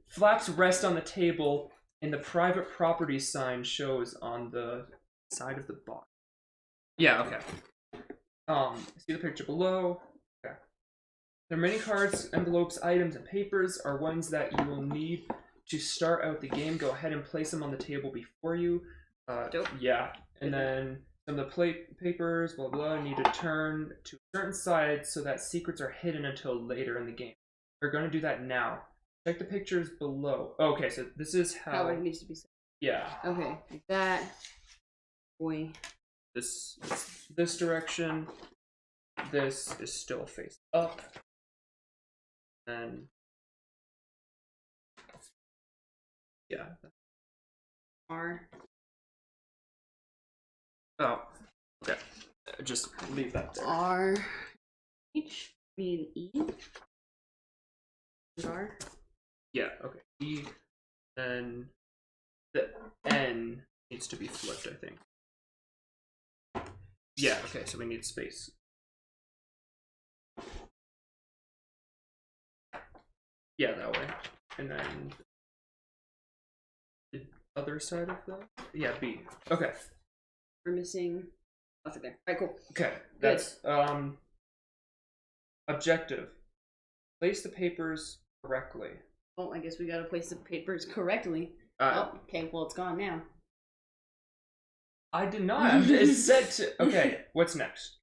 flaps rest on the table and the private property sign shows on the side of the box. Yeah, okay. See the picture below. Okay. There are many cards, envelopes, items, and papers are ones that you will need to start out the game. Go ahead and place them on the table before you. Yeah, and then some of the plate papers, blah blah, need to turn to a certain side so that secrets are hidden until later in the game. We're going to do that now. Check the pictures below. Okay, so this is how it needs to be set. Yeah. Okay, like that. Boy. This direction. This is still face up. Then yeah. R. Oh, okay. Just leave that there. R. H. I mean E. R. Yeah. Okay. E. Then the N needs to be flipped, I think. Yeah. Okay. So we need space. Yeah, that way. And then the other side of that? Yeah, B. Okay. We're missing. That's okay. Alright, cool. Okay. That's objective. Place the papers correctly. Well, I guess we gotta place the papers correctly. Okay, well it's gone now. I did not. It said to... Okay, what's next?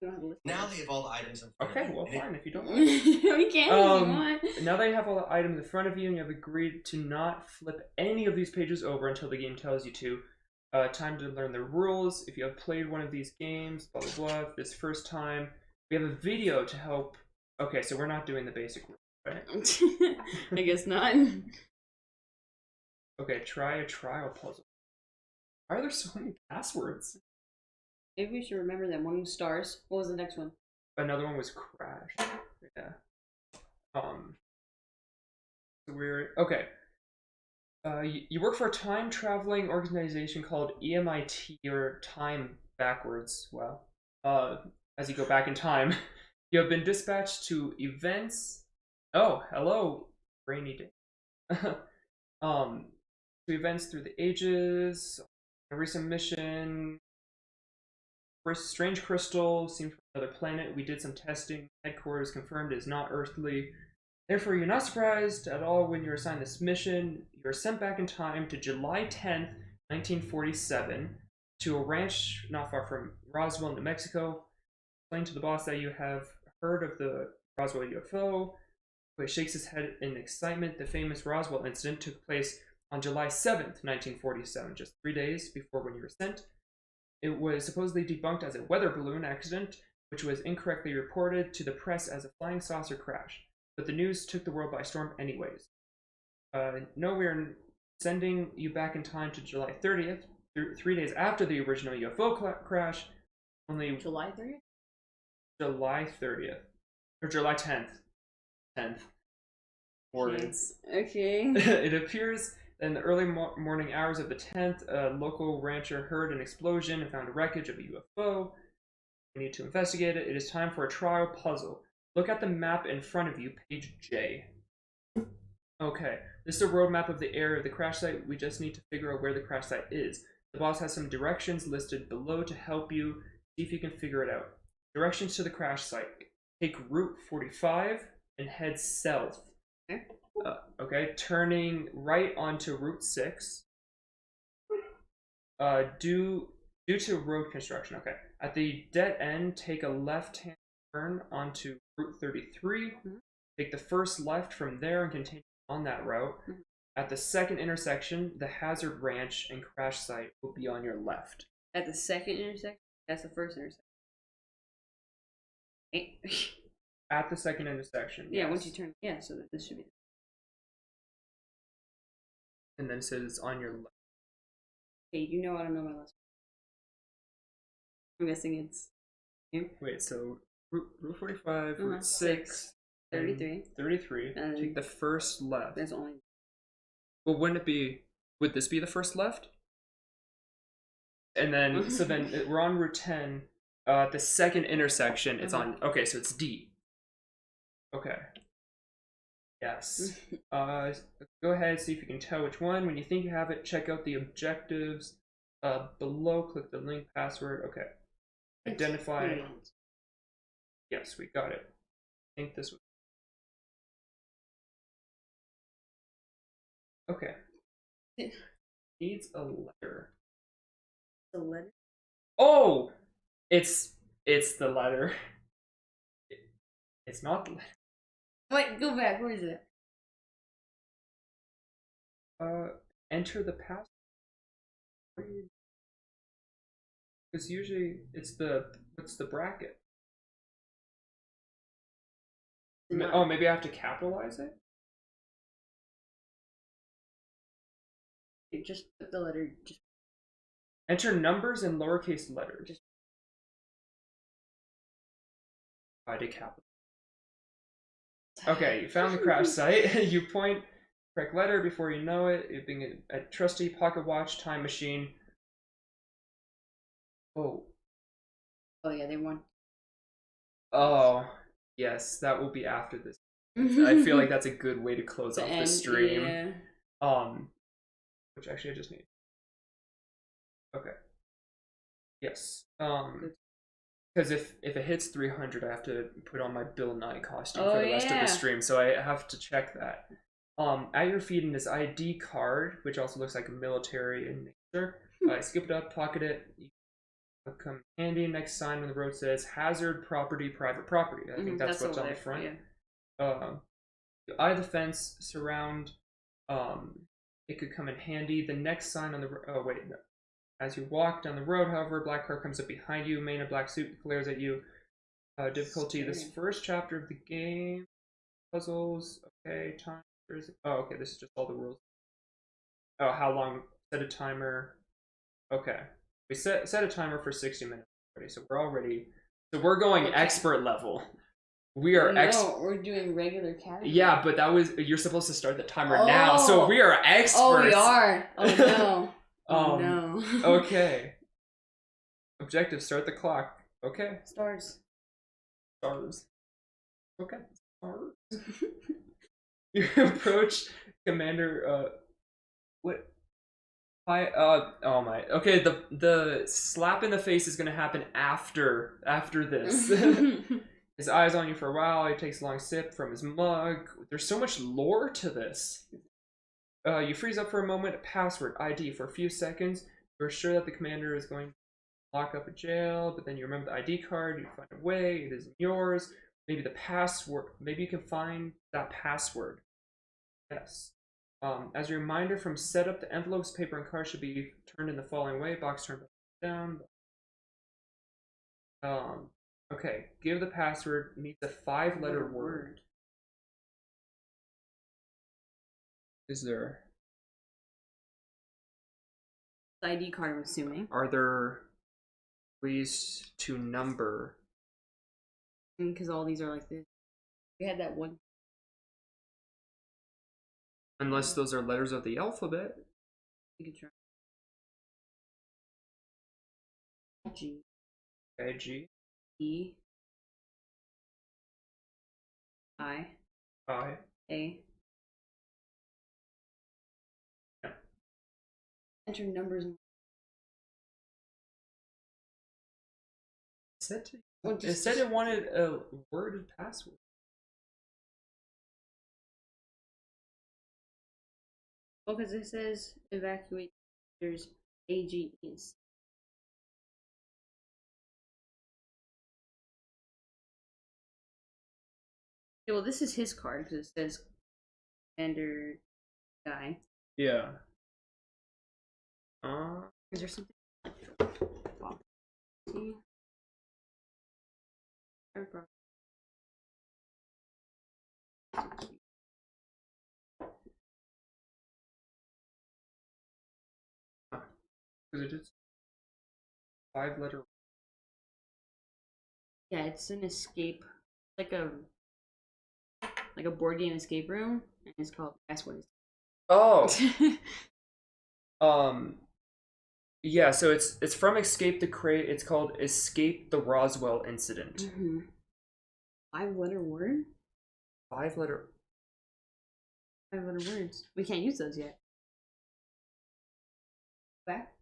Now they have all the items in front of Okay, you. well, and it- fine if you don't. We can if you want. Now that you have all the items in front of you and you have agreed to not flip any of these pages over until the game tells you to, time to learn the rules. If you have played one of these games, blah, blah, blah, this first time, we have a video to help. Okay, so we're not doing the basic rules, right? I guess not. Okay, try a trial puzzle. Why are there so many passwords? Maybe we should remember that one was stars. What was the next one? Another one was crash. Yeah. So we're okay. You work for a time traveling organization called EMIT, or Time Backwards. Well, as you go back in time, you have been dispatched to events. Oh, hello, rainy day. To events through the ages. A recent mission. Strange crystal seems from another planet. We did some testing. Headquarters confirmed it is not earthly. Therefore, you're not surprised at all when you're assigned this mission. You're sent back in time to July 10th, 1947, to a ranch not far from Roswell, New Mexico. Explain to the boss that you have heard of the Roswell UFO. He shakes his head in excitement. The famous Roswell incident took place on July 7th, 1947, just 3 days before when you were sent. It was supposedly debunked as a weather balloon accident, which was incorrectly reported to the press as a flying saucer crash. But the news took the world by storm anyways. No, we're sending you back in time to July 30th, 3 days after the original UFO crash. Only July 30th? July 30th. Or July 10th. 10th. Words. Okay. It appears in the early morning hours of the 10th, a local rancher heard an explosion and found a wreckage of a UFO. We need to investigate it. It is time for a trial puzzle. Look at the map in front of you, page J. Okay, this is a road map of the area of the crash site. We just need to figure out where the crash site is. The boss has some directions listed below to help you see if you can figure it out. Directions to the crash site. Take Route 45 and head south. Okay, turning right onto Route 6. Due to road construction, okay. At the dead end, take a left-hand turn onto Route 33. Take the first left from there and continue on that route. At the second intersection, the hazard ranch and crash site will be on your left. At the second intersection? That's the first intersection. At the second intersection. Yeah, yes. once you turn. Yeah, so this should be. And then it says on your left. Hey, you know I don't know my last. I'm guessing it's here. Wait, so Route 45, Route 6, 33. 33. Take the first left. There's only. Well, wouldn't it be? Would this be the first left? And then, so then we're on Route 10. The second intersection, it's on. Okay, so it's D. Okay. Yes. Go ahead, see if you can tell which one. When you think you have it, check out the objectives below. Click the link password. Okay. Identify. Yes, we got it. I think this was. Okay. Needs a letter. The letter? Oh! It's the letter. It's not the letter. Wait, go back. Where is it? Enter the password. Because usually it's what's the bracket? Oh, maybe I have to capitalize it? You just put the letter. Just enter numbers and lowercase letters. I did capital. Okay, you found the crash site. You point correct letter before you know it. It being a trusty pocket watch time machine. Oh. Oh yeah, they won. Oh yes, that will be after this. I feel like that's a good way to close off the stream. Yeah. Which actually I just need. Okay. Yes. Because if it hits 300, I have to put on my Bill Nye costume for the rest of the stream, so I have to check that. At your feet in this ID card, which also looks like a military in nature. Skip it up, pocket it. come handy. Next sign on the road says hazard property, private property. I think that's what's on the front. Eye the fence, surround. It could come in handy. The next sign on the oh wait, no. As you walk down the road, however, a black car comes up behind you. Man in a black suit glares at you. Difficulty: this first chapter of the game. Puzzles. Okay, time. Oh, okay. This is just all the rules. Oh, how long? Set a timer. Okay, we set a timer for 60 minutes already, so we're going expert level. We are we're doing regular category. Yeah, but you're supposed to start the timer now, so we are experts. Oh, we are. Oh no. Oh no. Okay. Objective: start the clock. Okay. Stars. Okay. Stars. You approach Commander. What? Hi. Oh my. Okay. The slap in the face is gonna happen after this. His eyes on you for a while. He takes a long sip from his mug. There's so much lore to this. You freeze up for a moment. Password ID for a few seconds. You're sure that the commander is going to lock up a jail, but then you remember the ID card. You find a way. It isn't yours. Maybe the password. Maybe you can find that password. Yes. As a reminder from setup, the envelopes, paper, and card should be turned in the following way. Box turned down. Okay. Give the password. Needs a 5-letter word. Is there? ID card, I'm assuming. Are there ways to number? Because all these are like this. We had that one. Unless those are letters of the alphabet. You can try. G. Okay, G. E. I. I. A. Yeah. Enter numbers. It said it wanted a worded password. Well, because it says evacuate. There's AGEs. Okay, well, this is his card because it says Commander Guy. Yeah. Is there something? See? Because it is 5-letter. Yeah, it's an escape, like a board game escape room, and it's called Password. Oh. Yeah, so it's from Escape the Crate. It's called Escape the Roswell Incident. 5-letter word? 5-letter. 5-letter words. We can't use those yet. Back.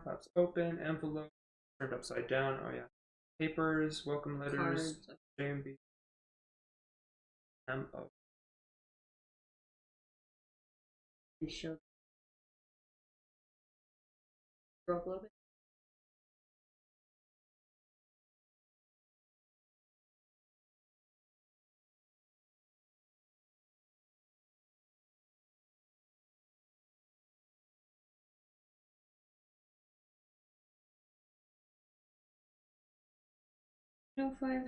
Flaps open. Envelope turned upside down. Oh yeah. Papers. Welcome letters. Cards. JMB. MO. And show. Scroll up a little bit. No 5.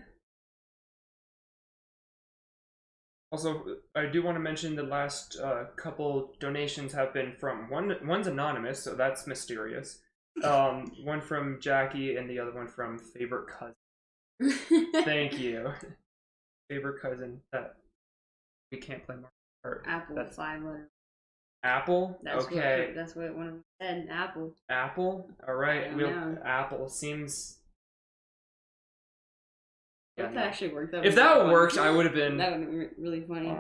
Also, I do want to mention the last couple donations have been from one's anonymous, so that's mysterious. One from Jackie and the other one from Favorite Cousin. Thank you, Favorite Cousin. That we can't play more. Apple. That's 5-letter. Apple. That's okay. That's what one of them said. Apple. Apple. All right. Know. Apple seems. Yeah, if that actually worked, if that worked, I would have been. That would have been really funny.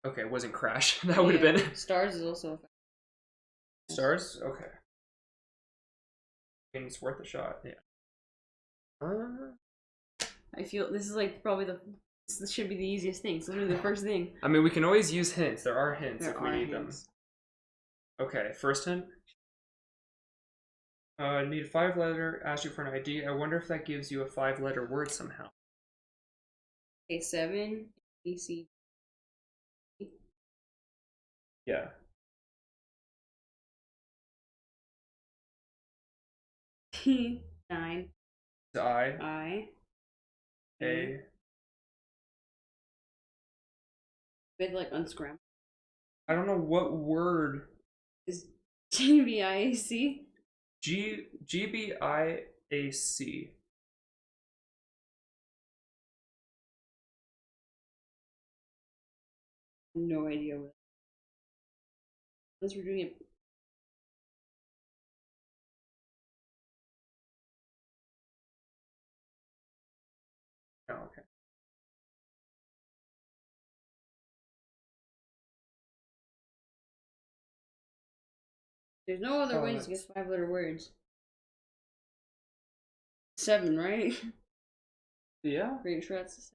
Okay, it wasn't Crash. That would have been. Stars is also. Stars? Okay. I mean, it's worth a shot. Yeah. I feel this is like probably the This should be the easiest thing. It's literally the first thing. I mean, we can always use hints. There are hints There if we are need hints. them. Okay, first hint. Need a 5-letter, ask you for an ID. I wonder if that gives you a 5-letter word somehow. Okay, 7, B, C. Yeah. T, 9. It's I. A. We had to like unscramble. I don't know what word. Is GBIAC? GBIAC. No idea what. Unless we're doing it. Oh, okay. There's no other ways to get 5-letter words. 7, right? Yeah. Pretty sure that's.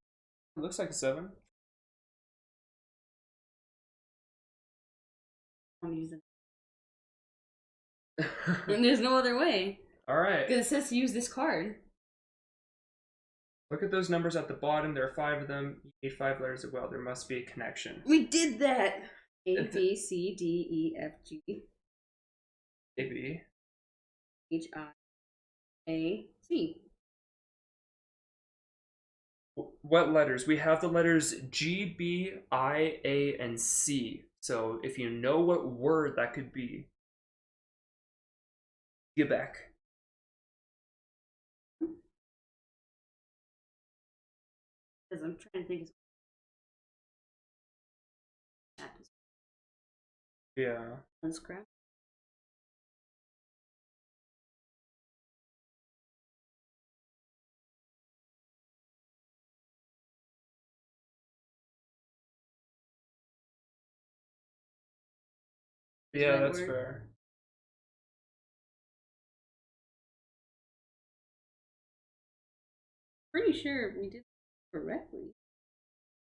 It looks like a 7. I'm using. And there's no other way. Alright. Because it says to use this card. Look at those numbers at the bottom. There are 5 of them. You need 5 letters as well. There must be a connection. We did that! A, B, C, D, E, F, G. A, B. H, I, A, C. What letters? We have the letters G, B, I, A, and C. So if you know what word that could be, get back. Because I'm trying to think. Yeah. Unscrap. Yeah, that's fair. Pretty sure we did it correctly.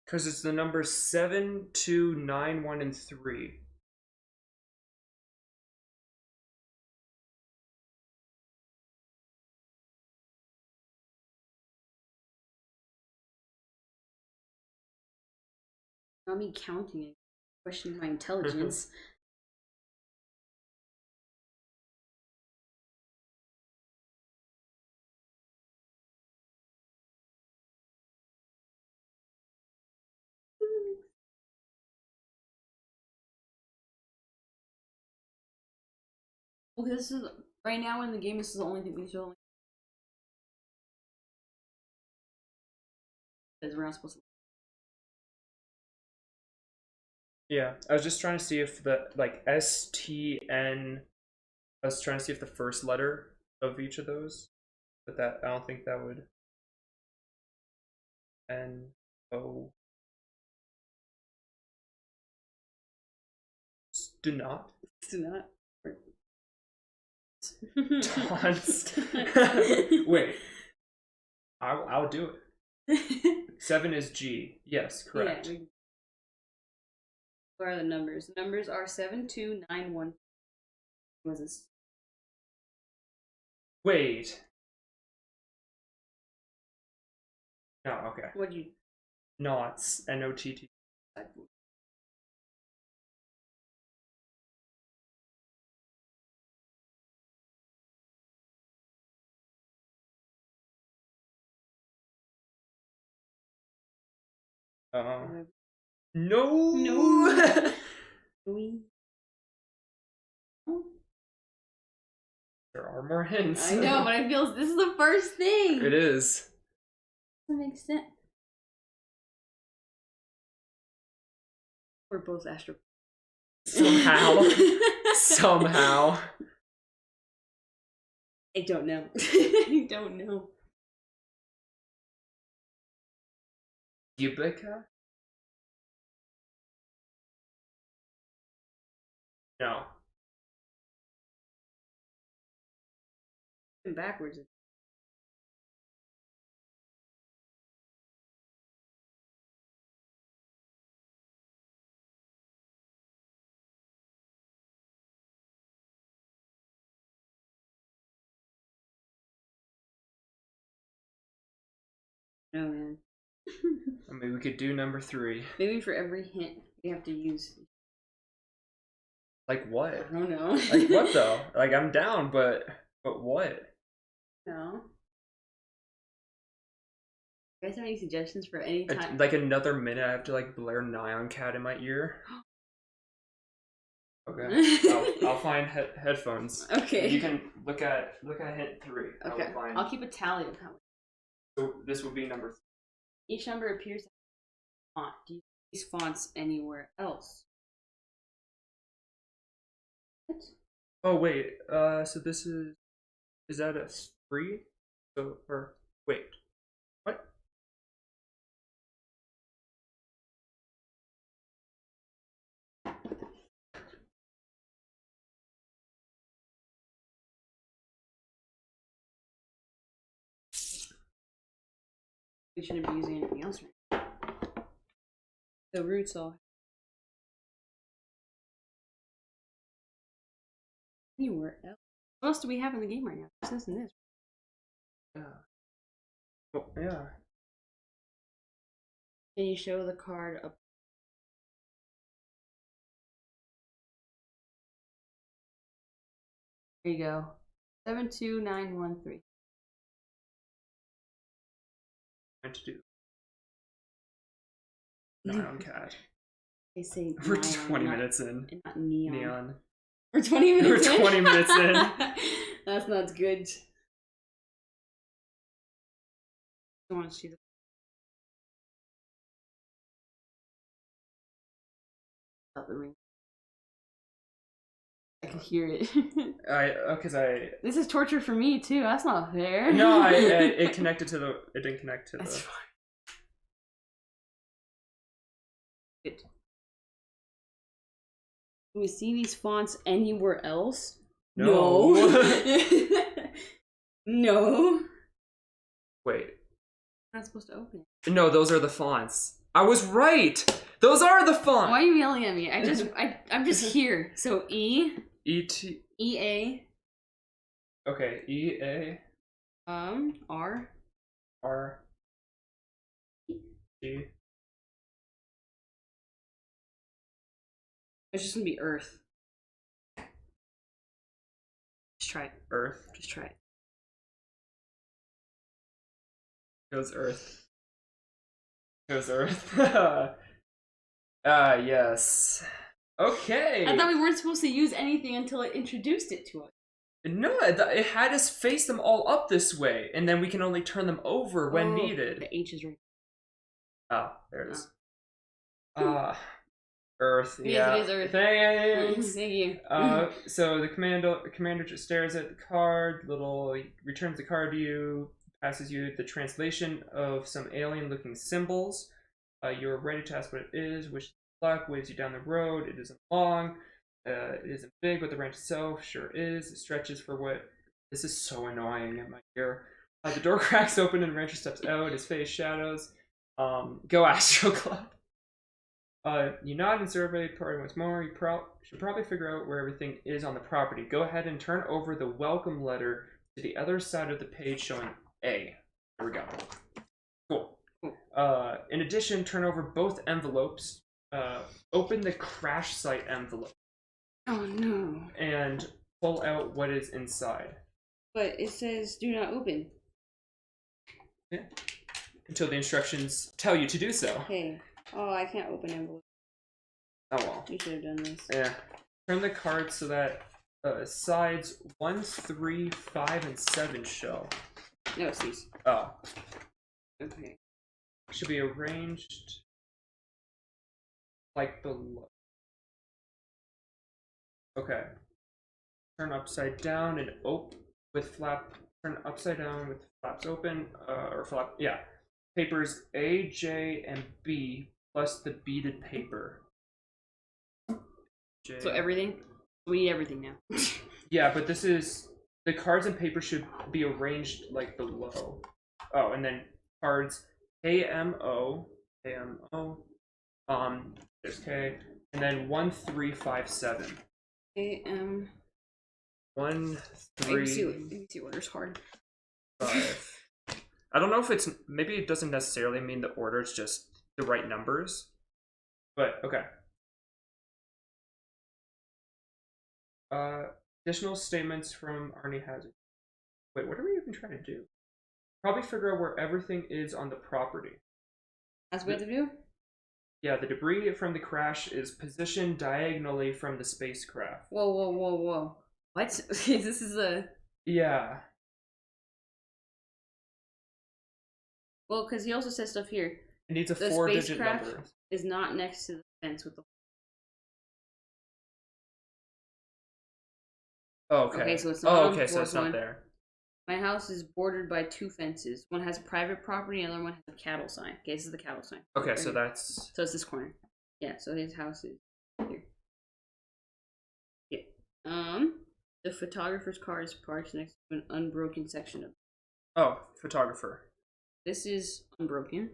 Because it's the numbers 7, 2, 9, 1, and 3. Not me counting it, questioning my intelligence. Okay, this is right now in the game. This is the only thing. These are only because we're not supposed to. Yeah, I was just trying to see if the, like, S, T, N, I was trying to see if the first letter of each of those, but that, I don't think that would. N, O. Do not. Do not. Taunts. Wait. I'll do it. 7 is G. Yes, correct. Yeah, what are the numbers? The numbers are 7, 2, 9, 1. What was this? Wait. No, okay. What'd you? Knots. N-O-T-T. No. No. There are more hints. I know, but I feel this is the first thing. It is. Doesn't make sense. We're both astro. Somehow. Somehow. I don't know. I don't know. Ubica? No. Backwards. No, man. I mean, we could do number 3. Maybe for every hint, we have to use. Like what? I don't know. Like what though? Like I'm down, but what? No. You guys have any suggestions for any time? Like another minute, I have to like blare Nyan Cat in my ear. Okay, I'll find headphones. Okay. You can look at hint 3. Okay. I'll keep a tally of how many. So this will be number 3. Each number appears as a font. Do you use fonts anywhere else? What? Oh wait, so this is that a 3? So or wait, what? We shouldn't be using anything else right now. The roots all. Anywhere else? What else do we have in the game right now? This and this. Yeah. Oh, yeah. Can you show the card up? There you go. 72913. Trying to do Nyan Cat. They say We're neon, 20 minutes in. Not neon. Neon. We're 20 minutes in? We're 20 minutes in. That's not good. I want to see the. About the ring. I can hear it. Because I. This is torture for me too. That's not fair. No, it connected to the. It didn't connect to That's the. fine. Good. Can we see these fonts anywhere else? No. No. Wait. I'm not supposed to open it. No, those are the fonts. I was right. Those are the fonts. Why are you yelling at me? I'm just here. So E-T. E-A. Okay, E-A. R. R. E. It's just gonna be Earth. Just try it. Earth. Just try it. Goes Earth. Goes Earth. Yes. Okay. I thought we weren't supposed to use anything until it introduced it to us. No, it had us face them all up this way, and then we can only turn them over when needed. The H is right. Oh, there it is. Earth. Yes, Yeah. it is Earth. Thanks. Thank you. So the commander just stares at the card. He returns the card to you, passes you the translation of some alien-looking symbols. You're ready to ask what it is. Wish luck. Waves you down the road. It isn't long. It isn't big, but the branch itself sure is. It stretches for what. This is so annoying in my ear. The door cracks open and the rancher steps out. His face shadows. Go Astro Club. You nod and survey the party once more. You should probably figure out where everything is on the property. Go ahead and turn over the welcome letter to the other side of the page showing A. There we go. Cool. In addition, turn over both envelopes. Open the crash site envelope. Oh no. And pull out what is inside. But it says do not open. Yeah. Until the instructions tell you to do so. Okay. Oh, I can't open envelope. Oh well. You should have done this. Yeah. Turn the card so that sides 1, 3, 5, and 7 show. No, it's these. Oh. Okay. Should be arranged like below. Okay. Turn upside down and open with flap. Turn upside down with flaps open, or flap. Yeah. Papers A, J, and B plus the beaded paper. J. So everything? We need everything now. Yeah, but this is the cards and paper should be arranged like below. Oh, and then cards KMO, there's K, and then 1, 3, 5, 7. AM. 1, 3. ABC order's hard. 5. I don't know if it's, maybe it doesn't necessarily mean the order, it's just the right numbers. But, okay. Additional statements from Arnie Hazard. Wait, what are we even trying to do? Probably figure out where everything is on the property. That's what we have to do? Yeah, the debris from the crash is positioned diagonally from the spacecraft. Whoa, whoa, whoa, whoa. What? This is a... Yeah. Well, because he also says stuff here. It needs a the 4-digit number. Is not next to the fence with the... Oh, okay. Okay, so it's not oh, okay, so it's not one. there. My house is bordered by 2 fences. One has a private property, and the other one has a cattle sign. Okay, this is the cattle sign. Okay, right so here. that's... So it's this corner. Yeah, so his house is here. Yeah. The photographer's car is parked next to an unbroken section of... Oh, photographer. This is unbroken.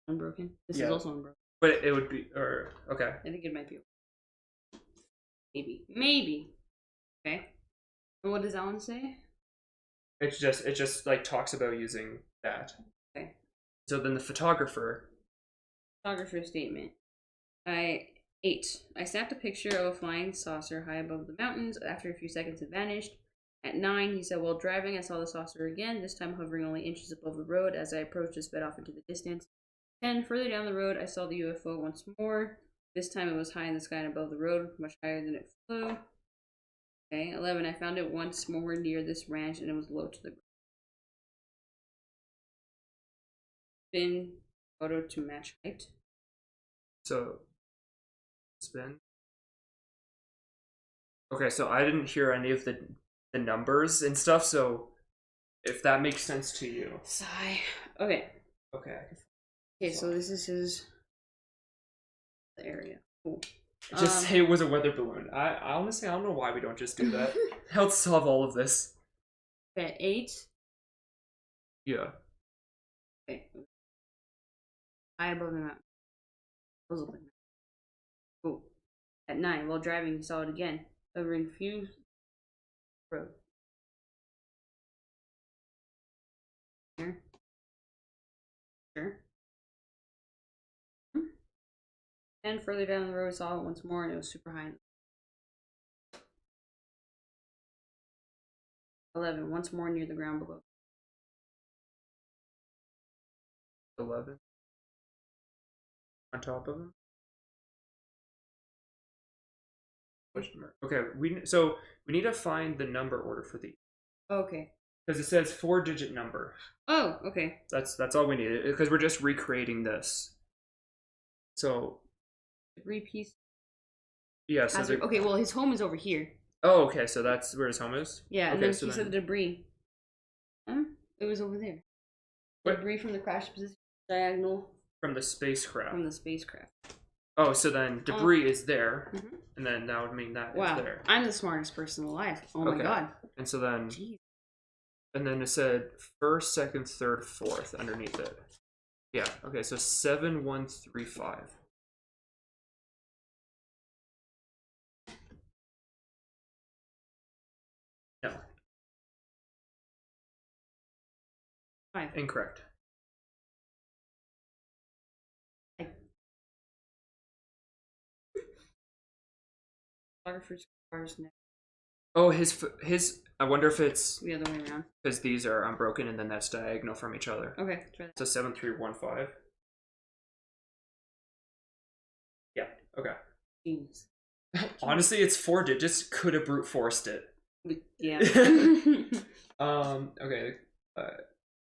Unbroken. This Yeah. is also unbroken. But it would be... or okay. I think it might be... Maybe. Maybe. Okay. And what does that one say? It just like talks about using that. Okay. So then the photographer. Photographer statement. 8. I snapped a picture of a flying saucer high above the mountains. After a few seconds, it vanished. At 9, he said, while driving, I saw the saucer again, this time hovering only inches above the road. As I approached, it sped off into the distance. 10. Further down the road, I saw the UFO once more. This time it was high in the sky and above the road, much higher than it flew. Okay, 11. I found it once more near this ranch, and it was low to the ground. Spin photo to match height. So, spin. Okay, so I didn't hear any of the numbers and stuff, so if that makes sense to you. Sigh. Okay. Okay. Okay, so this is his area. Cool. Just say it was a weather balloon. I honestly, I don't know why we don't just do that. Help solve all of this. Okay, 8. Yeah. Okay. High above the mountain. Those look like mountains. Cool. At 9, while driving, he saw it again. Hovering few road. Here. Sure. And further down the road, I saw it once more, and it was super high. 11. Once more near the ground below. 11. On top of them. Question mark. Okay, we need to find the number order for these. Okay. Because it says 4-digit number. Oh, okay. That's all we need. Because we're just recreating this. So. Repiece. Yeah. So okay. Well, his home is over here. Oh, okay. So that's where his home is. Yeah, okay, and then so he said the debris. It was over there. What? Debris from the crash position, diagonal. From the spacecraft. From the spacecraft. Oh, so then debris is there, Mhm. and then that would mean that Wow, is there. I'm the smartest person alive. Oh my god. And so then, Jeez. and then it said first, second, third, fourth underneath it. Yeah. Okay. So 7135. No. 5. Incorrect. Photographer's car's next. Oh, his. I wonder if it's The other way around. because these are unbroken and then that's diagonal from each other. Okay, try that. So 7315. Yeah. Okay. Jeez. Honestly, it's 4 digits. Could have brute forced it. Yeah. Okay.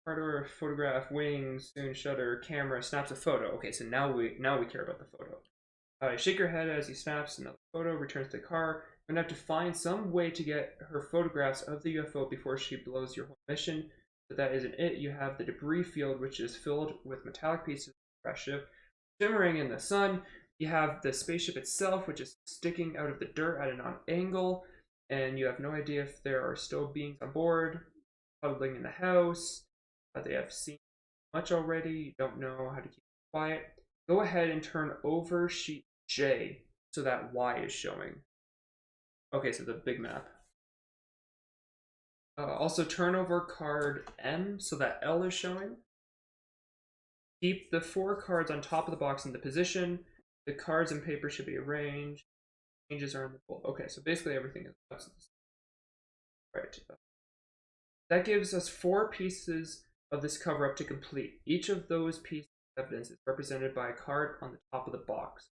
Hardware, photograph, wings, soon shutter, camera, snaps a photo. Okay, so now we care about the photo. Shake her head as he snaps another photo, returns to the car. You're going to have to find some way to get her photographs of the UFO before she blows your whole mission. But that isn't it. You have the debris field, which is filled with metallic pieces of the crash ship, shimmering in the sun. You have the spaceship itself, which is sticking out of the dirt at an angle. And you have no idea if there are still beings on board, huddling in the house. They have seen much already. You don't know how to keep it quiet. Go ahead and turn over sheet J so that Y is showing. Okay, so the big map. Also turn over card M so that L is showing. Keep the 4 cards on top of the box in the position. The cards and paper should be arranged. Changes are in the fold. Okay, so basically everything is right. That gives us 4 pieces of this cover up to complete. Each of those pieces of evidence is represented by a card on the top of the box.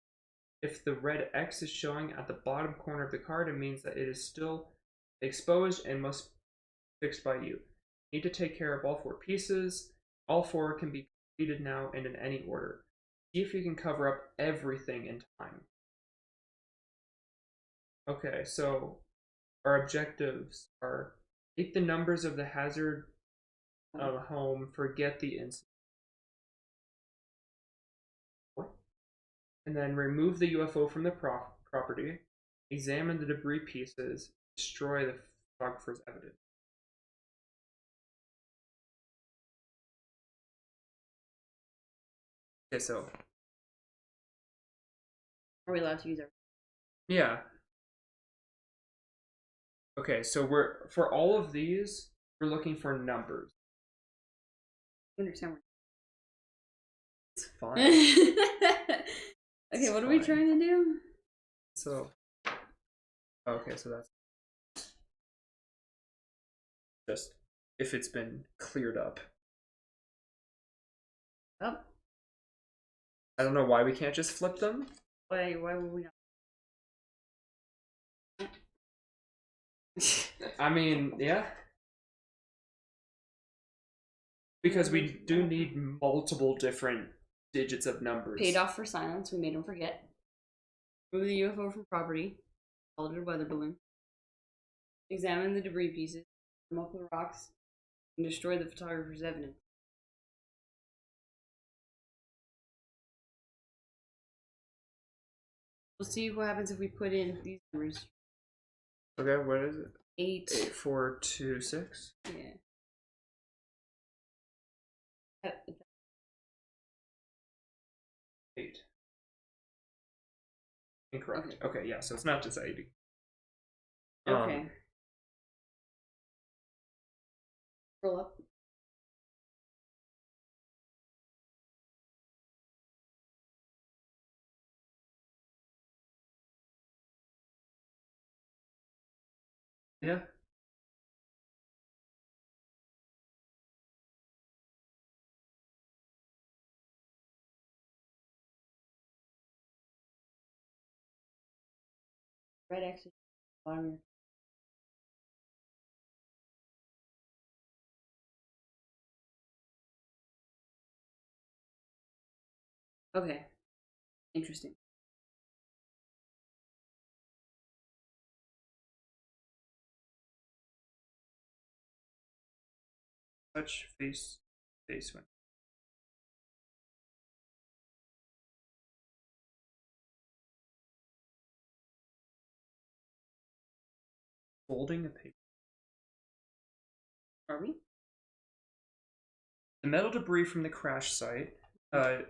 If the red X is showing at the bottom corner of the card, it means that it is still exposed and must be fixed by you. You need to take care of all 4 pieces. All 4 can be completed now and in any order. See if you can cover up everything in time. Okay, so our objectives are take the numbers of the hazard home, forget the incident. What? And then remove the UFO from the property, examine the debris pieces, destroy the photographer's evidence. Okay, so. Are we allowed to use our? Yeah. Okay, so for all of these, we're looking for numbers. I understand where. It's fine. Okay, what are we trying to do? So, okay, so that's just if it's been cleared up. Oh. I don't know why we can't just flip them. Why would we not? I mean, yeah. Because we do need multiple different digits of numbers. Paid off for silence, we made him forget. Remove the UFO from property. Call it a weather balloon. Examine the debris pieces. Come up with rocks. And destroy the photographer's evidence. We'll see what happens if we put in these numbers. Okay, what is it? 8. 8, 4, 2, 6? Yeah. 8. Incorrect. Okay, yeah, so it's not just 80. Okay. Roll up. Yeah. Red X is bottom. Okay. Interesting. Touch face when. Folding a paper. Are we? The metal debris from the crash site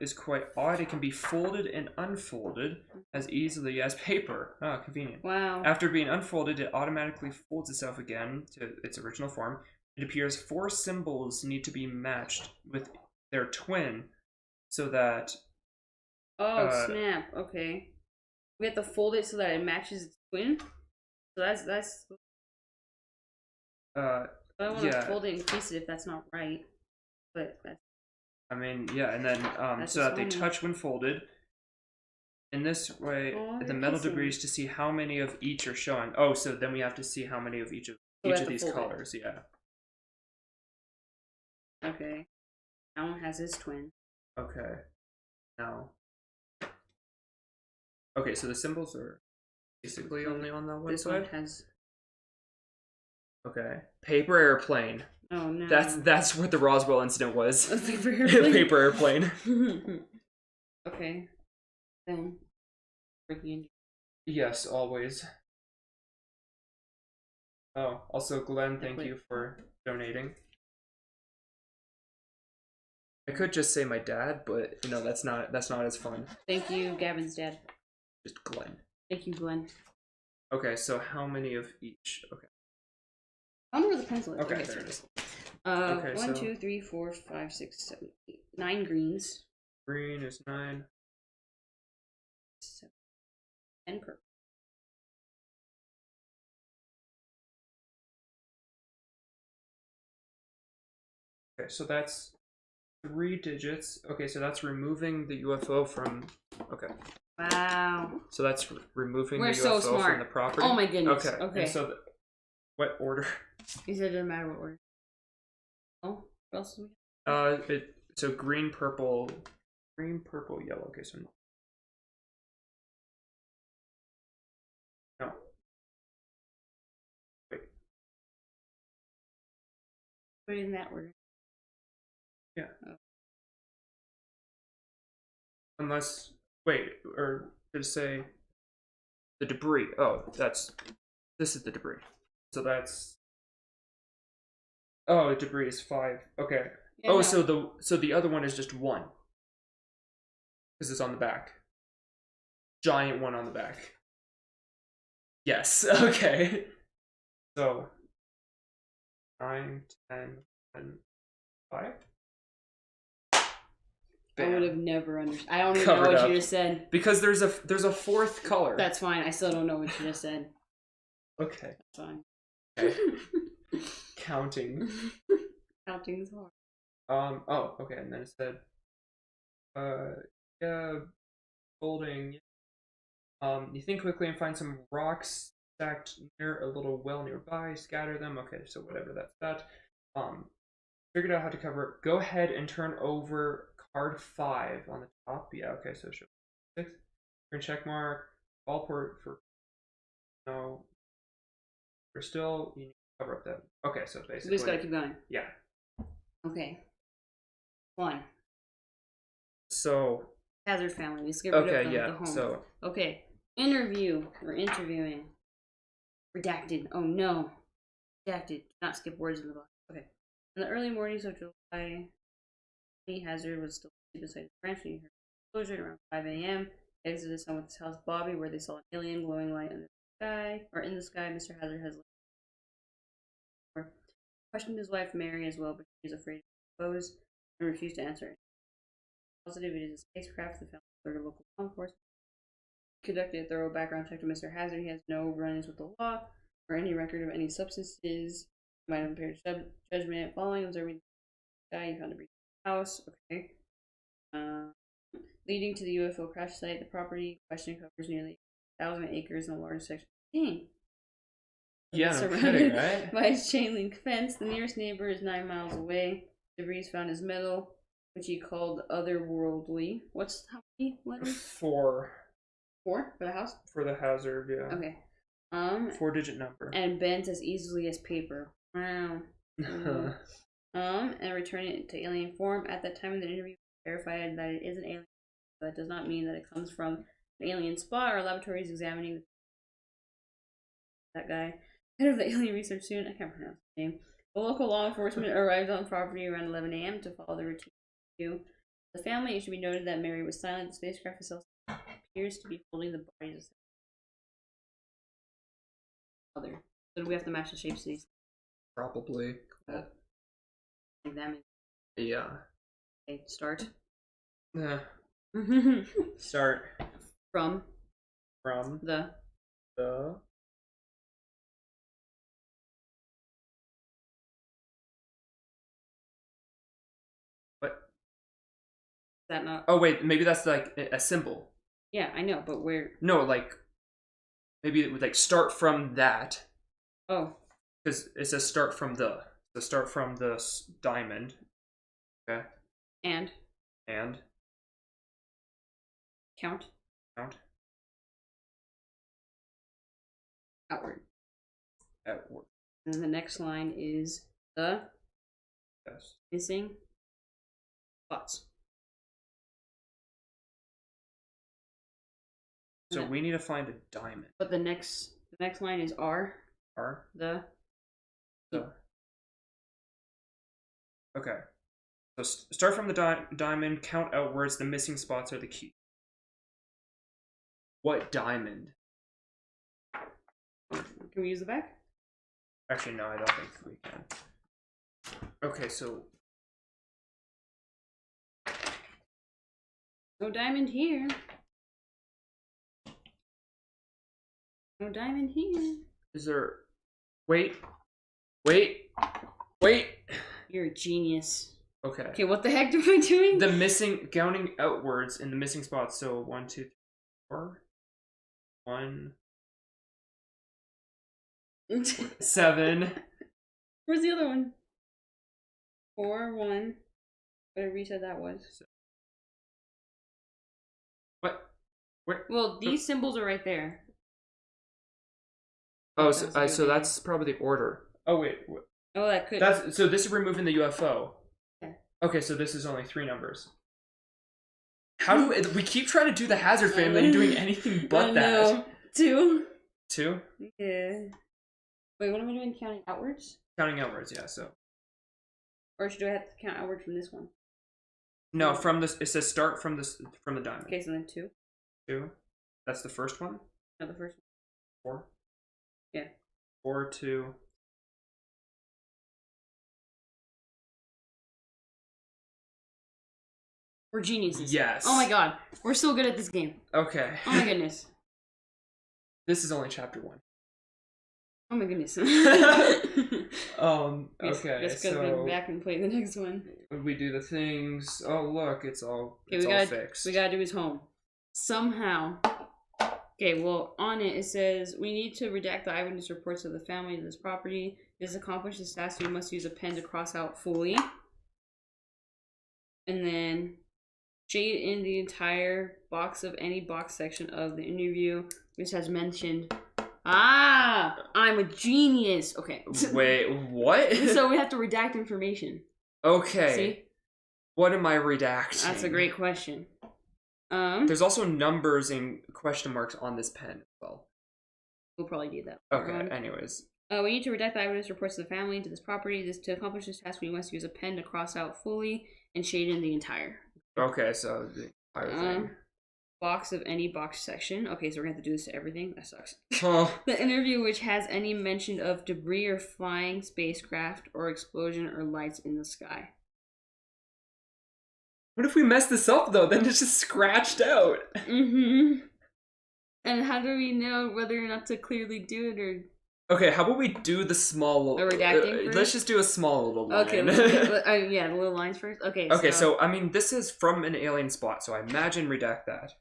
is quite odd. It can be folded and unfolded as easily as paper. Ah, convenient. Wow. After being unfolded, it automatically folds itself again to its original form. It appears 4 symbols need to be matched with their twin so that... Oh, snap. Okay. We have to fold it so that it matches its twin? So that's... I don't want to fold it and piece it if that's not right. But that's... I mean, yeah, and then so that they touch when folded. In this way, the metal debris to see how many of each are showing. Oh, so then we have to see how many of each of these colors. Yeah. Okay. That one has his twin. Okay. Now. Okay, so the symbols are basically only on the one this side. One has. Okay. Paper airplane. Oh no. That's what the Roswell incident was. A paper airplane. Paper airplane. Okay. Then. Yes, always. Oh, also Glenn, thank you for donating. I could just say my dad, but you know that's not as fun. Thank you, Gavin's dad. Just Glenn. Thank you, Glenn. Okay, so how many of each? Okay. I don't know where the pencil is. Okay, Okay, there so it is. 1, so 2, 3, 4, 5, 6, 7, 8, 9 greens. green is 9. 7, 10 purple. Okay, so that's 3 digits. Okay, so that's removing the UFO from. Okay. Wow. So that's removing We're the so UFO smart. from the property. Oh my goodness. Okay. Okay. And so, what order? You said it doesn't matter what order. Oh, what else? So green, purple, yellow. Okay, so no. Wait. Put it in that order. Yeah. Oh. Unless or did it say the debris? Oh, this is the debris. So that's. Oh, debris is 5. Okay. Yeah, oh, no. so the other one is just 1. Because it's on the back. Giant one on the back. Yes. Okay. So 9, 10, 5. I would have never understood. I don't even Covered know what up. you just said. Because there's a 4th color. That's fine. I still don't know what you just said. Okay. That's fine. Okay. Counting. Counting is hard. Oh, okay, and then it said yeah, folding. You think quickly and find some rocks stacked near a little well nearby, scatter them. Okay, so whatever, that's that. Figured out how to cover it. Go ahead and turn over card 5 on the top. Yeah, okay, so show 6. Turn check mark. All port for no. We're still you need to cover up that. Okay, so basically We just gotta keep going. Yeah. Okay. 1. So Hazard family. We skip rid okay, of yeah. the home. So okay. Interview. We're interviewing. Redacted. Oh no. Redacted. Do not skip words in the box. Okay. In the early mornings of July, Hazard was still beside his branch when he heard an explosion around 5 a.m. Exited his home with his house Bobby, where they saw an alien glowing light under the sky, or in the sky. Mr. Hazard has questioned his wife Mary as well, but she is afraid to expose and refused to answer. Positive it is a spacecraft. The family alerted local law enforcement. Conducted a thorough background check to Mr. Hazard. He has no run-ins with the law or any record of any substances might have impaired judgment. Following observing the sky, he found a breach in the house. Okay. Leading to the UFO crash site, the property question covers nearly 1,000 acres and a large section of Maine. yeah, no Surrounded kidding, right? by a chain link fence. The nearest neighbor is 9 miles away. Debris found his metal, which he called otherworldly. What's how many letters? 4 4 for the house? for the hazard, yeah. Okay. 4-digit number. And bent as easily as paper. Wow. And return it to alien form. At that time of the interview, verified that it is an alien. But that does not mean that it comes from an alien spot. Our laboratory is examining that guy. Head of the alien research student. I can't pronounce his name. The local law enforcement arrived on property around 11 a.m. to follow the routine review. The family, it should be noted that Mary was silent. The spacecraft itself appears to be holding the bodies of other. So do we have to match the shapes of these? Probably. Examine. Yeah. Okay, start. Yeah. Start From the what? Is that not? Oh wait, maybe that's like a symbol. Yeah, I know, but where? No, like maybe it would like start from that. Oh. Because it says start from the. So start from the diamond. Okay. And count outward. And then the next line is the missing spots. So we need to find a diamond. But the next line is the. Okay. So start from the diamond, count outwards. The missing spots are the key. What diamond? Can we use the back? Actually, no, I don't think we can. Okay, so No diamond here. No diamond here. is there? Wait. You're a genius. Okay. Okay, what the heck am I doing? The missing, counting outwards in the missing spots. So 1, 2, 3, 4. 1, 7. Where's the other one? 4, 1. Whatever you said that was. What? Where? Well, these symbols are right there. Oh, so that's probably the order. Oh wait. Oh, that could. So this is removing the UFO. Okay. Okay, so this is only 3 numbers. How do we keep trying to do the hazard family and doing anything but that? No. 2. 2? Yeah. Wait, what am I doing? Counting outwards? Counting outwards, yeah. So. Or should I have to count outward from this one? No, from this. It says start from this from the diamond. Okay, so then 2. 2. That's the first one. No, the first one. 4. Yeah. 4, 2. We're geniuses. Yes. Oh my god, we're so good at this game. Okay. Oh my goodness. This is only chapter 1. Oh my goodness. Okay. Just gotta go back and play the next one. We do the things. Oh look, it's all fixed. We gotta do his home. Somehow. Okay, well, on it says we need to redact the eyewitness reports of the family to this property. This accomplished this task, we must use a pen to cross out fully. And then shade in the entire box of any box section of the interview which has mentioned. Ah, I'm a genius. Okay. Wait, what? So we have to redact information. Okay. See? What am I redacting? That's a great question. There's also numbers and question marks on this pen as well. We'll probably do that. Okay, anyways. We need to redact the eyewitness reports of the family to this property. To accomplish this task, we must use a pen to cross out fully and shade in the entire. Okay, so the entire thing. Box of any box section. Okay, so we're gonna have to do this to everything. That sucks. Huh. The interview which has any mention of debris or flying spacecraft or explosion or lights in the sky. What if we mess this up though? Then it's just scratched out. Mm-hmm. And how do we know whether or not to clearly do it or? Okay, how about we do the small? Redacting first? Let's just do a small little line. Okay, yeah, the little lines first. Okay. Okay, so I mean, this is from an alien spot, so I imagine redact that.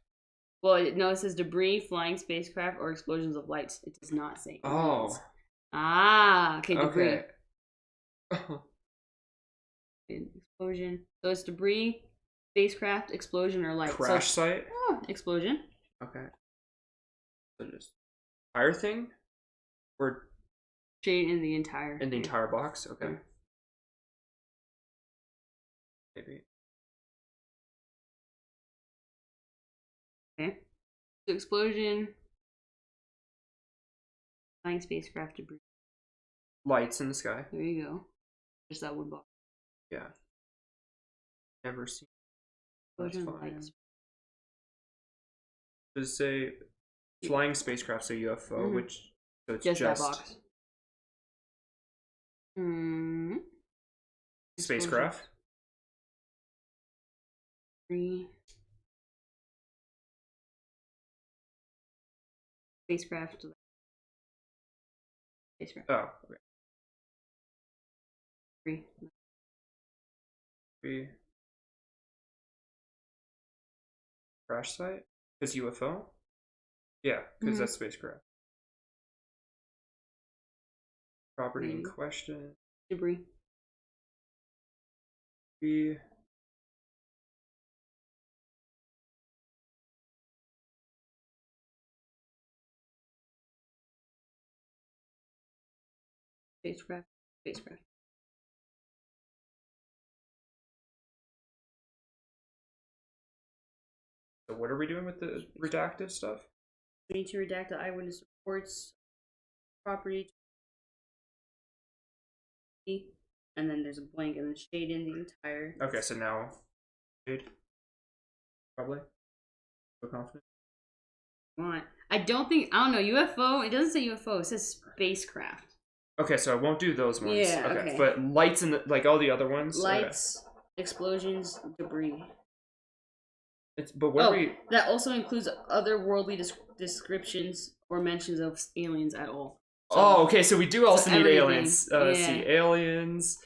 Well, no, it says debris, flying spacecraft, or explosions of lights. It does not say. Oh. Aliens. Ah, okay, debris. Okay. Explosion. So it's debris, spacecraft, explosion, or light. Crash site. Oh, explosion. Okay. So just entire thing, or shade in the entire. In the entire box. Okay. Yeah. Maybe. Okay. So explosion. Flying spacecraft debris. Lights in the sky. There you go. Just that one box. Yeah. Never seen. Explosion lights. Does it say flying spacecraft, so UFO, which so it's just that box. Spacecraft. Spacecraft. Oh, okay. 3. Crash site? Because UFO? Yeah, because that's spacecraft. Property in question. Debris. Spacecraft. So what are we doing with the redacted stuff? We need to redact the eyewitness reports, property, and then there's a blank, and then shade in the entire. Okay, so now shade. Probably. So confident. I don't know, UFO, it doesn't say UFO, it says spacecraft. Okay, so I won't do those ones. Yeah, Okay. okay. But lights and like all the other ones. Lights, explosions, debris. But what are we? That also includes otherworldly descriptions or mentions of aliens at all. So, okay. So we do also need everything. aliens. Yeah. See aliens.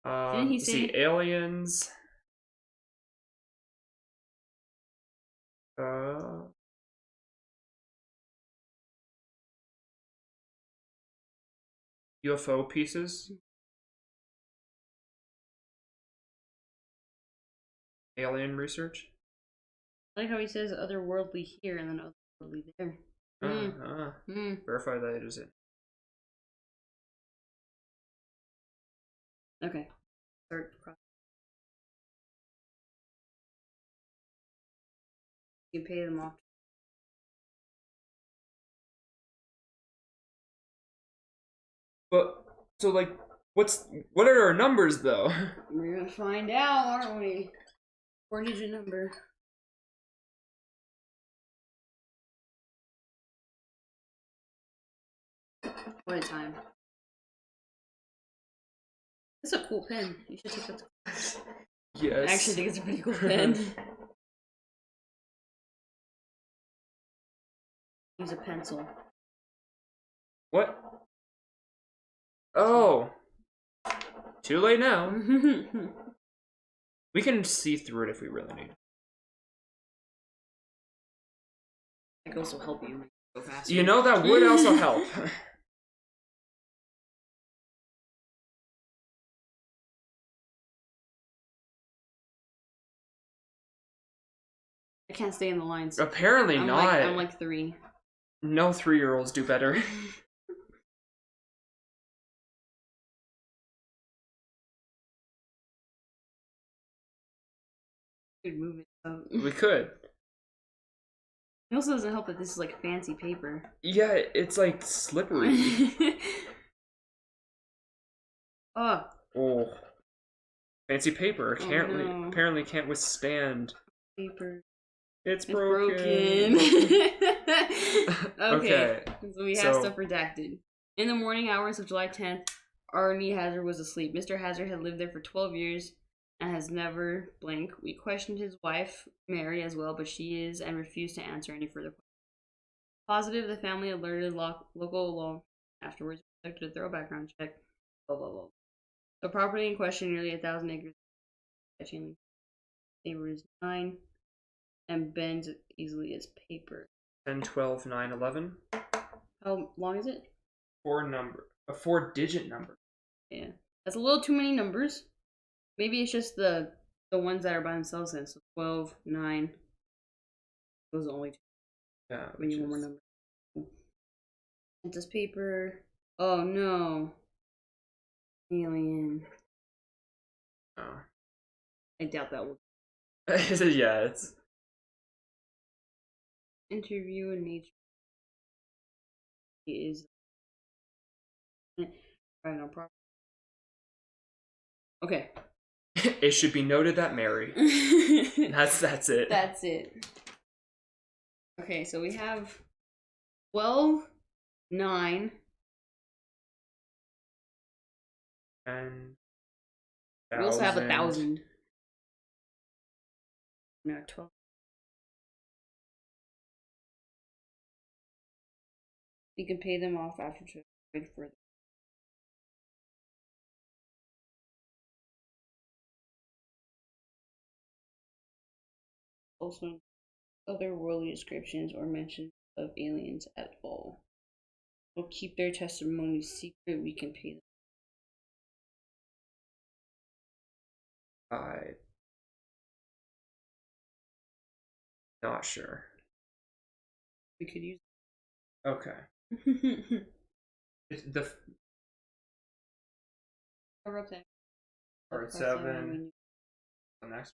Didn't he say? See aliens. UFO pieces. Alien research. I like how he says otherworldly here and then otherworldly there. Verify that it is it. Okay. Start. You pay them off. But so like, what are our numbers though? We're gonna find out, aren't we? 4-digit number. What a time. That's a cool pen. You should take that to class. Yes. I actually think it's a pretty cool pen. Use a pencil. What? Oh. Too late now. We can see through it if we really need. That could also help you go faster. You know, that would also help. I can't stay in the lines. Apparently not. I'm like 3. No 3-year-olds do better. We could move it. We could. It also doesn't help that this is like fancy paper. Yeah, it's like slippery. Oh. Fancy paper apparently can't withstand. Paper. It's broken. Okay. So we have stuff redacted. In the morning hours of July 10th, Arnie Hazard was asleep. Mr. Hazard had lived there for 12 years and has never blank. We questioned his wife, Mary, as well, but she is and refused to answer any further questions. Positive, the family alerted local law afterwards, conducted a thorough background check, blah, blah, blah. The property in question, nearly 1,000 acres, neighbor is 9 and bends easily as paper. 10, 12, 9, 11. How long is it? A 4-digit number. Yeah, that's a little too many numbers. Maybe it's just the ones that are by themselves then. So 12, 9. Those are the only 2. Yeah. We need one more number. It's this paper. Oh no. Alien. Oh. I doubt that will. Yeah, it's. Interview in nature. It is. Right on property. Okay. It should be noted that Mary. That's it. That's it. Okay, so we have 12, 9, and we also have 1,000. No, 12. We can pay them off after to trade further. Also, otherworldly descriptions or mentions of aliens at all. We'll keep their testimony secret. We can pay them. Not sure. We could use. Okay. It's the. Cover up that. Part 7. The next.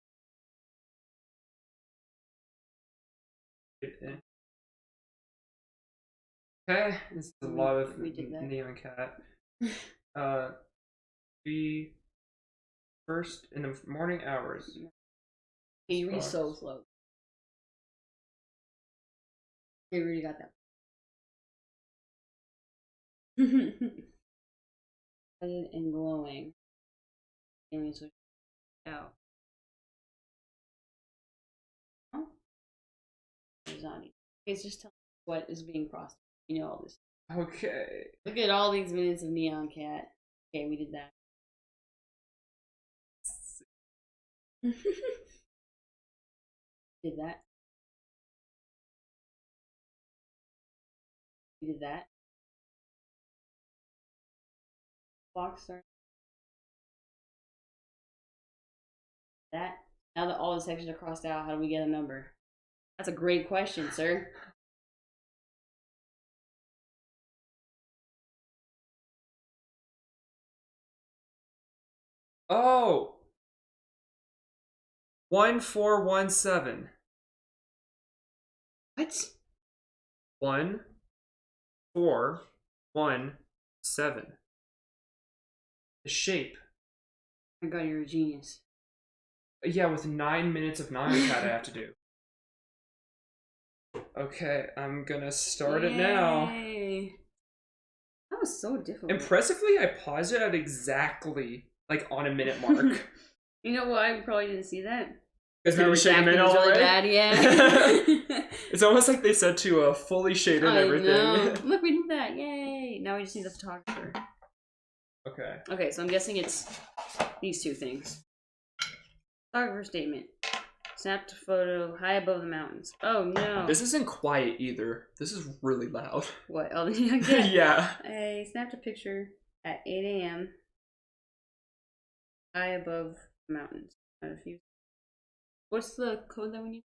Okay, this is a lot of Neon Cat. Be first in the morning hours. You read so slow. You already got that. Lighted and glowing. Alien switch out. Huh? Okay, it's just telling me what is being processed. You know all this. Okay. Look at all these minutes of Neon Cat. Okay, we did that. Did that. We did that. Box start. That. Now that all the sections are crossed out, how do we get a number? That's a great question, sir. Oh. 1417. What? 1417. The shape. Oh my god, you're a genius. Yeah, with 9 minutes of Nyan Cat I have to do. Okay, I'm gonna start it now. Yay. That was so difficult. Impressively, I paused it at exactly like on a minute mark. You know why we probably didn't see that? Because we didn't shade them in all really right. bad, yeah. It's almost like they said to fully shade in everything. Know. Look, we did that! Yay! Now we just need the photographer. Okay. Okay, so I'm guessing it's these two things. Photographer statement. Snapped a photo high above the mountains. Oh no. This isn't quiet either. This is really loud. What? Oh, yeah. Yeah. I snapped a picture at 8 a.m. high above the mountains. What's the code that we need?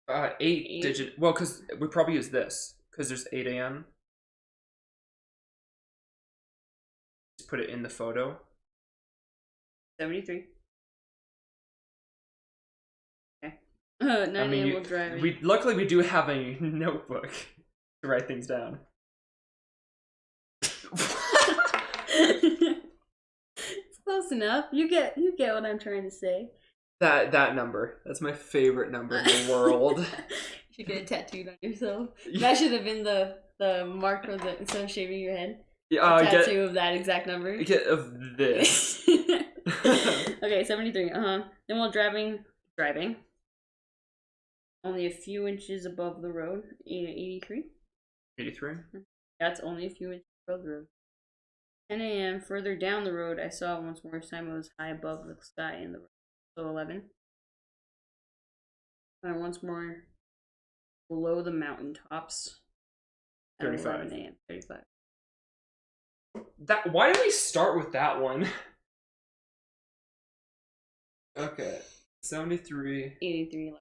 8 digit. Well, because we probably use this because there's 8 a.m. Just put it in the photo. 73. Okay. 9 a.m. we'll drive. Luckily we do have a notebook to write things down. It's close enough. You get what I'm trying to say. That number. That's my favorite number in the world. You should get it tattooed on yourself. That should have been the mark of the instead of shaving your head. Yeah, tattoo of that exact number. Get of this. Okay, 73. Then while driving only a few inches above the road. 83. 83. That's only a few inches above the road. 10 a.m. further down the road, I saw it once more. This time it was high above the sky in the road. So 11. And once more below the mountain tops. 35. 11 a.m. 35. Why did we start with that one? Okay. 73. 83.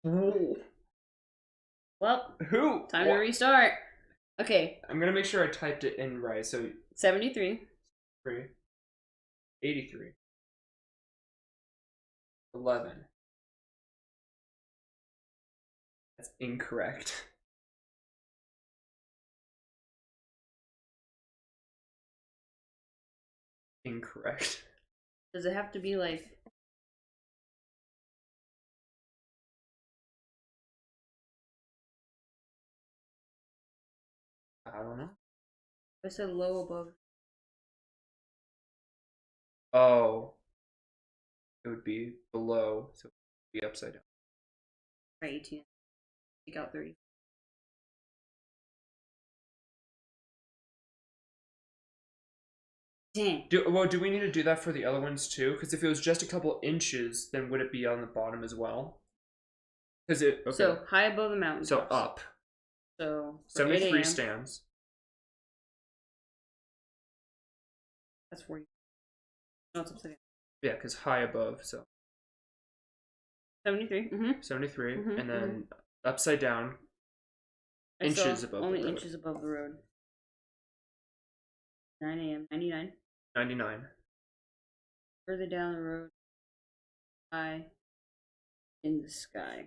Ooh. Well, who? Time to restart. Okay. I'm gonna make sure I typed it in right. So 73. 83. 11. That's incorrect. Incorrect. Does it have to be like... I don't know. I said low above. Oh. It would be below, so it would be upside down. Right, 18. Take out 30. Dang. Do we need to do that for the other ones too? Because if it was just a couple inches, then would it be on the bottom as well? Because it... Okay. So, high above the mountain. So, up. So, 73 stands. That's 40. No, it's upside down. Yeah, because high above, so... 73. 73, and then upside down, inches above only the road. inches above the road. 9 a.m. 99. 99. Further down the road. High in the sky.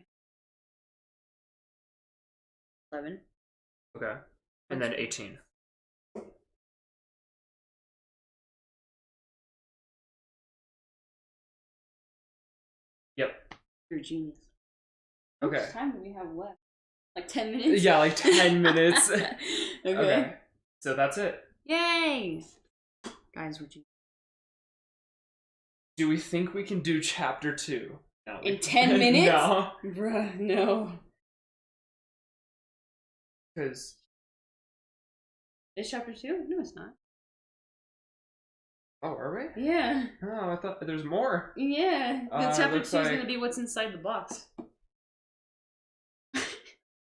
11. Okay. And then 18. Yep. You're a genius. Okay. How much time do we have left? Like 10 minutes? Yeah, like 10 minutes. Okay. So that's it. Yay! Guys, would you? Do we think we can do chapter 2? No, In 10 minutes? No. Bruh, no. Because... It's chapter 2? No, it's not. Oh, are we? Yeah. Oh, I thought there's more. Yeah. The chapter 2 looks is like... gonna be what's inside the box.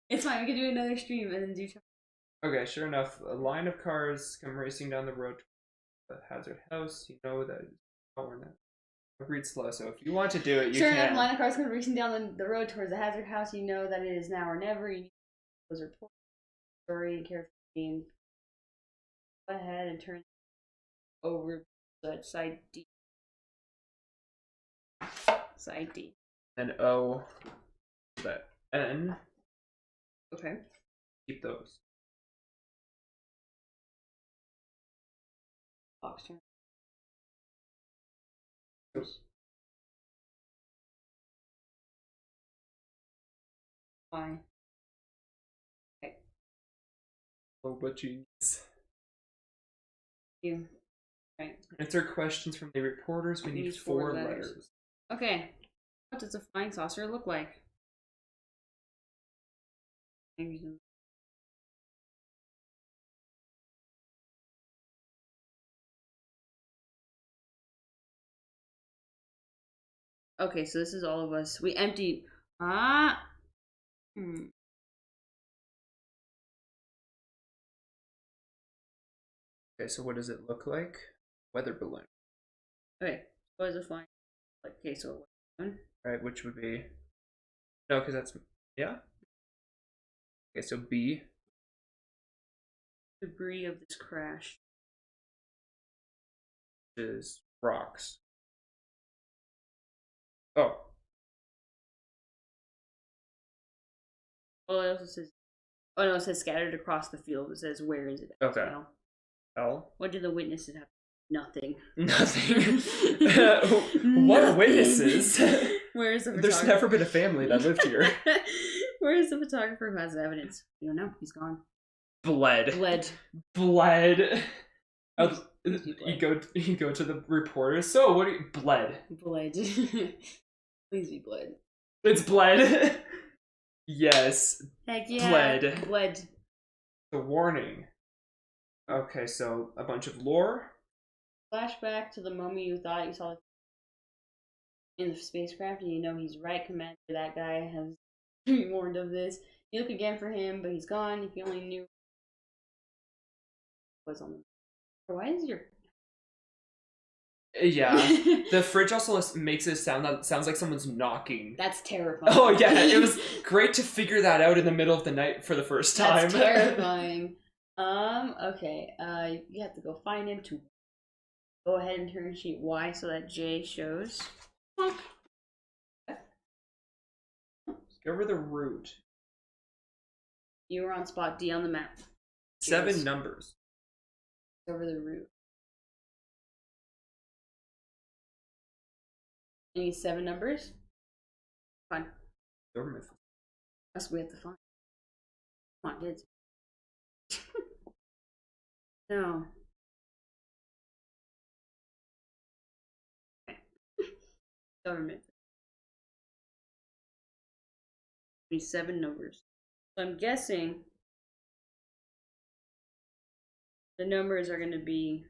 It's fine, we can do another stream and then do chapter. Okay, sure enough, a line of cars come racing down the road to the hazard house. You know that... Oh, we're not. Read slow, so if you want to do it, you sure can. enough, line of cars come racing down the road towards the hazard house. You know that it is now or never. You need those report story and carefully go ahead and turn over the side D. Side D. And O, that N. Okay. Keep those. Box turn. Why? Okay. Oh, but jeez. You. Right. Answer questions from the reporters. We need 4 letters. Okay. What does a flying saucer look like? Okay, so this is all of us. We emptied. Ah. Okay, so what does it look like? Weather balloon. Okay, what is a flying? Okay, so one. Right, which would be... No, because that's... Yeah? Okay, so B. Debris of this crash. Is rocks. Oh. Oh, it also says... Oh, no, it says scattered across the field. It says, where is it? Okay. L. L? What do the witnesses have? Nothing. Nothing. What witnesses? Where is the photographer? There's never been a family that lived here. Where is the photographer who has the evidence? We don't know. He's gone. Bled. Bled. You go to the reporter. So what do you... Bled. Bled. Please be bled. It's bled. Yes. Heck yeah. Bled. The warning. Okay, so a bunch of lore. Flashback to the moment you thought you saw in the spacecraft, and you know he's right, Commander. That guy has been warned of this. You look again for him, but he's gone. If you only knew what's on the... Why is your... Yeah. The fridge also makes it sounds like someone's knocking. That's terrifying. Oh yeah, it was great to figure that out in the middle of the night for the first time. That's terrifying. Okay. You have to go find him to go ahead and turn sheet Y so that J shows. Discover the route. You were on spot D on the map. 7 numbers. Discover the route. You need 7 numbers? Fine. Zombefied. That's what we have to find. Come on, kids. No. Okay. Government. We need 7 numbers. So I'm guessing the numbers are going to be